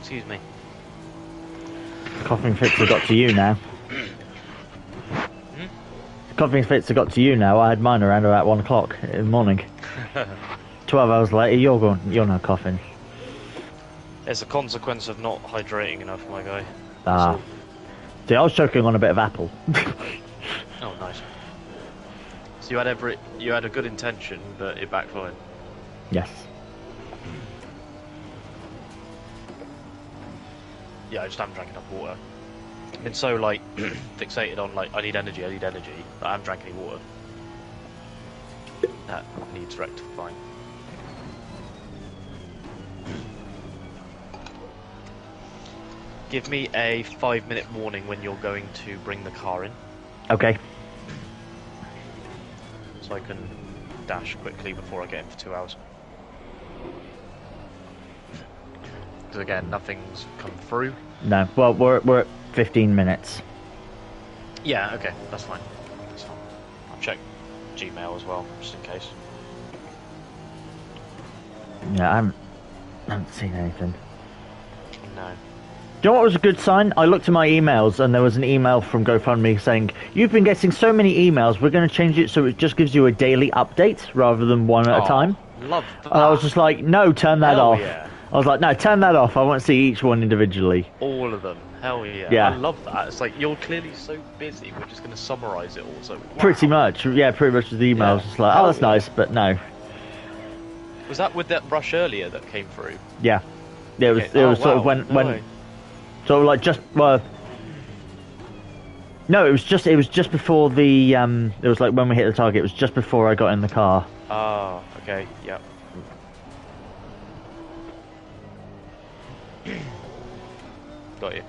Excuse me. Coughing fits have got to you now. Coughing fits have got to you now. I had mine around about 1 o'clock in the morning. 12 hours later, you're now coughing. It's a consequence of not hydrating enough, my guy. Ah. See, I was choking on a bit of apple. Oh, nice. So you had a good intention, but it backfired. Yes. Yeah, I just haven't drank enough water. I've been so, like, fixated on, like, I need energy, that I haven't drank any water. That needs rectifying. Give me a 5-minute warning when you're going to bring the car in. Okay. So I can dash quickly before I get in for 2 hours. Because again, nothing's come through. No. Well, we're at 15 minutes. Yeah. Okay. That's fine. I'll check Gmail as well, just in case. Yeah, I haven't seen anything. No. Do you know what was a good sign? I looked at my emails and there was an email from GoFundMe saying, "You've been getting so many emails, we're going to change it so it just gives you a daily update rather than one at a time." Love that. And I was just like, "No, turn that Hell off." yeah. I was like, "No, turn that off. I want to see each one individually." All of them. Hell yeah. Yeah. I love that. It's like, you're clearly so busy, we're just going to summarise it all. So, wow. Pretty much. Yeah, pretty much the emails. Yeah. Just like, "Oh, that's nice," but no. Was that with that rush earlier that came through? Yeah. It was, Okay. it was sort of when sort of like just, well, no, it was just before the, it was like when we hit the target, it was just before I got in the car. Ah, okay, yeah. Got you.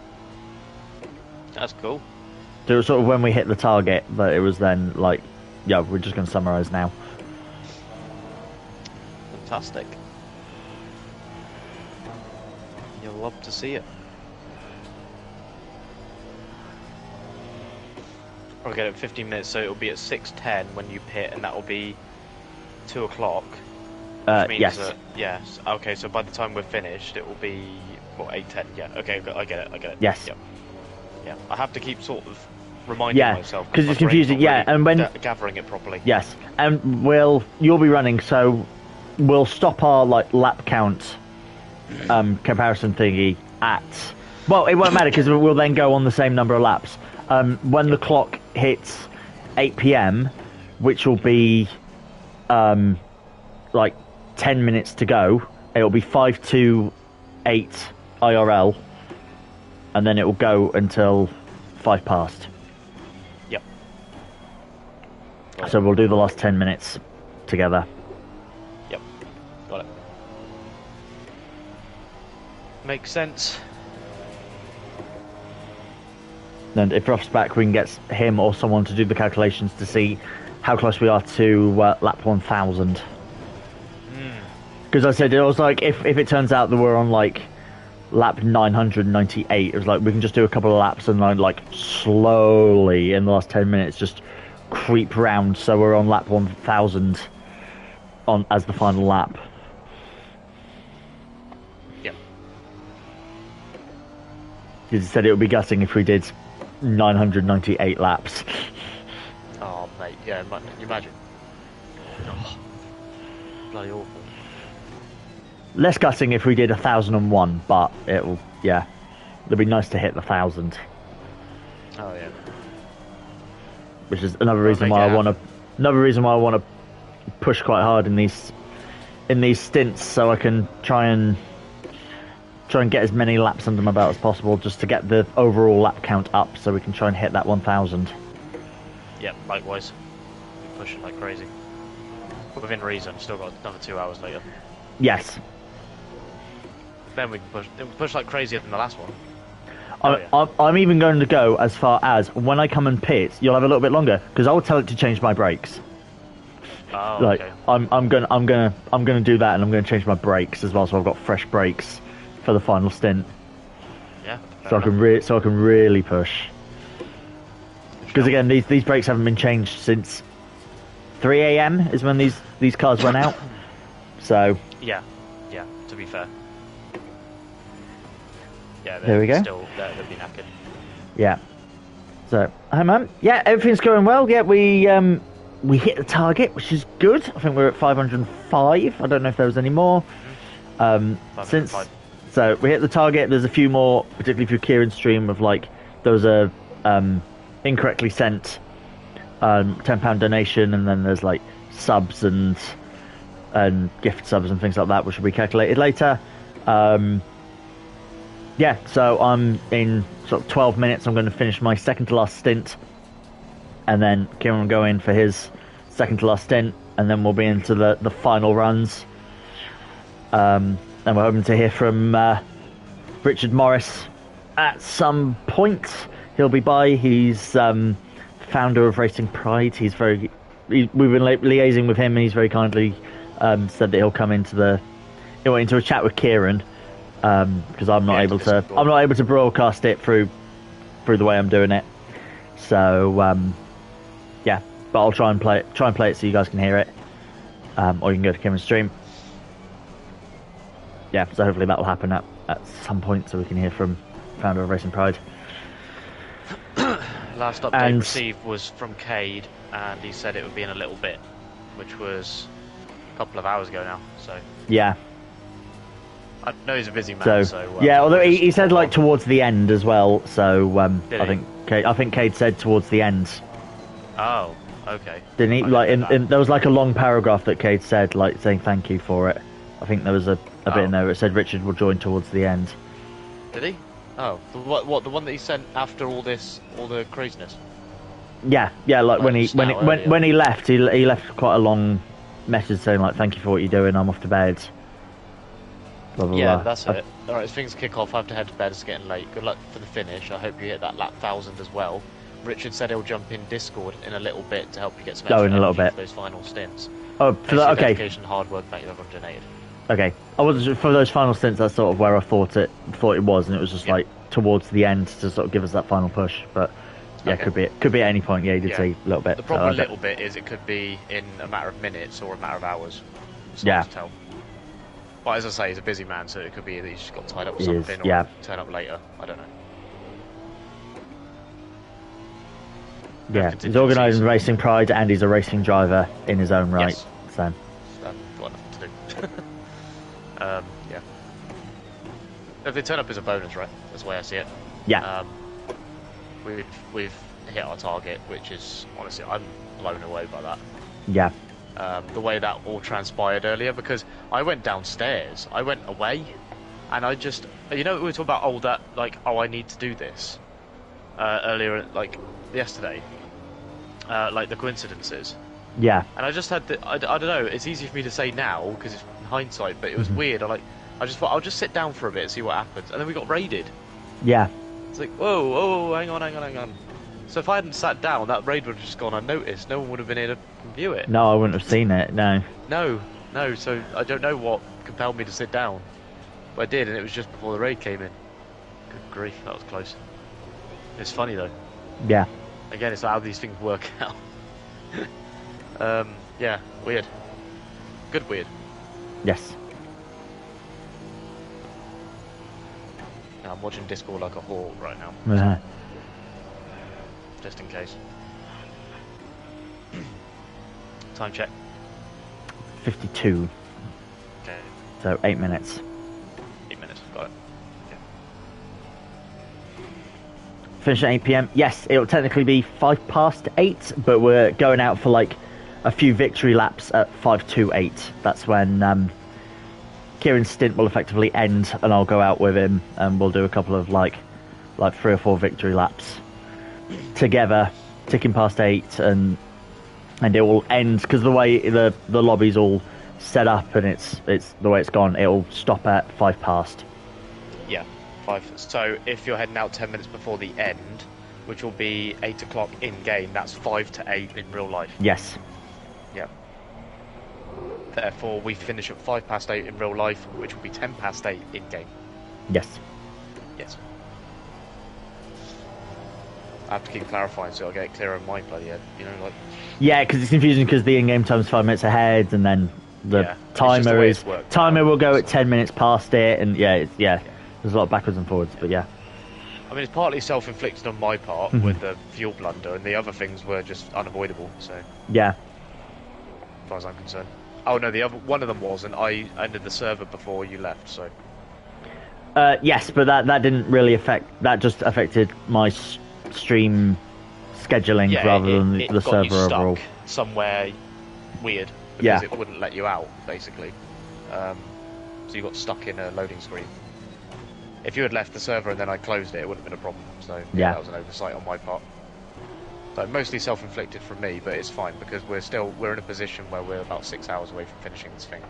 That's cool. So it was sort of when we hit the target, but it was then like, yeah, we're just going to summarise now. Fantastic. You'll love to see it. I'll get it in 15 minutes, so it'll be at 6:10 when you pit, and that will be 2 o'clock. Which means yes. that, yes. Okay, so by the time we're finished, it will be, what, 8:10? Yeah, okay, I get it. Yes. Yep. Yeah, I have to keep sort of reminding myself. Because it's my brain's confusing, not yeah, really and when... gathering it properly. Yes, and you'll be running, so we'll stop our, like, lap count comparison thingy at... Well, it won't matter, because we'll then go on the same number of laps. When the clock hits 8 PM, which will be like 10 minutes to go, it'll be 5:28 IRL, and then it will go until 5 past. Yep. So we'll do the last 10 minutes together. Yep. Got it. Makes sense. And if Ruff's back, we can get him or someone to do the calculations to see how close we are to lap 1000. Because I said, it was like, if it turns out that we're on like lap 998, it was like we can just do a couple of laps and then like slowly in the last 10 minutes just creep round so we're on lap 1000 on as the final lap. Yep. Because he said it would be gutting if we did 998 laps. Oh, mate, yeah, can you imagine? Oh, bloody awful. Less gutting if we did 1001, but it'll, yeah, it'd be nice to hit the 1000. Oh yeah. Which is another reason why I want to push quite hard in these stints, so I can try and get as many laps under my belt as possible, just to get the overall lap count up, so we can try and hit that 1000. Yep, likewise. Pushing like crazy. Within reason, still got another 2 hours later. Yes. Then we can push like crazier than the last one. I'm even going to go as far as when I come and pit, you'll have a little bit longer, because I'll tell it to change my brakes. Oh, like, okay. I'm gonna do that, and I'm gonna change my brakes as well, so I've got fresh brakes for the final stint. Yeah. So I can really push. Because again, these brakes haven't been changed since 3 AM is when these cars went out. So yeah. To be fair. Yeah. There we go. Still, they've been knackered. Yeah. So, hi man. Yeah, everything's going well. Yeah, we hit the target, which is good. I think we're at 505. I don't know if there was any more. Since. So we hit the target. There's a few more, particularly through Keiran's stream, of like there was a incorrectly sent £10 donation, and then there's like subs and gift subs and things like that, which will be calculated later. Yeah, so I'm in sort of 12 minutes. I'm going to finish my second to last stint, and then Keiran will go in for his second to last stint, and then we'll be into the final runs. And we're hoping to hear from Richard Morris at some point. He'll be by. He's founder of Racing Pride. We've been liaising with him, and he's very kindly said that he'll come into a chat with Keiran because I'm not able to broadcast it through the way I'm doing it. So yeah, but I'll try and play it so you guys can hear it, or you can go to Keiran's stream. Yeah, so hopefully that will happen at some point so we can hear from founder of Racing Pride. Last update received was from Cade, and he said it would be in a little bit, which was a couple of hours ago now. So yeah, I know he's a busy man. So yeah, although he said like towards the end as well. So I think Cade said towards the end. Oh, okay. Didn't he? Like there was like a long paragraph that Cade said, like saying thank you for it. I think there was a bit in there where it said Richard will join towards the end. Did he? Oh, the one that he sent after all the craziness. Yeah, like when he left, he left quite a long message saying like thank you for what you're doing. I'm off to bed. Blah, blah, yeah, blah. that's it. All right, as things kick off, I have to head to bed. It's getting late. Good luck for the finish. I hope you hit that lap 1,000 as well. Richard said he'll jump in Discord in a little bit to help you get some extra energy for those final stints. Oh, for that, okay. Dedication, hard work, thank you everyone donated. Okay, I wasn't for those final stints. That's sort of where I thought it was, and it was just like towards the end to sort of give us that final push. But yeah, could be at any point. Yeah, you did say a little bit. The problem a little bit is it could be in a matter of minutes or a matter of hours. It's hard to tell. But as I say, he's a busy man, so it could be that he's just got tied up with something or turn up later. I don't know. Yeah, he's organising Racing Pride and he's a racing driver in his own right. Yes. So got nothing to do. Yeah. If they turn up as a bonus, right? That's the way I see it. Yeah. We've hit our target, which is honestly I'm blown away by that. Yeah. The way that all transpired earlier, because I went downstairs, I went away, and I just, we were talking about I need to do this earlier, like yesterday, like the coincidences. Yeah. And I just had I don't know. It's easy for me to say now because it's in hindsight, but it was weird. I just thought I'll just sit down for a bit and see what happens, and then we got raided. Yeah. It's like whoa, hang on. So if I hadn't sat down, that raid would have just gone unnoticed. No one would have been able to view it. No, I wouldn't have seen it. No. No. So I don't know what compelled me to sit down, but I did, and it was just before the raid came in. Good grief, that was close. It's funny though. Yeah. Again, it's how these things work out. Yeah, weird. Good weird. Yes. I'm watching Discord like a hawk right now. Just in case. Time check. 52. Okay. So 8 minutes. 8 minutes, got it. Okay. Finish at 8 PM. Yes, it'll technically be 8:05, but we're going out for like a few victory laps at 5:28. That's when Keiran's stint will effectively end, and I'll go out with him, and we'll do a couple of like 3 or 4 victory laps together, ticking past 8, and it will end because the way the lobby's all set up and it's the way it's gone. It'll stop at 5 past. Yeah, 5. So if you're heading out 10 minutes before the end, which will be 8 o'clock in game, that's 5 to 8 in real life. Yes. Yeah. Therefore, we finish at 5 past 8 in real life, which will be 10 past 8 in game. Yes. Yes. I have to keep clarifying so I get it clearer in my bloody head. Yeah, because it's confusing because the in-game time's 5 minutes ahead, and then the timer will go at 10 minutes past it, and there's a lot of backwards and forwards, but yeah. I mean, it's partly self-inflicted on my part with the fuel blunder, and the other things were just unavoidable. So yeah, as far as I'm concerned. Oh no, one of them wasn't. I ended the server before you left, so. Yes, but that didn't really affect. That just affected my stream scheduling rather than the server got you stuck overall. Somewhere weird because it wouldn't let you out, basically. So you got stuck in a loading screen. If you had left the server and then I closed it, it wouldn't have been a problem. So that was an oversight on my part. So mostly self-inflicted from me, but it's fine because we're in a position where we're about 6 hours away from finishing this thing.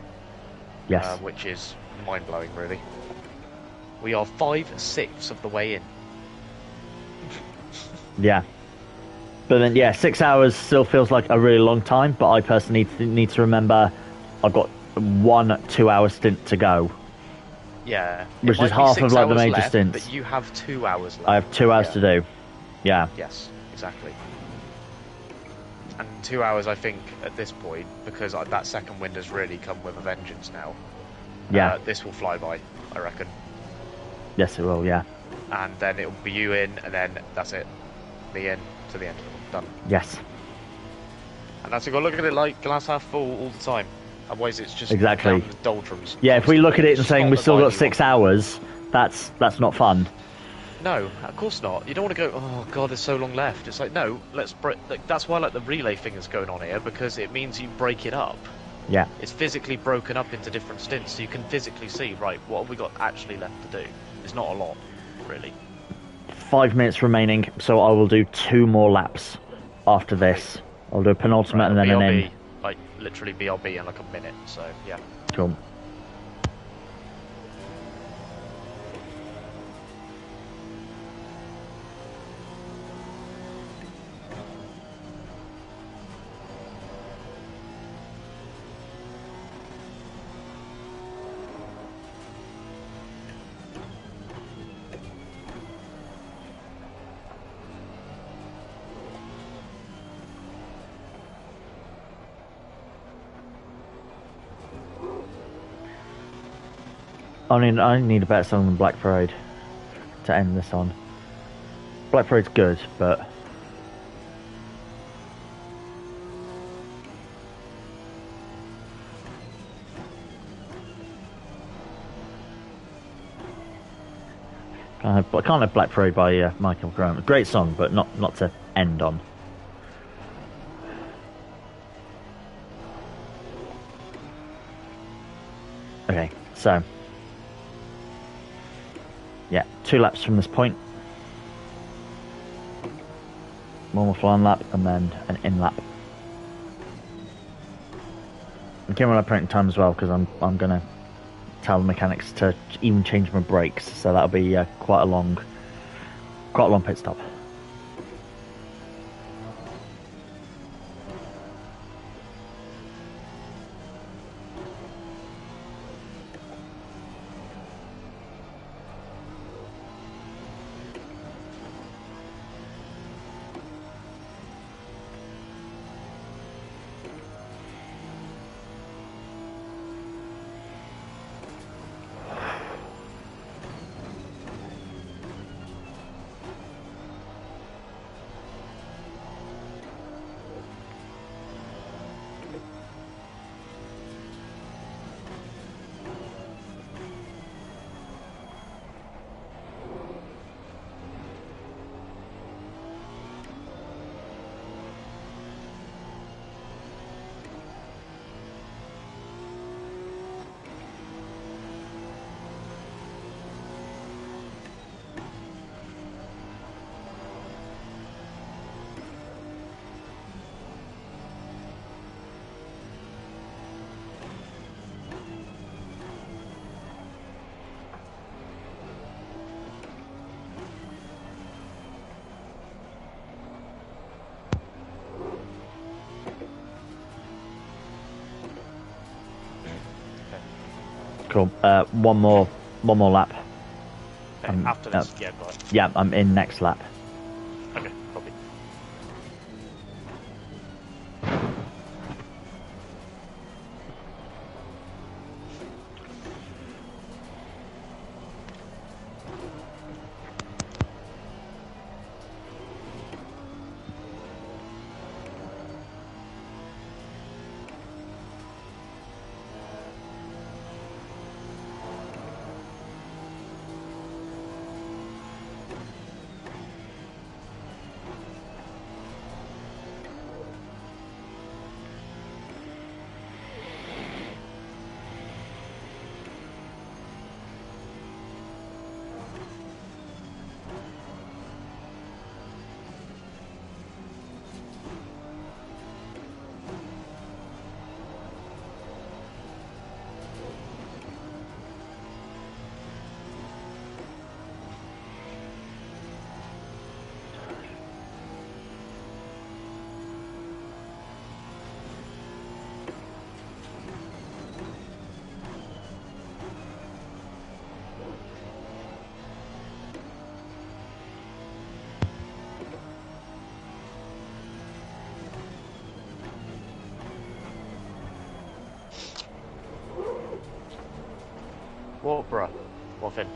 Yes. Which is mind-blowing, really. We are 5/6 of the way in. Yeah. But then, 6 hours still feels like a really long time, but I personally need to remember I've got 1 2-hour stint to go. Yeah. Which is half of like the major stints. But you have 2 hours left. I have 2 hours to do. Yeah. Yes, exactly. And 2 hours, I think, at this point, because that second wind has really come with a vengeance now. Yeah. This will fly by, I reckon. Yes, it will. Yeah. And then it'll be you in, and then that's it. Me in to the end. Done. Yes. And that's it. Got to look at it like glass half full all the time. Otherwise, it's just exactly down the doldrums. Yeah, if we look at it and saying we've still got 6 hours, that's not fun. No, of course not. You don't want to go, oh god, there's so long left. It's like, no, let's break. Like, that's why like the relay thing is going on here, because it means you break it up. Yeah. It's physically broken up into different stints, so you can physically see, right, what have we got actually left to do? It's not a lot, really. 5 minutes remaining, so I will do 2 more laps after this. I'll do a penultimate and then BRB, an in. Like, literally BRB in like a minute, so, yeah. Cool. I need a better song than Black Parade to end this on. Black Parade's good, but I can't have Black Parade by Michael Graham. Great song, but not to end on. Okay, so yeah, 2 laps from this point. 1 more flying lap and then an in lap. I'm keeping my operating time as well because I'm gonna tell the mechanics to even change my brakes, so that'll be quite a long pit stop. Cool. One more lap. Okay, after this, yeah, go on. Yeah, I'm in next lap. Okay, copy. What, bruh? What, Finn?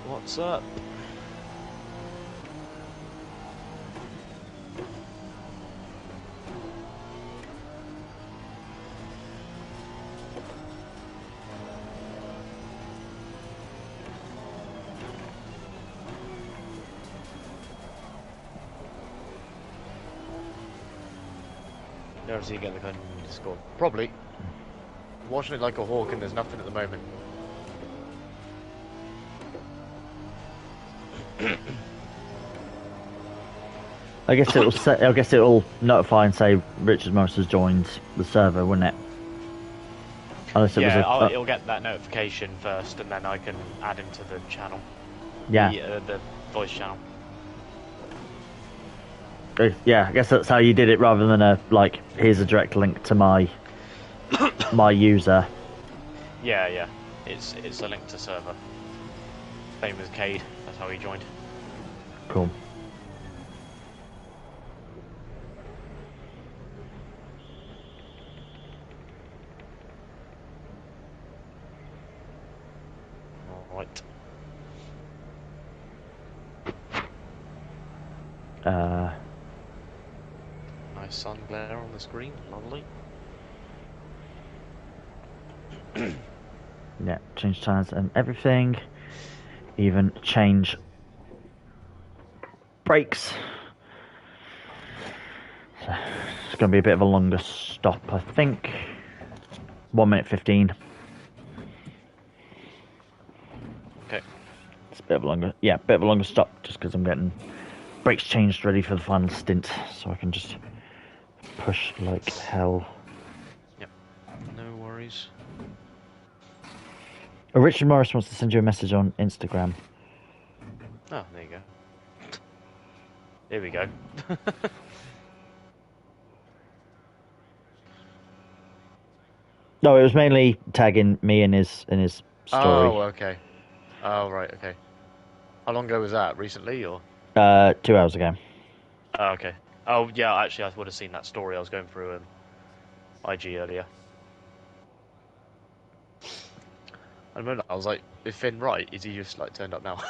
What's up? Never see you get the kind of Discord. Probably. Watching it like a hawk and there's nothing at the moment. I guess it'll I guess it'll notify and say Richard Morris has joined the server, wouldn't it? Unless it was it'll get that notification first, and then I can add him to the channel. Yeah. The voice channel. Yeah, I guess that's how you did it, rather than here's a direct link to my user. Yeah. It's a link to server. Same as Cade. That's how he joined. Cool. Right. Nice sun glare on the screen. Lovely. Yeah, change tires and everything. Even change brakes. So it's going to be a bit of a longer stop, I think. 1 minute 15. Okay. It's a bit of a longer stop, just because I'm getting brakes changed ready for the final stint, so I can just push like hell. Yep. No worries. Oh, Richard Morris wants to send you a message on Instagram. Oh, there you go. Here we go. No, it was mainly tagging me in his story. Oh, okay. Oh, right, okay. How long ago was that? Recently, or? 2 hours ago. Oh, okay. Oh, yeah, actually, I would have seen that story. I was going through IG earlier. I remember, I was like, is Finn right? Is he just, turned up now?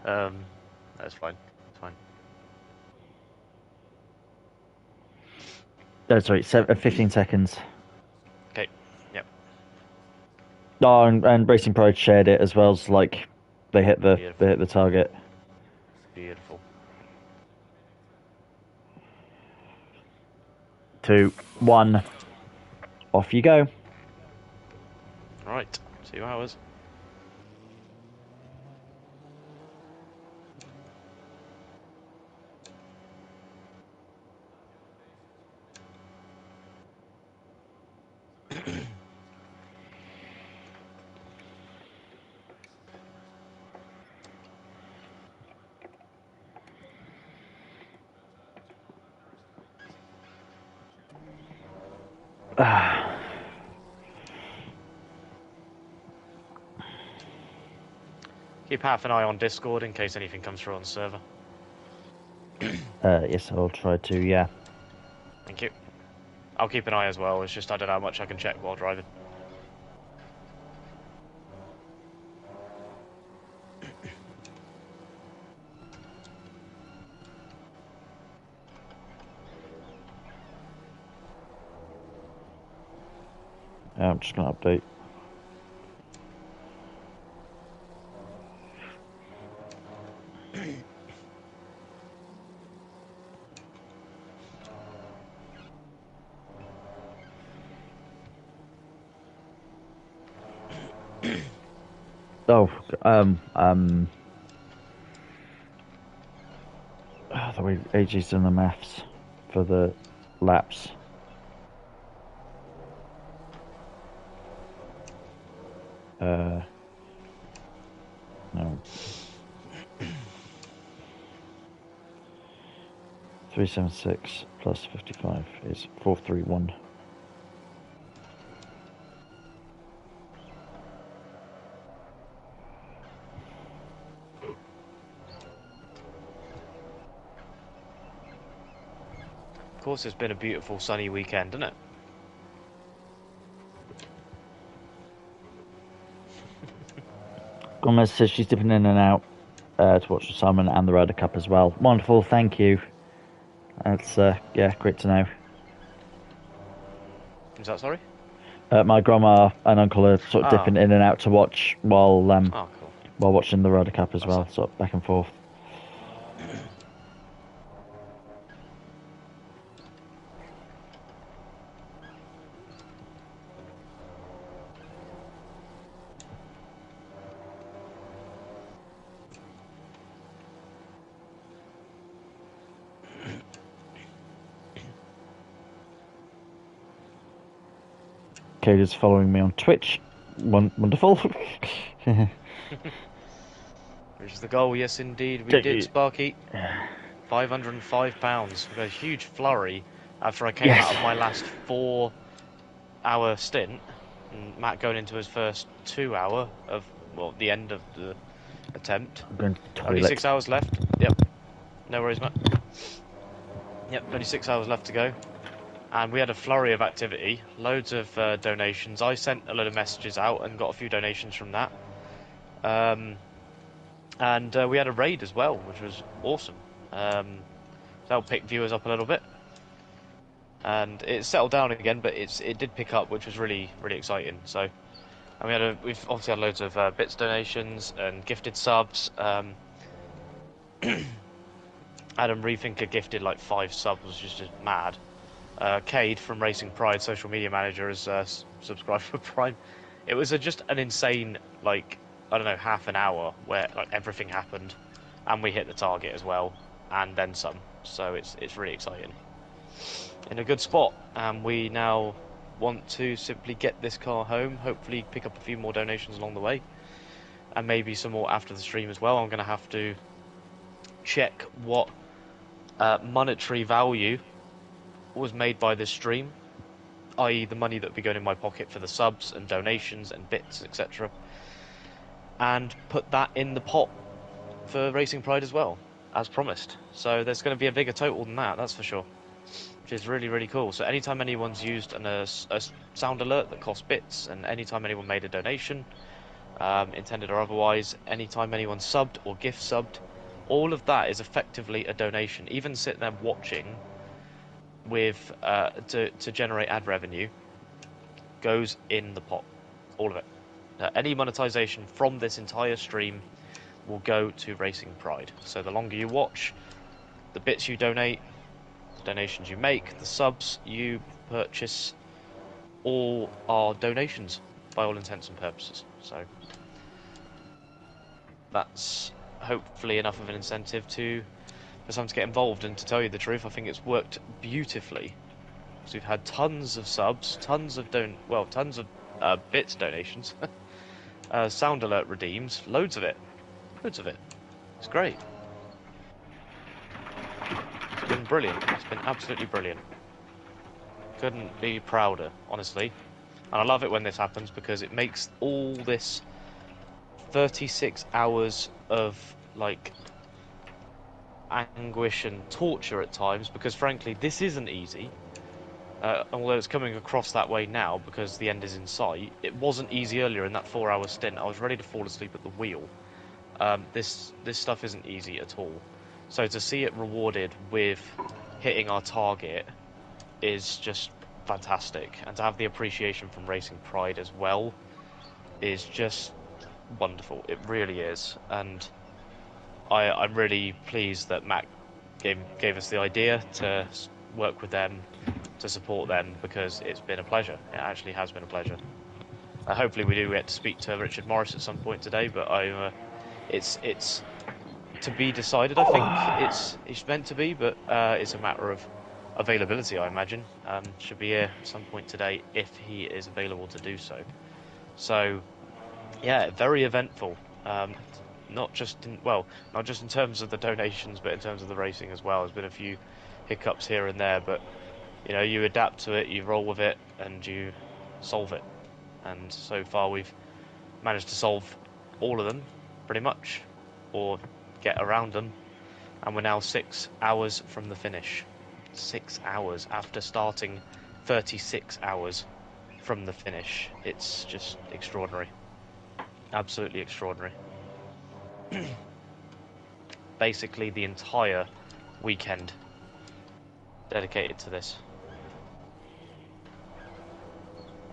That's fine. It's fine. Oh, sorry, 15 seconds. Okay, yep. Oh, and Racing Pride shared it as well. So, they hit the target. Beautiful. 2, 1, off you go. Right, 2 hours. Keep half an eye on Discord in case anything comes through on the server. Yes, I'll try to, yeah. Thank you. I'll keep an eye as well, it's just I don't know how much I can check while driving. I'm just going to update. The way AG's done the maths for the laps. No. 376 plus 55 is 431. course, it's been a beautiful sunny weekend, hasn't it? Gomez says she's dipping in and out to watch the Simon and the Ryder Cup as well. Wonderful, thank you. That's yeah, great to know. Is that sorry? My grandma and uncle are sort of dipping in and out to watch while cool. while watching the Ryder Cup as That's well, it. sort of back and forth. Kate is following me on Twitch. Wonderful. Which is the goal, yes indeed. We did, Sparky. £505. We got a huge flurry after I came out of my last 4-hour stint. And Matt going into his first 2 hour of, well, the end of the attempt. Only 6 hours left. Yep. No worries, Matt. Yep, only 6 hours left to go. And we had a flurry of activity, loads of donations. I sent a load of messages out and got a few donations from that. And we had a raid as well, which was awesome. That'll pick viewers up a little bit. And it settled down again, but it did pick up, which was really, really exciting. So, and we've obviously had loads of bits donations and gifted subs. Adam Rethinker gifted like 5 subs, which is just mad. Cade from Racing Pride, social media manager, has subscribed for Prime. It was just an insane, like, I don't know, half an hour where like everything happened, and we hit the target as well, and then some. So it's really exciting. In a good spot, and we now want to simply get this car home. Hopefully, pick up a few more donations along the way, and maybe some more after the stream as well. I'm going to have to check what monetary value was made by this stream, i.e. the money that would be going in my pocket for the subs and donations and bits, etc., and put that in the pot for Racing Pride as well, as promised. So there's going to be a bigger total than that, that's for sure, which is really, really cool. So anytime anyone's used a sound alert that costs bits, and anytime anyone made a donation, intended or otherwise, anytime anyone subbed or gift subbed, all of that is effectively a donation. Even sitting there watching with to generate ad revenue goes in the pot, all of it. Any monetization from this entire stream will go to Racing Pride. So the longer you watch, the bits you donate, the donations you make, the subs you purchase, all are donations by all intents and purposes. So that's hopefully enough of an incentive for someone to get involved. And to tell you the truth, I think it's worked beautifully. So we've had tons of subs, tons of bits donations, sound alert redeems, loads of it. It's great. It's been brilliant. It's been absolutely brilliant. Couldn't be prouder, honestly. And I love it when this happens, because it makes all this 36 hours of like anguish and torture at times, because frankly this isn't easy, although it's coming across that way now because the end is in sight. It wasn't easy earlier in that 4-hour stint. I was ready to fall asleep at the wheel. This stuff isn't easy at all, so to see it rewarded with hitting our target is just fantastic, and to have the appreciation from Racing Pride as well is just wonderful. It really is. And I'm really pleased that Matt gave us the idea to work with them, to support them, because it's been a pleasure. It actually has been a pleasure. Hopefully we do get to speak to Richard Morris at some point today, but it's to be decided. I think it's meant to be, but it's a matter of availability, I imagine. Should be here at some point today if he is available to do so. So yeah, very eventful. Not just in terms of the donations, but in terms of the racing as well. There's been a few hiccups here and there, but you know, you adapt to it, you roll with it, and you solve it. And so far we've managed to solve all of them, pretty much, or get around them, and we're now 6 hours from the finish. 6 hours after starting 36 hours from the finish. It's just extraordinary. Absolutely extraordinary. Basically the entire weekend dedicated to this.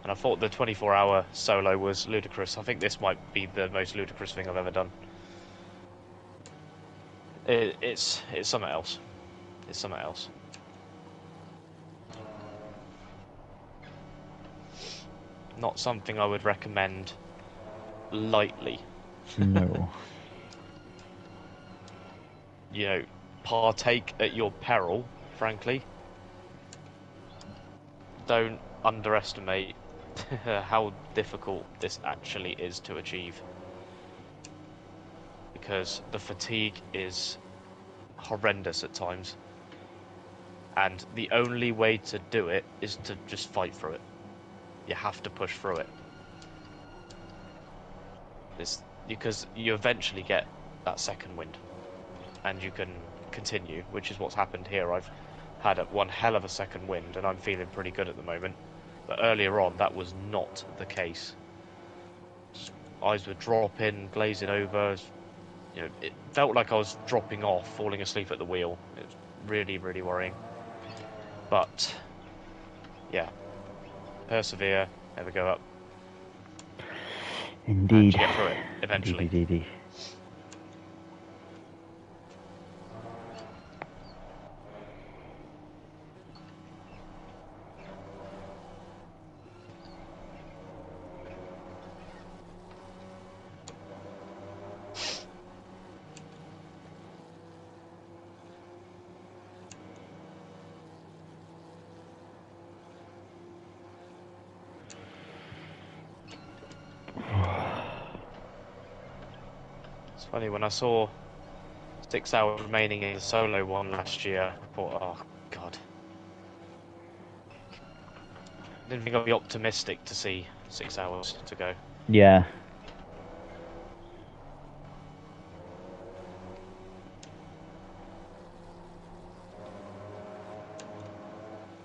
And I thought the 24-hour solo was ludicrous. I think this might be the most ludicrous thing I've ever done. It's something else. It's something else. Not something I would recommend lightly. No. You know, partake at your peril, frankly. Don't underestimate how difficult this actually is to achieve. Because the fatigue is horrendous at times. And the only way to do it is to just fight through it. You have to push through it. It's because you eventually get that second wind. And you can continue, which is what's happened here. I've had one hell of a second wind, and I'm feeling pretty good at the moment. But earlier on, that was not the case. Eyes were dropping, glazing over. You know, it felt like I was dropping off, falling asleep at the wheel. It was really, really worrying. But yeah, persevere, never go up. Indeed. And you get through it eventually. Indeed. It's funny, when I saw 6 hours remaining in the solo one last year, I thought, oh god. I didn't think I'd be optimistic to see 6 hours to go. Yeah.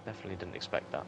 Definitely didn't expect that.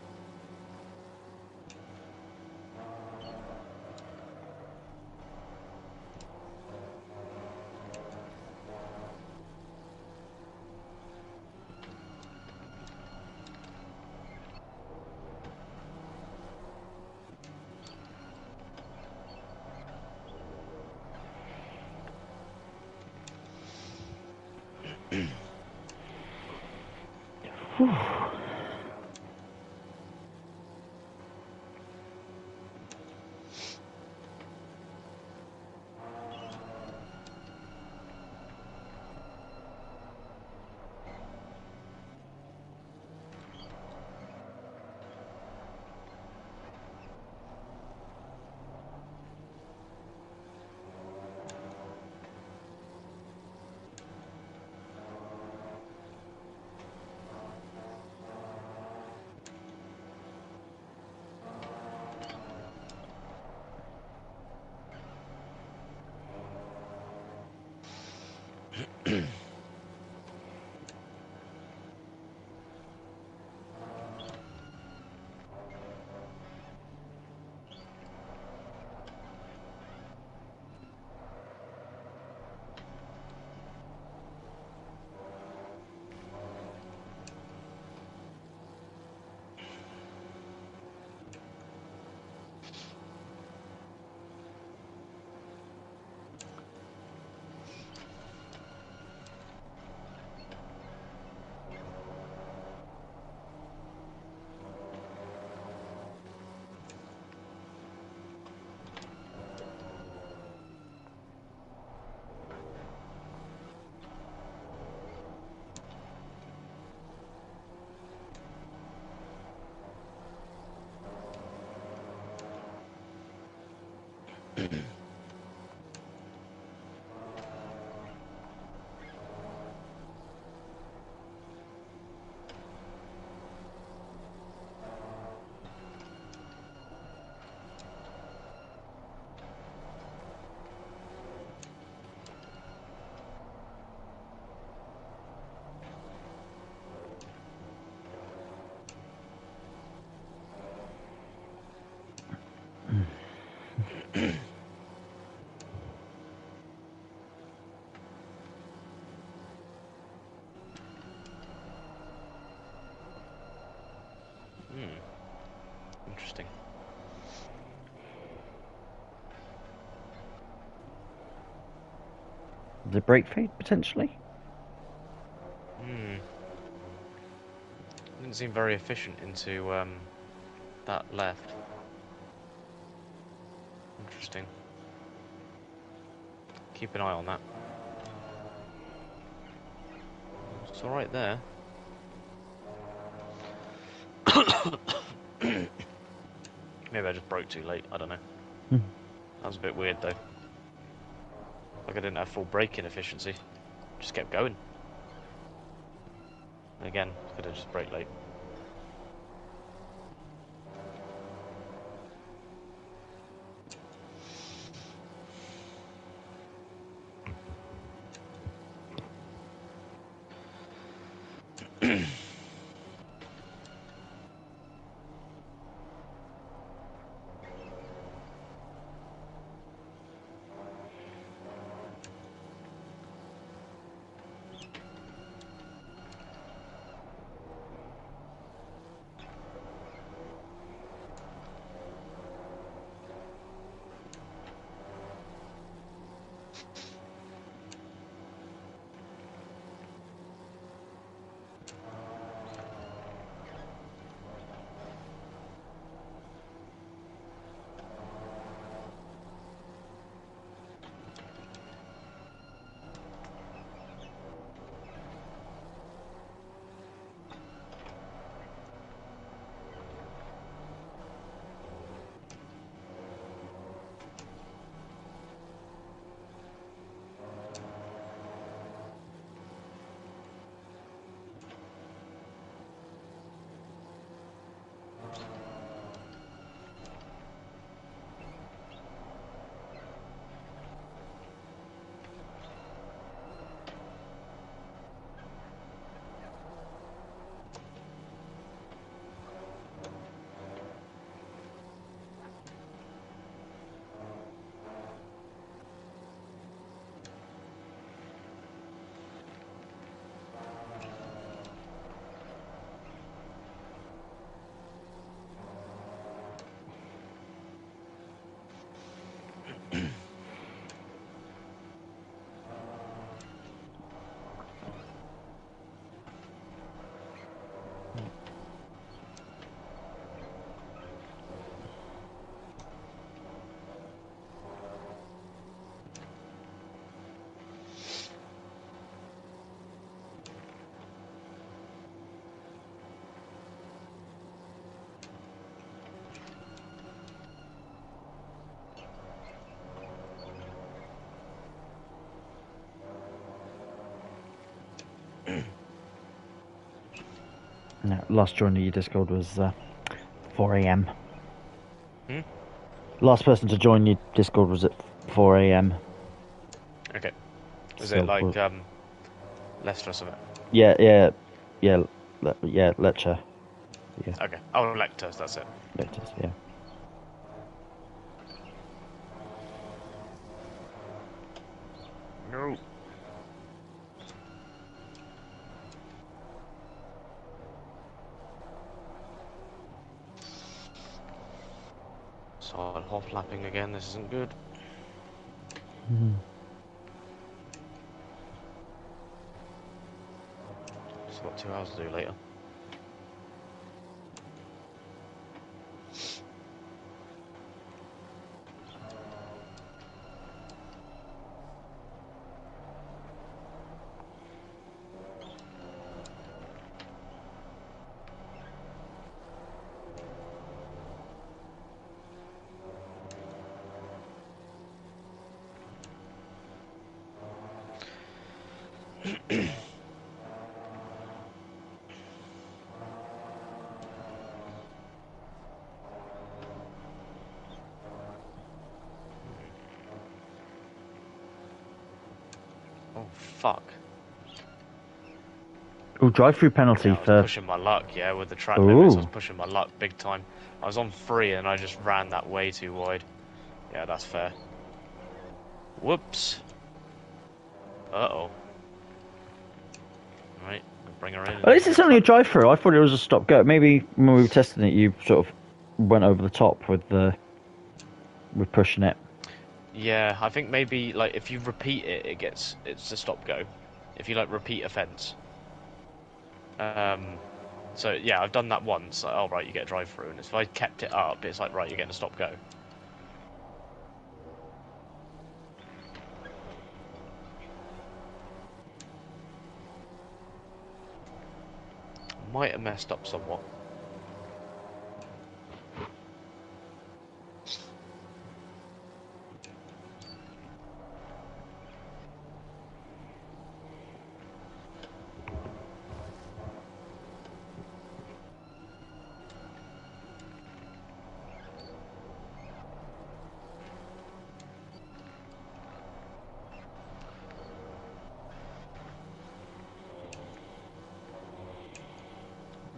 Interesting. The brake fade, potentially? Didn't seem very efficient into that left. Interesting. Keep an eye on that. It's alright there. Maybe I just broke too late, I don't know. That was a bit weird though. Like I didn't have full braking efficiency. Just kept going. And again, could have just braked late. No, last join your Discord was 4 a.m. Last person to join your Discord was at 4 a.m. Okay. Is So it like Leicester or something? Yeah, lecture. Yeah. Okay. Oh, Lectors, that's it. Lectures, yeah. No. Solid hop lapping again, this isn't good. Still got 2 hours to do later. Oh, fuck. Oh, drive-through penalty Yeah, I was for... pushing my luck, yeah, with the track limits. I was pushing my luck big time. I was on 3 and I just ran that way too wide. Yeah, that's fair. Whoops. Uh-oh. Right, bring her in. At least it's only a drive-through. I thought it was a stop-go. Maybe when we were testing it, you sort of went over the top with pushing it. Yeah, I think maybe like if you repeat it, it's a stop go. If you like repeat offence. So yeah, I've done that once. Like, oh right, you get a drive through, and if I kept it up, it's like right, you're getting a stop go. Might have messed up somewhat.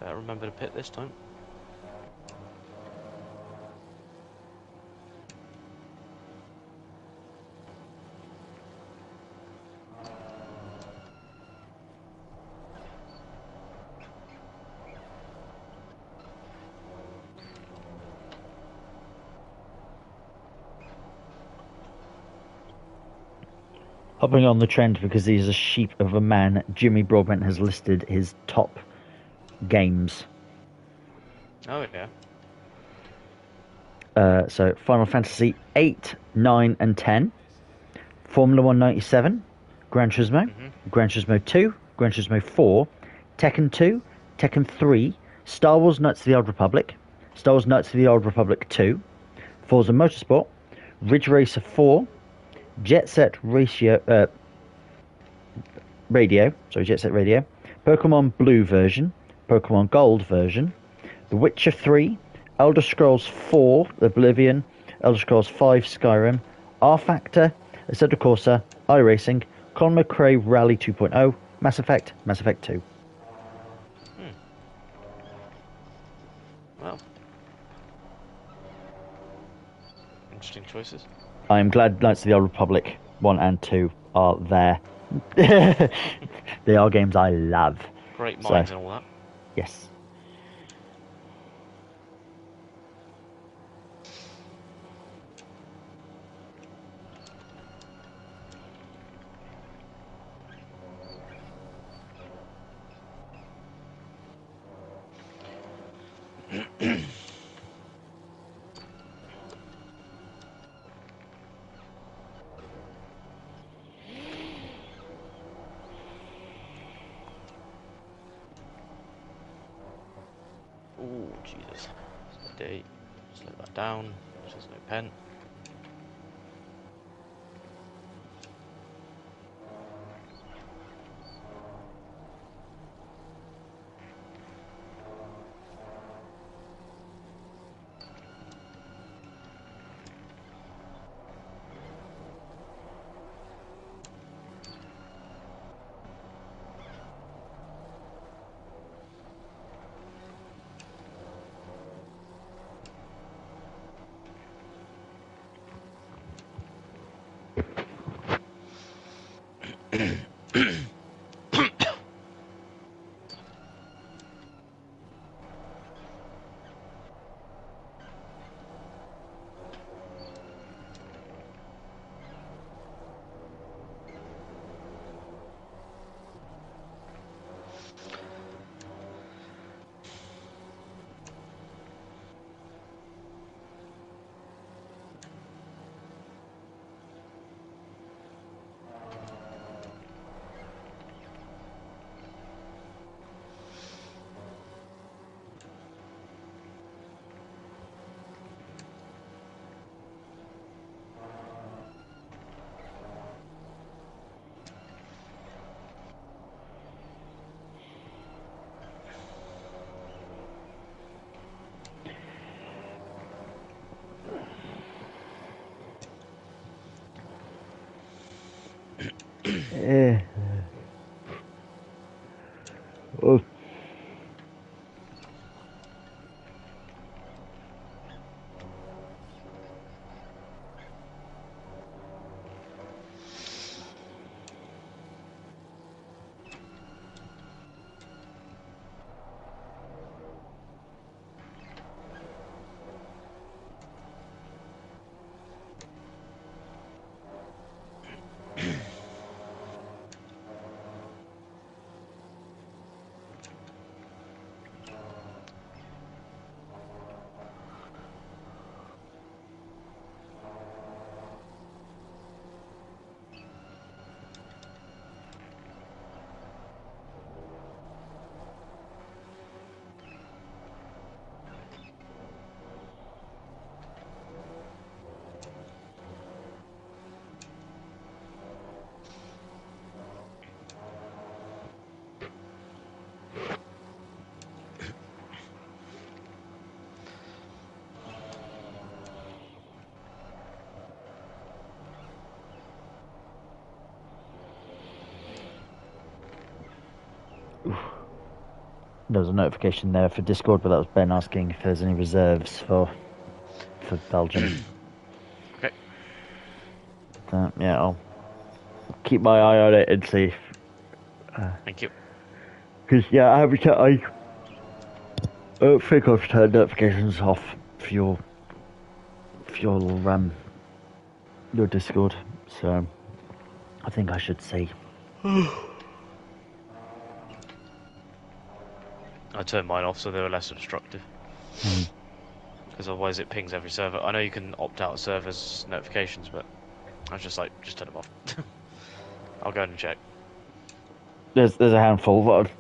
Better remember to pit this time. Hopping on the trend because he's a sheep of a man, Jimmy Broadbent has listed his top games. Oh yeah. So Final Fantasy 8, 9 and 10, Formula 1 97, Gran Turismo, Gran Turismo 2, Gran Turismo 4, Tekken 2, Tekken 3, Star Wars Knights of the Old Republic, Star Wars Knights of the Old Republic 2, Forza Motorsport, Ridge Racer 4, Jet Set Radio, Pokemon Blue version, Pokemon Gold version, The Witcher 3, Elder Scrolls 4 Oblivion, Elder Scrolls 5 Skyrim, R Factor, Assetto Corsa, iRacing, Colin McRae Rally 2.0, Mass Effect, Mass Effect 2. Well, interesting choices. I am glad Knights of the Old Republic 1 and 2 are there. They are games I love. Great minds and all that. Yes. Oh Jesus. Steady. Slow that down. There's no pen. there was a notification there for Discord, but that was Ben asking if there's any reserves for Belgium. Okay. Yeah, I'll keep my eye on it and see. Thank you. Because yeah, I don't think I've turned notifications off for your Discord, so I think I should see. I turned mine off so they were less obstructive. Because otherwise it pings every server. I know you can opt out of servers notifications, but I was just like, just turn them off. I'll go and check. There's a handful that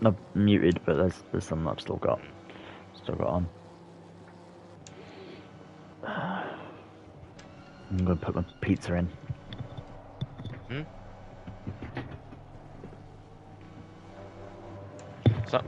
I've muted, but there's some that I've still got on. I'm gonna put my pizza in. What's that?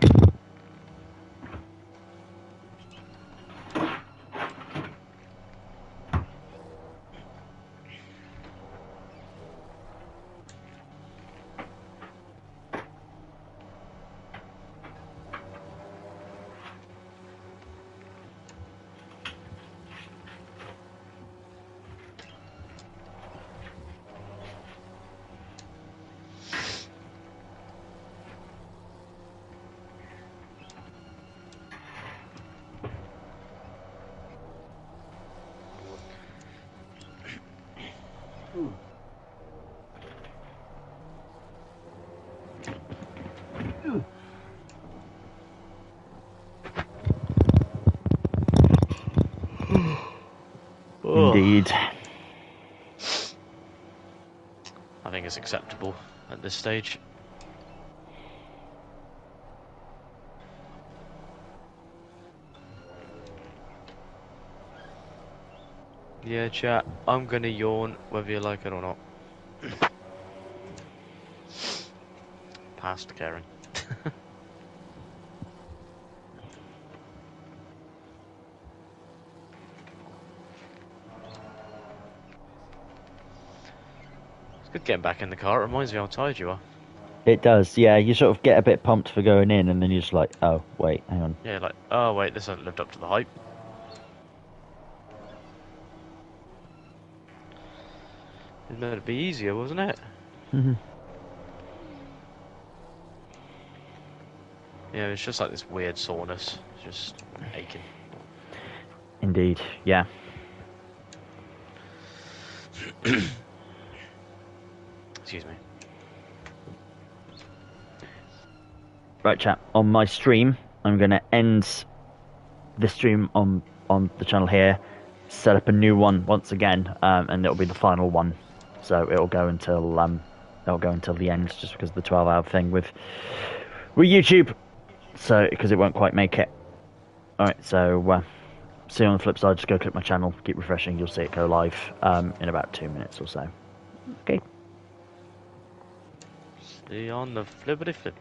Indeed. I think it's acceptable at this stage. Yeah, chat, I'm gonna yawn whether you like it or not. Past Keiran. It's good getting back in the car. It reminds me how tired you are. It does, yeah. You sort of get a bit pumped for going in, and then you're just like, oh, wait, hang on. Yeah, like, oh wait, this hasn't lived up to the hype. It meant to be easier, wasn't it? Yeah, it's just like this weird soreness. It's just aching. Indeed, yeah. Excuse me. Right, chat. On my stream, I'm going to end the stream on the channel here, set up a new one once again, and it'll be the final one. So it'll go until the end, just because of the 12-hour thing with YouTube. So because it won't quite make it. All right. So see you on the flip side. Just go click my channel, keep refreshing. You'll see it go live in about 2 minutes or so. Okay. See you on the flippity flip.